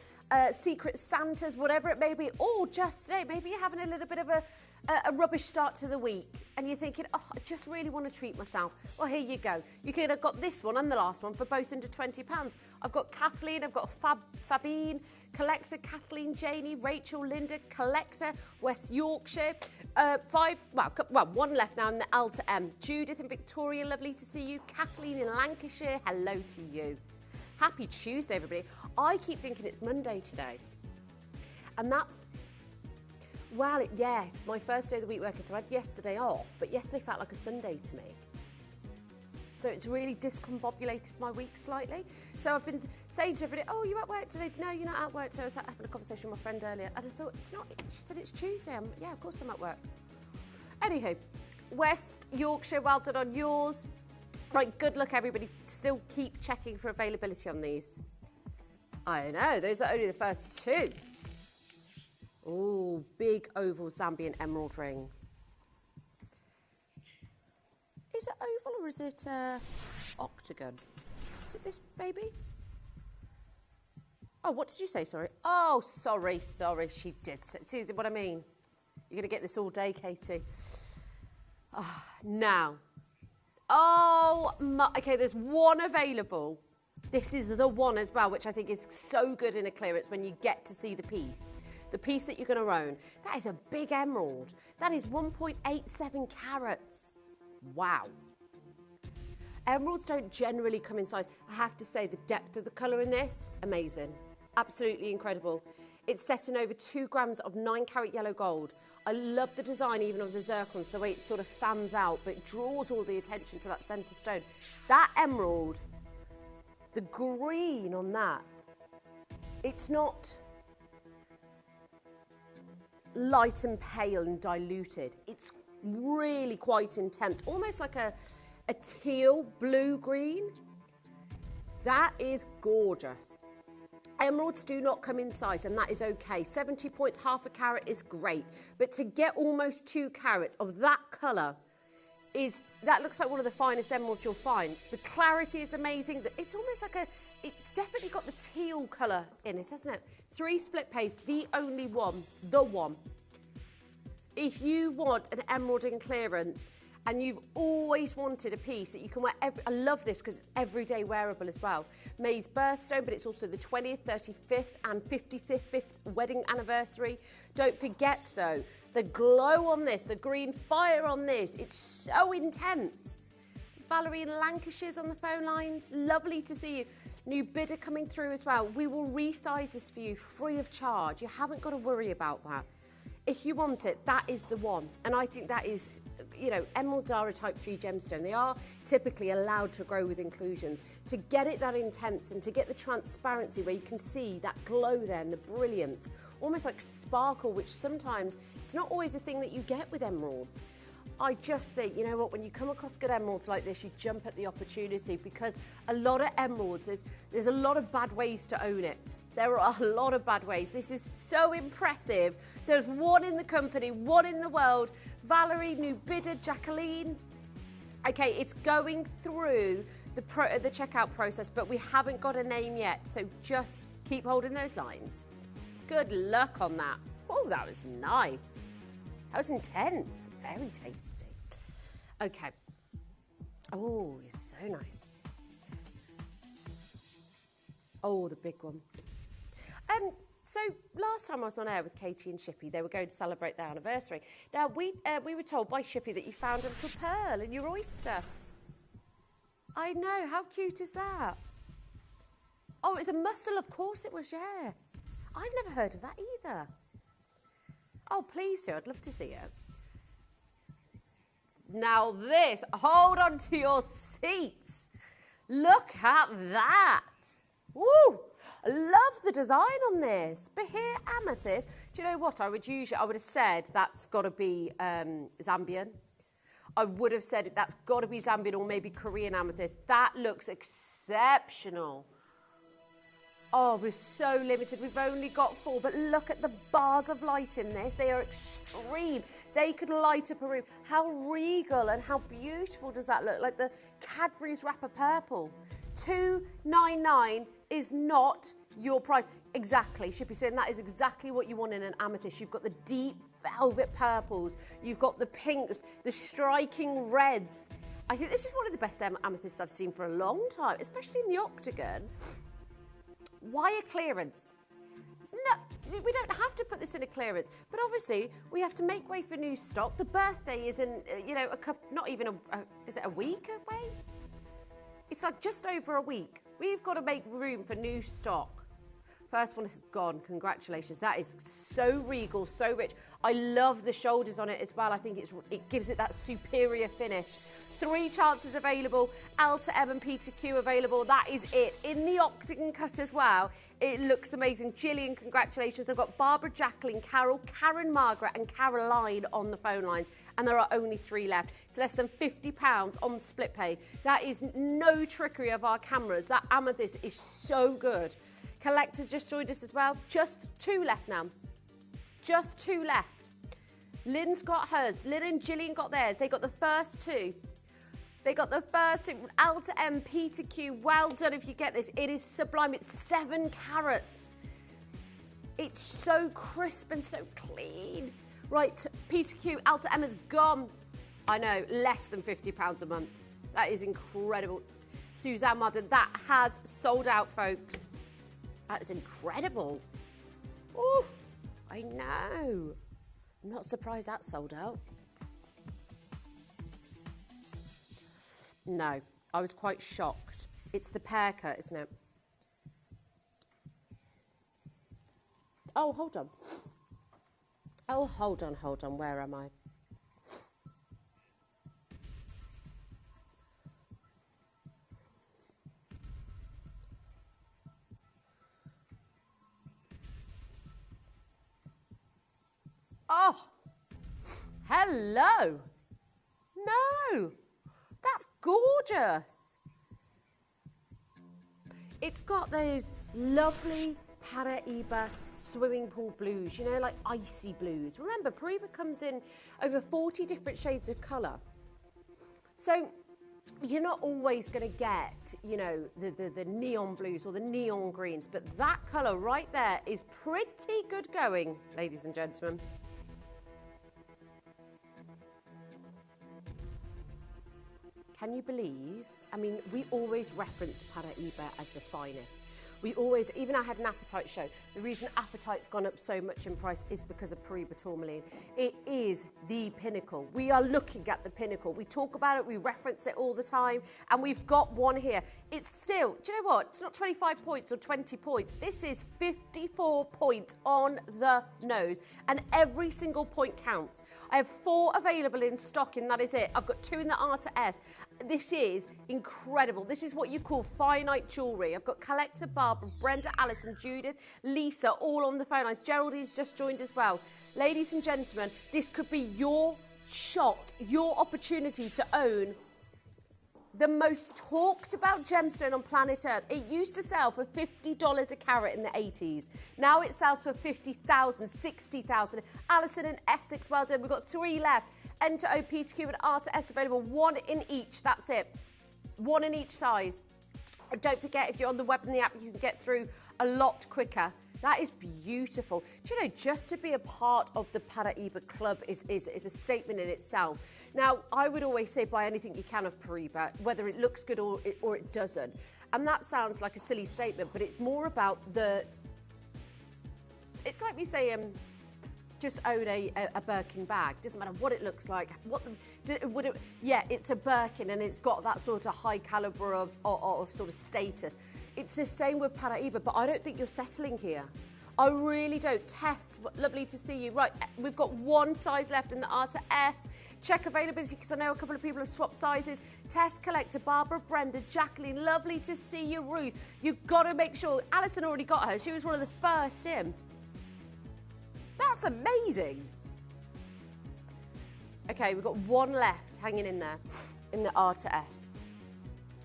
Secret Santas, whatever it may be, or just today, maybe you're having a little bit of a rubbish start to the week and you're thinking, oh, I just really want to treat myself. Well, here you go. You could have got this one and the last one for both under £20. I've got Kathleen, I've got Fabine, Collector, Kathleen, Janie, Rachel, Linda, Collector, West Yorkshire. 1 left now in the L to M. Judith and Victoria, lovely to see you. Kathleen in Lancashire, hello to you. Happy Tuesday, everybody. I keep thinking it's Monday today. And that's, well, yes, my first day of the week working, so I had yesterday off, but yesterday felt like a Sunday to me. So it's really discombobulated my week slightly. So I've been saying to everybody, oh, you at work today? No, you're not at work. So I was having a conversation with my friend earlier, and I thought, it's not, she said it's Tuesday. Yeah, of course I'm at work. Anywho, West Yorkshire, well done on yours. Right, good luck, everybody. Still keep checking for availability on these. I know, those are only the first 2. Oh, big oval Zambian emerald ring. Is it oval or is it octagon? Is it this baby? Oh, what did you say, sorry? Oh, sorry, she did say. See what I mean? You're going to get this all day, Katie. Oh, now. Oh, okay, there's one available. This is the one as well, which I think is so good in a clearance when you get to see the piece. The piece that you're going to own. That is a big emerald. That is 1.87 carats. Wow. Emeralds don't generally come in size. I have to say the depth of the colour in this, amazing. Absolutely incredible. It's set in over 2 grams of 9 carat yellow gold. I love the design even of the zircons, the way it sort of fans out, but it draws all the attention to that centre stone. That emerald, the green on that, it's not light and pale and diluted. It's really quite intense, almost like a a teal blue green. That is gorgeous. Emeralds do not come in size, and that is okay. 70 points, half a carat is great. But to get almost 2 carats of that colour, that looks like one of the finest emeralds you'll find. The clarity is amazing. It's almost like it's definitely got the teal colour in it, hasn't it? 3 split paste, the only one, the one. If you want an emerald in clearance and you've always wanted a piece that you can wear, I love this because it's everyday wearable as well. May's birthstone, but it's also the 20th, 35th and 55th wedding anniversary. Don't forget though, the glow on this, the green fire on this, it's so intense. Valerie in Lancashire's on the phone lines. Lovely to see you. New bidder coming through as well. We will resize this for you free of charge. You haven't got to worry about that. If you want it, that is the one. And I think that is, you know, emeralds are a type 3 gemstone. They are typically allowed to grow with inclusions. To get it that intense and to get the transparency where you can see that glow there and the brilliance, almost like sparkle, which sometimes it's not always a thing that you get with emeralds. I just think, you know what, when you come across good emeralds like this, you jump at the opportunity because a lot of emeralds, there's a lot of bad ways to own it. There are a lot of bad ways. This is so impressive. There's one in the company, one in the world. Valerie, new bidder, Jacqueline. Okay, it's going through the checkout process, but we haven't got a name yet, so just keep holding those lines. Good luck on that. Oh, that was nice. That was intense, very tasty. Okay. Oh, it's so nice. Oh, the big one. So last time I was on air with Katie and Shippy, they were going to celebrate their anniversary. Now, we were told by Shippy that you found a little pearl in your oyster. I know, how cute is that? Oh, it's a mussel, of course it was, yes. I've never heard of that either. Oh, please do. I'd love to see it. Now this, hold on to your seats. Look at that. Woo! I love the design on this. But here, amethyst. Do you know what? I would have said that's got to be Zambian. I would have said that's got to be Zambian or maybe Korean amethyst. That looks exceptional. Oh, we're so limited. We've only got 4, but look at the bars of light in this. They are extreme. They could light up a room. How regal and how beautiful does that look? Like the Cadbury's wrapper purple. $299 is not your price. Exactly. Shippy saying that is exactly what you want in an amethyst. You've got the deep velvet purples. You've got the pinks, the striking reds. I think this is one of the best amethysts I've seen for a long time, especially in the octagon. Why a clearance? We don't have to put this in a clearance, but obviously we have to make way for new stock. The birthday is in, you know, not even is it a week away? It's like just over a week. We've got to make room for new stock. First one is gone. Congratulations. That is so regal, so rich. I love the shoulders on it as well. I think it gives it that superior finish. 3 chances available, L to M and P to Q available. That is it. In the octagon cut as well. It looks amazing. Gillian, congratulations. I've got Barbara, Jacqueline, Carol, Karen, Margaret and Caroline on the phone lines. And there are only 3 left. It's less than £50 on split pay. That is no trickery of our cameras. That amethyst is so good. Collectors just joined us as well. Just 2 left now. Just 2 left. Lynn's got hers. Lynn and Gillian got theirs. They got the first 2. They got the first 2, L to M, P to Q. Well done if you get this. It is sublime. It's 7 carats. It's so crisp and so clean. Right, P to Q, L to M is gone. I know, less than £50 a month. That is incredible. Suzanne Madden, that has sold out, folks. That is incredible. Oh, I know. I'm not surprised that sold out. No, I was quite shocked. It's the pear cut, isn't it? Oh, hold on. Oh, hold on. Where am I? Oh, hello. No. That's gorgeous. It's got those lovely Paraíba swimming pool blues, you know, like icy blues. Remember, Paraíba comes in over 40 different shades of colour. So you're not always going to get, you know, the neon blues or the neon greens, but that colour right there is pretty good going, ladies and gentlemen. Can you believe? I mean, we always reference Paraíba as the finest. We always, even I had an Apatite show. The reason Apatite's gone up so much in price is because of Paraíba tourmaline. It is the pinnacle. We are looking at the pinnacle. We talk about it, we reference it all the time, and we've got one here. It's still, do you know what? It's not 25 points or 20 points. This is 54 points on the nose, and every single point counts. I have 4 available in stock, and that is it. I've got 2 in the R to S. This is incredible. This is what you call finite jewellery. I've got Collector Barbara, Brenda, Alison, Judith, Lisa, all on the phone lines. Geraldine's just joined as well. Ladies and gentlemen, this could be your shot, your opportunity to own the most talked about gemstone on planet Earth. It used to sell for $50 a carat in the 80s. Now it sells for $50,000, $60,000. Alison and Essex, well done. We've got 3 left. Enter OP to Q and R to S available. 1 in each. That's it. 1 in each size. And don't forget, if you're on the web and the app, you can get through a lot quicker. That is beautiful. Do you know, just to be a part of the Paraíba Club is a statement in itself. Now, I would always say buy anything you can of Paraíba, whether it looks good or it doesn't. And that sounds like a silly statement, but it's more about the... It's like me saying, just own a Birkin bag. Doesn't matter what it looks like. Yeah, it's a Birkin and it's got that sort of high calibre of sort of status. It's the same with Paraíba, but I don't think you're settling here. I really don't. Tess, lovely to see you. Right, we've got 1 size left in the R to S. Check availability because I know a couple of people have swapped sizes. Tess, Collector, Barbara, Brenda, Jacqueline, lovely to see you. Ruth, you've got to make sure. Alison already got her. She was one of the first in. That's amazing. Okay, we've got 1 left hanging in there in the R to S.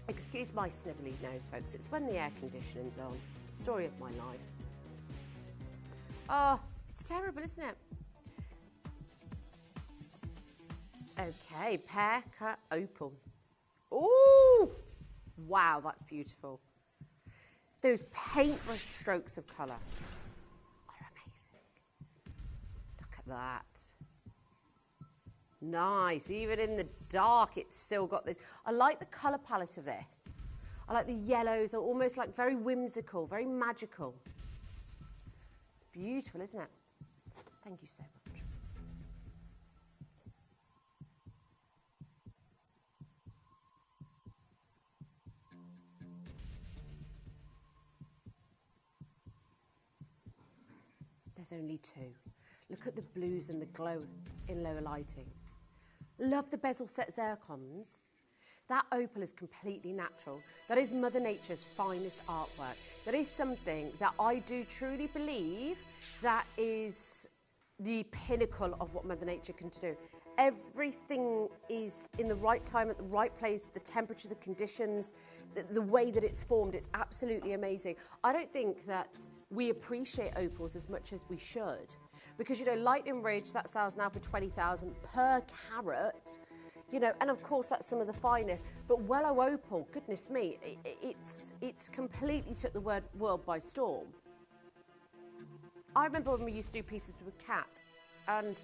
Excuse my snivelly nose, folks. It's when the air conditioning's on. Story of my life. Oh, it's terrible, isn't it? Okay, pear cut opal. Ooh! Wow, that's beautiful. Those paintbrush strokes of colour are amazing. Look at that. Nice. Even in the dark, it's still got this. I like the colour palette of this. I like the yellows, are almost like very whimsical, very magical. Beautiful, isn't it? Thank you so much. There's only 2. Look at the blues and the glow in lower lighting. Love the bezel set zircons. That opal is completely natural. That is Mother Nature's finest artwork. That is something that I do truly believe that is the pinnacle of what Mother Nature can do. Everything is in the right time, at the right place, the temperature, the conditions, the way that it's formed, it's absolutely amazing. I don't think that we appreciate opals as much as we should. Because, you know, Lightning Ridge, that sells now for $20,000 per carat. You know, and of course that's some of the finest. But Wellow Opal, goodness me, it's completely took the world by storm. I remember when we used to do pieces with Kat, and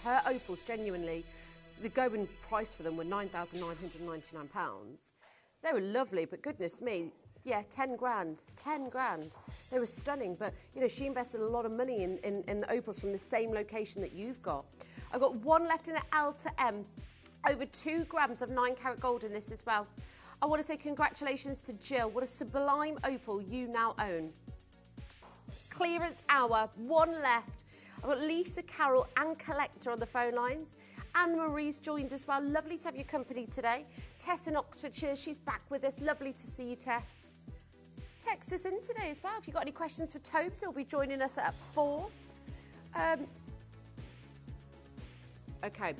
her opals, genuinely, the going price for them were £9,999. They were lovely, but goodness me, yeah, 10 grand, 10 grand. They were stunning, but, you know, she invested a lot of money in the opals from the same location that you've got. I've got 1 left in an L to M. Over 2 grams of 9 carat gold in this as well. I want to say congratulations to Jill. What a sublime opal you now own. Clearance hour, 1 left. I've got Lisa, Carol and Collector on the phone lines. Anne-Marie's joined as well. Lovely to have your company today. Tess in Oxfordshire, she's back with us. Lovely to see you, Tess. Text us in today as well. If you've got any questions for Tobes, he'll be joining us at 4. Okay.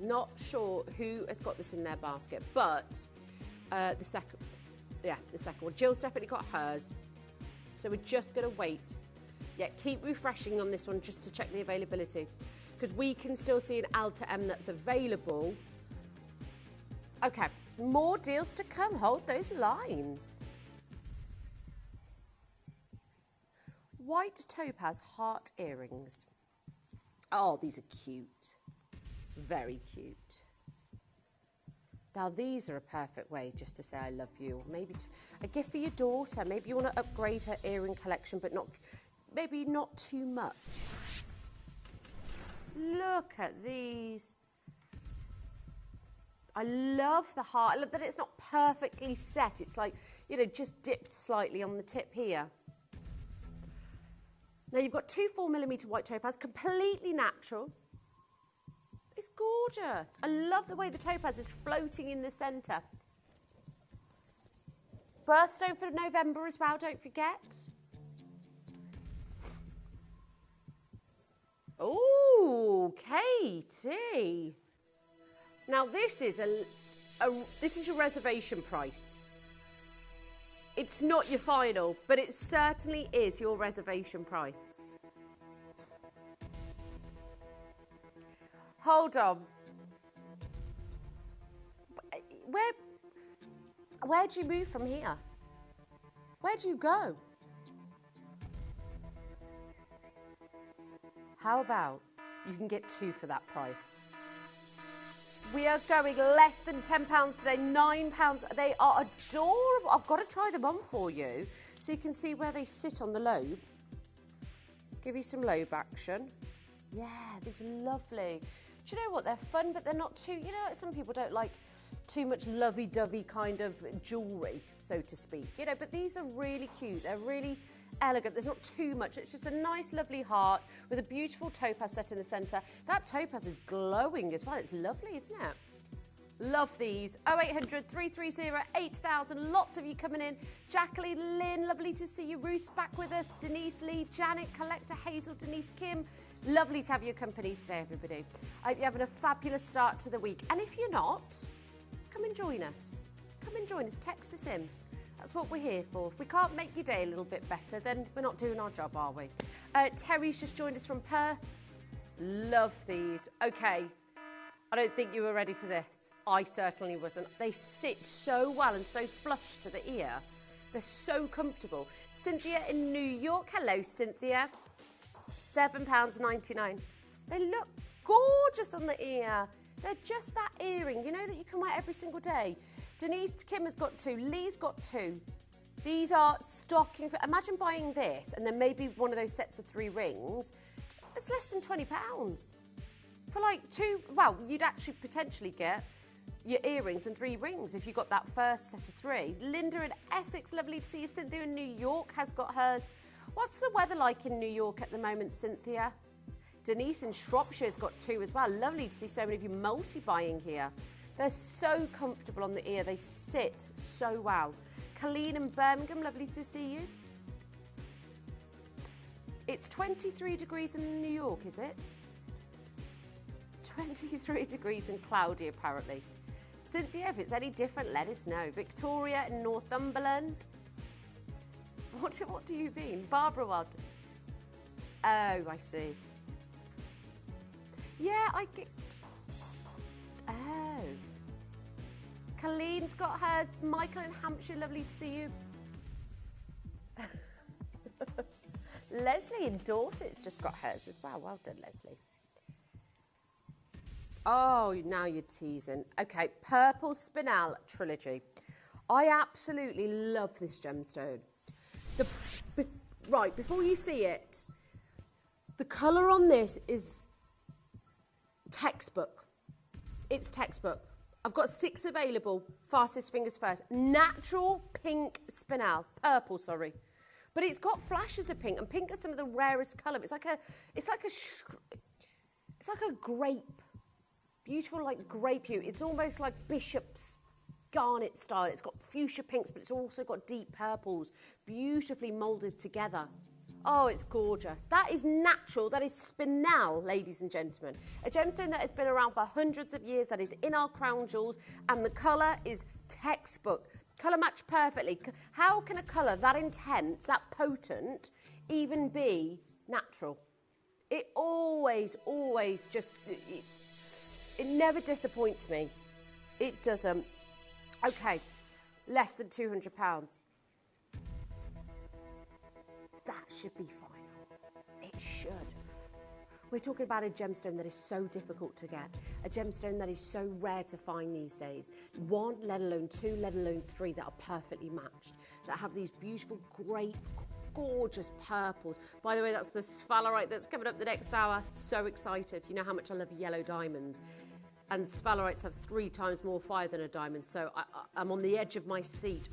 Not sure who has got this in their basket, but the second one. Jill's definitely got hers. So we're just going to wait. Yeah, keep refreshing on this one just to check the availability, because we can still see an Alta M that's available. Okay, more deals to come. Hold those lines. White topaz heart earrings. Oh, these are cute. Very cute. Now, these are a perfect way just to say I love you. Or maybe a gift for your daughter. Maybe you want to upgrade her earring collection, but maybe not too much. Look at these. I love the heart. I love that it's not perfectly set. It's like, you know, just dipped slightly on the tip here. Now, you've got 2 4mm white topaz, completely natural. It's gorgeous. I love the way the topaz is floating in the centre. Birthstone for November as well, don't forget. Oh, Katie. Now this is this is your reservation price. It's not your final, but it certainly is your reservation price. Hold on. Where do you move from here? Where do you go? How about you can get 2 for that price? We are going less than £10 today, £9. They are adorable. I've got to try them on for you so you can see where they sit on the lobe. Give you some lobe action. Yeah, these are lovely. Do you know what? They're fun, but they're not too, you know, some people don't like too much lovey-dovey kind of jewellery, so to speak. You know, but these are really cute. They're really elegant. There's not too much. It's just a nice, lovely heart with a beautiful topaz set in the centre. That topaz is glowing as well. It's lovely, isn't it? Love these. 0800 330 8000. Lots of you coming in. Jacqueline, Lynn, lovely to see you. Ruth's back with us. Denise Lee, Janet, Collector, Hazel, Denise, Kim. Lovely to have your company today, everybody. I hope you're having a fabulous start to the week. And if you're not, come and join us. Come and join us. Text us in. That's what we're here for. If we can't make your day a little bit better, then we're not doing our job, are we? Terry's just joined us from Perth. Love these. Okay, I don't think you were ready for this. I certainly wasn't. They sit so well and so flush to the ear. They're so comfortable. Cynthia in New York. Hello, Cynthia. £7.99. They look gorgeous on the ear. They're just that earring, you know, that you can wear every single day. Denise Kim has got 2. Lee's got 2. These are stocking. Imagine buying this and then maybe one of those sets of 3 rings. It's less than £20. For like 2, well, you'd actually potentially get your earrings and 3 rings if you got that first set of 3. Linda in Essex, lovely to see you. Cynthia in New York has got hers. What's the weather like in New York at the moment, Cynthia? Denise in Shropshire's got 2 as well. Lovely to see so many of you multi-buying here. They're so comfortable on the ear. They sit so well. Colleen in Birmingham, lovely to see you. It's 23 degrees in New York, is it? 23 degrees and cloudy, apparently. Cynthia, if it's any different, let us know. Victoria in Northumberland. What do you mean? Barbara Wild. Oh, I see. Yeah, I get... Oh. Colleen's got hers. Michael in Hampshire, lovely to see you. Leslie in Dorset's just got hers as well. Well done, Leslie. Oh, now you're teasing. Okay, Purple Spinel Trilogy. I absolutely love this gemstone. Right, before you see it, the colour on this is textbook. It's textbook. I've got 6 available. Fastest fingers first. Natural pink spinel. Purple, sorry. But it's got flashes of pink, and pink is some of the rarest colour. It's like a grape. Beautiful, like grape hue. It's almost like Bishop's garnet style. It's got fuchsia pinks, but it's also got deep purples, beautifully moulded together. Oh, it's gorgeous. That is natural. That is spinel, ladies and gentlemen. A gemstone that has been around for hundreds of years, that is in our crown jewels, and the colour is textbook. Colour match perfectly. How can a colour that intense, that potent, even be natural? It always just, it never disappoints me. It doesn't. Okay, less than £200. That should be fine. It should. We're talking about a gemstone that is so difficult to get, a gemstone that is so rare to find these days. One, let alone two, let alone three that are perfectly matched, that have these beautiful, great, gorgeous purples. By the way, that's the Spalerite that's coming up the next hour. So excited. You know how much I love yellow diamonds. And Spalerites have 3 times more fire than a diamond, so I'm on the edge of my seat,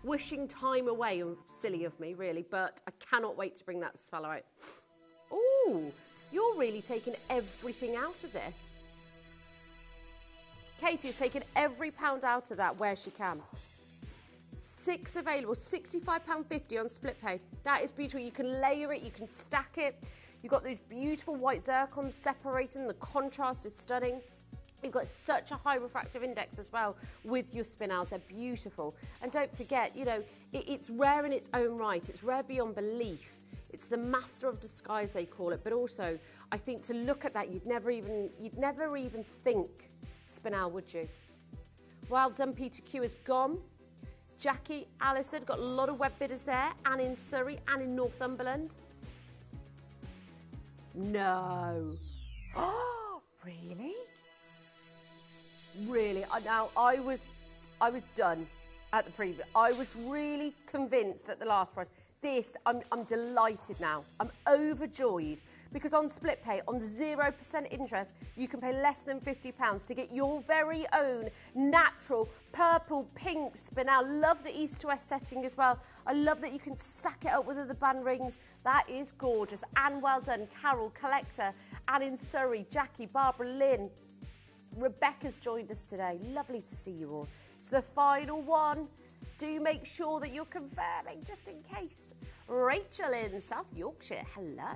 wishing time away. Silly of me, really, but I cannot wait to bring that Spalerite. Ooh, you're really taking everything out of this. Katie has taken every pound out of that where she can. 6 available, £65.50 on split pay. That is beautiful. You can layer it, you can stack it. You've got those beautiful white zircons separating. The contrast is stunning. You've got such a high refractive index as well with your spinels. They're beautiful. And don't forget, you know, it's rare in its own right. It's rare beyond belief. It's the master of disguise, they call it. But also, I think to look at that, you'd never even think spinel, would you? Well done, Peter Q is gone. Jackie, Alison, got a lot of web bidders there. And in Surrey and in Northumberland. No. Oh, really? Really, I was done at the previous. I was really convinced at the last price. This, I'm delighted now. I'm overjoyed because on split pay, on 0% interest, you can pay less than £50 to get your very own natural purple, pink spinel. Love the east to west setting as well. I love that you can stack it up with other band rings. That is gorgeous. And well done, Carol, Collector, and in Surrey, Jackie, Barbara, Lynn. Rebecca's joined us today. Lovely to see you all. It's the final one. Do make sure that you're confirming just in case. Rachel in South Yorkshire. Hello.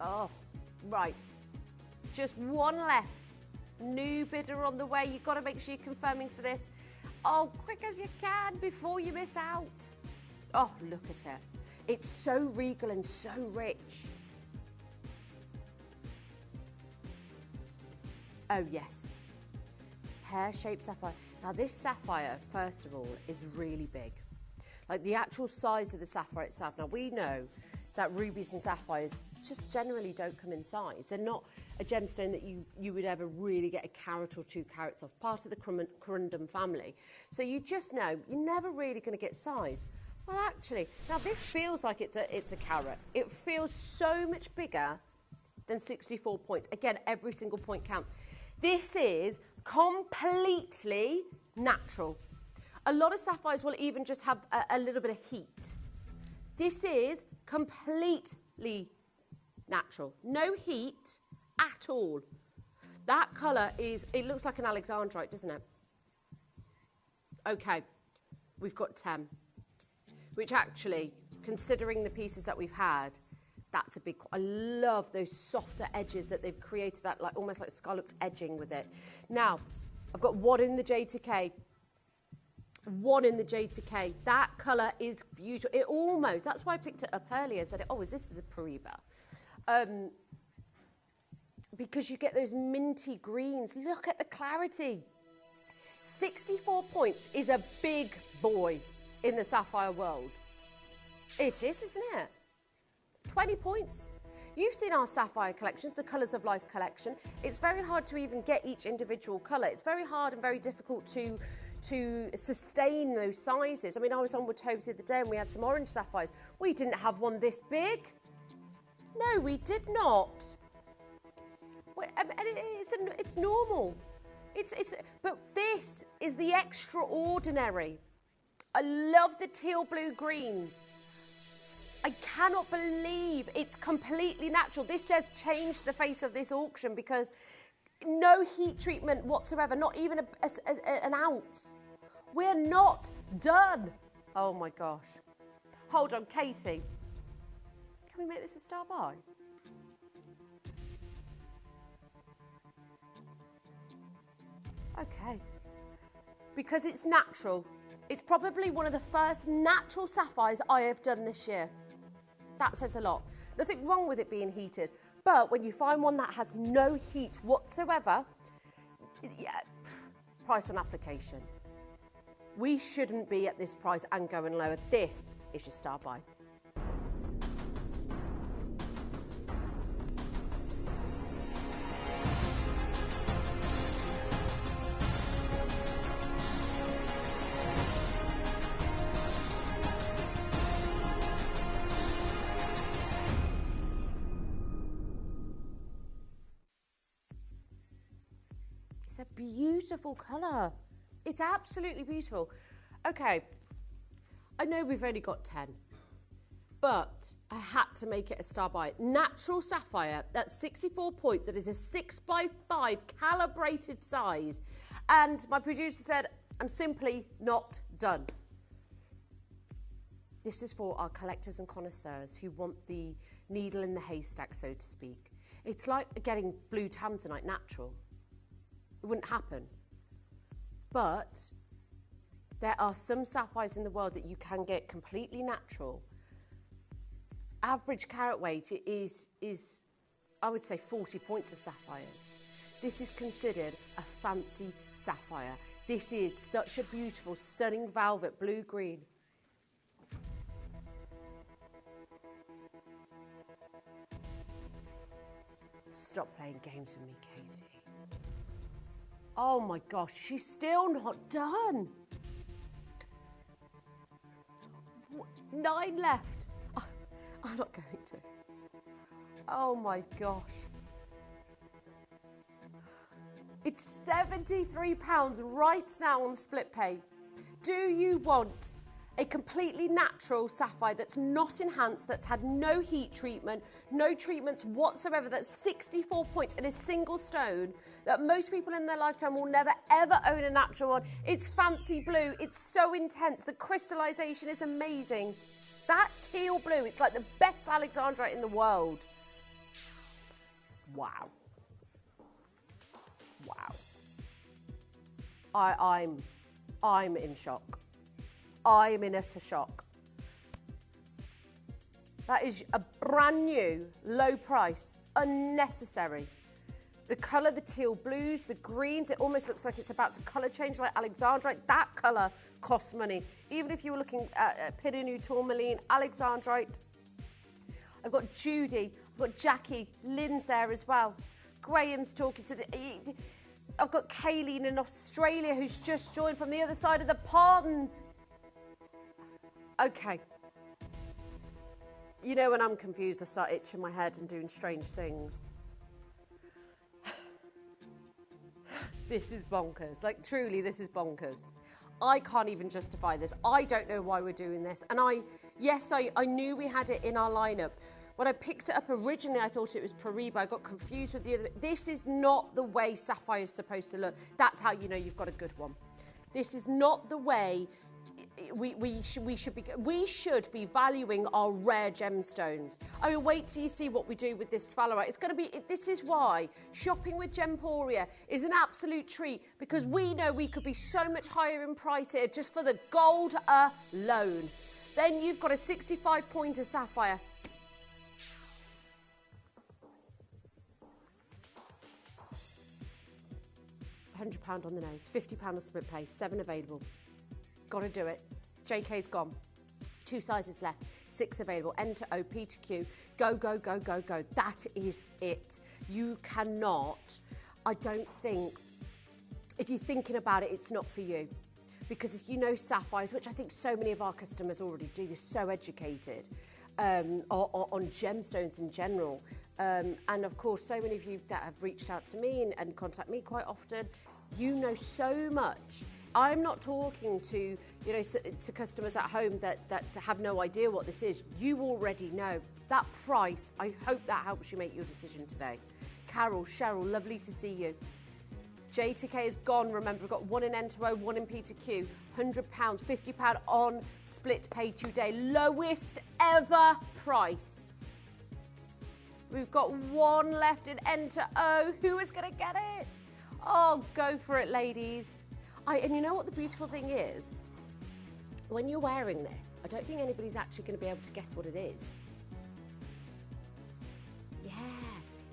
Oh, right. Just one left. New bidder on the way. You've got to make sure you're confirming for this. Oh, quick as you can before you miss out. Oh, look at it. It's so regal and so rich. Oh, yes. Pear-shaped sapphire. Now, this sapphire, first of all, is really big. Like the actual size of the sapphire itself. Now, we know that rubies and sapphires just generally don't come in size. They're not a gemstone that you would ever really get a carat or 2 carats off, part of the corundum family. So you just know you're never really going to get size. Well, actually, now this feels like it's a carat. It feels so much bigger than 64 points. Again, every single point counts. This is completely natural. A lot of sapphires will even just have a little bit of heat. This is completely natural. No heat at all. That colour it looks like an alexandrite, doesn't it? Okay, we've got 10. Which actually, considering the pieces that we've had, that's a big. I love those softer edges that they've created, that like almost like scalloped edging with it. Now, I've got 1 in the J2K. 1 in the J2K. That colour is beautiful. It almost, that's why I picked it up earlier and said, oh, is this the Paribas? Because you get those minty greens. Look at the clarity. 64 points is a big boy in the sapphire world. It is, isn't it? 20 points. You've seen our sapphire collections, the Colours of Life collection. It's very hard to even get each individual colour. It's very hard and very difficult to sustain those sizes. I mean, I was on with Tobes the other day and we had some orange sapphires. We didn't have one this big. No, we did not. And it's normal. But this is the extraordinary. I love the teal blue greens. I cannot believe it's completely natural. This just changed the face of this auction because no heat treatment whatsoever, not even an ounce. We're not done. Oh my gosh. Hold on, Katie. Can we make this a star buy? Okay. Because it's natural. It's probably one of the first natural sapphires I have done this year. That says a lot. Nothing wrong with it being heated, but when you find one that has no heat whatsoever, yeah, price on application. We shouldn't be at this price and going lower. This is your star buy. It's a beautiful colour. It's absolutely beautiful. Okay, I know we've only got 10, but I had to make it a star buy. Natural sapphire, that's 64 points. That is a 6x5 calibrated size. And my producer said, I'm simply not done. This is for our collectors and connoisseurs who want the needle in the haystack, so to speak. It's like getting blue Tanzanite natural. It wouldn't happen. But there are some sapphires in the world that you can get completely natural. Average carat weight is I would say 40 points of sapphires. This is considered a fancy sapphire. This is such a beautiful, stunning velvet blue-green. Stop playing games with me, Katie. Oh my gosh, she's still not done. 9 left. I'm not going to. Oh my gosh. It's £73 right now on split pay. Do you want a completely natural sapphire that's not enhanced, that's had no heat treatment, no treatments whatsoever, that's 64 points in a single stone, that most people in their lifetime will never ever own a natural one? It's fancy blue, it's so intense, the crystallization is amazing. That teal blue, it's like the best Alexandrite in the world. Wow. Wow. I'm in shock. I'm in utter shock. That is a brand new, low price, unnecessary. The colour, the teal blues, the greens, it almost looks like it's about to colour change like Alexandrite. That colour costs money. Even if you were looking at Pinot Tourmaline, Alexandrite. I've got Judy, I've got Jackie, Lynn's there as well. Graham's talking to the... I've got Kayleen in Australia who's just joined from the other side of the pond. Okay. You know when I'm confused, I start itching my head and doing strange things. This is bonkers. Like, truly, this is bonkers. I can't even justify this. I don't know why we're doing this. And I knew we had it in our lineup. When I picked it up originally, I thought it was Pariba. I got confused with the other. This is not the way sapphire is supposed to look. That's how you know you've got a good one. This is not the way we should be valuing our rare gemstones. I mean, wait till you see what we do with this Spalerite. It's going to be, this is why shopping with Gemporia is an absolute treat, because we know we could be so much higher in price here just for the gold alone. Then you've got a 65 pointer sapphire. £100 on the nose, £50 on split pay, 7 available. Got to do it. JK's gone. 2 sizes left, 6 available. N to O, P to Q. Go, go, go, go, go. That is it. You cannot, I don't think, if you're thinking about it, it's not for you. Because if you know sapphires, which I think so many of our customers already do, you're so educated on gemstones in general. And of course, so many of you that have reached out to me and contact me quite often, you know so much. I'm not talking to, to customers at home that have no idea what this is. You already know. That price, I hope that helps you make your decision today. Carol, Cheryl, lovely to see you. J to K is gone. Remember, we've got one in N to O, one in P to Q. £100, £50 on split pay today. Lowest ever price. We've got one left in N to O. Who is going to get it? Oh, go for it, ladies. And you know what the beautiful thing is? When you're wearing this, I don't think anybody's actually going to be able to guess what it is. Yeah,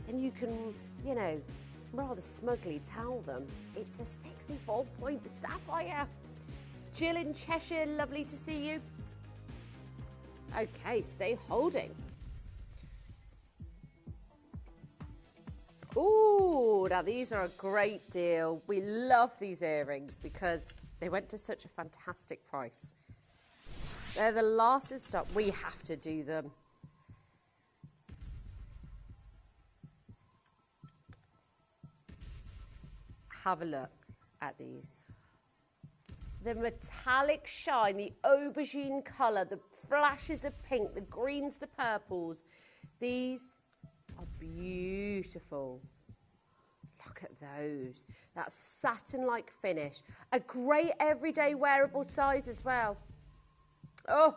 and you can, you know, rather smugly tell them it's a 64-point sapphire. Jill in Cheshire, lovely to see you. Okay, stay holding. Ooh, now these are a great deal. We love these earrings because they went to such a fantastic price. They're the last in stock. We have to do them. Have a look at these. The metallic shine, the aubergine colour, the flashes of pink, the greens, the purples. These are beautiful. Look at those. That satin-like finish. A great everyday wearable size as well. Oh,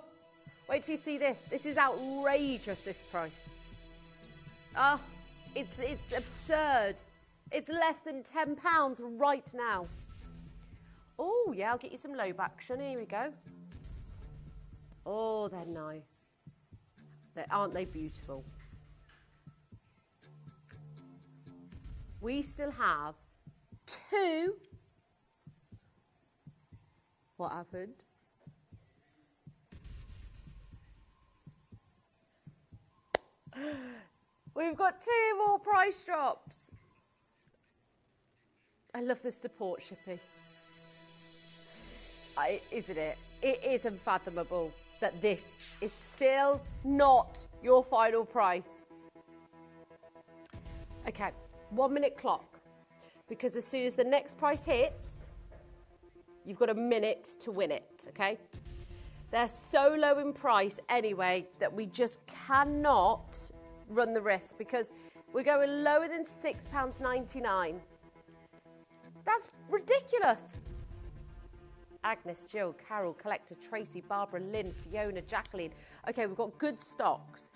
wait till you see this. This is outrageous, this price. Ah, it's absurd. It's less than £10 right now. Oh, yeah, I'll get you some lobe action. Here we go. Oh, they're nice. Aren't they beautiful? We still have 2. What happened? We've got 2 more price drops. I love the support, Shippy. Isn't it? It is unfathomable that this is still not your final price. Okay, 1 minute clock. Because as soon as the next price hits, you've got a minute to win it, okay? They're so low in price anyway that we just cannot run the risk because we're going lower than £6.99. That's ridiculous. Agnes, Jill, Carol, Collector, Tracy, Barbara, Lynn, Fiona, Jacqueline. Okay, we've got good stocks.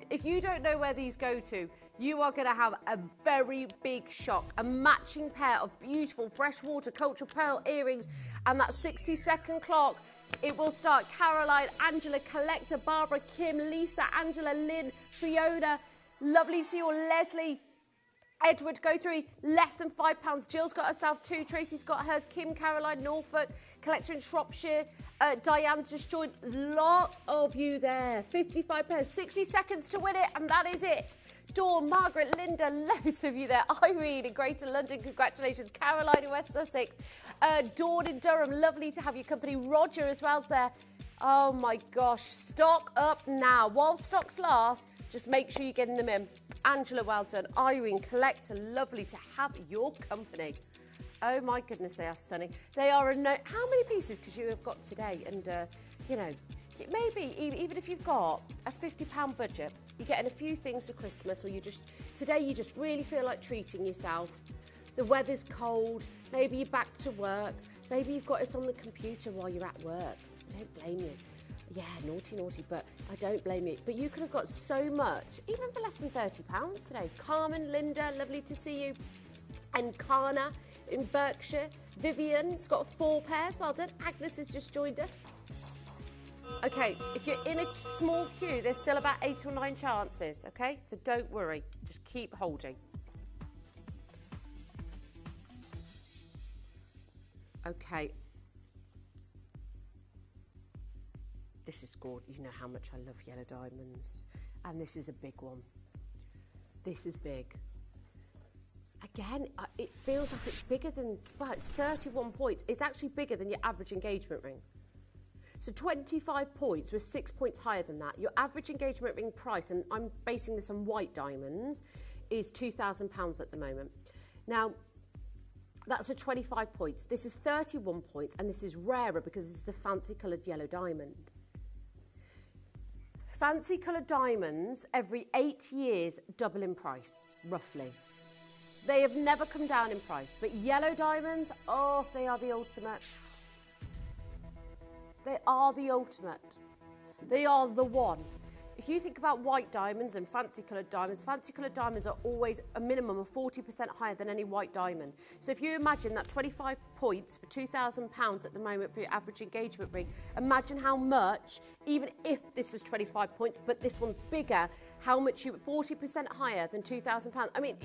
If you don't know where these go to, you are going to have a very big shock. A matching pair of beautiful freshwater cultural pearl earrings and that 60-second clock. It will start Caroline, Angela, Collector, Barbara, Kim, Lisa, Angela, Lynn, Fiona. Lovely to see you all. Leslie, Edward, go through less than £5. Jill's got herself 2. Tracy's got hers. Kim, Caroline, Norfolk, Collector in Shropshire. Diane's just joined. Lot of you there. 55 pairs. 60 seconds to win it, and that is it. Dawn, Margaret, Linda, loads of you there. Irene in Greater London, congratulations. Caroline in West Sussex. Dawn in Durham, lovely to have your company. Roger as well's there. Oh my gosh, stock up now. While stocks last, just make sure you're getting them in. Angela, well done. Irene, Collector, lovely to have your company. Oh my goodness, they are stunning. They are how many pieces could you have got today? And, you know, maybe even if you've got a £50 budget, you're getting a few things for Christmas, or today you just really feel like treating yourself. The weather's cold, maybe you're back to work, maybe you've got this on the computer while you're at work. I don't blame you. Yeah, naughty, but I don't blame you. But you could have got so much, even for less than £30 today. Carmen, Linda, lovely to see you. And Kana in Berkshire. Vivian's got 4 pairs, well done. Agnes has just joined us. Okay, if you're in a small queue, there's still about 8 or 9 chances, okay? So don't worry, just keep holding. Okay. This is gorgeous. You know how much I love yellow diamonds. And this is a big one. This is big. Again, it feels like it's bigger than, well, it's 31 points. It's actually bigger than your average engagement ring. So 25 points was 6 points higher than that. Your average engagement ring price, and I'm basing this on white diamonds, is £2,000 at the moment. Now, that's a 25 points. This is 31 points, and this is rarer because this is a fancy coloured yellow diamond. Fancy coloured diamonds, every 8 years, double in price, roughly. They have never come down in price. But yellow diamonds, oh, they are the ultimate. They are the ultimate. They are the one. If you think about white diamonds and fancy coloured diamonds are always a minimum of 40% higher than any white diamond. So if you imagine that 25 points for £2,000 at the moment for your average engagement ring, imagine how much, even if this was 25 points, but this one's bigger, how much 40% higher than £2,000. I mean,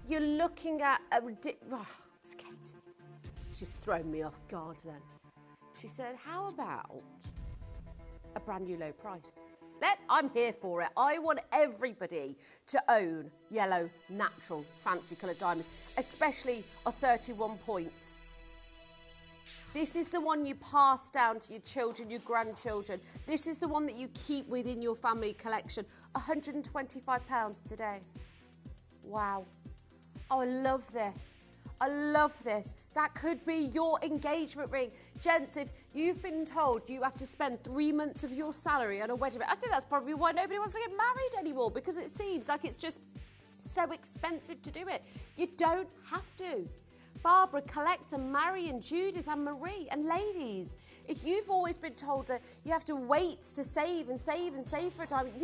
you're looking at a ridiculous... Oh, it's Katie. She's thrown me off guard then. She said, how about a brand new low price? I'm here for it. I want everybody to own yellow, natural, fancy coloured diamonds, especially a 31 points. This is the one you pass down to your children, your grandchildren. This is the one that you keep within your family collection. £125 today. Wow. Oh, I love this. I love this. That could be your engagement ring. Gents, if you've been told you have to spend 3 months of your salary on a wedding ring, I think that's probably why nobody wants to get married anymore, because it seems like it's just so expensive to do it. You don't have to. Barbara, Collector, Marion, Judith and Marie, and ladies, if you've always been told that you have to wait to save and save and save for a diamond,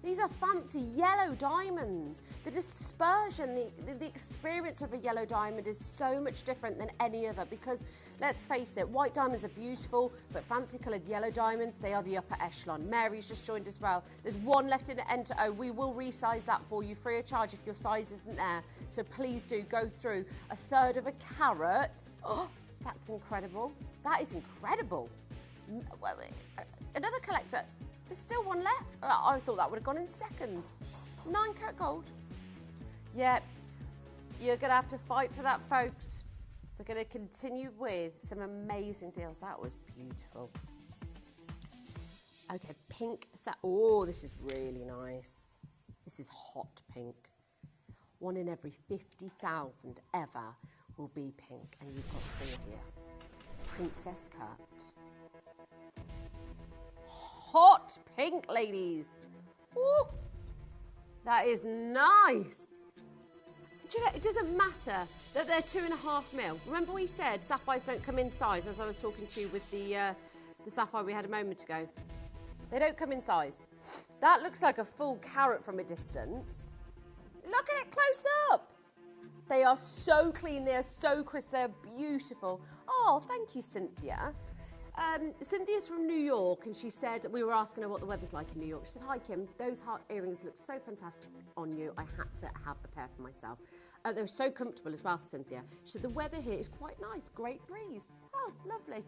these are fancy yellow diamonds. The dispersion, the experience of a yellow diamond is so much different than any other, because let's face it, white diamonds are beautiful, but fancy coloured yellow diamonds, they are the upper echelon. Mary's just joined as well. There's one left in the Enter O. We will resize that for you free of charge if your size isn't there. So please do go through. 1/3 of a carat. Oh, that's incredible. That is incredible. Another collector. There's still one left. I thought that would have gone in second. 9 carat gold. Yeah, you're going to have to fight for that, folks. We're going to continue with some amazing deals. That was beautiful. Okay, pink. Oh, this is really nice. This is hot pink. 1 in every 50,000 ever will be pink, and you've got 4 here. Princess cut. Hot pink, ladies. Woo! That is nice. Do you know, it doesn't matter that they're 2.5 mil. Remember we said sapphires don't come in size, as I was talking to you with the sapphire we had a moment ago. They don't come in size. That looks like a full carat from a distance. Look at it close up. They are so clean, they are so crisp, they're beautiful. Oh, thank you, Cynthia. Cynthia's from New York, and she said, we were asking her what the weather's like in New York. She said, hi, Kim, those heart earrings look so fantastic on you. I had to have a pair for myself. They were so comfortable as well, Cynthia. She said, the weather here is quite nice, great breeze. Oh, lovely.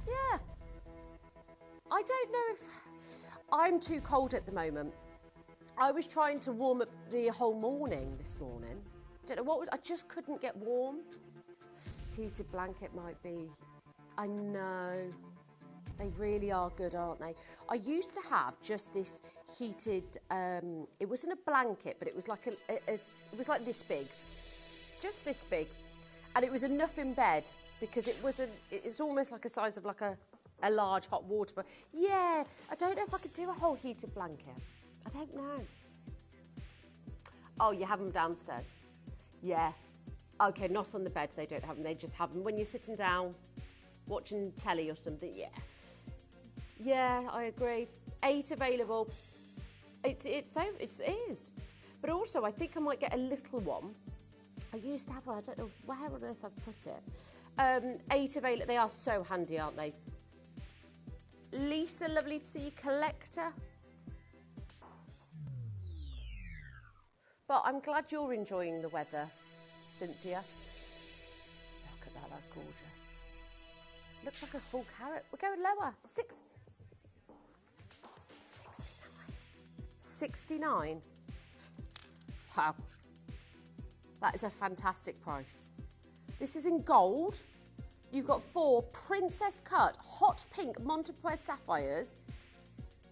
Yeah. I don't know if... I'm too cold at the moment. I was trying to warm up the whole morning this morning. Don't know what was... I just couldn't get warm. Heated blanket might be... I know. They really are good, aren't they? I used to have just this heated... it wasn't a blanket, but it was like it was like this big. Just this big. And it was enough in bed because it wasn't... It's almost like a size of like a large hot water. But yeah, I don't know if I could do a whole heated blanket. I don't know. Oh, you have them downstairs? Yeah. Okay, not on the bed. They don't have them. They just have them when you're sitting down, watching telly or something. Yeah. Yeah, I agree. 8 available. It is. But also, I think I might get a little one. I used to have one. I don't know where on earth I've put it. 8 available. They are so handy, aren't they? Lisa, lovely to see you. Collector. But I'm glad you're enjoying the weather, Cynthia. Look at that, that's gorgeous. Looks like a full carat. We're going lower. 69. Wow. That is a fantastic price. This is in gold. You've got 4 princess cut hot pink Montepuez sapphires.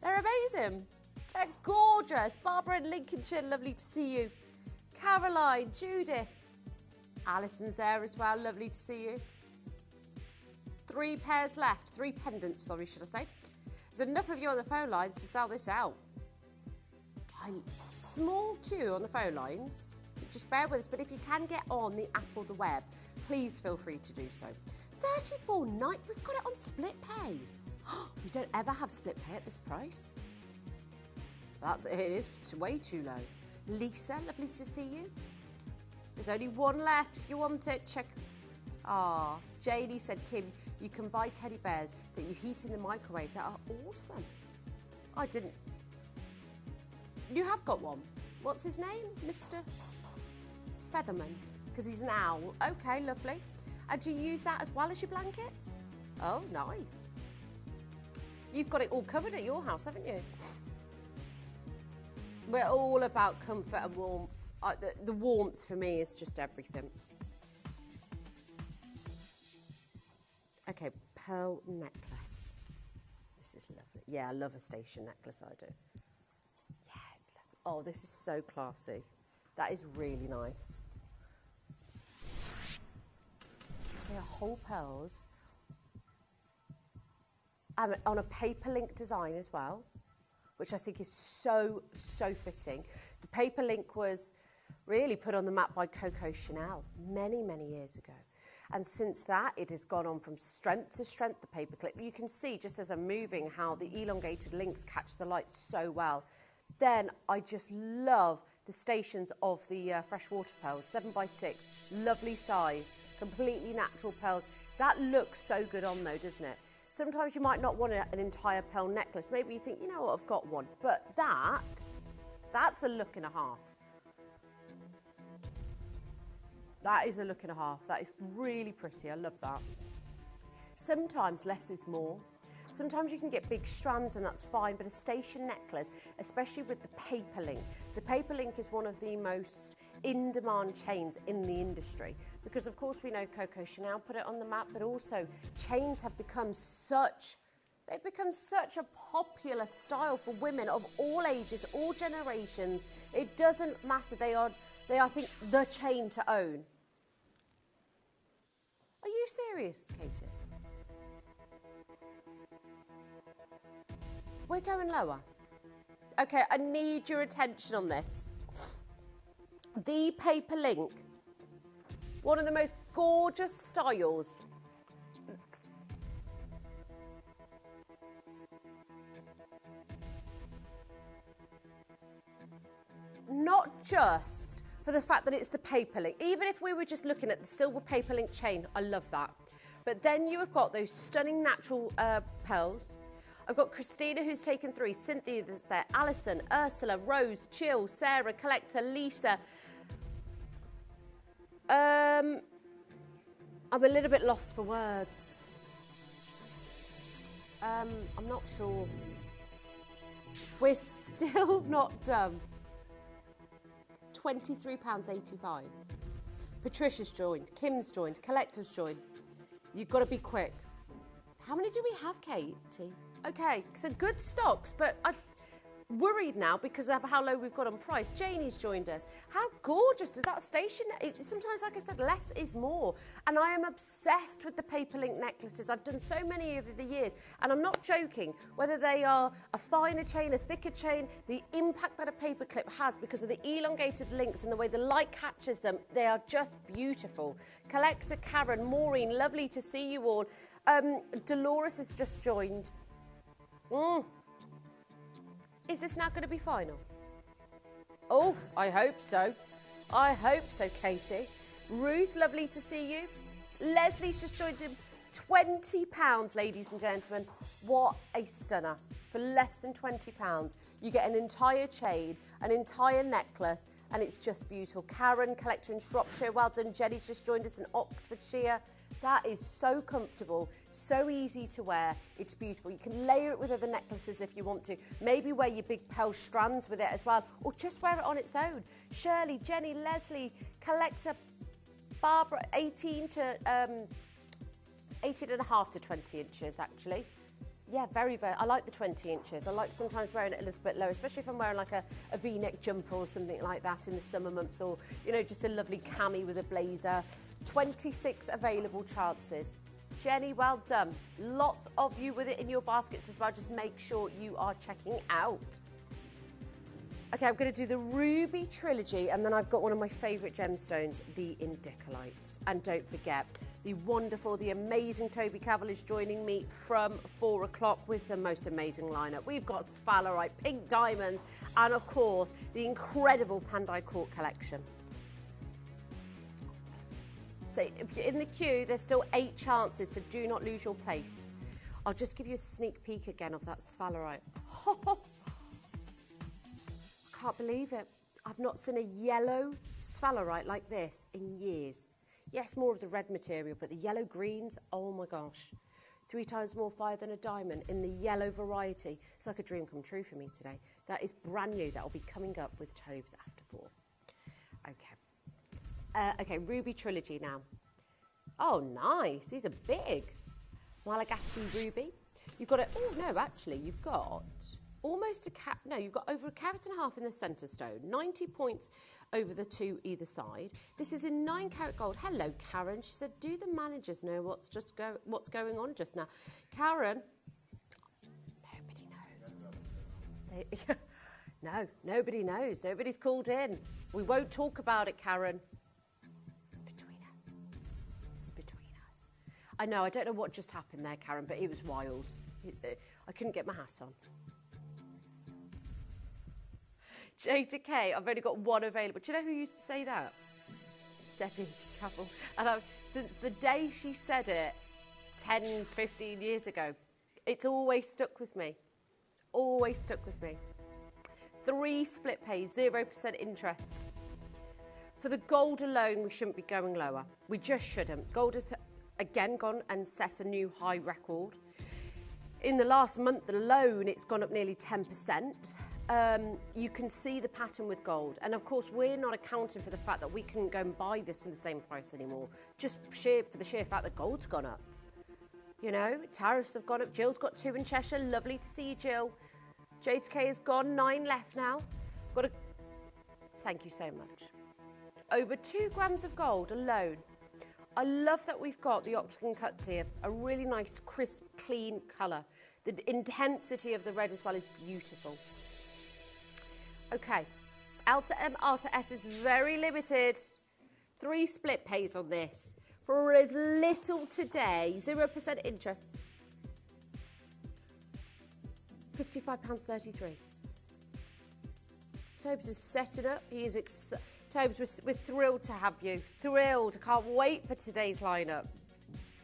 They're amazing. They're gorgeous. Barbara in Lincolnshire, lovely to see you. Caroline, Judith. Alison's there as well, lovely to see you. 3 pairs left. 3 pendants, sorry, should I say. There's enough of you on the phone lines to sell this out. Small queue on the phone lines. just bear with us. But if you can get on the app or the web, please feel free to do so. £34.90, we've got it on split pay. We don't ever have split pay at this price. It is way too low. Lisa, lovely to see you. There's only one left if you want it. Check. Ah, Janie said, Kim, you can buy teddy bears that you heat in the microwave. That are awesome. I didn't. You have got one. What's his name? Mr. Featherman, because he's an owl. Okay, lovely. And do you use that as well as your blankets? Oh, nice. You've got it all covered at your house, haven't you? We're all about comfort and warmth. The warmth for me is just everything. Okay, pearl necklace. This is lovely. Yeah, I love a station necklace, I do. Yeah, it's lovely. Oh, this is so classy. That is really nice. They are whole pearls. On a paper link design as well, which I think is so, so fitting. The paper link was really put on the map by Coco Chanel many, many years ago. And since that, it has gone on from strength to strength, the paperclip. You can see, just as I'm moving, how the elongated links catch the light so well. Then I just love the stations of the freshwater pearls, 7x6, lovely size, completely natural pearls. That looks so good on though, doesn't it? Sometimes you might not want an entire pearl necklace. Maybe you think, you know what, I've got one. But that's a look and a half. That is a look and a half. That is really pretty. I love that. Sometimes less is more. Sometimes you can get big strands and that's fine, but a station necklace, especially with the paper link. The paper link is one of the most in-demand chains in the industry because, of course, we know Coco Chanel put it on the map, but also chains have become they've become such a popular style for women of all ages, all generations. It doesn't matter. They are, I think, the chain to own. Are you serious, Katie? We're going lower. Okay, I need your attention on this. The paper link, one of the most gorgeous styles. Not just for the fact that it's the paper link. Even if we were just looking at the silver paper link chain, I love that. But then you have got those stunning natural pearls. I've got Christina, who's taken 3, Cynthia that's there, Alison, Ursula, Rose, Jill, Sarah, Collector, Lisa. I'm a little bit lost for words. I'm not sure. We're still not done. £23.85. Patricia's joined, Kim's joined, Collector's joined. You've got to be quick. How many do we have, Katie? Okay, so good stocks, but I'm worried now because of how low we've got on price. Janie's joined us. How gorgeous does that station? Sometimes, like I said, less is more. And I am obsessed with the paper link necklaces. I've done so many over the years, and I'm not joking. Whether they are a finer chain, a thicker chain, the impact that a paper clip has because of the elongated links and the way the light catches them, they are just beautiful. Collector, Karen, Maureen, lovely to see you all. Dolores has just joined. Is this now going to be final? Oh, I hope so. I hope so, Katie. Ruth, lovely to see you. Leslie's just joined him. £20, ladies and gentlemen. What a stunner. For less than £20, you get an entire chain, an entire necklace, and it's just beautiful. Karen, Collector in Shropshire, well done. Jenny's just joined us in Oxfordshire. That is so comfortable, so easy to wear. It's beautiful. You can layer it with other necklaces if you want to. Maybe wear your big pearl strands with it as well, or just wear it on its own. Shirley, Jenny, Leslie, Collector, Barbara, 18 and a half to 20 inches actually. Yeah, very, very, I like the 20 inches. I like sometimes wearing it a little bit lower, especially if I'm wearing like a V-neck jumper or something like that in the summer months, or, you know, just a lovely cami with a blazer. 26 available chances. Jenny, well done. Lots of you with it in your baskets as well. Just make sure you are checking out. Okay, I'm going to do the Ruby Trilogy, and then I've got one of my favourite gemstones, the Indicolite. And don't forget, the wonderful, the amazing Toby Cavill is joining me from 4 o'clock with the most amazing lineup. We've got Spalerite, pink diamonds, and of course, the incredible Pandai Court collection. So if you're in the queue, there's still 8 chances, so do not lose your place. I'll just give you a sneak peek again of that Spalerite. I can't believe it. I've not seen a yellow Spalerite like this in years. Yes, more of the red material, but the yellow greens, oh my gosh. 3 times more fire than a diamond in the yellow variety. It's like a dream come true for me today. That is brand new. That will be coming up with Tobes after 4. Okay. Okay, Ruby Trilogy now. Oh, nice. These are big. Malagasy Ruby. You've got it. Oh, no, actually, you've got almost a cat. No, you've got over 1.5 carats in the centre stone, 90 points over the 2 either side. This is in 9 carat gold. Hello, Karen. She said, do the managers know what's going on just now? Karen, nobody knows. No, nobody knows. Nobody's called in. We won't talk about it, Karen. It's between us. It's between us. I know, I don't know what just happened there, Karen, but it was wild. I couldn't get my hat on. J to K, I've only got 1 available. Do you know who used to say that? Debbie Cavill. And since the day she said it 10, 15 years ago, it's always stuck with me. Always stuck with me. 3 split pays, 0% interest. For the gold alone, we shouldn't be going lower. We just shouldn't. Gold has again gone and set a new high record. In the last month alone, it's gone up nearly 10%. You can see the pattern with gold. And of course, we're not accounting for the fact that we couldn't go and buy this for the same price anymore. Just for the sheer fact that gold's gone up. You know, tariffs have gone up. Jill's got 2 in Cheshire. Lovely to see you, Jill. J2K has gone, 9 left now. Thank you so much. Over 2 grams of gold alone. I love that we've got the octagon cuts here. A really nice, crisp, clean colour. The intensity of the red as well is beautiful. Okay, L to M, R to S is very limited. 3 split pays on this. For as little today, 0% interest. £55.33. Tobes is setting up. He is Tobes, we're thrilled to have you. Thrilled. I can't wait for today's lineup.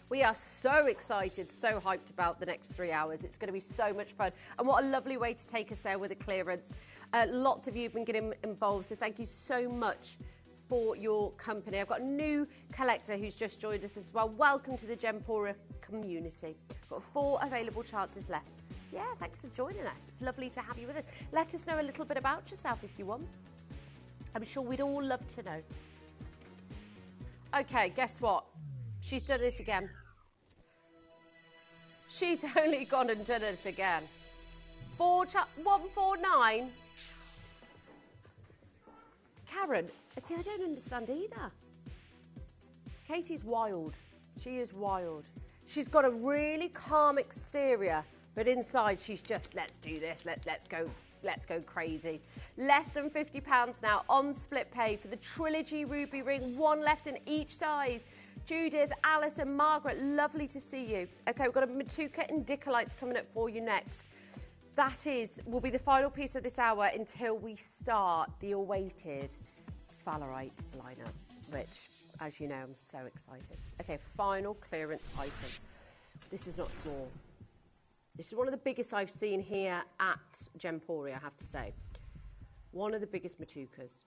We are so excited, so hyped about the next 3 hours. It's going to be so much fun. And what a lovely way to take us there with a clearance. Lots of you have been getting involved, so thank you so much for your company. I've got a new collector who's just joined us as well. Welcome to the Gemporia community. Got 4 available chances left. Yeah, thanks for joining us. It's lovely to have you with us. Let us know a little bit about yourself if you want. I'm sure we'd all love to know. Okay, guess what? She's done it again. She's only gone and done it again. 149. Karen, see, I don't understand either. Katie's wild. She is wild. She's got a really calm exterior, but inside she's just, let's do this, let's go crazy. Less than £50 now on split pay for the Trilogy Ruby ring. 1 left in each size. Judith, Alice and Margaret, lovely to see you. Okay, we've got a Matuka Indicolite coming up for you next. That will be the final piece of this hour until we start the awaited Spalerite lineup, which, as you know, I'm so excited. Okay, final clearance item. This is not small. This is one of the biggest I've seen here at Gemporia, I have to say. One of the biggest Matukas.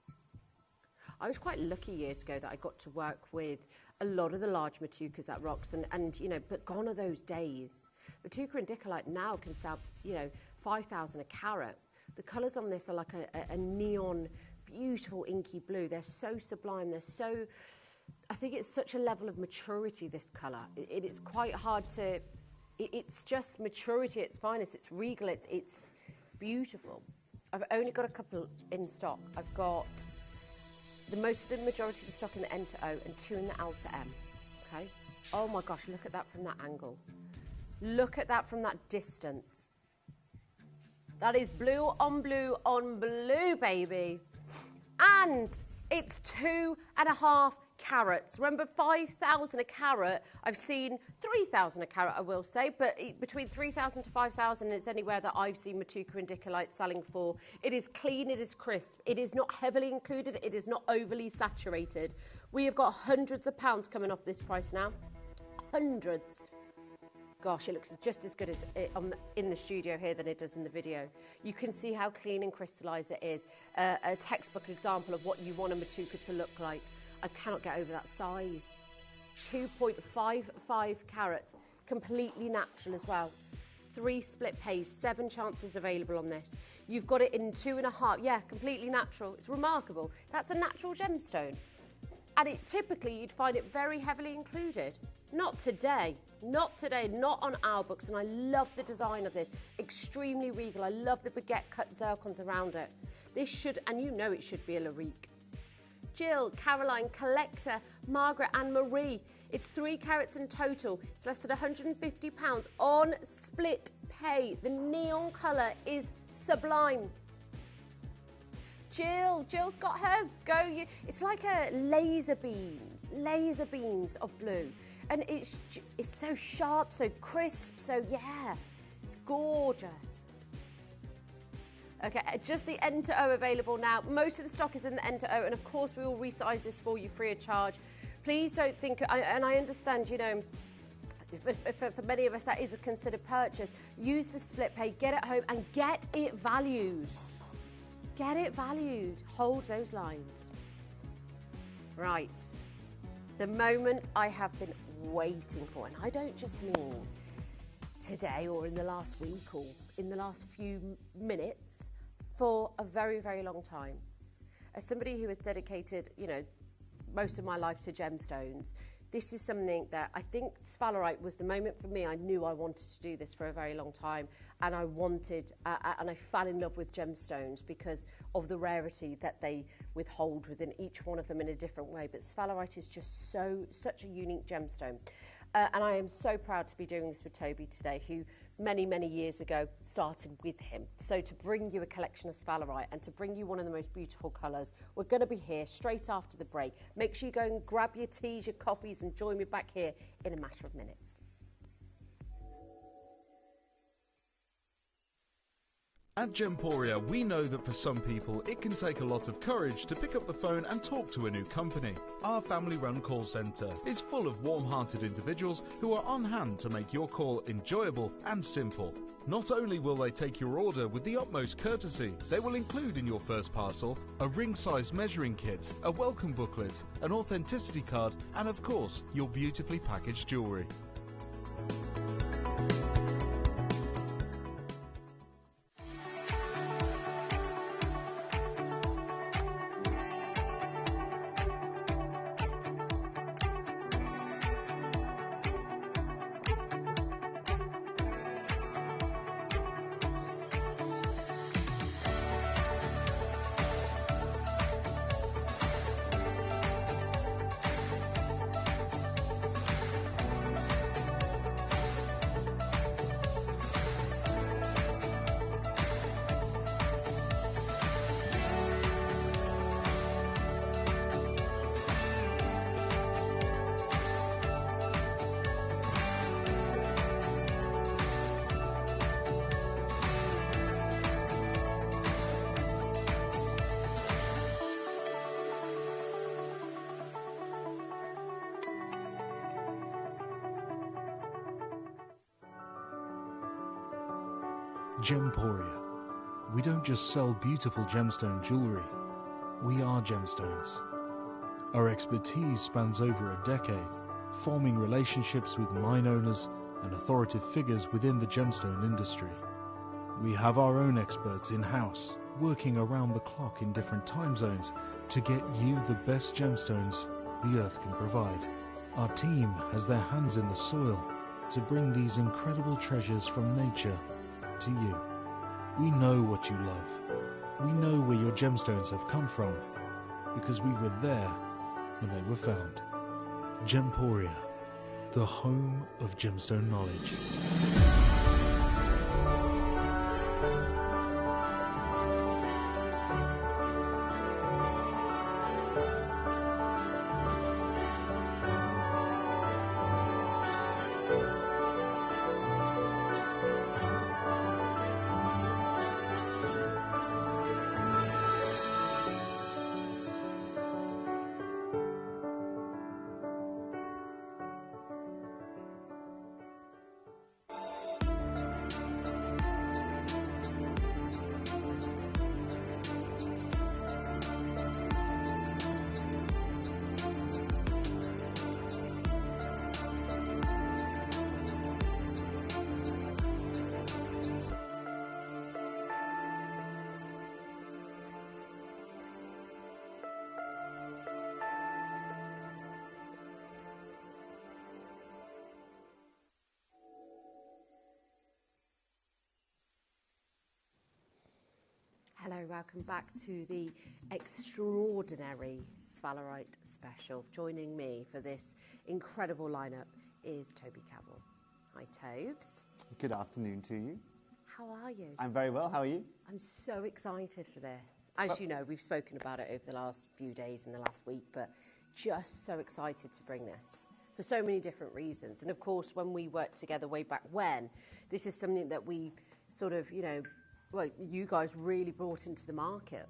I was quite lucky years ago that I got to work with a lot of the large Matukas at Rocks, and you know, but gone are those days. Matuka Indicolite now can sell, you know, 5,000 a carat. The colours on this are like a neon, beautiful inky blue. They're so sublime. They're so, I think it's such a level of maturity, this colour. It's quite hard to, it's just maturity at its finest. It's regal, it's beautiful. I've only got a couple in stock. I've got the majority of the stock in the N to O and 2 in the L to M, okay? Oh my gosh, look at that from that angle. Look at that from that distance. That is blue on blue on blue, baby. And it's 2.5 carats. Remember, 5,000 a carat. I've seen 3,000 a carat, I will say, but between 3,000 to 5,000 is anywhere that I've seen Matuka Indicolite selling for. It is clean, it is crisp, it is not heavily included, it is not overly saturated. We have got hundreds of pounds coming off this price now. Hundreds. Gosh, it looks just as good as in the studio here than it does in the video. You can see how clean and crystallised it is. A textbook example of what you want a Matuka to look like. I cannot get over that size. 2.55 carats, completely natural as well. 3 split pays, 7 chances available on this. You've got it in 2.5, yeah, completely natural. It's remarkable. That's a natural gemstone. And typically you'd find it very heavily included. Not today, not on our books. And I love the design of this, extremely regal. I love the baguette cut zircons around it. This should, and you know it should be a Larique. Jill, Caroline, Collector, Margaret and Marie. It's 3 carats in total. It's less than £150 on split pay. The neon colour is sublime. Jill's got hers. Go you. It's like a laser beams of blue. And it's so sharp, so crisp, so yeah, it's gorgeous. Okay, just the N to O available now. Most of the stock is in the N to O, and of course we will resize this for you free of charge. Please don't think, and I understand, you know, for many of us that is a considered purchase. Use the split pay, get it home and get it valued. Get it valued. Hold those lines. Right. The moment I have been waiting for, and I don't just mean today or in the last week or in the last few minutes, for a very, very long time. As somebody who has dedicated, you know, most of my life to gemstones, this is something that I think Spalerite was the moment for me. I knew I wanted to do this for a very long time, and I wanted, and I fell in love with gemstones because of the rarity that they withhold within each one of them in a different way. But Spalerite is just such a unique gemstone. And I am so proud to be doing this with Toby today, who many, many years ago started with him. So to bring you a collection of Spalerite and to bring you one of the most beautiful colours, we're going to be here straight after the break. Make sure you go and grab your teas, your coffees and join me back here in a matter of minutes. At Gemporia, we know that for some people, it can take a lot of courage to pick up the phone and talk to a new company. Our family-run call centre is full of warm-hearted individuals who are on hand to make your call enjoyable and simple. Not only will they take your order with the utmost courtesy, they will include in your first parcel a ring-size measuring kit, a welcome booklet, an authenticity card, and of course, your beautifully packaged jewellery. Gemporia. We don't just sell beautiful gemstone jewellery, we are gemstones. Our expertise spans over a decade, forming relationships with mine owners and authoritative figures within the gemstone industry. We have our own experts in-house, working around the clock in different time zones to get you the best gemstones the earth can provide. Our team has their hands in the soil to bring these incredible treasures from nature to you. We know what you love. We know where your gemstones have come from because we were there when they were found. Gemporia, the home of gemstone knowledge. Hello, welcome back to the extraordinary Spalerite special. Joining me for this incredible lineup is Toby Cabell. Hi, Tobes. Good afternoon to you. How are you? I'm very well. How are you? I'm so excited for this. As you know, we've spoken about it over the last few days and the last week, but just so excited to bring this for so many different reasons. And of course, when we worked together way back when, this is something that we sort of, you know, well, you guys really brought into the market.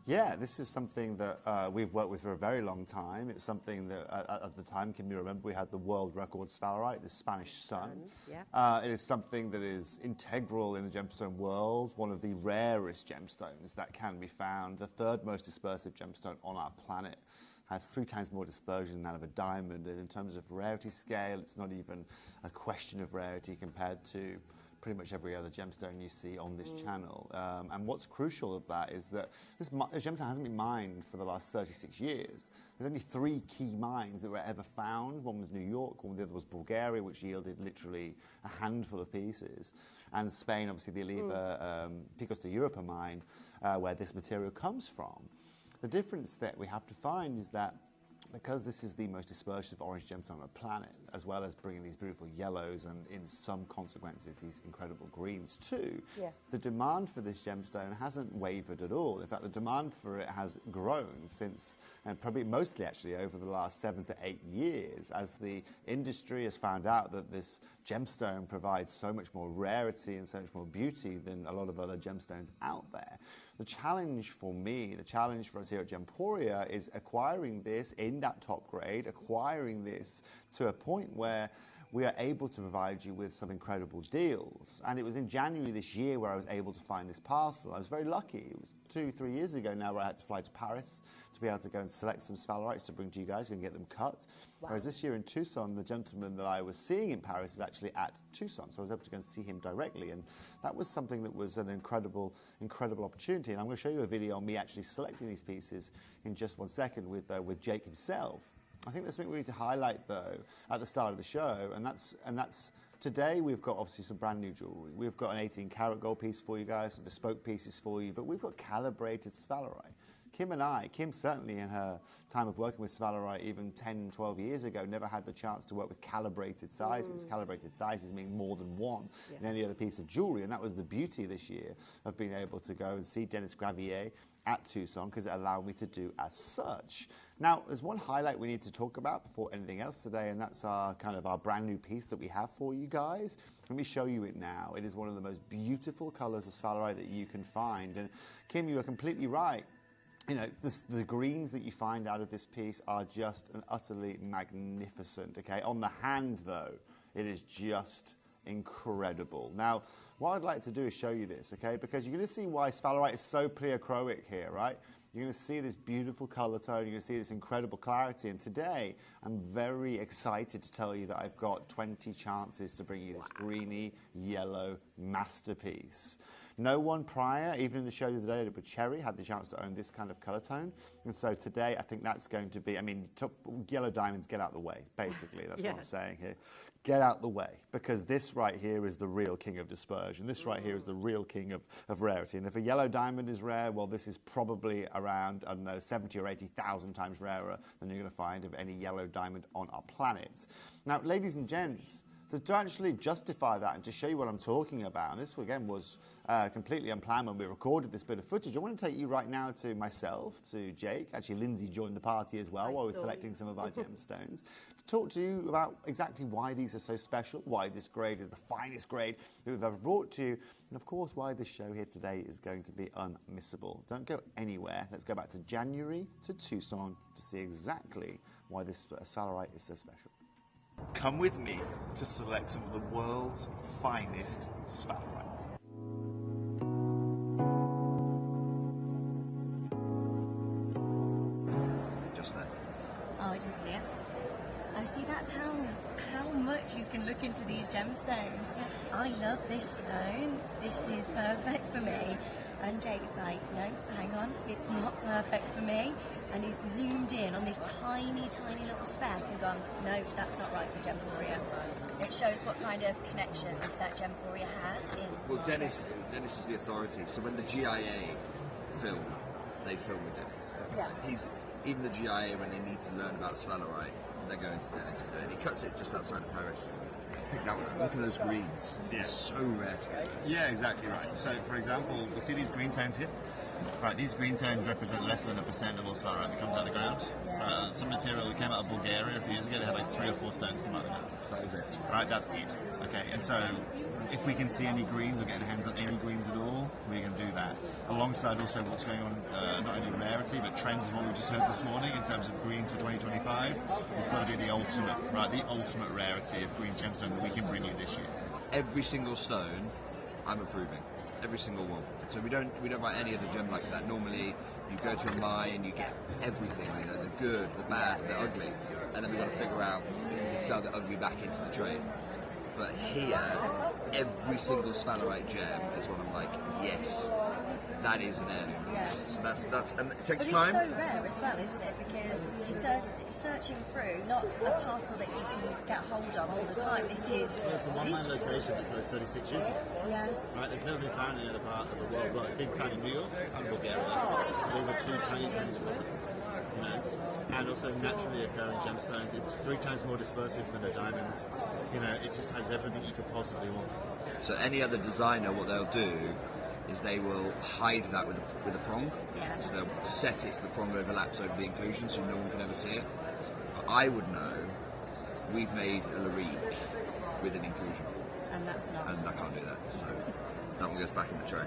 Yeah, this is something that we've worked with for a very long time. It's something that at the time, can you remember, we had the world record Spalerite, the Spanish sun. Yeah. It is something that is integral in the gemstone world, one of the rarest gemstones that can be found, the third most dispersive gemstone on our planet. Has 3 times more dispersion than that of a diamond, and in terms of rarity scale, it's not even a question of rarity compared to pretty much every other gemstone you see on this channel. And what's crucial of that is that this gemstone hasn't been mined for the last 36 years. There's only 3 key mines that were ever found. One was New York, the other was Bulgaria, which yielded literally a handful of pieces. And Spain, obviously, the Oliva Picos de Europa mine, where this material comes from. The difference that we have to find is that because this is the most dispersive orange gemstone on the planet, as well as bringing these beautiful yellows and, in some consequences, these incredible greens too, the demand for this gemstone hasn't wavered at all. In fact, the demand for it has grown since, and probably mostly actually over the last 7 to 8 years, as the industry has found out that this gemstone provides so much more rarity and so much more beauty than a lot of other gemstones out there. The challenge for me, the challenge for us here at Gemporia is acquiring this in that top grade, acquiring this to a point where we are able to provide you with some incredible deals. And it was in January this year where I was able to find this parcel. I was very lucky. It was 2-3 years ago now where I had to fly to Paris to be able to go and select some Spalerites to bring to you guys and get them cut. Wow. Whereas this year in Tucson, the gentleman that I was seeing in Paris was actually at Tucson, so I was able to go and see him directly, and that was something that was an incredible opportunity. And I'm going to show you a video on me actually selecting these pieces in just 1 second with Jake himself. I think there's something we need to highlight, though, at the start of the show, and that's today we've got obviously some brand new jewellery. We've got an 18-karat gold piece for you guys, some bespoke pieces for you, but we've got calibrated Spalerite. Kim certainly in her time of working with Spalerite even 10, 12 years ago, never had the chance to work with calibrated sizes. Calibrated sizes mean more than one in any other piece of jewellery, and that was the beauty this year of being able to go and see Dennis Gravier at Tucson, because it allowed me to do as such. Now, there's one highlight we need to talk about before anything else today, and that's our brand new piece that we have for you guys. Let me show you it now. It is one of the most beautiful colours of Spalerite that you can find. And Kim, you are completely right. You know, the greens that you find out of this piece are just utterly magnificent, okay? On the hand, though, it is just incredible. Now, what I'd like to do is show you this, okay? Because you're going to see why Spalerite is so pleochroic here, right? You're going to see this beautiful color tone. You're going to see this incredible clarity. And today, I'm very excited to tell you that I've got 20 chances to bring you this greeny, yellow masterpiece. No one prior, even in the show the other day with Cherry, had the chance to own this kind of color tone. And so today, I think that's going to be, I mean, yellow diamonds, get out the way, basically. That's what I'm saying here. Get out the way, because this right here is the real king of dispersion. This right here is the real king of rarity. And if a yellow diamond is rare, well, this is probably around, I don't know, 70 or 80,000 times rarer than you're going to find of any yellow diamond on our planet. Now, ladies and gents, to actually justify that and to show you what I'm talking about, and this again was completely unplanned when we recorded this bit of footage, I want to take you right now to myself, to Jake. Actually, Lindsay joined the party as well while we were selecting some of our gemstones, to talk to you about exactly why these are so special, why this grade is the finest grade that we've ever brought to you, and of course why this show here today is going to be unmissable. Don't go anywhere. Let's go back to January to Tucson to see exactly why this Spalerite is so special. Come with me to select some of the world's finest Spalerite. Just there. Oh, I didn't see it. Oh, see, that's how much you can look into these gemstones. I love this stone. This is perfect for me. And Jake's like, no, hang on, it's not perfect for me. And he's zoomed in on this tiny, tiny little speck and gone, no, that's not right for Gemporia. It shows what kind of connections that Gemporia has in. Well, Dennis is the authority. So when the GIA film, they film with Dennis. Yeah. Even the GIA, when they need to learn about Spalerite, they're going to Dennis to do it. He cuts it just outside of Paris. Pick that one up. Look at those greens. Yeah. So rare. Yeah, exactly right. So, for example, we see these green tones here. Right, these green tones represent less than 1% of all Spalerite that comes out of the ground. Some material that came out of Bulgaria a few years ago, they had like 3 or 4 stones come out of the ground. That is it. Right, that's it. Okay, and so if we can see any greens or get our hands on any greens at all, we're going to do that. Alongside also what's going on, not only rarity, but trends of what we just heard this morning in terms of greens for 2025. It's got to be the ultimate, right? The ultimate rarity of green gemstone that we can bring you this year. Every single stone, I'm approving. Every single one. So we don't buy any other gem like that. Normally, you go to a mine, you get everything, you know, the good, the bad, the ugly, and then we've got to figure out if we can sell the ugly back into the trade. But here, every single Spalerite gem is one I'm like, yes, that is an heirloom. Yeah. So that's and it takes but time. It's so rare as well, isn't it? Because you're searching through not a parcel that you can get hold of all the time. This is It's a one-man location that closed 36 years ago. Yeah. Right, it's never been found in any other part of the world. Well, it's been found in New York and Bulgaria. These are 2 tiny deposits, you know, and also naturally occurring gemstones. It's 3 times more dispersive than a diamond. You know, it just has everything you could possibly want. So any other designer, what they'll do is they will hide that with a prong. Yeah. So they'll set it so the prong overlaps over the inclusion so no one can ever see it. I would know we've made a Larique with an inclusion. And that's not. And I can't do that. So that one goes back in the tray.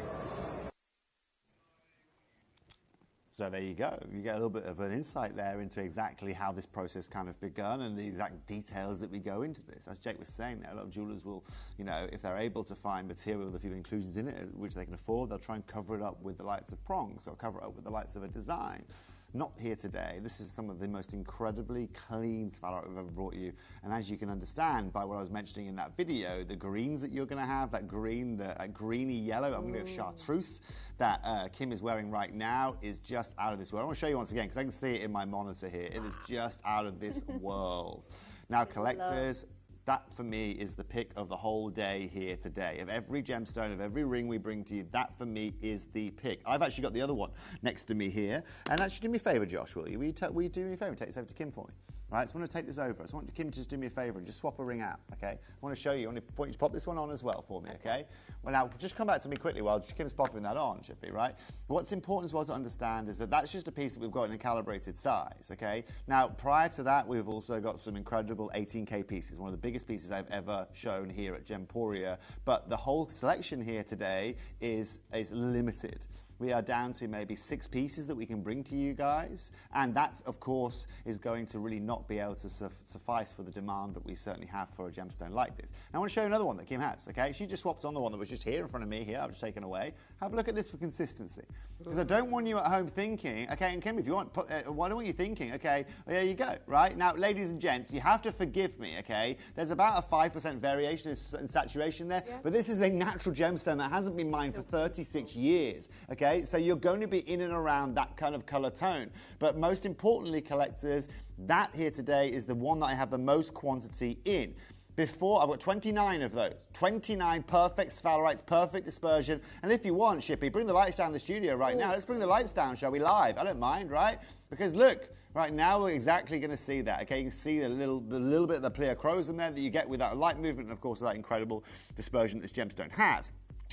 So there you go. You get a little bit of an insight there into exactly how this process kind of begun and the exact details that we go into this. As Jake was saying there, a lot of jewelers will, you know, if they're able to find material with a few inclusions in it, which they can afford, they'll try and cover it up with the lights of prongs or cover it up with the lights of a design. Not here today. This is some of the most incredibly clean Spalerite we've ever brought you. And as you can understand by what I was mentioning in that video, the greens that you're going to have, that green, that greeny yellow, I'm going to go chartreuse, that Kim is wearing right now is just out of this world. I want to show you once again because I can see it in my monitor here. It is just out of this world. Now, collectors, that for me is the pick of the whole day here today. Of every gemstone, of every ring we bring to you, that for me is the pick. I've actually got the other one next to me here. And actually do me a favour, Josh, will you? Will you do me a favour? Take this over to Kim for me. Right, so I want to take this over. I just want Kim to just do me a favour and just swap a ring out, okay? I want to show you. I want you to pop this one on as well for me, okay? Well, now, just come back to me quickly while Kim's popping that on, Chippy, right? What's important as well to understand is that that's just a piece that we've got in a calibrated size, okay? Now, prior to that, we've also got some incredible 18K pieces, one of the biggest pieces I've ever shown here at Gemporia. But the whole selection here today is limited. We are down to maybe 6 pieces that we can bring to you guys. And that, of course, is going to really not be able to suffice for the demand that we certainly have for a gemstone like this. Now, I want to show you another one that Kim has, okay? She just swapped on the one that was just here in front of me here. I've just taken away. Have a look at this for consistency. Because I don't want you at home thinking, okay, and Kim, if you want, why don't you thinking, okay, well, there you go, right? Now, ladies and gents, you have to forgive me, okay? There's about a 5% variation in saturation there, but this is a natural gemstone that hasn't been mined for 36 years, okay? So you're going to be in and around that kind of color tone. But most importantly, collectors, that here today is the one that I have the most quantity in. Before, I've got 29 of those. 29 perfect Spalerites, perfect dispersion. And if you want, Shippy, bring the lights down the studio right now. Let's bring the lights down, shall we, live? I don't mind, right? Because look, right now we're exactly going to see that, okay? You can see the little bit of the pleochrosum there that you get with that light movement and, of course, that incredible dispersion this gemstone has.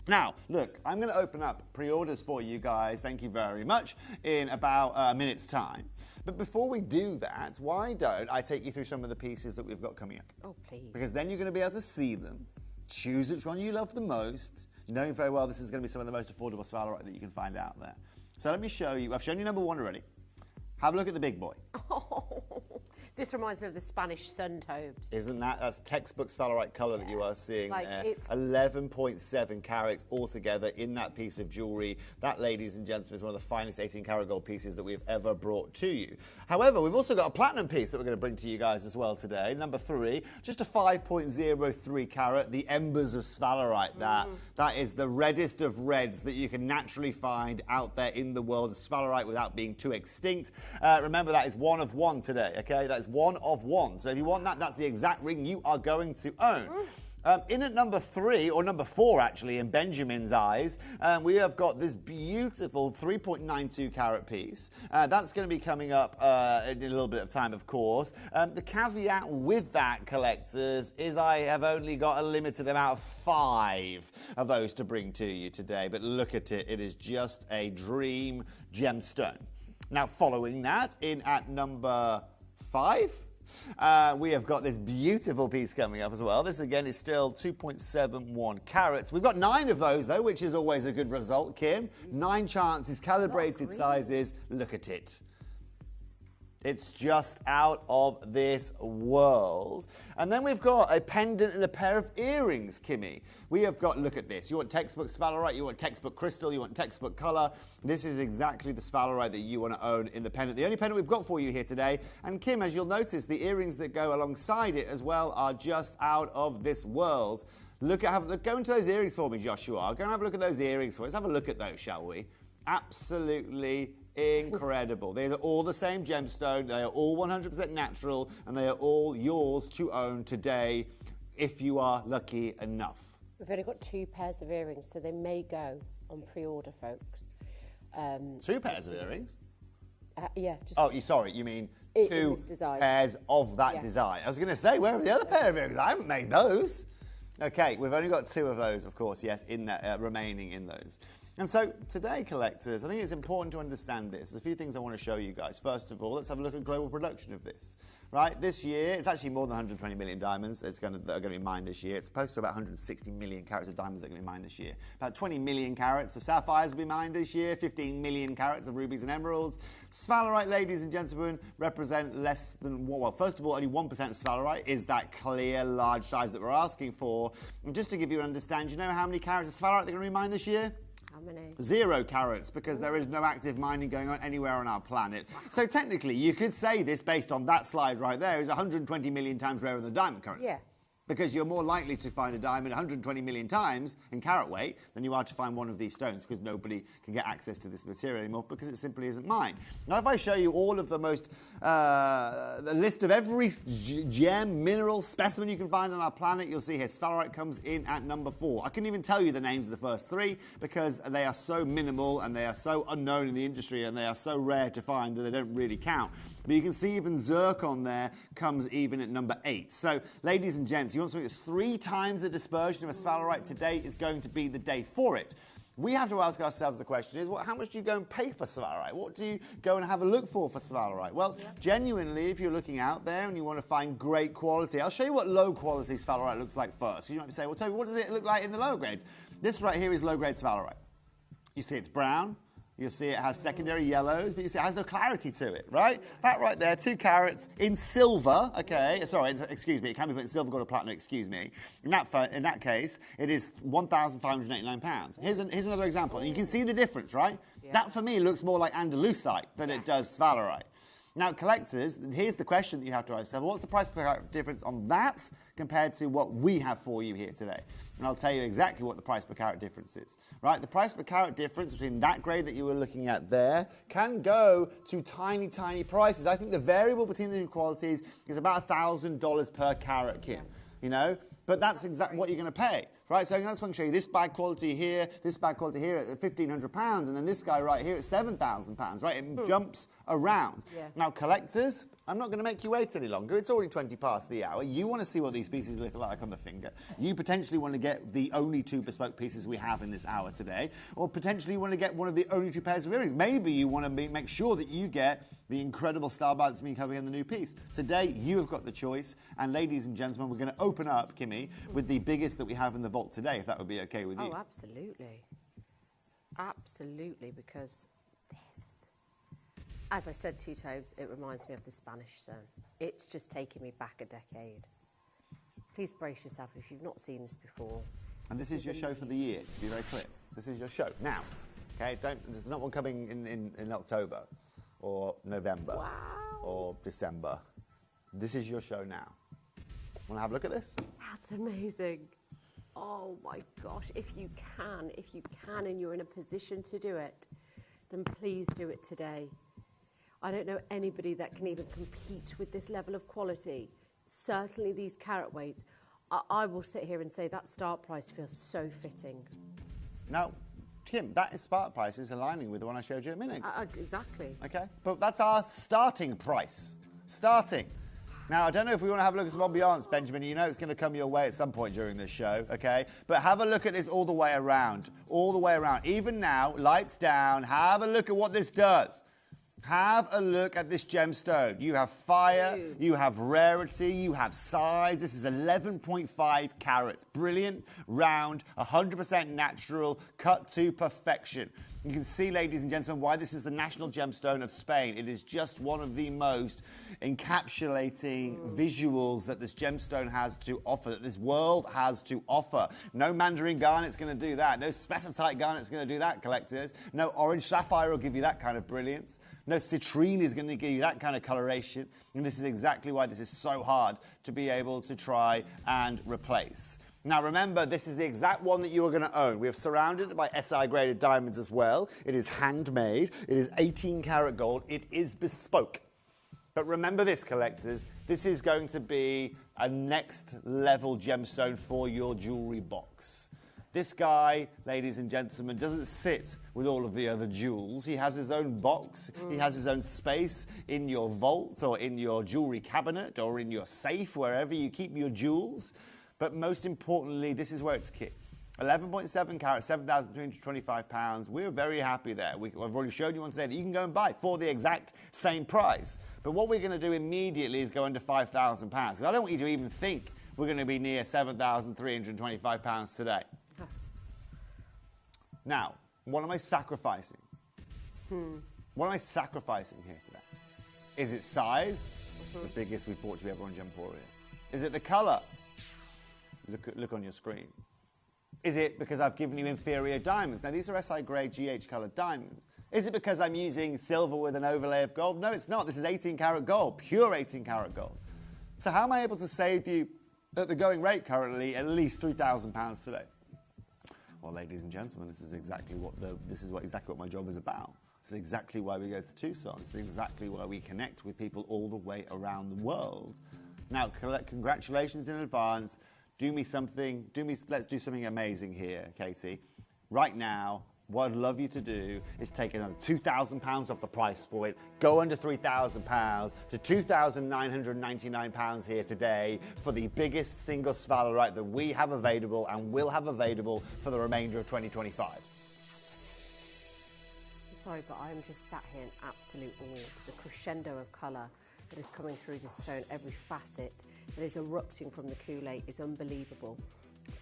Now, look, I'm going to open up pre-orders for you guys, thank you very much, in about a minute's time. But before we do that, why don't I take you through some of the pieces that we've got coming up? Oh, please. Because then you're going to be able to see them, choose which one you love the most, knowing very well this is going to be some of the most affordable Spalerite that you can find out there. So let me show you. I've shown you number 1 already. Have a look at the big boy. Oh, this reminds me of the Spanish sun tones. Isn't that's textbook Spalerite colour that you are seeing like there. 11.7 carats altogether in that piece of jewellery. That, ladies and gentlemen, is one of the finest 18 karat gold pieces that we've ever brought to you. However, we've also got a platinum piece that we're going to bring to you guys as well today. Number 3, just a 5.03 carat, the Embers of Spalerite. That is the reddest of reds that you can naturally find out there in the world of Spalerite without being too extinct. Remember, that is 1 of 1 today, okay? That is 1 of 1. So if you want that, that's the exact ring you are going to own. In at number 3, or number 4 actually, in Benjamin's eyes, we have got this beautiful 3.92 carat piece. That's going to be coming up in a little bit of time, of course. The caveat with that, collectors, is I have only got a limited amount of 5 of those to bring to you today. But look at it, it is just a dream gemstone. Now, following that, in at number 5, we have got this beautiful piece coming up as well. This, again, is still 2.71 carats. We've got 9 of those, though, which is always a good result, Kim. 9 chances, calibrated sizes. Look at it. It's just out of this world. And then we've got a pendant and a pair of earrings, Kimmy. We have got, look at this. You want textbook Spalerite, you want textbook crystal, you want textbook color. This is exactly the Spalerite that you want to own in the pendant. The only pendant we've got for you here today. And Kim, as you'll notice, the earrings that go alongside it as well are just out of this world. Go into those earrings for me, Joshua. Go and have a look at those earrings for us. Let's have a look at those, shall we? Absolutely incredible. They are all the same gemstone. They are all 100% natural, and they are all yours to own today if you are lucky enough. We've only got 2 pairs of earrings, so they may go on pre-order, folks. 2 pairs of earrings? Yeah. Sorry, you mean 2 pairs of that design. I was going to say, where are the other pair of earrings? I haven't made those. Okay, we've only got 2 of those, of course, yes, in that, remaining in those. And so today, collectors, I think it's important to understand this. There's a few things I want to show you guys. First of all, let's have a look at global production of this. Right, this year, it's actually more than 120 million diamonds that are going to be mined this year. It's supposed to about 160 million carats of diamonds that are going to be mined this year. About 20 million carats of sapphires will be mined this year, 15 million carats of rubies and emeralds. Spalerite, ladies and gentlemen, represent less than, well, first of all, only 1% of Spalerite is that clear, large size that we're asking for. And just to give you an understanding, do you know how many carats of Spalerite they're going to be mined this year? How many? 0 carats, because there is no active mining going on anywhere on our planet. So technically, you could say this based on that slide right there is 120 million times rarer than diamond currently. Yeah. Because you're more likely to find a diamond 120 million times in carat weight than you are to find one of these stones, because nobody can get access to this material anymore because it simply isn't mined. Now, if I show you all of the the list of every gem, mineral, specimen you can find on our planet, you'll see here Spalerite comes in at number 4. I couldn't even tell you the names of the first 3 because they are so minimal and they are so unknown in the industry and they are so rare to find that they don't really count. But you can see even Zircon there comes even at number 8. So, ladies and gents, you want something that's 3 times the dispersion of a Spalerite today is going to be the day for it. We have to ask ourselves the question is, how much do you go and pay for Spalerite? What do you go and have a look for Spalerite? Well, genuinely, if you're looking out there and you want to find great quality, I'll show you what low quality Spalerite looks like first. You might be saying, well, Toby, what does it look like in the lower grades? This right here is low grade Spalerite. You see it's brown. You'll see it has secondary yellows, but you see it has no clarity to it, right? That right there, 2 carats in silver, okay? Sorry, excuse me, it can be put in silver, gold, or platinum, excuse me. In that case, it is £1,589. Here's another example, and you can see the difference, right? Yeah. That, for me, looks more like Andalusite than it does Spalerite. Now, collectors, here's the question that you have to ask yourself. What's the price per carat difference on that compared to what we have for you here today? And I'll tell you exactly what the price per carat difference is. Right, the price per carat difference between that grade that you were looking at there can go to tiny, tiny prices. I think the variable between the two qualities is about $1,000 per carat, Kim. You know? But that's exactly what you're going to pay. Right, so that's going to show you this bag quality here, this bag quality here at £1,500, and then this guy right here at £7,000, right? It jumps around. Yeah. Now, collectors, I'm not going to make you wait any longer. It's already 20 past the hour. You want to see what these pieces look like on the finger. You potentially want to get the only 2 bespoke pieces we have in this hour today, or potentially you want to get one of the only 2 pairs of earrings. Maybe you want to make sure that you get the incredible star bar that's been coming in the new piece. Today, you have got the choice, and ladies and gentlemen, we're going to open up, Kimmy, with the biggest that we have in the vault today, if that would be okay with you. Oh, absolutely. Absolutely, because this, as I said to you, Tobes, it reminds me of the Spanish sun. It's just taking me back a decade. Please brace yourself if you've not seen this before. And this is your show for the year, to be very clear. This is your show. Now, okay, there's not one coming in October or November or December. This is your show now. Want to have a look at this? That's amazing. Oh my gosh, if you can and you're in a position to do it, then please do it today. I don't know anybody that can even compete with this level of quality. Certainly these carat weights. I will sit here and say that start price feels so fitting. Now, Kim, that is start price is aligning with the one I showed you a minute ago. Exactly. Okay, but that's our starting price. Starting. Now, I don't know if we want to have a look at some ambiance, Benjamin. You know it's going to come your way at some point during this show, okay? But have a look at this all the way around. All the way around. Even now, lights down. Have a look at what this does. Have a look at this gemstone. You have fire, you have rarity, you have size. This is 11.5 carats. Brilliant, round, 100% natural, cut to perfection. You can see, ladies and gentlemen, why this is the national gemstone of Spain. It is just one of the most encapsulating visuals that this gemstone has to offer, that this world has to offer. No mandarin garnet's going to do that. No spessartite garnet's going to do that, collectors. No orange sapphire will give you that kind of brilliance. No citrine is going to give you that kind of coloration. And this is exactly why this is so hard to be able to try and replace. Now remember, this is the exact one that you are going to own. We have surrounded it by SI graded diamonds as well. It is handmade. It is 18 karat gold. It is bespoke. But remember this, collectors, this is going to be a next level gemstone for your jewelry box. This guy, ladies and gentlemen, doesn't sit with all of the other jewels. He has his own box. He has his own space in your vault or in your jewelry cabinet or in your safe, wherever you keep your jewels. But most importantly, this is where it's kit. 11.7 carats, £7,325. We're very happy there. I've already shown you one today that you can go and buy for the exact same price. But what we're going to do immediately is go under £5,000. I don't want you to even think we're going to be near £7,325 today. Now, what am I sacrificing? What am I sacrificing here today? Is it size? It's the biggest we've bought to ever on Gemporia. Is it the colour? Look on your screen. Is it because I've given you inferior diamonds? Now, these are SI grade GH coloured diamonds. Is it because I'm using silver with an overlay of gold? No, it's not. This is 18 karat gold, pure 18 karat gold. So how am I able to save you, at the going rate currently, at least £3,000 today? Well, ladies and gentlemen, this is exactly what my job is about. This is exactly why we go to Tucson. This is exactly why we connect with people all the way around the world. Now, congratulations in advance. Let's do something amazing here, Katie. Right now, what I'd love you to do is take another £2,000 off the price point, go under £3,000 to £2,999 here today for the biggest single Spalerite that we have available and will have available for the remainder of 2025. I'm sorry, but I'm just sat here in absolute awe. The crescendo of colour that is coming through this stone, every facet that is erupting from the kool-aid is unbelievable.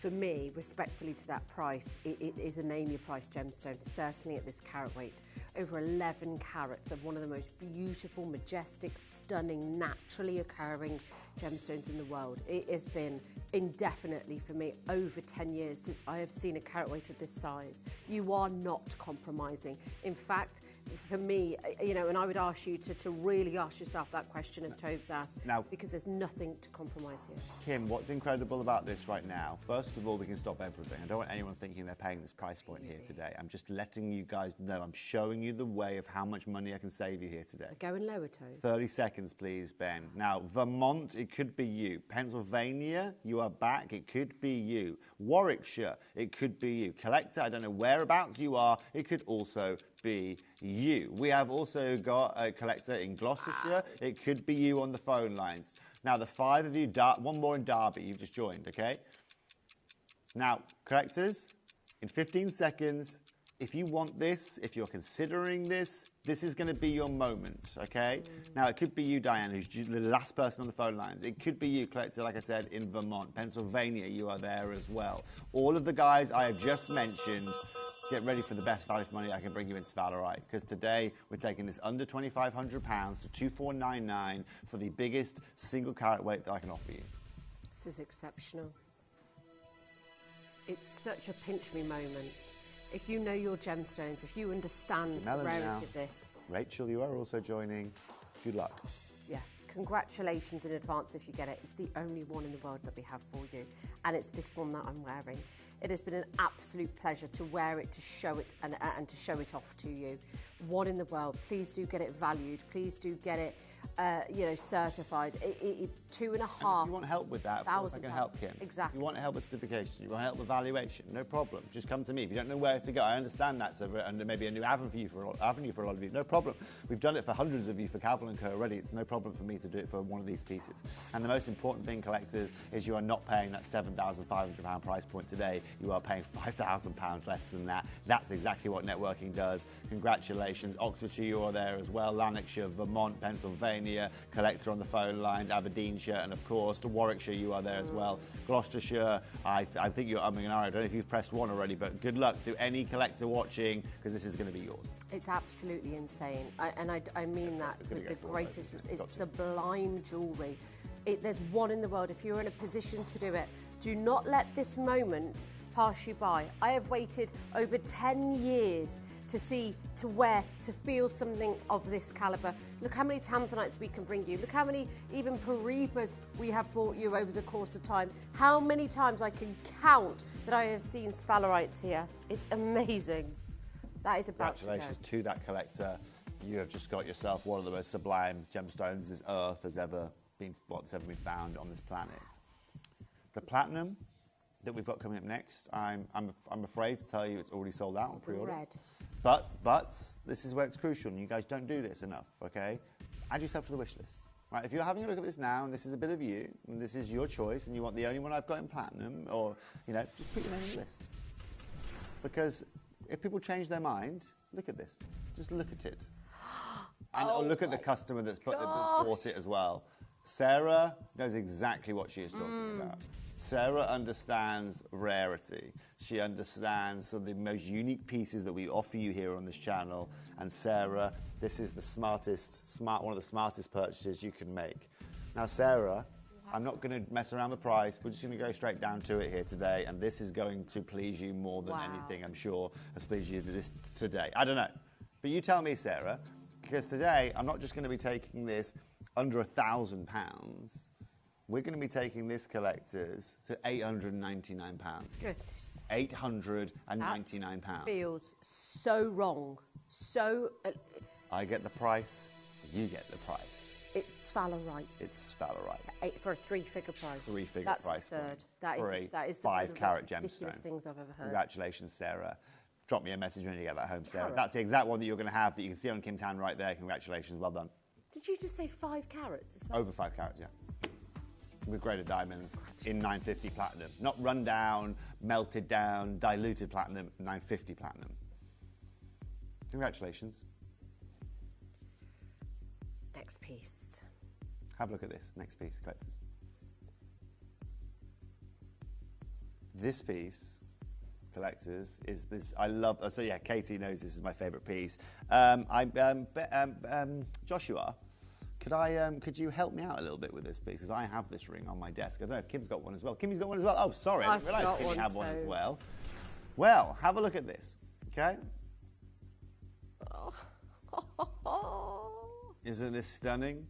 For me, respectfully to that price, it is a name your price gemstone, certainly at this carat weight. Over 11 carats of one of the most beautiful, majestic, stunning, naturally occurring gemstones in the world. It has been indefinitely for me over 10 years since I have seen a carat weight of this size. You are not compromising. In fact, for me, you know, and I would ask you to really ask yourself that question as Tobes asked, now, because there's nothing to compromise here. Kim, what's incredible about this right now, first of all, we can stop everything. I don't want anyone thinking they're paying this price point here today. I'm just letting you guys know, I'm showing you the way of how much money I can save you here today. Going lower, Tobes. 30 seconds, please, Ben. Now, Vermont, it could be you. Pennsylvania, you are back, it could be you. Warwickshire, it could be you. Collector, I don't know whereabouts you are, it could also be you. We have also got a collector in Gloucestershire. It could be you on the phone lines. Now, the 5 of you, one more in Derby, you've just joined, okay? Now, collectors, in 15 seconds, if you want this, if you're considering this, this is going to be your moment, okay? Now, it could be you, Diane, who's the last person on the phone lines. It could be you, collector, like I said, in Vermont. Pennsylvania, you are there as well. All of the guys I have just mentioned, get ready for the best value for money I can bring you in Spalerite, because today we're taking this under £2,500 to £2,499 for the biggest single carat weight that I can offer you. This is exceptional. It's such a pinch me moment. If you know your gemstones, if you understand the rarity of this. Rachel, you are also joining. Good luck. Yeah, congratulations in advance if you get it. It's the only one in the world that we have for you, and it's this one that I'm wearing. It has been an absolute pleasure to wear it, to show it, and to show it off to you. One in the world. Please do get it valued. Please do get it you know, certified. 2.5. You want help with that? Of course, I can help, Kim. Exactly. You want help with certification. You want help with valuation. No problem. Just come to me. If you don't know where to go, I understand that's maybe a new avenue for a lot of you. No problem. We've done it for hundreds of you for Cavil & Co. already. It's no problem for me to do it for one of these pieces. And the most important thing, collectors, is you are not paying that £7,500 price point today. You are paying £5,000 less than that. That's exactly what networking does. Congratulations. Oxfordshire, you are there as well. Lanarkshire, Vermont, Pennsylvania, collector on the phone lines, Aberdeenshire, and of course, to Warwickshire, you are there as well. Gloucestershire, I think you're umming and ahhing. I don't know if you've pressed one already, but good luck to any collector watching, because this is going to be yours. It's absolutely insane. I mean that with the greatest. It's sublime jewellery. There's one in the world. If you're in a position to do it, do not let this moment pass you by. I have waited over 10 years to wear, to feel something of this calibre. Look how many Tanzanites we can bring you. Look how many even Paribas we have brought you over the course of time. How many times I can count that I have seen Spalerites here. It's amazing. That is about to go. Congratulations to that collector. You have just got yourself one of the most sublime gemstones this earth has ever been found on this planet. The platinum that we've got coming up next, I'm afraid to tell you it's already sold out on pre-order. Red. But this is where it's crucial, and you guys don't do this enough, okay? Add yourself to the wish list. Right, if you're having a look at this now, and this is a bit of you, and this is your choice, and you want the only one I've got in platinum, or, you know, just put your name on the list. Because if people change their mind, look at this. Just look at it. And look at the customer that's bought it as well. Sarah knows exactly what she is talking about. Sarah understands rarity. She understands some of the most unique pieces that we offer you here on this channel. And Sarah, this is the one of the smartest purchases you can make. Now, Sarah, I'm not going to mess around the price. We're just going to go straight down to it here today. And this is going to please you more than anything, I'm sure, has pleased you this today. I don't know. But you tell me, Sarah, because today I'm not just going to be taking this under £1,000. We're going to be taking this, collectors, to £899. Goodness. £899. That feels so wrong. So... I get the price, you get the price. It's Spalerite. It's Spalerite. For a three-figure price. Three-figure That's price. Absurd. That is the 5-carat most ridiculous gemstone. things I've ever heard. Congratulations, Sarah. Drop me a message when you get that home, Sarah. Carat. That's the exact one that you're going to have that you can see on Kim's hand right there. Congratulations, well done. Did you just say 5 carats as well? Over 5 carats, yeah. With graded diamonds in 950 platinum. Not run down, melted down, diluted platinum, 950 platinum. Congratulations. Next piece. Have a look at this. Next piece, collectors. This piece, collectors, is this. I love. So yeah, Katie knows this is my favourite piece. Joshua, could you help me out a little bit with this piece? Because I have this ring on my desk. I don't know if Kim's got one as well. Kimmy's got one as well. Oh, sorry, I didn't realise Kimmy had one as well. Well, have a look at this. Okay. Isn't this stunning?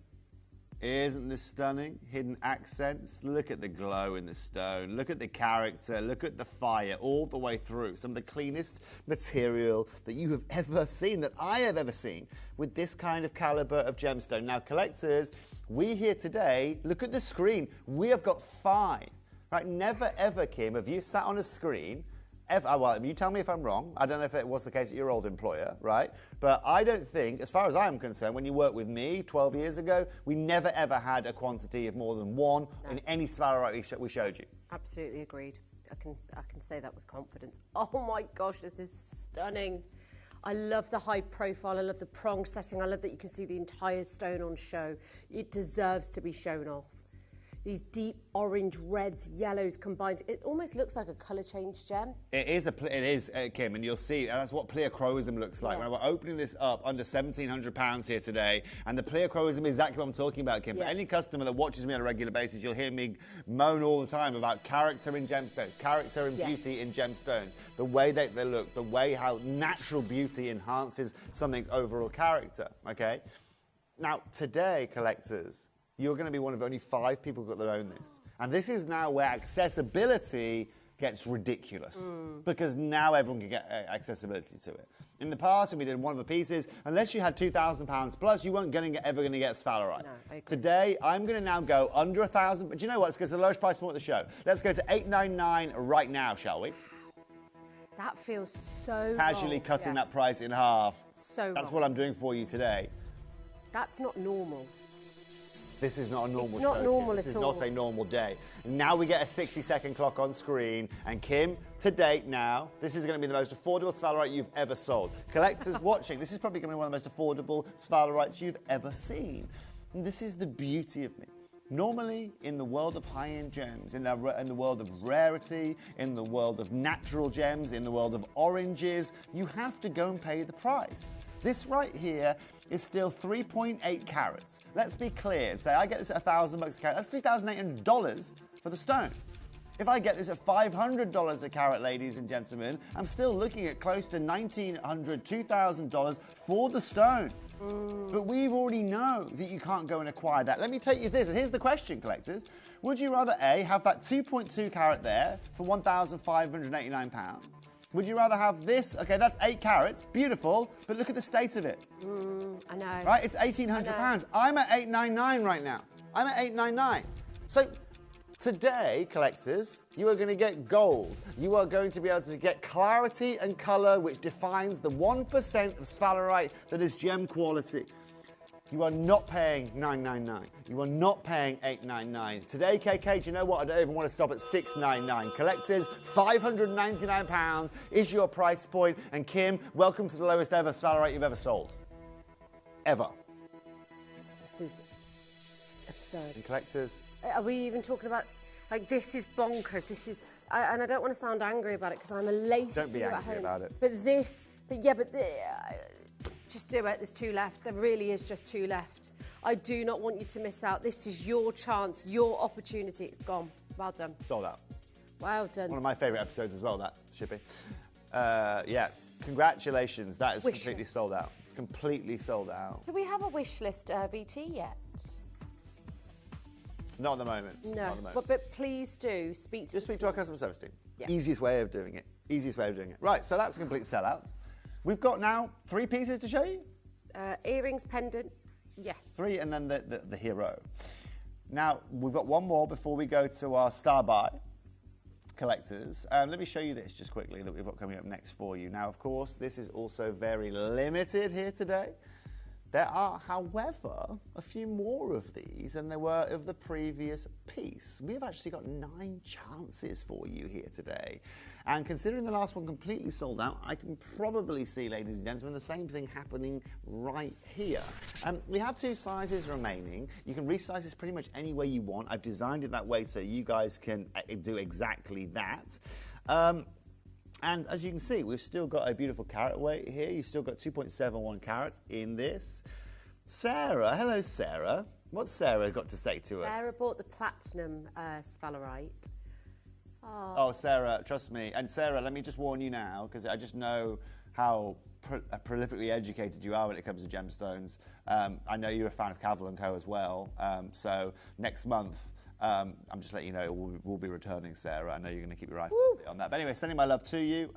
Isn't this stunning? Hidden accents. Look at the glow in the stone. Look at the character. Look at the fire all the way through. Some of the cleanest material that you have ever seen, that I have ever seen, with this kind of caliber of gemstone. Now, collectors, we here today, look at the screen. We have got 5. Right? Never ever, Kim, have you sat on a screen well, you tell me if I'm wrong. I don't know if it was the case at your old employer, right? But I don't think, as far as I'm concerned, when you worked with me 12 years ago, we never ever had a quantity of more than 1 in any Spalerite we showed you. Absolutely agreed. I can say that with confidence. Oh my gosh, this is stunning. I love the high profile. I love the prong setting. I love that you can see the entire stone on show. It deserves to be shown off. These deep orange, reds, yellows combined. It almost looks like a colour change gem. It is, Kim, and you'll see, that's what pleochroism looks like. Yeah. When we're opening this up under £1,700 here today, and the pleochroism is exactly what I'm talking about, Kim. Yeah. For any customer that watches me on a regular basis, you'll hear me moan all the time about character in gemstones, character and beauty in gemstones, the way they look, the way how natural beauty enhances something's overall character, okay? Now, today, collectors, you're going to be one of only 5 people that own this. And this is now where accessibility gets ridiculous because now everyone can get accessibility to it. In the past, when we did one of the pieces, unless you had £2,000 plus, you weren't ever going to get Spalerite. No, I agree. Today, I'm going to now go under 1,000. But do you know what? Let's go to the lowest price point of the show. Let's go to $899 right now, shall we? That feels so Casually wrong. cutting that price in half. So That's wrong. what I'm doing for you today. That's not normal. This is not a normal It's not show, normal Kim. This at is all. not a normal day. Now we get a 60-second clock on screen. And Kim, to date now, this is going to be the most affordable Spalerite you've ever sold. Collectors watching, this is probably going to be one of the most affordable Spalerites you've ever seen. And this is the beauty of me. Normally, in the world of high-end gems, in the world of rarity, in the world of natural gems, in the world of oranges, you have to go and pay the price. This right here is still 3.8 carats. Let's be clear and say I get this at $1,000 a carat. That's $3,800 for the stone. If I get this at $500 a carat, ladies and gentlemen, I'm still looking at close to $1,900, $2,000 for the stone. But we already know that you can't go and acquire that. Let me take you this, and here's the question, collectors. Would you rather A, have that 2.2 carat there for £1,589? Would you rather have this? Okay, that's 8 carats, beautiful, but look at the state of it. I know. Right, it's £1,800. I'm at $899 right now. I'm at $899. So today, collectors, you are going to get gold. You are going to be able to get clarity and colour, which defines the 1% of Spalerite that is gem quality. You are not paying $999. You are not paying $899. Today, KK, do you know what? I don't even want to stop at $699. Collectors, £599 is your price point. And Kim, welcome to the lowest ever Spalerite you've ever sold. Ever. This is absurd. And collectors, Are we even talking about, like, this is bonkers. This is, and I don't want to sound angry about it because I'm elated. Don't be for you at angry home. about it. But just do it. There's 2 left. There really is just 2 left. I do not want you to miss out. This is your chance, your opportunity. It's gone. Well done. sold out. Well done. One of my favourite episodes as well, that should be. Yeah, congratulations. That is completely sold out. Completely sold out. Do we have a wish list, VT, yet? Not at the moment. No, Not at the moment. but please do speak to Just speak to our customer service team. Yeah. Easiest way of doing it. Easiest way of doing it. Right, so that's a complete sellout. We've got now 3 pieces to show you. Earrings, pendant, yes. 3 and then the hero. Now, we've got one more before we go to our star buy collectors. Let me show you this just quickly that we've got coming up next for you. Now, of course, this is also very limited here today. There are, however, a few more of these than there were of the previous piece. We've actually got 9 chances for you here today. And considering the last one completely sold out, I can probably see, ladies and gentlemen, the same thing happening right here. We have 2 sizes remaining. You can resize this pretty much any way you want. I've designed it that way so you guys can do exactly that. And as you can see, we've still got a beautiful carat weight here. You've still got 2.71 carats in this. Sarah, hello Sarah. What's Sarah got to say to us? Sarah bought the platinum Spalerite. Oh, Sarah, trust me. And Sarah, let me just warn you now, because I just know how prolifically educated you are when it comes to gemstones. I know you're a fan of Cavell & Co as well. So next month, I'm just letting you know we'll be returning, Sarah. I know you're going to keep your eye on that. But anyway, sending my love to you.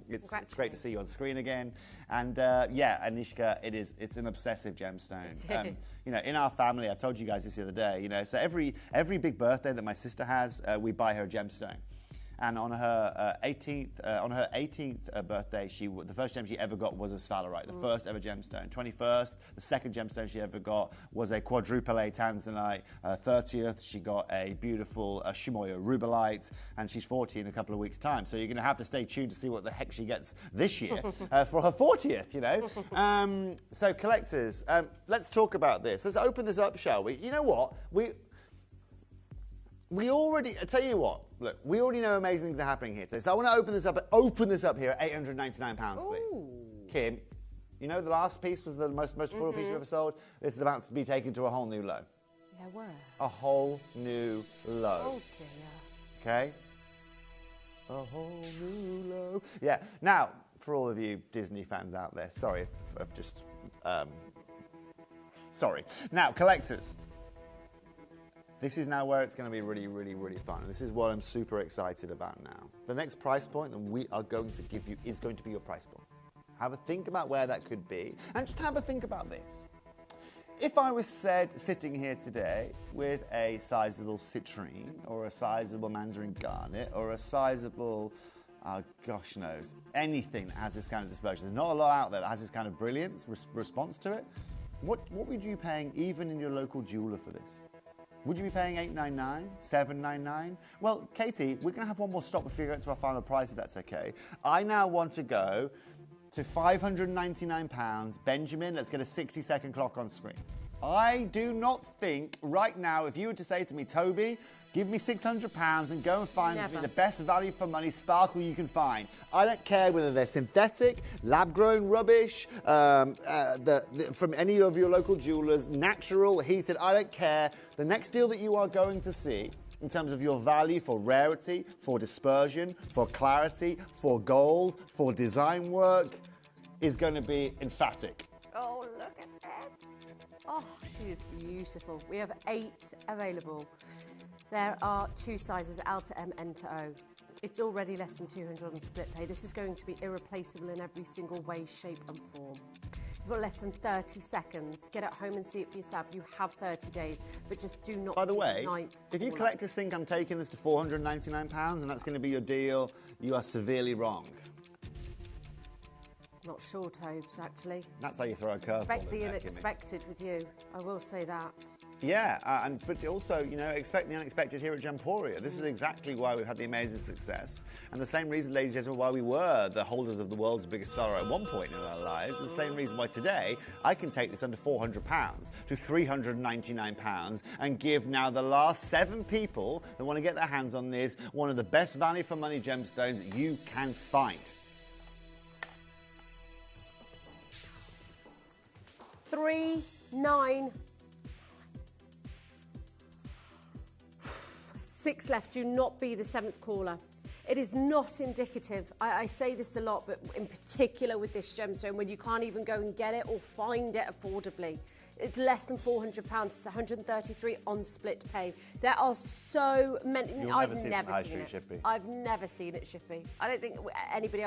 It's great to see you on screen again. And yeah, Anishka, it's an obsessive gemstone. You know, in our family, I told you guys this the other day. You know, so every big birthday that my sister has, we buy her a gemstone. And on her 18th birthday, the first gem she ever got was a Spalerite, the first ever gemstone. 21st, the second gemstone she ever got was a quadruple A Tanzanite. 30th, she got a beautiful Shimoya Rubellite, and she's 40 in a couple of weeks' time. So you're going to have to stay tuned to see what the heck she gets this year for her 40th, you know. So collectors, let's talk about this. Let's open this up, shall we? You know what? We already, I tell you what, look, we already know amazing things are happening here today. So I want to open this up here at £899, please. Kim, you know the last piece was the most affordable piece you ever sold? This is about to be taken to a whole new low. Yeah, where? A whole new low. Oh, dear. Okay? A whole new low. Yeah, now, for all of you Disney fans out there, sorry if I've just, sorry. Now, collectors. This is now where it's going to be really, really, really fun. And this is what I'm super excited about now. The next price point that we are going to give you is going to be your price point. Have a think about where that could be, and just have a think about this. If I was sitting here today with a sizable citrine, or a sizable mandarin garnet, or a sizable, gosh knows, anything that has this kind of dispersion, there's not a lot out there that has this kind of brilliance, response to it, what would you be paying even in your local jeweler for this? Would you be paying $8.99, $7.99? Well, Katie, we're going to have one more stop before we get to our final price, if that's okay. I now want to go to £599. Benjamin, let's get a 60-second clock on screen. I do not think right now, if you were to say to me, Toby, give me £600 and go and find me the best value for money sparkle you can find. I don't care whether they're synthetic, lab-grown rubbish, from any of your local jewelers, natural, heated, I don't care. The next deal that you are going to see in terms of your value for rarity, for dispersion, for clarity, for gold, for design work, is going to be emphatic. Oh, look at it. Oh, she is beautiful. We have 8 available. There are 2 sizes, L to M, N to O. It's already less than 200 on split pay. This is going to be irreplaceable in every single way, shape and form. You've got less than 30 seconds. Get it home and see it for yourself. You have 30 days, but just do not... By the way, if you collectors think I'm taking this to £499 and that's going to be your deal, you are severely wrong. Not sure, Tobes, actually. That's how you throw a curveball. Expect the unexpected with you. I will say that. Yeah, but also, you know, expect the unexpected here at Gemporia. This is exactly why we've had the amazing success. And the same reason, ladies and gentlemen, why we were the holders of the world's biggest star at one point in our lives, the same reason why today I can take this under £400 to £399 and give now the last 7 people that want to get their hands on this one of the best value for money gemstones that you can find. 3, 9, 6 left. Do not be the 7th caller. It is not indicative. I say this a lot, but in particular with this gemstone, when you can't even go and get it or find it affordably. It's less than £400. It's 133 on split pay. There are so many. I've never seen it. Shippy. I've never seen it, Shippy. I don't think anybody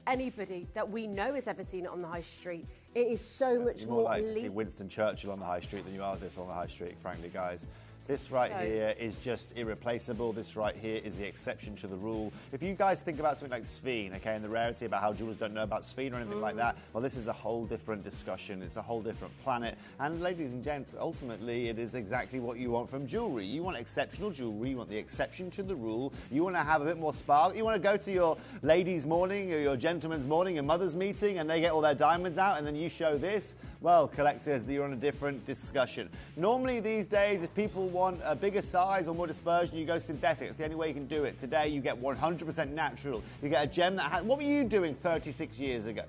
anybody that we know has ever seen it on the high street. It is so much You're more more likely elite. to see Winston Churchill on the high street than you are this on the high street, frankly, guys. This right here is just irreplaceable. This right here is the exception to the rule. If you guys think about something like sphene, okay, and the rarity about how jewelers don't know about sphene or anything like that, well, this is a whole different discussion. It's a whole different planet. And ladies and gents, ultimately, it is exactly what you want from jewelry. You want exceptional jewelry. You want the exception to the rule. You want to have a bit more spark. You want to go to your ladies' morning or your gentleman's morning, your mother's meeting, and they get all their diamonds out, and then you show this. Well, collectors, you're on a different discussion. Normally these days, if people want a bigger size or more dispersion, you go synthetic. It's the only way you can do it. Today, you get 100% natural. You get a gem that has... What were you doing 36 years ago?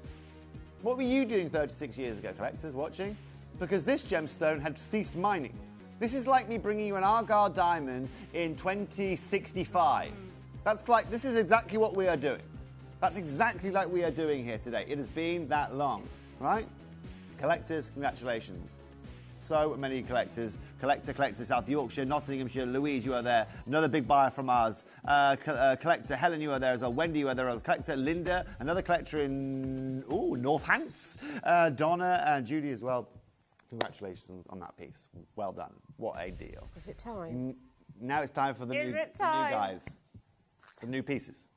What were you doing 36 years ago, collectors watching? Because this gemstone had ceased mining. This is like me bringing you an Argyle diamond in 2065. This is exactly what we are doing. That's exactly like we are doing here today. It has been that long, right? Collectors, congratulations. So many collectors. Collector South Yorkshire, Nottinghamshire, Louise, you are there. Another big buyer from us. Collector Helen, you are there as well. Wendy, you are there. Collector Linda, another collector in Northants. Donna and Judy as well. Congratulations on that piece. Well done. What a deal. Is it time? Now it's time for the new guys. The new pieces.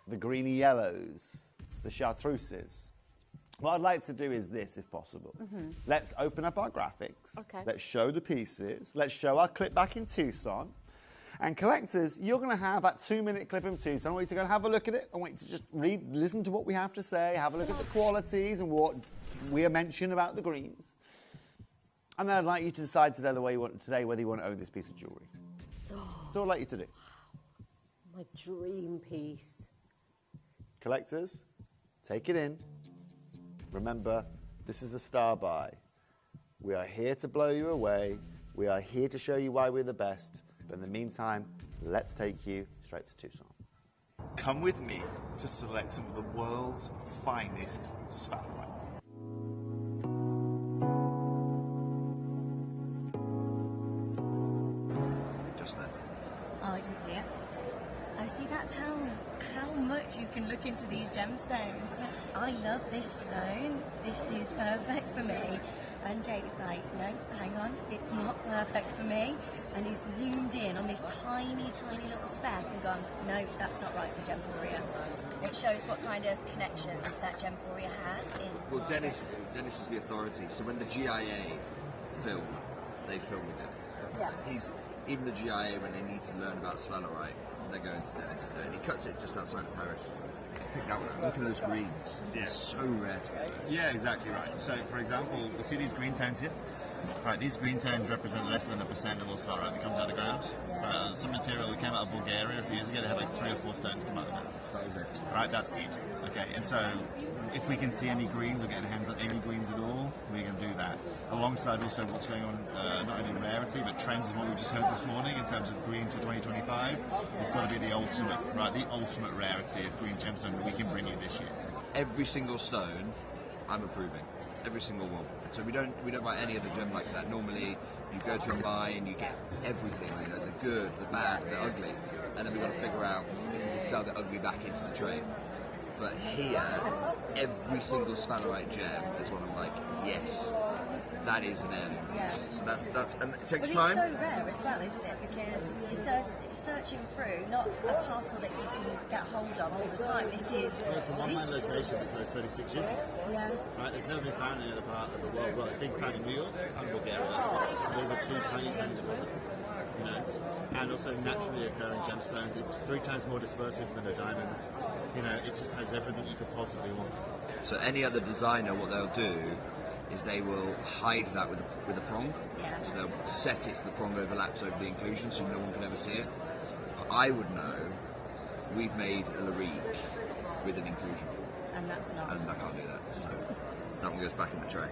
The greeny yellows. The chartreuses. What I'd like to do is this, if possible. Let's open up our graphics. Okay. Let's show the pieces. Let's show our clip back in Tucson. And collectors, you're going to have that 2-minute clip in Tucson. I want you to go and have a look at it. I want you to just listen to what we have to say, have a look at the qualities and what we are mentioning about the greens. And then I'd like you to decide today whether you want to own this piece of jewellery. That's all I'd like you to do. My dream piece. Collectors, take it in. Remember, this is a star buy. We are here to blow you away. We are here to show you why we're the best. But in the meantime, let's take you straight to Tucson. Come with me to select some of the world's finest Spalerite. I didn't see it. Oh, see, that's how much you can look into these gemstones. I love this stone. This is perfect for me. And Jake's like, no, hang on, it's not perfect for me. And he's zoomed in on this tiny, tiny little speck and gone, no, that's not right for Gemporia. It shows what kind of connections that Gemporia has in. Well, Dennis is the authority. So when the GIA film, they film with Dennis. Yeah. Even the GIA, when they need to learn about Spalerite, they're going to Dennis to do it. And he cuts it just outside of Paris. Pick that one up. Look at those greens. Yeah. It's so rare to get. Yeah, exactly right. So, for example, you see these green tones here? Right, these green tones represent less than 1% of all Spalerite that comes out of the ground. Right, some material that came out of Bulgaria a few years ago, they had like 3 or 4 stones come out of it. That was it. Right, that's it. Okay, and so if we can see any greens or get our hands on any greens at all, we're going to do that. Alongside also what's going on, not only rarity, but trends of what we just heard this morning in terms of greens for 2025. It's got to be the ultimate, right, the ultimate rarity of green gemstone that we can bring you this year. Every single stone, I'm approving. Every single one. So we don't buy any other gem like that. Normally, you go to a mine, you get everything, you know, the good, the bad, the ugly, and then we've got to figure out if we can sell the ugly back into the trade. But here, every single Spalerite gem is one I'm like, yes, that is an heirloom. Yeah. So that's and it takes Well, time. it's so rare as well, isn't it? Because you're searching through not a parcel that you can get hold of all the time. This is. Well, it's a one-man location that closed 36 years ago. Yeah. Right, there's never been found in any other part of the world. Well, it's been found in New York and Bulgaria, that's it. Those are 2 tiny, tiny deposits, you know. And also naturally occurring gemstones. It's 3 times more dispersive than a diamond. You know, it just has everything you could possibly want. So any other designer, what they'll do is they will hide that with a prong. Yeah. So they'll set it so the prong overlaps over the inclusion so no one can ever see it. I would know we've made a Larique with an inclusion. And that's not. And I can't do that. So that one goes back in the tray.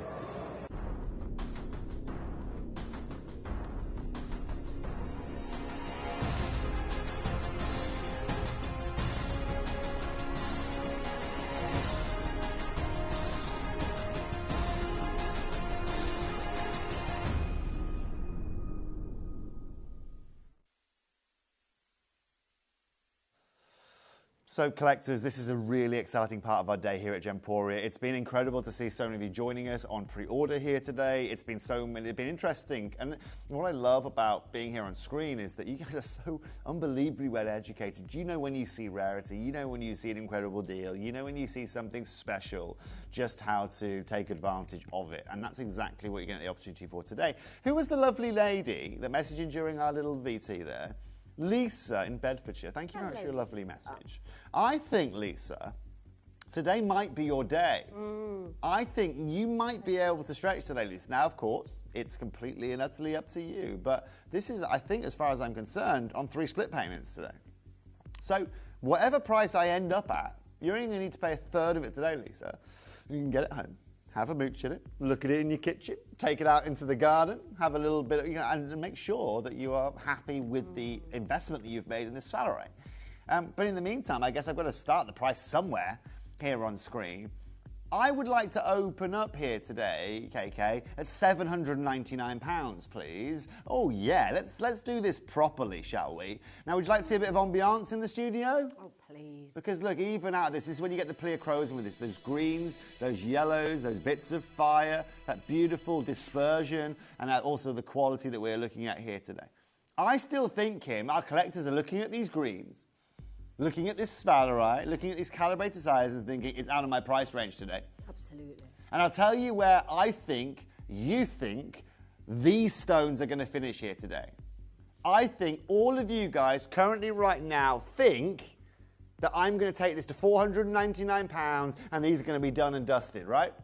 So collectors, this is a really exciting part of our day here at Gemporia. It's been incredible to see so many of you joining us on pre-order here today. It's been interesting. And what I love about being here on screen is that you guys are so unbelievably well educated. You know when you see rarity, you know when you see an incredible deal, you know when you see something special, just how to take advantage of it. And that's exactly what you're getting the opportunity for today. Who was the lovely lady that messaged in during our little VT there? Lisa in Bedfordshire. Thank you very much for your lovely message. I think, Lisa, today might be your day. I think you might be able to stretch today, Lisa. Now, of course, it's completely and utterly up to you. But this is, I think, as far as I'm concerned, on 3 split payments today. So whatever price I end up at, you're only going to need to pay a third of it today, Lisa. You can get it home. Have a mooch at it, look at it in your kitchen, take it out into the garden, have a little bit, and make sure that you are happy with the investment that you've made in this Spalerite. But in the meantime, I guess I've got to start the price somewhere here on screen. I would like to open up here today, KK, at £799, please. Oh yeah, let's do this properly, shall we? Now, would you like to see a bit of ambiance in the studio? Oh, please. Because look, even out of this is when you get the pleochroism with this. Those greens, those yellows, those bits of fire, that beautiful dispersion, and also the quality that we're looking at here today. I still think, Kim, our collectors are looking at these greens, looking at this Spalerite, looking at these calibrated sizes and thinking, it's out of my price range today. Absolutely. And I'll tell you where I think, you think, these stones are going to finish here today. I think all of you guys currently right now think that I'm going to take this to £499 and these are going to be done and dusted, right?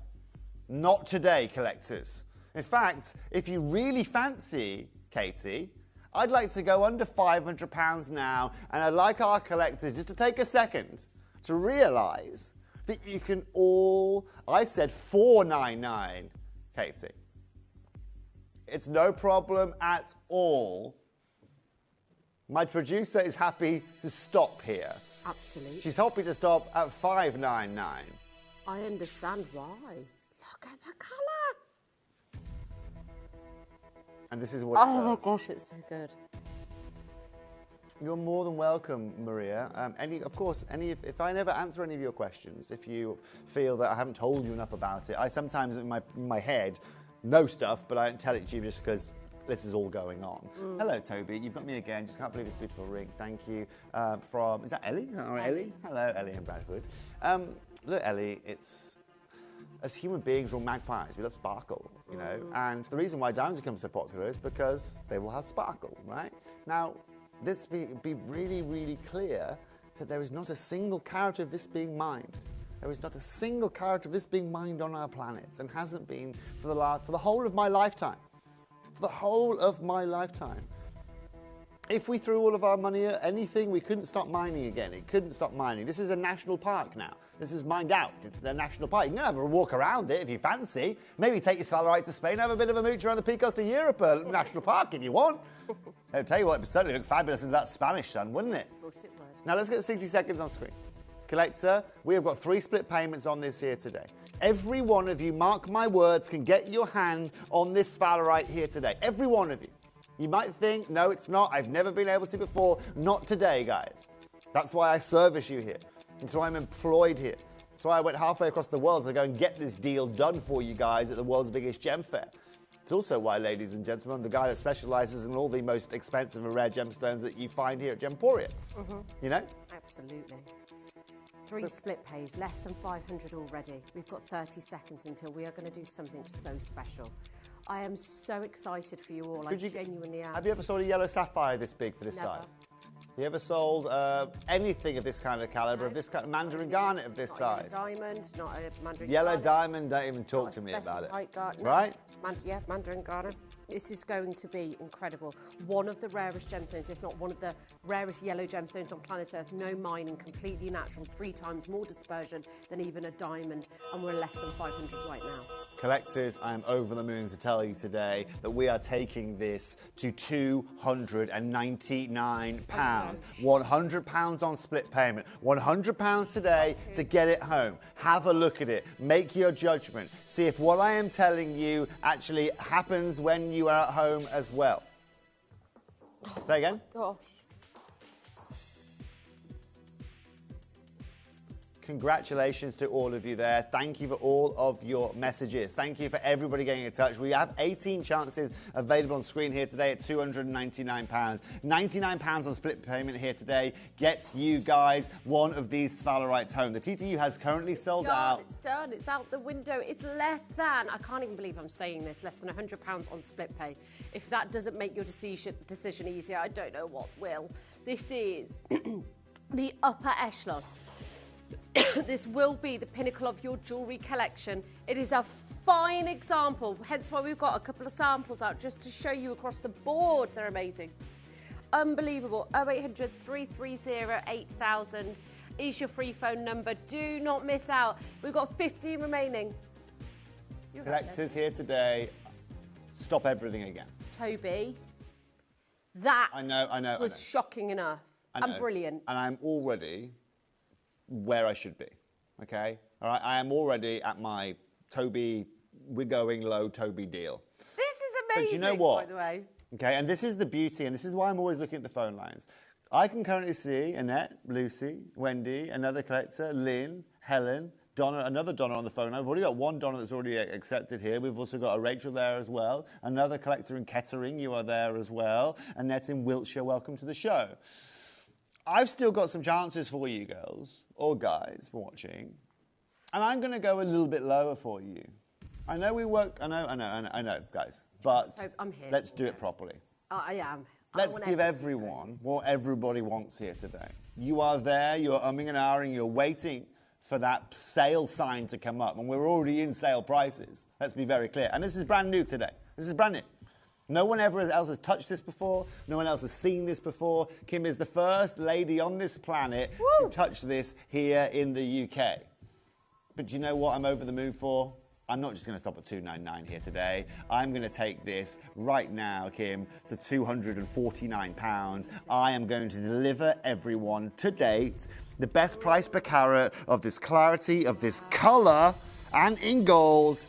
Not today, collectors. In fact, if you really fancy, Katie, I'd like to go under £500 now, and I'd like our collectors just to take a second to realise that you can all, I said $499, Katie. It's no problem at all. My producer is happy to stop here. Absolutely. She's happy to stop at $599. I understand why. Look at the colour. And this is what Oh my gosh, it's so good. You're more than welcome, Maria. If I never answer any of your questions, if you feel that I haven't told you enough about it, I sometimes in my head know stuff, but I don't tell it to you just because this is all going on. Hello, Toby. You've got me again. Just can't believe this beautiful ring. Thank you. Is that Ellie? Oh, Ellie. Hello, Ellie in Bradford. Look, Ellie, as human beings, we're all magpies. We love sparkle, you know. And the reason why diamonds become so popular is because they will have sparkle, right? Now, let's be really, really clear that there is not a single carat of this being mined. There is not a single carat of this being mined on our planet, and hasn't been for the whole of my lifetime. For the whole of my lifetime. If we threw all of our money at anything, we couldn't stop mining again. It couldn't stop mining. This is a national park now. This is mined out. It's the national park. You can have a walk around it if you fancy. Maybe take your Spalerite to Spain, have a bit of a mooch around the Picos de Europa national park if you want. I'll tell you what, it would certainly look fabulous in that Spanish sun, wouldn't it? Of course it would. Now let's get 60 seconds on screen. Collector, we have got 3 split payments on this here today. Every one of you, mark my words, can get your hand on this Spalerite here today. Every one of you. You might think, no, it's not. I've never been able to before. Not today, guys. That's why I service you here. That's why I'm employed here. That's why I went halfway across the world to go and get this deal done for you guys at the world's biggest gem fair. It's also why, ladies and gentlemen, I'm the guy that specialises in all the most expensive and rare gemstones that you find here at Gemporia. You know? Absolutely. 3 split pays, less than 500 already. We've got 30 seconds until we are going to do something so special. I am so excited for you all. I genuinely am. Have you ever sold a yellow sapphire this big for this Never. size? You ever sold anything of this kind of calibre, of this kind of mandarin garnet of this size? Diamond, not a mandarin Yellow garnet. diamond, don't even talk to me about it. Right? Mandarin garnet. This is going to be incredible. One of the rarest gemstones, if not one of the rarest yellow gemstones on planet Earth. No mining, completely natural, 3 times more dispersion than even a diamond, and we're less than 500 right now. Collectors, I am over the moon to tell you today that we are taking this to £299. £100 on split payment. £100 today to get it home. Have a look at it. Make your judgment. See if what I am telling you actually happens when you are at home as well. Say again? Gosh. Congratulations to all of you there. Thank you for all of your messages. Thank you for everybody getting in touch. We have 18 chances available on screen here today at £299. £99 on split payment here today gets you guys one of these Spalerites home. The TTU has currently sold out. It's done. It's out the window. It's less than, I can't even believe I'm saying this, less than £100 on split pay. If that doesn't make your decision easier, I don't know what will. This is the upper echelon. This will be the pinnacle of your jewellery collection. It is a fine example, hence why we've got a couple of samples out just to show you across the board. They're amazing. Unbelievable. 0800 330 8000 is your free phone number. Do not miss out. We've got 15 remaining. Collectors here today, stop everything again. Toby, that I know. was shocking enough and brilliant. And I'm already where I should be, okay? All right, I am already at my Toby, we're going low Toby deal. This is amazing, but you know what? By the way. Okay, and this is the beauty, and this is why I'm always looking at the phone lines. I can currently see Annette, Lucy, Wendy, another collector, Lynn, Helen, Donna, another Donna on the phone. I've already got one Donna that's already accepted here. We've also got a Rachel there as well. Another collector in Kettering, you are there as well. Annette in Wiltshire, welcome to the show. I've still got some chances for you girls, or guys, for watching. And I'm going to go a little bit lower for you. I know we work, I know, guys. But I'm here. let's do it properly. I am. Let's give everyone what everybody wants here today. You are there, you're umming and ahhing, you're waiting for that sale sign to come up. And we're already in sale prices. Let's be very clear. And this is brand new today. This is brand new. No one else has touched this before. No one else has seen this before. Kim is the first lady on this planet to touch this here in the UK. But do you know what I'm over the moon for? I'm not just going to stop at £299 here today. I'm going to take this right now, Kim, to £249. I am going to deliver everyone to date the best price per carat of this clarity, of this colour, and in gold,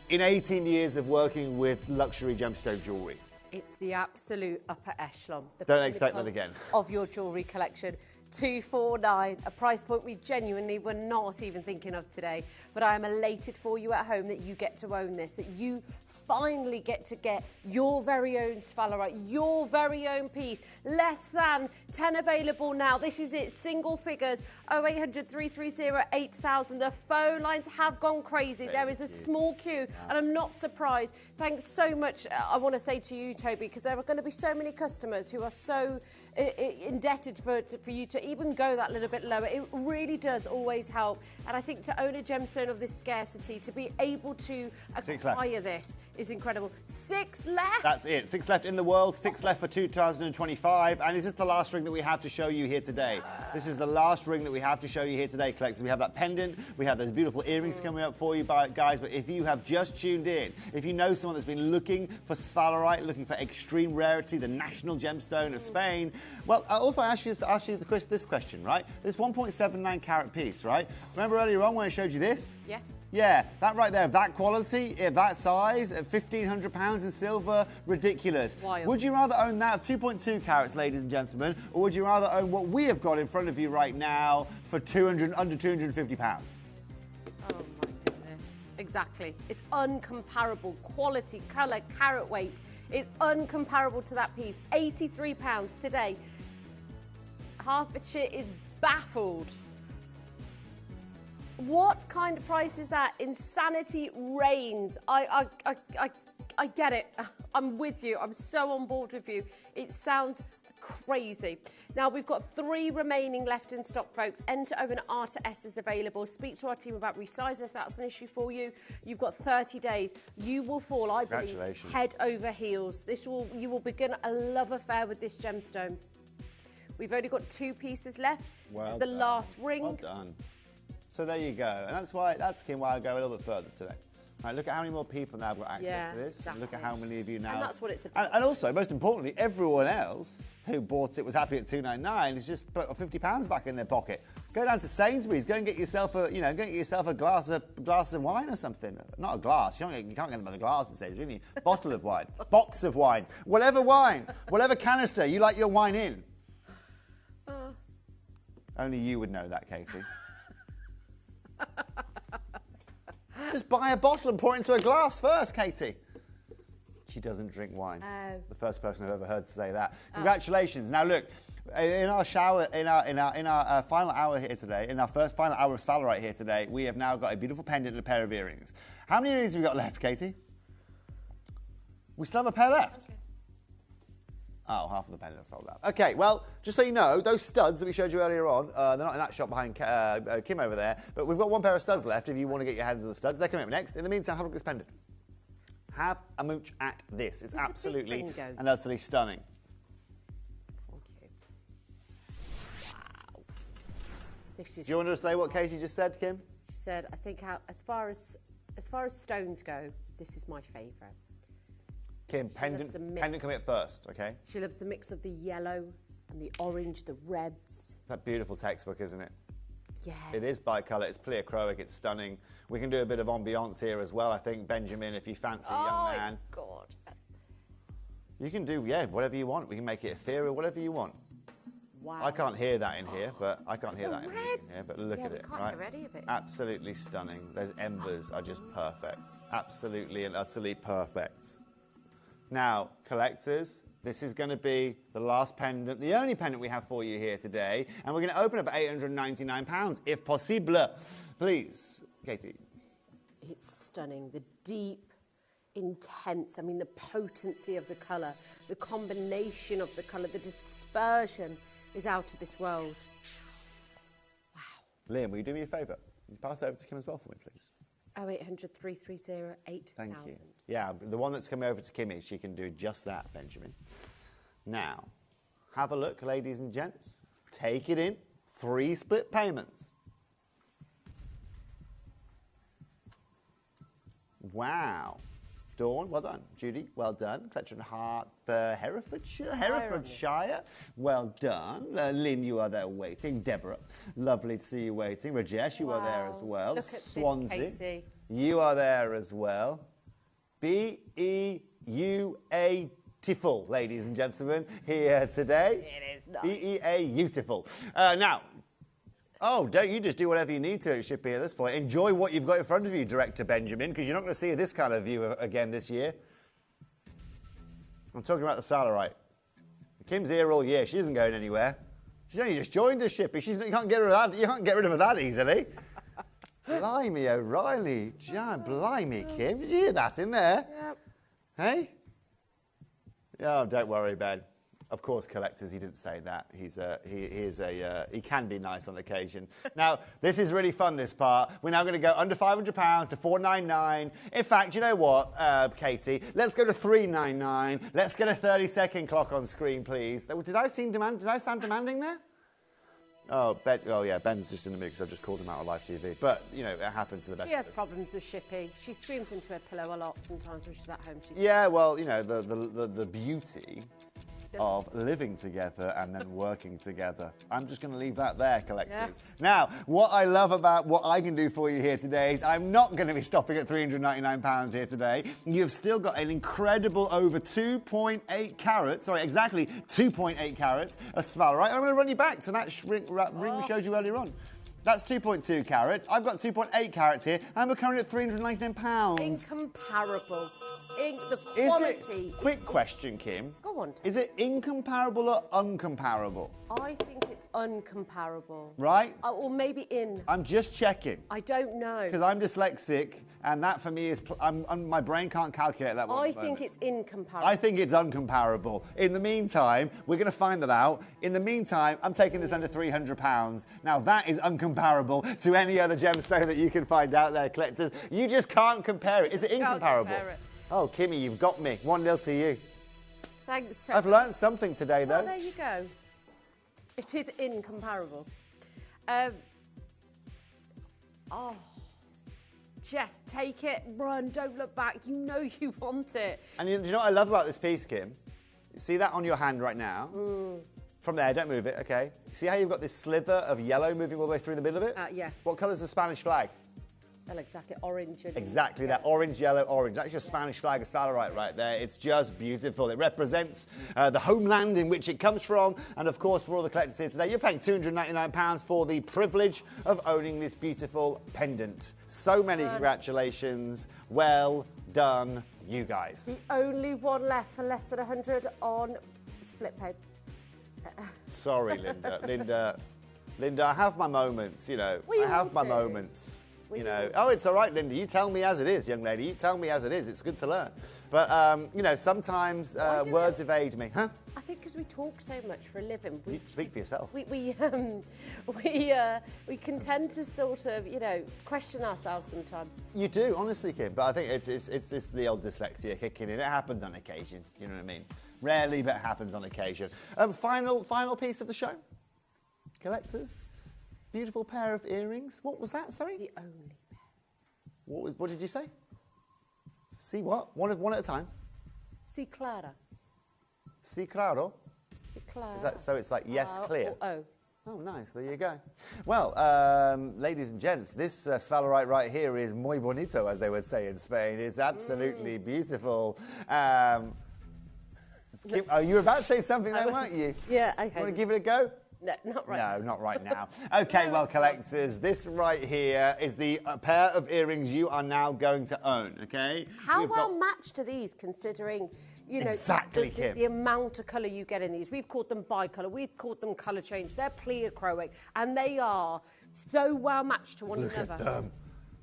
in 18 years of working with luxury gemstone jewellery. It's the absolute upper echelon. The Don't expect that pinnacle again. Of your jewellery collection. 249, a price point we genuinely were not even thinking of today. But I am elated for you at home that you get to own this, that you finally get to get your very own Spalerite, your very own piece. Less than 10 available now. This is it, single figures, 0800 330 8000. The phone lines have gone crazy. There is a small queue, and I'm not surprised. Thanks so much, I want to say to you, Toby, because there are going to be so many customers who are so indebted for you to even go that little bit lower. It really does always help. And I think to own a gemstone of this scarcity, to be able to acquire this is incredible. 6 left. That's it. 6 left in the world, 6 left for 2025. And is this the last ring that we have to show you here today? This is the last ring that we have to show you here today, collectors. We have that pendant, we have those beautiful earrings coming up for you, guys. But if you have just tuned in, if you know someone that's been looking for Spalerite, looking for extreme rarity, the national gemstone of Spain, well, I also asked you this question, right? This 1.79 carat piece, right? Remember earlier on when I showed you this? Yes. Yeah, that right there, that quality, that size, at £1,500 in silver, ridiculous. Wild. Would you rather own that of 2.2 carats, ladies and gentlemen, or would you rather own what we have got in front of you right now for under £250? Oh my goodness. Exactly. It's uncomparable. Quality, colour, carat weight. It's uncomparable to that piece. £83 today. Hertfordshire is baffled. What kind of price is that? Insanity reigns. I get it. I'm with you. I'm so on board with you. It sounds crazy. Now, we've got 3 remaining left in stock, folks. N to O and R to S is available. Speak to our team about resizing if that's an issue for you. You've got 30 days. You will fall, I believe, head over heels. You will begin a love affair with this gemstone. We've only got 2 pieces left. This is the last ring. Well done. So there you go. And that's why I go a little bit further today. Right, look at how many more people now have got access to this. Exactly. Look at how many of you now. And that's what it's about. And also, most importantly, everyone else who bought it was happy at $299 has just put £50 back in their pocket. Go down to Sainsbury's. Go and get yourself a glass of wine or something. Not a glass. You can't get them by the glass at Sainsbury's, really. Bottle of wine, box of wine, whatever canister you like your wine in. Only you would know that, Katie. Just buy a bottle and pour it into a glass first, Katie. She doesn't drink wine. The first person I've ever heard to say that. Congratulations. Now look, in our final hour here today, in our final hour of Spalerite here today, we have now got a beautiful pendant and a pair of earrings. How many earrings have we got left, Katie? We still have a pair left. Okay. Oh, half of the pendants sold out. Okay, well, just so you know, those studs that we showed you earlier on, they're not in that shop behind Kim over there, but we've got 1 pair of studs left if you want to get your hands on the studs. They're coming up next. In the meantime, have a look at this pendant. Have a mooch at this. It's absolutely and utterly stunning. Thank you. Wow. This is. Do you want to say what Katie just said, Kim? She said, I think as far as stones go, this is my favourite. Kim, pendant coming at first, okay? She loves the mix of the yellow and the orange, the reds. It's that beautiful textbook, isn't it? Yeah. It is bicolour, it's pleochroic, it's stunning. We can do a bit of ambiance here as well, I think, Benjamin, if you fancy a young man. Oh, God. You can do, whatever you want. We can make it ethereal, whatever you want. Wow. I can't hear that in here, but look at it, can't right? hear any of it. Absolutely stunning. Those embers are just perfect. Absolutely and utterly perfect. Now, collectors, this is going to be the last pendant, the only pendant we have for you here today, and we're going to open up at £899, if possible. Please, Katie. It's stunning. The deep, intense, the potency of the colour, the combination of the colour, the dispersion is out of this world. Wow. Liam, will you do me a favour? Pass it over to Kim as well for me, please. 0800 330 8000. Thank you. Yeah, the one that's coming over to Kimmy, she can do just that, Benjamin. Now, have a look, ladies and gents. Take it in. 3 split payments. Wow. Dawn, well done. Judy, well done. Collector and Hart for Herefordshire, well done. Lynn, you are there waiting. Deborah, lovely to see you waiting. Rajesh, you are there as well. Look at Swansea, this, Katie. you are there as well. B-E-U-A beautiful, ladies and gentlemen, here today. It is nice. beautiful. Now, don't you just do whatever you need to, it should be at this point. Enjoy what you've got in front of you, Director Benjamin, because you're not going to see this kind of view again this year. I'm talking about the Spalerite. Kim's here all year. She isn't going anywhere. She's only just joined us, Shippy. You can't get rid of that. You can't get rid of her that easily. Blimey, O'Reilly. Blimey, Kim. Did you hear that in there? Yep. Hey? Oh, don't worry, Ben. Of course, collectors, he didn't say that. He can be nice on occasion. Now, this is really fun, this part. We're now going to go under £500 to $499. In fact, you know what, Katie? Let's go to $399. Let's get a 30-second clock on screen, please. Did I sound demanding there? Oh, Ben's just in the mood because I've just called him out on live TV. But, you know, it happens to the best She of has us. problems with Shippy. She screams into her pillow a lot sometimes when she's at home. Yeah, well, you know, the beauty of living together and then working together. I'm just going to leave that there, collectors. Yes. Now, what I love about what I can do for you here today is I'm not going to be stopping at £399 here today. You've still got an incredible over 2.8 carats, sorry, exactly 2.8 carats of Spalerite. I'm going to run you back to that ring we showed you earlier on. That's 2.2 carats. I've got 2.8 carats here, and we're currently at £399. Incomparable. The quality. Quick question, Kim. Go on. Is it incomparable or uncomparable? I think it's uncomparable. Right? Or maybe in. I'm just checking. I don't know. Because I'm dyslexic, and that for me is, my brain can't calculate that one. I think it's incomparable. I think it's uncomparable. In the meantime, we're going to find that out. In the meantime, I'm taking this under £300. Now, that is uncomparable to any other gemstone that you can find out there, collectors. You just can't compare it. Is it incomparable? Can't compare it. Oh, Kimmy, you've got me. 1-0 to you. Thanks, I've learned something today, though. Well, there you go. It is incomparable. Just take it, run, don't look back. You know you want it. And you know what I love about this piece, Kim? You see that on your hand right now? From there, don't move it, okay? See how you've got this slither of yellow moving all the way through the middle of it? Yeah. What colour's the Spanish flag? Well, exactly, orange. Exactly, that orange, yellow, orange. That's your Spanish flag of Spalerite right there. It's just beautiful. It represents the homeland in which it comes from. And of course, for all the collectors here today, you're paying £299 for the privilege of owning this beautiful pendant. So many congratulations. Well done, you guys. The only one left for less than 100 on split pay. Sorry, Linda. Linda, I have my moments, you know. I have my moments. You know, oh, it's all right, Linda. You tell me as it is, young lady. You tell me as it is. It's good to learn. But, you know, sometimes words evade me. Huh? I think because we talk so much for a living. You speak for yourself. We can tend to sort of, you know, question ourselves sometimes. You do, honestly, Kim. But I think it's the old dyslexia kicking in. It happens on occasion. You know what I mean? Rarely, but it happens on occasion. Final piece of the show. Collectors. Beautiful pair of earrings. What was that? Sorry. The only pair. What did you say? See what? One at a time. Si clara. Si claro. Si clara. Is that, so it's like yes, clear. Oh. Oh, nice. There you go. Well, ladies and gents, this Spalerite right here is muy bonito, as they would say in Spain. It's absolutely beautiful. Kim, oh, you were about to say something there, weren't you? Yeah, I want to give it a go? No, not right now. No, not right now. Okay, well, collectors, this right here is the pair of earrings you are now going to own, okay? How well matched are these, considering, you know, exactly, the amount of colour you get in these? We've called them bicolor, we've called them colour change. They're pleochroic, and they are so well matched to one another. Look at them.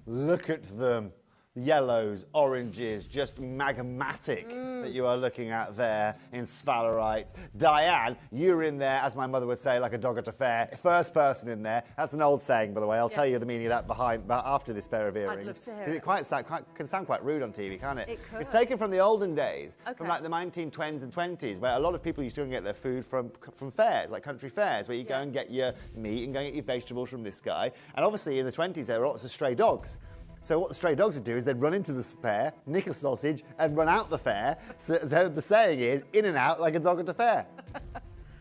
Look at them. Yellows, oranges, just magmatic that you are looking at there in Spalerite. Diane, you're in there, as my mother would say, like a dog at a fair. First person in there. That's an old saying, by the way. I'll tell you the meaning of that after this pair of earrings. I'd love to hear it. Can sound quite rude on TV, can't it? It could. It's taken from the olden days, from like the 1920s and 20s, where a lot of people used to go and get their food from fairs, like country fairs, where you go and get your meat and go and get your vegetables from this guy. And obviously in the 20s there were lots of stray dogs. So what the stray dogs would do is they'd run into the fair, nick a sausage, and run out the fair. So the saying is, in and out like a dog at a fair.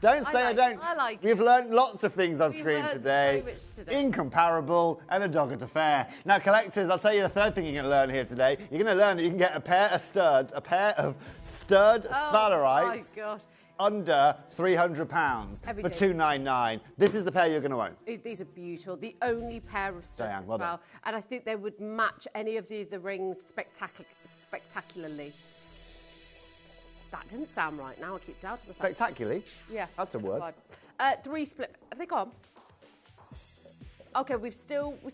Don't say I don't. I like We've learned lots of things on screen learned today. so much today. Incomparable and a dog at a fair. Now, collectors, I'll tell you the third thing you're going to learn here today. You're going to learn that you can get a pair of stud Spalerites Oh, my God. under £300 for Everything. $299. This is the pair you're going to own. These are beautiful. The only pair of studs Diane, as well well. done. And I think they would match any of the rings spectacularly. That didn't sound right now. I keep doubting myself. Spectacularly? Yeah. That's a word. Three split. Have they gone? Okay, we've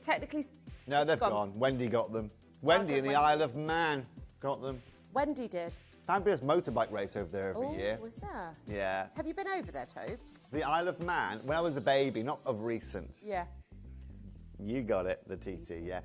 technically... No, they've gone. Wendy got them. Wendy in the Isle of Man got them. Wendy did. Fabulous motorbike race over there every year. Was there? Yeah. Have you been over there, Tobes? The Isle of Man, when I was a baby, not of recent. Yeah. You got it, the TT, yeah.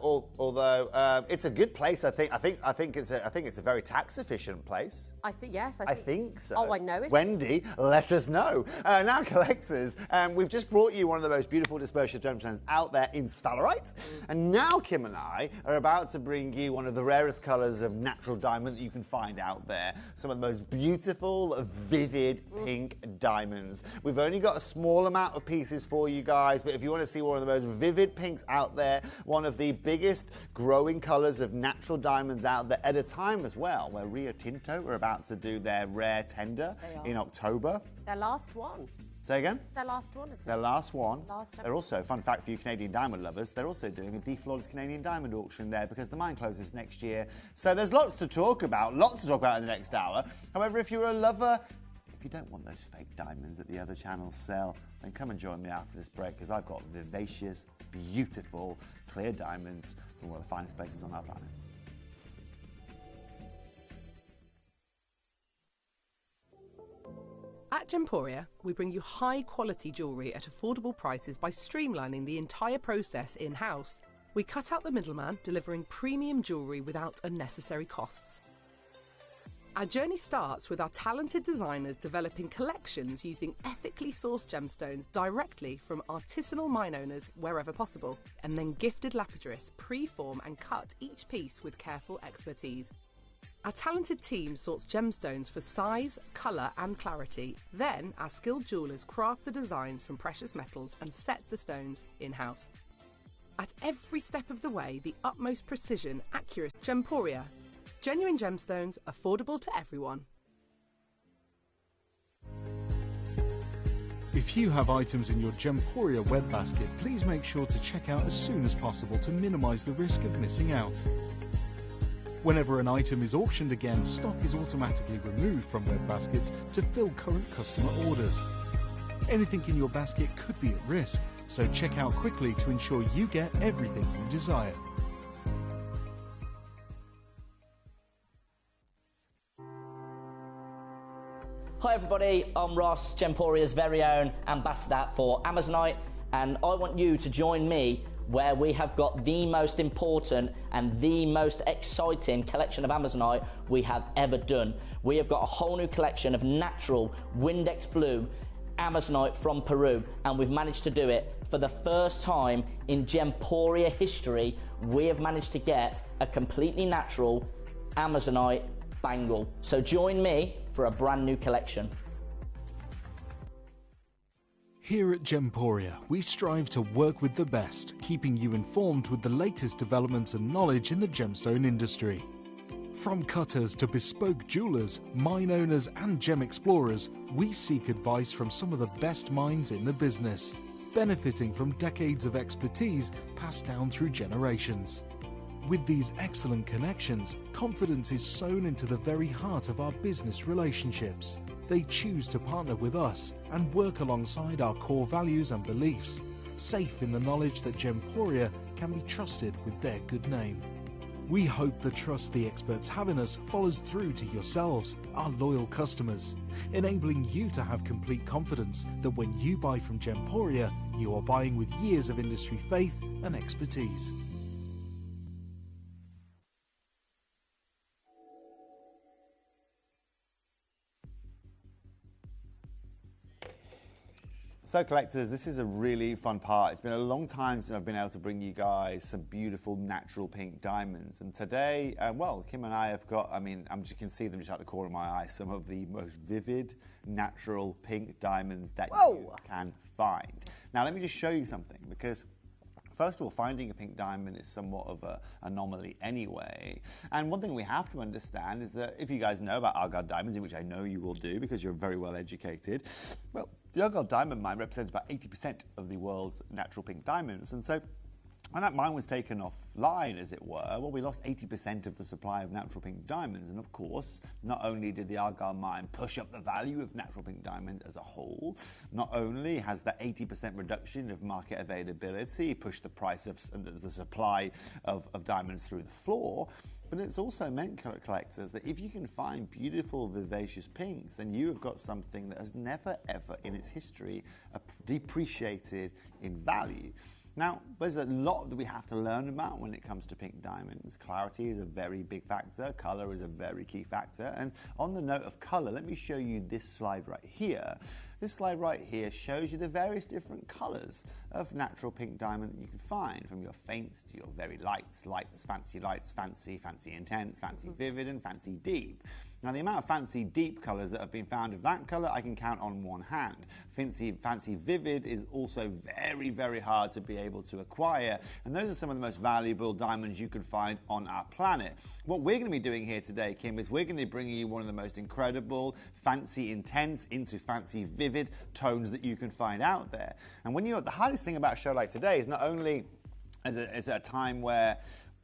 Although it's a good place, I think it's a very tax efficient place. Yes, I think so. Oh, I know it. Wendy, let us know. Now, collectors, we've just brought you one of the most beautiful dispersion gemstones out there in Spalerite. And now Kim and I are about to bring you one of the rarest colours of natural diamond that you can find out there. Some of the most beautiful, vivid pink diamonds. We've only got a small amount of pieces for you guys, but if you want to see one of the most vivid pinks out there, one of the biggest growing colours of natural diamonds out there at a time as well, where Rio Tinto are about to do their rare tender in October. Their last one. Say again? Their last one, isn't it? Their last one. Last They're also, fun fact for you Canadian diamond lovers, they're also doing a deflawless Canadian diamond auction there because the mine closes next year. So there's lots to talk about in the next hour. However, if you're a lover, if you don't want those fake diamonds that the other channels sell, then come and join me after this break because I've got vivacious, beautiful, clear diamonds from one of the finest places on our planet. At Gemporia, we bring you high-quality jewellery at affordable prices by streamlining the entire process in-house. We cut out the middleman, delivering premium jewellery without unnecessary costs. Our journey starts with our talented designers developing collections using ethically sourced gemstones directly from artisanal mine owners wherever possible, and then gifted lapidarists pre-form and cut each piece with careful expertise. Our talented team sorts gemstones for size, colour and clarity. Then our skilled jewellers craft the designs from precious metals and set the stones in-house. At every step of the way, the utmost precision, accurate. Gemporia. Genuine gemstones, affordable to everyone. If you have items in your Gemporia web basket, please make sure to check out as soon as possible to minimise the risk of missing out. Whenever an item is auctioned again, stock is automatically removed from web baskets to fill current customer orders. Anything in your basket could be at risk, so check out quickly to ensure you get everything you desire. Hi everybody, I'm Ross, Gemporia's very own ambassador for Amazonite, and I want you to join me where we have got the most important and the most exciting collection of Amazonite we have ever done. We have got a whole new collection of natural Windex blue Amazonite from Peru, and we've managed to do it for the first time in Gemporia history. We have managed to get a completely natural Amazonite bangle. So join me for a brand new collection. Here at Gemporia, we strive to work with the best, keeping you informed with the latest developments and knowledge in the gemstone industry. From cutters to bespoke jewelers, mine owners and gem explorers, we seek advice from some of the best minds in the business, benefiting from decades of expertise passed down through generations. With these excellent connections, confidence is sown into the very heart of our business relationships. They choose to partner with us and work alongside our core values and beliefs, safe in the knowledge that Gemporia can be trusted with their good name. We hope the trust the experts have in us follows through to yourselves, our loyal customers, enabling you to have complete confidence that when you buy from Gemporia, you are buying with years of industry faith and expertise. So collectors, this is a really fun part. It's been a long time since I've been able to bring you guys some beautiful natural pink diamonds. And today, well, Kim and I have got, I mean, you can see them just out the corner of my eye, some of the most vivid natural pink diamonds that you can find. Now, let me just show you something, because first of all, finding a pink diamond is somewhat of an anomaly anyway. And one thing we have to understand is that if you guys know about Argyle diamonds, which I know you will do because you're very well educated, well, the Argyle diamond mine represents about 80% of the world's natural pink diamonds. And so when that mine was taken offline, as it were, well, we lost 80% of the supply of natural pink diamonds. And of course, not only did the Argyle mine push up the value of natural pink diamonds as a whole, not only has that 80% reduction of market availability pushed the price of the supply of diamonds through the floor, but it's also meant, collectors, that if you can find beautiful, vivacious pinks, then you have got something that has never, ever in its history depreciated in value. Now, there's a lot that we have to learn about when it comes to pink diamonds. Clarity is a very big factor. Color is a very key factor. And on the note of color, let me show you this slide right here. This slide right here shows you the various different colors of natural pink diamond that you can find, from your faints to your very lights, fancy, intense, fancy vivid, and fancy deep. Now, the amount of fancy deep colors that have been found of that color, I can count on one hand. Fancy vivid is also very, very hard to be able to acquire, and those are some of the most valuable diamonds you could find on our planet. What we're going to be doing here today, Kim, is we're going to be bringing you one of the most incredible fancy intense into fancy vivid tones that you can find out there. And when the hardest thing about a show like today is not only is it a time where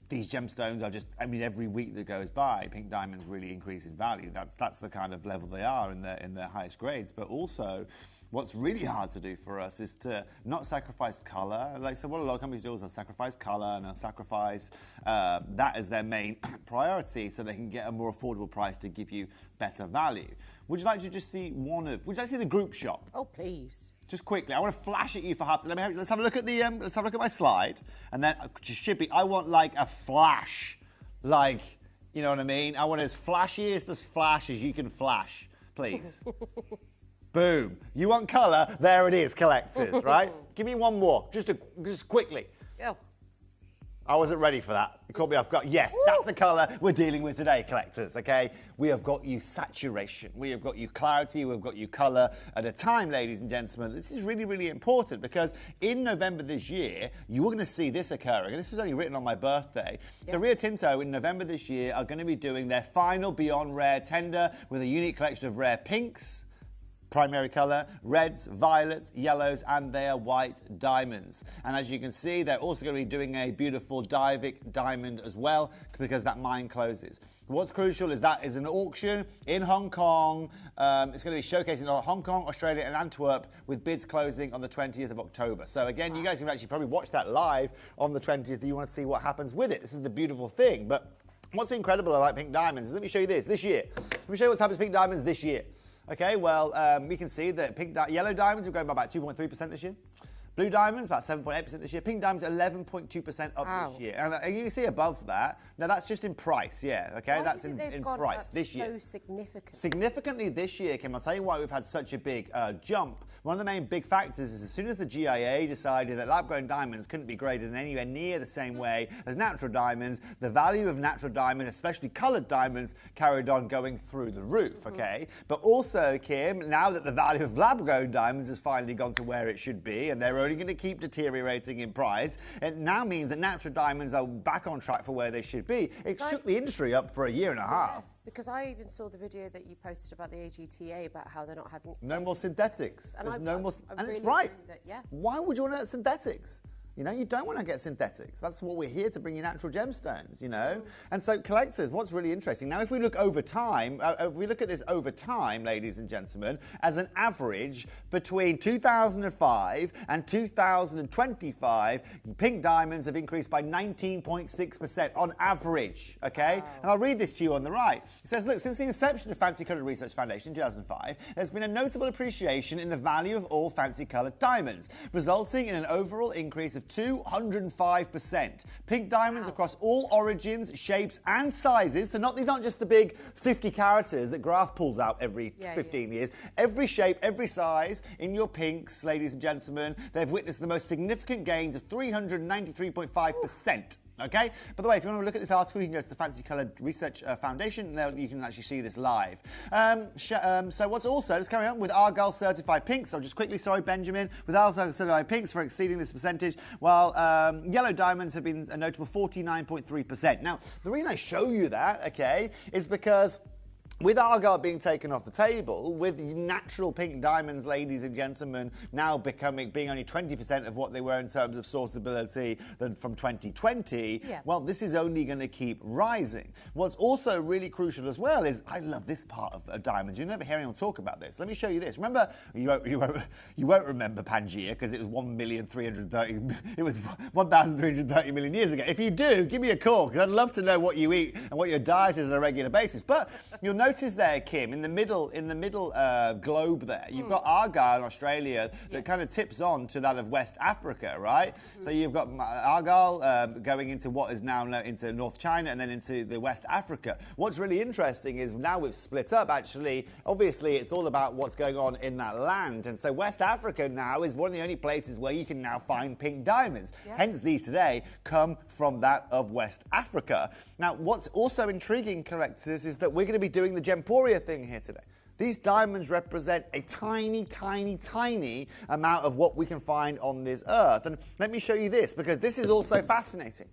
these gemstones are just, I mean, every week that goes by, pink diamonds really increase in value. That's the kind of level they are in their highest grades. But also, what's really hard to do for us is to not sacrifice color. Like, so what a lot of companies do is they'll sacrifice color and they'll sacrifice that as their main priority so they can get a more affordable price to give you better value. Would you like to just see would you like to see the group shop? Oh, please. Just quickly, I want to flash at you for half. Let's have a look at my slide, and then Shippy, I want like a flash, like, you know what I mean? I want as flashiest as flash as you can flash, please. Boom. You want colour? There it is, collectors. Right? Give me one more, just quickly. Go. I wasn't ready for that. You caught me off guard. Yes, that's the colour we're dealing with today, collectors, okay? We have got you saturation. We have got you clarity. We've got you colour at a time, ladies and gentlemen. This is really, really important because in November this year, you are going to see this occurring. And this is only written on my birthday. Yeah. So Rio Tinto in November this year are going to be doing their final Beyond Rare tender with a unique collection of rare pinks, primary colour, reds, violets, yellows, and their white diamonds. And as you can see, they're also going to be doing a beautiful Divik diamond as well because that mine closes. What's crucial is that is an auction in Hong Kong. It's going to be showcasing in Hong Kong, Australia, and Antwerp with bids closing on the 20th of October. So again, you guys can actually probably watch that live on the 20th if you want to see what happens with it. This is the beautiful thing. But what's incredible about pink diamonds is, let me show you this year. Let me show you what's happened to pink diamonds this year. Okay, well, we can see that yellow diamonds have grown by about 2.3% this year. Blue diamonds, about 7.8% this year. Pink diamonds, 11.2% up this year. And you can see above that, now that's just in price, yeah, okay? Why that's do you think in they've price gone this year. So significant? Significantly this year, Kim, I'll tell you why we've had such a big jump. One of the main big factors is as soon as the GIA decided that lab-grown diamonds couldn't be graded in anywhere near the same way as natural diamonds, the value of natural diamonds, especially coloured diamonds, carried on going through the roof, okay? But also, Kim, now that the value of lab-grown diamonds has finally gone to where it should be, and they're only going to keep deteriorating in price, it now means that natural diamonds are back on track for where they should be. It shook the industry up for a year and a half. Because I even saw the video that you posted about the AGTA about how they're not having no more synthetics. And There's no more, and really it's right. that, yeah. Why would you want to get synthetics? You know, you don't want to get synthetics. That's what we're here to bring you natural gemstones, you know. And so collectors, what's really interesting, now if we look over time, if we look at this over time, ladies and gentlemen, as an average between 2005 and 2025, pink diamonds have increased by 19.6% on average, okay? Wow. And I'll read this to you on the right. It says, look, since the inception of Fancy Coloured Research Foundation in 2005, there's been a notable appreciation in the value of all fancy coloured diamonds, resulting in an overall increase of of 205%. Pink diamonds across all origins, shapes and sizes. So these aren't just the big 50 caraters that Graf pulls out every 15 years. Every shape, every size in your pinks, ladies and gentlemen, they've witnessed the most significant gains of 393.5%. Okay? By the way, if you want to look at this article, you can go to the Fancy Coloured Research Foundation, and there you can actually see this live. So what's also, let's carry on with Argyle Certified Pinks. So just quickly, sorry, Benjamin, with Argyle Certified Pinks for exceeding this percentage, while yellow diamonds have been a notable 49.3%. Now, the reason I show you that, okay, is because with Argyle being taken off the table, with natural pink diamonds, ladies and gentlemen, now being only 20% of what they were in terms of sourceability than from 2020, well, this is only going to keep rising. What's also really crucial as well is, I love this part of diamonds. You never hear anyone talk about this. Let me show you this. Remember, you won't remember Pangaea because it was 1,330 million years ago. If you do, give me a call because I'd love to know what you eat and what your diet is on a regular basis. But you'll notice there, Kim, in the middle globe there, you've got Argyle in Australia that kind of tips on to that of West Africa, right? So you've got Argyle going into what is now into North China and then into the West Africa. What's really interesting is now we've split up, actually. Obviously, it's all about what's going on in that land. And so West Africa now is one of the only places where you can now find pink diamonds. Hence, these today come from that of West Africa. Now, what's also intriguing, collectors, is that we're going to be doing the Gemporia thing here today. These diamonds represent a tiny, tiny, tiny amount of what we can find on this earth. And let me show you this, because this is also fascinating.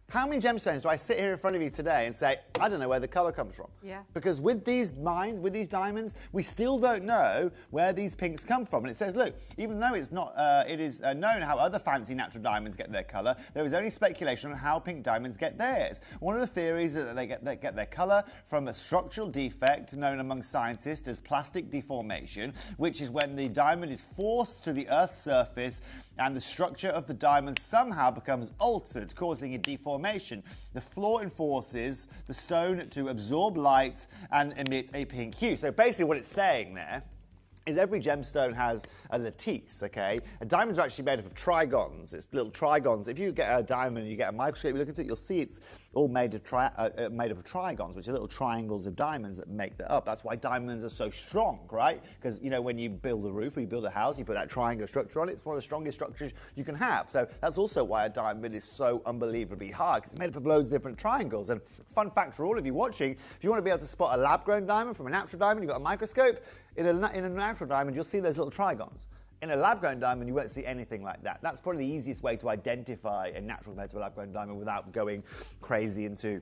How many gemstones do I sit here in front of you today and say, I don't know where the colour comes from? Because with these diamonds, we still don't know where these pinks come from. And it says, look, even though it's not, it is known how other fancy natural diamonds get their colour, there is only speculation on how pink diamonds get theirs. One of the theories is that they get their colour from a structural defect known among scientists as plastic deformation, which is when the diamond is forced to the Earth's surface and the structure of the diamond somehow becomes altered, causing a deformation. The flaw enforces the stone to absorb light and emit a pink hue. So basically what it's saying there is every gemstone has a lattice, okay? A diamond's are actually made up of trigons. It's little trigons. If you get a diamond and you get a microscope, you look at it, you'll see it's all made up of trigons, which are little triangles of diamonds that make that up. That's why diamonds are so strong, right? Because, you know, when you build a roof or you build a house, you put that triangular structure on it. It's one of the strongest structures you can have. So that's also why a diamond is so unbelievably hard, because it's made up of loads of different triangles. And fun fact for all of you watching, if you want to be able to spot a lab-grown diamond from a natural diamond, you've got a microscope. In a natural diamond, you'll see those little trigons. In a lab-grown diamond, you won't see anything like that. That's probably the easiest way to identify a natural compared to a lab-grown diamond without going crazy into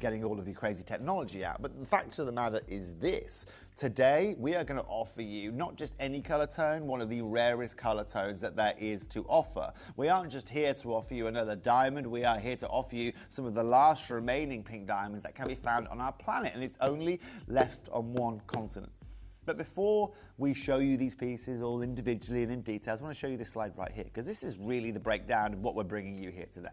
getting all of the crazy technology out. But the fact of the matter is this. Today, we are going to offer you not just any colour tone, one of the rarest colour tones that there is to offer. We aren't just here to offer you another diamond. We are here to offer you some of the last remaining pink diamonds that can be found on our planet. And it's only left on one continent. But before we show you these pieces all individually and in detail, I want to show you this slide right here, because this is really the breakdown of what we're bringing you here today.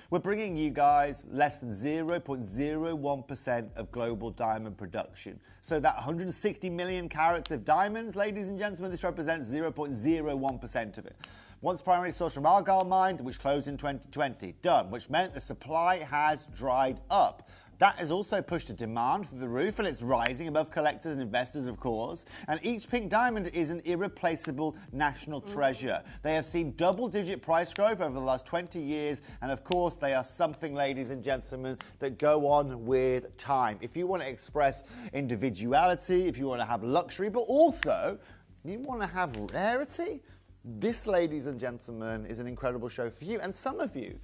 We're bringing you guys less than 0.01% of global diamond production. So that 160 million carats of diamonds, ladies and gentlemen, this represents 0.01% of it. Once primary source from Argyle mine, which closed in 2020, done, which meant the supply has dried up. That has also pushed a demand through the roof, and it's rising above collectors and investors, of course. And each pink diamond is an irreplaceable national treasure. They have seen double-digit price growth over the last 20 years, and of course, they are something, ladies and gentlemen, that go on with time. If you want to express individuality, if you want to have luxury, but also you want to have rarity, this, ladies and gentlemen, is an incredible show for you. And some of you,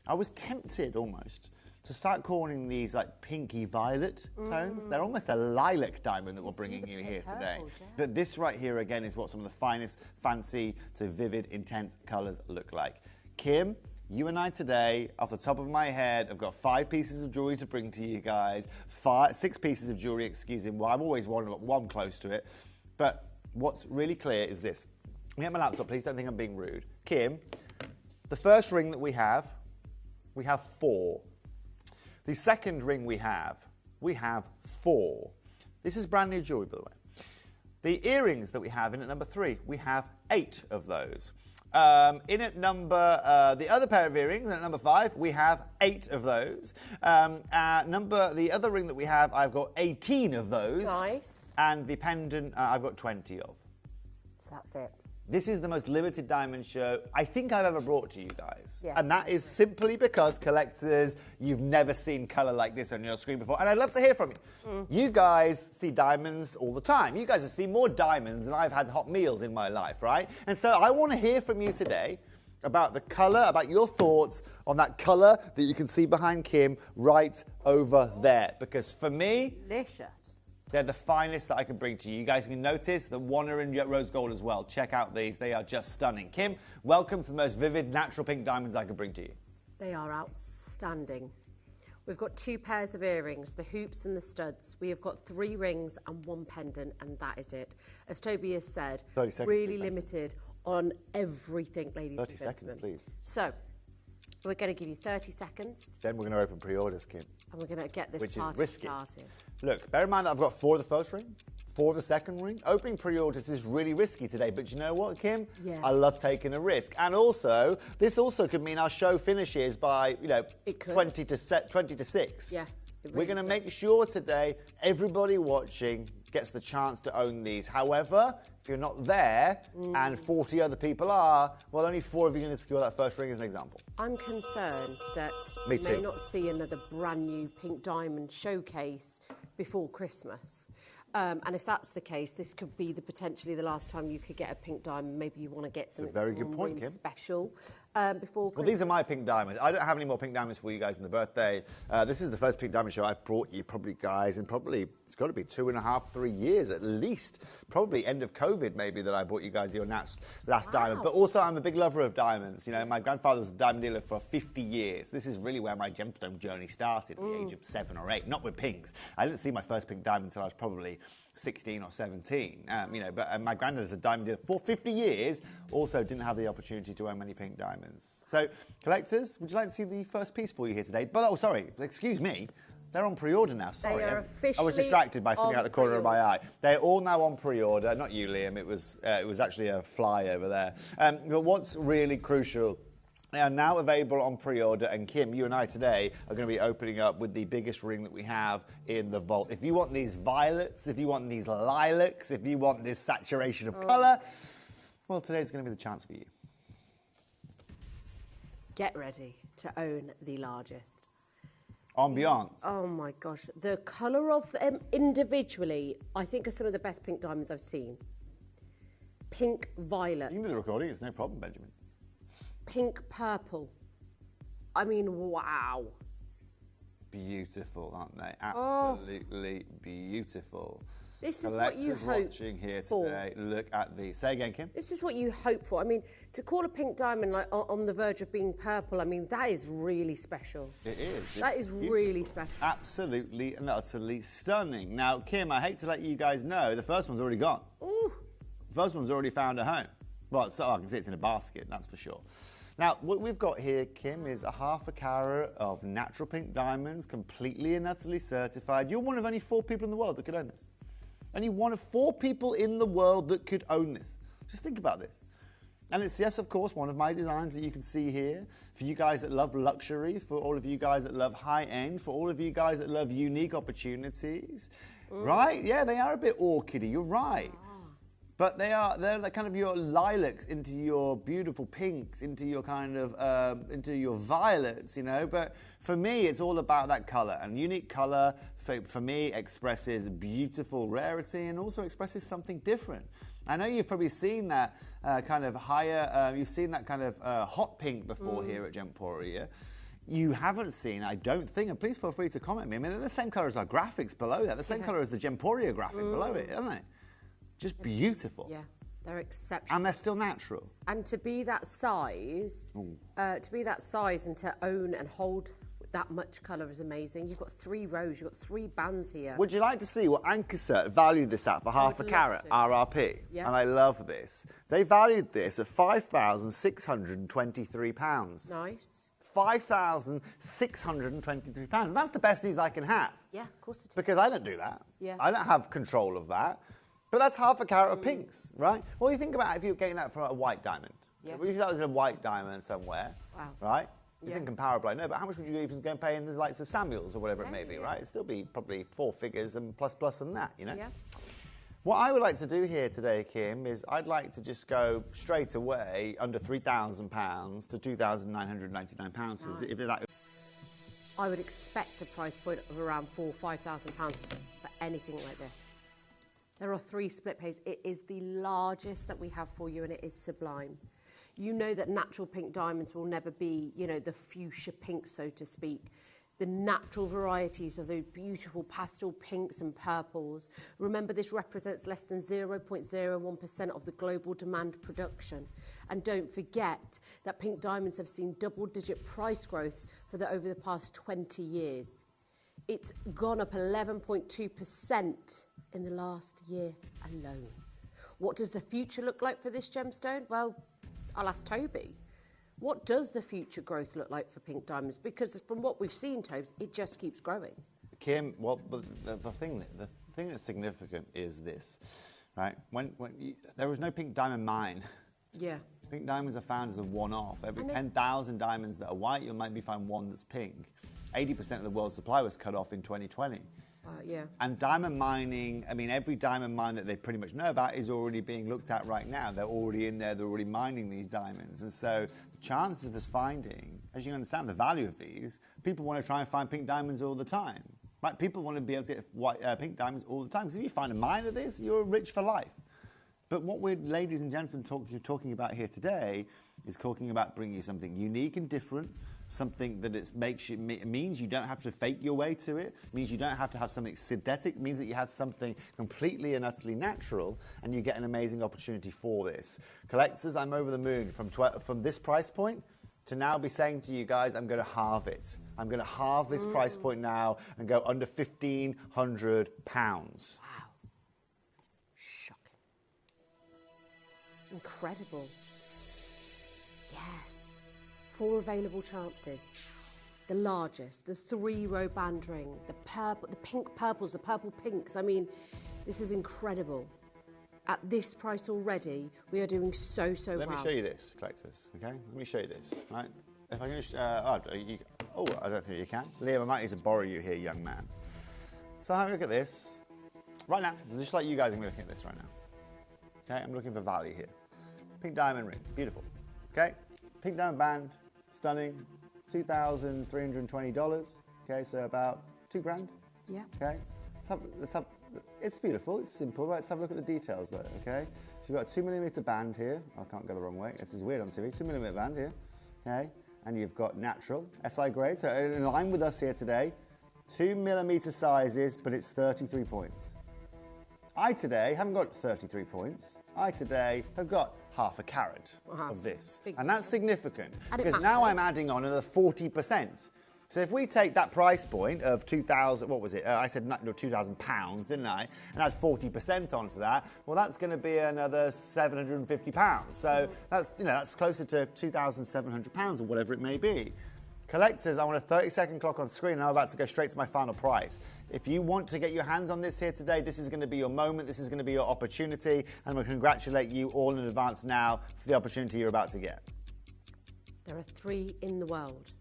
I was tempted almost to start calling these like pinky violet tones. They're almost a lilac diamond that we're bringing you here today. But this right here again is what some of the finest fancy to vivid, intense colours look like. Kim, you and I today, off the top of my head, have got 5 pieces of jewellery to bring to you guys. 6 pieces of jewellery, excuse me. Well, I'm always one close to it. But what's really clear is this. Let me get my laptop, please don't think I'm being rude. Kim, the first ring that we have 4. The second ring we have 4. This is brand new jewellery, by the way. The earrings that we have in at number 3, we have 8 of those. In at number, the other pair of earrings, at number 5, we have 8 of those. The other ring that we have, I've got 18 of those. Nice. And the pendant, I've got 20 of. So that's it. This is the most limited diamond show I think I've ever brought to you guys. Yeah. And that is simply because collectors, you've never seen colour like this on your screen before. And I'd love to hear from you. You guys see diamonds all the time. You guys have seen more diamonds than I've had hot meals in my life, right? And so I want to hear from you today about the colour, about your thoughts on that colour that you can see behind Kim right over there. Because for me, delicious. They're the finest that I can bring to you. You guys can notice the one are in rose gold as well. Check out these. They are just stunning. Kim, welcome to the most vivid natural pink diamonds I can bring to you. They are outstanding. We've got 2 pairs of earrings, the hoops and the studs. We have got 3 rings and 1 pendant, and that is it. As Toby has said, 30 seconds, really please. limited on everything, ladies and 30 gentlemen. seconds, please. So, we're going to give you 30 seconds, Then we're going to open pre-orders, Kim. and we're going to get this Which is party risky. started. Look, bear in mind that I've got 4 of the first ring, 4 of the second ring. Opening pre-orders is really risky today, but you know what, Kim? Yeah. I love taking a risk. And also, this also could mean our show finishes by, 20 to 6. Yeah. We're going to make sure today everybody watching gets the chance to own these. However, if you're not there and 40 other people are, well, only 4 of you are going to secure that first ring as an example. I'm concerned that Me we may too. not see another brand new pink diamond showcase before Christmas. And if that's the case, this could be potentially the last time you could get a pink diamond. Maybe you want to get something very good point, Kim. special before Christmas. Well, these are my pink diamonds. I don't have any more pink diamonds for you guys in the birthday. This is the first pink diamond show I've brought you, probably, guys, in probably, it's got to be 2.5, 3 years at least. Probably end of COVID, maybe, that I brought you guys your last diamond. But also, I'm a big lover of diamonds. You know, my grandfather was a diamond dealer for 50 years. This is really where my gemstone journey started at the age of 7 or 8, not with pinks. I didn't see my first pink diamond until I was probably 16 or 17, but my granddad is a diamond dealer for 50 years, also didn't have the opportunity to own many pink diamonds. So, collectors, would you like to see the first piece for you here today? But, oh, sorry, excuse me, they're on pre-order now, sorry. They are officially I was distracted by something on out the corner of my eye. pre-order. They're all now on pre-order, not you, Liam, it was actually a fly over there. But what's really crucial, they are now available on pre-order, and Kim, you and I today are going to be opening up with the biggest ring that we have in the vault. If you want these violets, if you want these lilacs, if you want this saturation of colour, well, today's going to be the chance for you. Get ready to own the largest. Ambiance. Oh my gosh, the colour of them individually, I think are some of the best pink diamonds I've seen. Pink violet. You can do the recording, it's no problem, Benjamin. Pink purple. I mean, wow. Beautiful, aren't they? Absolutely beautiful. This is what you Collectors hope watching here for. today, look at these. Say again, Kim. This is what you hope for. I mean, to call a pink diamond like on the verge of being purple, I mean, that is really special. It is. That is beautiful. really special. Absolutely and utterly stunning. Now, Kim, I hate to let you guys know, the first one's already gone. Ooh. The first one's already found a home. Well, so I can see it's in a basket, that's for sure. Now, what we've got here, Kim, is a ½ carat of natural pink diamonds, completely and utterly certified. You're one of only 4 people in the world that could own this. Only one of 4 people in the world that could own this. Just think about this. And it's, yes, of course, one of my designs that you can see here. For you guys that love luxury, for all of you guys that love high-end, for all of you guys that love unique opportunities. Right? Yeah, they are a bit orchidy, you're right. But they're like kind of your lilacs into your beautiful pinks, into your kind of, into your violets, you know. But for me, it's all about that color. And unique color, for me, expresses beautiful rarity and also expresses something different. I know you've probably seen that kind of higher, you've seen that kind of hot pink before here at Gemporia. You haven't seen, I don't think, and please feel free to comment me. I mean, they're the same color as our graphics below that. The same color as the Gemporia graphic below it, aren't they? Just beautiful. Yeah, they're exceptional. And they're still natural. And to be that size, and to own and hold that much colour is amazing. You've got 3 rows, you've got 3 bands here. Would you like to see what Anchor valued this at for ½ a carat RRP? Yeah. And I love this. They valued this at £5,623. Nice. £5,623. And that's the best news I can have. Yeah, of course it is. Because I don't do that. Yeah. I don't have control of that. But that's ½ a carat of pinks, right? Well, you think about if you're getting that for a white diamond. Yeah. If that was a white diamond somewhere, Wow. right? You Yeah. think comparable, I know, but how much would you even go and pay in the likes of Samuels or whatever it may be, right? It'd still be probably 4 figures and plus than that, you know? Yeah. What I would like to do here today, Kim, is I'd like to just go straight away under £3,000 to £2,999. Right. If that... I would expect a price point of around £4,000 or £5,000 for anything like this. There are 3 split pays. It is the largest that we have for you, and it is sublime. You know that natural pink diamonds will never be, you know, the fuchsia pink, so to speak. The natural varieties of those beautiful pastel pinks and purples. Remember, this represents less than 0.01% of the global demand production. And don't forget that pink diamonds have seen double-digit price growths over the past 20 years. It's gone up 11.2% in the last year alone. What does the future look like for this gemstone? Well, I'll ask Toby. What does the future growth look like for pink diamonds? Because from what we've seen, Tobes, it just keeps growing. Kim, well, the thing that's significant is this, right? There was no pink diamond mine. Yeah. Pink diamonds are found as a one-off. Every 10,000 diamonds that are white, you'll maybe find one that's pink. 80% of the world's supply was cut off in 2020. Yeah. And diamond mining, I mean, every diamond mine that they pretty much know about is already being looked at right now. They're already in there, they're already mining these diamonds. And so the chances of us finding, as you can understand the value of these, people want to try and find pink diamonds all the time. Right? People want to be able to get pink diamonds all the time. Because if you find a mine of this, you're rich for life. But what we're, ladies and gentlemen, talking about here today is talking about bringing you something unique and different, something that it means you don't have to fake your way to it, means you don't have to have something synthetic, means that you have something completely and utterly natural, and you get an amazing opportunity for this. Collectors, I'm over the moon from this price point to now be saying to you guys, I'm going to halve it. I'm going to halve this price point now and go under £1,500. Wow. Shocking. Incredible. Yes. 4 available chances. The largest, the 3-row band ring, the pink purples, the purple pinks. I mean, this is incredible. At this price already, we are doing so well. Let me show you this, collectors, okay? Let me show you this, right? If I can just, I don't think you can. Liam, I might need to borrow you here, young man. So have a look at this. Right now, just like you guys are looking at this right now. Okay, I'm looking for value here. Pink diamond ring, beautiful. Okay, pink diamond band, stunning, $2,320. Okay, so about $2,000. Yeah. Okay, it's beautiful, it's simple, right? Let's have a look at the details though, okay? So you've got a 2mm band here. I can't go the wrong way. This is weird on TV. 2mm band here, okay? And you've got natural, SI grade, so in line with us here today. 2mm sizes, but it's 33 points. I today haven't got 33 points. I today have got half a carat of this. And that's significant because now I'm adding on another 40%. So if we take that price point of 2,000, what was it? I said no, £2,000, didn't I? And add 40% onto that. Well, that's going to be another £750. So that's closer to £2,700 or whatever it may be. Collectors, I want a 30-second clock on screen, and I'm about to go straight to my final price. If you want to get your hands on this here today, this is going to be your moment, this is going to be your opportunity, and I'm going to congratulate you all in advance now for the opportunity you're about to get. There are 3 in the world.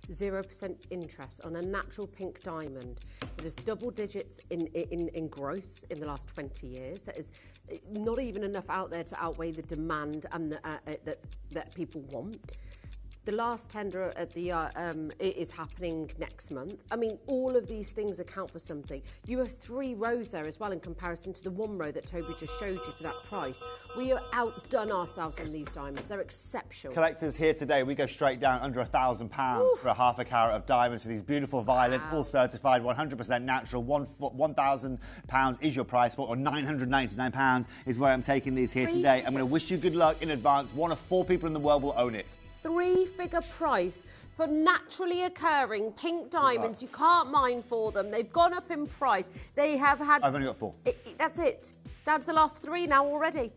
0% interest on a natural pink diamond that is double digits in growth in the last 20 years. That is not even enough out there to outweigh the demand and that people want. The last tender at the it is happening next month. I mean, all of these things account for something. You have 3 rows there as well in comparison to the 1 row that Toby just showed you for that price. We have outdone ourselves on these diamonds. They're exceptional. Collectors, here today, we go straight down under £1,000 for a half a carat of diamonds for these beautiful violets, all certified, 100% natural. £1,000 is your price point, or £999 is where I'm taking these here today. I'm going to wish you good luck in advance. 1 of 4 people in the world will own it. 3-figure price for naturally occurring pink diamonds. You can't mine for them. They've gone up in price. They have had... I've only got 4. That's it. Down to the last 3 now already.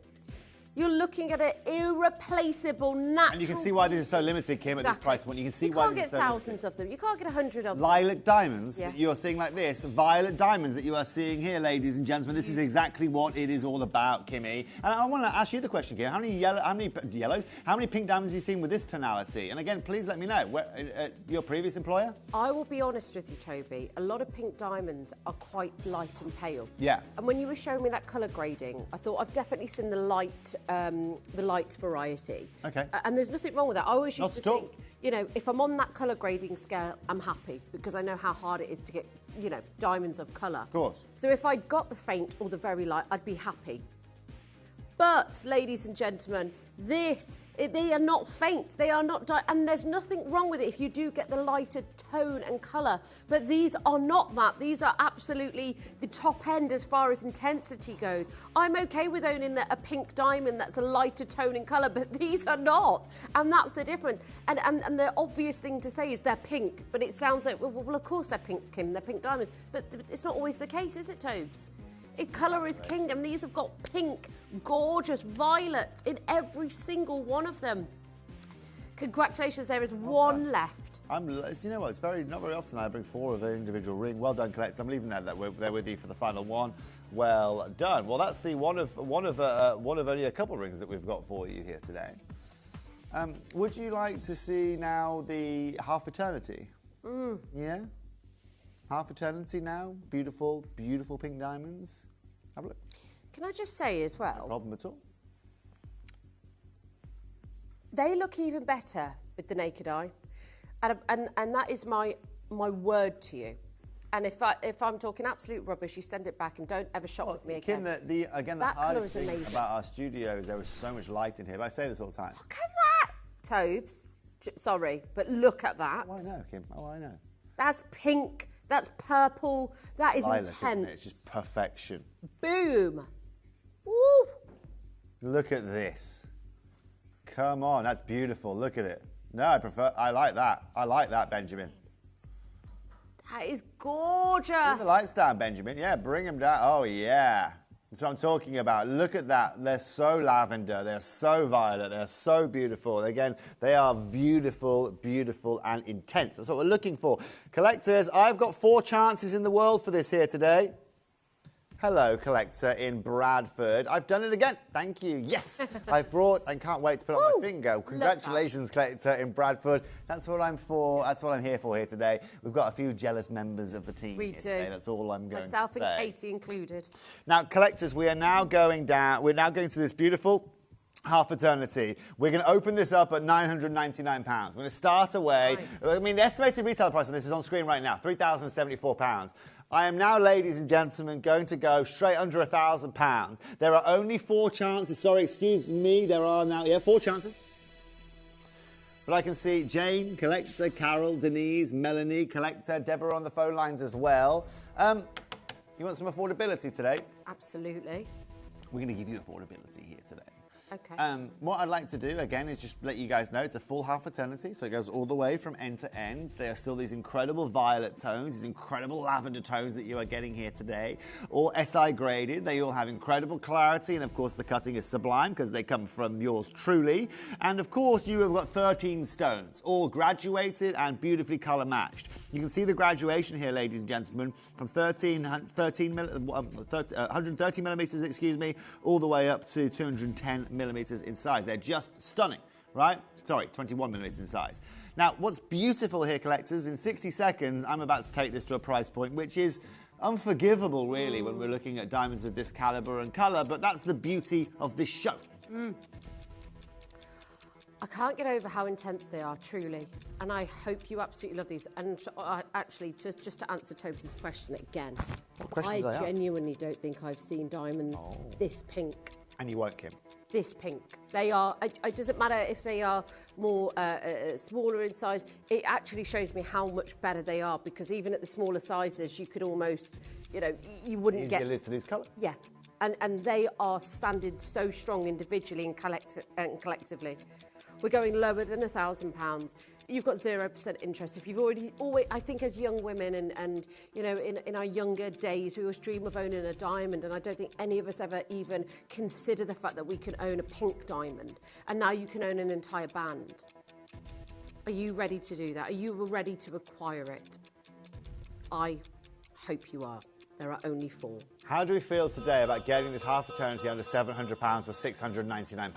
You're looking at an irreplaceable, natural. And you can see why this is so limited, Kim, at this Exactly. price point. You can see you why can't this get is so thousands of them. You can't get 100 of them. Lilac diamonds Yeah. that you're seeing like this, violet diamonds that you are seeing here, ladies and gentlemen. This is exactly what it is all about, Kimmy. And I want to ask you the question, Kim. How many yellows, how many pink diamonds have you seen with this tonality? And again, please let me know. Your previous employer? I will be honest with you, Toby. A lot of pink diamonds are quite light and pale. Yeah. And when you were showing me that colour grading, I thought I've definitely seen the light variety. Okay. And there's nothing wrong with that. I always Not used to at all. think, you know, if I'm on that colour grading scale, I'm happy because I know how hard it is to get, you know, diamonds of colour. Of course. So if I got the faint or the very light, I'd be happy. But, ladies and gentlemen, they are not faint. They are not, and there's nothing wrong with it if you do get the lighter tone and colour. But these are not that. These are absolutely the top end as far as intensity goes. I'm okay with owning a pink diamond that's a lighter tone and colour, but these are not. And that's the difference. And the obvious thing to say is they're pink, but it sounds like, well, of course they're pink, Kim, they're pink diamonds. But it's not always the case, is it, Tobes? Colour is king, and these have got pink, gorgeous violets in every single one of them. Congratulations, there is one left. You know what? It's not very often I bring 4 of an individual ring. Well done, collectors. I'm leaving that they're with you for the final one. Well done. Well, that's the one of only a couple of rings that we've got for you here today. Would you like to see now the half eternity? Yeah. Half eternity now. Beautiful, beautiful pink diamonds. Have a look. Can I just say as well? No problem at all. They look even better with the naked eye, and that is my word to you. And if I'm talking absolute rubbish, you send it back and don't ever shop with me again. Kim, the that hardest colour is thing amazing. about our studio is there is so much light in here. But I say this all the time. Look at that, Tobes. Sorry, but look at that. Oh, I know, Kim. Oh, I know. That's pink. That's purple. That is Lilac, intense. isn't it? It's just perfection. Boom. Woo. Look at this. Come on, that's beautiful. Look at it. No, I like that. I like that, Benjamin. That is gorgeous. Bring the lights down, Benjamin. Yeah, bring them down. Oh, yeah. That's what I'm talking about. Look at that. They're so lavender. They're so violet. They're so beautiful. Again, they are beautiful, beautiful, and intense. That's what we're looking for. Collectors, I've got 4 chances in the world for this here today. Hello, collector in Bradford. I've done it again. Thank you. Yes, I've brought and can't wait to put on my finger. Congratulations, collector in Bradford. That's what I'm for. That's what I'm here for here today. We've got a few jealous members of the team We here do. today. That's all I'm going Myself to say. and Katie included. Now, collectors, we are now going down. We're now going to this beautiful half eternity. We're going to open this up at £999. We're going to start away. Nice. I mean, the estimated retail price on this is on screen right now, £3,074. I am now, ladies and gentlemen, going to go straight under £1,000. There are only 4 chances. Sorry, excuse me. There are now, 4 chances. But I can see Jane, collector, Carol, Denise, Melanie, collector, Deborah on the phone lines as well. You want some affordability today? Absolutely. We're going to give you affordability here today. Okay. What I'd like to do, again, is just let you guys know it's a full half eternity, so it goes all the way from end to end. There are still these incredible violet tones, these incredible lavender tones that you are getting here today, all SI graded. They all have incredible clarity, and of course the cutting is sublime because they come from yours truly. And of course you have got 13 stones, all graduated and beautifully color matched. You can see the graduation here, ladies and gentlemen, from 130 millimeters, excuse me, all the way up to 210 millimeters in size. They're just stunning, right? Sorry, 21 millimeters in size. Now, what's beautiful here, collectors, in 60 seconds, I'm about to take this to a price point which is unforgivable, really, when we're looking at diamonds of this caliber and color, but that's the beauty of this show. I can't get over how intense they are, truly. And I hope you absolutely love these. And actually, just to answer Tobes' question again, I genuinely don't think I've seen diamonds this pink. And you won't, Kim. This pink. They are, it doesn't matter if they are more smaller in size, it actually shows me how much better they are, because even at the smaller sizes, you could almost, you know, you wouldn't get... Easier listed as colour. Yeah. And they are standing so strong individually and collectively. We're going lower than £1,000. you've got 0% interest. If you've always, I think as young women and you know, in our younger days, we always dream of owning a diamond, and I don't think any of us ever even consider the fact that we can own a pink diamond, and now you can own an entire band. Are you ready to do that? Are you ready to acquire it? I hope you are. There are only 4. How do we feel today about getting this half eternity under £700 for £699?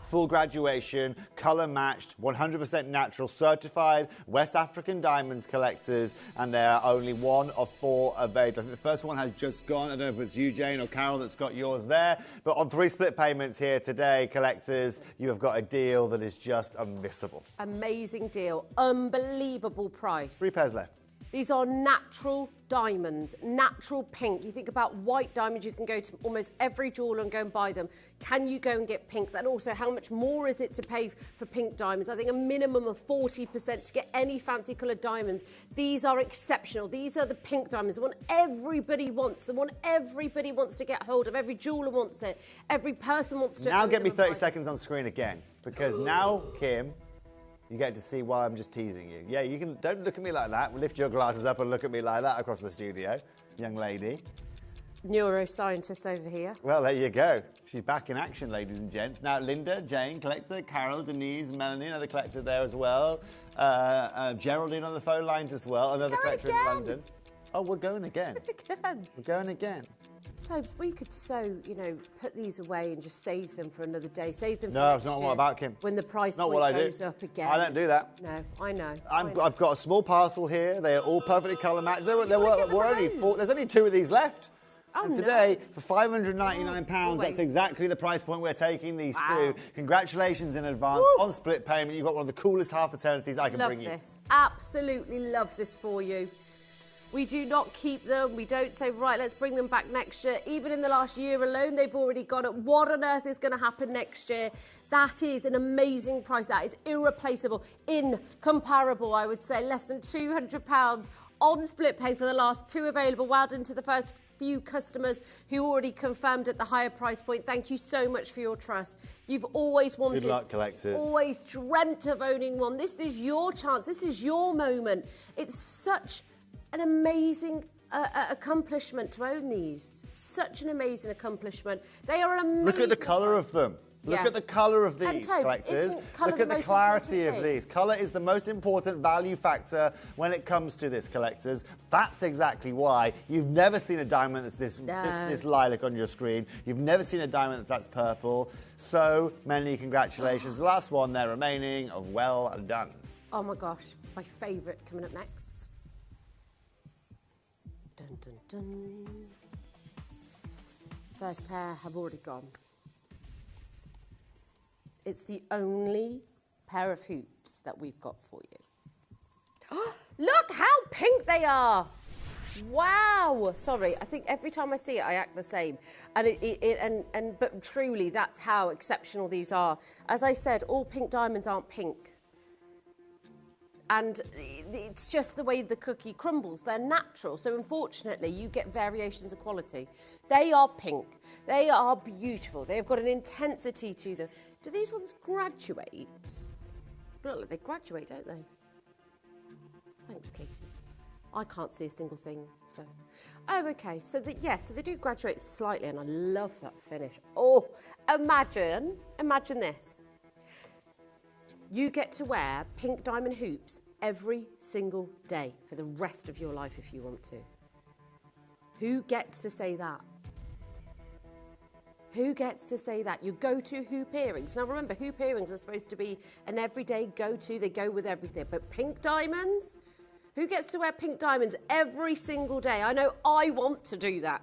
Full graduation, colour matched, 100% natural, certified West African diamonds collectors, and there are only 1 of 4 available. I think the first one has just gone. I don't know if it's you, Jane, or Carol that's got yours there, but on 3 split payments here today, collectors, you have got a deal that is just unmissable. Amazing deal. Unbelievable price. 3 pairs left. These are natural diamonds, natural pink. You think about white diamonds, you can go to almost every jeweler and go and buy them. Can you go and get pinks? And also, how much more is it to pay for pink diamonds? I think a minimum of 40% to get any fancy coloured diamonds. These are exceptional. These are the pink diamonds, the one everybody wants, the one everybody wants to get hold of. Every jeweler wants it. Every person wants to. Now get me 30 seconds on screen again, because now, Kim, you get to see why I'm just teasing you. Yeah, you can, don't look at me like that. Lift your glasses up and look at me like that across the studio, young lady. Neuroscientist over here. Well, there you go. She's back in action, ladies and gents. Now, Linda, Jane, collector, Carol, Denise, Melanie, another collector there as well. Geraldine on the phone lines as well, another collector in London. Oh, we're going again. Again. We're going again. So we could you know, put these away and just save them for another day. Save them for No, next it's not year what about, Kim. when the price Not point what I do. goes up again. I don't do that. No, I know. I've got a small parcel here. They are all perfectly colour matched. There were only 4. There's only 2 of these left. Oh, and today, for £599, that's exactly the price point we're taking these 2. Congratulations in advance on split payment. You've got one of the coolest half eternities I can bring you. Love this. Absolutely love this for you. We do not keep them. We don't say, right, let's bring them back next year. Even in the last year alone, they've already got it. What on earth is going to happen next year? That is an amazing price. That is irreplaceable, incomparable, I would say. Less than £200 on split pay for the last 2 available. Well done to the first few customers who already confirmed at the higher price point. Thank you so much for your trust. You've always wanted, Good luck, collectors. Always dreamt of owning one. This is your chance. This is your moment. It's such an amazing accomplishment to own these. Such an amazing accomplishment. They are an amazing. Look at the colour of them. Look Yeah. at the colour of And these, Toby, collectors. isn't colour Look the at the most clarity important of thing? these. Colour is the most important value factor when it comes to this, collectors. That's exactly why you've never seen a diamond that's this lilac on your screen. You've never seen a diamond that's purple. So many congratulations. The last one there remaining. Well done. Oh my gosh, my favourite coming up next. Dun, dun, dun. First pair have already gone. It's the only pair of hoops that we've got for you. Look how pink they are! Wow! Sorry, I think every time I see it, I act the same. And but truly, that's how exceptional these are. As I said, all pink diamonds aren't pink. And it's just the way the cookie crumbles. They're natural. So unfortunately, you get variations of quality. They are pink. They are beautiful. They've got an intensity to them. Do these ones graduate? Look like they graduate, don't they? Thanks, Katie. I can't see a single thing, so. Oh, okay. So so they do graduate slightly, and I love that finish. Oh, imagine this. You get to wear pink diamond hoops every single day for the rest of your life if you want to. Who gets to say that? Who gets to say that? Your go-to hoop earrings. Now remember, hoop earrings are supposed to be an everyday go-to. They go with everything. But pink diamonds? Who gets to wear pink diamonds every single day? I know I want to do that.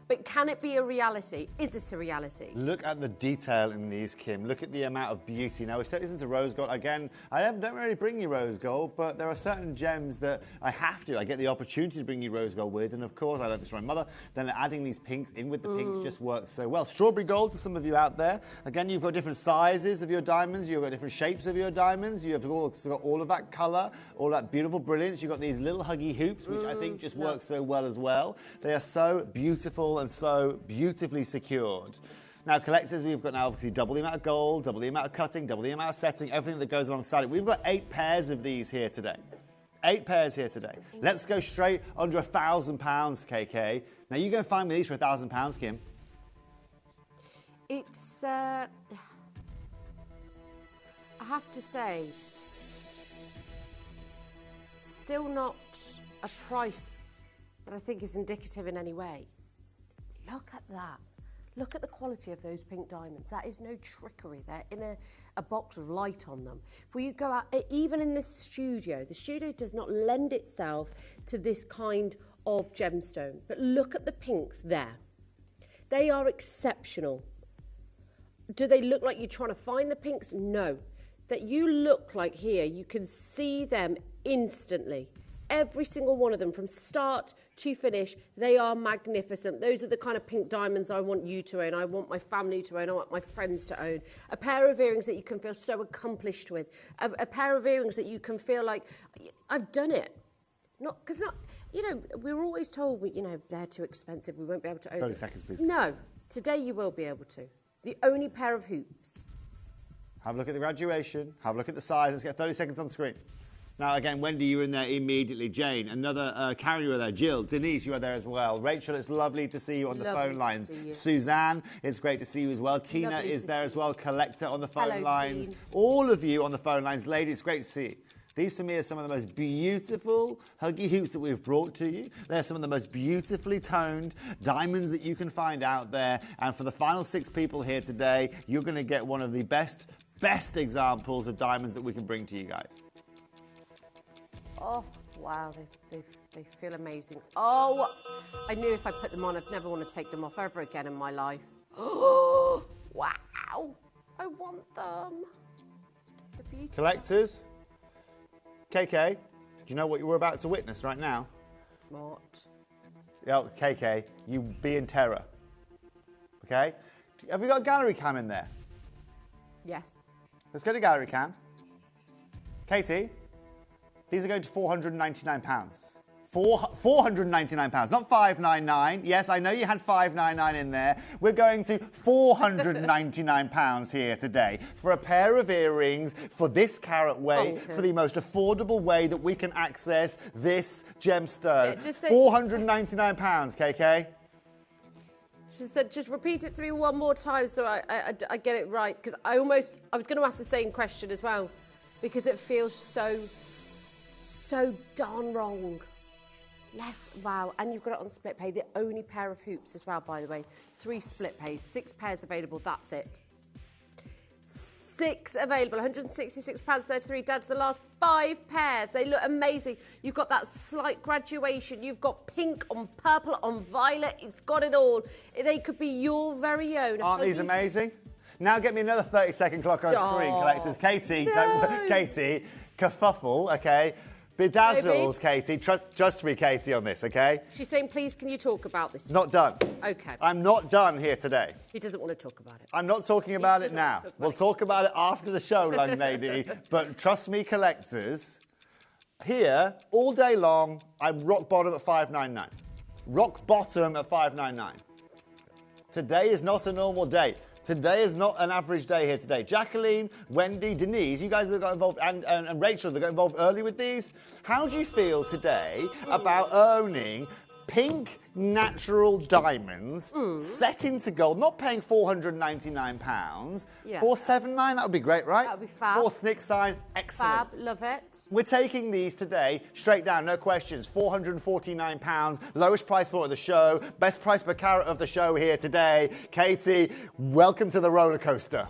But can it be a reality? Is this a reality? Look at the detail in these, Kim. Look at the amount of beauty. Now, we said this into rose gold. Again, I don't really bring you rose gold, but there are certain gems that I have to. I get the opportunity to bring you rose gold with, and of course, I learned this from my mother. Then adding these pinks in with the pinks just works so well. Strawberry gold to some of you out there. Again, you've got different sizes of your diamonds. You've got different shapes of your diamonds. You've got all of that colour, all that beautiful brilliance. You've got these little huggy hoops, which I think just work so well as well. They are so beautiful and so beautifully secured. Now, collectors, we've got now obviously double the amount of gold, double the amount of cutting, double the amount of setting, everything that goes alongside it. We've got 8 pairs of these here today. 8 pairs here today. Let's go straight under £1,000, KK. Now, you go find me these for £1,000, Kim. It's, I have to say, still not a price that I think is indicative in any way. Look at that. Look at the quality of those pink diamonds. That is no trickery. They're in a box of light on them. When you go out, even in the studio does not lend itself to this kind of gemstone. But look at the pinks there. They are exceptional. Do they look like you're trying to find the pinks? No. That you look like here, you can see them instantly. Every single one of them, from start to finish, they are magnificent. Those are the kind of pink diamonds I want you to own. I want my family to own. I want my friends to own. A pair of earrings that you can feel so accomplished with. A pair of earrings that you can feel like, I've done it. We're always told, they're too expensive. We won't be able to own 30 them. seconds, please. No, today you will be able to. The only pair of hoops. Have a look at the graduation. Have a look at the size. Let's get 30 seconds on the screen. Now, again, Wendy, you were in there immediately. Jane, another Karen, you were there. Jill, Denise, you were there as well. Rachel, it's lovely to see you on the phone lines. Suzanne, it's great to see you as well. Tina is there as well. Collector on the phone lines. All of you on the phone lines. Ladies, it's great to see you. These, for me, are some of the most beautiful huggy hoops that we've brought to you. They're some of the most beautifully toned diamonds that you can find out there. And for the final 6 people here today, you're going to get one of the best examples of diamonds that we can bring to you guys. Oh, wow, they feel amazing. Oh, I knew if I put them on, I'd never want to take them off ever again in my life. Oh, wow, I want them. They're beautiful. Collectors, KK, do you know what you were about to witness right now? What? Yeah, KK, you be in terror. Okay? Have we got a gallery cam in there? Yes. Let's go to gallery cam. Katie, these are going to £499. £499, not $599. Yes, I know you had $599 in there. We're going to £499 here today for a pair of earrings for this carat weight, for the most affordable way that we can access this gemstone. Yeah, £499, KK. She said, just repeat it to me one more time so I get it right, because I was going to ask the same question as well, because it feels so darn wrong. Yes, wow, and you've got it on split pay, the only pair of hoops as well, by the way. 3 split pays, 6 pairs available, that's it. 6 available, £166.33, down to the last 5 pairs. They look amazing. You've got that slight graduation. You've got pink on purple on violet. You've got it all. They could be your very own. Aren't these amazing? Now get me another 30-second clock on screen, collectors. Katie, Katie, kerfuffle, okay? Bedazzled, baby. Katie. Trust me, Katie, on this, okay? She's saying, please, can you talk about this? Not done. Okay. I'm not done here today. He doesn't want to talk about it. I'm not talking about it now. We'll talk about it after the show, young lady. But trust me, collectors, here, all day long, I'm rock bottom at $599. Rock bottom at $599. Today is not a normal day. Today is not an average day here today. Jacqueline, Wendy, Denise, you guys that got involved, and Rachel that got involved early with these, how do you feel today about owning pink natural diamonds set into gold, not paying £499, Yeah. $479, that would be great, right? That would be fab. 4 snick sign, excellent. Fab, love it. We're taking these today straight down, no questions. £449, lowest price point of the show, best price per carat of the show here today. Katie, welcome to the roller coaster.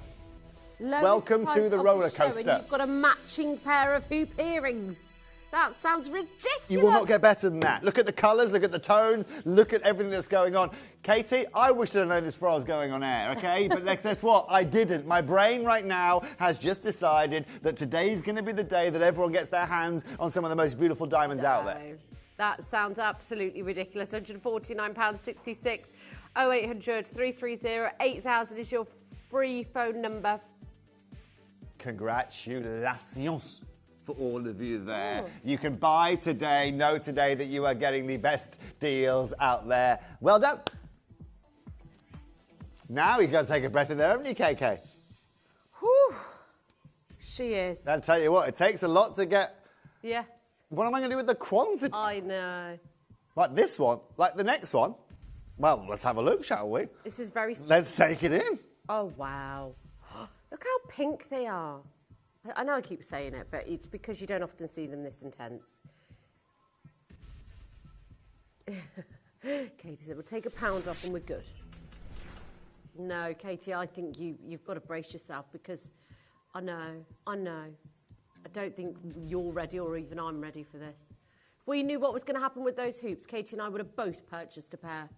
Welcome to the roller coaster. And you've got a matching pair of hoop earrings. That sounds ridiculous. You will not get better than that. Look at the colours, look at the tones, look at everything that's going on. Katie, I wish I'd known this before I was going on air, okay? But guess what? I didn't. My brain right now has just decided that today's going to be the day that everyone gets their hands on some of the most beautiful diamonds out there. That sounds absolutely ridiculous. £149.66. 0800 330 8000 is your free phone number. Congratulations for all of you there. You can buy today, know today that you are getting the best deals out there. Well done. Now you've got to take a breath in there, haven't you, KK? Whew. She is. I'll tell you what, it takes a lot to get... Yes. What am I going to do with the quantity? I know. Like this one? Like the next one? Well, let's have a look, shall we? This is very... Let's take it in. Oh, wow. Look how pink they are. I know I keep saying it, but it's because you don't often see them this intense. Katie said, we'll take a pound off and we're good. No, Katie, I think you've got to brace yourself because I know. I don't think you're ready or even I'm ready for this. If we knew what was going to happen with those hoops, Katie and I would have both purchased a pair.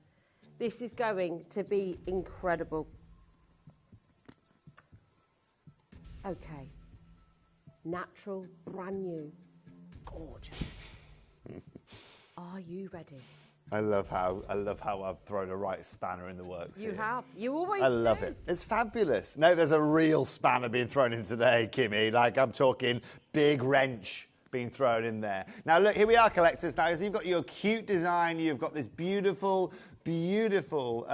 This is going to be incredible. Okay. Natural, brand new, gorgeous. Are you ready? I love how I've thrown a right spanner in the works. You here. have. You always do. I love it. It's fabulous. No, there's a real spanner being thrown in today, Kimmy. Like I'm talking big wrench being thrown in there. Now look, here we are, collectors. Now you've got your cute design. You've got this beautiful, beautiful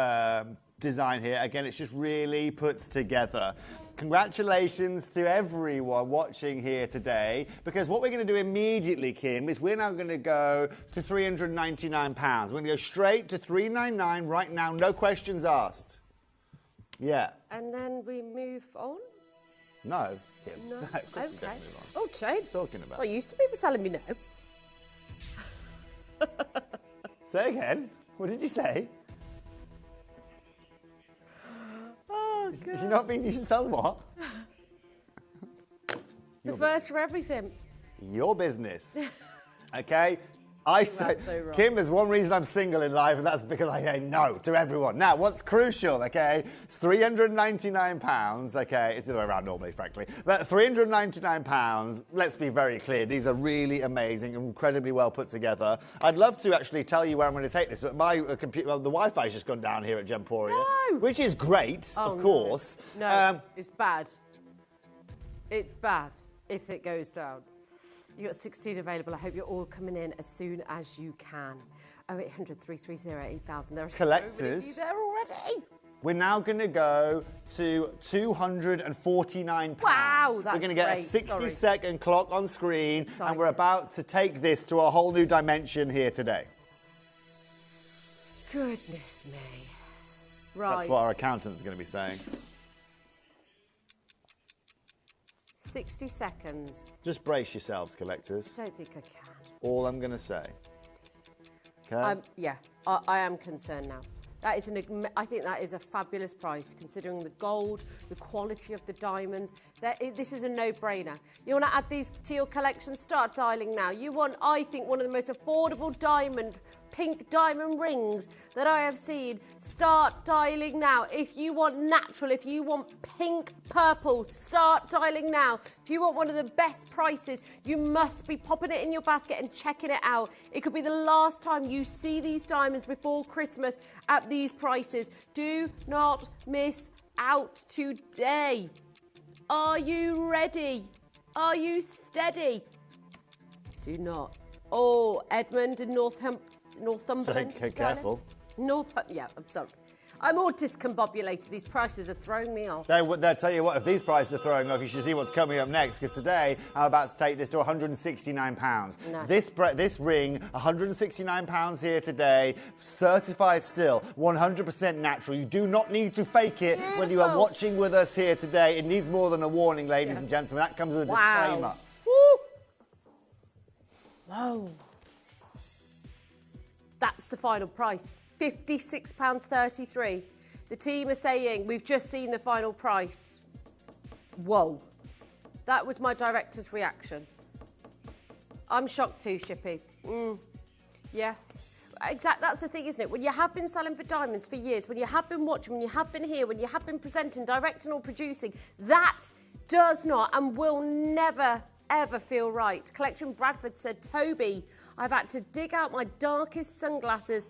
design here. Again, it's just really puts together. Congratulations to everyone watching here today, because what we're going to do immediately, Kim, is we're now going to go to £399. We're going to go straight to $399 right now, no questions asked. Yeah. And then we move on? No, Kim. No. Of course we don't Okay. move on. Oh, Jane. Talking about. Well, used to people telling me no. Say again. What did you say? Oh, God. You're not being used to sell what? The first for everything. Your business. Okay? I say, so wrong. Kim, there's one reason I'm single in life, and that's because I say no to everyone. Now, what's crucial, okay? It's £399, okay? It's the other way around normally, frankly. But £399, let's be very clear, these are really amazing, incredibly well put together. I'd love to actually tell you where I'm going to take this, but my computer, well, the Wi-Fi's just gone down here at Gemporia, which is great, of course. No, it's bad. It's bad if it goes down. You've got 16 available. I hope you're all coming in as soon as you can. 0800 330 8000. There are Collectors. so many of you there already. We're now going to go to £249. Wow, that's We're going to get great. a 60-second clock on screen, and we're about to take this to a whole new dimension here today. Goodness me. Right. That's what our accountant is going to be saying. 60 seconds. Just brace yourselves, collectors. I don't think I can. All I'm going to say. Okay? Yeah, I am concerned now. That is I think that is a fabulous price, considering the gold, the quality of the diamonds. This is a no-brainer. You want to add these to your collection? Start dialing now. You want, I think, one of the most affordable pink diamond rings that I have seen. Start dialing now. If you want natural, if you want pink purple, start dialing now. If you want one of the best prices, you must be popping it in your basket and checking it out. It could be the last time you see these diamonds before Christmas at these prices. Do not miss out today. Are you ready? Are you steady? Do not. Oh, Edmund in Northumberland. So careful. Yeah, I'm sorry. I'm all discombobulated. These prices are throwing me off. They'll tell you what, if these prices are throwing off, you should see what's coming up next, because today I'm about to take this to £169. No. This ring, £169 here today, certified still, 100% natural. You do not need to fake it when you are watching with us here today. It needs more than a warning, ladies and gentlemen. That comes with a disclaimer. Woo. Whoa. That's the final price. £56.33. The team are saying we've just seen the final price. Whoa. That was my director's reaction. I'm shocked too, Shippy. Yeah. Exactly. That's the thing, isn't it? When you have been selling for diamonds for years, when you have been watching, when you have been here, when you have been presenting, directing or producing, that does not and will never, ever feel right. Collection Bradford said, Toby, I've had to dig out my darkest sunglasses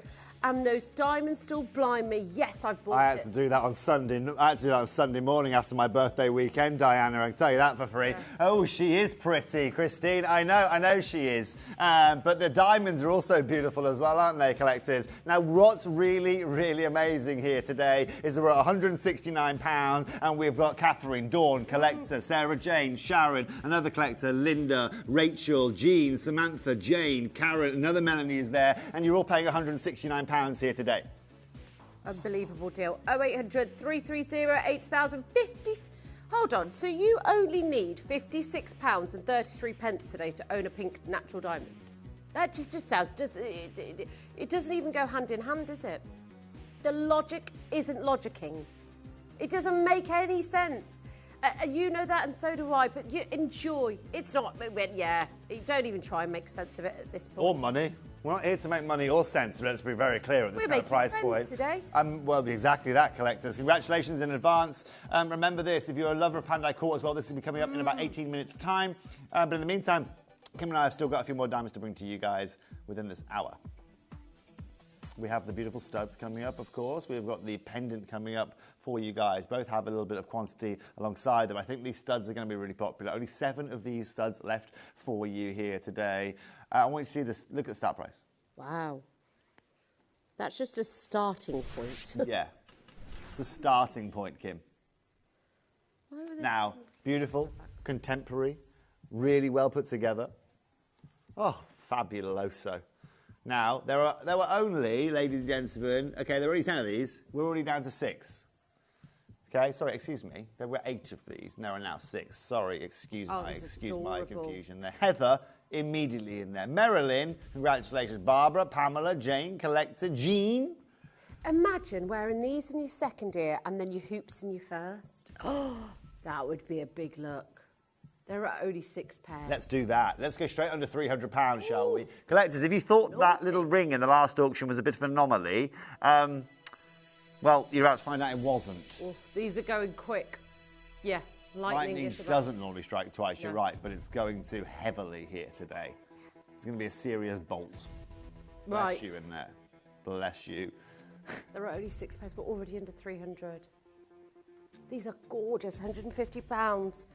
and those diamonds still blind me. Yes, I've bought it. I had to do that on Sunday. I had to do that on Sunday morning after my birthday weekend, Diana. I can tell you that for free. Yeah. Oh, she is pretty, Christine. I know she is. But the diamonds are also beautiful as well, aren't they, collectors? Now, what's really, really amazing here today is that we're at £169, and we've got Catherine, Dawn, collector, Sarah Jane, Sharon, another collector, Linda, Rachel, Jean, Samantha, Jane, Karen, another Melanie is there, and you're all paying £169 here today. Unbelievable deal. 0800 330 8050. Hold on. So you only need £56 and 33 pence today to own a pink natural diamond. That just sounds. It doesn't even go hand in hand, does it? The logic isn't logicking. It doesn't make any sense. You know that, and so do I. But you enjoy. It's not. Yeah. Don't even try and make sense of it at this point. Or money. We're not here to make money or sense, let's be very clear at this kind of price point. Today. Well, exactly that, collectors. Congratulations in advance. Remember this, if you're a lover of Pandai Court as well, this will be coming up in about 18 minutes' time. But in the meantime, Kim and I have still got a few more diamonds to bring to you guys within this hour. We have the beautiful studs coming up, of course. We've got the pendant coming up for you guys. Both have a little bit of quantity alongside them. I think these studs are going to be really popular. Only 7 of these studs left for you here today. I want you to see this. Look at the start price. Wow. That's just a starting point. Yeah. It's a starting point, Kim. Now, beautiful, contemporary, really well put together. Oh, fabuloso. Now, there were only, ladies and gentlemen, okay, there were only 10 of these. We're already down to 6. Okay, sorry, excuse me. There were 8 of these, and there are now 6. Sorry, excuse my confusion there. Heather, immediately in there. Marilyn, congratulations. Barbara, Pamela, Jane, Collector, Jean. Imagine wearing these in your second ear and then your hoops in your first. Oh, that would be a big look. There are only 6 pairs. Let's do that. Let's go straight under £300, shall we? Collectors, if you thought that little ring in the last auction was a bit of an anomaly, well, you're about to find out it wasn't. Oh, these are going quick. Yeah, lightning doesn't normally strike twice, you're right, but it's going to heavily here today. It's going to be a serious bolt. Right. Bless you in there. Bless you. There are only 6 pairs, but already under 300. These are gorgeous, £150.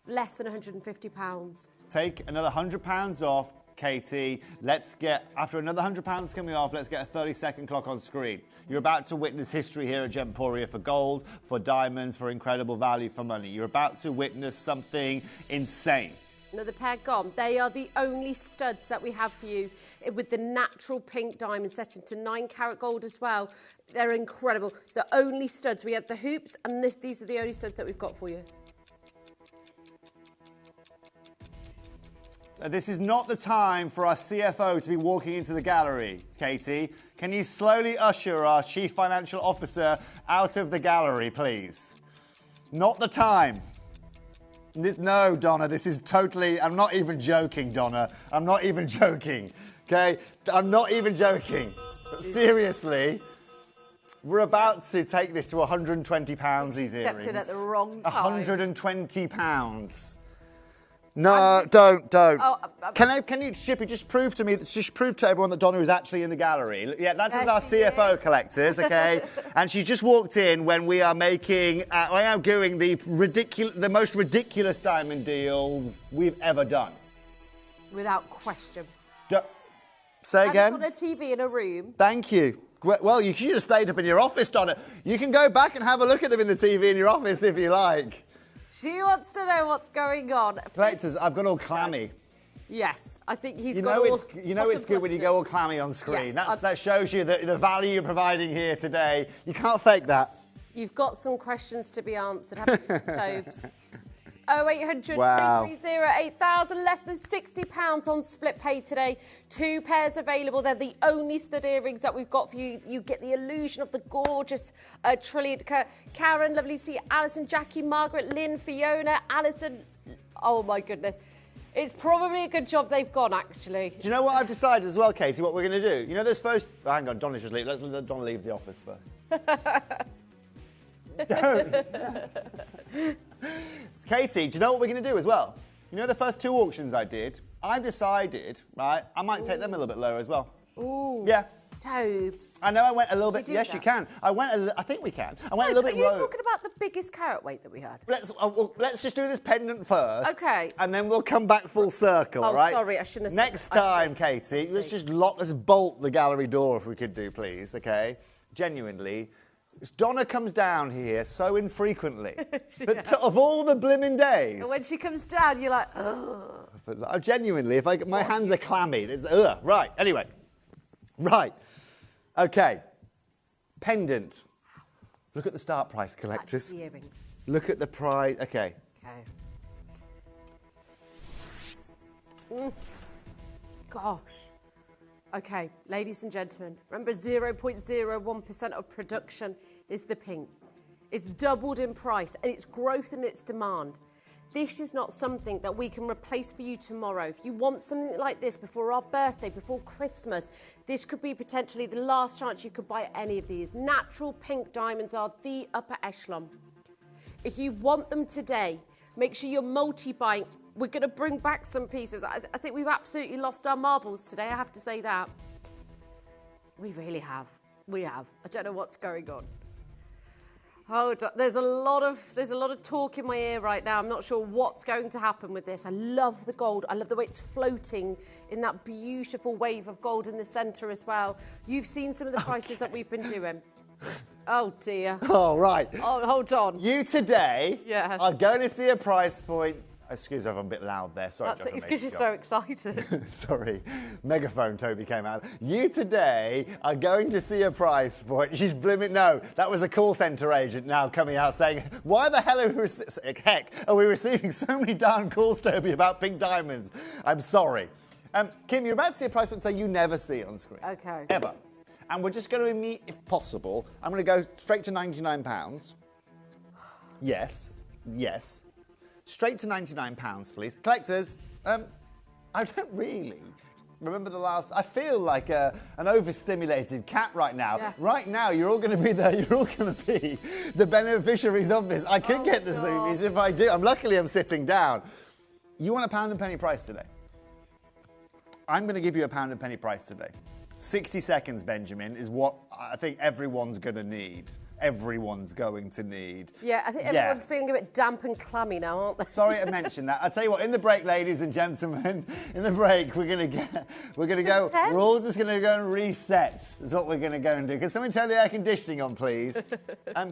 Less than £150. Take another £100 off, Katie. Let's get, after another £100 coming off, let's get a 30-second clock on screen. You're about to witness history here at Gemporia for gold, for diamonds, for incredible value for money. You're about to witness something insane. Another pair gone. They are the only studs that we have for you with the natural pink diamond set into 9-carat gold as well. They're incredible. The only studs. We had the hoops, and these are the only studs that we've got for you. This is not the time for our CFO to be walking into the gallery, Katie. Can you slowly usher our Chief Financial Officer out of the gallery, please? Not the time. No, Donna, this is totally... I'm not even joking, Donna. I'm not even joking, okay? I'm not even joking. But seriously, we're about to take this to £120, these earrings. Stepped in at the wrong time. £120. No, don't. Oh, can you, Shippy, just prove to me, just prove to everyone that Donna is actually in the gallery. Yeah, that's our CFO, collectors, okay? And she's just walked in when we are making, I am doing the most ridiculous diamond deals we've ever done. Without question. Say again? On a TV in a room. Thank you. Well, you should have stayed up in your office, Donna. You can go back and have a look at them in the TV in your office if you like. She wants to know what's going on. Collectors, I've got all clammy. Yes, I think he's got all... You know it's good when you go all clammy on screen. Yes, that shows you the value you're providing here today. You can't fake that. You've got some questions to be answered, haven't you, Tobes? 0800 330 8000, less than £60 on split pay today. 2 pairs available. They're the only stud earrings that we've got for you. You get the illusion of the gorgeous trilliant. Karen, lovely to see you. Alison, Jackie, Margaret, Lynn, Fiona, Alison. Oh my goodness. It's probably a good job they've gone, actually. Do you know what I've decided as well, Katie, what we're going to do? You know those first... Oh, hang on, Donna's just leave. Let Donna leave the office first. Don't. Katie, do you know what we're going to do as well? You know the first 2 auctions I did? I've decided, right, I might take them a little bit lower as well. Ooh. Yeah. Tobes. I know I went a little bit. do Yes, that. you can. I think we can. I went a No, little bit Are you rogue. talking about the biggest carrot weight that we had? Let's just do this pendant first. Okay. And then we'll come back full circle, Oh, right? sorry, I shouldn't have said Next that. time, Katie, let's bolt the gallery door if we could do, please, okay? Genuinely. Donna comes down here so infrequently. But of all the blimmin' days. And when she comes down, you're like, oh. But genuinely, if my hands are clammy, it's, right, anyway. Right. Okay. Pendant. Look at the start price, collectors. The earrings. Look at the price. Okay. Gosh. Okay, ladies and gentlemen, remember 0.01% of production is the pink. It's doubled in price and it's growth in its demand. This is not something that we can replace for you tomorrow. If you want something like this before our birthday, before Christmas, this could be potentially the last chance you could buy any of these. Natural pink diamonds are the upper echelon. If you want them today, make sure you're multi-buying. We're going to bring back some pieces. I think we've absolutely lost our marbles today, I have to say that. We really have. We have. I don't know what's going on. Hold on. There's a lot of talk in my ear right now. I'm not sure what's going to happen with this. I love the gold. I love the way it's floating in that beautiful wave of gold in the centre as well. You've seen some of the prices that we've been doing. Oh, dear. Oh, right. Oh, hold on. You today Yes. are going to see a price point. Excuse me if I'm a bit loud there. Sorry, That's it. It's because you're so excited. Sorry, megaphone Toby came out. You today are going to see a price point. She's blimmin'. No, that was a call centre agent now coming out saying, why the hell are we receiving so many darn calls, Toby, about pink diamonds? I'm sorry. Kim, you're about to see a price point that you never see on screen. Okay. Ever. And we're just going to meet, if possible, I'm going to go straight to £99. Yes. Yes. Straight to £99, please. Collectors, I don't really remember the last... I feel like an overstimulated cat right now. Yeah. Right now, you're all going to be the beneficiaries of this. I could get the zoomies if I do. Luckily, I'm sitting down. You want a pound and penny price today? I'm going to give you a pound and penny price today. 60 seconds, Benjamin, is what I think everyone's going to need. Everyone's going to need. Yeah, I think everyone's feeling a bit damp and clammy now, aren't they? Sorry to mention that. I'll tell you what, in the break, ladies and gentlemen, in the break, we're all just going to go and reset, is what we're going to go and do. Can someone turn the air conditioning on, please?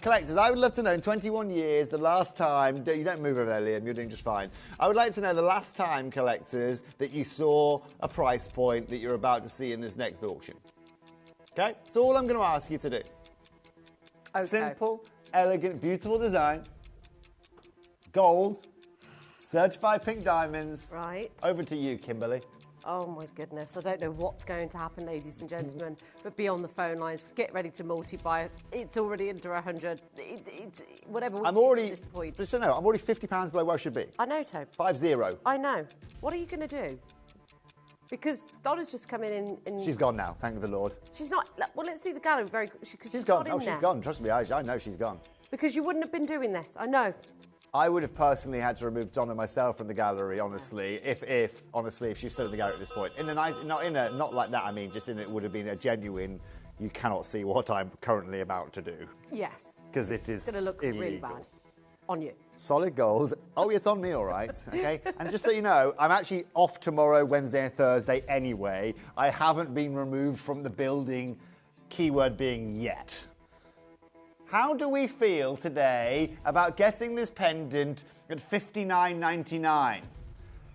Collectors, I would love to know, in 21 years, the last time, you don't move over there, Liam, you're doing just fine. I would like to know the last time, collectors, that you saw a price point that you're about to see in this next auction. Okay? That's all I'm going to ask you to do. Okay. Simple, elegant, beautiful design. Gold, certified pink diamonds. Right. Over to you, Kimberly. Oh, my goodness. I don't know what's going to happen, ladies and gentlemen, but be on the phone lines. Get ready to multi-buy. It's already under 100. It's whatever we do at this point. Just so you know, I'm already £50 below where I should be. I know, Tobe. 50. I know. What are you going to do? Because Donna's just come in and... She's gone now, thank the Lord. She's not... Well, let's see the gallery very... She's gone. Oh, she's gone. Trust me, I know she's gone. Because you wouldn't have been doing this, I know. I would have personally had to remove Donna myself from the gallery, honestly, if she stood in the gallery at this point. Not like that, I mean, just in it would have been a genuine, you cannot see what I'm currently about to do. Yes. Because it is It's going to look illegal. really bad on you. Solid gold. Oh, it's on me, all right. Okay. And just so you know, I'm actually off tomorrow, Wednesday and Thursday anyway. I haven't been removed from the building, keyword being yet. How do we feel today about getting this pendant at $59.99?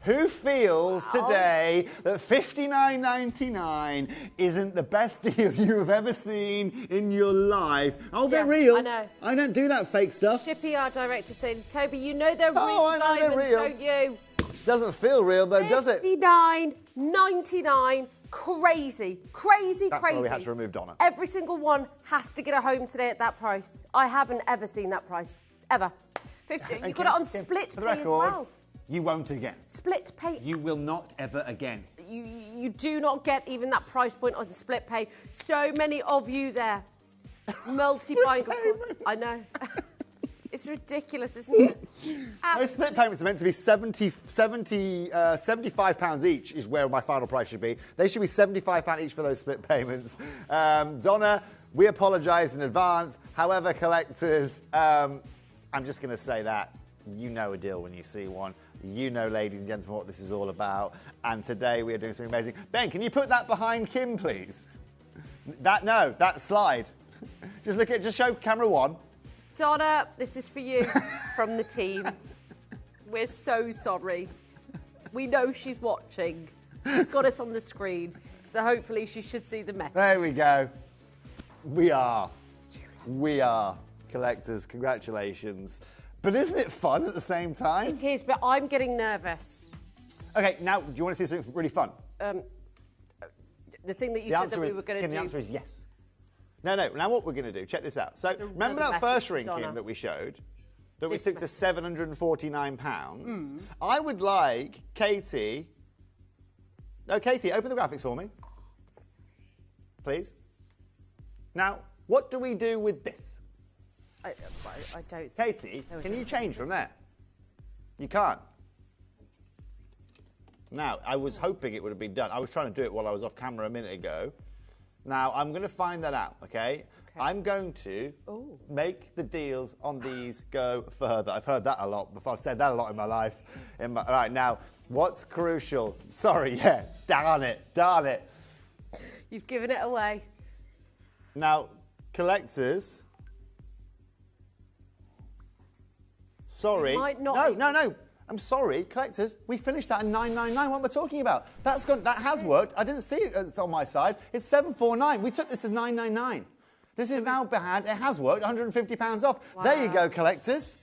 Who feels today that $59.99 isn't the best deal you have ever seen in your life? Oh, they're real. I know. I don't do that fake stuff. Shippy, our director, saying, Toby, you know they're real I know diamonds, they're real. don't you? Doesn't feel real though, does it? $59.99. Crazy. That's why we had to remove Donna. Every single one has to get a home today at that price. I haven't ever seen that price. Ever. 50. You got it on split pay as well. You won't again. Split pay. You will not ever again. You do not get even that price point on split pay. So many of you there. Multi-buying, of course. I know. It's ridiculous, isn't it? Those split payments are meant to be £75 each is where my final price should be. They should be £75 each for those split payments. Donna, we apologise in advance. However, collectors, I'm just going to say that. You know a deal when you see one. You know, ladies and gentlemen, what this is all about. And today we are doing something amazing. Ben, can you put that behind Kim, please? That slide. Just show camera one. Donna, this is for you from the team. We're so sorry. We know she's watching. She's got us on the screen, so hopefully she should see the message. There we go. We are collectors. Congratulations. But isn't it fun at the same time? It is, but I'm getting nervous. Okay, now, do you want to see something really fun? The thing that you said that we were going to do. The answer is yes. No. Now what we're going to do, check this out. So remember that first ring, Kim, that we showed? That we took to £749? I would like Katie... No, Katie, open the graphics for me. Please. Now, what do we do with this? I don't... Katie, can you change from there? You can't. Now, I was hoping it would have been done. I was trying to do it while I was off camera a minute ago. Now, I'm going to find that out, okay? I'm going to make the deals on these go further. I've heard that a lot before. I've said that a lot in my life. All right, now, what's crucial? Sorry, yeah, darn it. You've given it away. Now, collectors... Sorry. No. I'm sorry, collectors. We finished that at $9.99. What am I talking about? That has worked. I didn't see it on my side. It's $749. We took this to $9.99. This is now bad. It has worked. £150 off. Wow. There you go, collectors.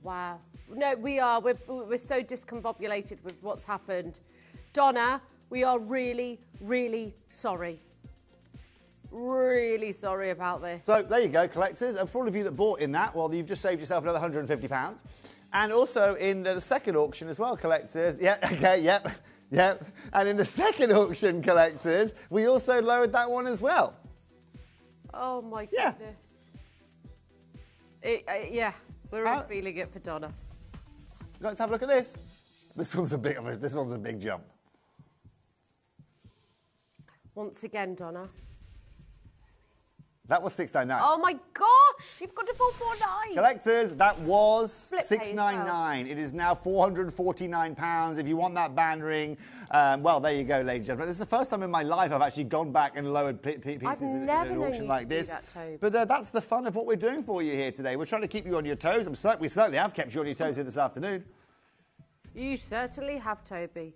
Wow. No, we are. We're so discombobulated with what's happened. Donna, we are really, really sorry. Really sorry about this. So there you go, collectors. And for all of you that bought in that, well, you've just saved yourself another £150. And also in the second auction as well, collectors. Yep. And in the second auction, collectors, we also lowered that one as well. Oh my goodness. Yeah, we're all feeling it for Donna. Let's have a look at this. This one's a big jump. Once again, Donna. That was $6.99. Oh my gosh, you've got to $449. Collectors, that was $6.99. Well. It is now £449. If you want that band ring, well, there you go, ladies and gentlemen. This is the first time in my life I've actually gone back and lowered pieces in an auction like this. But that's the fun of what we're doing for you here today. We're trying to keep you on your toes. We certainly have kept you on your toes here this afternoon. You certainly have, Toby.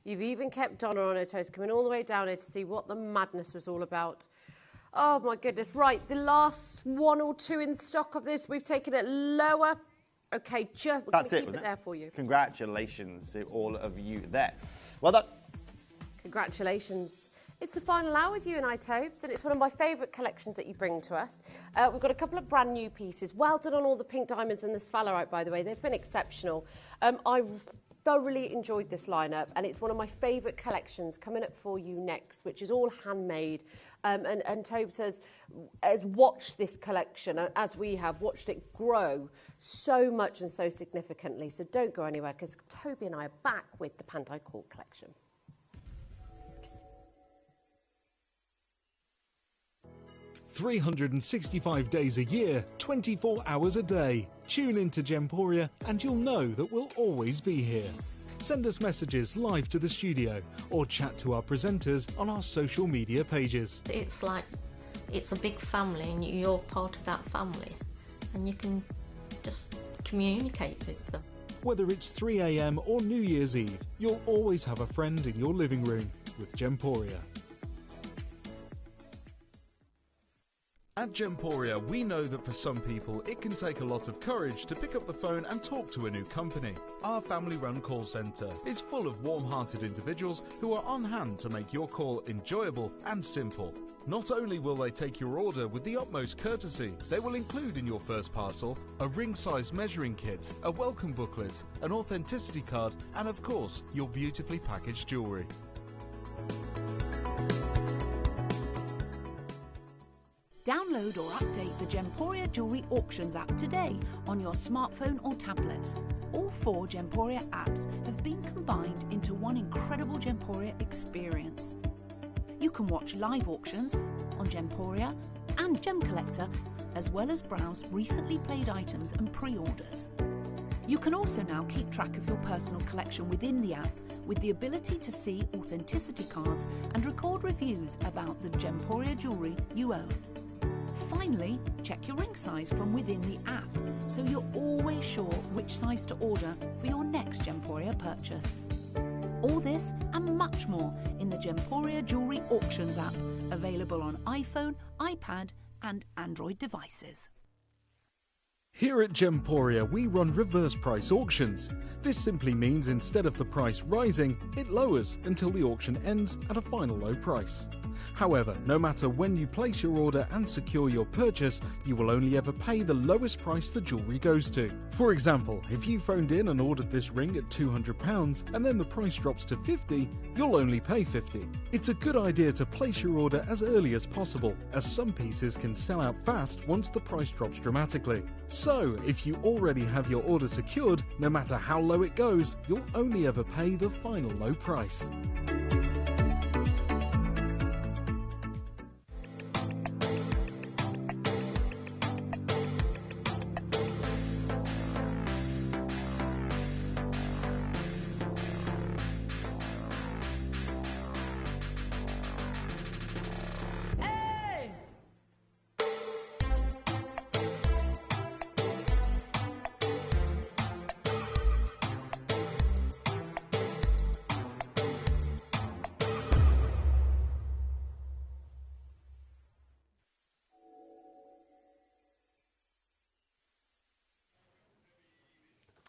You've even kept Donna on her toes, coming all the way down here to see what the madness was all about. Oh, my goodness. Right, the last one or two in stock of this, we've taken it lower. OK, we're going to keep it there for you. Congratulations to all of you there. Well done. Congratulations. It's the final hour with you and I, Tobes, and it's one of my favourite collections that you bring to us. We've got a couple of brand new pieces. Well done on all the pink diamonds and the Spalerite, by the way. They've been exceptional. I've thoroughly enjoyed this lineup, and it's one of my favourite collections coming up for you next, which is all handmade. And Tobes has watched this collection, as we have watched it grow so much and so significantly. So don't go anywhere, because Toby and I are back with the Pandai Court collection. "365 days a year, 24 hours a day. Tune into Gemporia and you'll know that we'll always be here. Send us messages live to the studio or chat to our presenters on our social media pages. It's like it's a big family and you're part of that family and you can just communicate with them. Whether it's 3 a.m. or New Year's Eve, you'll always have a friend in your living room with Gemporia. At Gemporia, we know that for some people, it can take a lot of courage to pick up the phone and talk to a new company. Our family-run call centre is full of warm-hearted individuals who are on hand to make your call enjoyable and simple. Not only will they take your order with the utmost courtesy, they will include in your first parcel a ring-size measuring kit, a welcome booklet, an authenticity card, and of course, your beautifully packaged jewellery. Download or update the Gemporia Jewellery Auctions app today on your smartphone or tablet. All 4 Gemporia apps have been combined into one incredible Gemporia experience. You can watch live auctions on Gemporia and Gem Collector, as well as browse recently played items and pre-orders. You can also now keep track of your personal collection within the app with the ability to see authenticity cards and record reviews about the Gemporia jewellery you own. Finally, check your ring size from within the app so you're always sure which size to order for your next Gemporia purchase. All this and much more in the Gemporia Jewellery Auctions app, available on iPhone, iPad and Android devices. Here at Gemporia, we run reverse price auctions. This simply means instead of the price rising, it lowers until the auction ends at a final low price. However, no matter when you place your order and secure your purchase, you will only ever pay the lowest price the jewellery goes to. For example, if you phoned in and ordered this ring at £200 and then the price drops to £50, you'll only pay £50. It's a good idea to place your order as early as possible, as some pieces can sell out fast once the price drops dramatically. So, if you already have your order secured, no matter how low it goes, you'll only ever pay the final low price.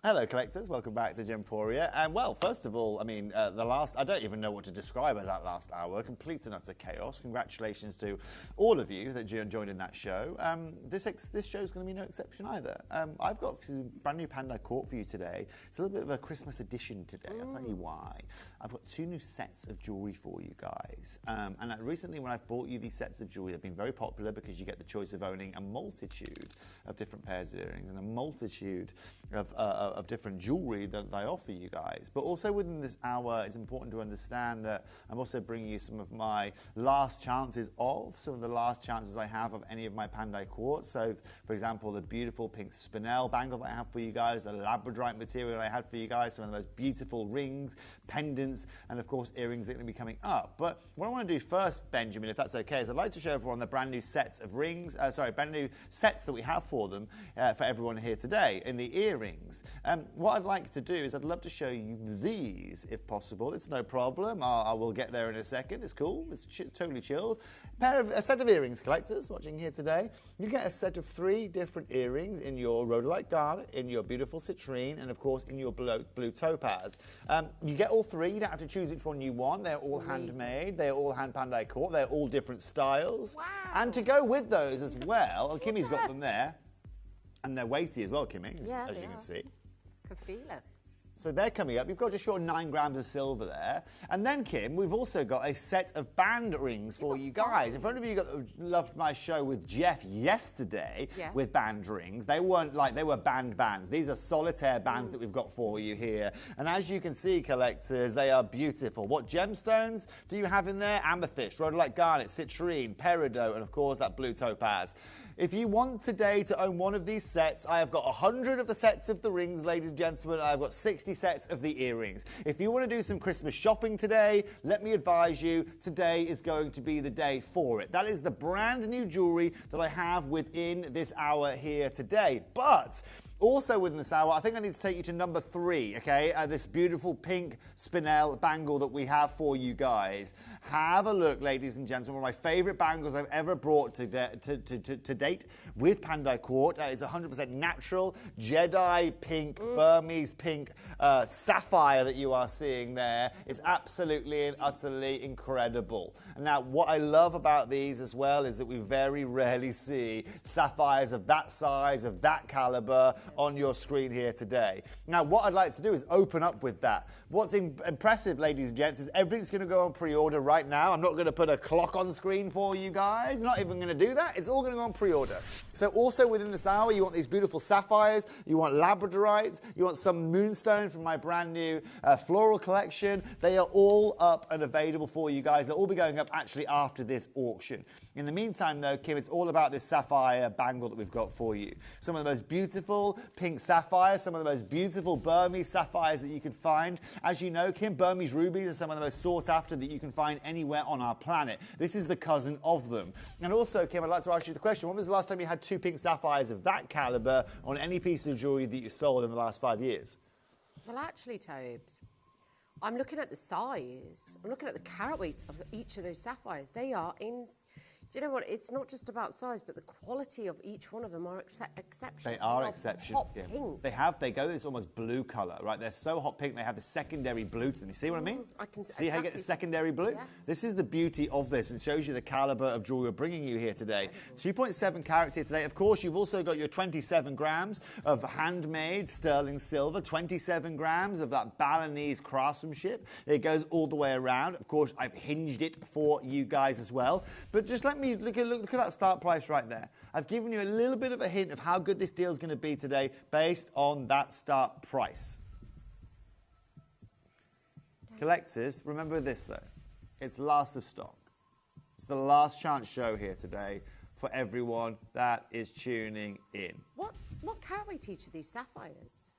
Hello collectors, welcome back to Gemporia. And well, first of all, I mean, I don't even know what to describe as that last hour, complete and utter chaos. Congratulations to all of you that joined in that show. This show is going to be no exception either. I've got a brand new Panda Court for you today. It's a little bit of a Christmas edition today, I'll tell you why. I've got 2 new sets of jewellery for you guys. And recently when I've bought you these sets of jewellery, they've been very popular because you get the choice of owning a multitude of different pairs of earrings and a multitude of different jewellery that I offer you guys. But also within this hour, it's important to understand that I'm also bringing you some of my last chances some of the last chances I have of any of my Pandai quartz. So, for example, the beautiful pink spinel bangle that I have for you guys, the labradorite material I had for you guys, some of those beautiful rings, pendants, and of course earrings that are going to be coming up. But what I want to do first, Benjamin, if that's okay, is I'd like to show everyone the brand new sets of rings, brand new sets that we have for them, for everyone here today, in the earrings. What I'd like to do is I'd love to show you these, if possible. It's no problem. I will get there in a second. It's cool. It's totally chilled. A set of earrings, collectors watching here today. You get a set of 3 different earrings in your rhodolite garnet, in your beautiful citrine, and of course in your blue topaz. You get all 3. You don't have to choose which one you want. They're all handmade. They're all hand Pandai Court. They're all different styles. Wow. And to go with those as well, Kimmy's got them there. And they're weighty as well, Kimmy, as you can see. Can feel it. So they're coming up. You've got just short 9 grams of silver there. And then, Kim, we've also got a set of band rings for you guys. In front of you, loved my show with Jeff yesterday with band rings. They weren't they were bands. These are solitaire bands that we've got for you here. And as you can see, collectors, they are beautiful. What gemstones do you have in there? Amethyst, rhodolite garnet, citrine, peridot, and of course that blue topaz. If you want today to own one of these sets, I have got 100 of the sets of the rings, ladies and gentlemen. I've got 60 sets of the earrings. If you want to do some Christmas shopping today, let me advise you, today is going to be the day for it. That is the brand new jewelry that I have within this hour here today. But also within this hour, I think I need to take you to number 3, okay? This beautiful pink spinel bangle that we have for you guys. Have a look, ladies and gentlemen. One of my favourite bangles I've ever brought to date with Pandai Quartz. It's 100% natural, Jedi pink, Burmese pink sapphire that you are seeing there. It's absolutely and utterly incredible. And now, what I love about these as well is that we very rarely see sapphires of that size, of that calibre, on your screen here today. Now, what I'd like to do is open up with that. What's impressive, ladies and gents, is everything's going to go on pre-order right now. I'm not going to put a clock on screen for you guys. Not even going to do that. It's all going to go on pre-order. So also within this hour, you want these beautiful sapphires, you want labradorites, you want some moonstone from my brand new floral collection. They are all up and available for you guys. They'll all be going up actually after this auction. In the meantime, though, Kim, it's all about this sapphire bangle that we've got for you. Some of the most beautiful pink sapphires, some of the most beautiful Burmese sapphires that you could find. As you know, Kim, Burmese rubies are some of the most sought after that you can find anywhere on our planet. This is the cousin of them. And also, Kim, I'd like to ask you the question, when was the last time you had 2 pink sapphires of that caliber on any piece of jewellery that you sold in the last 5 years? Well, actually, Tobes, I'm looking at the size. I'm looking at the carat weights of each of those sapphires. They are in... Do you know what? It's not just about size, but the quality of each one of them are exceptional. They are exceptional. Hot pink. They go this almost blue colour, right? They're so hot pink, they have the secondary blue to them. You see what I mean? I can see how you get the secondary blue? Yeah. This is the beauty of this. It shows you the calibre of jewellery we're bringing you here today. 2.7 carats here today. Of course, you've also got your 27 grams of handmade sterling silver, 27 grams of that Balinese craftsmanship. It goes all the way around. Of course, I've hinged it for you guys as well. But just let me look at that start price right there. I've given you a little bit of a hint of how good this deal is going to be today based on that start price. Collectors, remember this though. It's last of stock. It's the last chance show here today for everyone that is tuning in. What carat weight each of these sapphires?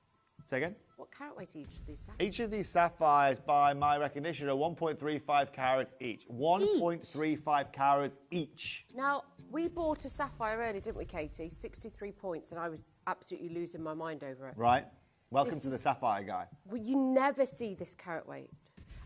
Say again? What carat weight each of these sapphires? Each of these sapphires, by my recognition, are 1.35 carats each. 1.35 carats each. Now, we bought a sapphire earlier, didn't we, Katie? 63 points, and I was absolutely losing my mind over it. Right. Welcome to the sapphire guy. Well, you never see this carat weight.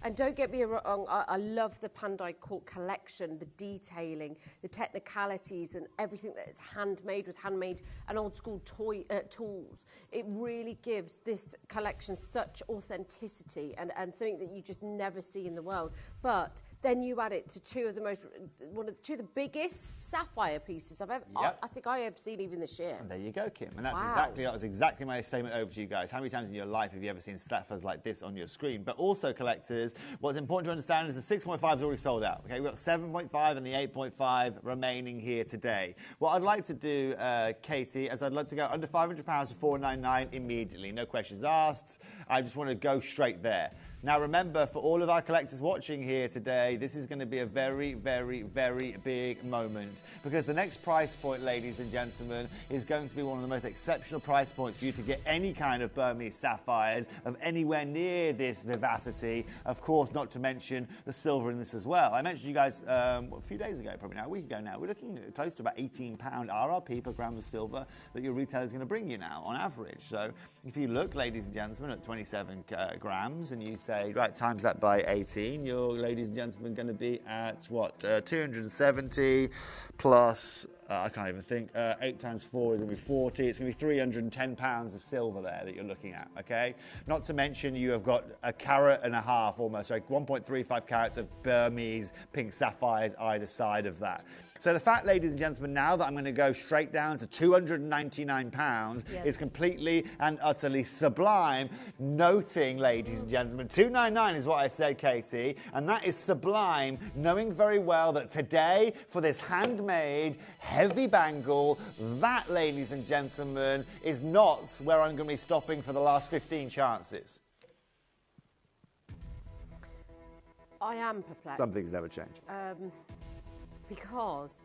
And don't get me wrong, I love the Pandai Court collection, the detailing, the technicalities and everything that is handmade with handmade and old school tools. It really gives this collection such authenticity and something that you just never see in the world. But then you add it to two of the biggest sapphire pieces I've ever, I think I have seen even this year. And there you go, Kim. And that's exactly my statement over to you guys. How many times in your life have you ever seen sapphires like this on your screen? But also, collectors, what's important to understand is the 6.5 is already sold out. Okay, we've got 7.5 and the 8.5 remaining here today. What I'd like to do, Katie, is I'd like to go under £500 for $499 immediately. No questions asked. I just want to go straight there. Now remember, for all of our collectors watching here today, this is going to be a very, very, very big moment, because the next price point, ladies and gentlemen, is going to be one of the most exceptional price points for you to get any kind of Burmese sapphires of anywhere near this vivacity. Of course, not to mention the silver in this as well. I mentioned you guys a few days ago, probably now, a week ago now, we're looking close to about £18 RRP per gram of silver that your retailer is going to bring you now on average. So if you look, ladies and gentlemen, at 27 grams and you say, right, times that by 18, your ladies and gentlemen going to be at what, 270 plus, I can't even think, 8 times 4 is going to be 40. It's going to be 310 pounds of silver there that you're looking at, okay? Not to mention you have got a carat and a half almost, like 1.35 carats of Burmese pink sapphires either side of that. So the fact, ladies and gentlemen, now that I'm going to go straight down to £299 is completely and utterly sublime. Noting, ladies and gentlemen, £299 is what I said, Katie, and that is sublime, knowing very well that today, for this handmade, heavy bangle, that, ladies and gentlemen, is not where I'm going to be stopping for the last 15 chances. I am perplexed. Some things never change. Because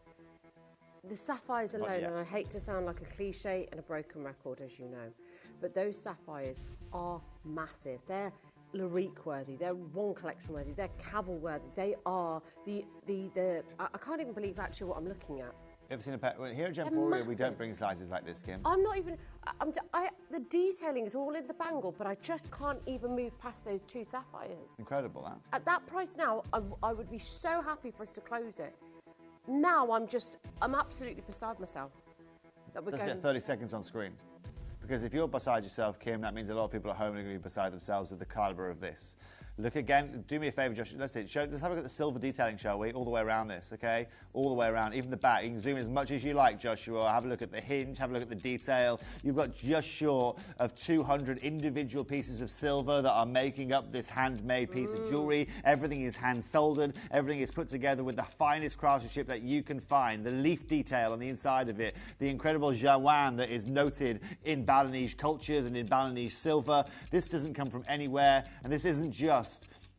the sapphires alone, and I hate to sound like a cliche and a broken record, as you know, but those sapphires are massive. They're Larique worthy, they're one collection worthy, they're Cavil worthy, they are I can't even believe actually what I'm looking at. Ever seen a pair? Here at Gemporia, we don't bring sizes like this, Kim. I'm not even, the detailing is all in the bangle, but I just can't even move past those two sapphires. Incredible, that. At that price now, I would be so happy for us to close it. Now I'm absolutely beside myself. Let's get 30 seconds on screen. Because if you're beside yourself, Kim, that means a lot of people at home are going to be beside themselves with the calibre of this. Look again, do me a favour, Josh. Let's have a look at the silver detailing, shall we? All the way around this, okay? All the way around, even the back. You can zoom in as much as you like, Joshua. Have a look at the hinge, have a look at the detail. You've got just short of 200 individual pieces of silver that are making up this handmade piece of jewellery. Everything is hand soldered. Everything is put together with the finest craftsmanship that you can find. The leaf detail on the inside of it, the incredible jawan that is noted in Balinese cultures and in Balinese silver. This doesn't come from anywhere, and this isn't just.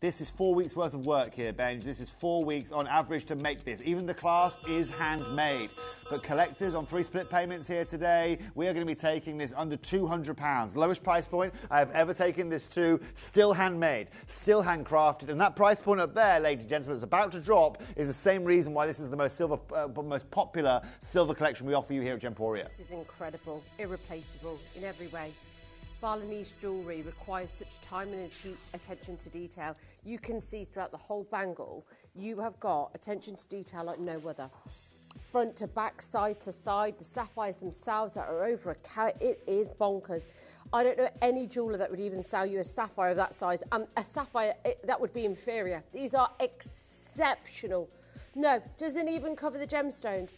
This is 4 weeks worth of work here, Benj. This is 4 weeks on average to make this. Even the clasp is handmade. But collectors on 3 split payments here today, we are going to be taking this under £200. Lowest price point I have ever taken this to. Still handmade, still handcrafted. And that price point up there, ladies and gentlemen, that's about to drop is the same reason why this is the most popular silver collection we offer you here at Gemporia. This is incredible, irreplaceable in every way. Balinese jewellery requires such time and attention to detail. You can see throughout the whole bangle, you have got attention to detail like no other. Front to back, side to side, the sapphires themselves that are over a carat, it is bonkers. I don't know any jeweller that would even sell you a sapphire of that size. A sapphire, that would be inferior. These are exceptional. No, doesn't even cover the gemstones.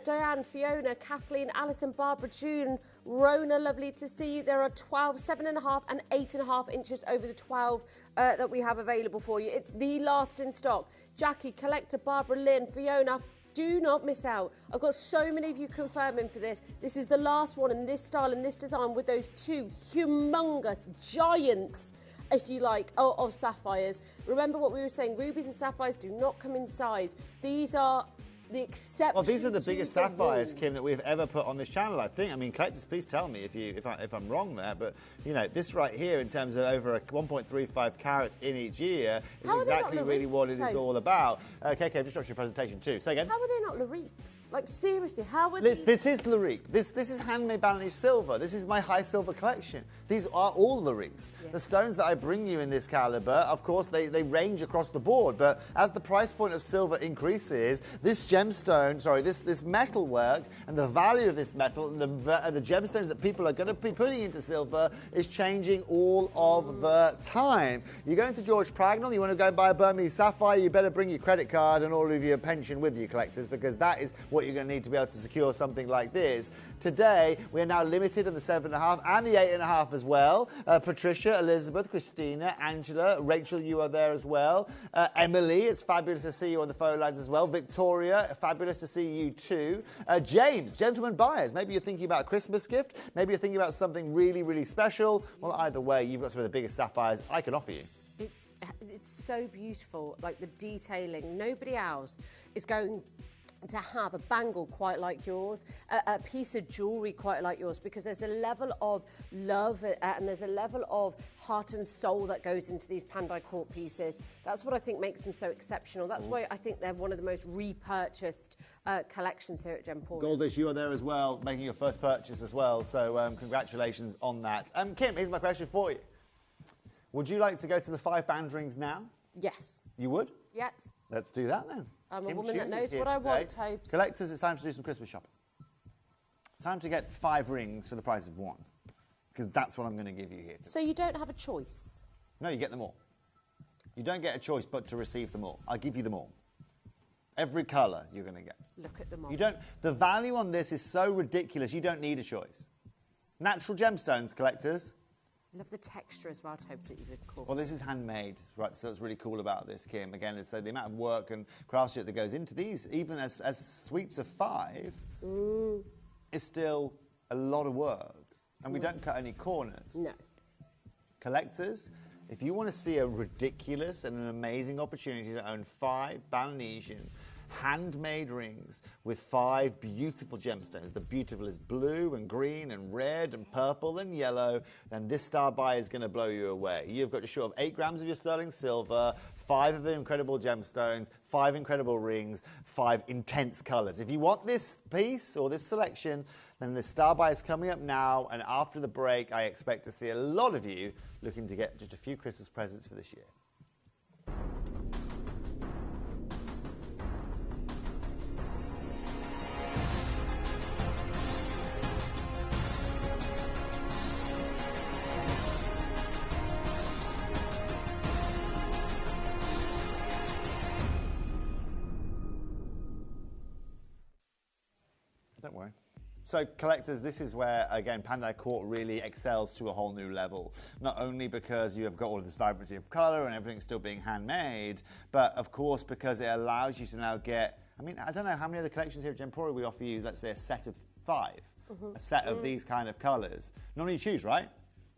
Diane, Fiona, Kathleen, Alison, Barbara, June, Rona, lovely to see you. There are 12, 7.5 and 8.5 inches over the 12 that we have available for you. It's the last in stock. Jackie, Collector, Barbara, Lynn, Fiona, do not miss out. I've got so many of you confirming for this. This is the last one in this style and this design with those 2 humongous giants, if you like, of sapphires. Remember what we were saying, rubies and sapphires do not come in size. These are the exception. Well, these are the biggest sapphires, Kim, that we've ever put on this channel, I think. I mean, collectors, please tell me if I'm wrong there. But, you know, this right here, in terms of over 1.35 carats in each year, is exactly really what it is all about. KK, I've just watched your presentation too. Say again. How are they not Lariques? Like, seriously, how are these? This is Larique. This is handmade Balinese silver. This is my high silver collection. These are all Lariques. Yeah. The stones that I bring you in this caliber, of course, they range across the board. But as the price point of silver increases, this metal work and the value of this metal and the gemstones that people are going to be putting into silver is changing all of the time. You're going to George Pragnell, you want to go and buy a Burmese sapphire, you better bring your credit card and all of your pension with you, collectors, because that is what you're going to need to be able to secure something like this. Today, we are now limited in the 7.5 and the 8.5 as well. Patricia, Elizabeth, Christina, Angela, Rachel, you are there as well. Emily, it's fabulous to see you on the phone lines as well. Victoria, fabulous to see you too. James, gentlemen buyers, maybe you're thinking about a Christmas gift, maybe you're thinking about something really, really special. Well, either way, you've got some of the biggest sapphires I can offer you. It's so beautiful, like the detailing. Nobody else is going to have a bangle quite like yours, a piece of jewellery quite like yours, because there's a level of love and there's a level of heart and soul that goes into these Pandai Court pieces. That's what I think makes them so exceptional. That's why I think they're one of the most repurchased collections here at Gemporia. Goldish, you are there as well, making your first purchase as well, so congratulations on that. Kim, here's my question for you. Would you like to go to the 5 band rings now? Yes. You would? Yes. Let's do that then. I'm a Kim woman that chooses knows what I want, Tobes. Collectors, it's time to do some Christmas shopping. It's time to get 5 rings for the price of 1, because that's what I'm going to give you here today. So you don't have a choice? No, you get them all. You don't get a choice but to receive them all. I'll give you them all. Every colour you're going to get. Look at them all. You don't. The value on this is so ridiculous, you don't need a choice. Natural gemstones, collectors. Love the texture as well, Tobes, that you've called. Well, this is handmade, right? So that's really cool about this, Kim. Again, it's the amount of work and craftsmanship that goes into these, even as suites of 5, is still a lot of work. And we don't cut any corners. No. Collectors, if you want to see a ridiculous and an amazing opportunity to own 5 Balinesian handmade rings with 5 beautiful gemstones. The beautiful is blue and green and red and purple and yellow. Then this star buy is going to blow you away. You've got a short of 8 grams of your sterling silver, 5 of the incredible gemstones, 5 incredible rings, 5 intense colors. If you want this piece or this selection, then the star buy is coming up now. And after the break, I expect to see a lot of you looking to get just a few Christmas presents for this year. don't worry. So collectors, this is where, again, Pandai Court really excels to a whole new level. Not only because you have got all of this vibrancy of colour and everything's still being handmade, but of course because it allows you to now get, I mean, I don't know how many other collections here at Gemporia we offer you, let's say a set of 5, a set of these kind of colours. Normally you choose, right?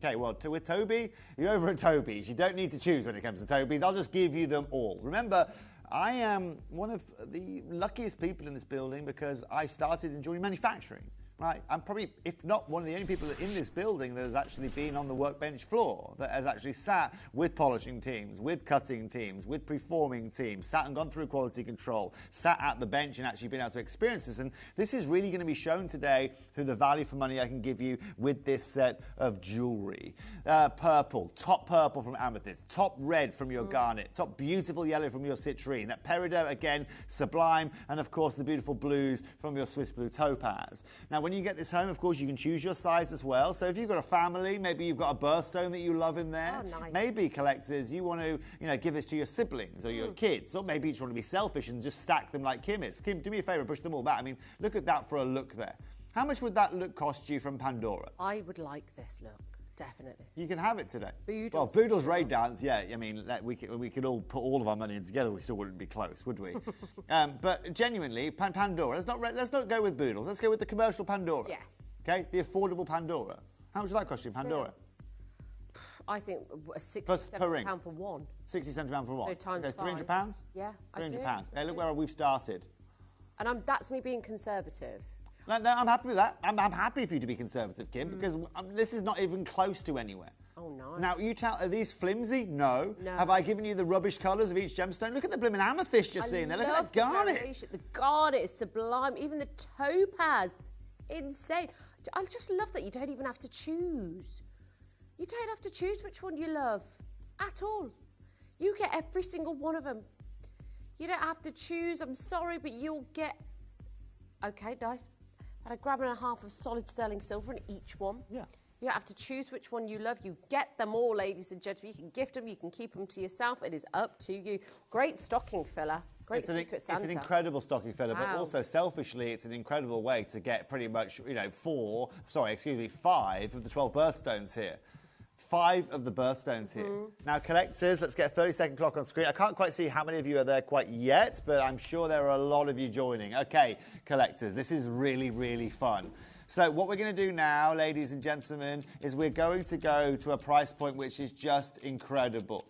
Okay, well, with Toby, you're over at Toby's. You don't need to choose when it comes to Toby's. I'll just give you them all. Remember, I am one of the luckiest people in this building because I started in jewellery manufacturing. Right, I'm probably, if not one of the only people in this building that has actually been on the workbench floor, that has actually sat with polishing teams, with cutting teams, with preforming teams, sat and gone through quality control, sat at the bench and actually been able to experience this. And this is really going to be shown today through the value for money I can give you with this set of jewellery. Purple, top purple from amethyst, top red from your garnet, top beautiful yellow from your citrine, that peridot again, sublime, and of course the beautiful blues from your Swiss blue topaz. Now, when you get this home, of course, you can choose your size as well. So if you've got a family, maybe you've got a birthstone that you love in there. Oh, nice. Maybe, collectors, you want to, give this to your siblings or your kids. Or maybe you just want to be selfish and just stack them like Kim is. Kim, do me a favour, push them all back. I mean, look at that for a look there. How much would that look cost you from Pandora? I would like this look. Definitely. You can have it today. Boodles. Well, Boodles Raid Dance, yeah. I mean, we could all put all of our money in together. We still wouldn't be close, would we? But genuinely, Pandora. Let's not go with Boodles. Let's go with the commercial Pandora. Yes. Okay, the affordable Pandora. How much would that cost you, Pandora? I think £60, £70 for one. £60, £70 for one. So times £300? £5. Yeah, £300. Hey, look where we've started. And that's me being conservative. No, I'm happy with that. I'm happy for you to be conservative, Kim, because this is not even close to anywhere. Oh, no. Now, you tell, are these flimsy? No. No. Have I given you the rubbish colours of each gemstone? Look at the blooming amethyst you're seeing there. Look at that garnet. The garnet is sublime. Even the topaz. Insane. I just love that you don't even have to choose. You don't have to choose which one you love at all. You get every single one of them. You don't have to choose. I'm sorry, but you'll get... Okay, nice. And a £1.50 of solid sterling silver in each one. Yeah. You don't have to choose which one you love. You get them all, ladies and gentlemen. You can gift them. You can keep them to yourself. It is up to you. Great stocking filler. Great Secret Santa. It's an incredible stocking filler, but Wow. also selfishly, it's an incredible way to get pretty much, 5 of the 12 birthstones here. 5 of the birthstones here. Now, collectors, let's get a 30-second clock on screen. I can't quite see how many of you are there quite yet, but I'm sure there are a lot of you joining. Okay, collectors, this is really, really fun. So what we're going to do now, ladies and gentlemen, is we're going to go to a price point which is just incredible.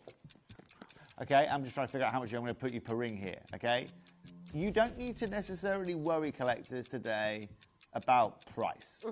Okay, I'm just trying to figure out how much I'm going to put you per ring here, okay? You don't need to necessarily worry, collectors, today about price.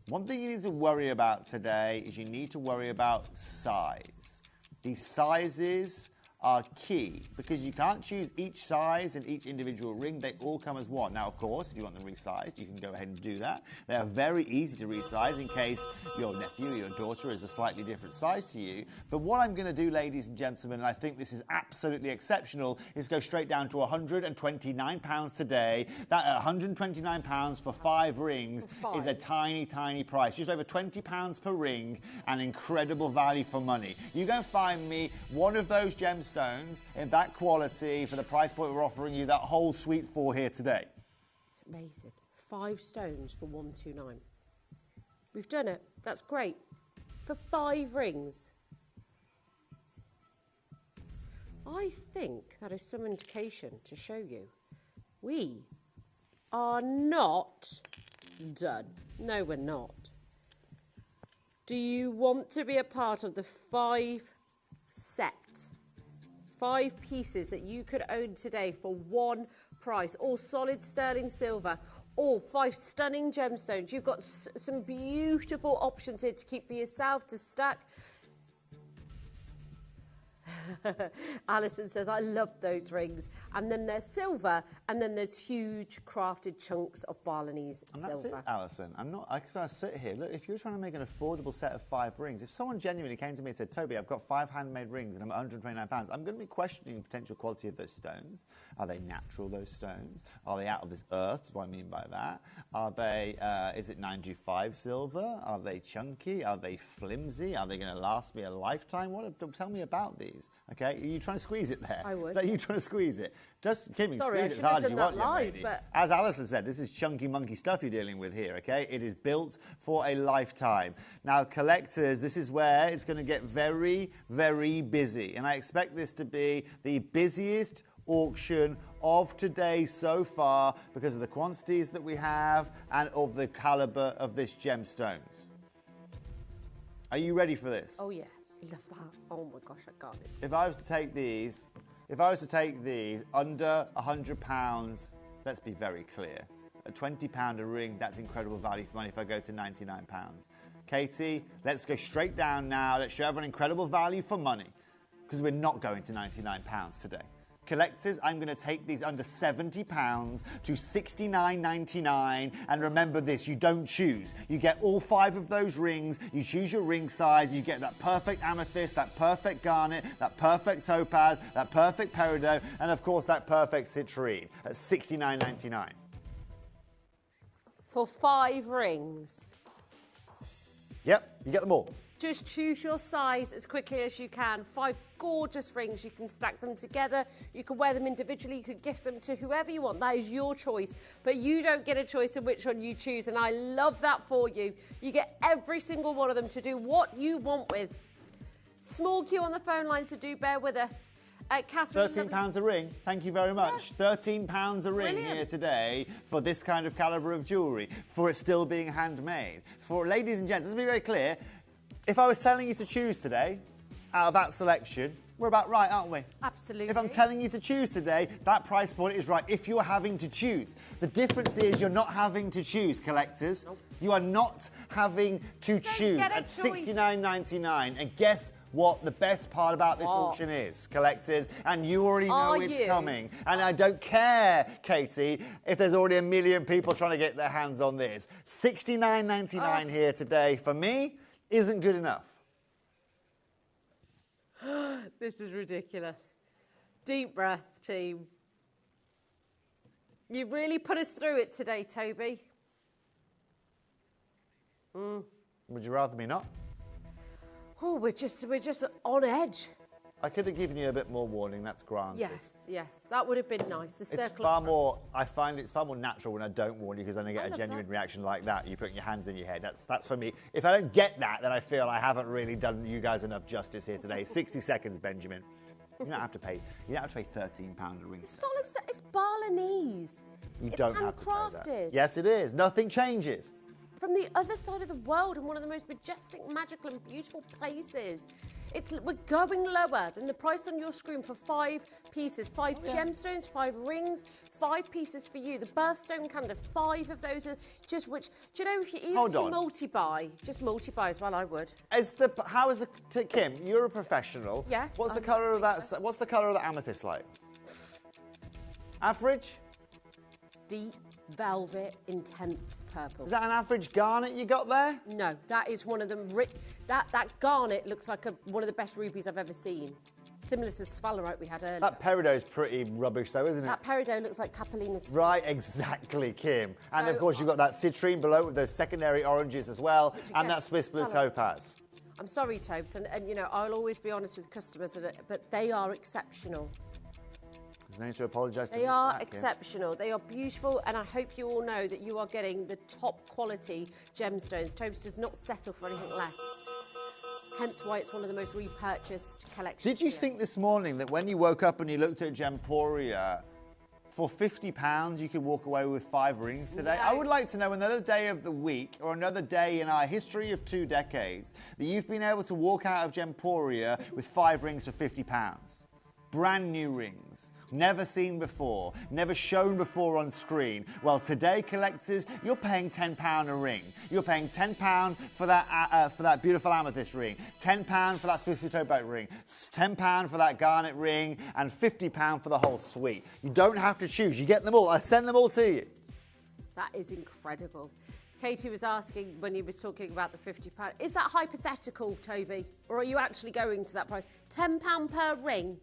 One thing you need to worry about today is you need to worry about size. These sizes are key because you can't choose each size in each individual ring. They all come as one. Now, of course, if you want them resized, you can go ahead and do that. They are very easy to resize in case your nephew or your daughter is a slightly different size to you. But what I'm going to do, ladies and gentlemen, and I think this is absolutely exceptional, is go straight down to £129 today. That £129 for 5 rings is a tiny, tiny price. Just over £20 per ring and incredible value for money. You go find me one of those gemstones in that quality for the price point we're offering you that whole suite for here today. It's amazing. 5 stones for £129. We've done it. That's great. For 5 rings. I think that is some indication to show you we are not done. No, we're not. Do you want to be a part of the 5 set? 5 pieces that you could own today for one price, all solid sterling silver, all 5 stunning gemstones. You've got some beautiful options here to keep for yourself, to stack. Alison says, I love those rings. And then there's silver, and then there's huge crafted chunks of Balinese And silver. that's it, Alison. I sit here. Look, if you're trying to make an affordable set of 5 rings, if someone genuinely came to me and said, Toby, I've got 5 handmade rings and I'm £129, I'm going to be questioning the potential quality of those stones. Are they natural, those stones? Are they out of this earth? What do I mean by that? Are they, is it 925 silver? Are they chunky? Are they flimsy? Are they going to last me a lifetime? Tell me about these. squeeze. Okay, are you trying to squeeze it there? I would. Is that you trying to squeeze it? Just, Kim, you Sorry, squeeze I it as should have hard as you done want, that young live, lady. but- As Alison said, this is chunky monkey stuff you're dealing with here, okay? It is built for a lifetime. Now, collectors, this is where it's going to get very, very busy. And I expect this to be the busiest auction of today so far because of the quantities that we have and of the caliber of this gemstones. Are you ready for this? Oh, yes. Love that. Oh, my gosh, I got it. If I was to take these under £100, let's be very clear. A £20 a ring, that's incredible value for money if I go to £99. Katie, let's go straight down now. Let's show everyone incredible value for money because we're not going to £99 today. Collectors, I'm going to take these under £70 to $69.99. And remember this, you don't choose. You get all 5 of those rings, you choose your ring size, you get that perfect amethyst, that perfect garnet, that perfect topaz, that perfect peridot, and of course that perfect citrine at $69.99. For 5 rings. Yep, you get them all. Just choose your size as quickly as you can. 5 gorgeous rings. You can stack them together. You can wear them individually. You could gift them to whoever you want. That is your choice. But you don't get a choice of which one you choose. And I love that for you. You get every single one of them to do what you want with. Small queue on the phone line, so do bear with us. Catherine, £13 a ring. Thank you very much. Yeah. £13 a ring here today for this kind of calibre of jewellery, for it still being handmade. For ladies and gents, let's be very clear. If I was telling you to choose today, out of that selection, we're about right, aren't we? Absolutely. If I'm telling you to choose today, that price point is right if you're having to choose. The difference is you're not having to choose, collectors. Nope. You are not having to choose at $69.99. And guess what the best part about this auction is, collectors? And you already know it's coming. And I don't care, Katie, if there's already a million people trying to get their hands on this. $69.99 here today, for me, isn't good enough. This is ridiculous. Deep breath, team. You've really put us through it today, Toby. Would you rather me not? Oh, we're just on edge. I could have given you a bit more warning, that's granted. Yes, that would have been nice. The circle. It's far more, I find it's far more natural when I don't warn you because then I get a genuine reaction like that. You putting your hands in your head. That's for me. If I don't get that, then I feel I haven't really done you guys enough justice here today. 60 seconds, Benjamin. You don't have to pay. You don't have to pay £13 a ring. Solid. It's Balinese. You don't have to pay that. Handcrafted. Yes, it is. Nothing changes. From the other side of the world, in one of the most majestic, magical, and beautiful places. We're going lower than the price on your screen for 5 pieces, 5 gemstones, 5 rings, 5 pieces for you. The birthstone calendar, 5 of those are just which. Do you know if you even multi-buy, just multi-buy as well? I would. How is the Kim? You're a professional. Yes. What's the colour of that? What's the colour of the amethyst like? Average. Deep velvet, intense purple. Is that an average garnet you got there? No, that is one of them. That garnet looks like one of the best rubies I've ever seen. Similar to Spalerite we had earlier. That peridot is pretty rubbish though, isn't it? That peridot looks like Capellina's. Right, exactly, Kim. And of course you've got that citrine below with those secondary oranges as well, and that Swiss blue topaz. I'm sorry, Tobes, and you know, I'll always be honest with customers, but they are exceptional. There's no need to apologise to They are exceptional. They are beautiful, and I hope you all know that you are getting the top quality gemstones. Tobes does not settle for anything less. Hence why it's one of the most repurchased collections. Did you think this morning that when you woke up and you looked at Gemporia, for £50 you could walk away with 5 rings today? No. I would like to know another day of the week or another day in our history of 2 decades that you've been able to walk out of Gemporia with 5 rings for £50. Brand new rings. Never seen before, never shown before on screen. Well, today, collectors, you're paying £10 a ring. You're paying £10 for that beautiful amethyst ring, £10 for that Swiss topaz ring, £10 for that garnet ring, and £50 for the whole suite. You don't have to choose. You get them all. I send them all to you. That is incredible. Katie was asking when he was talking about the £50. Is that hypothetical, Toby? Or are you actually going to that price? £10 per ring?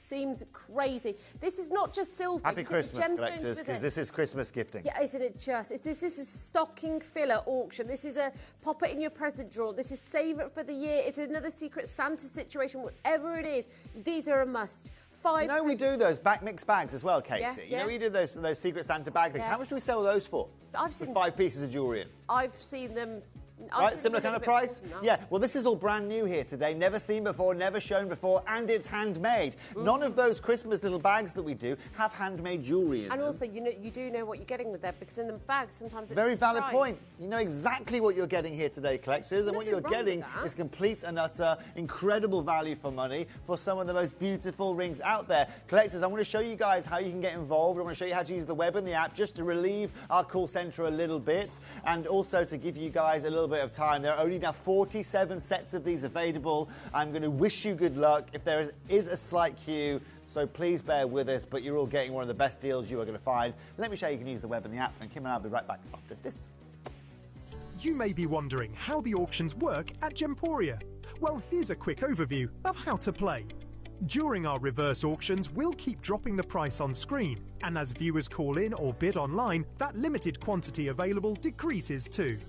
seems crazy. This is not just silver. Happy You get the Christmas, gemstones collectors, with because it. this is Christmas gifting. Yeah, isn't it just? This is a stocking filler auction. This is a pop it in your present drawer. This is save it for the year. It's another Secret Santa situation. Whatever it is, these are a must. You know we do those mixed bags as well, Katie. Yeah, You know yeah. we do those Secret Santa bag things. Yeah. How much do we sell those for? I've With seen 5 pieces of jewellery in. I've seen them. Right, similar kind of price? Yeah, well, this is all brand new here today. Never seen before, never shown before, and it's handmade. None of those Christmas little bags that we do have handmade jewellery in And them. also, you do know what you're getting with that because in the bag sometimes it's Very valid surprise. point. You know exactly what you're getting here today, collectors, and what Nothing you're wrong getting with that. is complete and utter incredible value for money for some of the most beautiful rings out there. Collectors, I want to show you guys how you can get involved. I want to show you how to use the web and the app just to relieve our call centre a little bit, and also to give you guys a little bit of time. There are only now 47 sets of these available. I'm going to wish you good luck. If there is a slight queue, so please bear with us, but you're all getting one of the best deals you are going to find. Let me show you can use the web and the app, and Kim and I will be right back after this. You may be wondering how the auctions work at Gemporia. Well, here's a quick overview of how to play. During our reverse auctions, we'll keep dropping the price on screen, and as viewers call in or bid online, that limited quantity available decreases too.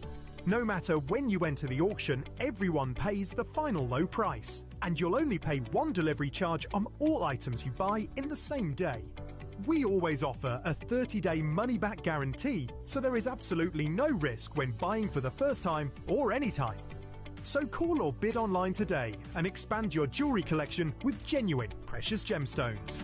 No matter when you enter the auction, everyone pays the final low price, and you'll only pay one delivery charge on all items you buy in the same day. We always offer a 30-day money-back guarantee, so there is absolutely no risk when buying for the first time or any time. So call or bid online today and expand your jewellery collection with genuine precious gemstones.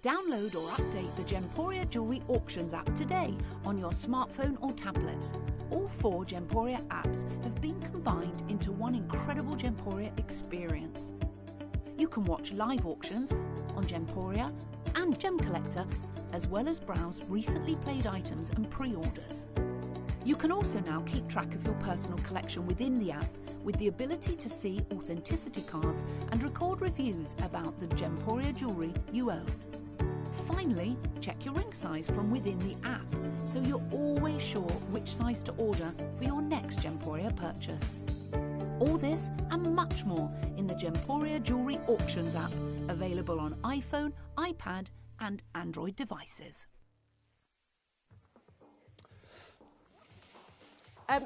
Download or update the Gemporia Jewellery Auctions app today on your smartphone or tablet. All 4 Gemporia apps have been combined into one incredible Gemporia experience. You can watch live auctions on Gemporia and Gem Collector, as well as browse recently played items and pre-orders. You can also now keep track of your personal collection within the app with the ability to see authenticity cards and record reviews about the Gemporia jewellery you own. Finally, check your ring size from within the app so you're always sure which size to order for your next Gemporia purchase. All this and much more in the Gemporia Jewellery Auctions app, available on iPhone, iPad and Android devices.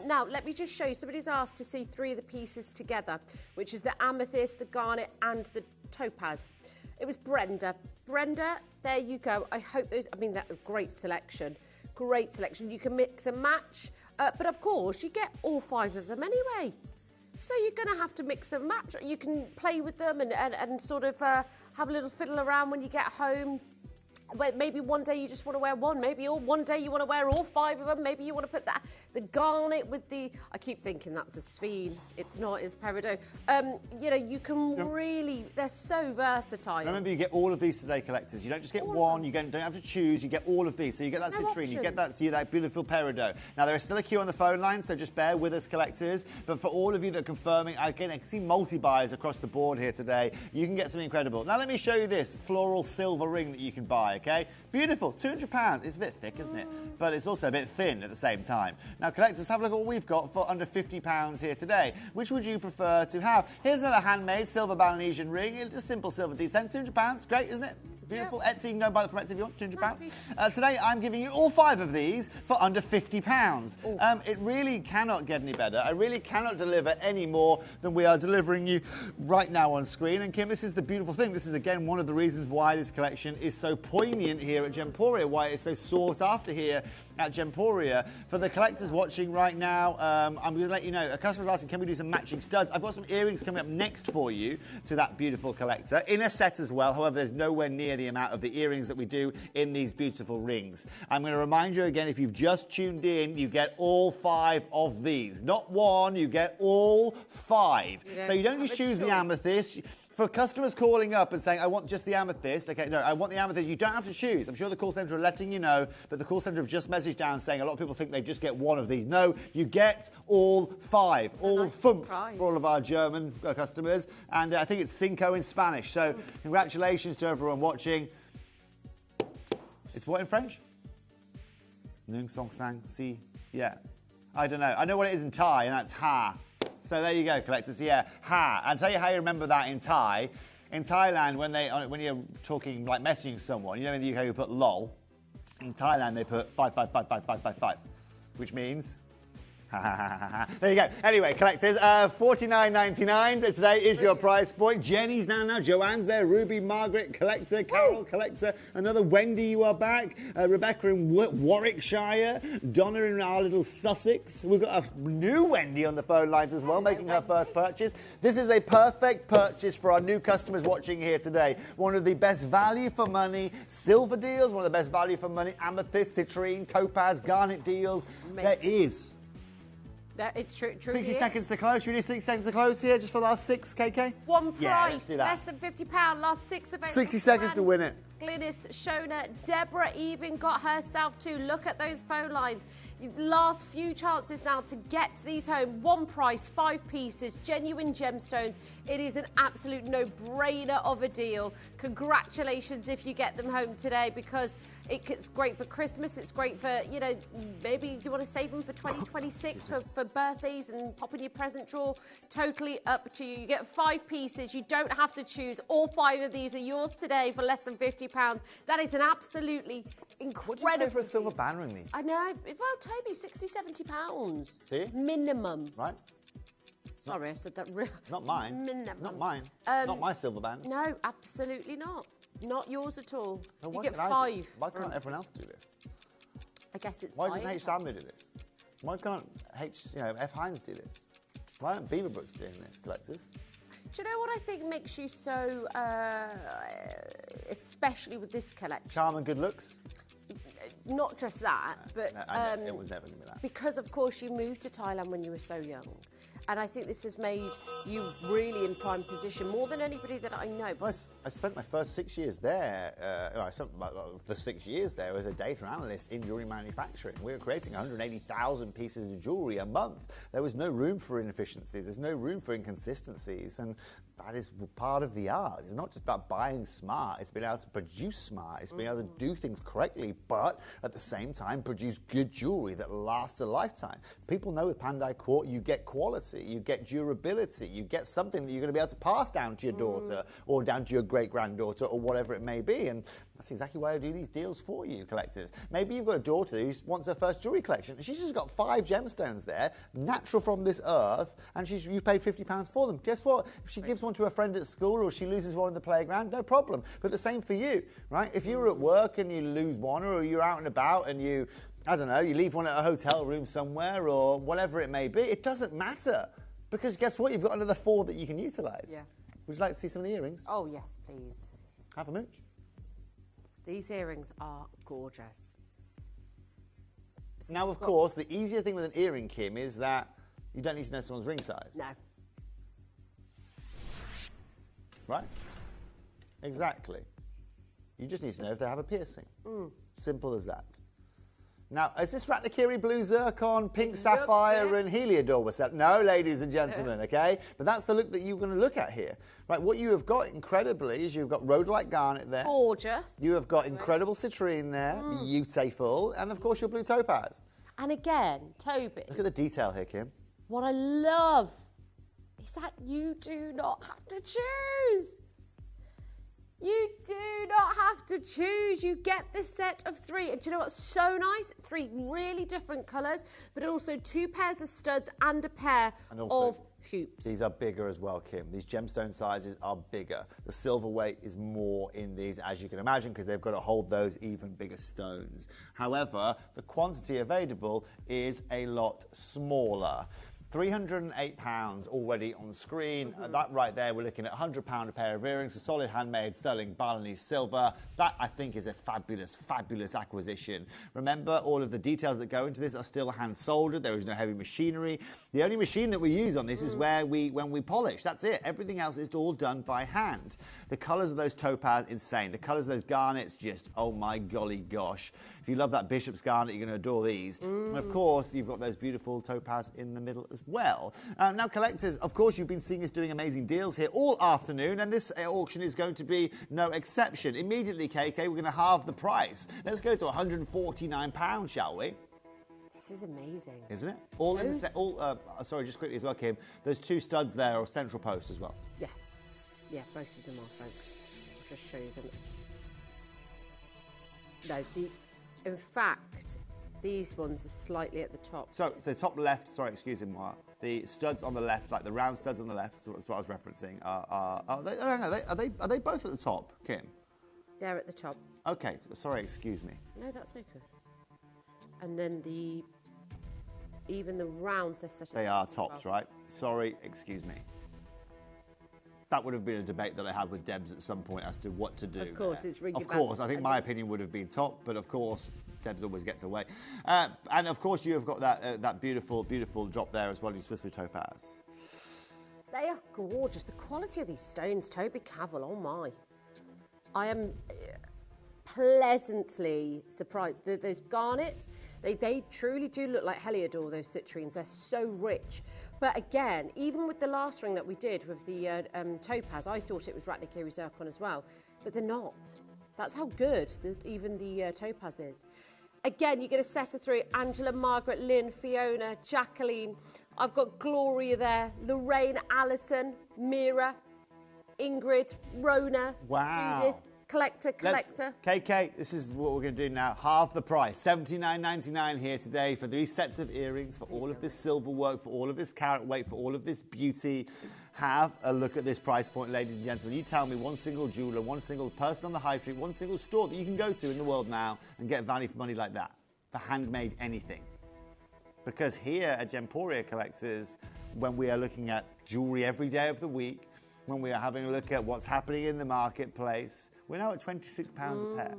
Now, let me just show you. Somebody's asked to see 3 of the pieces together, which is the amethyst, the garnet, and the topaz. It was Brenda. Brenda, there you go. I hope those, I mean, that's a great selection. Great selection. You can mix and match, but of course, you get all 5 of them anyway. So you're going to have to mix and match. You can play with them and sort of have a little fiddle around when you get home. Maybe one day you just want to wear one. Maybe one day you want to wear all 5 of them. Maybe you want to put the garnet with the... I keep thinking that's a sphene. It's not, it's peridot. You know, you can really... They're so versatile. Remember, you get all of these today, collectors. You don't just get one. You don't have to choose. You get all of these. So you get that citrine. You get that beautiful peridot. Now, there is still a queue on the phone line, so just bear with us, collectors. But for all of you that are confirming, again, I can see multi-buys across the board here today. You can get something incredible. Now, let me show you this floral silver ring that you can buy, okay? Beautiful. £200. It's a bit thick, isn't it? But it's also a bit thin at the same time. Now, collectors, have a look at what we've got for under £50 here today. Which would you prefer to have? Here's another handmade silver Balinesian ring. It's just simple silver D10. £200. Great, isn't it? Beautiful. Etsy, you can go and buy them from Etsy if you want, £200. Today, I'm giving you all 5 of these for under £50. It really cannot get any better. I really cannot deliver any more than we are delivering you right now on screen. And Kim, this is the beautiful thing. This is, again, one of the reasons why this collection is so poignant here at Gemporia, why it's so sought after here at Gemporia. For the collectors watching right now, I'm going to let you know, a customer's asking, can we do some matching studs? I've got some earrings coming up next for you to that beautiful collector, in a set as well. However, there's nowhere near the amount of the earrings that we do in these beautiful rings. I'm going to remind you again, if you've just tuned in, you get all 5 of these. Not one, you get all 5. So you don't just choose the amethyst. For customers calling up and saying, I want just the amethyst, okay, no, I want the amethyst, you don't have to choose. I'm sure the call centre are letting you know, but the call centre have just messaged down saying a lot of people think they just get one of these. No, you get all 5, all FUMF for all of our German customers, and I think it's Cinco in Spanish. So congratulations to everyone watching. It's what in French? Nung song sang si. Yeah. I don't know. I know what it is in Thai, and that's ha. So there you go, collectors. Yeah, ha. I'll tell you how you remember that in Thai. In Thailand, when you're talking, like messaging someone, you know in the UK you put lol. In Thailand they put 5555555, which means there you go. Anyway, collectors, $49.99 today is your price point. Jenny's now. Joanne's there. Ruby, Margaret, collector. Carol, collector. Another Wendy, you are back. Rebecca in Warwickshire. Donna in our little Sussex. We've got a new Wendy on the phone lines as well, making her first purchase. This is a perfect purchase for our new customers watching here today. One of the best value for money silver deals. One of the best value for money amethyst, citrine, topaz, garnet deals. There is. It's true. 60 seconds to close. Should we do 60 seconds to close here just for the last 6, KK? One price, yeah, let's do that. Less than £50, last 6 available. 60 seconds to win it. Glynis, Shona, Deborah even got herself too. Look at those phone lines. Last few chances now to get these home. One price, 5 pieces, genuine gemstones. It is an absolute no-brainer of a deal. Congratulations if you get them home today, because it's great for Christmas. It's great for, you know, maybe you want to save them for 2026 for birthdays and pop in your present drawer. Totally up to you. You get 5 pieces. You don't have to choose. All 5 of these are yours today for less than £50. That is an absolutely incredible. What do you pay for a silver banner in these? I know. Well, Toby, £60–70. Do you? Minimum. Right. Sorry, I said that real. Not mine. Minimum. Not mine. Not my silver bands. No, absolutely not. Not yours at all. No, you get 5. Why can't everyone else do this? I guess it's. Why doesn't H. Samu do this? Why can't F. Hines do this? Why aren't Beaverbrooks doing this, collectors? Do you know what I think makes you so, especially with this collection? Charm and good looks? Not just that, but it was never going to be that. Because, of course, you moved to Thailand when you were so young. And I think this has made you really in prime position, more than anybody that I know. Well, I spent my first 6 years there. I spent the 6 years there as a data analyst in jewellery manufacturing. We were creating 180,000 pieces of jewellery a month. There was no room for inefficiencies. There's no room for inconsistencies. And that is part of the art. It's not just about buying smart. It's being able to produce smart. It's being able to do things correctly, but at the same time produce good jewellery that lasts a lifetime. People know with Pandai Court you get quality. You get durability, you get something that you're going to be able to pass down to your daughter or down to your great-granddaughter or whatever it may be. And that's exactly why I do these deals for you, collectors. Maybe you've got a daughter who wants her first jewellery collection. She's just got 5 gemstones there, natural from this earth, and you've paid £50 for them. Guess what? If she gives one to a friend at school or she loses one in the playground, no problem. But the same for you, right? If you were at work and you lose one, or you're out and about and you leave one at a hotel room somewhere or whatever it may be, it doesn't matter. Because guess what? You've got another 4 that you can utilise. Yeah. Would you like to see some of the earrings? Oh, yes, please. Have a mooch. These earrings are gorgeous. So now, of course, the easier thing with an earring, Kim, is that you don't need to know someone's ring size. No. Right? Exactly. You just need to know if they have a piercing. Simple as that. Now, is this Ratnakiri blue zircon, pink sapphire and heliodor was that? No, ladies and gentlemen, okay? But that's the look that you're going to look at here. Right, what you have got incredibly is you've got rhodolite garnet there. Gorgeous. You have got incredible citrine there, beautiful, and of course your blue topaz. And again, Toby. Look at the detail here, Kim. What I love is that you do not have to choose. You do not have to choose. You get this set of 3. And do you know what's so nice? 3 really different colours, but also 2 pairs of studs and a pair of hoops. These are bigger as well, Kim. These gemstone sizes are bigger. The silver weight is more in these, as you can imagine, because they've got to hold those even bigger stones. However, the quantity available is a lot smaller. £308 already on screen. That right there, we're looking at £100 a pair of earrings, a solid handmade sterling Balinese silver. That, I think, is a fabulous, fabulous acquisition. Remember, all of the details that go into this are still hand soldered. There is no heavy machinery. The only machine that we use on this is when we polish. That's it. Everything else is all done by hand. The colours of those topaz, insane. The colours of those garnets, just, oh my golly gosh. If you love that bishop's garnet, you're going to adore these. And of course, you've got those beautiful topaz in the middle as well. Now, collectors, of course, you've been seeing us doing amazing deals here all afternoon, and this auction is going to be no exception. Immediately, KK, we're going to halve the price. Let's go to £149, shall we? This is amazing. Isn't it? Sorry, just quickly as well, Kim. Those 2 studs there are central posts as well. Yeah. Yeah, both of them are, folks. I'll just show you them. No, in fact, these ones are slightly at the top. So top left, sorry, excuse me, the studs on the left, like the round studs on the left, that's what I was referencing, are they both at the top, Kim? They're at the top. Okay, sorry, excuse me. No, that's okay. And then even the rounds, they're set at They are tops, right? Sorry, excuse me. That would have been a debate that I had with Debs at some point as to what to do. Of course, it's ringing Of course, I think my opinion would have been top, but of course, Debs always gets away. And of course, you have got that beautiful, beautiful drop there as well, you Swiss with topaz. They are gorgeous. The quality of these stones, Toby Cavell, oh my. I am pleasantly surprised. Those garnets, they truly do look like Heliodor, those citrines. They're so rich. But again, even with the last ring that we did with the topaz, I thought it was Ratnikiri Zircon as well, but they're not. That's how good even the topaz is. Again, you get a set of 3, Angela, Margaret, Lynn, Fiona, Jacqueline. I've got Gloria there, Lorraine, Alison, Mira, Ingrid, Rona, Wow. Judith, Collector. KK, this is what we're going to do now. Half the price, $79.99 here today for 3 sets of earrings, for all of this silver work, for all of this carat weight, for all of this beauty. Have a look at this price point, ladies and gentlemen. You tell me one single jeweller, one single person on the high street, one single store that you can go to in the world now and get value for money like that, for handmade anything. Because here at Gemporia Collectors, when we are looking at jewellery every day of the week, when we are having a look at what's happening in the marketplace, we're now at £26 a pair.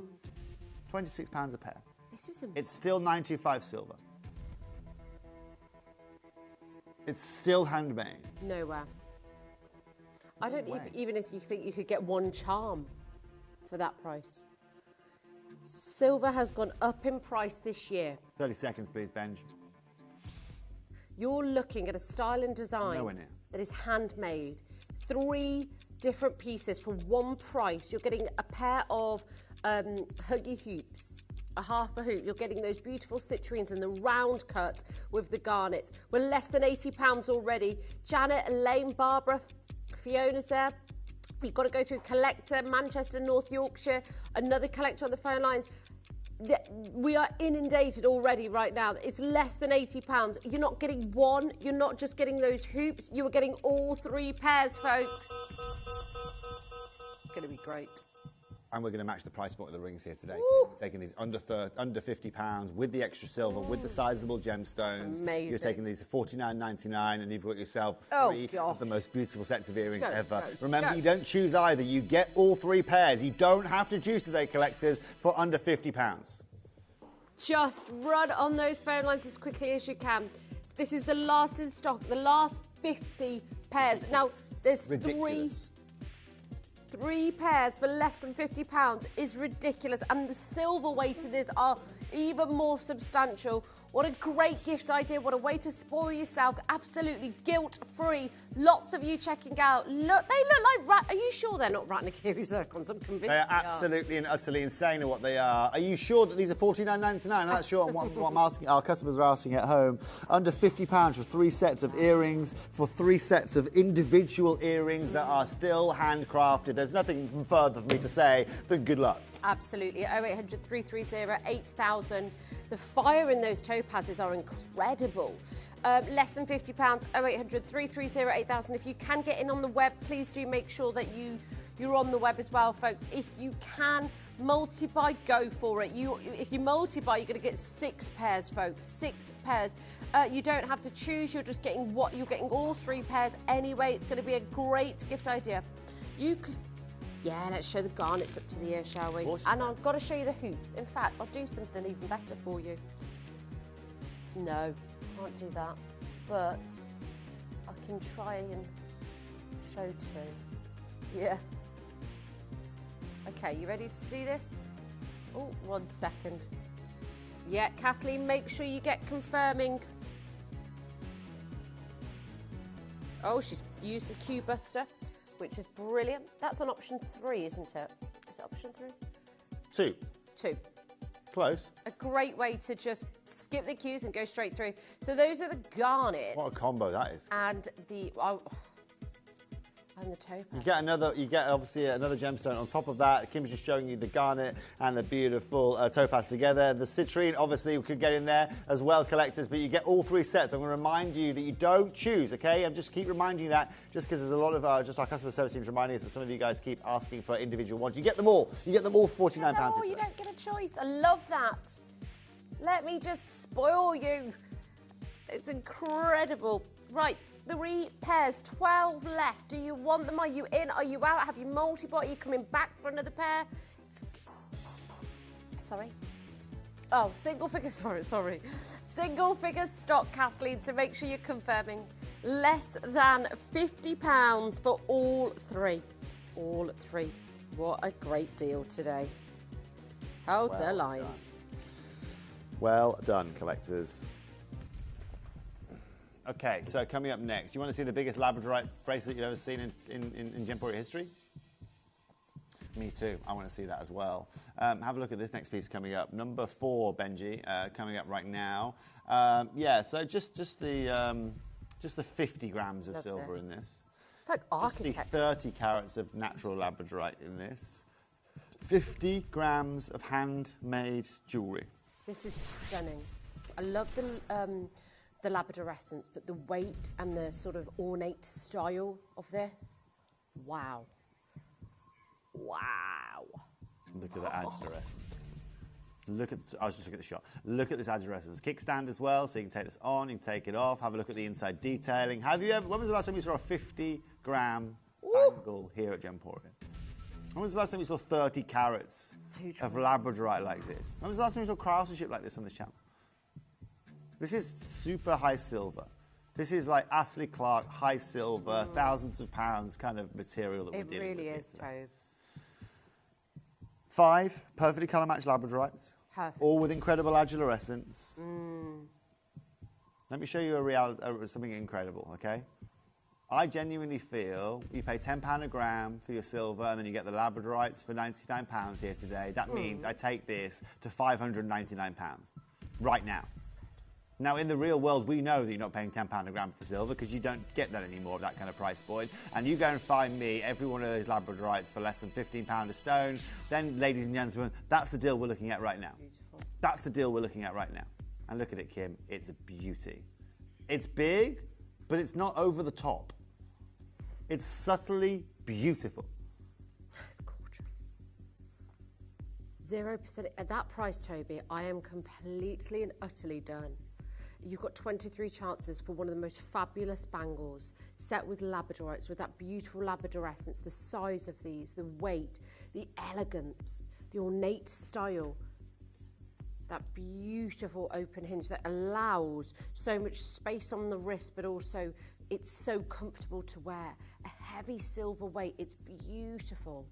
£26 a pair. It's still 925 silver. It's still handmade. Nowhere. I don't even if you think you could get one charm for that price. Silver has gone up in price this year. 30 seconds, please, Benj. You're looking at a style and design Nowhere near. that is handmade. 3 different pieces for one price. You're getting a pair of huggy hoops, a half a hoop. You're getting those beautiful citrines and the round cut with the garnets. We're less than £80 already. Janet, Elaine, Barbara, Fiona's there. You've got to go through Collector, Manchester, North Yorkshire, another Collector on the phone lines. We are inundated already right now. It's less than £80. You're not getting one. You're not just getting those hoops. You are getting all 3 pairs, folks. It's going to be great. And we're going to match the price point of the rings here today. We're taking these under £50 with the extra silver, with the sizable gemstones. Amazing. You're taking these for $49.99 and you've got yourself 3 of the most beautiful sets of earrings ever. Remember, you don't choose either. You get all 3 pairs. You don't have to choose today, collectors, for under £50. Just run on those phone lines as quickly as you can. This is the last in stock, the last 50 pairs. Now, there's three pairs for less than £50 is ridiculous, and the silver weight in this are even more substantial. What a great gift idea. What a way to spoil yourself. Absolutely guilt-free. Lots of you checking out. Look, they look like are you sure they're not Ratnakiri zircons? I'm convinced they are absolutely and utterly insane in what they are. Are you sure that these are $49.99? I'm not sure what I'm asking. Our customers are asking at home. Under £50 for 3 sets of earrings, for 3 sets of individual earrings that are still handcrafted. There's nothing further for me to say than good luck. Absolutely. 0800 330 8000. The fire in those topazes are incredible. Less than £50. 0800 330 8000. If you can get in on the web, please do make sure that you're on the web as well, folks. If you can multi-buy, go for it. If you multi-buy, you're going to get 6 pairs, folks. 6 pairs. You don't have to choose. You're just getting you're getting all 3 pairs anyway. It's going to be a great gift idea. Yeah, let's show the garnets up to the ear, shall we? And I've got to show you the hoops. In fact, I'll do something even better for you. No, can't do that. But I can try and show 2. Yeah. Okay, you ready to see this? Oh, 1 second. Yeah, Kathleen, make sure you get confirming. Oh, she's used the Q Buster, which is brilliant. That's on option 3, isn't it? Is it option 3? 2. Close. A great way to just skip the queues and go straight through. So those are the garnets. What a combo that is. And the topaz. You get obviously another gemstone on top of that. Kim's just showing you the garnet and the beautiful topaz together. The citrine, obviously, we could get in there as well, collectors, but you get all 3 sets. I'm going to remind you that you don't choose, okay? I'm just keep reminding you that just because there's a lot of just our customer service teams reminding us that some of you guys keep asking for individual ones. You get them all. You get them all for £49. No, you don't get a choice. I love that. Let me just spoil you. It's incredible. Right. 3 pairs, 12 left. Do you want them? Are you in? Are you out? Have you multi-bought? Are you coming back for another pair? Sorry. Oh, single figure, sorry. Single figure stock, Kathleen, so make sure you're confirming. Less than £50 for all 3. All 3. What a great deal today. Hold the lines. Well done, collectors. Okay, so coming up next, you want to see the biggest labradorite bracelet you've ever seen in Gemporia history? Me too. I want to see that as well. Have a look at this next piece coming up. Number 4, Benji, coming up right now. Yeah, so just the 50 grams of silver in this. It's like architecture. Just the 30 carats of natural labradorite in this. 50 grams of handmade jewellery. This is stunning. I love the labradorescence, but the weight and the sort of ornate style of this. Wow. Wow. Look at the agidorescence. I was just looking at the shot. Look at this agidorescence kickstand as well, so you can take this on, you can take it off, have a look at the inside detailing. When was the last time you saw a 50-gram bangle here at Gemporia? When was the last time you saw 30 carats of labradorite like this? When was the last time you saw craftsmanship like this on this channel? This is super high silver. This is like Astley Clark high silver, thousands of pounds kind of material that we're dealing with. It really is, Tobes. 5 perfectly colour matched labradorites, Perfect. all with incredible agidorescence. Let me show you something incredible, okay? I genuinely feel you pay £10 a gram for your silver and then you get the labradorites for £99 here today. That means I take this to £599 right now. Now, in the real world, we know that you're not paying £10 a gram for silver because you don't get that anymore at that kind of price point. And you go and find me every one of those labradorites for less than £15 a stone. Then, ladies and gentlemen, that's the deal we're looking at right now. Beautiful. That's the deal we're looking at right now. And look at it, Kim. It's a beauty. It's big, but it's not over the top. It's subtly beautiful. It's gorgeous. 0% at that price, Toby. I am completely and utterly done. You've got 23 chances for one of the most fabulous bangles set with labradorites, with that beautiful labradorescence, the size of these, the weight, the elegance, the ornate style, that beautiful open hinge that allows so much space on the wrist, but also it's so comfortable to wear. A heavy silver weight, it's beautiful.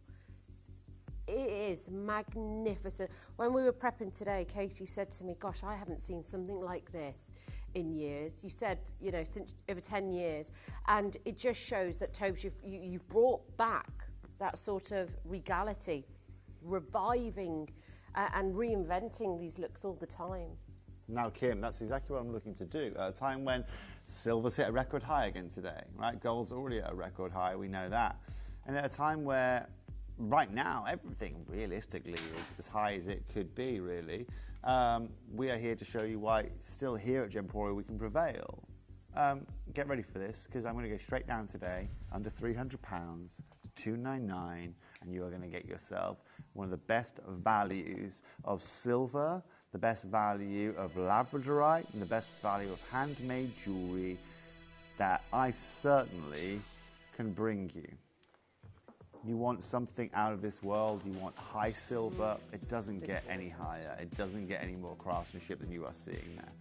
is magnificent. When we were prepping today, Katie said to me, gosh, I haven't seen something like this in years. You said, you know, since over 10 years. And it just shows that, Tobes, you've brought back that sort of regality, reviving and reinventing these looks all the time. Now, Kim, that's exactly what I'm looking to do. At a time when silver's hit a record high again today, right? Gold's already at a record high, we know that. And at a time where, right now, everything realistically is as high as it could be, really. We are here to show you why, still here at Gemporia, we can prevail. Get ready for this, because I'm going to go straight down today, under £300, to $299, and you are going to get yourself one of the best values of silver, the best value of labradorite, and the best value of handmade jewellery that I certainly can bring you. You want something out of this world, you want high silver, it doesn't get any higher, it doesn't get any more craftsmanship than you are seeing there.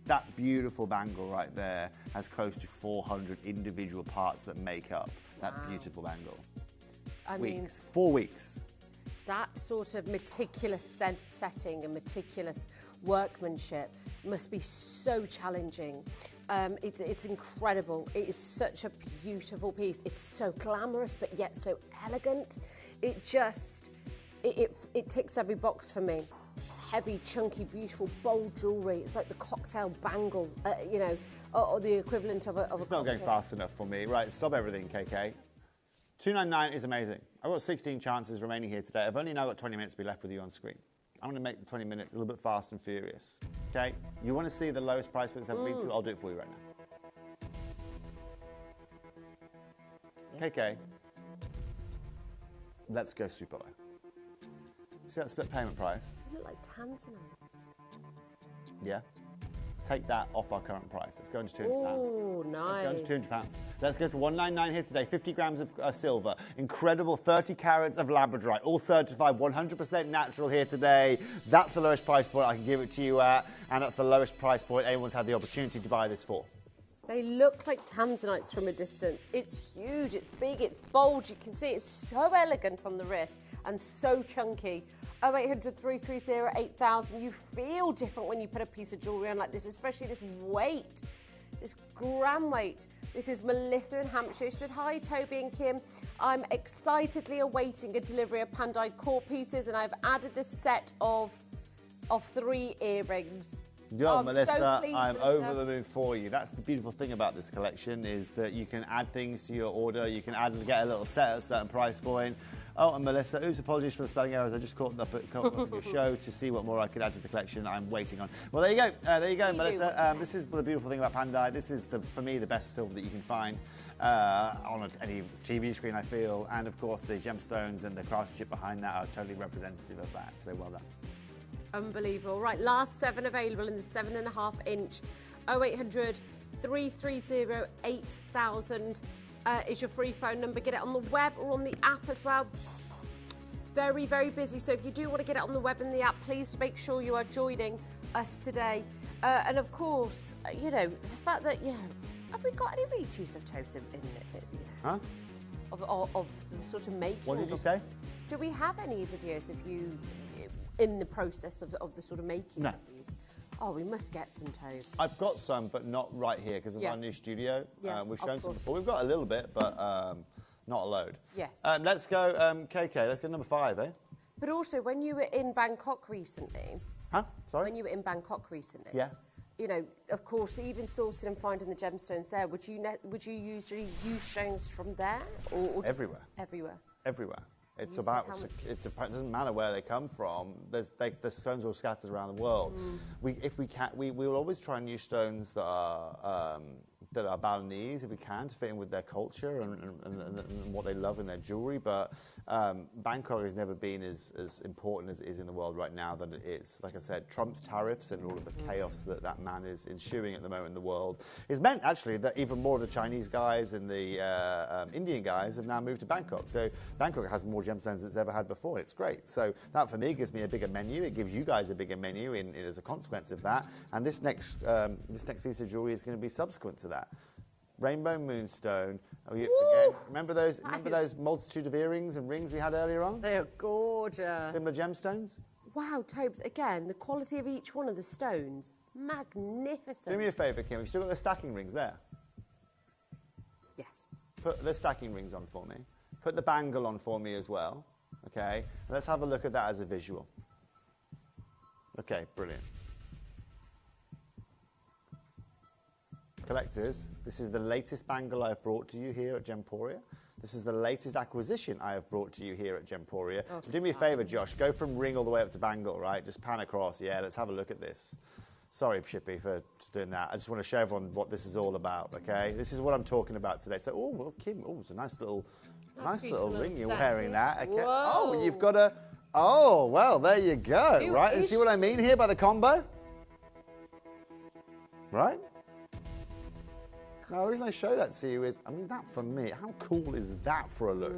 That beautiful bangle right there has close to 400 individual parts that make up that beautiful bangle. I mean, 4 weeks. That sort of meticulous setting and meticulous workmanship must be so challenging. It's incredible. It is such a beautiful piece. It's so glamorous, but yet so elegant. It just, it ticks every box for me. Heavy, chunky, beautiful, bold jewellery. It's like the cocktail bangle, you know, or the equivalent of a It's not going fast enough for me. Right, stop everything, KK. $299 is amazing. I've got 16 chances remaining here today. I've only now got 20 minutes to be left with you on screen. I'm going to make the 20 minutes a little bit fast and furious. Okay? You want to see the lowest price point it's ever been to? I'll do it for you right now. KK, let's go super low. See that split payment price? They look like Tanzanite. Yeah. Take that off our current price. Let's go into £200. Oh, nice. Let's go into £200. Let's go for $199 here today. 50 grams of silver. Incredible 30 carats of labradorite. All certified 100% natural here today. That's the lowest price point I can give it to you at. And that's the lowest price point anyone's had the opportunity to buy this for. They look like Tanzanites from a distance. It's huge, it's big, it's bold. You can see it's so elegant on the wrist and so chunky. 0800 330 8000. You feel different when you put a piece of jewellery on like this, especially this weight, this gram weight. This is Melissa in Hampshire. She said, hi, Toby and Kim. I'm excitedly awaiting a delivery of Pandite core pieces, and I've added this set of 3 earrings. Yo, Melissa, so pleased, I'm over the moon for you. That's the beautiful thing about this collection, is that you can add things to your order. You can add and get a little set at a certain price point. Oh, and Melissa, oops, apologies for the spelling errors. I just caught up at your show to see what more I could add to the collection. I'm waiting on. Well, there you go. There you go, Melissa. This is the beautiful thing about Pandite. This is, for me, the best silver that you can find on any TV screen, I feel. And, of course, the gemstones and the craftsmanship behind that are totally representative of that. So well done. Unbelievable. Right, last 7 available in the 7.5 inch. 0800 330 8000. Is your free phone number. Get it on the web or on the app as well. Very, very busy. So if you do want to get it on the web and the app, please make sure you are joining us today. And of course, you know, the fact that, you know, have we got any retees of Toads in Huh? Of the sort of making? What did you say? Do we have any videos of you in the process of the sort of making of these? Oh, we must get some, Toad. I've got some, but not right here because of our new studio. Yeah, we've shown some before. We've got a little bit, but not a load. Yes. Let's go, KK. Let's go number 5, eh? But also, when you were in Bangkok recently... Huh? Sorry? When you were in Bangkok recently... Yeah. You know, of course, even sourcing and finding the gemstones there, would you usually use stones from there? Or just everywhere? Everywhere. It doesn't matter where they come from. There's stones all scattered around the world. We will always try and use stones that are Balinese if we can, to fit in with their culture and what they love in their jewellery. But Bangkok has never been as important as it is in the world right now than it is. Like I said, Trump's tariffs and all of the chaos that man is ensuing at the moment in the world has meant actually that even more of the Chinese guys and the Indian guys have now moved to Bangkok. So Bangkok has more gemstones than it's ever had before. It's great. So that for me gives me a bigger menu. It gives you guys a bigger menu as a consequence of that. And this next piece of jewellery is going to be subsequent to that. Rainbow moonstone. Again, remember those multitude of earrings and rings we had earlier on? They are gorgeous. Similar gemstones? Wow, Tobes, again, the quality of each one of the stones, magnificent. Do me a favour, Kim. You've still got the stacking rings there? Yes. Put the stacking rings on for me. Put the bangle on for me as well. Okay? And let's have a look at that as a visual. Okay, brilliant. Collectors, this is the latest bangle I've brought to you here at Gemporia. This is the latest acquisition I have brought to you here at Gemporia. Oh, do me a favour, Josh. Go from ring all the way up to bangle, right? Just pan across. Yeah, let's have a look at this. Sorry, Shippy, for doing that. I just want to show everyone what this is all about, okay? This is what I'm talking about today. So, oh, well, Kim, oh, it's a nice little ring you're wearing that. Okay. Oh, and you've got a... Oh, well, there you go, right? And see what I mean here by the combo? Right? Now, the reason I show that to you is, I mean, that for me, how cool is that for a look?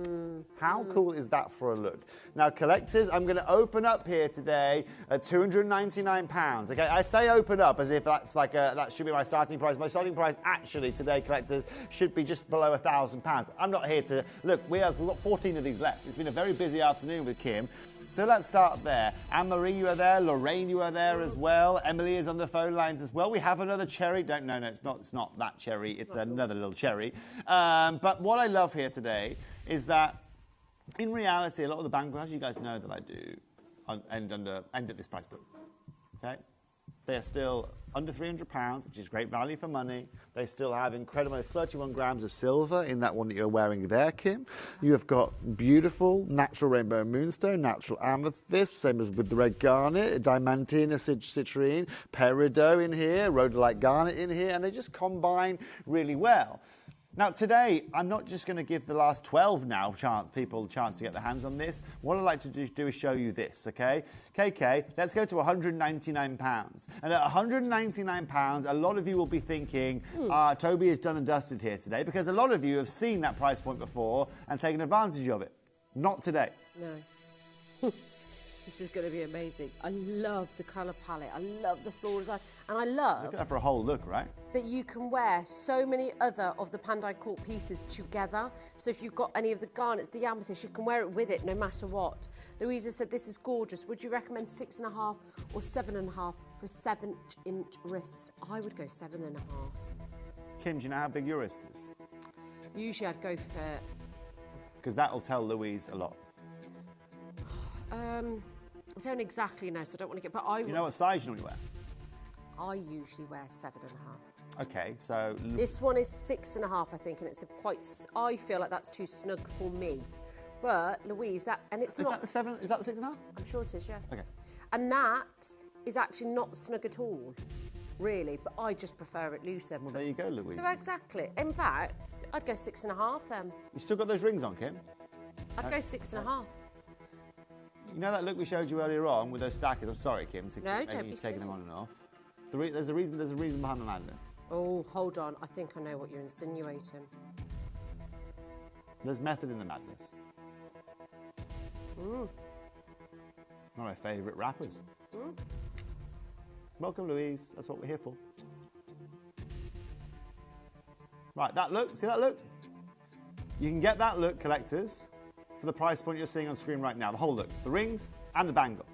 How cool is that for a look? Now, collectors, I'm going to open up here today at £299. Okay, I say open up as if that's like that should be my starting price. My starting price, actually, today, collectors, should be just below £1,000. I'm not here to look. We've got 14 of these left. It's been a very busy afternoon with Kim. So let's start there. Anne-Marie, you are there. Lorraine, you are there as well. Emily is on the phone lines as well. We have another cherry. No, it's not that cherry. It's another little cherry. But what I love here today is that, in reality, a lot of the bangles, as you guys know that I do, end at this price point. Okay? They are still under £300, which is great value for money. They still have incredible 31 grams of silver in that one that you're wearing there, Kim. You have got beautiful natural rainbow moonstone, natural amethyst, same as with the red garnet, diamantina citrine, peridot in here, rhodolite garnet in here, and they just combine really well. Now, today, I'm not just going to give the last 12 people a chance to get their hands on this. What I'd like to do is show you this, okay? KK, let's go to £199. And at £199, a lot of you will be thinking, Toby is done and dusted here today, because a lot of you have seen that price point before and taken advantage of it. Not today. No. This is going to be amazing. I love the colour palette. I love the floral design. And I love... Look at that for a whole look, right? That you can wear so many other of the Pandai Court pieces together. So if you've got any of the garnets, the amethyst, you can wear it with it no matter what. Louisa said, this is gorgeous. Would you recommend 6.5 or 7.5 for a 7-inch wrist? I would go 7.5. Kim, do you know how big your wrist is? Usually I'd go for... Because that'll tell Louise a lot. I don't exactly know, so I don't want to get... But I... Do you know what size you normally wear? I usually wear 7.5. Okay, so... This one is 6.5, I think, and it's quite... I feel like that's too snug for me. But, Louise, that... And it's is not... That the 7? Is that the 6.5? I'm sure it is, yeah. Okay. And that is actually not snug at all, really, but I just prefer it looser. Well, there you go, Louise. So exactly. In fact, I'd go 6.5 then. You still got those rings on, Kim? I'd go 6.5. You know that look we showed you earlier on with those stackers? I'm sorry, Kim, to no, don't be taking them on and off. There's a reason behind the madness. Oh, hold on. I think I know what you're insinuating. There's method in the madness. One of my favourite rappers. Welcome, Louise. That's what we're here for. Right, that look. See that look? You can get that look, collectors, for the price point you're seeing on screen right now. The whole look. The rings and the bangle.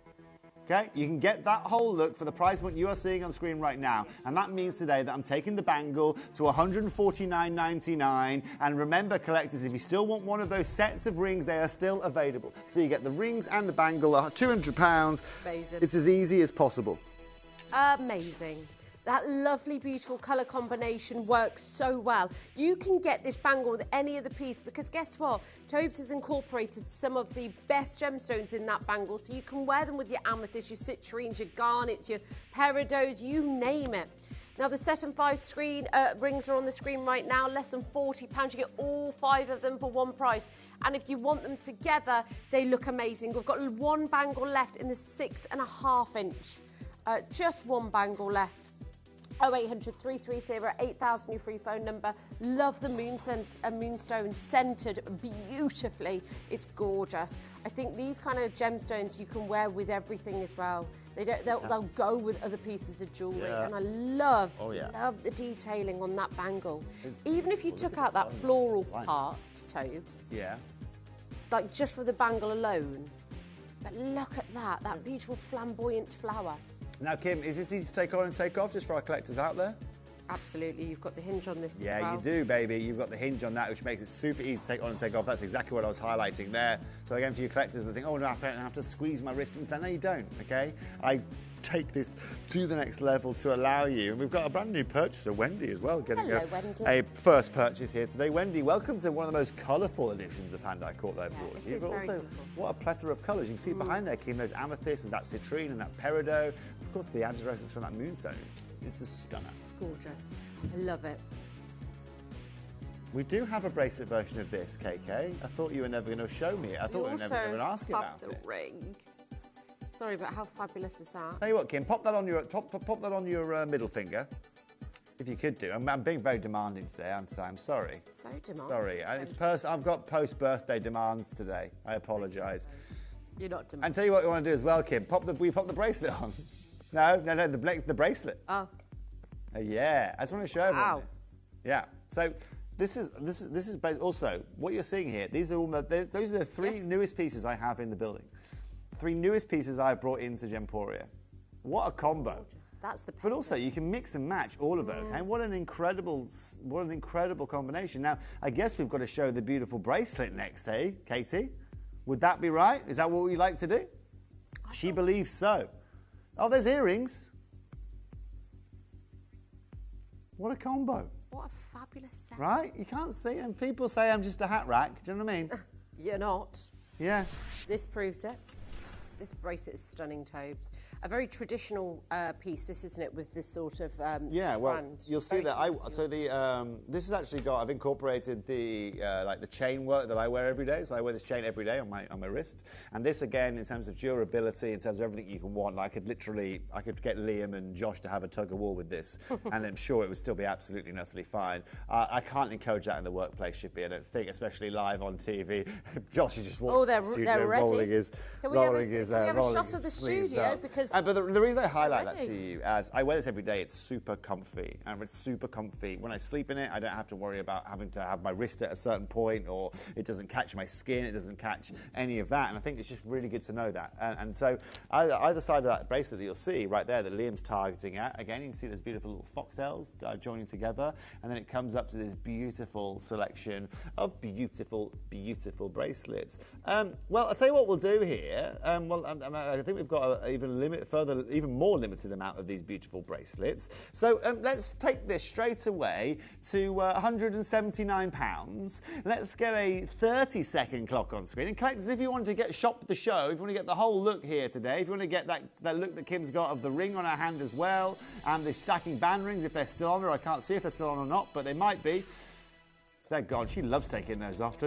Okay? You can get that whole look for the price point you are seeing on screen right now. And that means today that I'm taking the bangle to $149.99. And remember, collectors, if you still want one of those sets of rings, they are still available. So you get the rings and the bangle at £200. Amazing. It's as easy as possible. Amazing. That lovely, beautiful colour combination works so well. You can get this bangle with any other piece because guess what? Tobes has incorporated some of the best gemstones in that bangle, so you can wear them with your amethyst, your citrines, your garnets, your peridots, you name it. Now, the set and 5 rings are on the screen right now, less than £40. You get all 5 of them for one price. And if you want them together, they look amazing. We've got one bangle left in the 6.5 inch. Just one bangle left. 0800 330 8000, your free phone number. Love the moonstone scented beautifully. It's gorgeous. I think these kind of gemstones you can wear with everything as well. They'll go with other pieces of jewellery, and I love the detailing on that bangle. Even if you took out that floral part, Tobes, like just for the bangle alone, but look at that beautiful flamboyant flower. Now, Kim, is this easy to take on and take off just for our collectors out there? Absolutely, you've got the hinge on this as well. Yeah, you do, baby. You've got the hinge on that, which makes it super easy to take on and take off. That's exactly what I was highlighting there. So again, for you collectors that think, oh, no, I have to squeeze my wrist into that. No, you don't, okay? I take this to the next level to allow you. And we've got a brand new purchaser, Wendy, as well, getting a first purchase here today. Wendy, welcome to one of the most colourful editions of Hand-Eye Court that I've brought to you. But also, what a plethora of colours. You can see behind there, Kim, those amethyst and that citrine and that peridot. Of course, the agirescence from that moonstone. It's a stunner. It's gorgeous. I love it. We do have a bracelet version of this, KK. I thought you were never going to show me it. I thought we were never going to ask about the it. Ring. Sorry, but how fabulous is that? Tell you what, Kim, pop that on your middle finger, if you could do. I'm being very demanding today, aren't I? I'm sorry. So demanding. Sorry, I've got post-birthday demands today. I apologise. You're not demanding. And tell you what you want to do as well, Kim. Will you pop the bracelet on? No, the bracelet. Oh. Yeah, I just want to show everyone this. Yeah. So this is based also what you're seeing here. Those are the three newest pieces I have in the building. 3 newest pieces I've brought into Gemporia. What a combo! That's the. But also you can mix and match all of those. And what an incredible combination. Now I guess we've got to show the beautiful bracelet next, eh, Katie? Would that be right? Is that what we like to do? She believes so. Oh, there's earrings. What a combo. What a fabulous set. Right? You can't see, and people say I'm just a hat rack. Do you know what I mean? You're not. Yeah. This proves it. This bracelet is stunning, Tobes. A very traditional piece, this, isn't it, with this sort of yeah, well, brand. You'll see that. This has actually got. I've incorporated the like the chain work that I wear every day. So I wear this chain every day on my wrist. And this again, in terms of durability, in terms of everything you can want. I could get Liam and Josh to have a tug of war with this, and I'm sure it would still be absolutely nutty fine. I can't encourage that in the workplace, Shippy. I don't think, especially live on TV. Josh is just walking to the studio, rolling his. Can we have a shot of the studio? Because but the reason I highlight that to you, as I wear this every day, it's super comfy. And it's super comfy. When I sleep in it, I don't have to worry about having to have my wrist at a certain point, or it doesn't catch my skin, it doesn't catch any of that. And I think it's just really good to know that. And so either side of that bracelet that you'll see right there that Liam's targeting at, again, you can see those beautiful little foxtails joining together. And then it comes up to this beautiful selection of beautiful, beautiful bracelets. Well, I'll tell you what we'll do here. I think we've got an even more limited amount of these beautiful bracelets. So let's take this straight away to £179. Let's get a 30-second clock on screen. And collectors, if you want to shop the show, if you want to get the whole look here today, if you want to get that look that Kim's got of the ring on her hand as well, and the stacking band rings, if they're still on her, I can't see if they're still on or not, but they might be. They're gone. She loves taking those off, doesn't she?